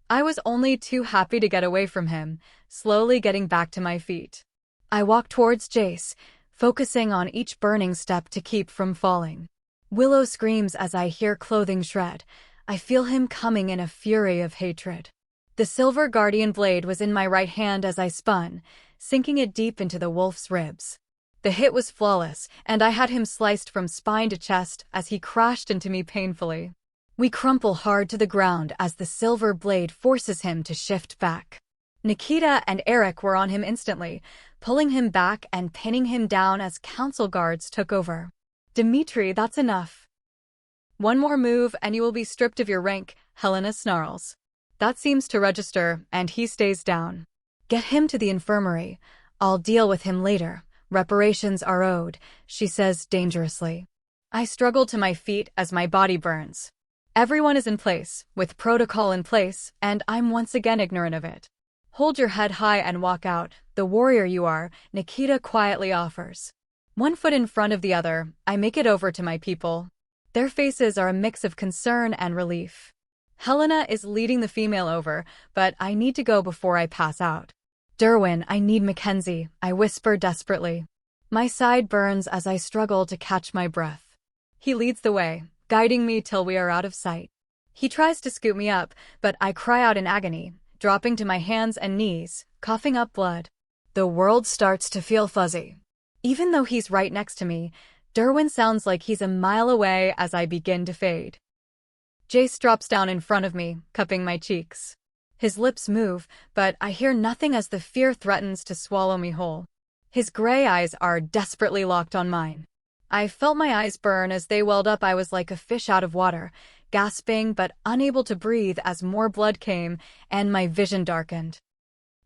A: I was only too happy to get away from him, slowly getting back to my feet. I walk towards Jace, focusing on each burning step to keep from falling. Willow screams as I hear clothing shred. I feel him coming in a fury of hatred. The silver guardian blade was in my right hand as I spun, sinking it deep into the wolf's ribs. The hit was flawless, and I had him sliced from spine to chest as he crashed into me painfully. We crumple hard to the ground as the silver blade forces him to shift back. Nikita and Eric were on him instantly, pulling him back and pinning him down as council guards took over. Dmitri, that's enough. One more move and you will be stripped of your rank, Helena snarls. That seems to register, and he stays down. Get him to the infirmary. I'll deal with him later. Reparations are owed, she says dangerously. I struggle to my feet as my body burns. Everyone is in place, with protocol in place, and I'm once again ignorant of it. Hold your head high and walk out, the warrior you are, Nikita quietly offers. One foot in front of the other, I make it over to my people. Their faces are a mix of concern and relief. Helena is leading the female over, but I need to go before I pass out. Derwin, I need Mackenzie, I whisper desperately. My side burns as I struggle to catch my breath. He leads the way, guiding me till we are out of sight. He tries to scoop me up, but I cry out in agony, dropping to my hands and knees, coughing up blood. The world starts to feel fuzzy. Even though he's right next to me, Derwin sounds like he's a mile away as I begin to fade. Jace drops down in front of me, cupping my cheeks. His lips move, but I hear nothing as the fear threatens to swallow me whole. His gray eyes are desperately locked on mine. I felt my eyes burn as they welled up. I was like a fish out of water, gasping but unable to breathe as more blood came and my vision darkened.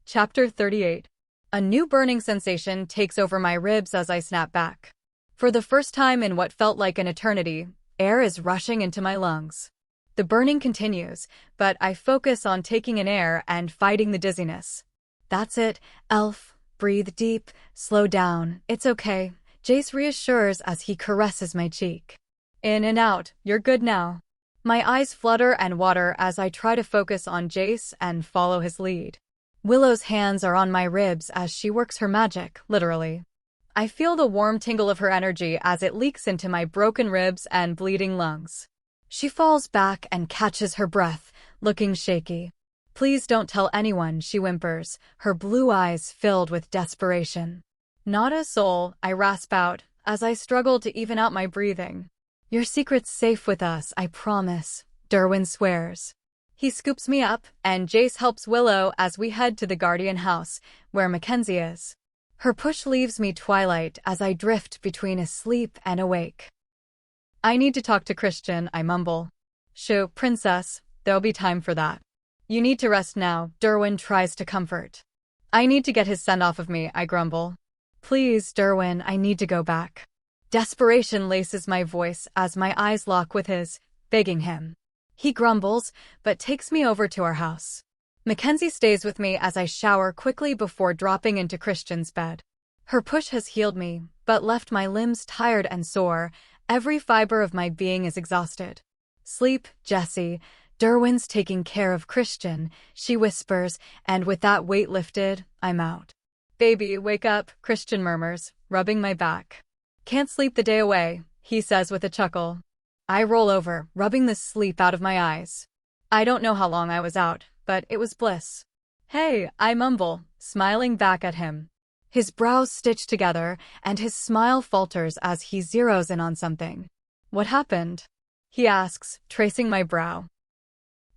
A: Chapter 38. A new burning sensation takes over my ribs as I snap back. For the first time in what felt like an eternity, air is rushing into my lungs. The burning continues, but I focus on taking in air and fighting the dizziness. That's it, elf. Breathe deep, slow down, it's okay. Jace reassures as he caresses my cheek. In and out, you're good now. My eyes flutter and water as I try to focus on Jace and follow his lead. Willow's hands are on my ribs as she works her magic, literally. I feel the warm tingle of her energy as it leaks into my broken ribs and bleeding lungs. She falls back and catches her breath, looking shaky. Please don't tell anyone, she whimpers, her blue eyes filled with desperation. Not a soul, I rasp out, as I struggle to even out my breathing. Your secret's safe with us, I promise, Derwin swears. He scoops me up, and Jace helps Willow as we head to the Guardian house, where Mackenzie is. Her push leaves me twilight as I drift between asleep and awake. I need to talk to Christian, I mumble. Shoo, princess, there'll be time for that. You need to rest now, Derwin tries to comfort. I need to get his scent off of me, I grumble. Please, Derwin, I need to go back. Desperation laces my voice as my eyes lock with his, begging him. He grumbles, but takes me over to our house. Mackenzie stays with me as I shower quickly before dropping into Christian's bed. Her push has healed me, but left my limbs tired and sore. Every fiber of my being is exhausted. Sleep, Jessie. Derwin's taking care of Christian, she whispers, and with that weight lifted, I'm out. Baby, wake up, Christian murmurs, rubbing my back. Can't sleep the day away, he says with a chuckle. I roll over, rubbing the sleep out of my eyes. I don't know how long I was out, but it was bliss. Hey, I mumble, smiling back at him. His brows stitch together, and his smile falters as he zeroes in on something. What happened? He asks, tracing my brow.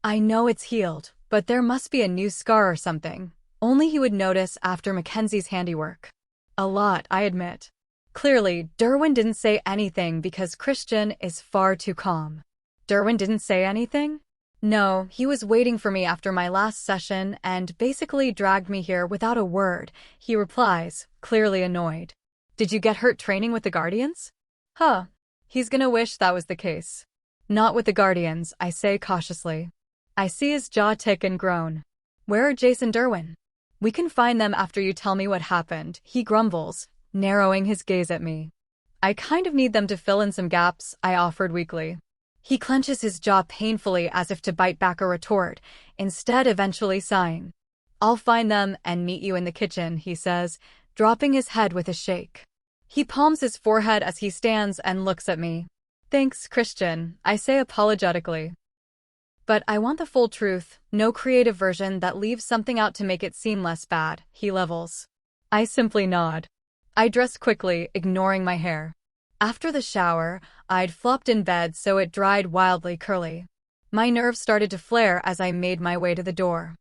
A: I know it's healed, but there must be a new scar or something. Only he would notice after Mackenzie's handiwork. A lot, I admit. Clearly, Derwin didn't say anything because Christian is far too calm. Derwin didn't say anything? No, he was waiting for me after my last session and basically dragged me here without a word, he replies, clearly annoyed. Did you get hurt training with the Guardians? Huh. He's gonna wish that was the case. Not with the Guardians, I say cautiously. I see his jaw tick and groan. Where are Jace and Derwin? We can find them after you tell me what happened, he grumbles, narrowing his gaze at me. I kind of need them to fill in some gaps, I offered weakly. He clenches his jaw painfully as if to bite back a retort, instead eventually sighing. I'll find them and meet you in the kitchen, he says, dropping his head with a shake. He palms his forehead as he stands and looks at me. Thanks, Christian, I say apologetically. But I want the full truth, no creative version that leaves something out to make it seem less bad, he levels. I simply nod. I dress quickly, ignoring my hair. After the shower, I'd flopped in bed so it dried wildly curly. My nerves started to flare as I made my way to the door.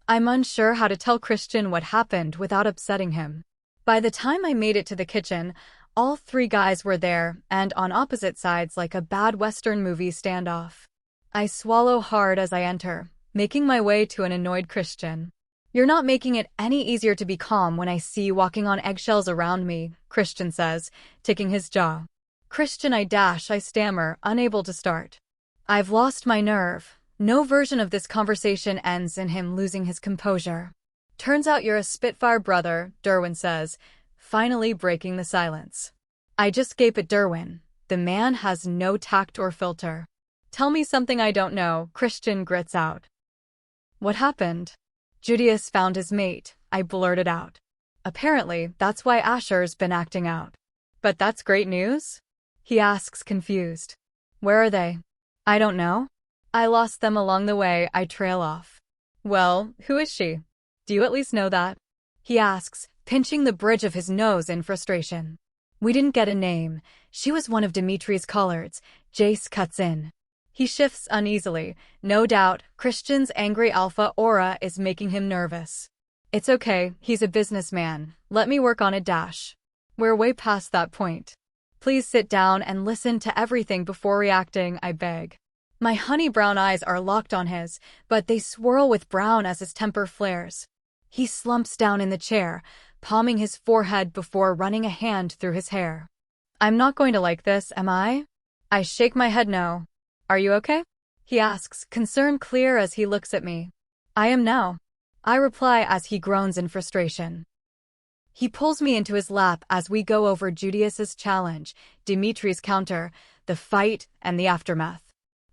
A: I'm unsure how to tell Christian what happened without upsetting him. By the time I made it to the kitchen, all three guys were there and on opposite sides like a bad Western movie standoff. I swallow hard as I enter, making my way to an annoyed Christian. You're not making it any easier to be calm when I see you walking on eggshells around me, Christian says, ticking his jaw. Christian, I stammer, unable to start. I've lost my nerve. No version of this conversation ends in him losing his composure. Turns out you're a Spitfire brother, Derwin says, finally breaking the silence. I just gape at Derwin. The man has no tact or filter. Tell me something I don't know, Christian grits out. What happened? Judius found his mate, I blurted out. Apparently, that's why Asher's been acting out. But that's great news? He asks, confused. Where are they? I don't know. I lost them along the way, I trail off. Well, who is she? Do you at least know that? He asks, pinching the bridge of his nose in frustration. We didn't get a name. She was one of Dmitri's collards. Jace cuts in. He shifts uneasily. No doubt, Christian's angry alpha aura is making him nervous. It's okay, he's a businessman. Let me work on it. We're way past that point. Please sit down and listen to everything before reacting, I beg. My honey brown eyes are locked on his, but they swirl with brown as his temper flares. He slumps down in the chair, palming his forehead before running a hand through his hair. I'm not going to like this, am I? I shake my head no. Are you okay? He asks, concern clear as he looks at me. I am now. I reply as he groans in frustration. He pulls me into his lap as we go over Judius's challenge, Dmitri's counter, the fight, and the aftermath.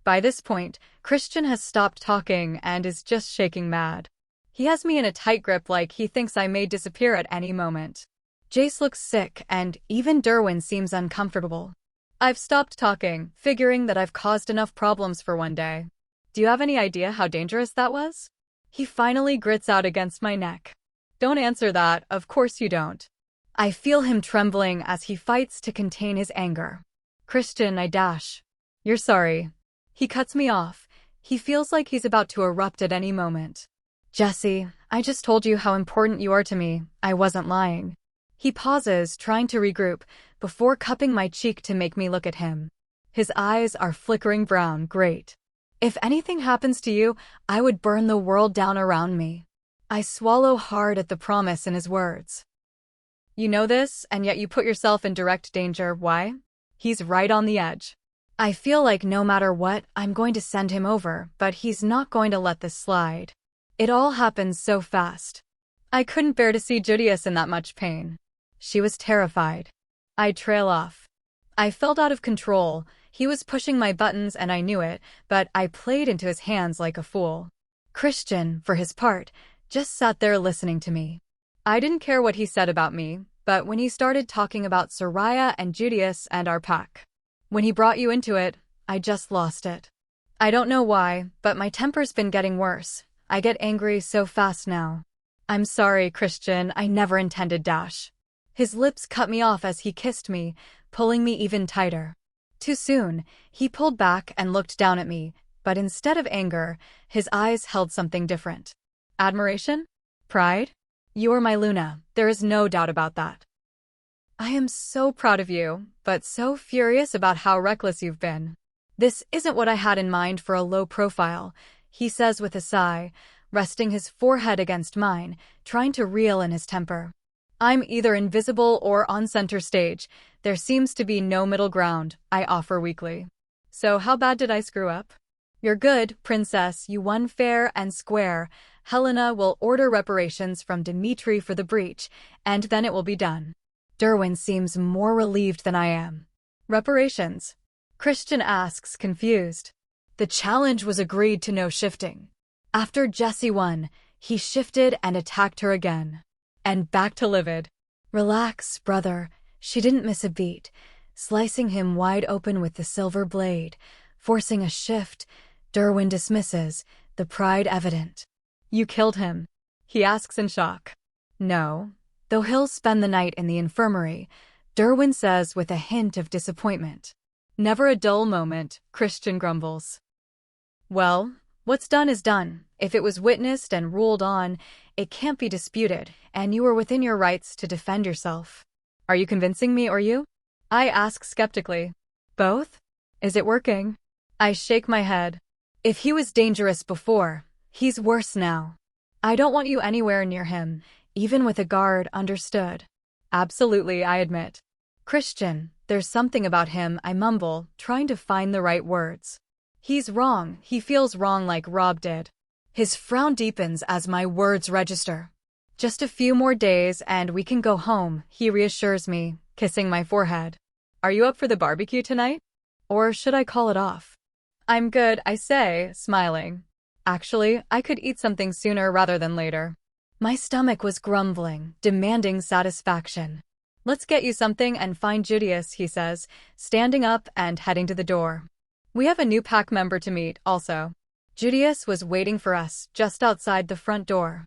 A: By this point, Christian has stopped talking and is just shaking mad. He has me in a tight grip like he thinks I may disappear at any moment. Jace looks sick and even Derwin seems uncomfortable. I've stopped talking, figuring that I've caused enough problems for one day. Do you have any idea how dangerous that was? He finally grits out against my neck. Don't answer that, of course you don't. I feel him trembling as he fights to contain his anger. Christian, I dash. You're sorry. He cuts me off. He feels like he's about to erupt at any moment. Jessie, I just told you how important you are to me. I wasn't lying. He pauses, trying to regroup, before cupping my cheek to make me look at him. His eyes are flickering brown. Great. If anything happens to you, I would burn the world down around me. I swallow hard at the promise in his words. You know this, and yet you put yourself in direct danger. Why? He's right on the edge. I feel like no matter what, I'm going to send him over, but he's not going to let this slide. It all happens so fast. I couldn't bear to see Judius in that much pain. She was terrified. I trail off. I felt out of control. He was pushing my buttons and I knew it, but I played into his hands like a fool. Christian, for his part, just sat there listening to me. I didn't care what he said about me, but when he started talking about Soraya and Judius and our pack, when he brought you into it, I just lost it. I don't know why, but my temper's been getting worse. I get angry so fast now. I'm sorry, Christian, I never intended dash. His lips cut me off as he kissed me, pulling me even tighter. Too soon, he pulled back and looked down at me, but instead of anger, his eyes held something different. Admiration? Pride? You are my Luna, there is no doubt about that. I am so proud of you, but so furious about how reckless you've been. This isn't what I had in mind for a low profile, he says with a sigh, resting his forehead against mine, trying to reel in his temper. I'm either invisible or on center stage. There seems to be no middle ground, I offer weakly. So how bad did I screw up? You're good, princess, you won fair and square. Helena will order reparations from Dmitri for the breach, and then it will be done. Derwin seems more relieved than I am. Reparations? Christian asks, confused. The challenge was agreed to, no shifting. After Jessie won, he shifted and attacked her again. And back to livid. Relax, brother. She didn't miss a beat, slicing him wide open with the silver blade, forcing a shift. Derwin dismisses, the pride evident. You killed him? He asks in shock. No, though he'll spend the night in the infirmary, Derwin says with a hint of disappointment. Never a dull moment, Christian grumbles. Well, what's done is done. If it was witnessed and ruled on, it can't be disputed, and you were within your rights to defend yourself. Are you convincing me or you? I ask skeptically. Both? Is it working? I shake my head. If he was dangerous before, he's worse now. I don't want you anywhere near him, even with a guard, understood? Absolutely, I admit. Christian, there's something about him, I mumble, trying to find the right words. He's wrong, he feels wrong like Rob did. His frown deepens as my words register. Just a few more days and we can go home, he reassures me, kissing my forehead. Are you up for the barbecue tonight? Or should I call it off? I'm good, I say, smiling. Actually, I could eat something sooner rather than later. My stomach was grumbling, demanding satisfaction. Let's get you something and find Judius, he says, standing up and heading to the door. We have a new pack member to meet, also. Judius was waiting for us, just outside the front door.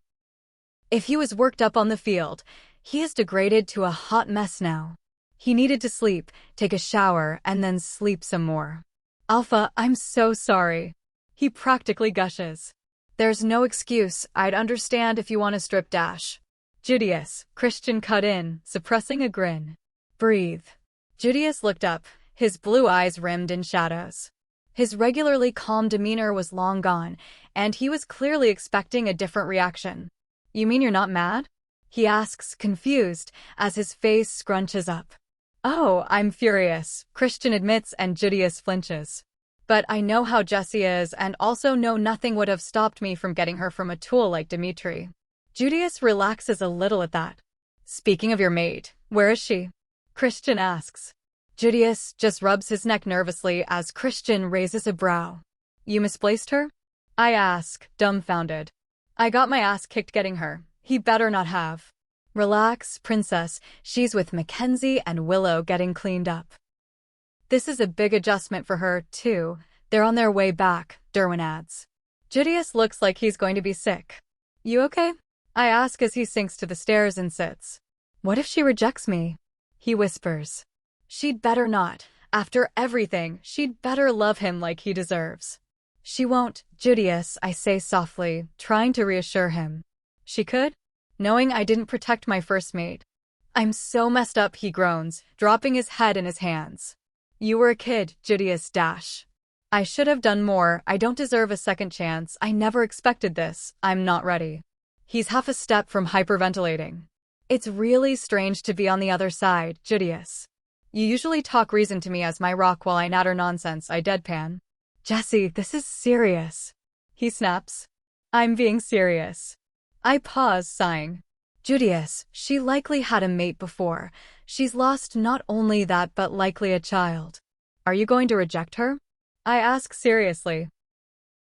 A: If he was worked up on the field, he is degraded to a hot mess now. He needed to sleep, take a shower, and then sleep some more. Alpha, I'm so sorry. He practically gushes. There's no excuse, I'd understand if you want a strip dash. Judius, Christian cut in, suppressing a grin. Breathe. Judius looked up, his blue eyes rimmed in shadows. His regularly calm demeanor was long gone, and he was clearly expecting a different reaction. You mean you're not mad? He asks, confused, as his face scrunches up. Oh, I'm furious, Christian admits, and Judius flinches. But I know how Jessie is, and also know nothing would have stopped me from getting her from a tool like Dmitri. Judius relaxes a little at that. Speaking of your maid, where is she? Christian asks. Judius just rubs his neck nervously as Christian raises a brow. You misplaced her? I ask, dumbfounded. I got my ass kicked getting her. He better not have. Relax, princess, she's with Mackenzie and Willow getting cleaned up. This is a big adjustment for her, too. They're on their way back, Derwin adds. Judius looks like he's going to be sick. You okay? I ask as he sinks to the stairs and sits. What if she rejects me? He whispers. She'd better not. After everything, she'd better love him like he deserves. She won't, Judius, I say softly, trying to reassure him. She could? Knowing I didn't protect my first mate. I'm so messed up, he groans, dropping his head in his hands. You were a kid, Judius dash. I should have done more, I don't deserve a second chance, I never expected this, I'm not ready. He's half a step from hyperventilating. It's really strange to be on the other side, Judius. You usually talk reason to me as my rock while I natter nonsense, I deadpan. Jessie, this is serious. He snaps. I'm being serious. I pause, sighing. Judius, she likely had a mate before. She's lost not only that but likely a child. Are you going to reject her? I ask seriously.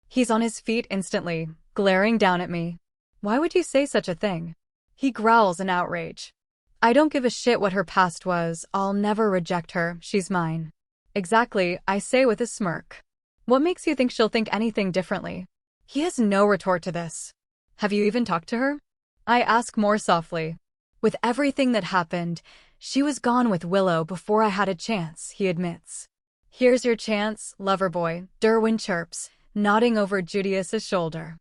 A: He's on his feet instantly, glaring down at me. Why would you say such a thing? He growls in outrage. I don't give a shit what her past was, I'll never reject her, she's mine. Exactly, I say with a smirk. What makes you think she'll think anything differently? He has no retort to this. Have you even talked to her? I ask more softly. With everything that happened, she was gone with Willow before I had a chance, he admits. Here's your chance, lover boy, Derwin chirps, nodding over Judius's shoulder.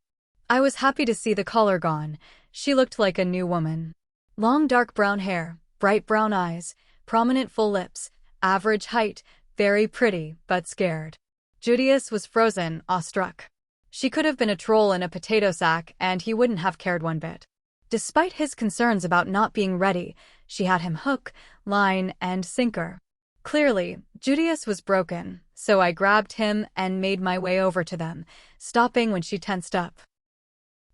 A: I was happy to see the collar gone. She looked like a new woman. Long dark brown hair, bright brown eyes, prominent full lips, average height, very pretty, but scared. Julius was frozen, awestruck. She could have been a troll in a potato sack, and he wouldn't have cared one bit. Despite his concerns about not being ready, she had him hook, line, and sinker. Clearly, Julius was broken, so I grabbed him and made my way over to them, stopping when she tensed up.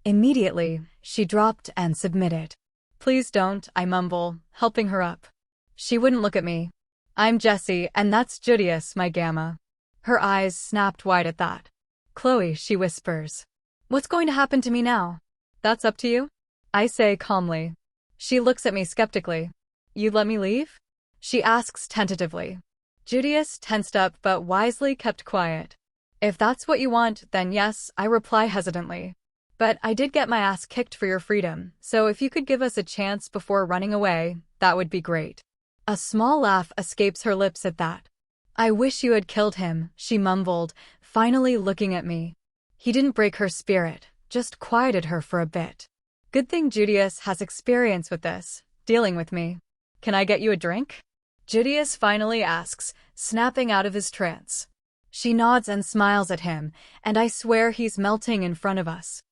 A: Immediately, she dropped and submitted. "Please don't," I mumble, helping her up. She wouldn't look at me. "I'm Jessie, and that's Julius, my gamma." Her eyes snapped wide at that. "Chloe," she whispers. "What's going to happen to me now?" "That's up to you," I say calmly. She looks at me skeptically. "You'd let me leave?" she asks tentatively. Julius tensed up but wisely kept quiet. "If that's what you want, then yes," I reply hesitantly. "But I did get my ass kicked for your freedom, so if you could give us a chance before running away, that would be great." A small laugh escapes her lips at that. "I wish you had killed him," she mumbled, finally looking at me. "He didn't break her spirit, just quieted her for a bit. Good thing Julius has experience with this, dealing with me. Can I get you a drink?" Julius finally asks, snapping out of his trance. She nods and smiles at him, and I swear he's melting in front of us.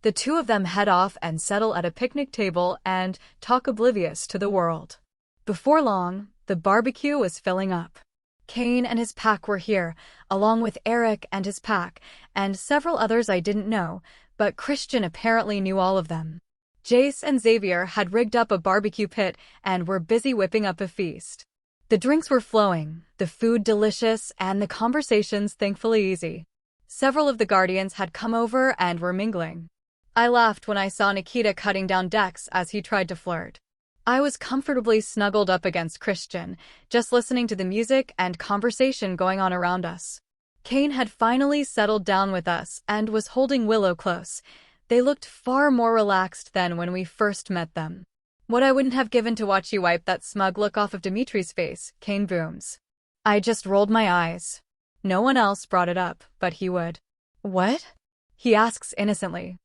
A: The two of them head off and settle at a picnic table and talk oblivious to the world. Before long, the barbecue was filling up. Kane and his pack were here, along with Eric and his pack, and several others I didn't know, but Christian apparently knew all of them. Jace and Xavier had rigged up a barbecue pit and were busy whipping up a feast. The drinks were flowing, the food delicious, and the conversations thankfully easy. Several of the Guardians had come over and were mingling. I laughed when I saw Nikita cutting down Dex as he tried to flirt. I was comfortably snuggled up against Christian, just listening to the music and conversation going on around us. Kane had finally settled down with us and was holding Willow close. They looked far more relaxed than when we first met them. "What I wouldn't have given to watch you wipe that smug look off of Dmitri's face," Kane booms. I just rolled my eyes. No one else brought it up, but he would. "What?" he asks innocently.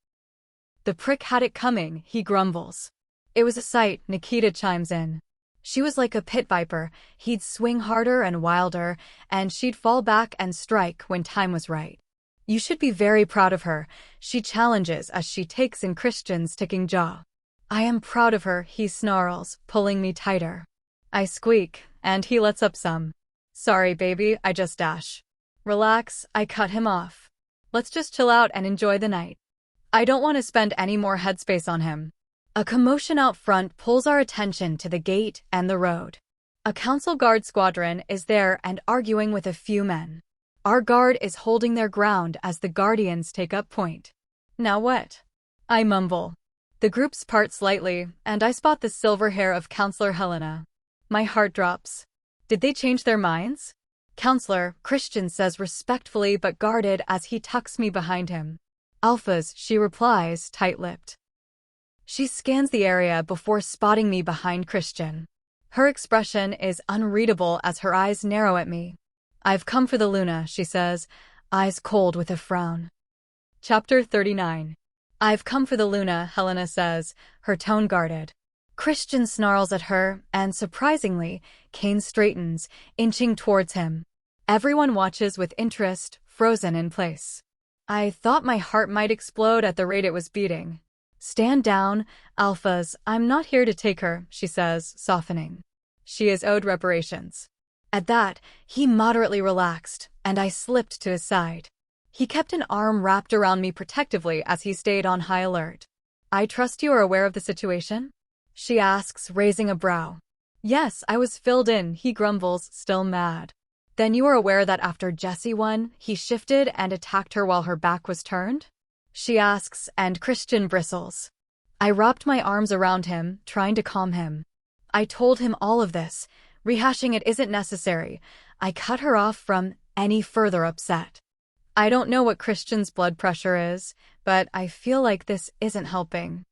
A: "The prick had it coming," he grumbles. "It was a sight," Nikita chimes in. "She was like a pit viper. He'd swing harder and wilder, and she'd fall back and strike when time was right. You should be very proud of her," she challenges as she takes in Christian's ticking jaw. "I am proud of her," he snarls, pulling me tighter. I squeak, and he lets up some. "Sorry, baby, I just dash." "Relax," I cut him off. "Let's just chill out and enjoy the night. I don't want to spend any more headspace on him." A commotion out front pulls our attention to the gate and the road. A council guard squadron is there and arguing with a few men. Our guard is holding their ground as the Guardians take up point. "Now what?" I mumble. The groups part slightly, and I spot the silver hair of Counselor Helena. My heart drops. Did they change their minds? "Counselor," Christian says respectfully but guarded as he tucks me behind him. "Alphas," she replies, tight-lipped. She scans the area before spotting me behind Christian. Her expression is unreadable as her eyes narrow at me. "I've come for the Luna," she says, eyes cold with a frown. Chapter 39. "I've come for the Luna," Helena says, her tone guarded. Christian snarls at her, and surprisingly, Kane straightens, inching towards him. Everyone watches with interest, frozen in place. I thought my heart might explode at the rate it was beating. "Stand down, Alphas, I'm not here to take her," she says, softening. She is owed reparations. At that, he moderately relaxed, and I slipped to his side. He kept an arm wrapped around me protectively as he stayed on high alert. "I trust you are aware of the situation?" she asks, raising a brow. "Yes, I was filled in," he grumbles, still mad. "Then you are aware that after Jessie won, he shifted and attacked her while her back was turned?" she asks, and Christian bristles. I wrapped my arms around him, trying to calm him. I told him all of this. Rehashing it isn't necessary. I cut her off from any further upset. I don't know what Christian's blood pressure is, but I feel like this isn't helping.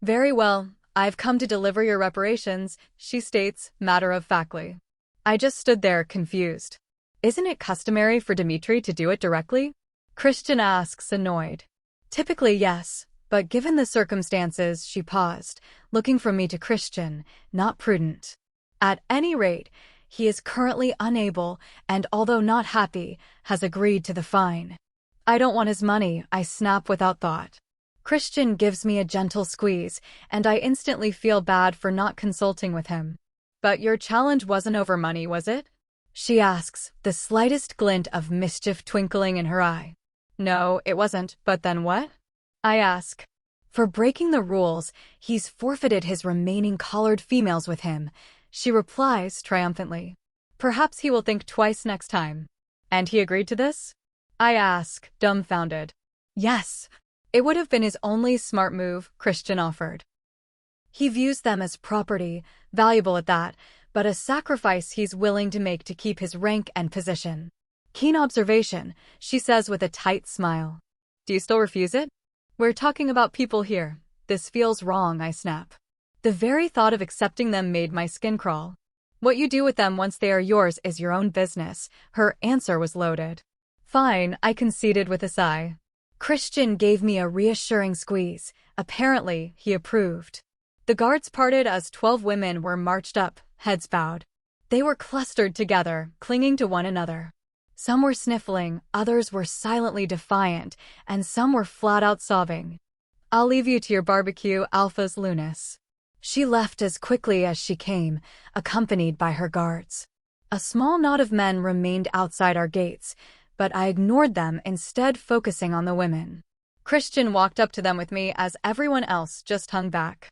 A: "Very well, I've come to deliver your reparations," she states, matter-of-factly. I just stood there, confused. "Isn't it customary for Dmitri to do it directly?" Christian asks, annoyed. "Typically, yes, But given the circumstances, she paused, looking from me to Christian, not prudent. At any rate, he is currently unable, and although not happy, has agreed to the fine. I don't want his money, I snap without thought. Christian gives me a gentle squeeze, and I instantly feel bad for not consulting with him. But your challenge wasn't over money, was it? She asks, the slightest glint of mischief twinkling in her eye. No, it wasn't, but then what? I ask. For breaking the rules, he's forfeited his remaining collared females with him. She replies triumphantly. Perhaps he will think twice next time. And he agreed to this? I ask, dumbfounded. Yes. It would have been his only smart move, Christian offered. He views them as property, valuable at that, but a sacrifice he's willing to make to keep his rank and position. Keen observation, she says with a tight smile. Do you still refuse it? We're talking about people here. This feels wrong, I snap. The very thought of accepting them made my skin crawl. What you do with them once they are yours is your own business. Her answer was loaded. Fine, I conceded with a sigh. Christian gave me a reassuring squeeze. Apparently, he approved. The guards parted as 12 women were marched up, heads bowed. They were clustered together, clinging to one another. Some were sniffling, others were silently defiant, and some were flat-out sobbing. I'll leave you to your barbecue, Alpha's Lunas. She left as quickly as she came, accompanied by her guards. A small knot of men remained outside our gates, but I ignored them, instead focusing on the women. Christian walked up to them with me as everyone else just hung back.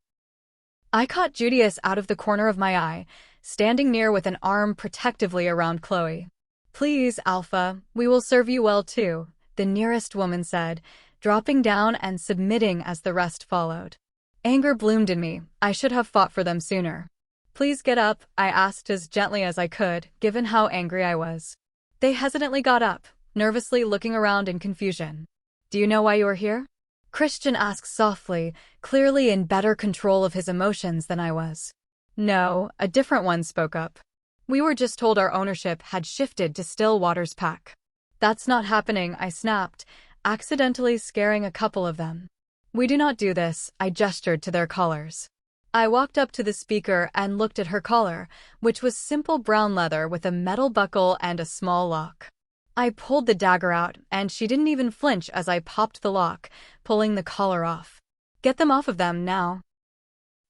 A: I caught Judius out of the corner of my eye, standing near with an arm protectively around Chloe. Please, Alpha, we will serve you well too, the nearest woman said, dropping down and submitting as the rest followed. Anger bloomed in me. I should have fought for them sooner. Please get up, I asked as gently as I could, given how angry I was. They hesitantly got up, nervously looking around in confusion. Do you know why you are here? Christian asked softly, clearly in better control of his emotions than I was. No, a different one spoke up. We were just told our ownership had shifted to Stillwater's pack. That's not happening, I snapped, accidentally scaring a couple of them. We do not do this, I gestured to their collars. I walked up to the speaker and looked at her collar, which was simple brown leather with a metal buckle and a small lock. I pulled the dagger out, and she didn't even flinch as I popped the lock, pulling the collar off. Get them off of them now.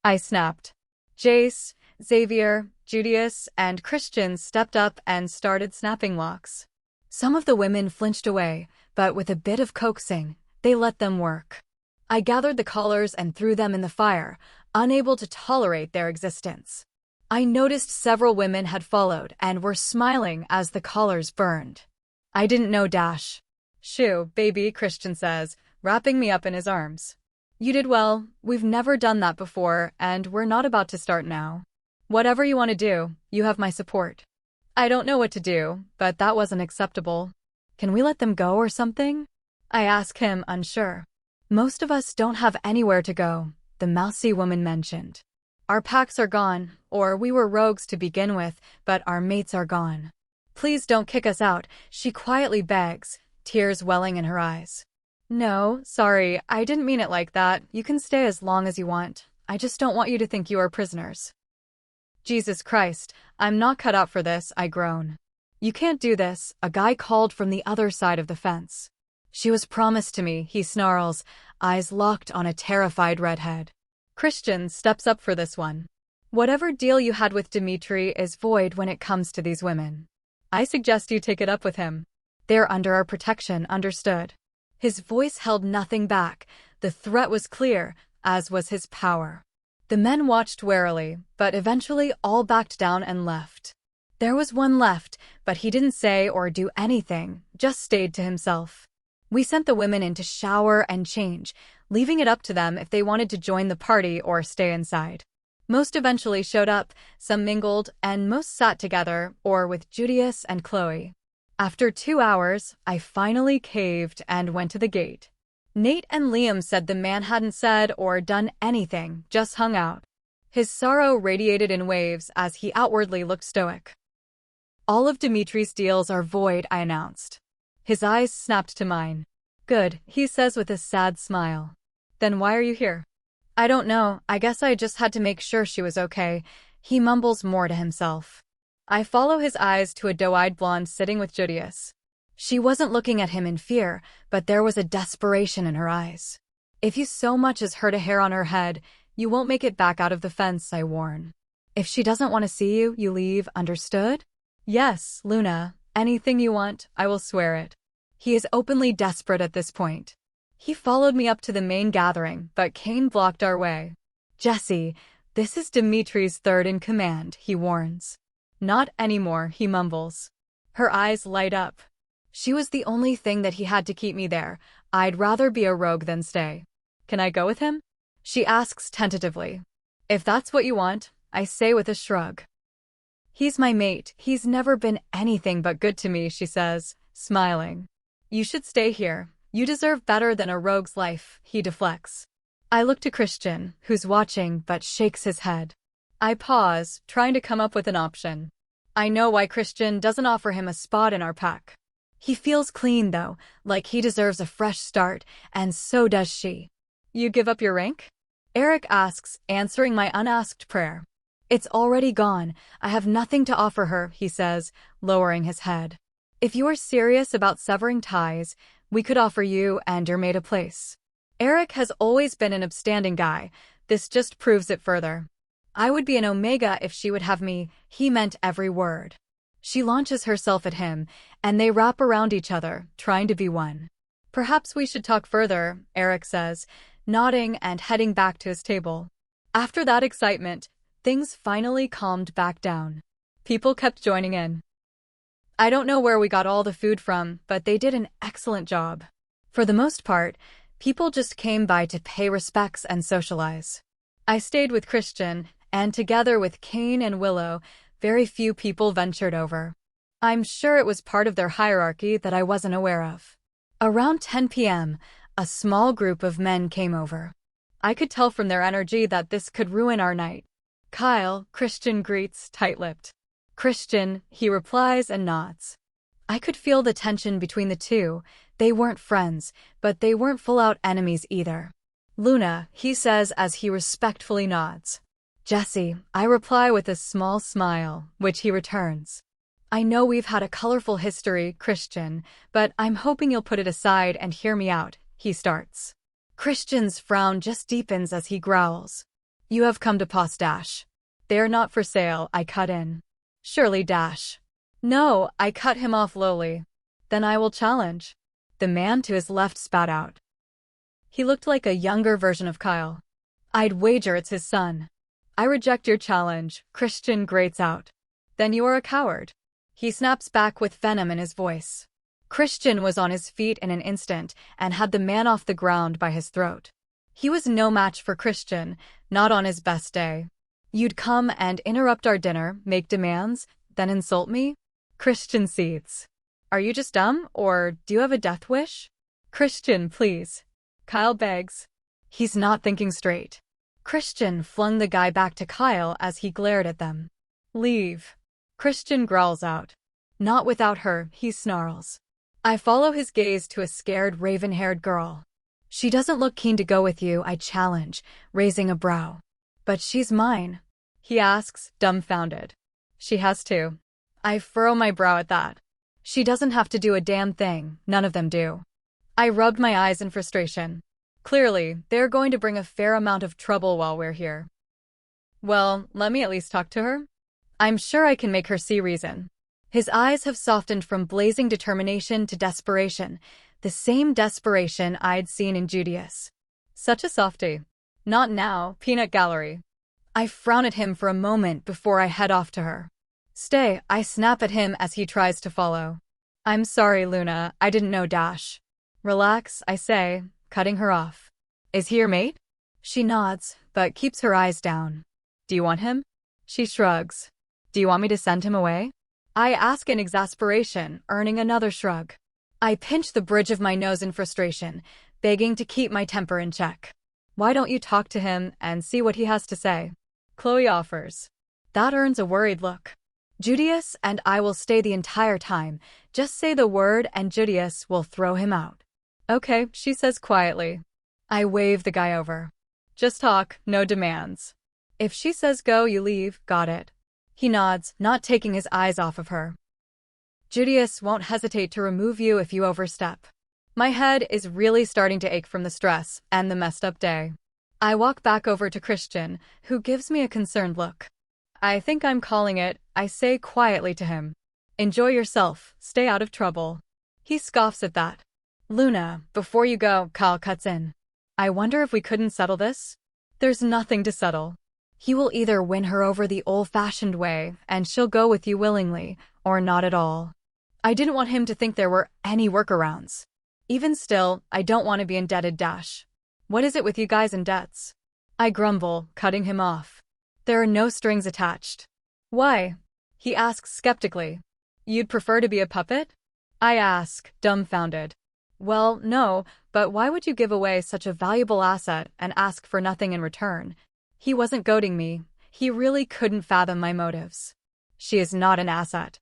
A: I snapped. Jace, Xavier, Judius, and Christian stepped up and started snapping locks. Some of the women flinched away, but with a bit of coaxing, they let them work. I gathered the collars and threw them in the fire, unable to tolerate their existence. I noticed several women had followed and were smiling as the collars burned. I didn't know Dash. Shoo, baby, Christian says, wrapping me up in his arms. You did well, we've never done that before, and we're not about to start now. Whatever you want to do, you have my support. I don't know what to do, but that wasn't acceptable. Can we let them go or something? I ask him, unsure. Most of us don't have anywhere to go, the mousy woman mentioned. Our packs are gone, or we were rogues to begin with, but our mates are gone. Please don't kick us out, she quietly begs, tears welling in her eyes. No, sorry, I didn't mean it like that. You can stay as long as you want. I just don't want you to think you are prisoners. Jesus Christ, I'm not cut out for this, I groan. You can't do this, a guy called from the other side of the fence. She was promised to me, he snarls, eyes locked on a terrified redhead. Christian steps up for this one. Whatever deal you had with Dmitri is void when it comes to these women. I suggest you take it up with him. They're under our protection, understood? His voice held nothing back. The threat was clear, as was his power. The men watched warily, but eventually all backed down and left. There was one left, but he didn't say or do anything, just stayed to himself. We sent the women in to shower and change, leaving it up to them if they wanted to join the party or stay inside. Most eventually showed up, some mingled, and most sat together, or with Judius and Chloe. After 2 hours, I finally caved and went to the gate. Nate and Liam said the man hadn't said or done anything, just hung out. His sorrow radiated in waves as he outwardly looked stoic. All of Dimitri's deals are void, I announced. His eyes snapped to mine. Good, he says with a sad smile. Then why are you here? I don't know, I guess I just had to make sure she was okay. He mumbles more to himself. I follow his eyes to a doe-eyed blonde sitting with Judius. She wasn't looking at him in fear, but there was a desperation in her eyes. If you so much as hurt a hair on her head, you won't make it back out of the fence, I warn. If she doesn't want to see you, you leave, understood? Yes, Luna, anything you want, I will swear it. He is openly desperate at this point. He followed me up to the main gathering, but Kane blocked our way. Jessie, this is Dimitri's third in command, he warns. Not anymore, he mumbles. Her eyes light up. She was the only thing that he had to keep me there. I'd rather be a rogue than stay. Can I go with him? She asks tentatively. If that's what you want, I say with a shrug. He's my mate, he's never been anything but good to me, she says, smiling. You should stay here. You deserve better than a rogue's life, he deflects. I look to Christian, who's watching but shakes his head. I pause, trying to come up with an option. I know why Christian doesn't offer him a spot in our pack. He feels clean though, like he deserves a fresh start, and so does she. You give up your rank? Eric asks, answering my unasked prayer. It's already gone. I have nothing to offer her, he says, lowering his head. If you are serious about severing ties, we could offer you and your mate a place. Eric has always been an upstanding guy. This just proves it further. I would be an Omega if she would have me. He meant every word. She launches herself at him, and they wrap around each other, trying to be one. Perhaps we should talk further, Eric says, nodding and heading back to his table. After that excitement, things finally calmed back down. People kept joining in. I don't know where we got all the food from, but they did an excellent job. For the most part, people just came by to pay respects and socialize. I stayed with Christian, and together with Kane and Willow, very few people ventured over. I'm sure it was part of their hierarchy that I wasn't aware of. Around 10 p.m., a small group of men came over. I could tell from their energy that this could ruin our night. Kyle, Christian greets, tight-lipped. Christian, he replies and nods. I could feel the tension between the two. They weren't friends, but they weren't full-out enemies either. Luna, he says as he respectfully nods. Jessie, I reply with a small smile, which he returns. I know we've had a colorful history, Christian, but I'm hoping you'll put it aside and hear me out, he starts. Christian's frown just deepens as he growls. You have come to Pos Dash. They're not for sale, I cut in. Surely Dash. No, I cut him off lowly. Then I will challenge. The man to his left spat out. He looked like a younger version of Kyle. I'd wager it's his son. I reject your challenge, Christian grates out. Then you are a coward. He snaps back with venom in his voice. Christian was on his feet in an instant and had the man off the ground by his throat. He was no match for Christian, not on his best day. You'd come and interrupt our dinner, make demands, then insult me? Christian seethes. Are you just dumb, or do you have a death wish? Christian, please. Kyle begs. He's not thinking straight. Christian flung the guy back to Kyle as he glared at them. Leave. Christian growls out. Not without her, he snarls. I follow his gaze to a scared raven-haired girl. She doesn't look keen to go with you, I challenge, raising a brow. But she's mine. He asks, dumbfounded. She has to. I furrow my brow at that. She doesn't have to do a damn thing, none of them do. I rubbed my eyes in frustration. Clearly, they're going to bring a fair amount of trouble while we're here. Well, let me at least talk to her. I'm sure I can make her see reason. His eyes have softened from blazing determination to desperation, the same desperation I'd seen in Judius. Such a softie. Not now, peanut gallery. I frown at him for a moment before I head off to her. Stay, I snap at him as he tries to follow. I'm sorry, Luna, I didn't know Dash. Relax, I say, cutting her off. Is he your mate? She nods, but keeps her eyes down. Do you want him? She shrugs. Do you want me to send him away? I ask in exasperation, earning another shrug. I pinch the bridge of my nose in frustration, begging to keep my temper in check. Why don't you talk to him and see what he has to say? Chloe offers. That earns a worried look. Judius and I will stay the entire time. Just say the word and Judius will throw him out. Okay, she says quietly. I wave the guy over. Just talk, no demands. If she says go, you leave, got it? He nods, not taking his eyes off of her. Judius won't hesitate to remove you if you overstep. My head is really starting to ache from the stress and the messed up day. I walk back over to Christian, who gives me a concerned look. I think I'm calling it, I say quietly to him. Enjoy yourself, stay out of trouble. He scoffs at that. Luna, before you go, Kyle cuts in. I wonder if we couldn't settle this? There's nothing to settle. He will either win her over the old-fashioned way, and she'll go with you willingly, or not at all. I didn't want him to think there were any workarounds. Even still, I don't want to be indebted. What is it with you guys and debts? I grumble, cutting him off. There are no strings attached. Why? He asks skeptically. You'd prefer to be a puppet? I ask, dumbfounded. Well, no, but why would you give away such a valuable asset and ask for nothing in return? He wasn't goading me. He really couldn't fathom my motives. She is not an asset.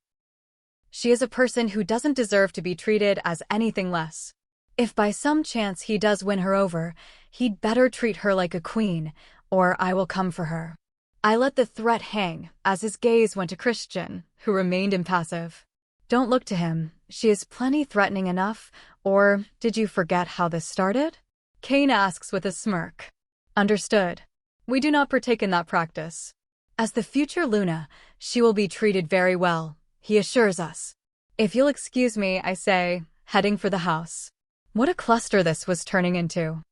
A: She is a person who doesn't deserve to be treated as anything less. If by some chance he does win her over, he'd better treat her like a queen, or I will come for her. I let the threat hang, as his gaze went to Christian, who remained impassive. Don't look to him, she is plenty threatening enough, or did you forget how this started? Kane asks with a smirk. Understood. We do not partake in that practice. As the future Luna, she will be treated very well, he assures us. If you'll excuse me, I say, heading for the house. What a cluster this was turning into.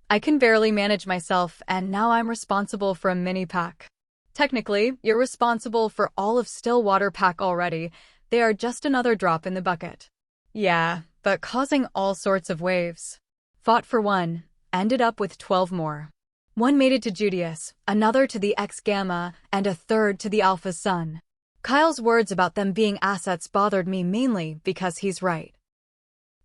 A: I can barely manage myself, and now I'm responsible for a mini-pack. Technically, you're responsible for all of Stillwater Pack already. They are just another drop in the bucket. Yeah, but causing all sorts of waves. Fought for one, ended up with 12 more. One mated to Judius, another to the X-Gamma, and a third to the Alpha Sun. Kyle's words about them being assets bothered me mainly because he's right.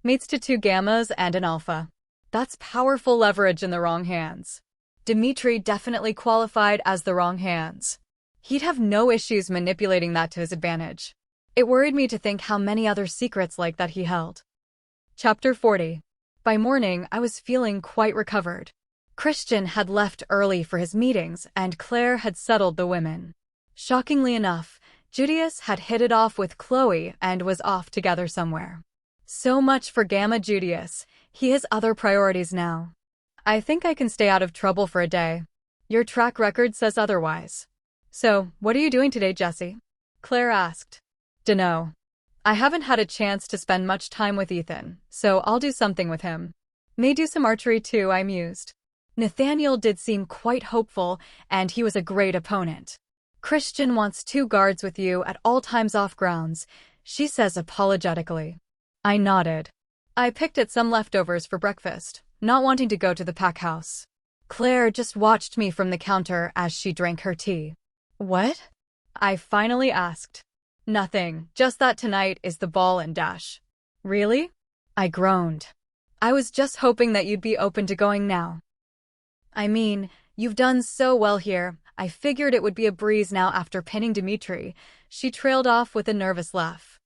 A: Mates to 2 Gammas and an Alpha. That's powerful leverage in the wrong hands. Dmitri definitely qualified as the wrong hands. He'd have no issues manipulating that to his advantage. It worried me to think how many other secrets like that he held. Chapter 40. By morning, I was feeling quite recovered. Christian had left early for his meetings, and Claire had settled the women. Shockingly enough, Judius had hit it off with Chloe and was off together somewhere. So much for Gamma Judius, he has other priorities now. I think I can stay out of trouble for a day. Your track record says otherwise. So, what are you doing today, Jessie? Claire asked. Dunno. I haven't had a chance to spend much time with Ethan, so I'll do something with him. May do some archery too, I mused. Nathaniel did seem quite hopeful, and he was a great opponent. Christian wants 2 guards with you at all times off grounds, she says apologetically. I nodded. I picked at some leftovers for breakfast, not wanting to go to the pack house. Claire just watched me from the counter as she drank her tea. What? I finally asked. Nothing, just that tonight is the ball and dash. Really? I groaned. I was just hoping that you'd be open to going now. I mean, you've done so well here, I figured it would be a breeze now after pinning Dmitri. She trailed off with a nervous laugh.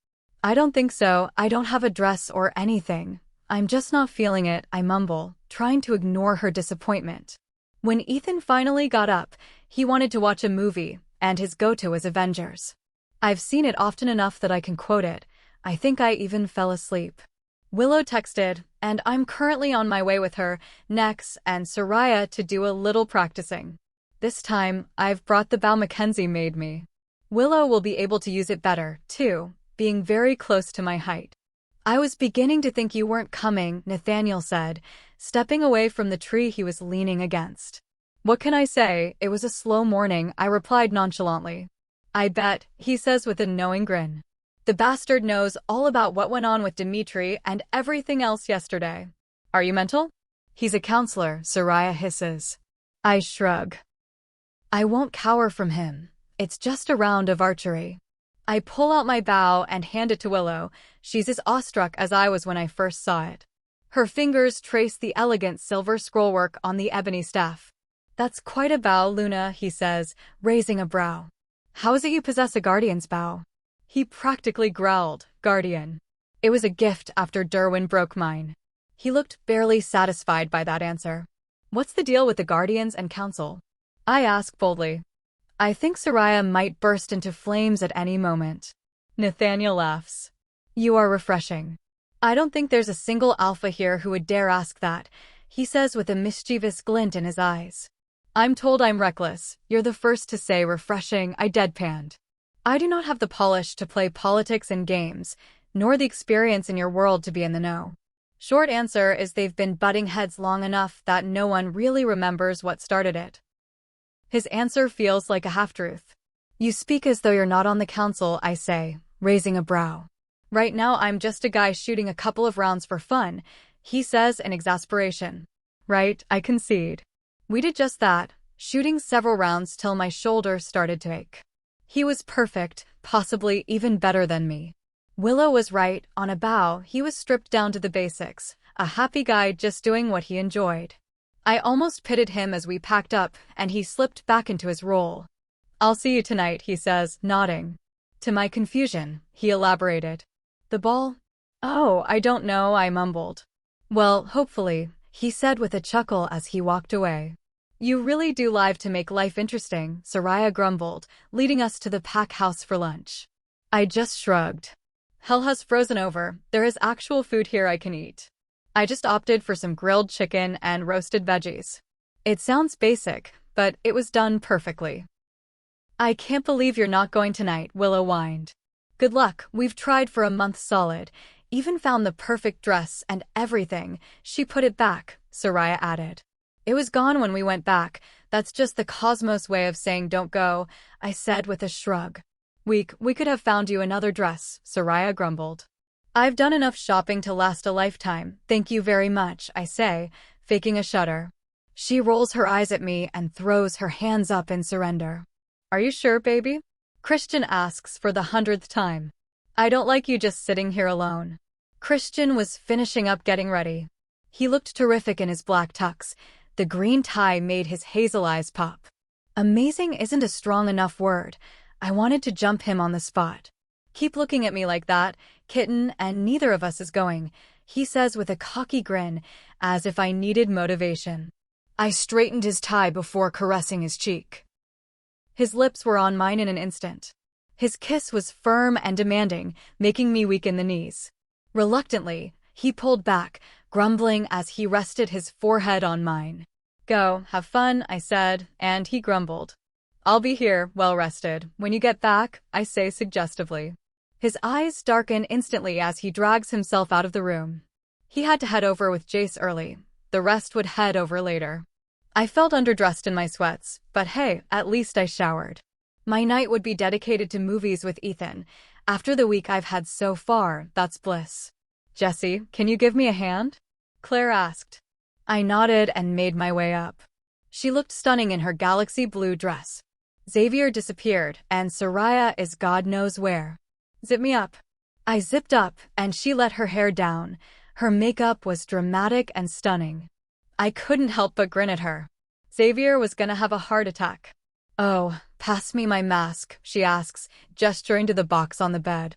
A: I don't think so, I don't have a dress or anything. I'm just not feeling it, I mumble, trying to ignore her disappointment. When Ethan finally got up, he wanted to watch a movie, and his go-to was Avengers. I've seen it often enough that I can quote it. I think I even fell asleep. Willow texted, and I'm currently on my way with her, Nex, and Soraya to do a little practicing. This time, I've brought the bow Mackenzie made me. Willow will be able to use it better, too, being very close to my height. I was beginning to think you weren't coming, Nathaniel said, stepping away from the tree he was leaning against. What can I say, it was a slow morning, I replied nonchalantly. I bet, he says with a knowing grin. The bastard knows all about what went on with Dmitri and everything else yesterday. Are you mental? He's a counselor, Soraya hisses. I shrug. I won't cower from him. It's just a round of archery. I pull out my bow and hand it to Willow. She's as awestruck as I was when I first saw it. Her fingers trace the elegant silver scrollwork on the ebony staff. That's quite a bow, Luna, he says, raising a brow. How is it you possess a guardian's bow? He practically growled, guardian. It was a gift after Derwin broke mine. He looked barely satisfied by that answer. What's the deal with the Guardians and Council? I ask boldly. I think Soraya might burst into flames at any moment. Nathaniel laughs. You are refreshing. I don't think there's a single alpha here who would dare ask that, he says with a mischievous glint in his eyes. I'm told I'm reckless. You're the first to say refreshing, I deadpanned. I do not have the polish to play politics and games, nor the experience in your world to be in the know. Short answer is they've been butting heads long enough that no one really remembers what started it. His answer feels like a half-truth. You speak as though you're not on the council, I say, raising a brow. Right now I'm just a guy shooting a couple of rounds for fun, he says in exasperation. Right, I concede. We did just that, shooting several rounds till my shoulder started to ache. He was perfect, possibly even better than me. Willow was right, on a bow, he was stripped down to the basics, a happy guy just doing what he enjoyed. I almost pitied him as we packed up, and he slipped back into his role. I'll see you tonight, he says, nodding. To my confusion, he elaborated. The ball? Oh, I don't know, I mumbled. Well, hopefully, he said with a chuckle as he walked away. You really do live to make life interesting, Soraya grumbled, leading us to the pack house for lunch. I just shrugged. Hell has frozen over, there is actual food here I can eat. I just opted for some grilled chicken and roasted veggies. It sounds basic, but it was done perfectly. I can't believe you're not going tonight, Willow whined. Good luck, we've tried for a month solid, even found the perfect dress and everything. She put it back, Soraya added. It was gone when we went back, that's just the Cosmos way of saying don't go, I said with a shrug. We could have found you another dress, Soraya grumbled. I've done enough shopping to last a lifetime, thank you very much, I say, faking a shudder. She rolls her eyes at me and throws her hands up in surrender. Are you sure, baby? Christian asks for the 100th time. I don't like you just sitting here alone. Christian was finishing up getting ready. He looked terrific in his black tux. The green tie made his hazel eyes pop. Amazing isn't a strong enough word. I wanted to jump him on the spot. Keep looking at me like that, kitten, and neither of us is going, he says with a cocky grin, as if I needed motivation. I straightened his tie before caressing his cheek. His lips were on mine in an instant. His kiss was firm and demanding, making me weak in the knees. Reluctantly, he pulled back, grumbling as he rested his forehead on mine. Go, have fun, I said, and he grumbled. I'll be here, well rested, when you get back, I say suggestively. His eyes darken instantly as he drags himself out of the room. He had to head over with Jace early. The rest would head over later. I felt underdressed in my sweats, but hey, at least I showered. My night would be dedicated to movies with Ethan. After the week I've had so far, that's bliss. Jessie, can you give me a hand? Claire asked. I nodded and made my way up. She looked stunning in her galaxy blue dress. Xavier disappeared, and Soraya is God knows where. Zip me up. I zipped up, and she let her hair down. Her makeup was dramatic and stunning. I couldn't help but grin at her. Xavier was gonna have a heart attack. Oh, pass me my mask, she asks, gesturing to the box on the bed.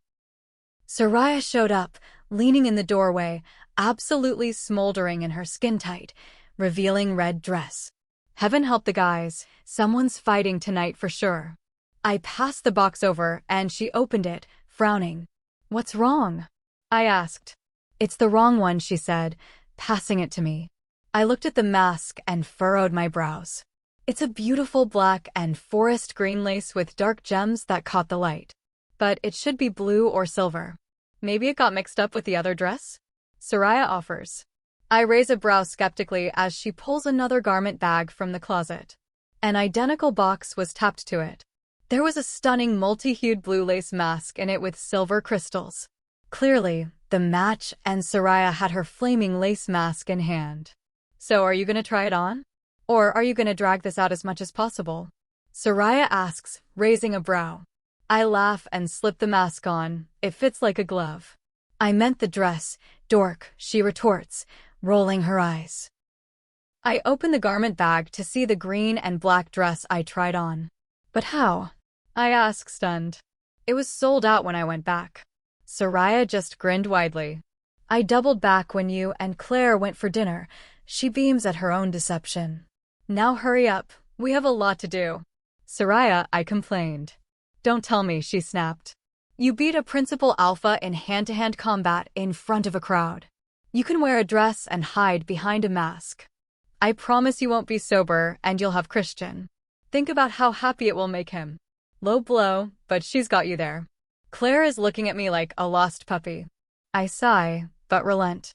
A: Soraya showed up, leaning in the doorway, absolutely smoldering in her skin-tight, revealing red dress. Heaven help the guys, someone's fighting tonight for sure. I passed the box over, and she opened it, frowning. What's wrong? I asked. It's the wrong one, she said, passing it to me. I looked at the mask and furrowed my brows. It's a beautiful black and forest green lace with dark gems that caught the light. But it should be blue or silver. Maybe it got mixed up with the other dress? Soraya offers. I raise a brow skeptically as she pulls another garment bag from the closet. An identical box was tapped to it. There was a stunning multi-hued blue lace mask in it with silver crystals. Clearly, the match, and Soraya had her flaming lace mask in hand. So are you gonna try it on? Or are you gonna drag this out as much as possible? Soraya asks, raising a brow. I laugh and slip the mask on. It fits like a glove. I meant the dress, dork, she retorts, rolling her eyes. I open the garment bag to see the green and black dress I tried on. But how? I ask, stunned. It was sold out when I went back. Soraya just grinned widely. I doubled back when you and Claire went for dinner. She beams at her own deception. Now hurry up, we have a lot to do. Soraya, I complained. Don't tell me, she snapped. You beat a principal alpha in hand-to-hand combat in front of a crowd. You can wear a dress and hide behind a mask. I promise you won't be sober and you'll have Christian. Think about how happy it will make him. Low blow, but she's got you there. Claire is looking at me like a lost puppy. I sigh, but relent.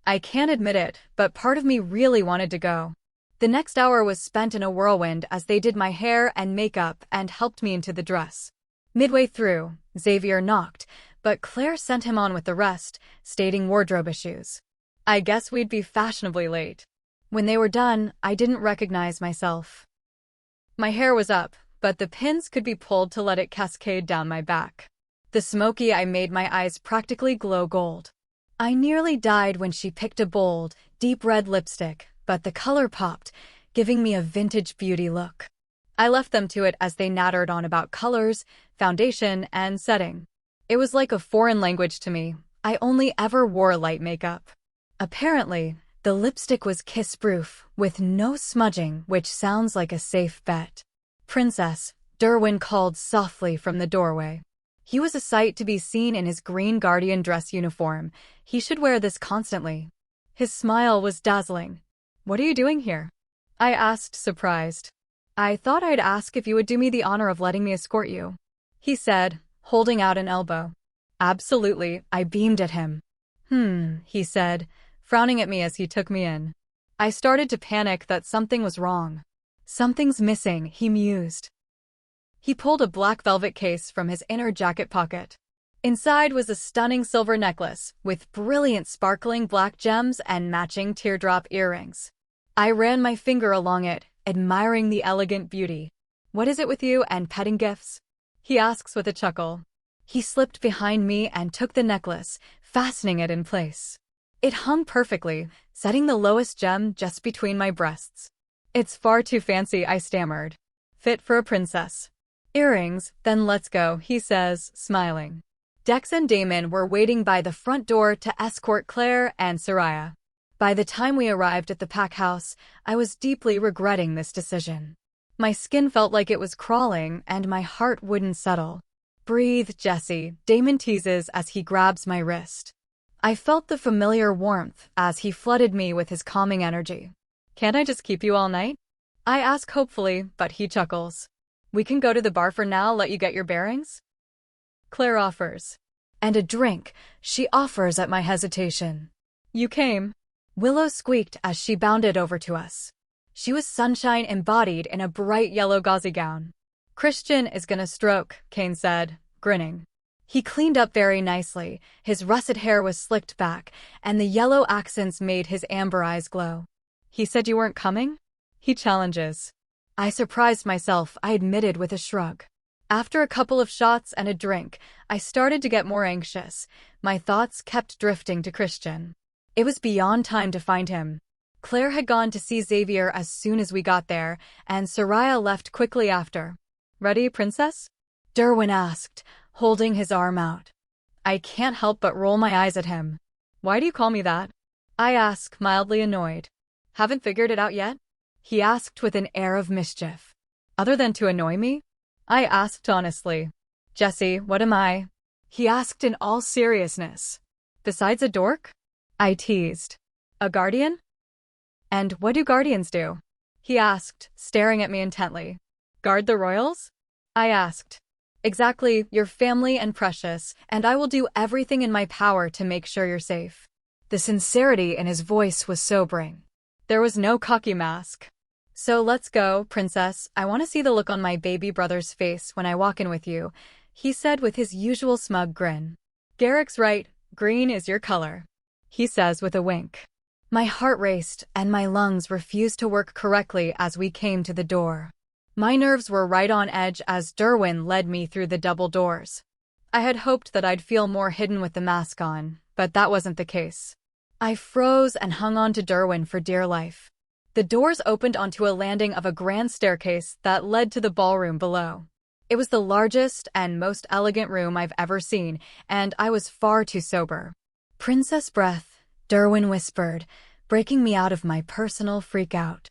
A: I can't admit it, but part of me really wanted to go. The next hour was spent in a whirlwind as they did my hair and makeup and helped me into the dress. Midway through, Xavier knocked, but Claire sent him on with the rest, stating wardrobe issues. I guess we'd be fashionably late. When they were done, I didn't recognize myself. My hair was up, but the pins could be pulled to let it cascade down my back. The smoky eye made my eyes practically glow gold. I nearly died when she picked a bold, deep red lipstick, but the color popped, giving me a vintage beauty look. I left them to it as they nattered on about colors, foundation, and setting. It was like a foreign language to me. I only ever wore light makeup. Apparently, the lipstick was kiss-proof, with no smudging, which sounds like a safe bet. Princess, Derwin called softly from the doorway. He was a sight to be seen in his green guardian dress uniform. He should wear this constantly. His smile was dazzling. What are you doing here? I asked, surprised. I thought I'd ask if you would do me the honor of letting me escort you, he said, holding out an elbow. Absolutely, I beamed at him. He said, frowning at me as he took me in. I started to panic that something was wrong. Something's missing, he mused. He pulled a black velvet case from his inner jacket pocket. Inside was a stunning silver necklace with brilliant sparkling black gems and matching teardrop earrings. I ran my finger along it, admiring the elegant beauty. What is it with you and petting gifts? He asks with a chuckle. He slipped behind me and took the necklace, fastening it in place. It hung perfectly, setting the lowest gem just between my breasts. It's far too fancy, I stammered. Fit for a princess. Earrings, then let's go, he says, smiling. Dex and Damon were waiting by the front door to escort Claire and Soraya. By the time we arrived at the pack house, I was deeply regretting this decision. My skin felt like it was crawling and my heart wouldn't settle. Breathe, Jessie, Damon teases as he grabs my wrist. I felt the familiar warmth as he flooded me with his calming energy. Can't I just keep you all night? I ask hopefully, but he chuckles. We can go to the bar for now, let you get your bearings? Claire offers. And a drink, she offers at my hesitation. You came. Willow squeaked as she bounded over to us. She was sunshine embodied in a bright yellow gauzy gown. Christian is gonna stroke, Kane said, grinning. He cleaned up very nicely, his russet hair was slicked back, and the yellow accents made his amber eyes glow. He said you weren't coming? He challenges. I surprised myself, I admitted with a shrug. After a couple of shots and a drink, I started to get more anxious. My thoughts kept drifting to Christian. It was beyond time to find him. Claire had gone to see Xavier as soon as we got there, and Soraya left quickly after. Ready, princess? Derwin asked, holding his arm out. I can't help but roll my eyes at him. Why do you call me that? I ask, mildly annoyed. Haven't figured it out yet? He asked with an air of mischief. Other than to annoy me? I asked honestly. Jessie, what am I? He asked in all seriousness. Besides a dork? I teased. A guardian? And what do guardians do? He asked, staring at me intently. Guard the royals? I asked. Exactly, your family and precious, and I will do everything in my power to make sure you're safe. The sincerity in his voice was sobering. There was no cocky mask. So let's go, princess. I want to see the look on my baby brother's face when I walk in with you, he said with his usual smug grin. Garrick's right, green is your color, he says with a wink. My heart raced and my lungs refused to work correctly as we came to the door. My nerves were right on edge as Derwin led me through the double doors. I had hoped that I'd feel more hidden with the mask on, but that wasn't the case. I froze and hung on to Derwin for dear life. The doors opened onto a landing of a grand staircase that led to the ballroom below. It was the largest and most elegant room I've ever seen, and I was far too sober. Princess breath, Derwin whispered, breaking me out of my personal freak-out.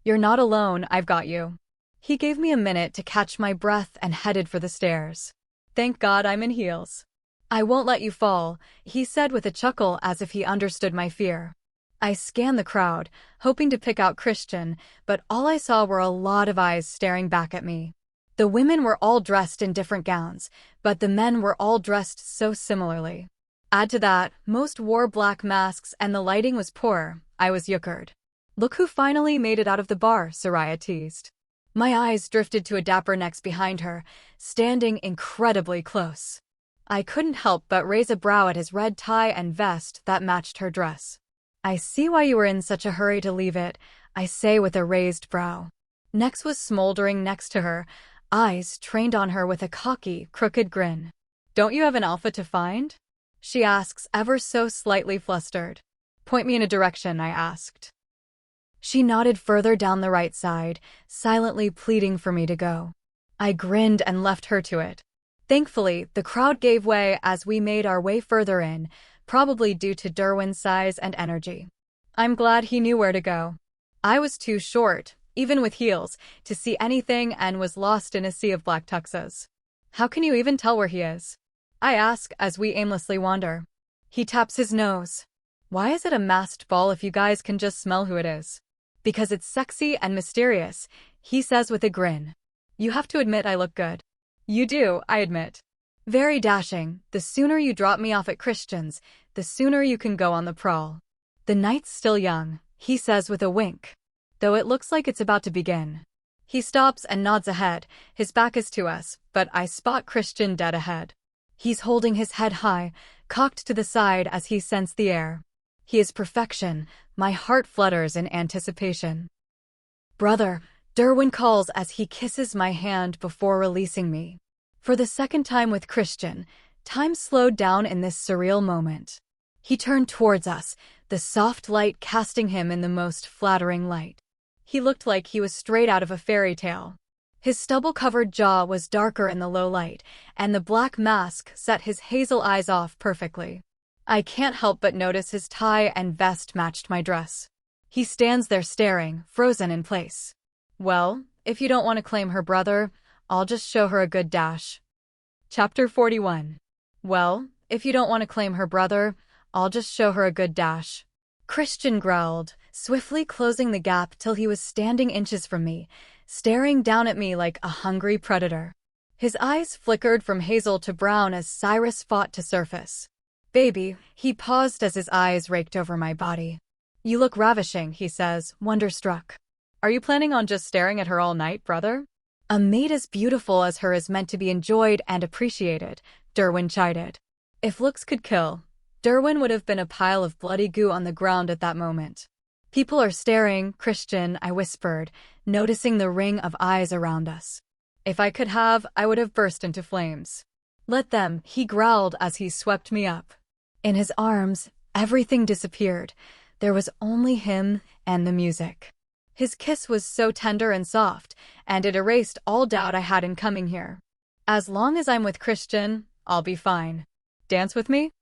A: "You're not alone, I've got you." He gave me a minute to catch my breath and headed for the stairs. "Thank God I'm in heels." "I won't let you fall," he said with a chuckle as if he understood my fear. I scanned the crowd, hoping to pick out Christian, but all I saw were a lot of eyes staring back at me. The women were all dressed in different gowns, but the men were all dressed so similarly. Add to that, most wore black masks and the lighting was poor. I was yuckered. "Look who finally made it out of the bar," Soraya teased. My eyes drifted to a dapper next behind her, standing incredibly close. I couldn't help but raise a brow at his red tie and vest that matched her dress. "I see why you were in such a hurry to leave it," I say with a raised brow. Nex was smoldering next to her, eyes trained on her with a cocky, crooked grin. "Don't you have an alpha to find?" she asks, ever so slightly flustered. "Point me in a direction," I asked. She nodded further down the right side, silently pleading for me to go. I grinned and left her to it. Thankfully, the crowd gave way as we made our way further in, probably due to Derwin's size and energy. I'm glad he knew where to go. I was too short, even with heels, to see anything and was lost in a sea of black tuxes. "How can you even tell where he is?" I ask as we aimlessly wander. He taps his nose. "Why is it a masked ball if you guys can just smell who it is?" "Because it's sexy and mysterious," he says with a grin. "You have to admit I look good." "You do," I admit. "Very dashing. The sooner you drop me off at Christian's, the sooner you can go on the prowl." "The night's still young," he says with a wink. "Though it looks like it's about to begin." He stops and nods ahead. His back is to us, but I spot Christian dead ahead. He's holding his head high, cocked to the side as he scents the air. He is perfection. My heart flutters in anticipation. "Brother," Derwin calls as he kisses my hand before releasing me. For the second time with Christian, time slowed down in this surreal moment. He turned towards us, the soft light casting him in the most flattering light. He looked like he was straight out of a fairy tale. His stubble-covered jaw was darker in the low light, and the black mask set his hazel eyes off perfectly. I can't help but notice his tie and vest matched my dress. He stands there staring, frozen in place. "Well, if you don't want to claim her brother, I'll just show her a good dash." Chapter 41. "Well, if you don't want to claim her brother, I'll just show her a good dash." Christian growled, swiftly closing the gap till he was standing inches from me, staring down at me like a hungry predator. His eyes flickered from hazel to brown as Cyrus fought to surface. "Baby," he paused as his eyes raked over my body. "You look ravishing," he says, wonderstruck. "Are you planning on just staring at her all night, brother?" "A mate as beautiful as her is meant to be enjoyed and appreciated," Derwin chided. If looks could kill, Derwin would have been a pile of bloody goo on the ground at that moment. "People are staring, Christian," I whispered, noticing the ring of eyes around us. If I could have, I would have burst into flames. "Let them," he growled as he swept me up. In his arms, everything disappeared. There was only him and the music. His kiss was so tender and soft, and it erased all doubt I had in coming here. "As long as I'm with Christian, I'll be fine. Dance with me?"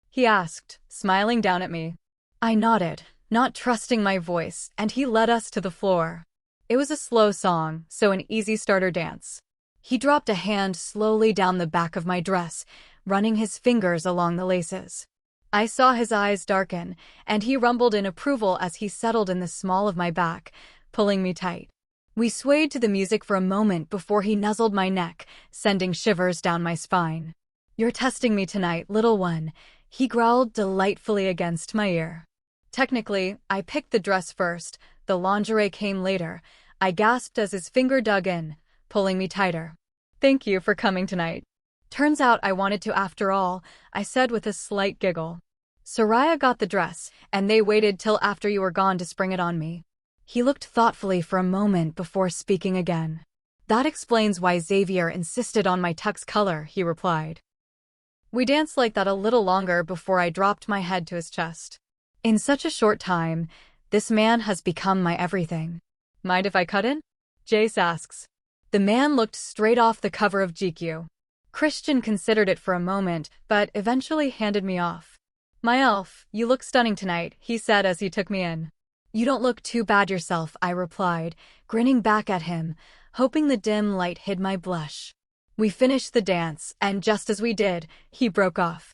A: he asked, smiling down at me. I nodded, not trusting my voice, and he led us to the floor. It was a slow song, so an easy starter dance. He dropped a hand slowly down the back of my dress, running his fingers along the laces. I saw his eyes darken, and he rumbled in approval as he settled in the small of my back, pulling me tight. We swayed to the music for a moment before he nuzzled my neck, sending shivers down my spine. "You're testing me tonight, little one," he growled delightfully against my ear. Technically, I picked the dress first, the lingerie came later. I gasped as his finger dug in, pulling me tighter. "Thank you for coming tonight." "Turns out I wanted to after all," I said with a slight giggle. "Soraya got the dress, and they waited till after you were gone to spring it on me." He looked thoughtfully for a moment before speaking again. "That explains why Xavier insisted on my tux color," he replied. We danced like that a little longer before I dropped my head to his chest. In such a short time, this man has become my everything. "Mind if I cut in?" Jace asks. The man looked straight off the cover of GQ. Christian considered it for a moment, but eventually handed me off. My elf, you look stunning tonight, he said as he took me in. You don't look too bad yourself, I replied, grinning back at him, hoping the dim light hid my blush. We finished the dance, and just as we did, he broke off.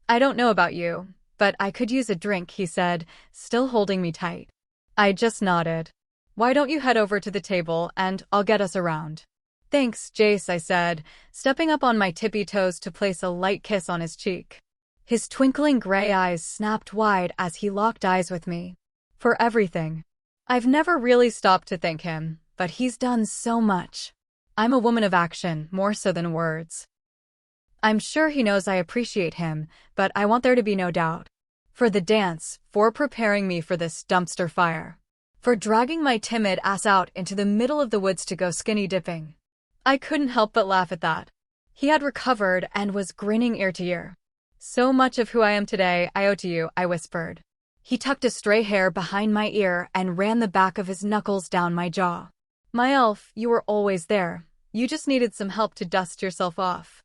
A: I don't know about you, but I could use a drink, he said, still holding me tight. I just nodded. Why don't you head over to the table and I'll get us around? Thanks, Jace, I said, stepping up on my tippy toes to place a light kiss on his cheek. His twinkling gray eyes snapped wide as he locked eyes with me. For everything. I've never really stopped to thank him, but he's done so much. I'm a woman of action, more so than words. I'm sure he knows I appreciate him, but I want there to be no doubt. For the dance, for preparing me for this dumpster fire. For dragging my timid ass out into the middle of the woods to go skinny dipping. I couldn't help but laugh at that. He had recovered and was grinning ear to ear. So much of who I am today, I owe to you, I whispered. He tucked a stray hair behind my ear and ran the back of his knuckles down my jaw. My elf, you were always there. You just needed some help to dust yourself off.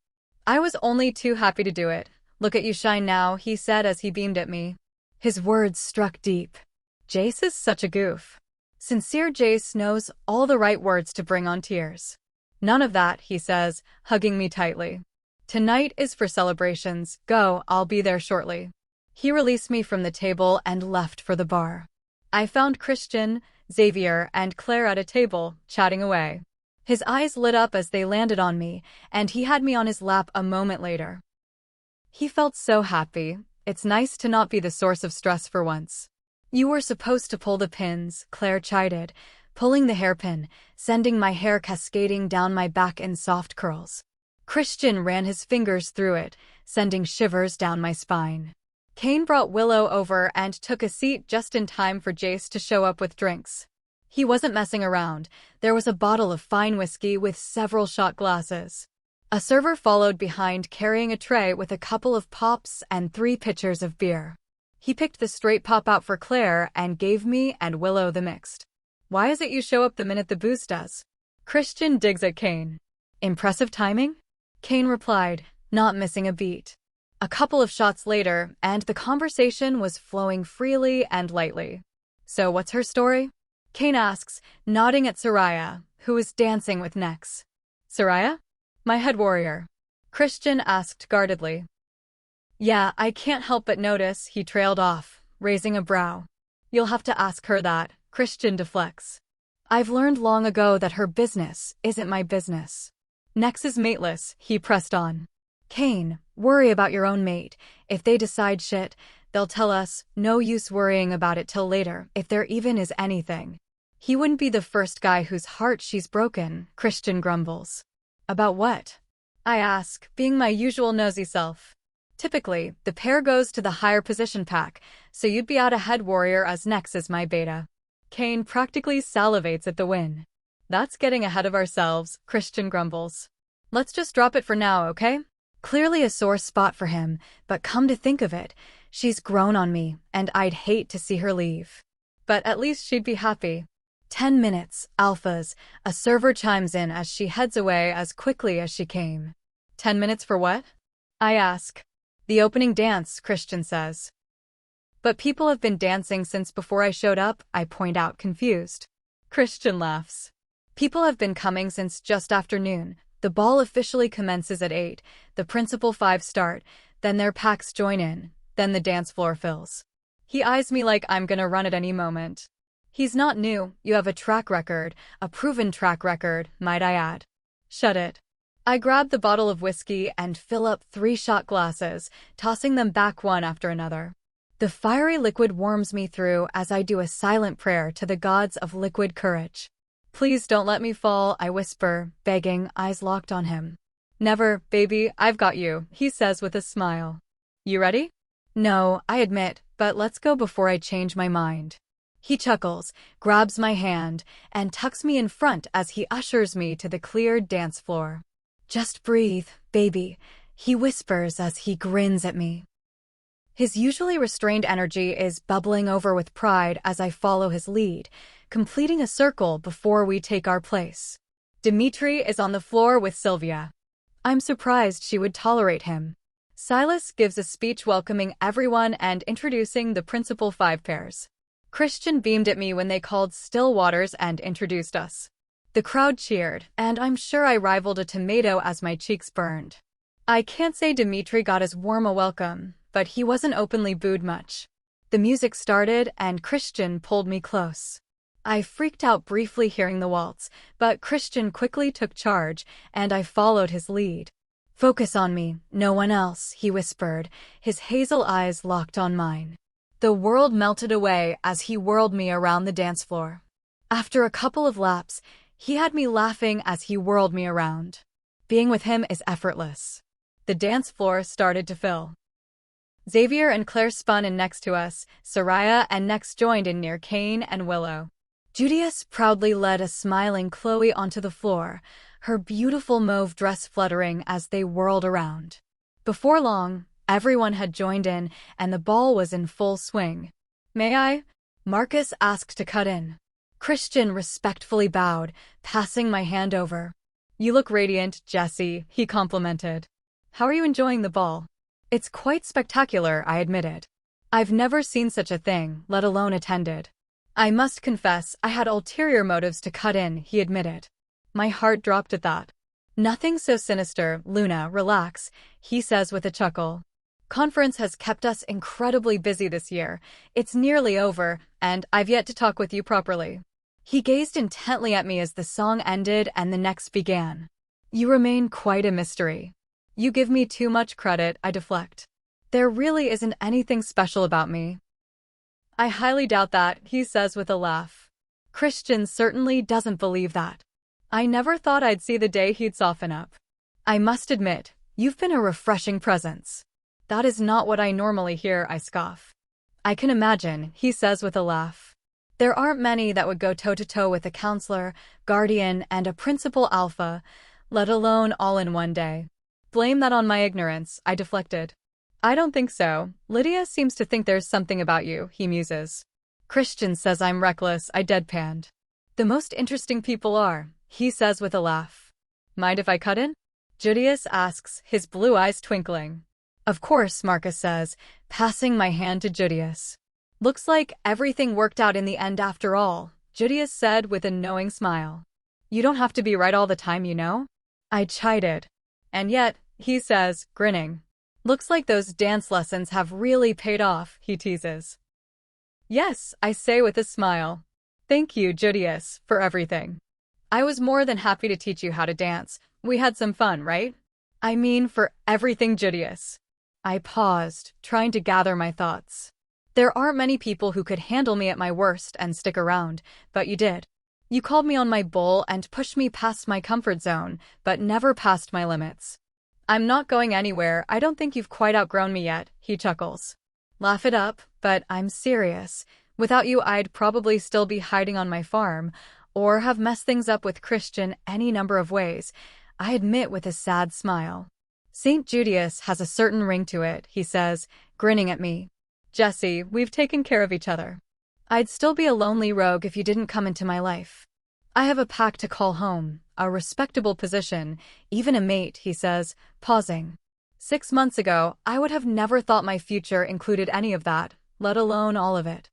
A: I was only too happy to do it. Look at you shine now, he said as he beamed at me. His words struck deep. Jace is such a goof. Sincere Jace knows all the right words to bring on tears. None of that, he says, hugging me tightly. Tonight is for celebrations. Go, I'll be there shortly. He released me from the table and left for the bar. I found Christian, Xavier, and Claire at a table, chatting away. His eyes lit up as they landed on me, and he had me on his lap a moment later. He felt so happy. It's nice to not be the source of stress for once. You were supposed to pull the pins, Claire chided, pulling the hairpin, sending my hair cascading down my back in soft curls. Christian ran his fingers through it, sending shivers down my spine. Kane brought Willow over and took a seat just in time for Jace to show up with drinks. He wasn't messing around. There was a bottle of fine whiskey with several shot glasses. A server followed behind carrying a tray with a couple of pops and 3 pitchers of beer. He picked the straight pop out for Claire and gave me and Willow the mixed. Why is it you show up the minute the booze does? Christian digs at Kane. Impressive timing? Kane replied, not missing a beat. A couple of shots later, and the conversation was flowing freely and lightly. So what's her story? Kane asks, nodding at Soraya, who is dancing with Nex. Soraya? My head warrior. Christian asked guardedly. Yeah, I can't help but notice, he trailed off, raising a brow. You'll have to ask her that, Christian deflects. I've learned long ago that her business isn't my business. Nex is mateless, he pressed on. Kane, worry about your own mate. If they decide shit, they'll tell us. No use worrying about it till later, if there even is anything. He wouldn't be the first guy whose heart she's broken, Christian grumbles. About what? I ask, being my usual nosy self. Typically, the pair goes to the higher position pack, so you'd be out ahead warrior as Nex is my beta. Kane practically salivates at the win. That's getting ahead of ourselves, Christian grumbles. Let's just drop it for now, okay? Clearly a sore spot for him, but come to think of it, she's grown on me, and I'd hate to see her leave. But at least she'd be happy. 10 minutes, alphas, a server chimes in as she heads away as quickly as she came. 10 minutes for what? I ask. The opening dance, Christian says. But people have been dancing since before I showed up, I point out confused. Christian laughs. People have been coming since just after noon. The ball officially commences at 8, the principal 5 start, then their packs join in, then the dance floor fills. He eyes me like I'm gonna run at any moment. He's not new, you have a track record, a proven track record, might I add. Shut it. I grab the bottle of whiskey and fill up 3 shot glasses, tossing them back one after another. The fiery liquid warms me through as I do a silent prayer to the gods of liquid courage. Please don't let me fall, I whisper, begging, eyes locked on him. Never, baby, I've got you, he says with a smile. You ready? No, I admit, but let's go before I change my mind. He chuckles, grabs my hand, and tucks me in front as he ushers me to the cleared dance floor. Just breathe, baby, he whispers as he grins at me. His usually restrained energy is bubbling over with pride as I follow his lead, completing a circle before we take our place. Dmitri is on the floor with Sylvia. I'm surprised she would tolerate him. Silas gives a speech welcoming everyone and introducing the principal 5 pairs. Christian beamed at me when they called still waters and introduced us. The crowd cheered, and I'm sure I rivaled a tomato as my cheeks burned. I can't say Dmitri got as warm a welcome, but he wasn't openly booed much. The music started, and Christian pulled me close. I freaked out briefly hearing the waltz, but Christian quickly took charge, and I followed his lead. "Focus on me, no one else," he whispered, his hazel eyes locked on mine. The world melted away as he whirled me around the dance floor. After a couple of laps, he had me laughing as he whirled me around. Being with him is effortless. The dance floor started to fill. Xavier and Claire spun in next to us, Soraya and next joined in near Kane and Willow. Judius proudly led a smiling Chloe onto the floor, her beautiful mauve dress fluttering as they whirled around. Before long, everyone had joined in, and the ball was in full swing. "May I?" Marcus asked to cut in. Christian respectfully bowed, passing my hand over. "You look radiant, Jessie," he complimented. "How are you enjoying the ball?" "It's quite spectacular," I admitted. "I've never seen such a thing, let alone attended." "I must confess, I had ulterior motives to cut in," he admitted. My heart dropped at that. "Nothing so sinister, Luna, relax," he says with a chuckle. "Conference has kept us incredibly busy this year. It's nearly over, and I've yet to talk with you properly." He gazed intently at me as the song ended and the next began. "You remain quite a mystery." "You give me too much credit," I deflect. "There really isn't anything special about me." "I highly doubt that," he says with a laugh. Christian certainly doesn't believe that. I never thought I'd see the day he'd soften up. "I must admit, you've been a refreshing presence." "That is not what I normally hear," I scoff. "I can imagine," he says with a laugh. "There aren't many that would go toe-to-toe with a counselor, guardian, and a principal alpha, let alone all in one day." "Blame that on my ignorance," I deflected. "I don't think so. Lydia seems to think there's something about you," he muses. "Christian says I'm reckless," I deadpanned. "The most interesting people are," he says with a laugh. "Mind if I cut in?" Judius asks, his blue eyes twinkling. "Of course," Marcus says, passing my hand to Judius. "Looks like everything worked out in the end after all," Judius said with a knowing smile. "You don't have to be right all the time, you know?" I chided. "And yet," he says, grinning. "Looks like those dance lessons have really paid off," he teases. "Yes," I say with a smile. "Thank you, Judius, for everything. I was more than happy to teach you how to dance. We had some fun, right?" "I mean for everything, Judius." I paused, trying to gather my thoughts. "There aren't many people who could handle me at my worst and stick around, but you did. You called me on my bull and pushed me past my comfort zone, but never past my limits." "I'm not going anywhere. I don't think you've quite outgrown me yet," he chuckles. "Laugh it up, but I'm serious. Without you, I'd probably still be hiding on my farm, or have messed things up with Christian any number of ways," I admit with a sad smile. "St. Judius has a certain ring to it," he says, grinning at me. "Jessie, we've taken care of each other. I'd still be a lonely rogue if you didn't come into my life. I have a pack to call home, a respectable position, even a mate," he says, pausing. 6 months ago, I would have never thought my future included any of that, let alone all of it."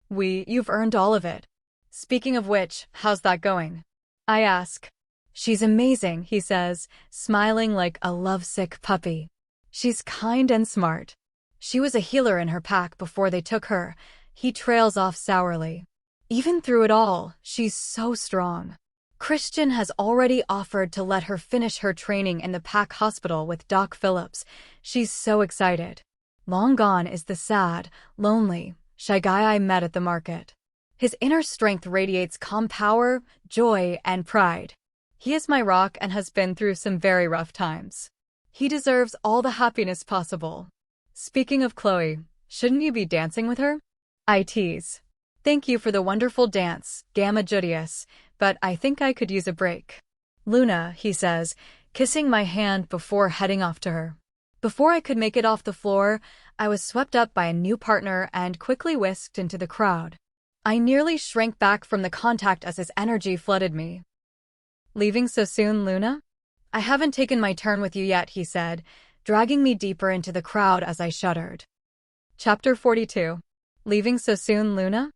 A: You've earned all of it." "Speaking of which, how's that going?" I ask. "She's amazing," he says, smiling like a lovesick puppy. "She's kind and smart. She was a healer in her pack before they took her," he trails off sourly. "Even through it all, she's so strong. Christian has already offered to let her finish her training in the pack hospital with Doc Phillips. She's so excited. Long gone is the sad, lonely, shy guy I met at the market. His inner strength radiates calm power, joy, and pride. He is my rock and has been through some very rough times. He deserves all the happiness possible." "Speaking of Chloe, shouldn't you be dancing with her?" I tease. "Thank you for the wonderful dance, Gamma Judius, but I think I could use a break." "Luna," he says, kissing my hand before heading off to her. Before I could make it off the floor, I was swept up by a new partner and quickly whisked into the crowd. I nearly shrank back from the contact as his energy flooded me. "Leaving so soon, Luna?" "I haven't taken my turn with you yet," he said, dragging me deeper into the crowd as I shuddered. Chapter 42. Leaving so soon, Luna?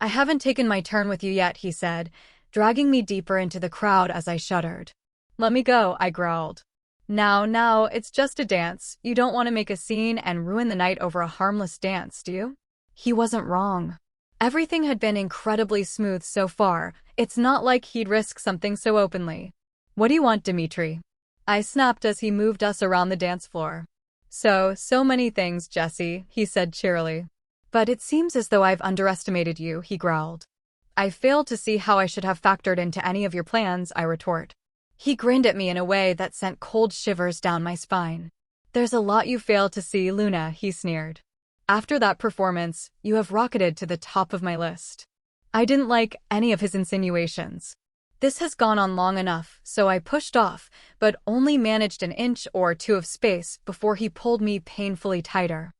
A: I haven't taken my turn with you yet, he said, dragging me deeper into the crowd as I shuddered. Let me go, I growled. Now, it's just a dance. You don't want to make a scene and ruin the night over a harmless dance, do you? He wasn't wrong. Everything had been incredibly smooth so far. It's not like he'd risk something so openly. What do you want, Dmitri? I snapped as he moved us around the dance floor. So many things, Jessie, he said cheerily. But it seems as though I've underestimated you, he growled. I failed to see how I should have factored into any of your plans, I retort. He grinned at me in a way that sent cold shivers down my spine. There's a lot you fail to see, Luna, he sneered. After that performance, you have rocketed to the top of my list. I didn't like any of his insinuations. This has gone on long enough, so I pushed off, but only managed an inch or two of space before he pulled me painfully tighter.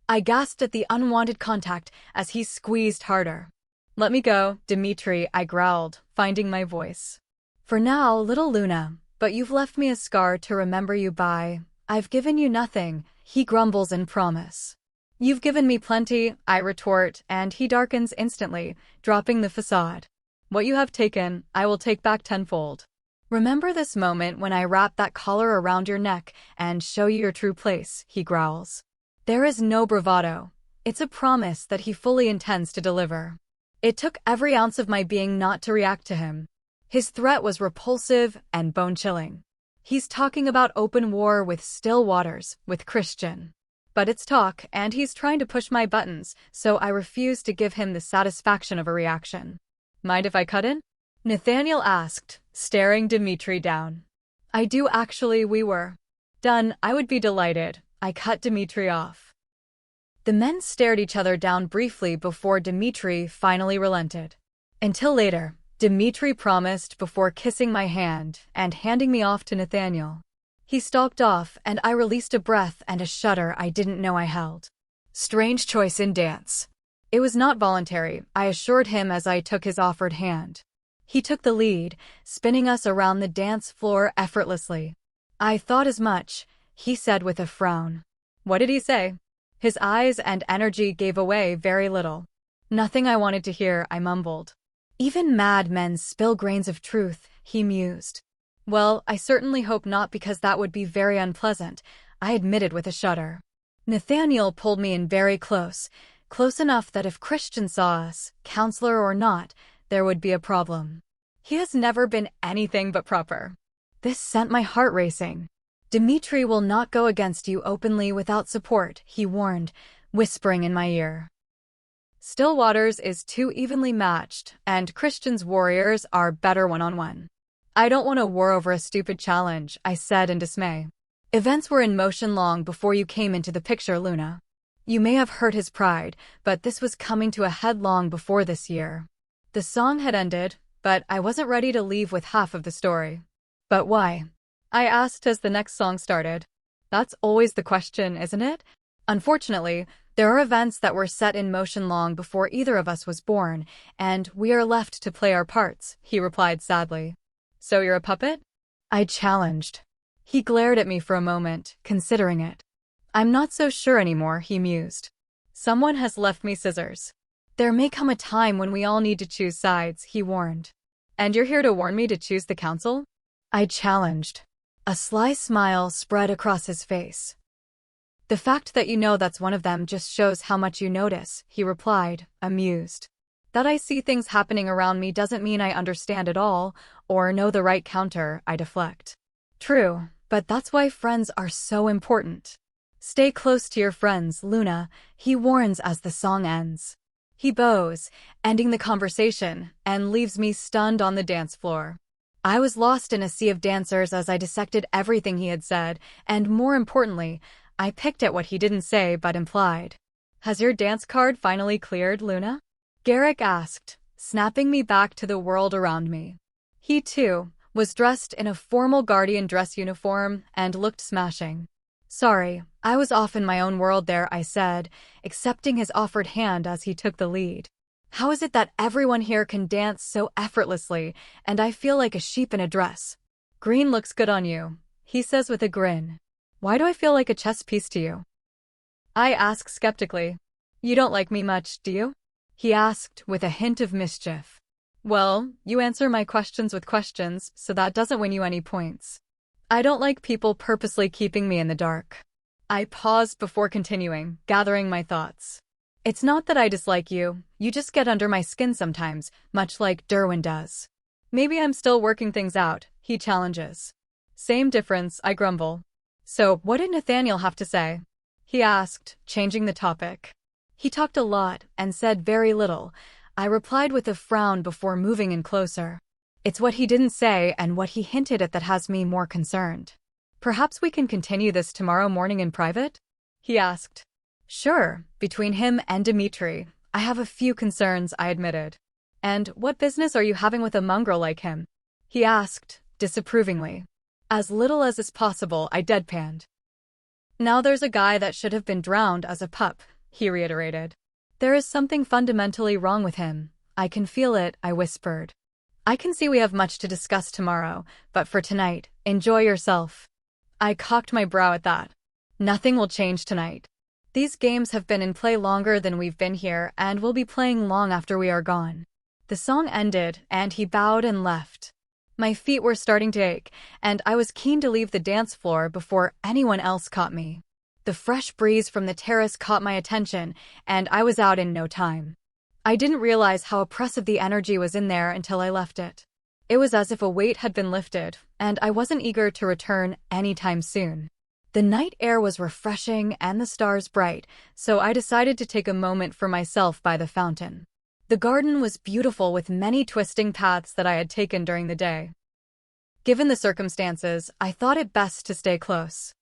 A: I gasped at the unwanted contact as he squeezed harder. Let me go, Dmitri, I growled, finding my voice. For now, little Luna, but you've left me a scar to remember you by. I've given you nothing, he grumbles in promise. You've given me plenty, I retort, and he darkens instantly, dropping the facade. What you have taken, I will take back tenfold. Remember this moment when I wrap that collar around your neck and show you your true place, he growls. There is no bravado. It's a promise that he fully intends to deliver. It took every ounce of my being not to react to him. His threat was repulsive and bone-chilling. He's talking about open war with still waters, with Christian. But it's talk, and he's trying to push my buttons, so I refuse to give him the satisfaction of a reaction. Mind if I cut in? Nathaniel asked, staring Dmitri down. I do actually, we were. Done, I would be delighted. I cut Dmitri off. The men stared each other down briefly before Dmitri finally relented. Until later, Dmitri promised before kissing my hand and handing me off to Nathaniel. He stalked off, and I released a breath and a shudder I didn't know I held. Strange choice in dance. It was not voluntary, I assured him as I took his offered hand. He took the lead, spinning us around the dance floor effortlessly. I thought as much, he said with a frown. What did he say? His eyes and energy gave away very little. Nothing I wanted to hear, I mumbled. Even mad men spill grains of truth, he mused. Well, I certainly hope not, because that would be very unpleasant, I admitted with a shudder. Nathaniel pulled me in very close enough that if Christian saw us, counselor or not, there would be a problem. He has never been anything but proper. This sent my heart racing. Dmitri will not go against you openly without support, he warned, whispering in my ear. Still Waters is too evenly matched, and Christian's warriors are better one-on-one. I don't want a war over a stupid challenge, I said in dismay. Events were in motion long before you came into the picture, Luna. You may have hurt his pride, but this was coming to a head long before this year. The song had ended, but I wasn't ready to leave with half of the story. But why? I asked as the next song started. That's always the question, isn't it? Unfortunately, there are events that were set in motion long before either of us was born, and we are left to play our parts, he replied sadly. So you're a puppet? I challenged. He glared at me for a moment, considering it. I'm not so sure anymore, he mused. Someone has left me scissors. There may come a time when we all need to choose sides, he warned. And you're here to warn me to choose the council? I challenged. A sly smile spread across his face. The fact that you know that's one of them just shows how much you notice, he replied, amused. That I see things happening around me doesn't mean I understand it all, or know the right counter, I deflect. True, but that's why friends are so important. Stay close to your friends, Luna, he warns as the song ends. He bows, ending the conversation, and leaves me stunned on the dance floor. I was lost in a sea of dancers as I dissected everything he had said, and more importantly, I picked at what he didn't say but implied. Has your dance card finally cleared, Luna? Garrick asked, snapping me back to the world around me. He, too, was dressed in a formal guardian dress uniform and looked smashing. Sorry, I was off in my own world there, I said, accepting his offered hand as he took the lead. How is it that everyone here can dance so effortlessly, and I feel like a sheep in a dress? Green looks good on you, he says with a grin. Why do I feel like a chess piece to you? I asked skeptically. You don't like me much, do you? He asked with a hint of mischief. Well, you answer my questions with questions, so that doesn't win you any points. I don't like people purposely keeping me in the dark. I paused before continuing, gathering my thoughts. It's not that I dislike you, you just get under my skin sometimes, much like Derwin does. Maybe I'm still working things out, he challenges. Same difference, I grumble. So, what did Nathaniel have to say? He asked, changing the topic. He talked a lot and said very little. I replied with a frown before moving in closer. It's what he didn't say and what he hinted at that has me more concerned. Perhaps we can continue this tomorrow morning in private? He asked. Sure, between him and Dmitri, I have a few concerns, I admitted. And what business are you having with a mongrel like him? He asked, disapprovingly. As little as is possible, I deadpanned. Now there's a guy that should have been drowned as a pup, he reiterated. There is something fundamentally wrong with him. I can feel it, I whispered. I can see we have much to discuss tomorrow, but for tonight, enjoy yourself. I cocked my brow at that. Nothing will change tonight. These games have been in play longer than we've been here and will be playing long after we are gone. The song ended, and he bowed and left. My feet were starting to ache, and I was keen to leave the dance floor before anyone else caught me. The fresh breeze from the terrace caught my attention, and I was out in no time. I didn't realize how oppressive the energy was in there until I left it. It was as if a weight had been lifted, and I wasn't eager to return anytime soon. The night air was refreshing and the stars bright, so I decided to take a moment for myself by the fountain. The garden was beautiful with many twisting paths that I had taken during the day. Given the circumstances, I thought it best to stay close.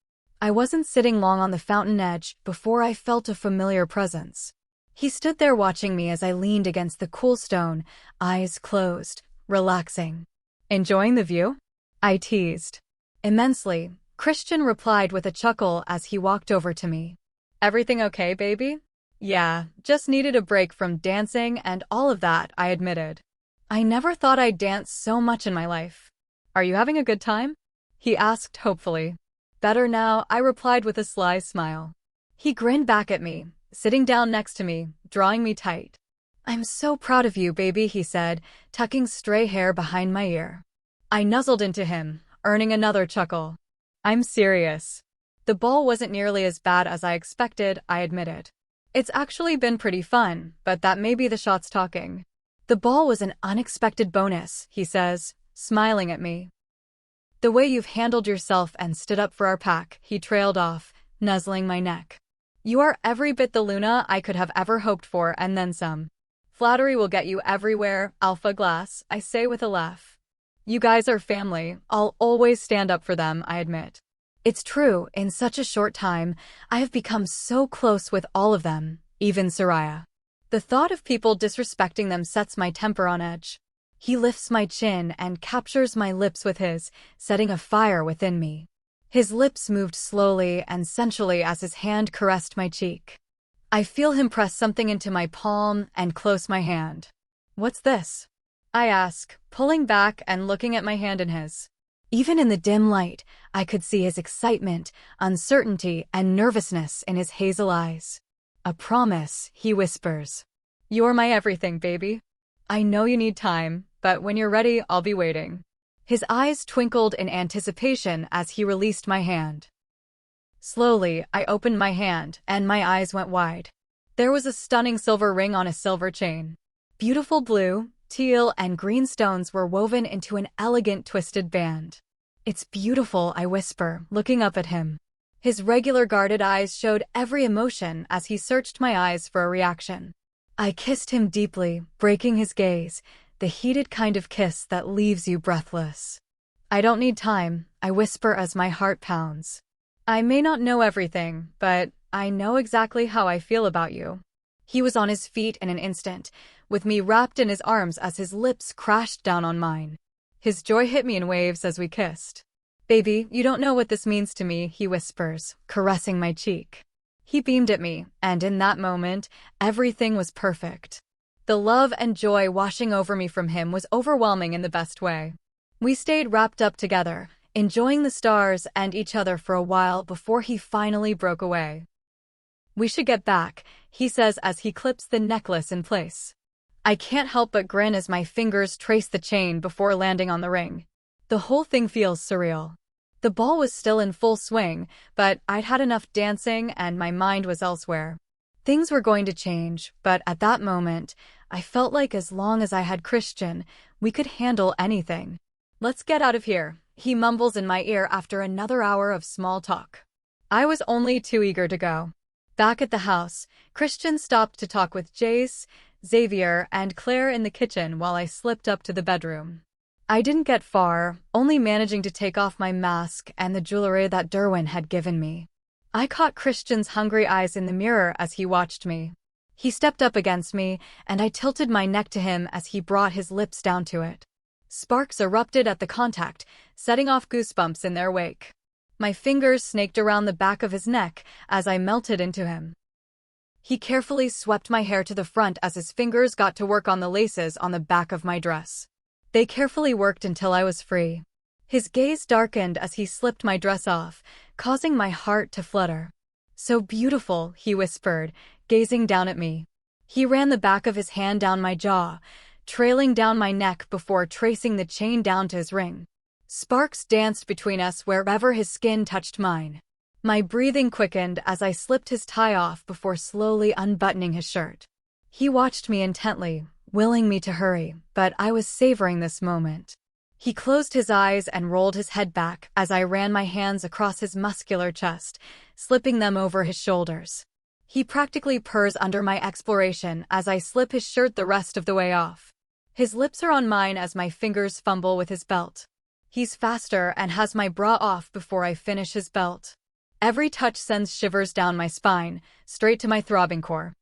A: I wasn't sitting long on the fountain edge before I felt a familiar presence. He stood there watching me as I leaned against the cool stone, eyes closed, relaxing. Enjoying the view? I teased. Immensely, Christian replied with a chuckle as he walked over to me. Everything okay, baby? Yeah, just needed a break from dancing and all of that, I admitted. I never thought I'd dance so much in my life. Are you having a good time? He asked hopefully. Better now, I replied with a sly smile. He grinned back at me, sitting down next to me, drawing me tight. I'm so proud of you, baby, he said, tucking stray hair behind my ear. I nuzzled into him, earning another chuckle. I'm serious. The ball wasn't nearly as bad as I expected, I admitted. It's actually been pretty fun, but that may be the shots talking. The ball was an unexpected bonus, he says, smiling at me. The way you've handled yourself and stood up for our pack, he trailed off, nuzzling my neck. You are every bit the Luna I could have ever hoped for and then some. Flattery will get you everywhere, Alpha Glass, I say with a laugh. You guys are family, I'll always stand up for them, I admit. It's true, in such a short time, I have become so close with all of them, even Soraya. The thought of people disrespecting them sets my temper on edge. He lifts my chin and captures my lips with his, setting a fire within me. His lips moved slowly and sensually as his hand caressed my cheek. I feel him press something into my palm and close my hand. What's this? I ask, pulling back and looking at my hand in his. Even in the dim light, I could see his excitement, uncertainty, and nervousness in his hazel eyes. A promise, he whispers. You're my everything, baby. I know you need time, but when you're ready, I'll be waiting. His eyes twinkled in anticipation as he released my hand. Slowly, I opened my hand, and my eyes went wide. There was a stunning silver ring on a silver chain. Beautiful blue, teal, and green stones were woven into an elegant twisted band. It's beautiful, I whisper, looking up at him. His regular guarded eyes showed every emotion as he searched my eyes for a reaction. I kissed him deeply, breaking his gaze, the heated kind of kiss that leaves you breathless. I don't need time, I whisper as my heart pounds. I may not know everything, but I know exactly how I feel about you. He was on his feet in an instant, with me wrapped in his arms as his lips crashed down on mine. His joy hit me in waves as we kissed. Baby, you don't know what this means to me, he whispers, caressing my cheek. He beamed at me, and in that moment, everything was perfect. The love and joy washing over me from him was overwhelming in the best way. We stayed wrapped up together, enjoying the stars and each other for a while before he finally broke away. "We should get back," he says as he clips the necklace in place. I can't help but grin as my fingers trace the chain before landing on the ring. The whole thing feels surreal. The ball was still in full swing, but I'd had enough dancing and my mind was elsewhere. Things were going to change, but at that moment, I felt like as long as I had Christian, we could handle anything. "Let's get out of here," he mumbles in my ear after another hour of small talk. I was only too eager to go. Back at the house, Christian stopped to talk with Jace, Xavier, and Claire in the kitchen while I slipped up to the bedroom. I didn't get far, only managing to take off my mask and the jewelry that Derwin had given me. I caught Christian's hungry eyes in the mirror as he watched me. He stepped up against me, and I tilted my neck to him as he brought his lips down to it. Sparks erupted at the contact, setting off goosebumps in their wake. My fingers snaked around the back of his neck as I melted into him. He carefully swept my hair to the front as his fingers got to work on the laces on the back of my dress. They carefully worked until I was free. His gaze darkened as he slipped my dress off, causing my heart to flutter. "So beautiful," he whispered, gazing down at me. He ran the back of his hand down my jaw, trailing down my neck before tracing the chain down to his ring. Sparks danced between us wherever his skin touched mine. My breathing quickened as I slipped his tie off before slowly unbuttoning his shirt. He watched me intently, willing me to hurry, but I was savoring this moment. He closed his eyes and rolled his head back as I ran my hands across his muscular chest, slipping them over his shoulders. He practically purrs under my exploration as I slip his shirt the rest of the way off. His lips are on mine as my fingers fumble with his belt. He's faster and has my bra off before I finish his belt. Every touch sends shivers down my spine, straight to my throbbing core.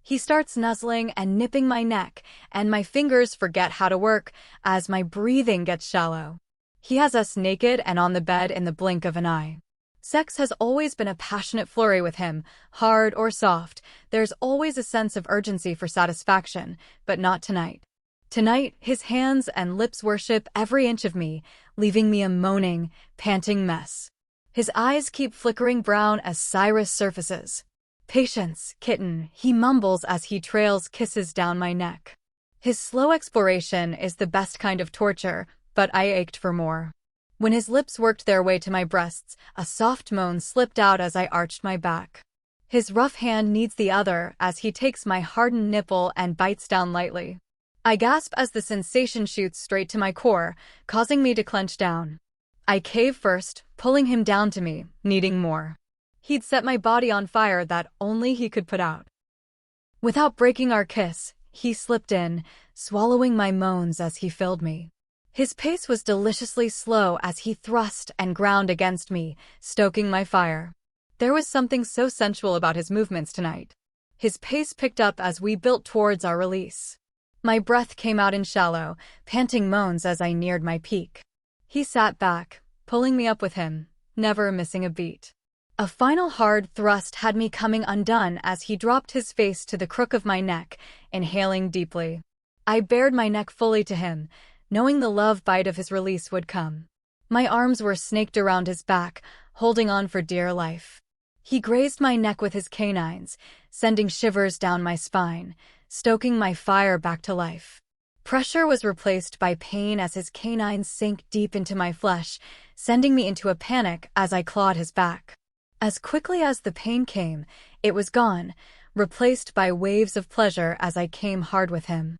A: He starts nuzzling and nipping my neck, and my fingers forget how to work as my breathing gets shallow. He has us naked and on the bed in the blink of an eye. Sex has always been a passionate flurry with him, hard or soft. There's always a sense of urgency for satisfaction, but not tonight. Tonight, his hands and lips worship every inch of me, leaving me a moaning, panting mess. His eyes keep flickering brown as Cyrus surfaces. "Patience, kitten," he mumbles as he trails kisses down my neck. His slow exploration is the best kind of torture, but I ached for more. When his lips worked their way to my breasts, a soft moan slipped out as I arched my back. His rough hand needs the other as he takes my hardened nipple and bites down lightly. I gasp as the sensation shoots straight to my core, causing me to clench down. I cave first, pulling him down to me, needing more. He'd set my body on fire that only he could put out. Without breaking our kiss, he slipped in, swallowing my moans as he filled me. His pace was deliciously slow as he thrust and ground against me, stoking my fire. There was something so sensual about his movements tonight. His pace picked up as we built towards our release. My breath came out in shallow, panting moans as I neared my peak. He sat back, pulling me up with him, never missing a beat. A final hard thrust had me coming undone as he dropped his face to the crook of my neck, inhaling deeply. I bared my neck fully to him, knowing the love bite of his release would come. My arms were snaked around his back, holding on for dear life. He grazed my neck with his canines, sending shivers down my spine, stoking my fire back to life. Pressure was replaced by pain as his canines sank deep into my flesh, sending me into a panic as I clawed his back. As quickly as the pain came, it was gone, replaced by waves of pleasure as I came hard with him.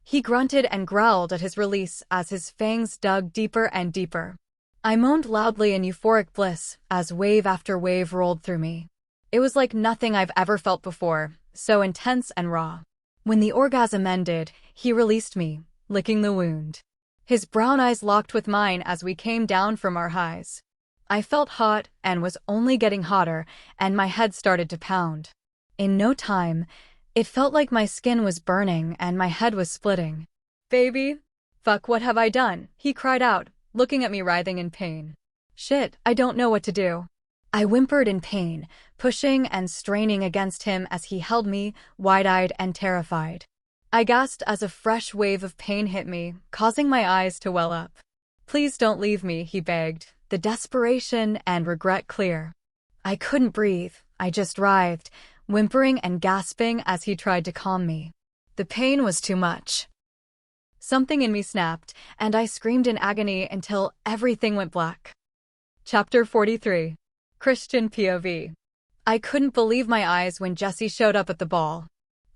A: He grunted and growled at his release as his fangs dug deeper and deeper. I moaned loudly in euphoric bliss as wave after wave rolled through me. It was like nothing I've ever felt before, so intense and raw. When the orgasm ended, he released me, licking the wound. His brown eyes locked with mine as we came down from our highs. I felt hot and was only getting hotter, and my head started to pound. In no time, it felt like my skin was burning and my head was splitting. "Baby, fuck, what have I done?" he cried out, looking at me writhing in pain. "Shit, I don't know what to do." I whimpered in pain, pushing and straining against him as he held me, wide-eyed and terrified. I gasped as a fresh wave of pain hit me, causing my eyes to well up. Please don't leave me, he begged, the desperation and regret clear. I couldn't breathe, I just writhed, whimpering and gasping as he tried to calm me. The pain was too much. Something in me snapped, and I screamed in agony until everything went black. Chapter 43. Christian POV. I couldn't believe my eyes when Jessie showed up at the ball.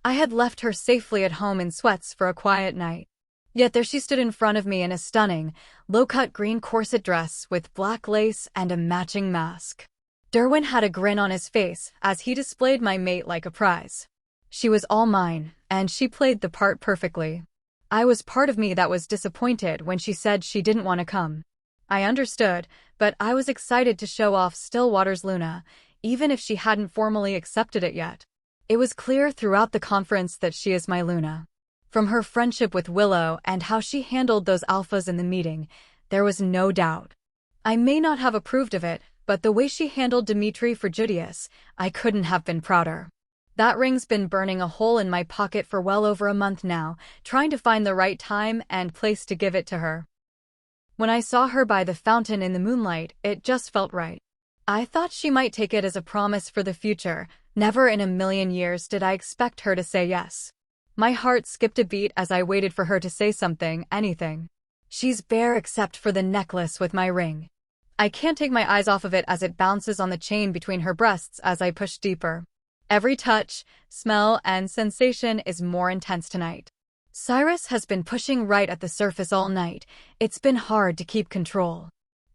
A: I had left her safely at home in sweats for a quiet night. Yet there she stood in front of me in a stunning, low-cut green corset dress with black lace and a matching mask. Derwin had a grin on his face as he displayed my mate like a prize. She was all mine, and she played the part perfectly. I was part of me that was disappointed when she said she didn't want to come. I understood, but I was excited to show off Stillwater's Luna, even if she hadn't formally accepted it yet. It was clear throughout the conference that she is my Luna. From her friendship with Willow and how she handled those alphas in the meeting, there was no doubt. I may not have approved of it, but the way she handled Dmitri for Judius, I couldn't have been prouder. That ring's been burning a hole in my pocket for well over a month now, trying to find the right time and place to give it to her. When I saw her by the fountain in the moonlight, it just felt right. I thought she might take it as a promise for the future. Never in a million years did I expect her to say yes. My heart skipped a beat as I waited for her to say something, anything. She's bare except for the necklace with my ring. I can't take my eyes off of it as it bounces on the chain between her breasts as I push deeper. Every touch, smell, and sensation is more intense tonight. Cyrus has been pushing right at the surface all night. It's been hard to keep control.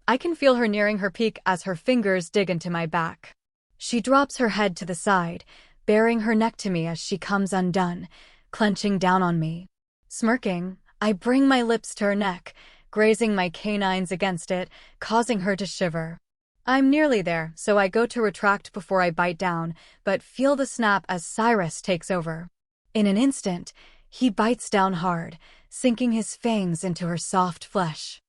A: I can feel her nearing her peak as her fingers dig into my back. She drops her head to the side, baring her neck to me as she comes undone, clenching down on me. Smirking, I bring my lips to her neck, grazing my canines against it, causing her to shiver. I'm nearly there, so I go to retract before I bite down, but feel the snap as Cyrus takes over. In an instant, he bites down hard, sinking his fangs into her soft flesh.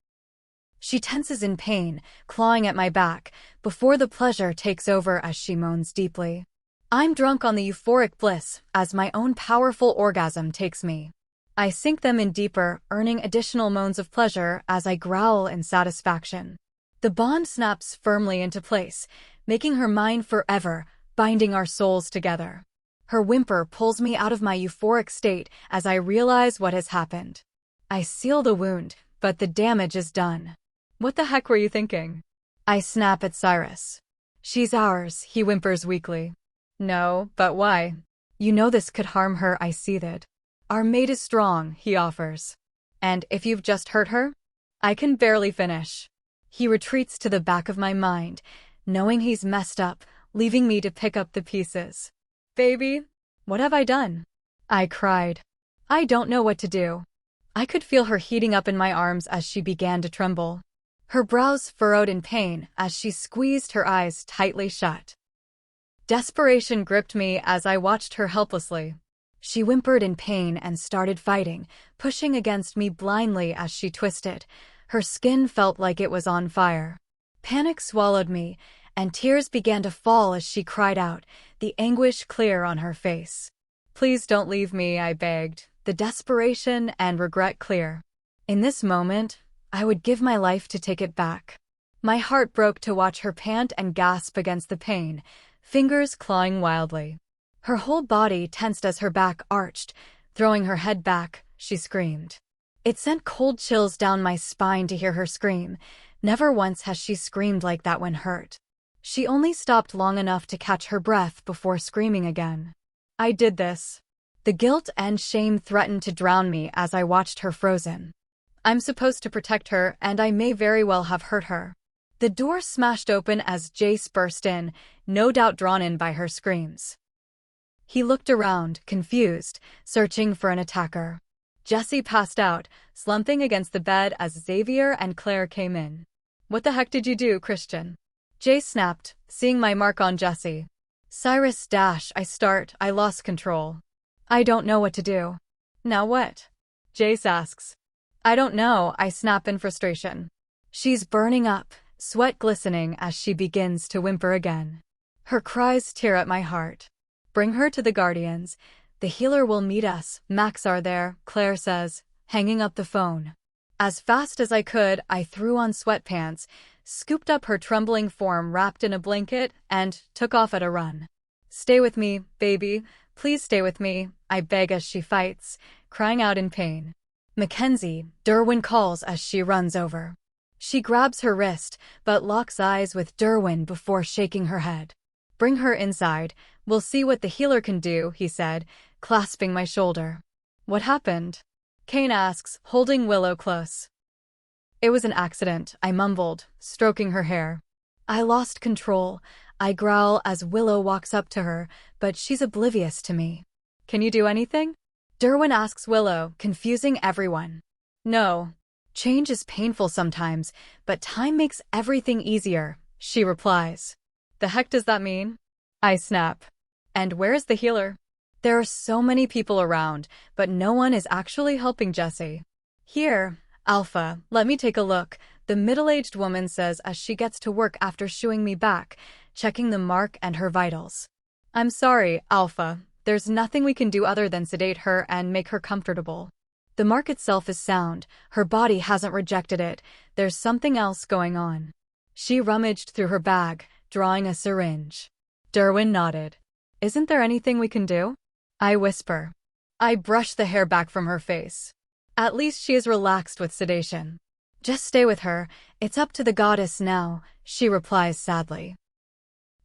A: She tenses in pain, clawing at my back, before the pleasure takes over as she moans deeply. I'm drunk on the euphoric bliss as my own powerful orgasm takes me. I sink them in deeper, earning additional moans of pleasure as I growl in satisfaction. The bond snaps firmly into place, making her mine forever, binding our souls together. Her whimper pulls me out of my euphoric state as I realize what has happened. I seal the wound, but the damage is done. What the heck were you thinking? I snap at Cyrus. She's ours, he whimpers weakly. No, but why? You know this could harm her, I seethed. Our mate is strong, he offers. And if you've just hurt her? I can barely finish. He retreats to the back of my mind, knowing he's messed up, leaving me to pick up the pieces. Baby, what have I done? I cried. I don't know what to do. I could feel her heating up in my arms as she began to tremble. Her brows furrowed in pain as she squeezed her eyes tightly shut. Desperation gripped me as I watched her helplessly. She whimpered in pain and started fighting, pushing against me blindly as she twisted. Her skin felt like it was on fire. Panic swallowed me, and tears began to fall as she cried out, the anguish clear on her face. Please don't leave me, I begged, the desperation and regret clear. In this moment, I would give my life to take it back. My heart broke to watch her pant and gasp against the pain, fingers clawing wildly. Her whole body tensed as her back arched. Throwing her head back, she screamed. It sent cold chills down my spine to hear her scream. Never once has she screamed like that when hurt. She only stopped long enough to catch her breath before screaming again. I did this. The guilt and shame threatened to drown me as I watched her frozen. I'm supposed to protect her, and I may very well have hurt her. The door smashed open as Jace burst in, no doubt drawn in by her screams. He looked around, confused, searching for an attacker. Jessie passed out, slumping against the bed as Xavier and Claire came in. What the heck did you do, Christian? Jace snapped, seeing my mark on Jessie. Cyrus I lost control. I don't know what to do. Now what? Jace asks. I don't know, I snap in frustration. She's burning up, sweat glistening as she begins to whimper again. Her cries tear at my heart. Bring her to the Guardians. The healer will meet us. Max are there, Claire says, hanging up the phone. As fast as I could, I threw on sweatpants, scooped up her trembling form wrapped in a blanket, and took off at a run. "Stay with me, baby. Please stay with me," I beg as she fights, crying out in pain. "Mackenzie," Derwin calls as she runs over. She grabs her wrist, but locks eyes with Derwin before shaking her head. "Bring her inside. We'll see what the healer can do," he said, clasping my shoulder. "What happened?" Kane asks, holding Willow close. "It was an accident," I mumbled, stroking her hair. "I lost control," I growl as Willow walks up to her, but she's oblivious to me. "Can you do anything?" Derwin asks Willow, confusing everyone. "No. Change is painful sometimes, but time makes everything easier," she replies. "The heck does that mean?" I snap. "And where's the healer?" There are so many people around, but no one is actually helping Jessie. "Here, Alpha, let me take a look," the middle-aged woman says as she gets to work after shooing me back, checking the mark and her vitals. "I'm sorry, Alpha. There's nothing we can do other than sedate her and make her comfortable. The mark itself is sound. Her body hasn't rejected it. There's something else going on." She rummaged through her bag, drawing a syringe. Derwin nodded. "Isn't there anything we can do?" I whisper. I brush the hair back from her face. At least she is relaxed with sedation. "Just stay with her. It's up to the goddess now," she replies sadly.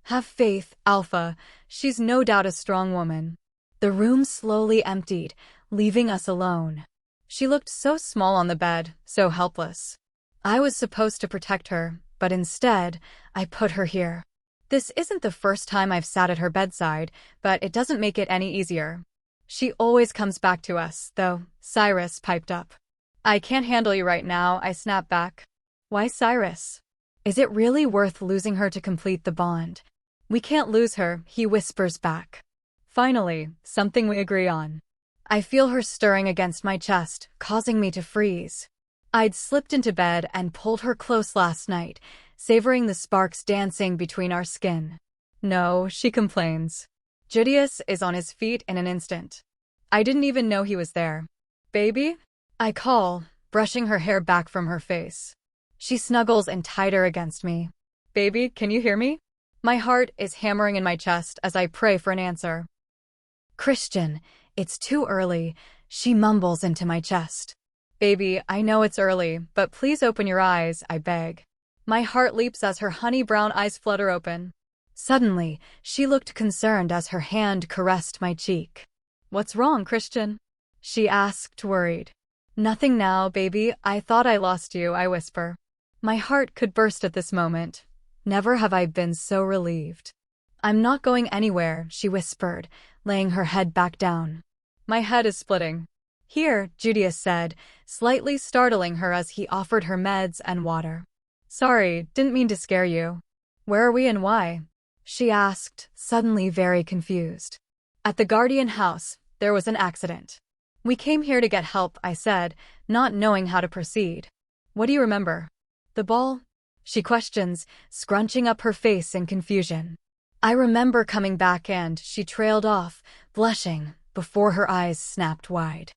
A: "Have faith, Alpha. She's no doubt a strong woman." The room slowly emptied, leaving us alone. She looked so small on the bed, so helpless. I was supposed to protect her, but instead, I put her here. This isn't the first time I've sat at her bedside, but it doesn't make it any easier. She always comes back to us, though, Cyrus piped up. "I can't handle you right now," I snap back. "Why Cyrus? Is it really worth losing her to complete the bond?" "We can't lose her," he whispers back. Finally, something we agree on. I feel her stirring against my chest, causing me to freeze. I'd slipped into bed and pulled her close last night, savoring the sparks dancing between our skin. "No," she complains. Judius is on his feet in an instant. I didn't even know he was there. "Baby?" I call, brushing her hair back from her face. She snuggles in tighter against me. "Baby, can you hear me?" My heart is hammering in my chest as I pray for an answer. "Christian, it's too early," she mumbles into my chest. "Baby, I know it's early, but please open your eyes," I beg. My heart leaps as her honey-brown eyes flutter open. Suddenly, she looked concerned as her hand caressed my cheek. "What's wrong, Christian?" she asked, worried. "Nothing now, baby. I thought I lost you," I whisper. My heart could burst at this moment. Never have I been so relieved. "I'm not going anywhere," she whispered, laying her head back down. My head is splitting. "Here," Judius said, slightly startling her as he offered her meds and water. "Sorry, didn't mean to scare you." "Where are we and why?" she asked, suddenly very confused. "At the Guardian house, there was an accident. We came here to get help," I said, not knowing how to proceed. "What do you remember?" "The ball?" she questions, scrunching up her face in confusion. I remember coming back and she trailed off, blushing, before her eyes snapped wide.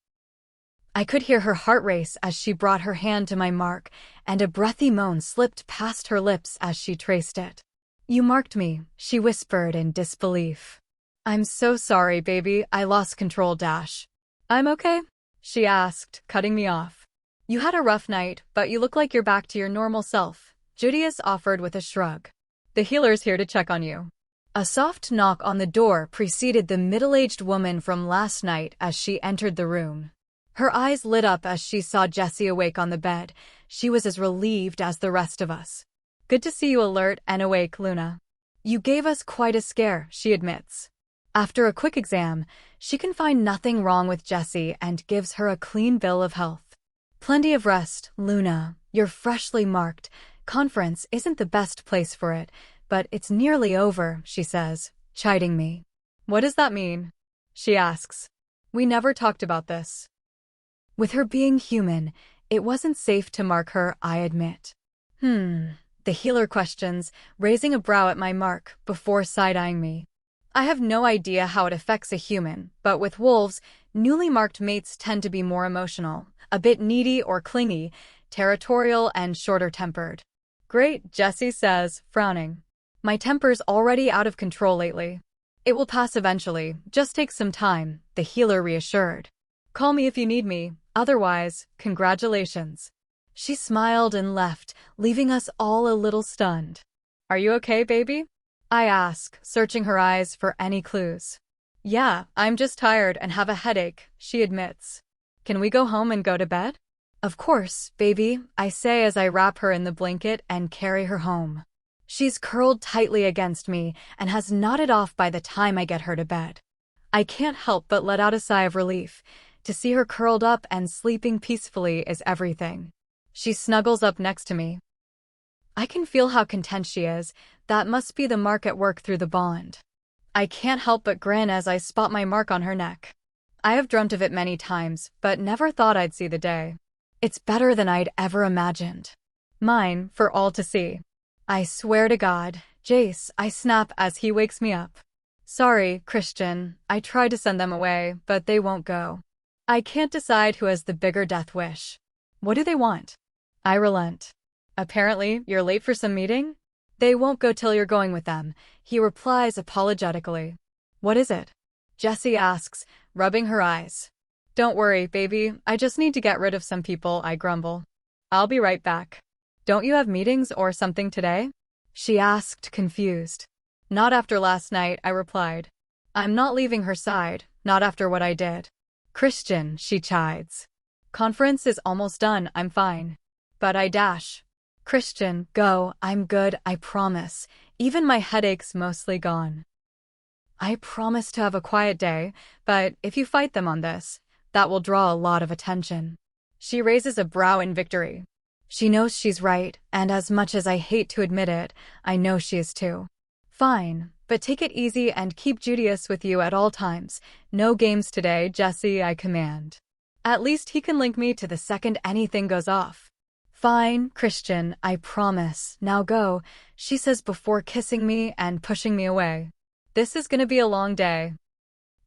A: I could hear her heart race as she brought her hand to my mark, and a breathy moan slipped past her lips as she traced it. "You marked me," she whispered in disbelief. "I'm so sorry, baby, I lost control dash." "I'm okay?" she asked, cutting me off. "You had a rough night, but you look like you're back to your normal self," Judius offered with a shrug. "The healer's here to check on you." A soft knock on the door preceded the middle-aged woman from last night as she entered the room. Her eyes lit up as she saw Jessie awake on the bed. She was as relieved as the rest of us. "Good to see you alert and awake, Luna." "You gave us quite a scare," she admits. After a quick exam, she can find nothing wrong with Jessie and gives her a clean bill of health. "Plenty of rest, Luna. You're freshly marked. Conference isn't the best place for it, but it's nearly over," she says, chiding me. "What does that mean?" she asks. "We never talked about this." With her being human, it wasn't safe to mark her, I admit. The healer questions, raising a brow at my mark, before side-eyeing me. "I have no idea how it affects a human, but with wolves, Newly marked mates tend to be more emotional, a bit needy or clingy, territorial and shorter-tempered. Great, Jessie says, frowning. My temper's already out of control lately. It will pass eventually, just take some time, the healer reassured. Call me if you need me, otherwise, congratulations. She smiled and left, leaving us all a little stunned. Are you okay, baby? I ask, searching her eyes for any clues. Yeah, I'm just tired and have a headache, she admits. Can we go home and go to bed? Of course, baby, I say as I wrap her in the blanket and carry her home. She's curled tightly against me and has nodded off by the time I get her to bed. I can't help but let out a sigh of relief. To see her curled up and sleeping peacefully is everything. She snuggles up next to me. I can feel how content she is. That must be the mark at work through the bond. I can't help but grin as I spot my mark on her neck. I have dreamt of it many times, but never thought I'd see the day. It's better than I'd ever imagined. Mine, for all to see. I swear to God, Jace, I snap as he wakes me up. Sorry, Christian, I tried to send them away, but they won't go. I can't decide who has the bigger death wish. What do they want? I relent. Apparently, you're late for some meeting? They won't go till you're going with them, he replies apologetically. What is it? Jessie asks, rubbing her eyes. Don't worry, baby, I just need to get rid of some people, I grumble. I'll be right back. Don't you have meetings or something today? She asked, confused. Not after last night, I replied. I'm not leaving her side, not after what I did. Christian, she chides. Conference is almost done, I'm fine. But I dash. Christian, go, I'm good, I promise. Even my headache's mostly gone. I promise to have a quiet day, but if you fight them on this, that will draw a lot of attention. She raises a brow in victory. She knows she's right, and as much as I hate to admit it, I know she is too. Fine, but take it easy and keep Judius with you at all times. No games today, Jessie, I command. At least he can link me to the second anything goes off. Fine, Christian, I promise. Now go, she says before kissing me and pushing me away. This is gonna be a long day.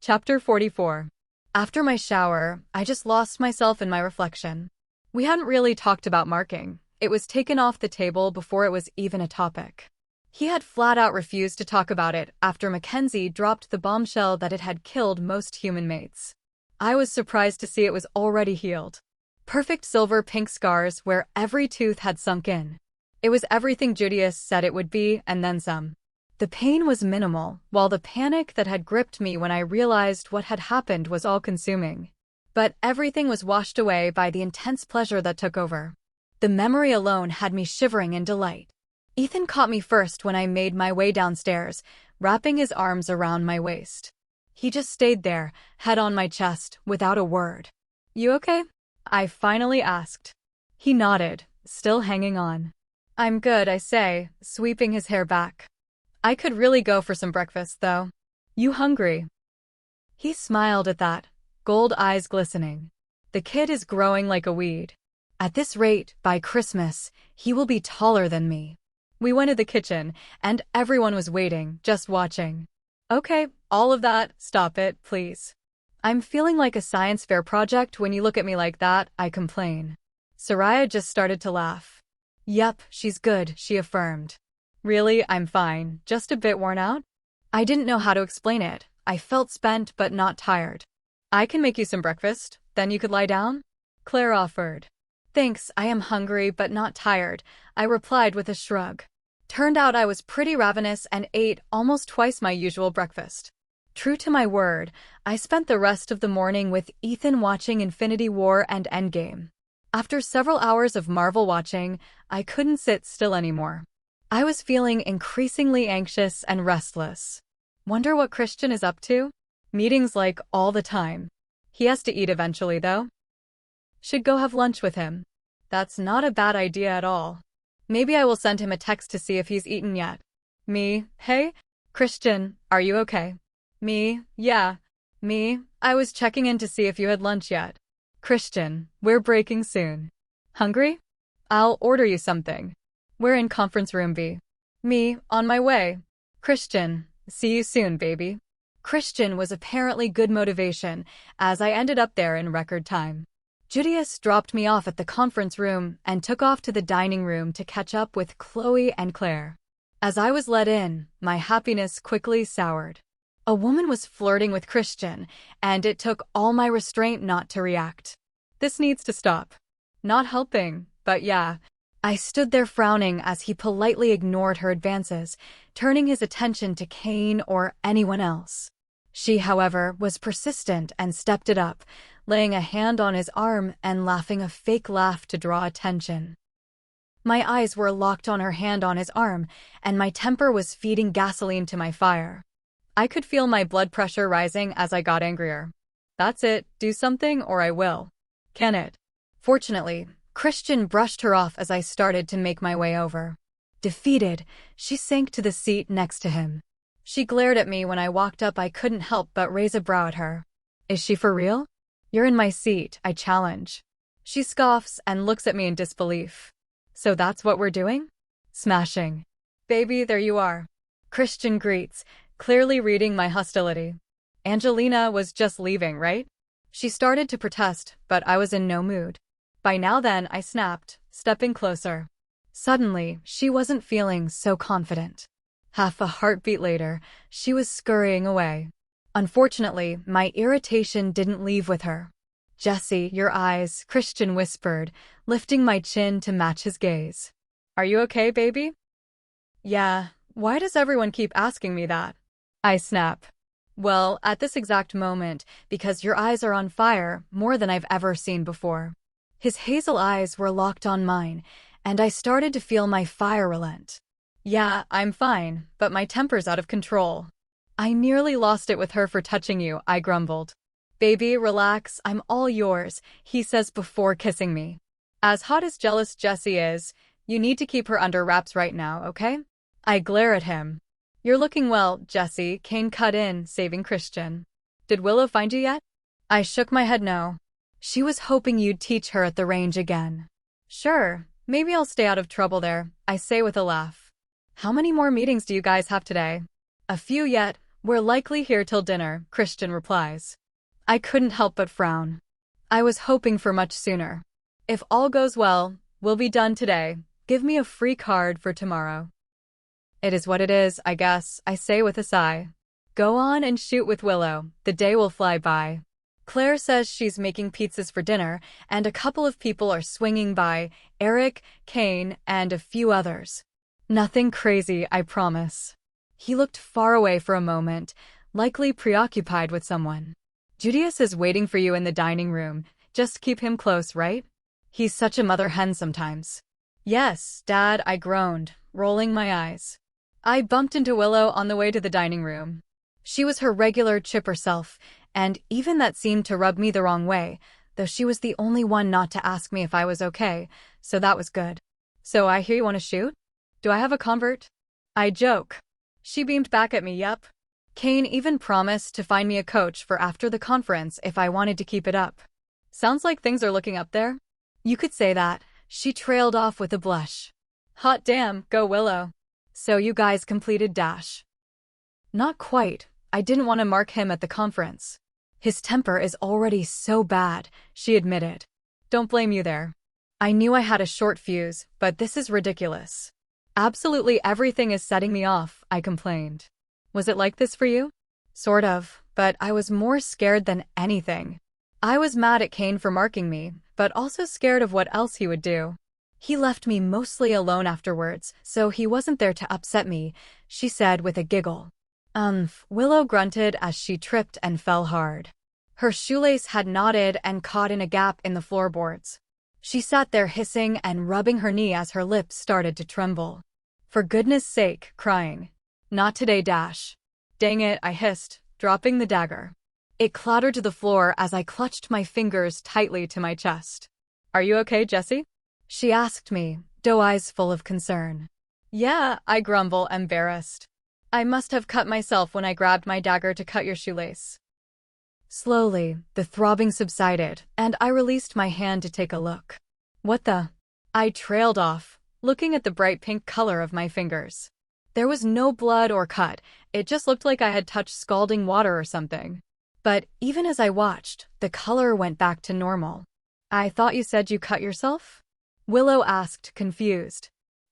A: Chapter 44. After my shower, I just lost myself in my reflection. We hadn't really talked about marking. It was taken off the table before it was even a topic. He had flat out refused to talk about it after Mackenzie dropped the bombshell that it had killed most human mates. I was surprised to see it was already healed. Perfect silver pink scars where every tooth had sunk in. It was everything Judius said it would be and then some. The pain was minimal, while the panic that had gripped me when I realized what had happened was all-consuming. But everything was washed away by the intense pleasure that took over. The memory alone had me shivering in delight. Ethan caught me first when I made my way downstairs, wrapping his arms around my waist. He just stayed there, head on my chest, without a word. You okay? I finally asked. He nodded, still hanging on. I'm good, I say, sweeping his hair back. I could really go for some breakfast, though. You hungry? He smiled at that, gold eyes glistening. The kid is growing like a weed. At this rate, by Christmas, he will be taller than me. We went to the kitchen, and everyone was waiting, just watching. Okay, all of that, stop it, please. I'm feeling like a science fair project when you look at me like that, I complain. Soraya just started to laugh. Yep, she's good, she affirmed. Really, I'm fine, just a bit worn out? I didn't know how to explain it. I felt spent but not tired. I can make you some breakfast, then you could lie down? Claire offered. Thanks, I am hungry but not tired, I replied with a shrug. Turned out I was pretty ravenous and ate almost twice my usual breakfast. True to my word, I spent the rest of the morning with Ethan watching Infinity War and Endgame. After several hours of Marvel watching, I couldn't sit still anymore. I was feeling increasingly anxious and restless. Wonder what Christian is up to? Meetings like all the time. He has to eat eventually, though. Should go have lunch with him. That's not a bad idea at all. Maybe I will send him a text to see if he's eaten yet. Me, hey? Christian, are you okay? Me, yeah. Me, I was checking in to see if you had lunch yet. Christian, we're breaking soon. Hungry? I'll order you something. We're in conference room B. Me, on my way. Christian, see you soon, baby. Christian was apparently good motivation, as I ended up there in record time. Judius dropped me off at the conference room and took off to the dining room to catch up with Chloe and Claire. As I was let in, my happiness quickly soured. A woman was flirting with Christian, and it took all my restraint not to react. This needs to stop. Not helping, but yeah. I stood there frowning as he politely ignored her advances, turning his attention to Kane or anyone else. She, however, was persistent and stepped it up, laying a hand on his arm and laughing a fake laugh to draw attention. My eyes were locked on her hand on his arm, and my temper was feeding gasoline to my fire. I could feel my blood pressure rising as I got angrier. That's it, do something or I will. Can it? Fortunately, Christian brushed her off as I started to make my way over. Defeated, she sank to the seat next to him. She glared at me when I walked up. I couldn't help but raise a brow at her. Is she for real? You're in my seat, I challenge. She scoffs and looks at me in disbelief. So that's what we're doing? Smashing. Baby, there you are. Christian greets, clearly reading my hostility. Angelina was just leaving, right? She started to protest, but I was in no mood. By now then, I snapped, stepping closer. Suddenly, she wasn't feeling so confident. Half a heartbeat later, she was scurrying away. Unfortunately, my irritation didn't leave with her. Jessie, your eyes, Christian whispered, lifting my chin to match his gaze. Are you okay, baby? Yeah, why does everyone keep asking me that? I snap. Well, at this exact moment, because your eyes are on fire, more than I've ever seen before. His hazel eyes were locked on mine, and I started to feel my fire relent. Yeah, I'm fine, but my temper's out of control. I nearly lost it with her for touching you, I grumbled. Baby, relax, I'm all yours, he says before kissing me. As hot as jealous Jessie is, you need to keep her under wraps right now, okay? I glare at him. You're looking well, Jessie, Kane cut in, saving Christian. Did Willow find you yet? I shook my head no. She was hoping you'd teach her at the range again. Sure, maybe I'll stay out of trouble there, I say with a laugh. How many more meetings do you guys have today? A few yet, we're likely here till dinner, Christian replies. I couldn't help but frown. I was hoping for much sooner. If all goes well, we'll be done today. Give me a free card for tomorrow. It is what it is, I guess, I say with a sigh. Go on and shoot with Willow, the day will fly by. Claire says she's making pizzas for dinner, and a couple of people are swinging by, Eric, Kane, and a few others. Nothing crazy, I promise. He looked far away for a moment, likely preoccupied with someone. Judius is waiting for you in the dining room, just keep him close, right? He's such a mother hen sometimes. Yes, Dad, I groaned, rolling my eyes. I bumped into Willow on the way to the dining room. She was her regular chipper self, and even that seemed to rub me the wrong way, though she was the only one not to ask me if I was okay, so that was good. So I hear you want to shoot? Do I have a convert? I joke. She beamed back at me, yup. Kane even promised to find me a coach for after the conference if I wanted to keep it up. Sounds like things are looking up there. You could say that. She trailed off with a blush. Hot damn, go Willow. So you guys completed Dash. Not quite. I didn't want to mark him at the conference. His temper is already so bad, she admitted. Don't blame you there. I knew I had a short fuse, but this is ridiculous. Absolutely everything is setting me off, I complained. Was it like this for you? Sort of, but I was more scared than anything. I was mad at Kane for marking me, but also scared of what else he would do. He left me mostly alone afterwards, so he wasn't there to upset me, she said with a giggle. Willow grunted as she tripped and fell hard. Her shoelace had knotted and caught in a gap in the floorboards. She sat there hissing and rubbing her knee as her lips started to tremble. For goodness sake, crying. Not today, Dash. Dang it, I hissed, dropping the dagger. It clattered to the floor as I clutched my fingers tightly to my chest. Are you okay, Jessie? She asked me, doe eyes full of concern. Yeah, I grumble, embarrassed. I must have cut myself when I grabbed my dagger to cut your shoelace. Slowly, the throbbing subsided, and I released my hand to take a look. What the? I trailed off, looking at the bright pink color of my fingers. There was no blood or cut, It just looked like I had touched scalding water or something. But even as I watched, the color went back to normal. I thought you said you cut yourself? Willow asked, confused.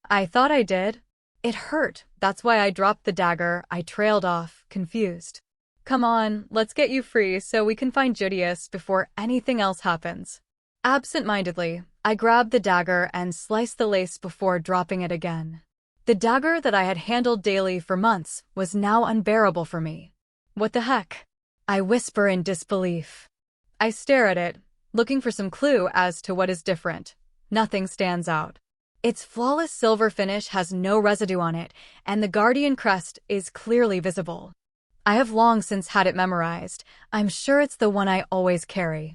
A: I thought I did. It hurt, that's why I dropped the dagger. I trailed off, confused. Come on, let's get you free so we can find Judius before anything else happens. Absent-mindedly, I grabbed the dagger and sliced the lace before dropping it again. The dagger that I had handled daily for months was now unbearable for me. What the heck? I whisper in disbelief. I stare at it, looking for some clue as to what is different. Nothing stands out. Its flawless silver finish has no residue on it, and the Guardian crest is clearly visible. I have long since had it memorized. I'm sure it's the one I always carry.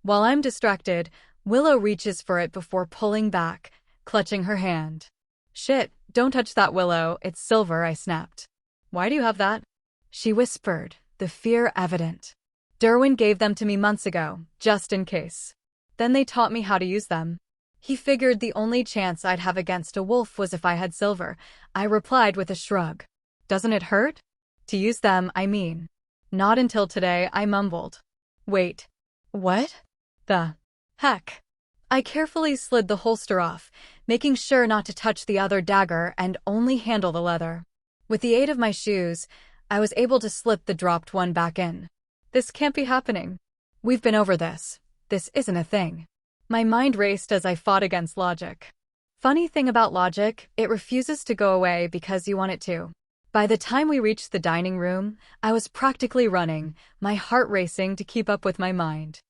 A: While I'm distracted, Willow reaches for it before pulling back, clutching her hand. Shit, don't touch that, Willow. It's silver, I snapped. Why do you have that? She whispered, the fear evident. Derwin gave them to me months ago, just in case. Then they taught me how to use them. He figured the only chance I'd have against a wolf was if I had silver. I replied with a shrug. Doesn't it hurt? To use them, I mean. Not until today, I mumbled. Wait. What? The heck? I carefully slid the holster off, making sure not to touch the other dagger and only handle the leather. With the aid of my shoes, I was able to slip the dropped one back in. This can't be happening. We've been over this. This isn't a thing. My mind raced as I fought against logic. Funny thing about logic, it refuses to go away because you want it to. By the time we reached the dining room, I was practically running, my heart racing to keep up with my mind.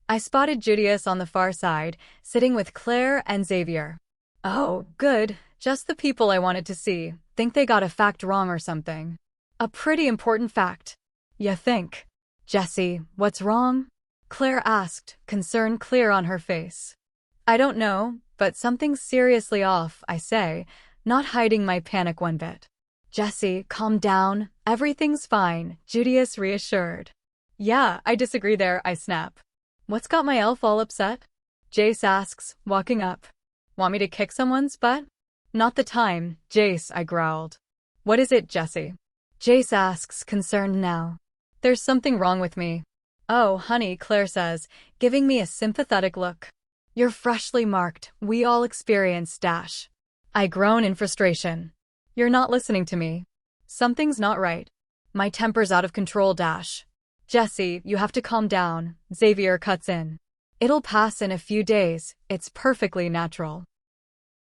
A: I spotted Judius on the far side, sitting with Claire and Xavier. Oh, good, just the people I wanted to see. Think they got a fact wrong or something. A pretty important fact. You think? Jessie, what's wrong? Claire asked, concern clear on her face. I don't know, but something's seriously off, I say, not hiding my panic one bit. Jessie, calm down. Everything's fine, Judius reassured. Yeah, I disagree there, I snap. What's got my elf all upset? Jace asks, walking up. Want me to kick someone's butt? Not the time, Jace, I growled. What is it, Jessie? Jace asks, concerned now. There's something wrong with me. Oh, honey, Claire says, giving me a sympathetic look. You're freshly marked. We all experience dash. I groan in frustration. You're not listening to me. Something's not right. My temper's out of control, dash. Jessie, you have to calm down. Xavier cuts in. It'll pass in a few days. It's perfectly natural.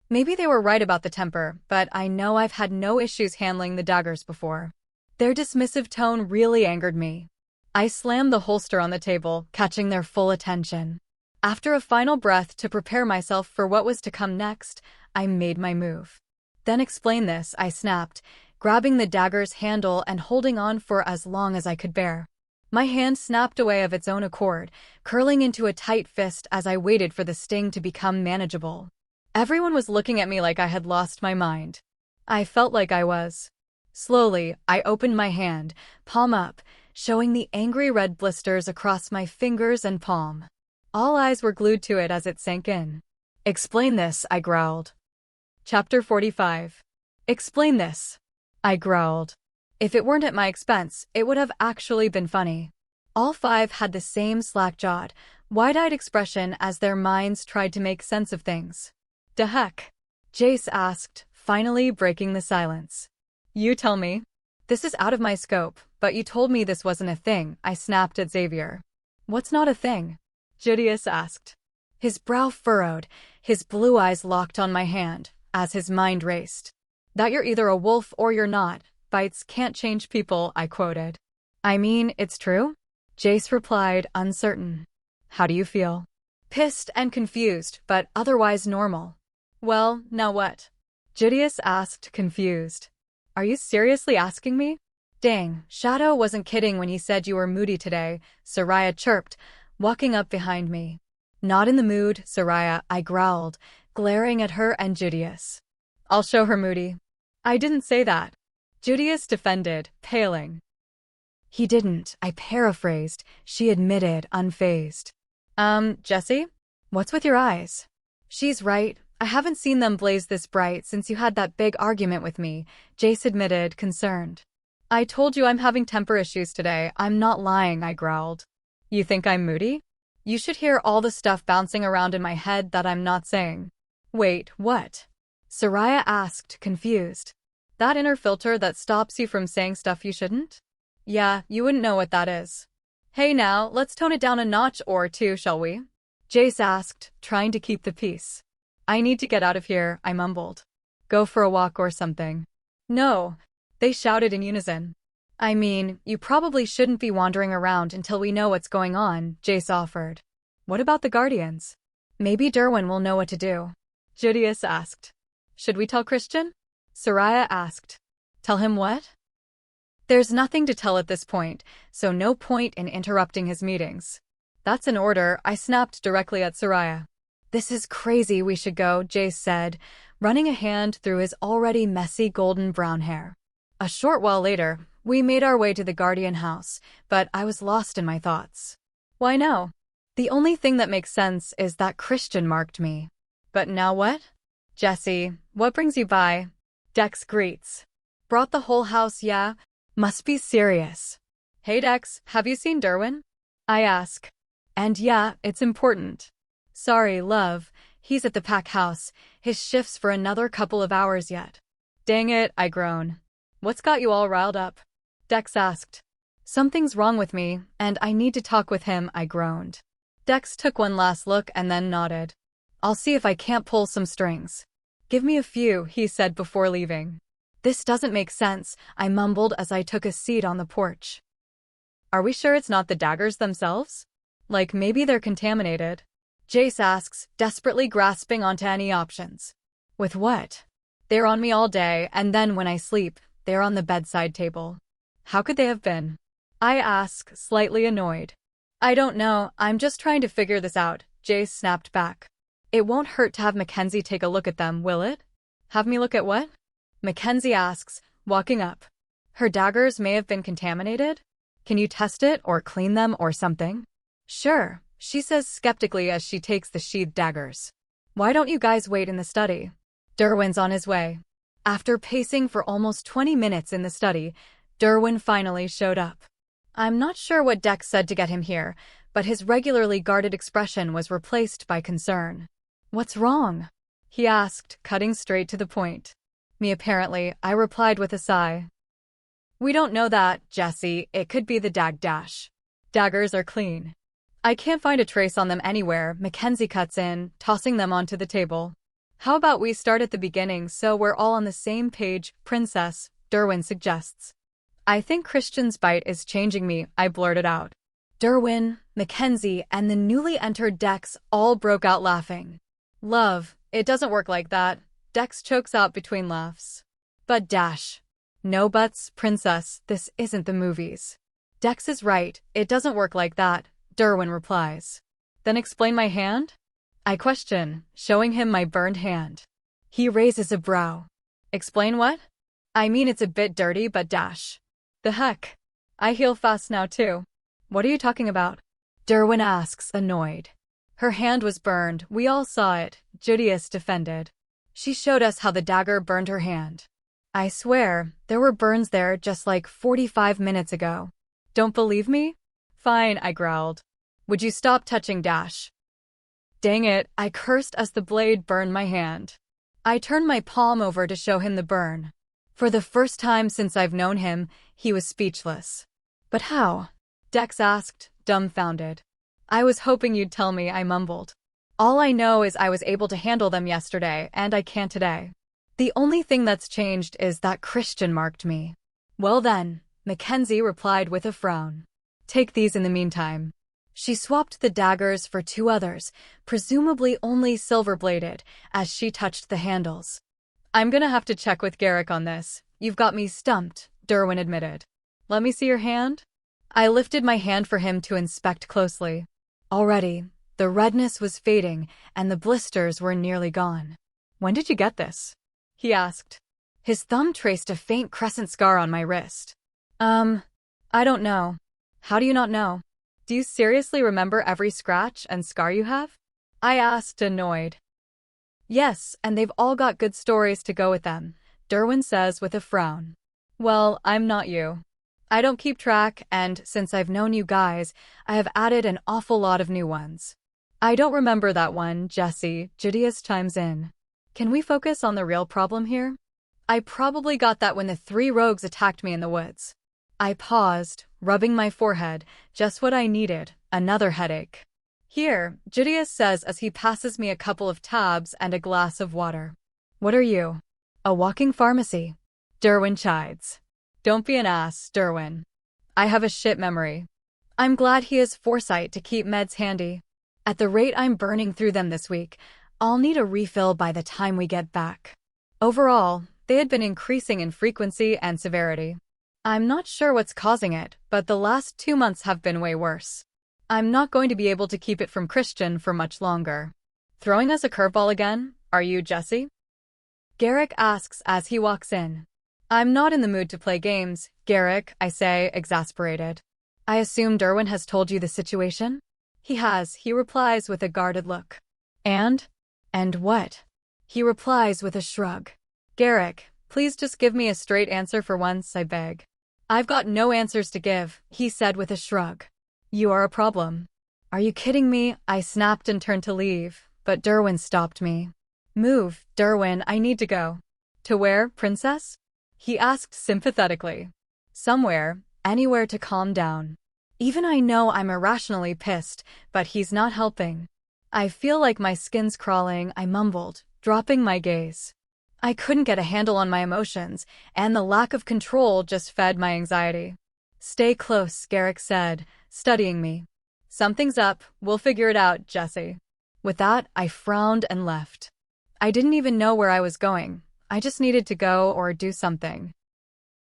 A: Maybe they were right about the temper, but I know I've had no issues handling the daggers before. Their dismissive tone really angered me. I slammed the holster on the table, catching their full attention. After a final breath to prepare myself for what was to come next, I made my move. Then explain this, I snapped, grabbing the dagger's handle and holding on for as long as I could bear. My hand snapped away of its own accord, curling into a tight fist as I waited for the sting to become manageable. Everyone was looking at me like I had lost my mind. I felt like I was. Slowly, I opened my hand, palm up, showing the angry red blisters across my fingers and palm. All eyes were glued to it as it sank in. Explain this, I growled. Chapter 45. Explain this. I growled. If it weren't at my expense, it would have actually been funny. All five had the same slack-jawed, wide-eyed expression as their minds tried to make sense of things. "Da heck?" Jace asked, finally breaking the silence. You tell me. This is out of my scope, but you told me this wasn't a thing, I snapped at Xavier. What's not a thing? Judius asked. His brow furrowed, his blue eyes locked on my hand, as his mind raced. That you're either a wolf or you're not. Bites can't change people, I quoted. I mean, it's true? Jace replied, uncertain. How do you feel? Pissed and confused, but otherwise normal. Well, now what? Judius asked, confused. Are you seriously asking me? Dang, Shadow wasn't kidding when he said you were moody today, Soraya chirped, walking up behind me. Not in the mood, Soraya, I growled, glaring at her and Judius. I'll show her moody. I didn't say that. Judius defended, paling. He didn't, I paraphrased, she admitted, unfazed. Jessie? What's with your eyes? She's right, I haven't seen them blaze this bright since you had that big argument with me, Jace admitted, concerned. I told you I'm having temper issues today. I'm not lying, I growled. You think I'm moody? You should hear all the stuff bouncing around in my head that I'm not saying. Wait, what? Soraya asked, confused. That inner filter that stops you from saying stuff you shouldn't? Yeah, you wouldn't know what that is. Hey now, let's tone it down a notch or two, shall we? Jace asked, trying to keep the peace. I need to get out of here, I mumbled. Go for a walk or something. No, they shouted in unison. I mean, you probably shouldn't be wandering around until we know what's going on, Jace offered. What about the Guardians? Maybe Derwin will know what to do. Judius asked. Should we tell Christian? Soraya asked. Tell him what? There's nothing to tell at this point, so no point in interrupting his meetings. That's an order, I snapped directly at Soraya. This is crazy, we should go, Jace said, running a hand through his already messy golden brown hair. A short while later, we made our way to the Guardian house, but I was lost in my thoughts. Why no? The only thing that makes sense is that Christian marked me. But now what? Jessie, what brings you by? Dex greets. Brought the whole house, yeah? Must be serious. Hey Dex, have you seen Derwin? I ask. And yeah, it's important. Sorry, love, he's at the pack house. His shift's for another couple of hours yet. Dang it, I groan. What's got you all riled up? Dex asked. Something's wrong with me, and I need to talk with him, I groaned. Dex took one last look and then nodded. I'll see if I can't pull some strings. Give me a few, he said before leaving. This doesn't make sense, I mumbled as I took a seat on the porch. Are we sure it's not the daggers themselves? Like maybe they're contaminated? Jace asks, desperately grasping onto any options. With what? They're on me all day, and then when I sleep, they're on the bedside table. How could they have been? I ask, slightly annoyed. I don't know, I'm just trying to figure this out, Jace snapped back. It won't hurt to have Mackenzie take a look at them, will it? Have me look at what? Mackenzie asks, walking up. Her daggers may have been contaminated? Can you test it or clean them or something? Sure, she says skeptically as she takes the sheathed daggers. Why don't you guys wait in the study? Derwin's on his way. After pacing for almost 20 minutes in the study, Derwin finally showed up. I'm not sure what Dex said to get him here, but his regularly guarded expression was replaced by concern. What's wrong? He asked, cutting straight to the point. Me apparently, I replied with a sigh. We don't know that, Jessie, it could be the dash. Daggers are clean. I can't find a trace on them anywhere, Mackenzie cuts in, tossing them onto the table. How about we start at the beginning so we're all on the same page, Princess, Derwin suggests. I think Christian's bite is changing me, I blurted out. Derwin, Mackenzie, and the newly entered Dex all broke out laughing. Love, it doesn't work like that, Dex chokes out between laughs. But dash. No buts, Princess, this isn't the movies. Dex is right, it doesn't work like that, Derwin replies. Then explain my hand? I question, showing him my burned hand. He raises a brow. Explain what? I mean it's a bit dirty but dash. The heck? I heal fast now too. What are you talking about? Derwin asks, annoyed. Her hand was burned, we all saw it, Judius defended. She showed us how the dagger burned her hand. I swear, there were burns there just like 45 minutes ago. Don't believe me? Fine, I growled. Would you stop touching Dash? Dang it, I cursed as the blade burned my hand. I turned my palm over to show him the burn. For the first time since I've known him, he was speechless. But how? Dex asked, dumbfounded. I was hoping you'd tell me, I mumbled. All I know is I was able to handle them yesterday, and I can't today. The only thing that's changed is that Christian marked me. Well then, Mackenzie replied with a frown. Take these in the meantime. She swapped the daggers for 2 others, presumably only silver-bladed, as she touched the handles. I'm gonna have to check with Garrick on this. You've got me stumped, Derwin admitted. Let me see your hand? I lifted my hand for him to inspect closely. Already, the redness was fading, and the blisters were nearly gone. When did you get this? He asked. His thumb traced a faint crescent scar on my wrist. I don't know. How do you not know? Do you seriously remember every scratch and scar you have? I asked, annoyed. Yes, and they've all got good stories to go with them, Derwin says with a frown. Well, I'm not you. I don't keep track, and since I've known you guys, I have added an awful lot of new ones. I don't remember that one, Jessie, Judius chimes in. Can we focus on the real problem here? I probably got that when the 3 rogues attacked me in the woods. I paused, rubbing my forehead, just what I needed, another headache. Here, Judius says as he passes me a couple of tabs and a glass of water. What are you? A walking pharmacy. Derwin chides. Don't be an ass, Derwin. I have a shit memory. I'm glad he has foresight to keep meds handy. At the rate I'm burning through them this week, I'll need a refill by the time we get back. Overall, they had been increasing in frequency and severity. I'm not sure what's causing it, but the last 2 months have been way worse. I'm not going to be able to keep it from Christian for much longer. Throwing us a curveball again, are you, Jessie? Garrick asks as he walks in. I'm not in the mood to play games, Garrick, I say, exasperated. I assume Derwin has told you the situation? He has, he replies with a guarded look. And what? He replies with a shrug. Garrick, please just give me a straight answer for once, I beg. I've got no answers to give, he said with a shrug. You are a problem. Are you kidding me? I snapped and turned to leave, but Derwin stopped me. Move, Derwin, I need to go. To where, princess? He asked sympathetically. Somewhere, anywhere to calm down. Even I know I'm irrationally pissed, but he's not helping. I feel like my skin's crawling, I mumbled, dropping my gaze. I couldn't get a handle on my emotions, and the lack of control just fed my anxiety. Stay close, Garrick said, studying me. Something's up, we'll figure it out, Jessie. With that, I frowned and left. I didn't even know where I was going. I just needed to go or do something.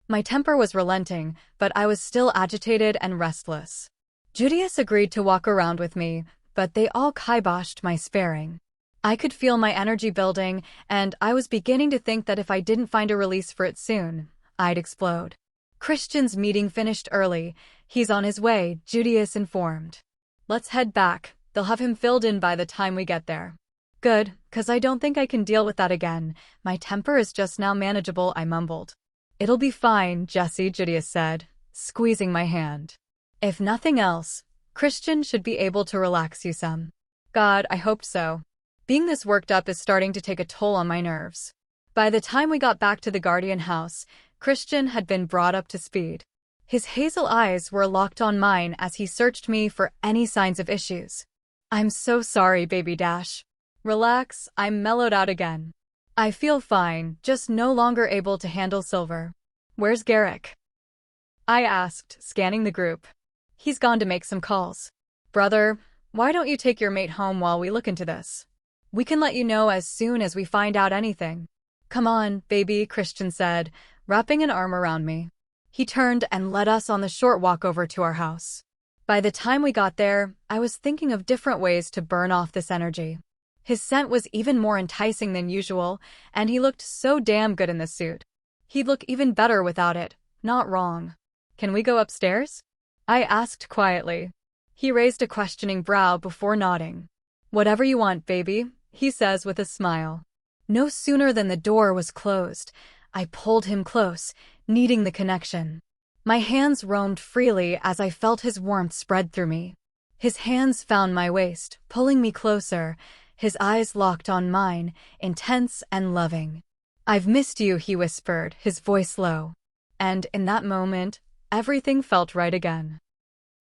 A: My temper was relenting, but I was still agitated and restless. Judius agreed to walk around with me, but they all kiboshed my sparing. I could feel my energy building, and I was beginning to think that if I didn't find a release for it soon, I'd explode. Christian's meeting finished early. He's on his way, Judius informed. Let's head back. They'll have him filled in by the time we get there. Good, 'cause I don't think I can deal with that again. My temper is just now manageable, I mumbled. It'll be fine, Jessie, Judius said, squeezing my hand. If nothing else, Christian should be able to relax you some. God, I hoped so. Being this worked up is starting to take a toll on my nerves. By the time we got back to the Guardian house, Christian had been brought up to speed. His hazel eyes were locked on mine as he searched me for any signs of issues. I'm so sorry, baby dash. Relax, I'm mellowed out again. I feel fine, just no longer able to handle silver. Where's Garrick? I asked, scanning the group. He's gone to make some calls. Brother, why don't you take your mate home while we look into this? We can let you know as soon as we find out anything. Come on, baby, Christian said, wrapping an arm around me. He turned and led us on the short walk over to our house. By the time we got there, I was thinking of different ways to burn off this energy. His scent was even more enticing than usual, and he looked so damn good in this suit. He'd look even better without it, not wrong. Can we go upstairs? I asked quietly. He raised a questioning brow before nodding. Whatever you want, baby, he says with a smile. No sooner than the door was closed, I pulled him close, needing the connection. My hands roamed freely as I felt his warmth spread through me. His hands found my waist, pulling me closer, his eyes locked on mine, intense and loving. I've missed you, he whispered, his voice low. And in that moment, everything felt right again.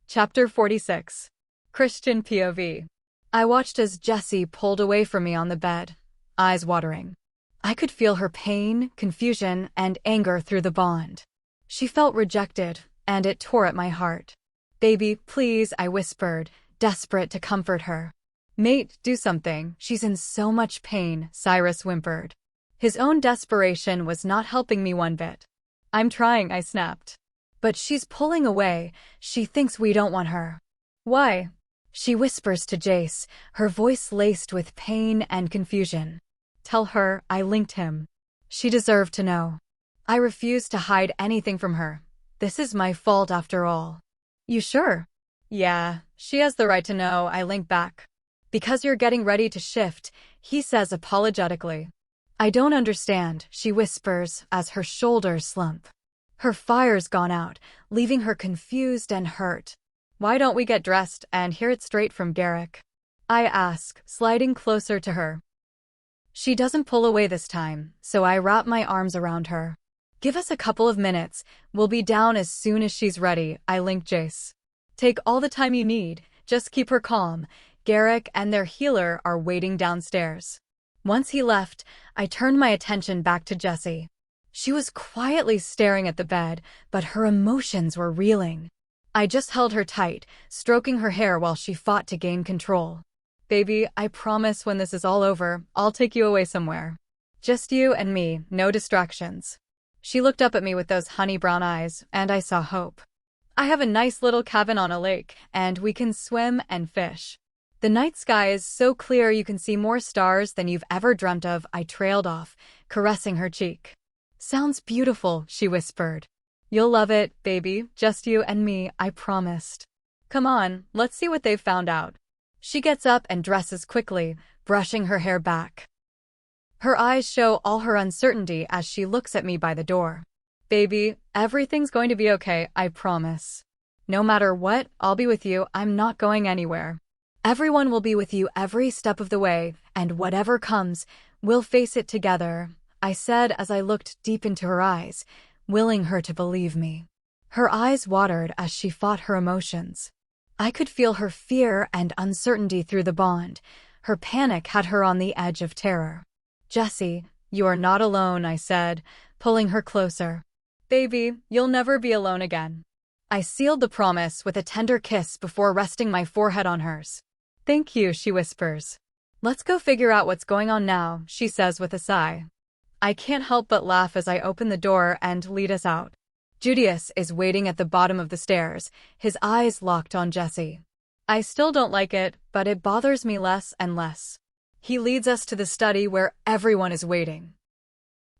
A: Chapter 46. Christian POV. I watched as Jessie pulled away from me on the bed, eyes watering. I could feel her pain, confusion, and anger through the bond. She felt rejected, and it tore at my heart. Baby, please, I whispered, desperate to comfort her. Mate, do something, she's in so much pain, Cyrus whimpered. His own desperation was not helping me one bit. I'm trying, I snapped. But she's pulling away, she thinks we don't want her. Why? She whispers to Jace, her voice laced with pain and confusion. Tell her, I linked him. She deserved to know. I refuse to hide anything from her. This is my fault after all. You sure? Yeah, she has the right to know, I linked back. Because you're getting ready to shift, he says apologetically. I don't understand, she whispers as her shoulders slump. Her fire's gone out, leaving her confused and hurt. Why don't we get dressed and hear it straight from Garrick? I ask, sliding closer to her. She doesn't pull away this time, so I wrap my arms around her. Give us a couple of minutes, we'll be down as soon as she's ready, I link Jace. Take all the time you need, just keep her calm. Garrick and their healer are waiting downstairs. Once he left, I turned my attention back to Jessie. She was quietly staring at the bed, but her emotions were reeling. I just held her tight, stroking her hair while she fought to gain control. Baby, I promise when this is all over, I'll take you away somewhere. Just you and me, no distractions. She looked up at me with those honey brown eyes, and I saw hope. I have a nice little cabin on a lake, and we can swim and fish. The night sky is so clear you can see more stars than you've ever dreamt of, I trailed off, caressing her cheek. Sounds beautiful, she whispered. You'll love it, baby, just you and me, I promised. Come on, let's see what they've found out. She gets up and dresses quickly, brushing her hair back. Her eyes show all her uncertainty as she looks at me by the door. Baby, everything's going to be okay, I promise. No matter what, I'll be with you, I'm not going anywhere. Everyone will be with you every step of the way, and whatever comes, we'll face it together, I said as I looked deep into her eyes, willing her to believe me. Her eyes watered as she fought her emotions. I could feel her fear and uncertainty through the bond. Her panic had her on the edge of terror. Jessie, you are not alone, I said, pulling her closer. Baby, you'll never be alone again. I sealed the promise with a tender kiss before resting my forehead on hers. Thank you, she whispers. Let's go figure out what's going on now, she says with a sigh. I can't help but laugh as I open the door and lead us out. Judius is waiting at the bottom of the stairs, his eyes locked on Jessie. I still don't like it, but it bothers me less and less. He leads us to the study where everyone is waiting.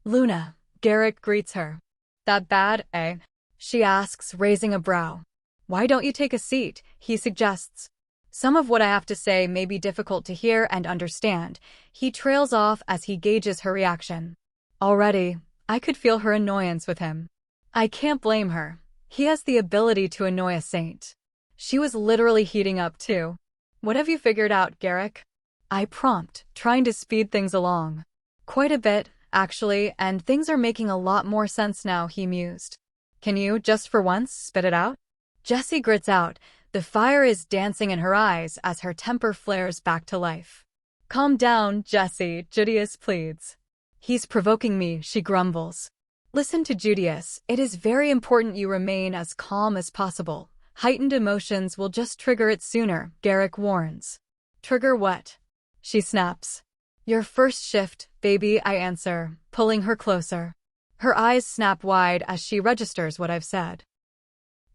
A: Luna, Garrick greets her. That bad, eh? She asks, raising a brow. Why don't you take a seat? He suggests. Some of what I have to say may be difficult to hear and understand. He trails off as he gauges her reaction. Already, I could feel her annoyance with him. I can't blame her. He has the ability to annoy a saint. She was literally heating up too. What have you figured out, Garrick? I prompt, trying to speed things along. Quite a bit, actually, and things are making a lot more sense now, he mused. Can you, just for once, spit it out? Jessie grits out. The fire is dancing in her eyes as her temper flares back to life. Calm down, Jessie, Judius pleads. He's provoking me, she grumbles. Listen to Judius, it is very important you remain as calm as possible. Heightened emotions will just trigger it sooner, Garrick warns. Trigger what? She snaps. Your first shift, baby, I answer, pulling her closer. Her eyes snap wide as she registers what I've said.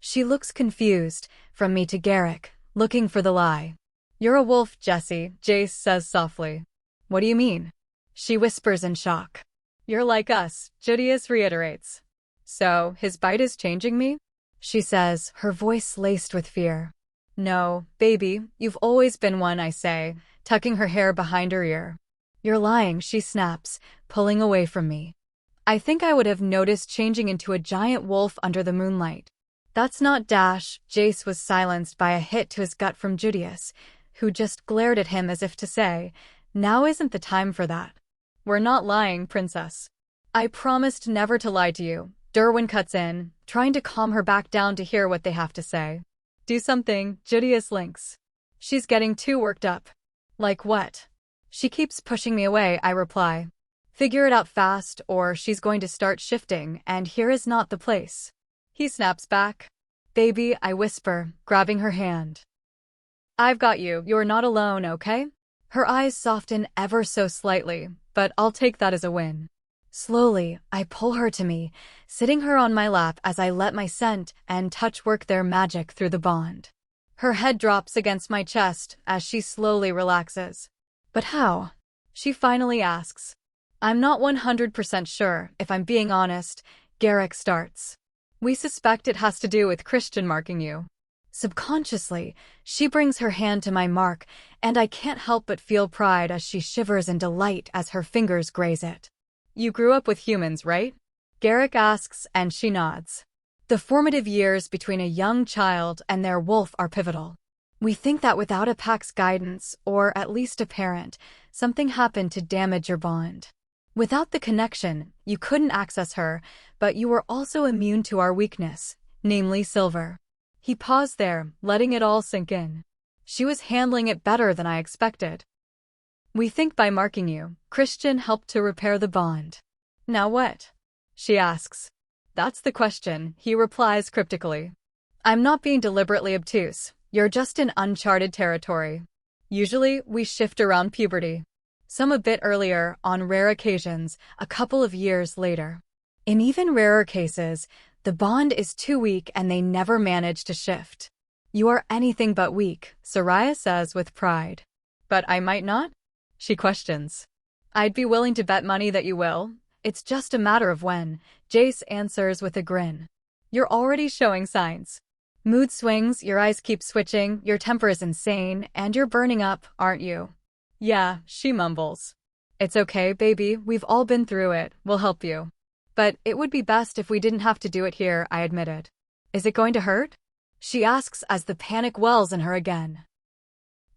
A: She looks confused, from me to Garrick, looking for the lie. You're a wolf, Jessie, Jace says softly. What do you mean? She whispers in shock. You're like us, Judius reiterates. So, his bite is changing me? She says, her voice laced with fear. No, baby, you've always been one, I say, tucking her hair behind her ear. You're lying, she snaps, pulling away from me. I think I would have noticed changing into a giant wolf under the moonlight. That's not Dash. Jace was silenced by a hit to his gut from Judius, who just glared at him as if to say, now isn't the time for that. We're not lying, princess. I promised never to lie to you. Derwin cuts in, trying to calm her back down to hear what they have to say. Do something, Judius links. She's getting too worked up. Like what? She keeps pushing me away, I reply. Figure it out fast, or she's going to start shifting, and here is not the place. He snaps back. Baby, I whisper, grabbing her hand. I've got you, you're not alone, okay? Her eyes soften ever so slightly, but I'll take that as a win. Slowly, I pull her to me, sitting her on my lap as I let my scent and touch work their magic through the bond. Her head drops against my chest as she slowly relaxes. But how? She finally asks. I'm not 100% sure, if I'm being honest, Garrick starts. We suspect it has to do with Christian marking you. Subconsciously, she brings her hand to my mark, and I can't help but feel pride as she shivers in delight as her fingers graze it. You grew up with humans, right? Garrick asks, and she nods. The formative years between a young child and their wolf are pivotal. We think that without a pack's guidance, or at least a parent, something happened to damage your bond. Without the connection, you couldn't access her, but you were also immune to our weakness, namely Silver. He paused there, letting it all sink in. She was handling it better than I expected. We think by marking you, Christian helped to repair the bond. Now what? She asks. That's the question, he replies cryptically. I'm not being deliberately obtuse. You're just in uncharted territory. Usually, we shift around puberty. Some a bit earlier, on rare occasions, a couple of years later. In even rarer cases, the bond is too weak and they never manage to shift. You are anything but weak, Soraya says with pride. But I might not? She questions. I'd be willing to bet money that you will. It's just a matter of when, Jace answers with a grin. You're already showing signs. Mood swings, your eyes keep switching, your temper is insane, and you're burning up, aren't you? Yeah, she mumbles. It's okay, baby, we've all been through it, we'll help you. But it would be best if we didn't have to do it here, I admitted. Is it going to hurt? She asks as the panic wells in her again.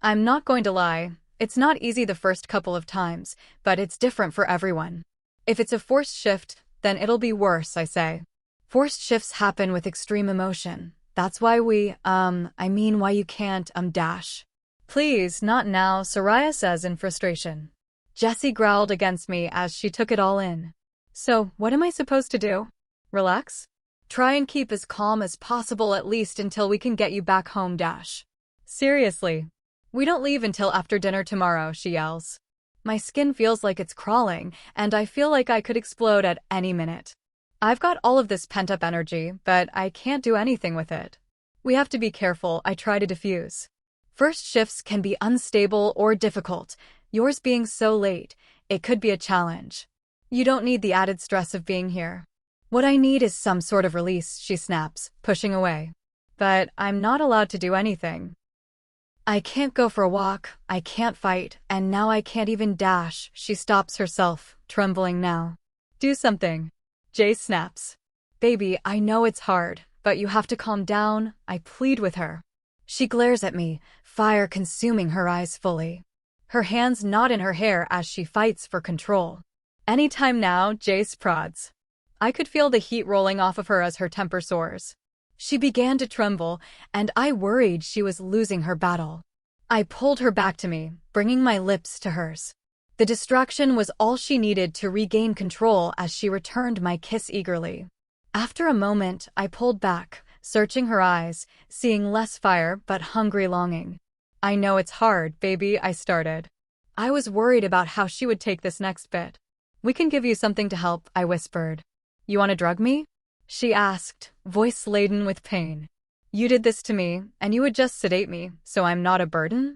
A: I'm not going to lie, it's not easy the first couple of times, but it's different for everyone. If it's a forced shift, then it'll be worse, I say. Forced shifts happen with extreme emotion. That's why why you can't, dash. Please, not now, Soraya says in frustration. Jessie growled against me as she took it all in. So, what am I supposed to do? Relax? Try and keep as calm as possible at least until we can get you back home, dash. Seriously. We don't leave until after dinner tomorrow, she yells. My skin feels like it's crawling, and I feel like I could explode at any minute. I've got all of this pent-up energy, but I can't do anything with it. We have to be careful, I try to diffuse. First shifts can be unstable or difficult. Yours being so late, it could be a challenge. You don't need the added stress of being here. What I need is some sort of release, she snaps, pushing away. But I'm not allowed to do anything. I can't go for a walk, I can't fight, and now I can't even dash, she stops herself, trembling now. Do something. Jace snaps. Baby, I know it's hard, but you have to calm down, I plead with her. She glares at me, fire consuming her eyes fully. Her hands knot in her hair as she fights for control. Anytime now, Jace prods. I could feel the heat rolling off of her as her temper soars. She began to tremble, and I worried she was losing her battle. I pulled her back to me, bringing my lips to hers. The distraction was all she needed to regain control as she returned my kiss eagerly. After a moment, I pulled back, searching her eyes, seeing less fire but hungry longing. I know it's hard, baby, I started. I was worried about how she would take this next bit. We can give you something to help, I whispered. You want to drug me? She asked, voice laden with pain. You did this to me, and you would just sedate me, so I'm not a burden?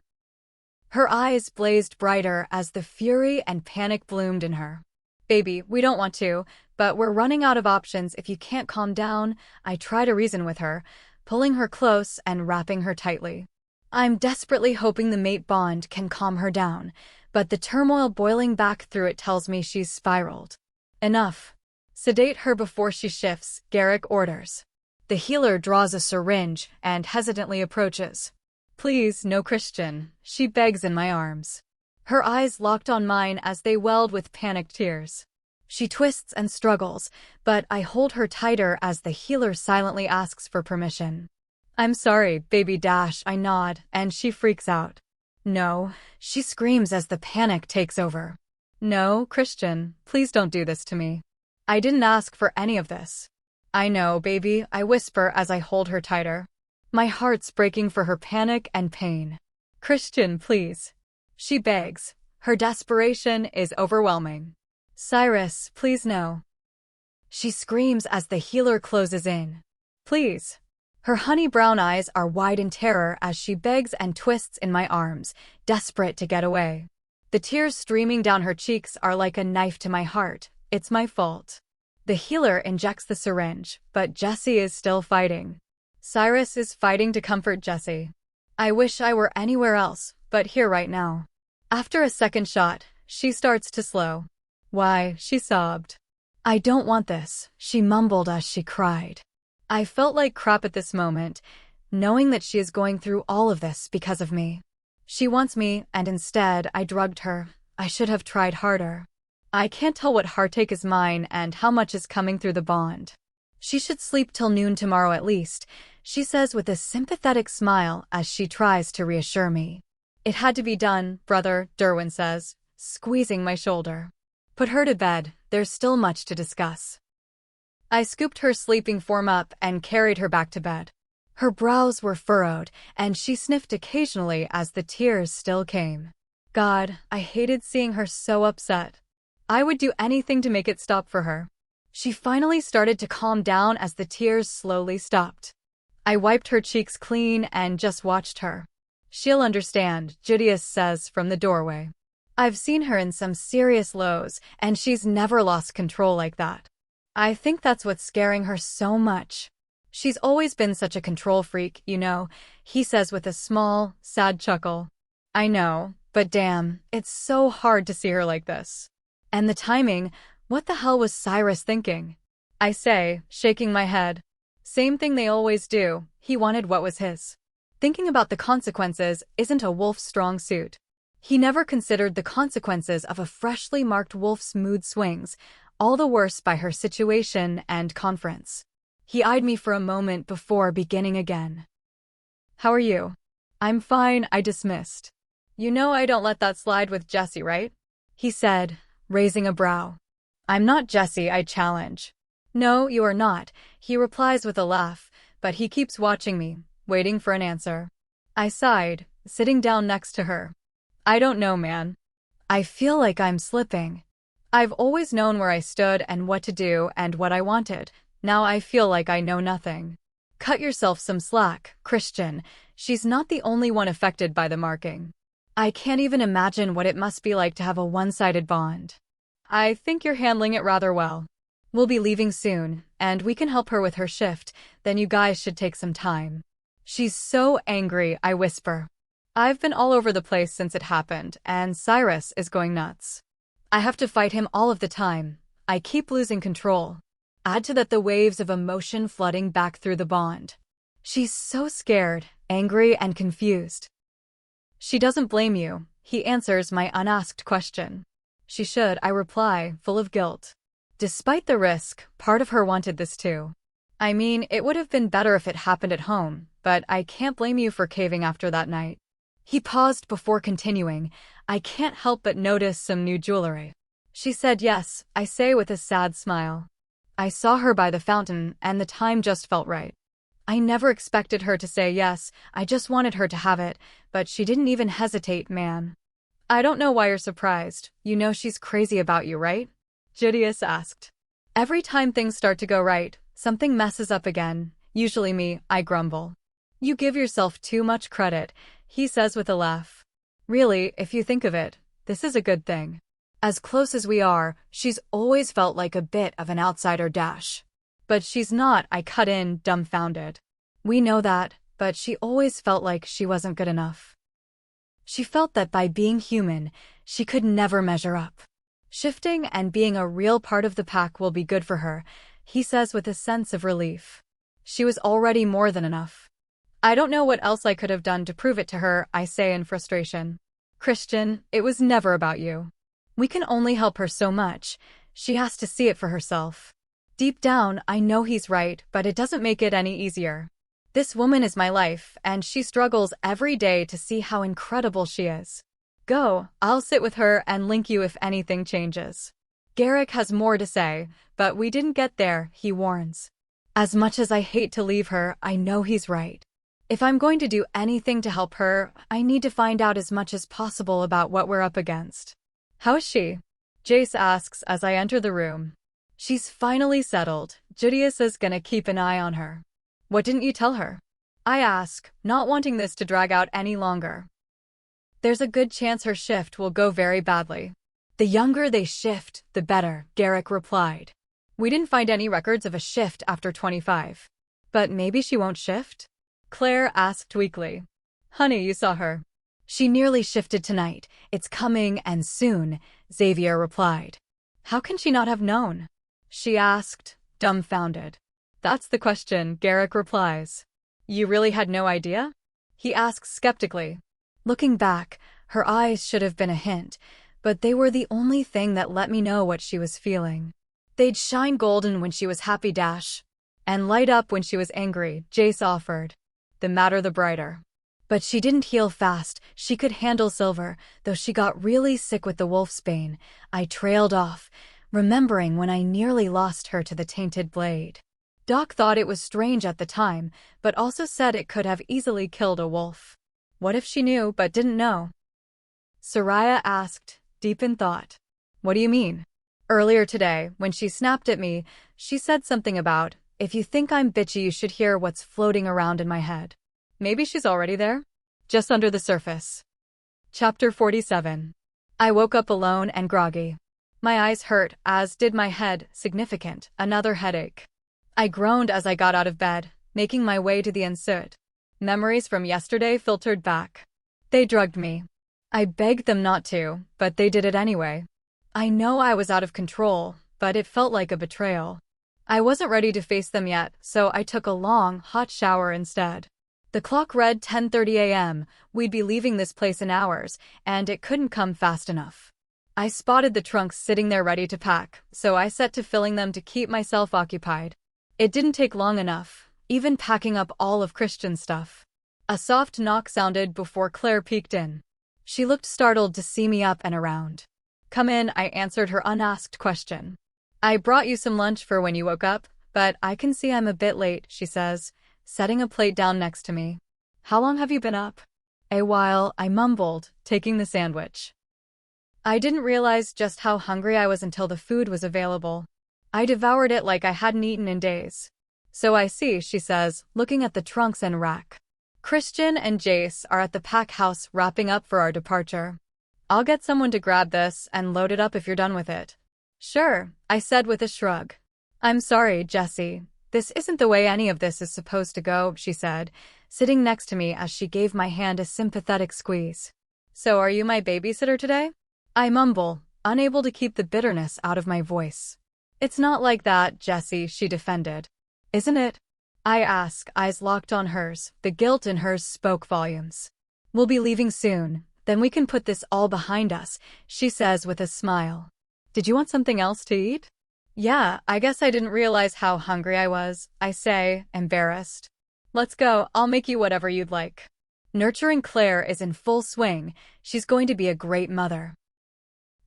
A: Her eyes blazed brighter as the fury and panic bloomed in her. Baby, we don't want to, but we're running out of options if you can't calm down, I try to reason with her, pulling her close and wrapping her tightly. I'm desperately hoping the mate bond can calm her down, but the turmoil boiling back through it tells me she's spiraled. Enough. Sedate her before she shifts, Garrick orders. The healer draws a syringe and hesitantly approaches. Please, no Christian, she begs in my arms. Her eyes locked on mine as they welled with panicked tears. She twists and struggles, but I hold her tighter as the healer silently asks for permission. I'm sorry, baby dash, I nod, and she freaks out. No, she screams as the panic takes over. No, Christian, please don't do this to me. I didn't ask for any of this. I know, baby, I whisper as I hold her tighter. My heart's breaking for her panic and pain. Christian, please. She begs. Her desperation is overwhelming. Cyrus, please no. She screams as the healer closes in. Please. Her honey brown eyes are wide in terror as she begs and twists in my arms, desperate to get away. The tears streaming down her cheeks are like a knife to my heart. It's my fault. The healer injects the syringe, but Jessie is still fighting. Cyrus is fighting to comfort Jessie. I wish I were anywhere else, but here right now. After a second shot, she starts to slow. Why, she sobbed. I don't want this, she mumbled as she cried. I felt like crap at this moment, knowing that she is going through all of this because of me. She wants me, and instead I drugged her. I should have tried harder. I can't tell what heartache is mine and how much is coming through the bond. She should sleep till noon tomorrow at least, she says with a sympathetic smile as she tries to reassure me. It had to be done, brother, Derwin says, squeezing my shoulder. Put her to bed, there's still much to discuss. I scooped her sleeping form up and carried her back to bed. Her brows were furrowed, and she sniffed occasionally as the tears still came. God, I hated seeing her so upset. I would do anything to make it stop for her. She finally started to calm down as the tears slowly stopped. I wiped her cheeks clean and just watched her. She'll understand, Judius says from the doorway. I've seen her in some serious lows, and she's never lost control like that. I think that's what's scaring her so much. She's always been such a control freak, you know, he says with a small, sad chuckle. I know, but damn, it's so hard to see her like this. And the timing, what the hell was Cyrus thinking? I say, shaking my head. Same thing they always do, he wanted what was his. Thinking about the consequences isn't a wolf's strong suit. He never considered the consequences of a freshly marked wolf's mood swings, all the worse by her situation and conference. He eyed me for a moment before beginning again. How are you? I'm fine, I dismissed. You know I don't let that slide with Jessie, right? He said, raising a brow. I'm not Jessie, I challenge. No, you are not, he replies with a laugh, but he keeps watching me, waiting for an answer. I sighed, sitting down next to her. I don't know, man. I feel like I'm slipping. I've always known where I stood and what to do and what I wanted. Now I feel like I know nothing. Cut yourself some slack, Christian. She's not the only one affected by the marking. I can't even imagine what it must be like to have a one-sided bond. I think you're handling it rather well. We'll be leaving soon, and we can help her with her shift, then you guys should take some time. She's so angry, I whisper. I've been all over the place since it happened, and Cyrus is going nuts. I have to fight him all of the time. I keep losing control. Add to that the waves of emotion flooding back through the bond. She's so scared, angry, and confused. She doesn't blame you, he answers my unasked question. She should, I reply, full of guilt. Despite the risk, part of her wanted this too. I mean, it would have been better if it happened at home, but I can't blame you for caving after that night. He paused before continuing. I can't help but notice some new jewelry. She said yes, I say with a sad smile. I saw her by the fountain, and the time just felt right. I never expected her to say yes, I just wanted her to have it, but she didn't even hesitate, man. I don't know why you're surprised. You know she's crazy about you, right? Judius asked. Every time things start to go right, something messes up again. Usually me, I grumble. You give yourself too much credit, he says with a laugh. Really, if you think of it, this is a good thing. As close as we are, she's always felt like a bit of an outsider dash. But she's not, I cut in, dumbfounded. We know that, but she always felt like she wasn't good enough. She felt that by being human, she could never measure up. Shifting and being a real part of the pack will be good for her, he says with a sense of relief. She was already more than enough. I don't know what else I could have done to prove it to her, I say in frustration. Christian, it was never about you. We can only help her so much. She has to see it for herself. Deep down, I know he's right, but it doesn't make it any easier. This woman is my life, and she struggles every day to see how incredible she is. Go, I'll sit with her and link you if anything changes. Garrick has more to say, but we didn't get there, he warns. As much as I hate to leave her, I know he's right. If I'm going to do anything to help her, I need to find out as much as possible about what we're up against. How is she? Jace asks as I enter the room. She's finally settled. Judius is gonna keep an eye on her. What didn't you tell her? I ask, not wanting this to drag out any longer. There's a good chance her shift will go very badly. The younger they shift, the better, Garrick replied. We didn't find any records of a shift after 25. But maybe she won't shift? Claire asked weakly. Honey, you saw her. She nearly shifted tonight. It's coming, and soon, Xavier replied. How can she not have known? She asked, dumbfounded. That's the question, Garrick replies. You really had no idea? He asks skeptically. Looking back, her eyes should have been a hint, but they were the only thing that let me know what she was feeling. They'd shine golden when she was happy and light up when she was angry, Jace offered. The madder the brighter. But she didn't heal fast. She could handle silver, though she got really sick with the wolf's bane. I trailed off, remembering when I nearly lost her to the tainted blade. Doc thought it was strange at the time, but also said it could have easily killed a wolf. What if she knew but didn't know? Soraya asked, deep in thought. What do you mean? Earlier today, when she snapped at me, she said something about, if you think I'm bitchy, you should hear what's floating around in my head. Maybe she's already there? Just under the surface. Chapter 47. I woke up alone and groggy. My eyes hurt, as did my head, significant, another headache. I groaned as I got out of bed, making my way to the ensuite. Memories from yesterday filtered back. They drugged me. I begged them not to, but they did it anyway. I know I was out of control, but it felt like a betrayal. I wasn't ready to face them yet, so I took a long, hot shower instead. The clock read 10:30 a.m., we'd be leaving this place in hours, and it couldn't come fast enough. I spotted the trunks sitting there ready to pack, so I set to filling them to keep myself occupied. It didn't take long enough, even packing up all of Christian's stuff. A soft knock sounded before Claire peeked in. She looked startled to see me up and around. Come in, I answered her unasked question. I brought you some lunch for when you woke up, but I can see I'm a bit late, she says, setting a plate down next to me. How long have you been up? A while, I mumbled, taking the sandwich. I didn't realize just how hungry I was until the food was available. I devoured it like I hadn't eaten in days. So I see, she says, looking at the trunks and rack. Christian and Jace are at the pack house wrapping up for our departure. I'll get someone to grab this and load it up if you're done with it. Sure, I said with a shrug. I'm sorry, Jessie. This isn't the way any of this is supposed to go, she said, sitting next to me as she gave my hand a sympathetic squeeze. So are you my babysitter today? I mumble, unable to keep the bitterness out of my voice. It's not like that, Jessie, she defended. Isn't it? I ask, eyes locked on hers. The guilt in hers spoke volumes. We'll be leaving soon, then we can put this all behind us, she says with a smile. Did you want something else to eat? Yeah, I guess I didn't realize how hungry I was, I say, embarrassed. Let's go, I'll make you whatever you'd like. Nurturing Claire is in full swing. She's going to be a great mother.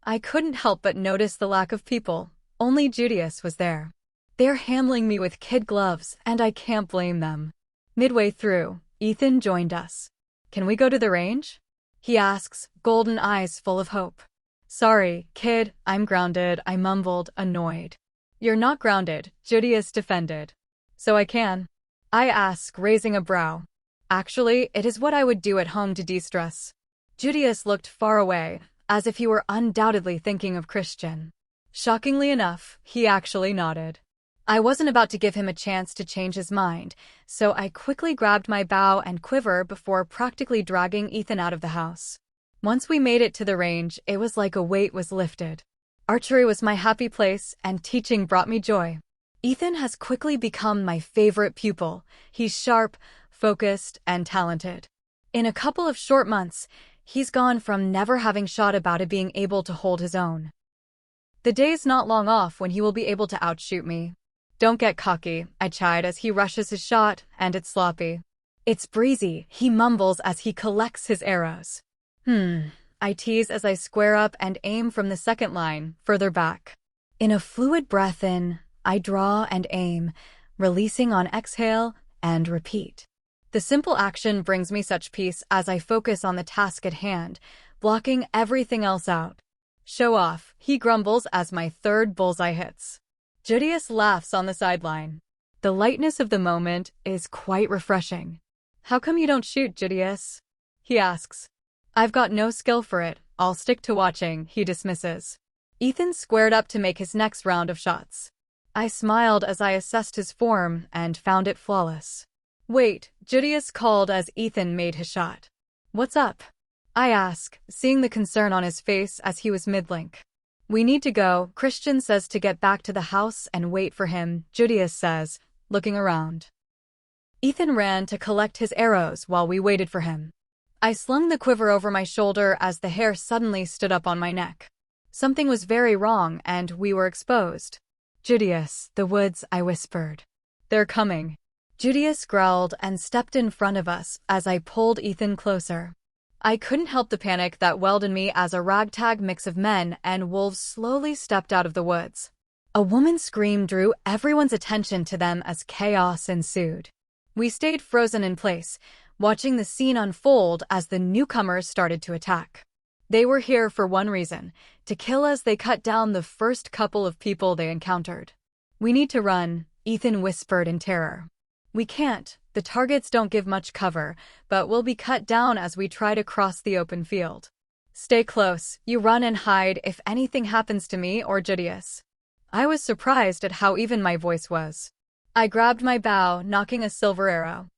A: I couldn't help but notice the lack of people. Only Judius was there. They're handling me with kid gloves, and I can't blame them. Midway through, Ethan joined us. Can we go to the range? He asks, golden eyes full of hope. Sorry, kid, I'm grounded, I mumbled, annoyed. You're not grounded, Judius defended. So I can? I ask, raising a brow. Actually, it is what I would do at home to de-stress. Judius looked far away, as if he were undoubtedly thinking of Christian. Shockingly enough, he actually nodded. I wasn't about to give him a chance to change his mind, so I quickly grabbed my bow and quiver before practically dragging Ethan out of the house. Once we made it to the range, it was like a weight was lifted. Archery was my happy place, and teaching brought me joy. Ethan has quickly become my favorite pupil. He's sharp, focused, and talented. In a couple of short months, he's gone from never having shot about to being able to hold his own. The day's not long off when he will be able to outshoot me. Don't get cocky, I chide as he rushes his shot, and it's sloppy. It's breezy, he mumbles as he collects his arrows. I tease as I square up and aim from the second line, further back. In a fluid breath in, I draw and aim, releasing on exhale, and repeat. The simple action brings me such peace as I focus on the task at hand, blocking everything else out. Show off, he grumbles as my third bullseye hits. Judius laughs on the sideline. The lightness of the moment is quite refreshing. How come you don't shoot, Judius? He asks. I've got no skill for it, I'll stick to watching, he dismisses. Ethan squared up to make his next round of shots. I smiled as I assessed his form and found it flawless. Wait, Judius called as Ethan made his shot. What's up? I asked, seeing the concern on his face as he was mid-link. We need to go. Christian says to get back to the house and wait for him, Judius says, looking around. Ethan ran to collect his arrows while we waited for him. I slung the quiver over my shoulder as the hair suddenly stood up on my neck. Something was very wrong and we were exposed. Judius, the woods, I whispered. They're coming. Judius growled and stepped in front of us as I pulled Ethan closer. I couldn't help the panic that welled in me as a ragtag mix of men and wolves slowly stepped out of the woods. A woman's scream drew everyone's attention to them as chaos ensued. We stayed frozen in place, watching the scene unfold as the newcomers started to attack. They were here for one reason, to kill as they cut down the first couple of people they encountered. We need to run, Ethan whispered in terror. We can't. The targets don't give much cover, but we'll be cut down as we try to cross the open field. Stay close. You run and hide if anything happens to me or Judius. I was surprised at how even my voice was. I grabbed my bow, knocking a silver arrow.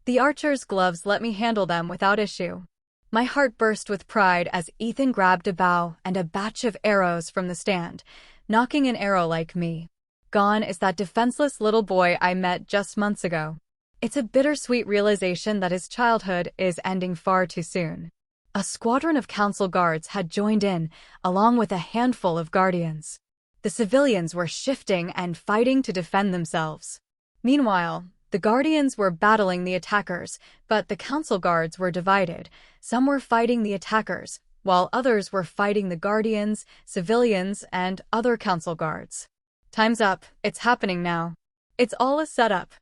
A: The archer's gloves let me handle them without issue. My heart burst with pride as Ethan grabbed a bow and a batch of arrows from the stand, knocking an arrow like me. Gone is that defenseless little boy I met just months ago. It's a bittersweet realization that his childhood is ending far too soon. A squadron of council guards had joined in, along with a handful of guardians. The civilians were shifting and fighting to defend themselves. Meanwhile, the guardians were battling the attackers, but the council guards were divided. Some were fighting the attackers, while others were fighting the guardians, civilians, and other council guards. Time's up. It's happening now. It's all a setup.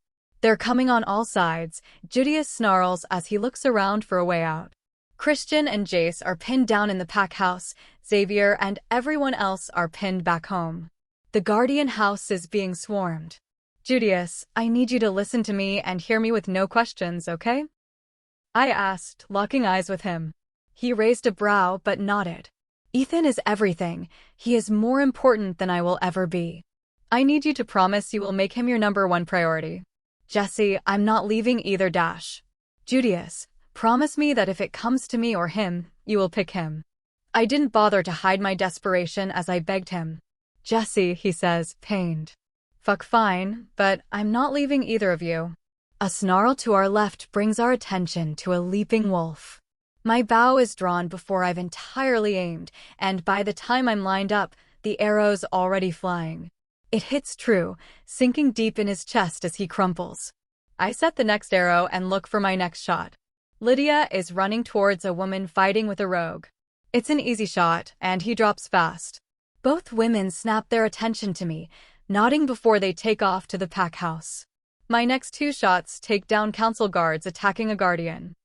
A: They're coming on all sides, Judius snarls as he looks around for a way out. Christian and Jace are pinned down in the pack house. Xavier and everyone else are pinned back home. The Guardian house is being swarmed. Judius, I need you to listen to me and hear me with no questions, okay? I asked, locking eyes with him. He raised a brow but nodded. Ethan is everything. He is more important than I will ever be. I need you to promise you will make him your #1 priority. Jessie, I'm not leaving either. Judius, promise me that if it comes to me or him, you will pick him. I didn't bother to hide my desperation as I begged him. Jessie, he says, pained. Fuck fine, but I'm not leaving either of you. A snarl to our left brings our attention to a leaping wolf. My bow is drawn before I've entirely aimed, and by the time I'm lined up, the arrow's already flying. It hits true, sinking deep in his chest as he crumples. I set the next arrow and look for my next shot. Lydia is running towards a woman fighting with a rogue. It's an easy shot, and he drops fast. Both women snap their attention to me, nodding before they take off to the pack house. My next 2 shots take down council guards attacking a guardian.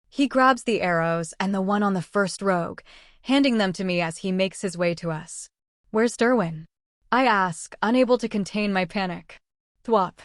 A: He grabs the arrows and the one on the first rogue, handing them to me as he makes his way to us. Where's Derwin? I ask, unable to contain my panic. Thwop.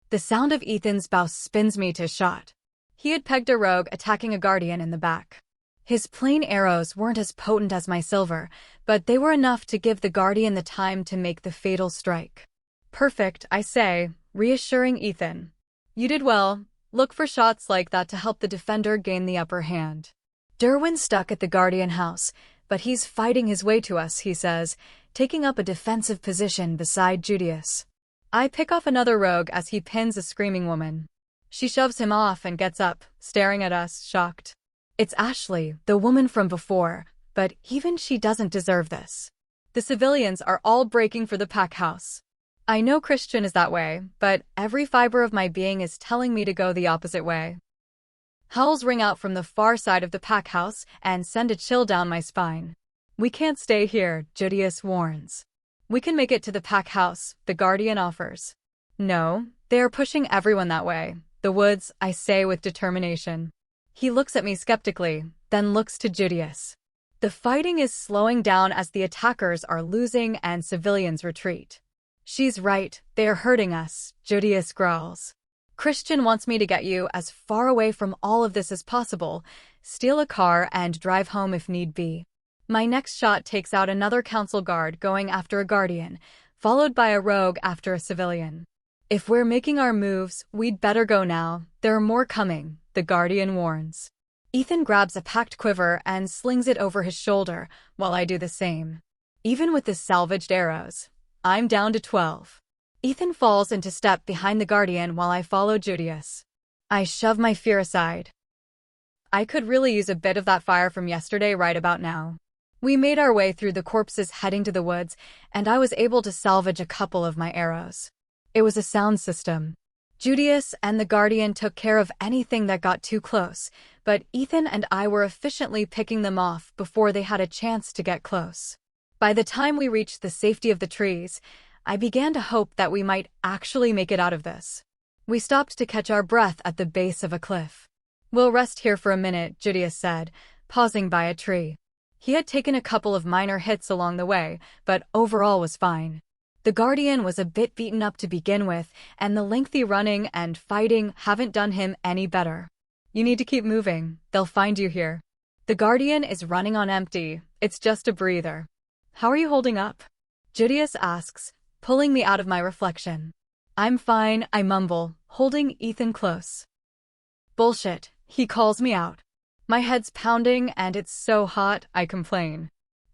A: The sound of Ethan's bow spins me to shot. He had pegged a rogue attacking a guardian in the back. His plain arrows weren't as potent as my silver, but they were enough to give the guardian the time to make the fatal strike. Perfect, I say, reassuring Ethan. You did well. Look for shots like that to help the defender gain the upper hand. Derwin's stuck at the guardian house, but he's fighting his way to us, he says, taking up a defensive position beside Judius. I pick off another rogue as he pins a screaming woman. She shoves him off and gets up, staring at us, shocked. It's Ashley, the woman from before, but even she doesn't deserve this. The civilians are all breaking for the pack house. I know Christian is that way, but every fiber of my being is telling me to go the opposite way. Howls ring out from the far side of the pack house and send a chill down my spine. We can't stay here, Judius warns. We can make it to the pack house, the Guardian offers. No, they are pushing everyone that way. The woods, I say with determination. He looks at me skeptically, then looks to Judius. The fighting is slowing down as the attackers are losing and civilians retreat. She's right, they are hurting us, Judius growls. Christian wants me to get you as far away from all of this as possible, steal a car and drive home if need be. My next shot takes out another council guard going after a guardian, followed by a rogue after a civilian. If we're making our moves, we'd better go now. There are more coming, the Guardian warns. Ethan grabs a packed quiver and slings it over his shoulder, while I do the same. Even with the salvaged arrows, I'm down to 12. Ethan falls into step behind the Guardian while I follow Judius. I shove my fear aside. I could really use a bit of that fire from yesterday right about now. We made our way through the corpses heading to the woods, and I was able to salvage a couple of my arrows. It was a sound system. Judius and the Guardian took care of anything that got too close, but Ethan and I were efficiently picking them off before they had a chance to get close. By the time we reached the safety of the trees, I began to hope that we might actually make it out of this. We stopped to catch our breath at the base of a cliff. "We'll rest here for a minute," Judius said, pausing by a tree. He had taken a couple of minor hits along the way, but overall was fine. The Guardian was a bit beaten up to begin with, and the lengthy running and fighting haven't done him any better. "You need to keep moving. They'll find you here." The Guardian is running on empty. It's just a breather. "How are you holding up?" Judius asks, pulling me out of my reflection. "I'm fine," I mumble, holding Ethan close. "Bullshit," he calls me out. My head's pounding and it's so hot, I complain.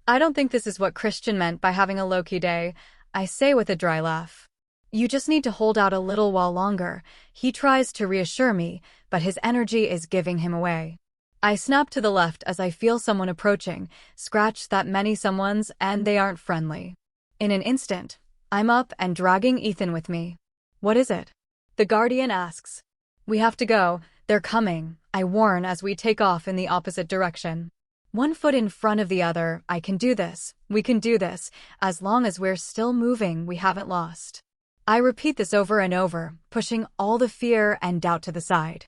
A: "I don't think this is what Christian meant by having a low-key day," I say with a dry laugh. "You just need to hold out a little while longer." He tries to reassure me, but his energy is giving him away. I snap to the left as I feel someone approaching, scratch that many someones, and they aren't friendly. In an instant, I'm up and dragging Ethan with me. "What is it?" the Guardian asks. "We have to go. They're coming," I warn as we take off in the opposite direction. One foot in front of the other. I can do this. We can do this. As long as we're still moving, we haven't lost. I repeat this over and over, pushing all the fear and doubt to the side.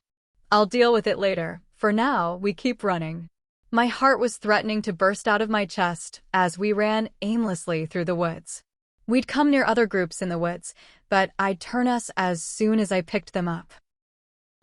A: I'll deal with it later. For now, we keep running. My heart was threatening to burst out of my chest as we ran aimlessly through the woods. We'd come near other groups in the woods, but I'd turn us as soon as I picked them up.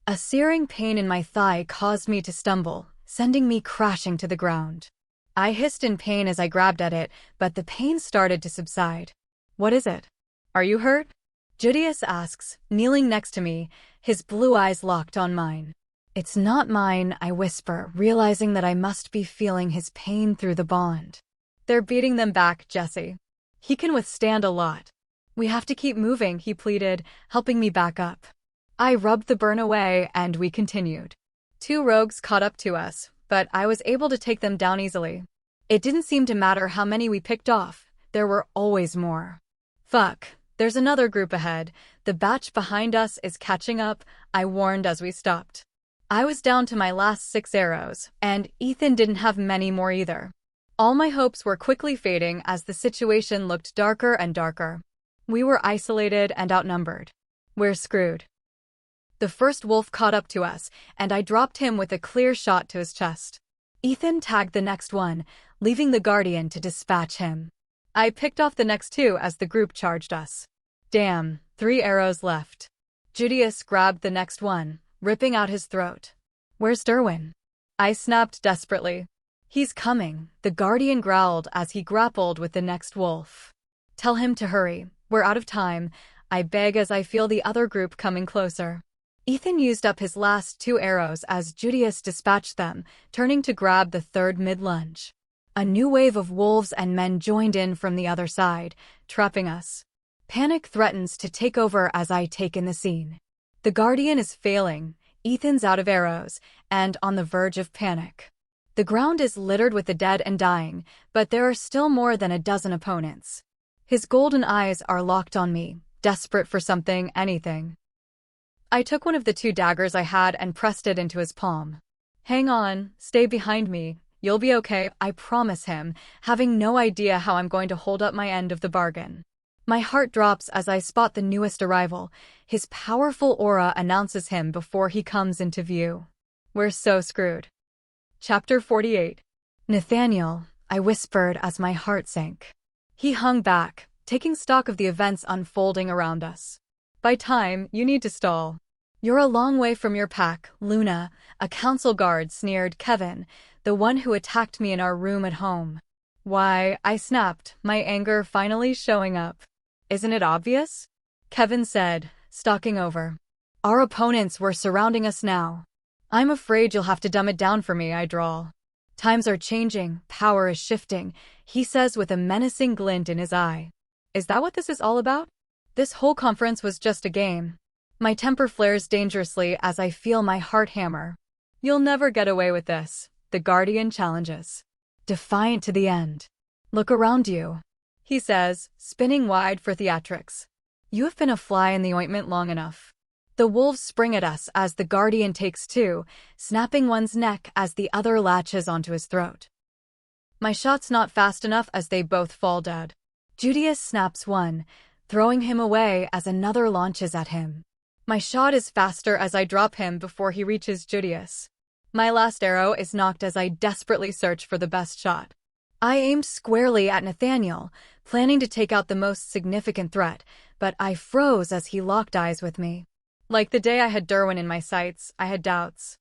A: A searing pain in my thigh caused me to stumble, sending me crashing to the ground. I hissed in pain as I grabbed at it, but the pain started to subside. "What is it? Are you hurt?" Judius asks, kneeling next to me, his blue eyes locked on mine. "It's not mine," I whisper, realizing that I must be feeling his pain through the bond. "They're beating them back, Jessie. He can withstand a lot. We have to keep moving," he pleaded, helping me back up. I rubbed the burn away, and we continued. 2 rogues caught up to us, but I was able to take them down easily. It didn't seem to matter how many we picked off. There were always more. "Fuck, there's another group ahead. The batch behind us is catching up," I warned as we stopped. I was down to my last 6 arrows, and Ethan didn't have many more either. All my hopes were quickly fading as the situation looked darker and darker. We were isolated and outnumbered. We're screwed. The first wolf caught up to us, and I dropped him with a clear shot to his chest. Ethan tagged the next one, leaving the Guardian to dispatch him. I picked off the next 2 as the group charged us. Damn, 3 arrows left. Judius grabbed the next one, ripping out his throat. "Where's Derwin?" I snapped desperately. "He's coming," the Guardian growled as he grappled with the next wolf. "Tell him to hurry. We're out of time," I beg as I feel the other group coming closer. Ethan used up his last 2 arrows as Judius dispatched them, turning to grab the third mid-lunge. A new wave of wolves and men joined in from the other side, trapping us. Panic threatens to take over as I take in the scene. The Guardian is failing, Ethan's out of arrows, and on the verge of panic. The ground is littered with the dead and dying, but there are still more than a dozen opponents. His golden eyes are locked on me, desperate for something, anything. I took one of the 2 daggers I had and pressed it into his palm. "Hang on, stay behind me. You'll be okay," I promise him, having no idea how I'm going to hold up my end of the bargain. My heart drops as I spot the newest arrival. His powerful aura announces him before he comes into view. We're so screwed. Chapter 48. "Nathaniel," I whispered as my heart sank. He hung back, taking stock of the events unfolding around us. "By time, you need to stall. You're a long way from your pack, Luna," a council guard sneered. "Kevin, the one who attacked me in our room at home." "Why," I snapped, my anger finally showing up. Isn't it obvious? Kevin said, stalking over. Our opponents were surrounding us now. I'm afraid you'll have to dumb it down for me, I drawl. Times are changing, power is shifting, he says with a menacing glint in his eye. Is that what this is all about? This whole conference was just a game. My temper flares dangerously as I feel my heart hammer. You'll never get away with this, the Guardian challenges. Defiant to the end. Look around you, he says, spinning wide for theatrics. You have been a fly in the ointment long enough. The wolves spring at us as the Guardian takes two, snapping one's neck as the other latches onto his throat. My shot's not fast enough as they both fall dead. Judius snaps one, throwing him away as another launches at him. My shot is faster as I drop him before he reaches Judius. My last arrow is knocked as I desperately search for the best shot. I aimed squarely at Nathaniel, planning to take out the most significant threat, but I froze as he locked eyes with me. Like the day I had Derwin in my sights, I had doubts.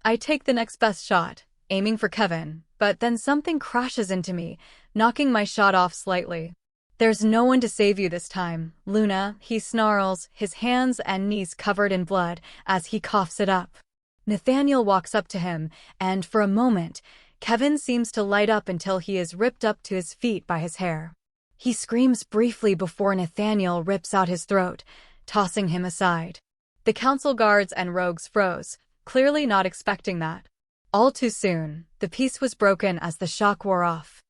A: I take the next best shot, aiming for Kevin, but then something crashes into me, knocking my shot off slightly. There's no one to save you this time, Luna, he snarls, his hands and knees covered in blood as he coughs it up. Nathaniel walks up to him, and for a moment, Kevin seems to light up until he is ripped up to his feet by his hair. He screams briefly before Nathaniel rips out his throat, tossing him aside. The council guards and rogues froze, clearly not expecting that. All too soon, the peace was broken as the shock wore off.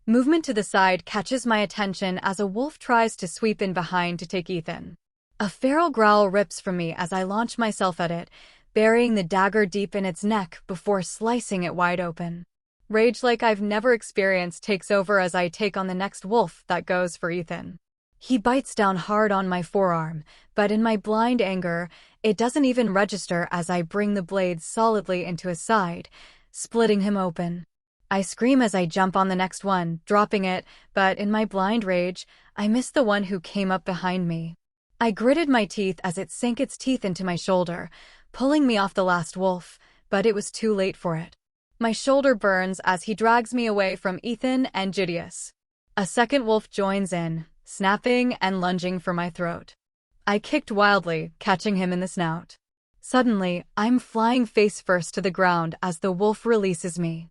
A: Movement to the side catches my attention as a wolf tries to sweep in behind to take Ethan. A feral growl rips from me as I launch myself at it, burying the dagger deep in its neck before slicing it wide open. Rage like I've never experienced takes over as I take on the next wolf that goes for Ethan. He bites down hard on my forearm, but in my blind anger, it doesn't even register as I bring the blade solidly into his side, splitting him open. I scream as I jump on the next one, dropping it, but in my blind rage, I miss the one who came up behind me. I gritted my teeth as it sank its teeth into my shoulder, pulling me off the last wolf, but it was too late for it. My shoulder burns as he drags me away from Ethan and Judius. A second wolf joins in, snapping and lunging for my throat. I kicked wildly, catching him in the snout. Suddenly, I'm flying face first to the ground as the wolf releases me.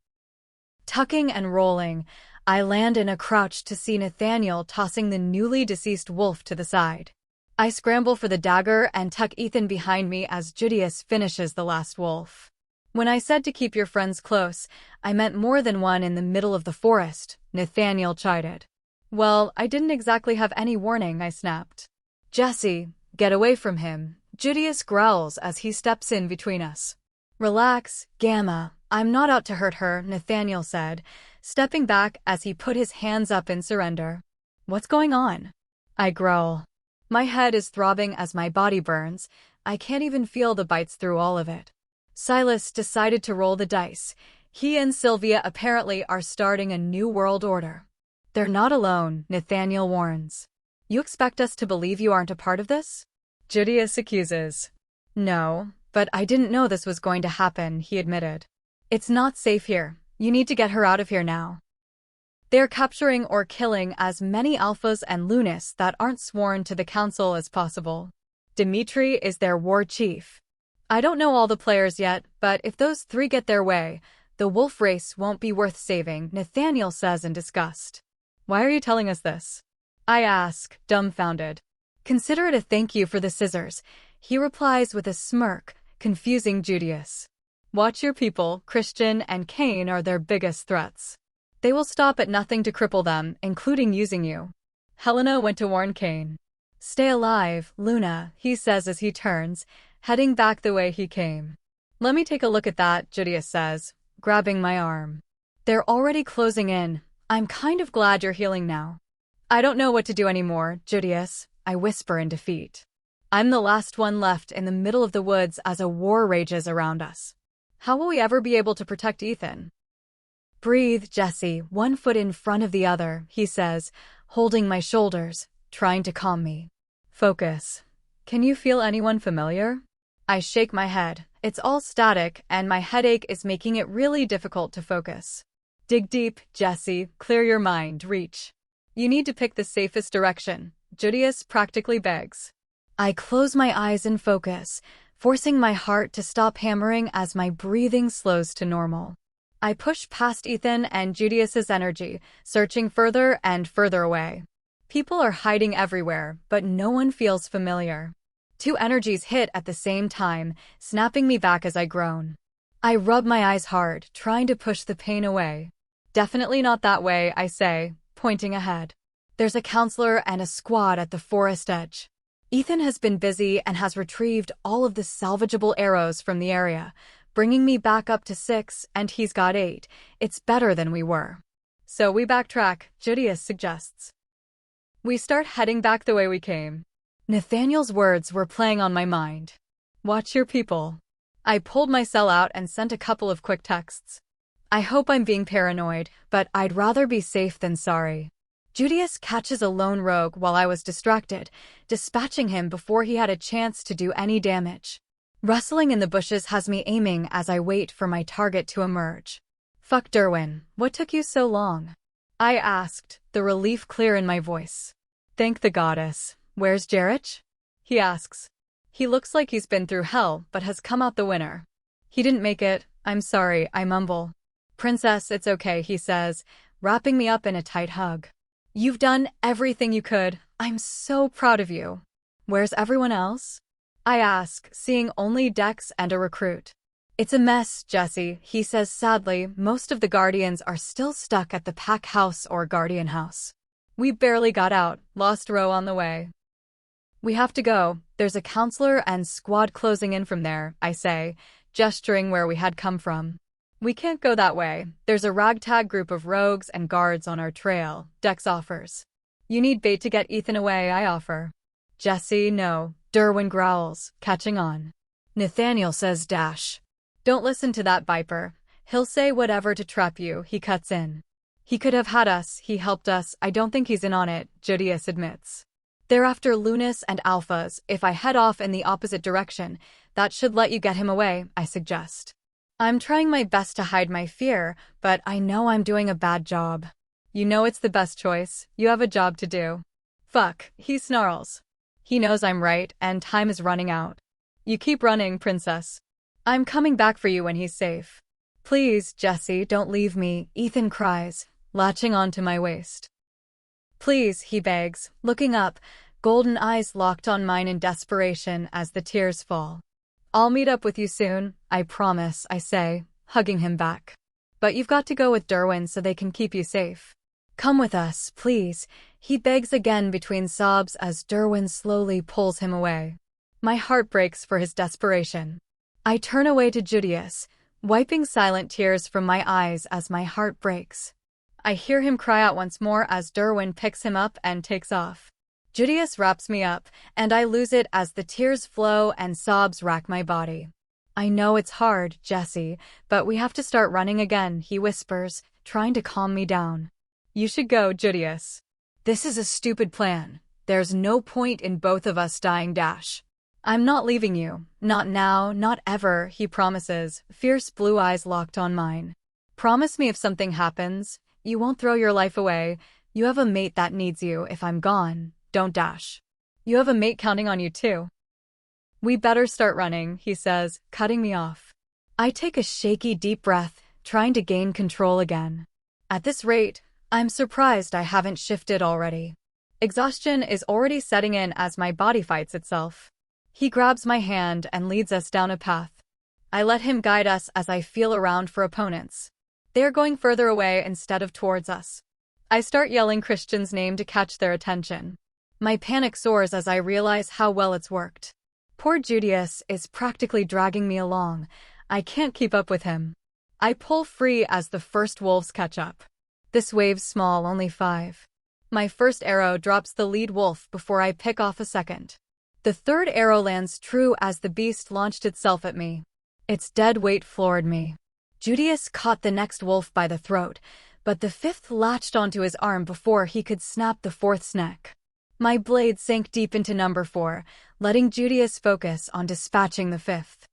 A: Tucking and rolling, I land in a crouch to see Nathaniel tossing the newly deceased wolf to the side. I scramble for the dagger and tuck Ethan behind me as Judius finishes the last wolf. When I said to keep your friends close, I meant more than one in the middle of the forest, Nathaniel chided. Well, I didn't exactly have any warning, I snapped. Jessie, get away from him, Judius growls as he steps in between us. Relax, Gamma, I'm not out to hurt her, Nathaniel said, stepping back as he put his hands up in surrender. What's going on? I growl. My head is throbbing as my body burns. I can't even feel the bites through all of it. Silas decided to roll the dice. He and Sylvia apparently are starting a new world order. They're not alone, Nathaniel warns. You expect us to believe you aren't a part of this? Judius accuses. No, but I didn't know this was going to happen, he admitted. It's not safe here. You need to get her out of here now. They're capturing or killing as many alphas and lunas that aren't sworn to the council as possible. Dmitri is their war chief. I don't know all the players yet, but if those three get their way, the wolf race won't be worth saving, Nathaniel says in disgust. Why are you telling us this? I ask, dumbfounded. Consider it a thank you for the scissors, he replies with a smirk, confusing Judius. Watch your people, Christian and Cain are their biggest threats. They will stop at nothing to cripple them, including using you. Helena went to warn Cain. Stay alive, Luna, he says as he turns, heading back the way he came. Let me take a look at that, Judius says, grabbing my arm. They're already closing in. I'm kind of glad you're healing now. I don't know what to do anymore, Judius, I whisper in defeat. I'm the last one left in the middle of the woods as a war rages around us. How will we ever be able to protect Ethan? Breathe, Jessie, one foot in front of the other, he says, holding my shoulders, trying to calm me. Focus. Can you feel anyone familiar? I shake my head. It's all static, and my headache is making it really difficult to focus. Dig deep, Jessie, clear your mind, reach. You need to pick the safest direction. Judius practically begs. I close my eyes and focus, forcing my heart to stop hammering as my breathing slows to normal. I push past Ethan and Judius's energy, searching further and further away. People are hiding everywhere, but no one feels familiar. Two energies hit at the same time, snapping me back as I groan. I rub my eyes hard, trying to push the pain away. Definitely not that way, I say, pointing ahead. There's a counselor and a squad at the forest edge. Ethan has been busy and has retrieved all of the salvageable arrows from the area, bringing me back up to 6, and he's got 8. It's better than we were. So we backtrack, Judius suggests. We start heading back the way we came. Nathaniel's words were playing on my mind. Watch your people. I pulled my cell out and sent a couple of quick texts. I hope I'm being paranoid, but I'd rather be safe than sorry. Judius catches a lone rogue while I was distracted, dispatching him before he had a chance to do any damage. Rustling in the bushes has me aiming as I wait for my target to emerge. Fuck Derwin, what took you so long? I asked, the relief clear in my voice. Thank the goddess. Where's Garrick? He asks. He looks like he's been through hell, but has come out the winner. He didn't make it. I'm sorry, I mumble. Princess, it's okay, he says, wrapping me up in a tight hug. You've done everything you could. I'm so proud of you. Where's everyone else? I ask, seeing only Dex and a recruit. It's a mess, Jessie, he says sadly. Most of the Guardians are still stuck at the Pack House or Guardian House. We barely got out, lost row on the way. We have to go. There's a counselor and squad closing in from there, I say, gesturing where we had come from. We can't go that way. There's a ragtag group of rogues and guards on our trail, Dex offers. You need bait to get Ethan away, I offer. Jessie, no. Derwin growls, catching on. Nathaniel says dash. Don't listen to that viper. He'll say whatever to trap you, he cuts in. He could have had us, he helped us. I don't think he's in on it, Judius admits. They're after Lunas and Alphas. If I head off in the opposite direction, that should let you get him away, I suggest. I'm trying my best to hide my fear, but I know I'm doing a bad job. You know it's the best choice. You have a job to do. Fuck, he snarls. He knows I'm right, and time is running out. You keep running, princess. I'm coming back for you when he's safe. Please, Jessie, don't leave me, Ethan cries, latching onto my waist. Please, he begs, looking up, golden eyes locked on mine in desperation as the tears fall. I'll meet up with you soon, I promise, I say, hugging him back. But you've got to go with Derwin so they can keep you safe. Come with us, please, he begs again between sobs as Derwin slowly pulls him away. My heart breaks for his desperation. I turn away to Judius, wiping silent tears from my eyes as my heart breaks. I hear him cry out once more as Derwin picks him up and takes off. Judius wraps me up, and I lose it as the tears flow and sobs rack my body. I know it's hard, Jessie, but we have to start running again, he whispers, trying to calm me down. You should go, Judius. This is a stupid plan. There's no point in both of us dying dash. I'm not leaving you. Not now, not ever, he promises, fierce blue eyes locked on mine. Promise me if something happens, you won't throw your life away. You have a mate that needs you if I'm gone. Don't dash. You have a mate counting on you too. We better start running, he says, cutting me off. I take a shaky deep breath, trying to gain control again. At this rate, I'm surprised I haven't shifted already. Exhaustion is already setting in as my body fights itself. He grabs my hand and leads us down a path. I let him guide us as I feel around for opponents. They are going further away instead of towards us. I start yelling Christian's name to catch their attention. My panic soars as I realize how well it's worked. Poor Judius is practically dragging me along. I can't keep up with him. I pull free as the first wolves catch up. This wave's small, only 5. My first arrow drops the lead wolf before I pick off a second. The third arrow lands true as the beast launched itself at me. Its dead weight floored me. Judius caught the next wolf by the throat, but the fifth latched onto his arm before he could snap the fourth's neck. My blade sank deep into number 4, letting Judius focus on dispatching the fifth.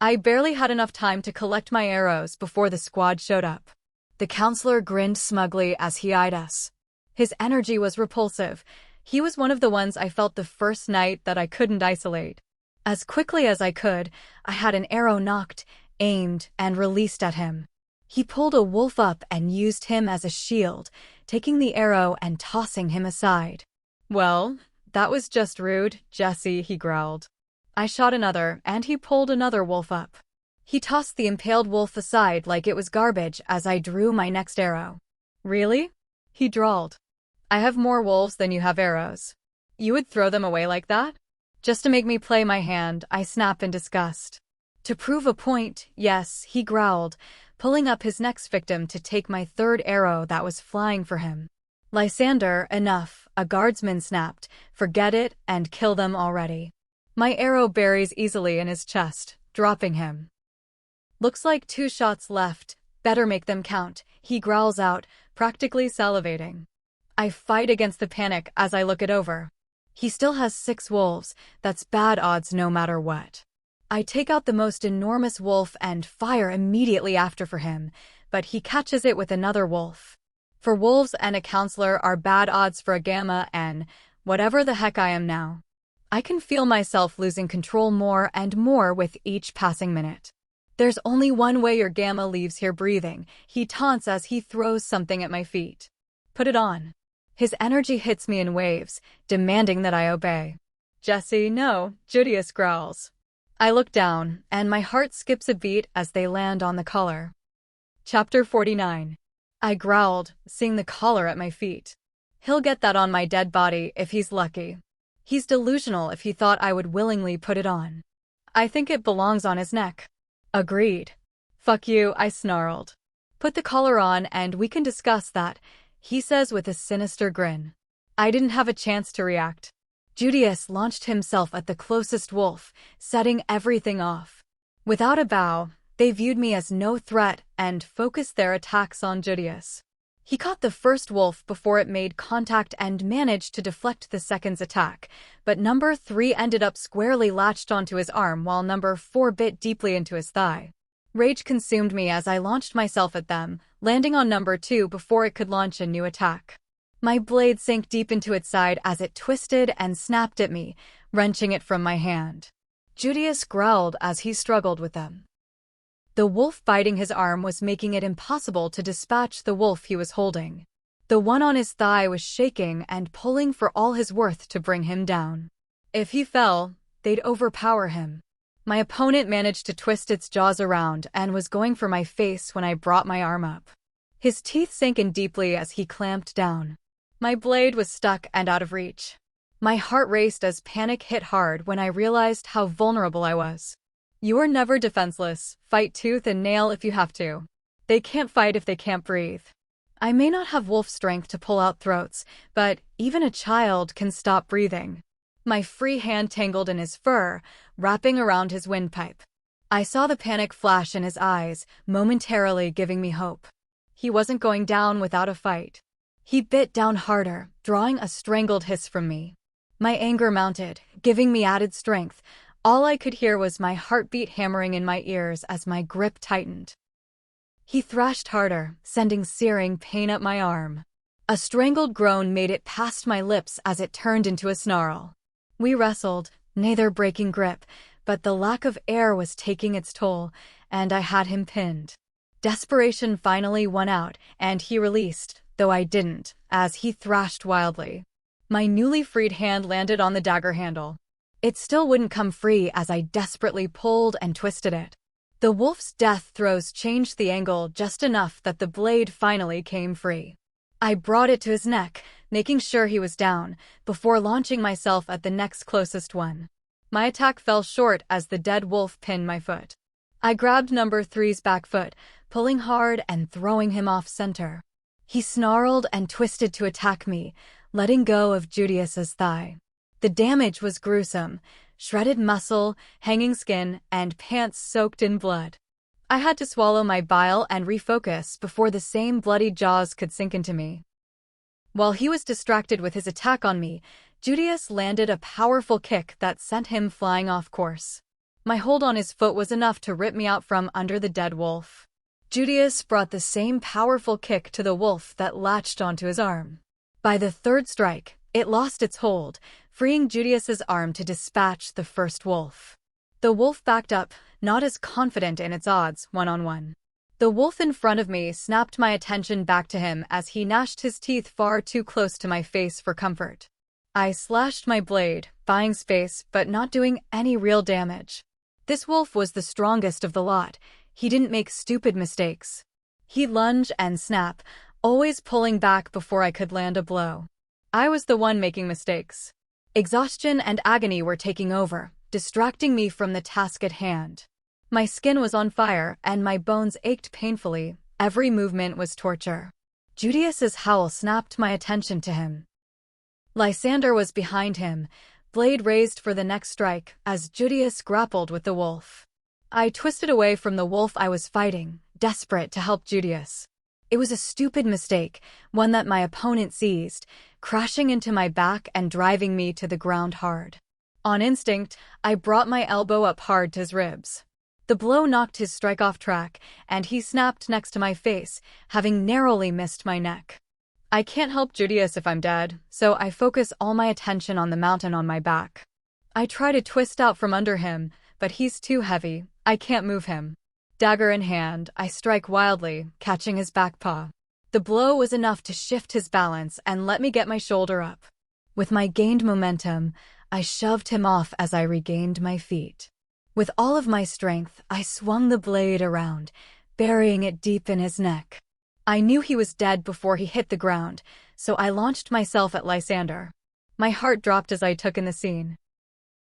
A: I barely had enough time to collect my arrows before the squad showed up. The counselor grinned smugly as he eyed us. His energy was repulsive. He was one of the ones I felt the first night that I couldn't isolate. As quickly as I could, I had an arrow nocked, aimed, and released at him. He pulled a wolf up and used him as a shield, taking the arrow and tossing him aside. "Well, that was just rude, Jessie," he growled. I shot another, and he pulled another wolf up. He tossed the impaled wolf aside like it was garbage as I drew my next arrow. "Really?" he drawled. "I have more wolves than you have arrows. You would throw them away like that?" Just to make me play my hand, I snapped in disgust. "To prove a point, yes," he growled, pulling up his next victim to take my third arrow that was flying for him. "Lysander, enough," a guardsman snapped. "Forget it and kill them already." My arrow buries easily in his chest, dropping him. "Looks like 2 shots left. Better make them count," he growls out, practically salivating. I fight against the panic as I look it over. He still has 6 wolves. That's bad odds no matter what. I take out the most enormous wolf and fire immediately after for him, but he catches it with another wolf. For wolves and a counselor are bad odds for a gamma and whatever the heck I am now. I can feel myself losing control more and more with each passing minute. "There's only one way your gamma leaves here breathing," he taunts as he throws something at my feet. "Put it on." His energy hits me in waves, demanding that I obey. "Jessie, no," Judius growls. I look down, and my heart skips a beat as they land on the collar. Chapter 49. I growled, seeing the collar at my feet. He'll get that on my dead body if he's lucky. He's delusional if he thought I would willingly put it on. I think it belongs on his neck. Agreed. "Fuck you," I snarled. "Put the collar on and we can discuss that," he says with a sinister grin. I didn't have a chance to react. Judius launched himself at the closest wolf, setting everything off. Without a bow, they viewed me as no threat and focused their attacks on Judius. He caught the first wolf before it made contact and managed to deflect the second's attack, but number 3 ended up squarely latched onto his arm while number 4 bit deeply into his thigh. Rage consumed me as I launched myself at them, landing on number 2 before it could launch a new attack. My blade sank deep into its side as it twisted and snapped at me, wrenching it from my hand. Judius growled as he struggled with them. The wolf biting his arm was making it impossible to dispatch the wolf he was holding. The one on his thigh was shaking and pulling for all his worth to bring him down. If he fell, they'd overpower him. My opponent managed to twist its jaws around and was going for my face when I brought my arm up. His teeth sank in deeply as he clamped down. My blade was stuck and out of reach. My heart raced as panic hit hard when I realized how vulnerable I was. You are never defenseless. Fight tooth and nail if you have to. They can't fight if they can't breathe. I may not have wolf strength to pull out throats, but even a child can stop breathing. My free hand tangled in his fur, wrapping around his windpipe. I saw the panic flash in his eyes, momentarily giving me hope. He wasn't going down without a fight. He bit down harder, drawing a strangled hiss from me. My anger mounted, giving me added strength. All I could hear was my heartbeat hammering in my ears as my grip tightened. He thrashed harder, sending searing pain up my arm. A strangled groan made it past my lips as it turned into a snarl. We wrestled, neither breaking grip, but the lack of air was taking its toll, and I had him pinned. Desperation finally won out, and he released, though I didn't, as he thrashed wildly. My newly freed hand landed on the dagger handle. It still wouldn't come free as I desperately pulled and twisted it. The wolf's death throes changed the angle just enough that the blade finally came free. I brought it to his neck, making sure he was down, before launching myself at the next closest one. My attack fell short as the dead wolf pinned my foot. I grabbed number 3's back foot, pulling hard and throwing him off center. He snarled and twisted to attack me, letting go of Judius's thigh. The damage was gruesome: shredded muscle, hanging skin, and pants soaked in blood. I had to swallow my bile and refocus before the same bloody jaws could sink into me. While he was distracted with his attack on me, Judius landed a powerful kick that sent him flying off course. My hold on his foot was enough to rip me out from under the dead wolf. Judius brought the same powerful kick to the wolf that latched onto his arm. By the third strike, It lost its hold, freeing Judius's arm to dispatch the first wolf. The wolf backed up, not as confident in its odds, one-on-one. The wolf in front of me snapped my attention back to him as he gnashed his teeth far too close to my face for comfort. I slashed my blade, buying space but not doing any real damage. This wolf was the strongest of the lot. He didn't make stupid mistakes. He'd lunge and snap, always pulling back before I could land a blow. I was the one making mistakes. Exhaustion and agony were taking over, distracting me from the task at hand. My skin was on fire and my bones ached painfully. Every movement was torture. Judius's howl snapped my attention to him. Lysander was behind him, blade raised for the next strike, as Judius grappled with the wolf. I twisted away from the wolf I was fighting, desperate to help Judius. It was a stupid mistake, one that my opponent seized, crashing into my back and driving me to the ground hard. On instinct, I brought my elbow up hard to his ribs. The blow knocked his strike off track, and he snapped next to my face, having narrowly missed my neck. I can't help Judius if I'm dead, so I focus all my attention on the mountain on my back. I try to twist out from under him, but he's too heavy. I can't move him. Dagger in hand, I strike wildly, catching his back paw. The blow was enough to shift his balance and let me get my shoulder up. With my gained momentum, I shoved him off as I regained my feet. With all of my strength, I swung the blade around, burying it deep in his neck. I knew he was dead before he hit the ground, so I launched myself at Lysander. My heart dropped as I took in the scene.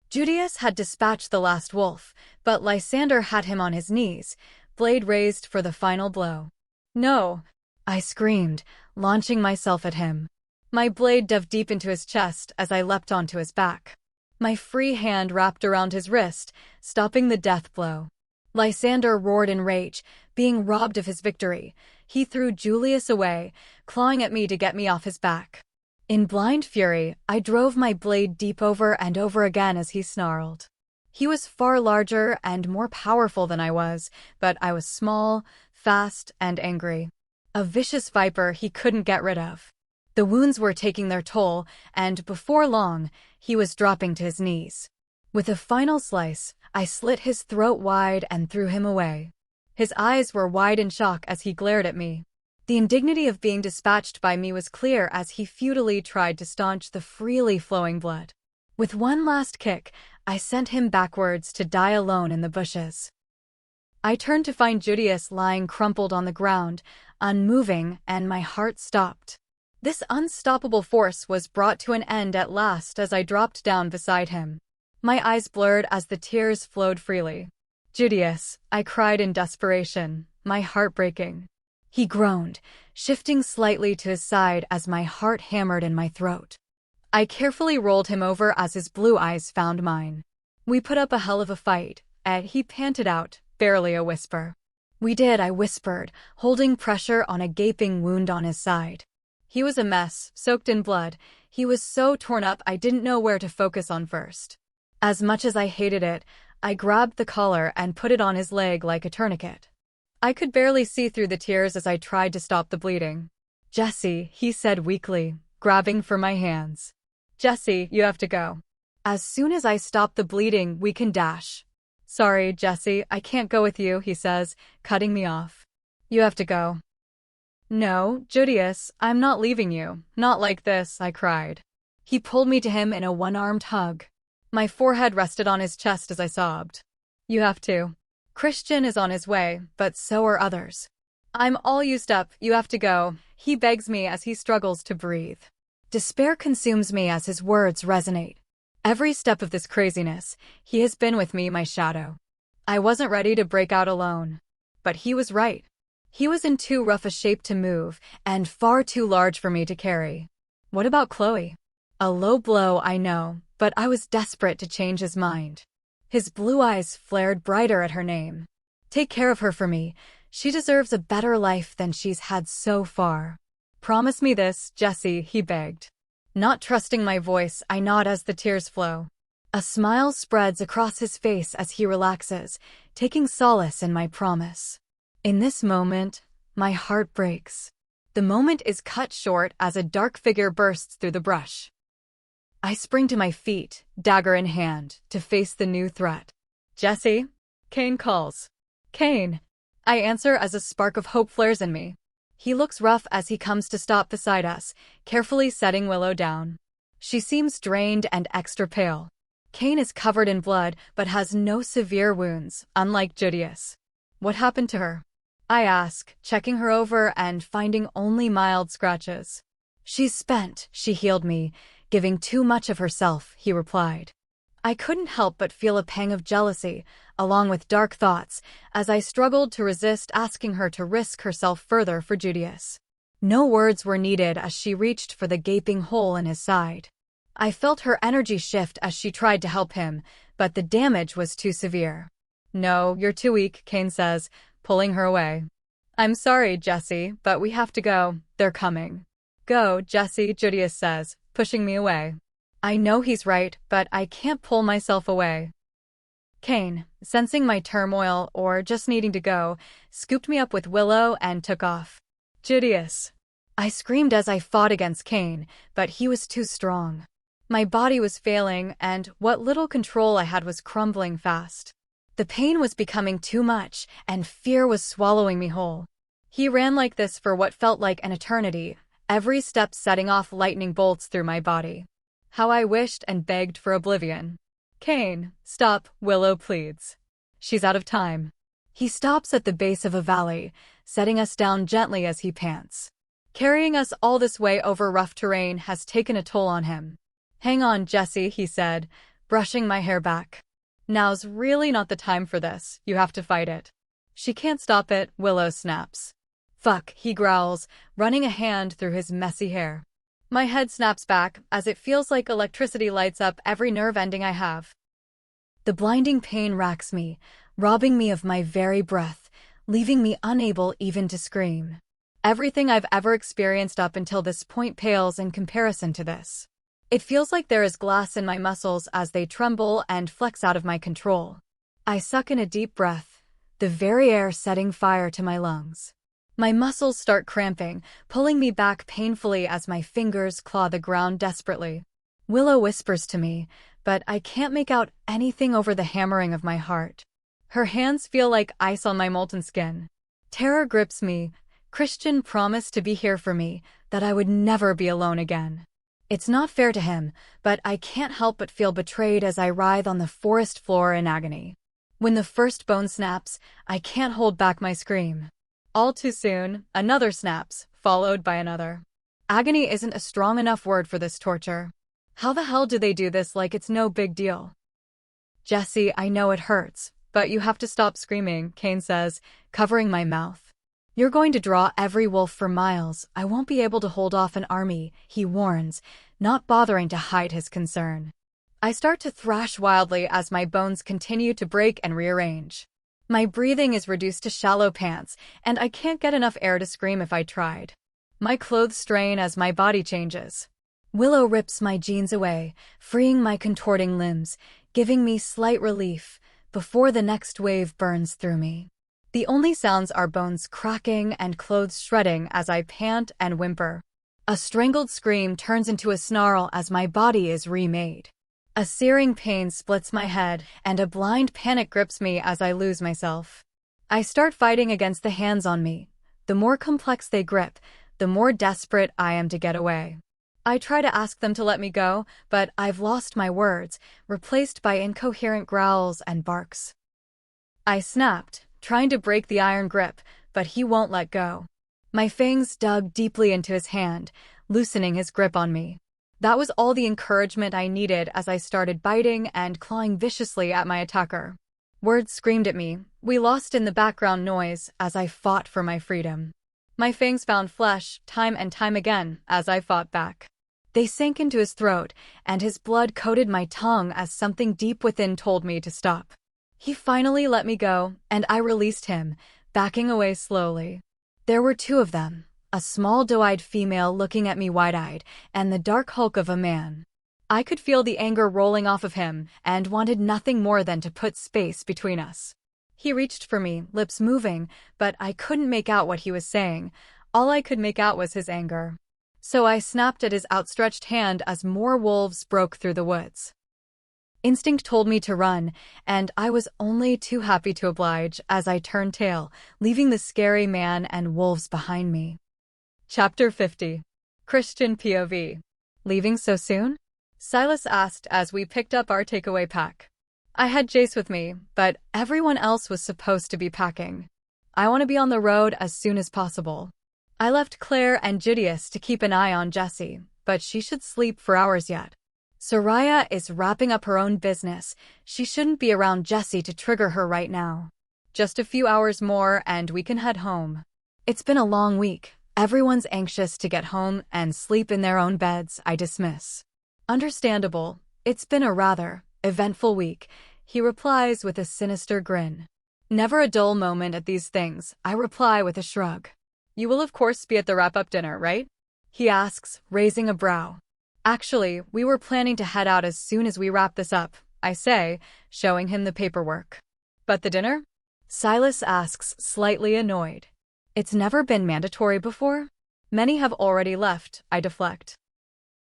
A: Judius had dispatched the last wolf, but Lysander had him on his knees, blade raised for the final blow. "No!" I screamed, launching myself at him. My blade dove deep into his chest as I leapt onto his back. My free hand wrapped around his wrist, stopping the death blow. Lysander roared in rage, being robbed of his victory. He threw Julius away, clawing at me to get me off his back. In blind fury, I drove my blade deep over and over again as he snarled. He was far larger and more powerful than I was, but I was small, fast, and angry. A vicious viper he couldn't get rid of. The wounds were taking their toll, and before long, he was dropping to his knees. With a final slice, I slit his throat wide and threw him away. His eyes were wide in shock as he glared at me. The indignity of being dispatched by me was clear as he futilely tried to staunch the freely flowing blood. With one last kick, I sent him backwards to die alone in the bushes. I turned to find Judius lying crumpled on the ground, unmoving, and my heart stopped. This unstoppable force was brought to an end at last as I dropped down beside him. My eyes blurred as the tears flowed freely. "Judius," I cried in desperation, my heart breaking. He groaned, shifting slightly to his side as my heart hammered in my throat. I carefully rolled him over as his blue eyes found mine. "We put up a hell of a fight," he panted out, barely a whisper. "We did," I whispered, holding pressure on a gaping wound on his side. He was a mess, soaked in blood. He was so torn up I didn't know where to focus on first. As much as I hated it, I grabbed the collar and put it on his leg like a tourniquet. I could barely see through the tears as I tried to stop the bleeding. "Jessie," he said weakly, grabbing for my hands. "Jessie, you have to go. As soon as I stop the bleeding, we can dash." "Sorry, Jessie, I can't go with you," he says, cutting me off. "You have to go." "No, Judius, I'm not leaving you. Not like this," I cried. He pulled me to him in a one-armed hug. My forehead rested on his chest as I sobbed. "You have to. Christian is on his way, but so are others. I'm all used up, you have to go," he begs me as he struggles to breathe. Despair consumes me as his words resonate. Every step of this craziness, he has been with me, my shadow. I wasn't ready to break out alone. But he was right. He was in too rough a shape to move, and far too large for me to carry. What about Chloe? A low blow, I know, but I was desperate to change his mind. His blue eyes flared brighter at her name. "Take care of her for me. She deserves a better life than she's had so far. Promise me this, Jessie," he begged. Not trusting my voice, I nod as the tears flow. A smile spreads across his face as he relaxes, taking solace in my promise. In this moment, my heart breaks. The moment is cut short as a dark figure bursts through the brush. I spring to my feet, dagger in hand, to face the new threat. Jessie? Kane calls. Kane. I answer as a spark of hope flares in me. He looks rough as he comes to stop beside us, carefully setting Willow down. She seems drained and extra pale. Kane is covered in blood but has no severe wounds, unlike Judius. What happened to her? I ask, checking her over and finding only mild scratches. She's spent, she healed me, giving too much of herself, he replied. I couldn't help but feel a pang of jealousy, along with dark thoughts, as I struggled to resist asking her to risk herself further for Judius. No words were needed as she reached for the gaping hole in his side. I felt her energy shift as she tried to help him, but the damage was too severe. No, you're too weak, Kane says, pulling her away. I'm sorry, Jessie, but we have to go. They're coming. Go, Jessie, Judius says, pushing me away. I know he's right, but I can't pull myself away. Kane, sensing my turmoil or just needing to go, scooped me up with Willow and took off. Judius. I screamed as I fought against Kane, but he was too strong. My body was failing, and what little control I had was crumbling fast. The pain was becoming too much, and fear was swallowing me whole. He ran like this for what felt like an eternity, every step setting off lightning bolts through my body. How I wished and begged for oblivion. Kane, stop, Willow pleads. She's out of time. He stops at the base of a valley, setting us down gently as he pants. Carrying us all this way over rough terrain has taken a toll on him. Hang on, Jessie, he said, brushing my hair back. Now's really not the time for this, you have to fight it. She can't stop it, Willow snaps. Fuck, he growls, running a hand through his messy hair. My head snaps back, as it feels like electricity lights up every nerve ending I have. The blinding pain racks me, robbing me of my very breath, leaving me unable even to scream. Everything I've ever experienced up until this point pales in comparison to this. It feels like there is glass in my muscles as they tremble and flex out of my control. I suck in a deep breath, the very air setting fire to my lungs. My muscles start cramping, pulling me back painfully as my fingers claw the ground desperately. Willow whispers to me, but I can't make out anything over the hammering of my heart. Her hands feel like ice on my molten skin. Terror grips me. Christian promised to be here for me, that I would never be alone again. It's not fair to him, but I can't help but feel betrayed as I writhe on the forest floor in agony. When the first bone snaps, I can't hold back my scream. All too soon, another snaps, followed by another. Agony isn't a strong enough word for this torture. How the hell do they do this like it's no big deal? Jessie, I know it hurts, but you have to stop screaming, Kane says, covering my mouth. You're going to draw every wolf for miles. I won't be able to hold off an army, he warns, not bothering to hide his concern. I start to thrash wildly as my bones continue to break and rearrange. My breathing is reduced to shallow pants, and I can't get enough air to scream if I tried. My clothes strain as my body changes. Willow rips my jeans away, freeing my contorting limbs, giving me slight relief, before the next wave burns through me. The only sounds are bones cracking and clothes shredding as I pant and whimper. A strangled scream turns into a snarl as my body is remade. A searing pain splits my head, and a blind panic grips me as I lose myself. I start fighting against the hands on me. The more complex they grip, the more desperate I am to get away. I try to ask them to let me go, but I've lost my words, replaced by incoherent growls and barks. I snapped, trying to break the iron grip, but he won't let go. My fangs dug deeply into his hand, loosening his grip on me. That was all the encouragement I needed as I started biting and clawing viciously at my attacker. Words screamed at me. We lost in the background noise as I fought for my freedom. My fangs found flesh time and time again as I fought back. They sank into his throat, and his blood coated my tongue as something deep within told me to stop. He finally let me go, and I released him, backing away slowly. There were two of them, a small doe-eyed female looking at me wide-eyed, and the dark hulk of a man. I could feel the anger rolling off of him, and wanted nothing more than to put space between us. He reached for me, lips moving, but I couldn't make out what he was saying. All I could make out was his anger. So I snapped at his outstretched hand as more wolves broke through the woods. Instinct told me to run, and I was only too happy to oblige as I turned tail, leaving the scary man and wolves behind me. Chapter 50. Christian POV. Leaving so soon? Silas asked as we picked up our takeaway pack. I had Jace with me, but everyone else was supposed to be packing. I want to be on the road as soon as possible. I left Claire and Judius to keep an eye on Jessie, but she should sleep for hours yet. Soraya is wrapping up her own business. She shouldn't be around Jessie to trigger her right now. Just a few hours more and we can head home. It's been a long week. Everyone's anxious to get home and sleep in their own beds, I dismiss. Understandable. It's been a rather eventful week, he replies with a sinister grin. Never a dull moment at these things, I reply with a shrug. You will of course be at the wrap-up dinner, right? He asks, raising a brow. Actually, we were planning to head out as soon as we wrap this up, I say, showing him the paperwork. But the dinner? Silas asks, slightly annoyed. It's never been mandatory before? Many have already left, I deflect.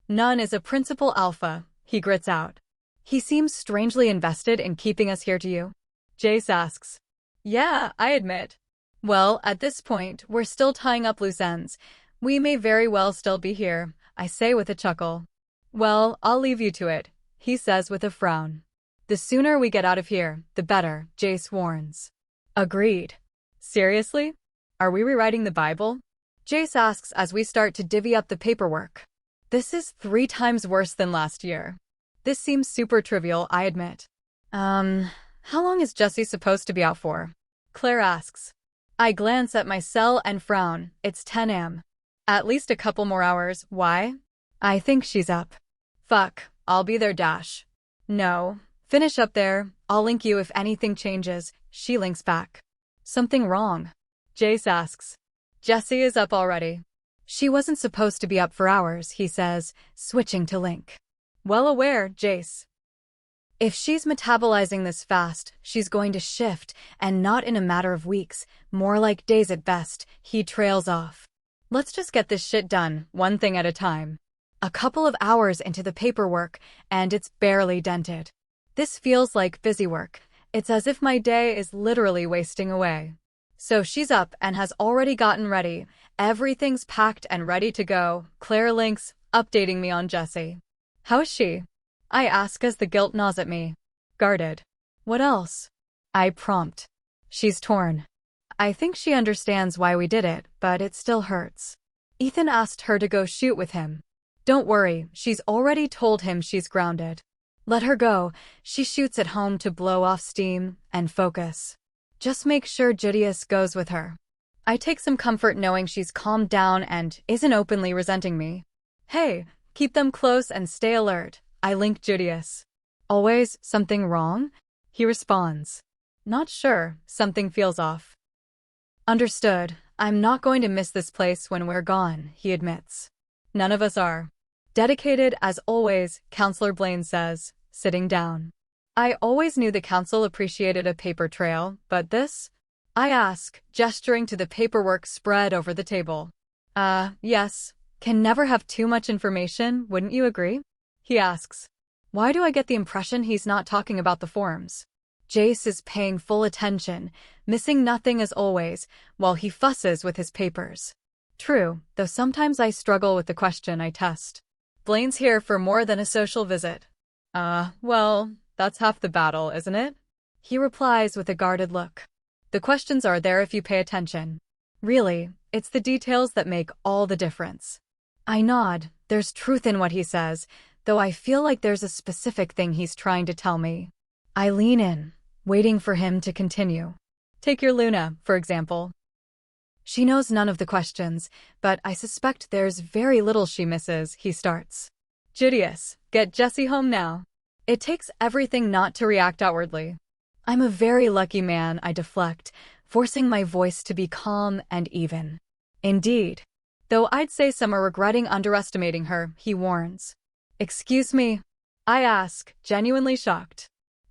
A: None is a principal alpha, he grits out. He seems strangely invested in keeping us here to you. Jace asks. Yeah, I admit. Well, at this point, we're still tying up loose ends. We may very well still be here, I say with a chuckle. Well, I'll leave you to it, he says with a frown. The sooner we get out of here, the better, Jace warns. Agreed. Seriously? Are we rewriting the Bible? Jace asks as we start to divvy up the paperwork. This is 3 times worse than last year. This seems super trivial, I admit. How long is Jessie supposed to be out for? Claire asks. I glance at my cell and frown. It's 10 a.m. At least a couple more hours. Why? I think she's up. Fuck, I'll be there dash. No. Finish up there. I'll link you if anything changes. She links back. Something wrong? Jace asks. Jessie is up already. She wasn't supposed to be up for hours, he says, switching to Link. Well aware, Jace. If she's metabolizing this fast, she's going to shift, and not in a matter of weeks, more like days at best, he trails off. Let's just get this shit done, one thing at a time. A couple of hours into the paperwork, and it's barely dented. This feels like busy work. It's as if my day is literally wasting away. So she's up and has already gotten ready. Everything's packed and ready to go. Claire links, updating me on Jessie. How is she? I ask as the guilt gnaws at me. Guarded. What else? I prompt. She's torn. I think she understands why we did it, but it still hurts. Ethan asked her to go shoot with him. Don't worry, she's already told him she's grounded. Let her go. She shoots at home to blow off steam and focus. Just make sure Judius goes with her. I take some comfort knowing she's calmed down and isn't openly resenting me. Hey, keep them close and stay alert, I link Judius. Always something wrong? He responds. Not sure, something feels off. Understood, I'm not going to miss this place when we're gone, he admits. None of us are. Dedicated as always, Counselor Blaine says, sitting down. I always knew the council appreciated a paper trail, but this? I ask, gesturing to the paperwork spread over the table. Yes. Can never have too much information, wouldn't you agree? He asks. Why do I get the impression he's not talking about the forms? Jace is paying full attention, missing nothing as always, while he fusses with his papers. True, though sometimes I struggle with the question I test. Blaine's here for more than a social visit. Well, that's half the battle, isn't it? He replies with a guarded look. The questions are there if you pay attention. Really, it's the details that make all the difference. I nod. There's truth in what he says, though I feel like there's a specific thing he's trying to tell me. I lean in, waiting for him to continue. Take your Luna, for example. She knows none of the questions, but I suspect there's very little she misses, he starts. Judius, get Jessie home now. It takes everything not to react outwardly. I'm a very lucky man, I deflect, forcing my voice to be calm and even. Indeed. Though I'd say some are regretting underestimating her, he warns. Excuse me? I ask, genuinely shocked.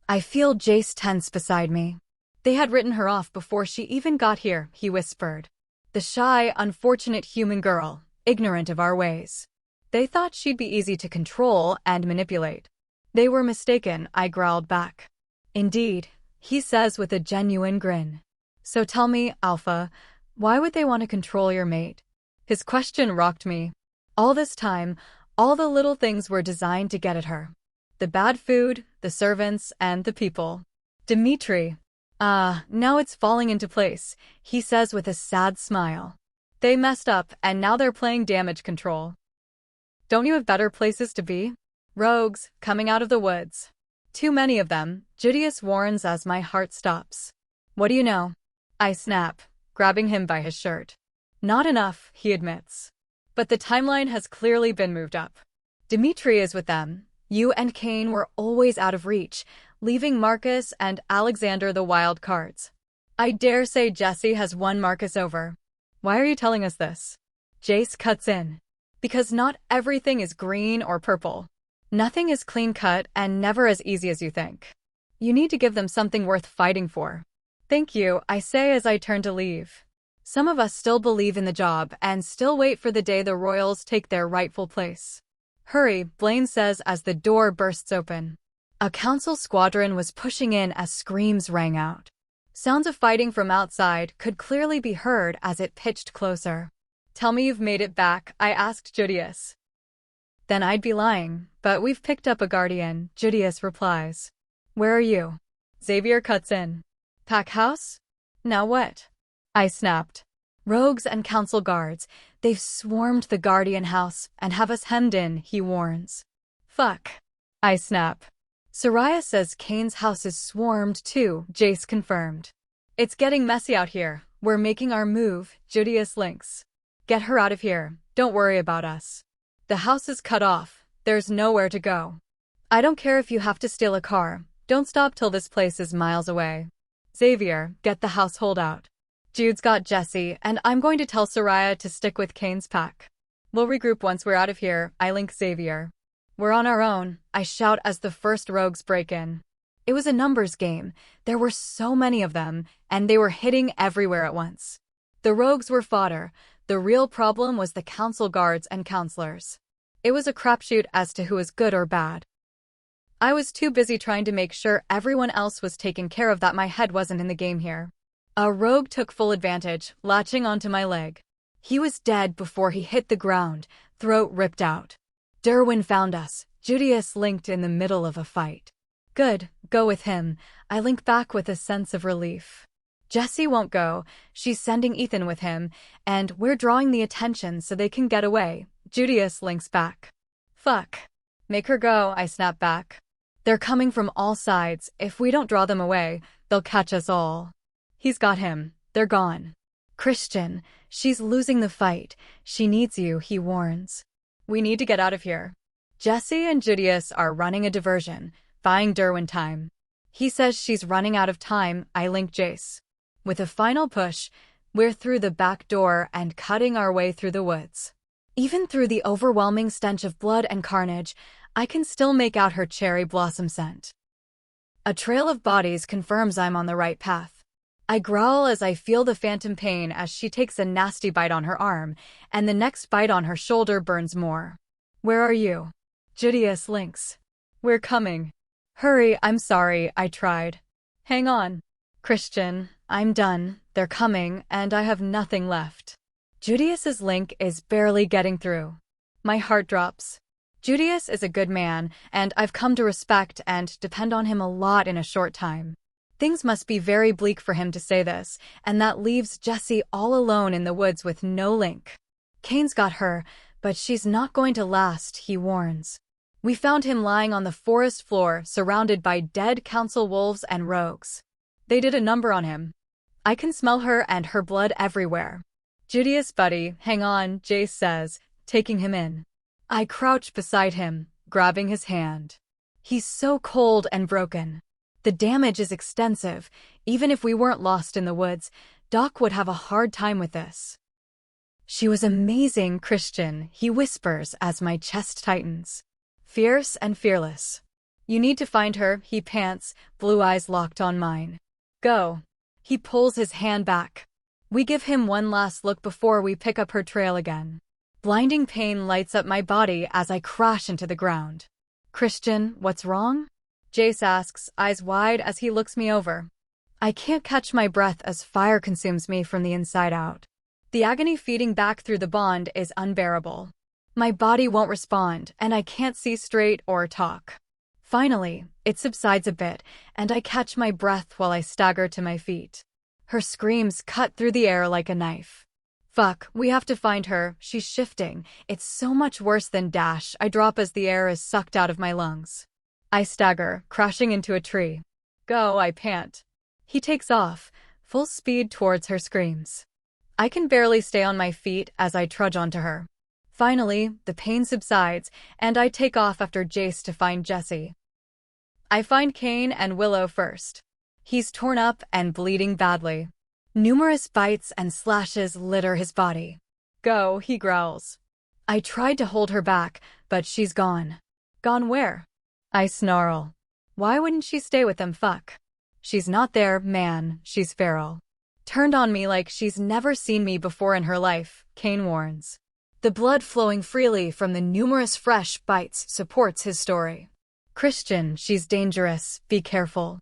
A: I feel Jace tense beside me. They had written her off before she even got here, he whispered. The shy, unfortunate human girl. ignorant of our ways. They thought she'd be easy to control and manipulate. They were mistaken, I growled back. Indeed, he says with a genuine grin. So tell me, Alpha, why would they want to control your mate? His question rocked me. All this time, all the little things were designed to get at her. The bad food, the servants, and the people. Dmitri. Now it's falling into place, he says with a sad smile. They messed up, and now they're playing damage control. Don't you have better places to be? Rogues, coming out of the woods. Too many of them, Judius warns as my heart stops. What do you know? I snap, grabbing him by his shirt. Not enough, he admits. But the timeline has clearly been moved up. Dmitri is with them. You and Cain were always out of reach, leaving Marcus and Alexander the wild cards. I dare say Jessie has won Marcus over. Why are you telling us this? Jace cuts in. Because not everything is green or purple. Nothing is clean-cut and never as easy as you think. You need to give them something worth fighting for. Thank you, I say as I turn to leave. Some of us still believe in the job and still wait for the day the royals take their rightful place. Hurry, Blaine says as the door bursts open. A council squadron was pushing in as screams rang out. Sounds of fighting from outside could clearly be heard as it pitched closer. Tell me you've made it back, I asked Judius. Then I'd be lying, but we've picked up a guardian, Judius replies. Where are you? Xavier cuts in. Pack house? Now what? I snapped. Rogues and council guards, they've swarmed the guardian house and have us hemmed in, he warns. Fuck. I snap. Soraya says Cain's house is swarmed too, Jace confirmed. It's getting messy out here. We're making our move, Judius links. Get her out of here. Don't worry about us. The house is cut off. There's nowhere to go. I don't care if you have to steal a car. Don't stop till this place is miles away. Xavier, get the household out. Jude's got Jessie, and I'm going to tell Soraya to stick with Cain's pack. We'll regroup once we're out of here, I link Xavier. We're on our own, I shout as the first rogues break in. It was a numbers game. There were so many of them, and they were hitting everywhere at once. The rogues were fodder. The real problem was the council guards and counselors. It was a crapshoot as to who was good or bad. I was too busy trying to make sure everyone else was taken care of that my head wasn't in the game here. A rogue took full advantage, latching onto my leg. He was dead before he hit the ground, throat ripped out. Derwin found us. Judius linked in the middle of a fight. Good, go with him, I link back with a sense of relief. Jessie won't go, she's sending Ethan with him, and we're drawing the attention so they can get away, Judius links back. Fuck. Make her go, I snap back. They're coming from all sides, if we don't draw them away, they'll catch us all. He's got him, they're gone. Christian, she's losing the fight, she needs you, he warns. We need to get out of here. Jessie and Judius are running a diversion, buying Derwin time. He says she's running out of time, I link Jace. With a final push, we're through the back door and cutting our way through the woods. Even through the overwhelming stench of blood and carnage, I can still make out her cherry blossom scent. A trail of bodies confirms I'm on the right path. I growl as I feel the phantom pain as she takes a nasty bite on her arm, and the next bite on her shoulder burns more. Where are you? Judius links. We're coming. Hurry, I'm sorry, I tried. Hang on. Christian, I'm done, they're coming, and I have nothing left. Judius's link is barely getting through. My heart drops. Judius is a good man, and I've come to respect and depend on him a lot in a short time. Things must be very bleak for him to say this, and that leaves Jessie all alone in the woods with no link. Cain's got her, but she's not going to last, he warns. We found him lying on the forest floor, surrounded by dead council wolves and rogues. They did a number on him. I can smell her and her blood everywhere. Judius, buddy, hang on, Jace says, taking him in. I crouch beside him, grabbing his hand. He's so cold and broken. The damage is extensive. Even if we weren't lost in the woods, Doc would have a hard time with this. She was amazing, Christian, he whispers as my chest tightens. Fierce and fearless. You need to find her, he pants, blue eyes locked on mine. Go. He pulls his hand back. We give him one last look before we pick up her trail again. Blinding pain lights up my body as I crash into the ground. Christian, what's wrong? Jace asks, eyes wide as he looks me over. I can't catch my breath as fire consumes me from the inside out. The agony feeding back through the bond is unbearable. My body won't respond, and I can't see straight or talk. Finally, it subsides a bit, and I catch my breath while I stagger to my feet. Her screams cut through the air like a knife. Fuck, we have to find her. She's shifting. It's so much worse than dash. I drop as the air is sucked out of my lungs. I stagger, crashing into a tree. Go, I pant. He takes off, full speed towards her screams. I can barely stay on my feet as I trudge onto her. Finally, the pain subsides, and I take off after Jace to find Jessie. I find Kane and Willow first. He's torn up and bleeding badly. Numerous bites and slashes litter his body. Go, he growls. I tried to hold her back, but she's gone. Gone where? I snarl. Why wouldn't she stay with them? Fuck. She's not there, man, she's feral. Turned on me like she's never seen me before in her life, Kane warns. The blood flowing freely from the numerous fresh bites supports his story. Christian, she's dangerous, be careful.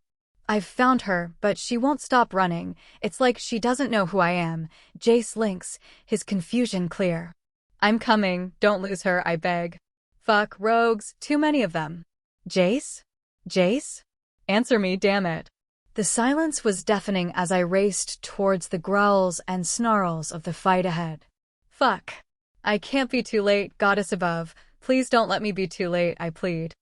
A: I've found her, but she won't stop running. It's like she doesn't know who I am. Jace links, his confusion clear. I'm coming, don't lose her, I beg. Fuck, rogues, too many of them. Jace? Jace? Answer me, damn it. The silence was deafening as I raced towards the growls and snarls of the fight ahead. Fuck. I can't be too late, goddess above. Please don't let me be too late, I plead.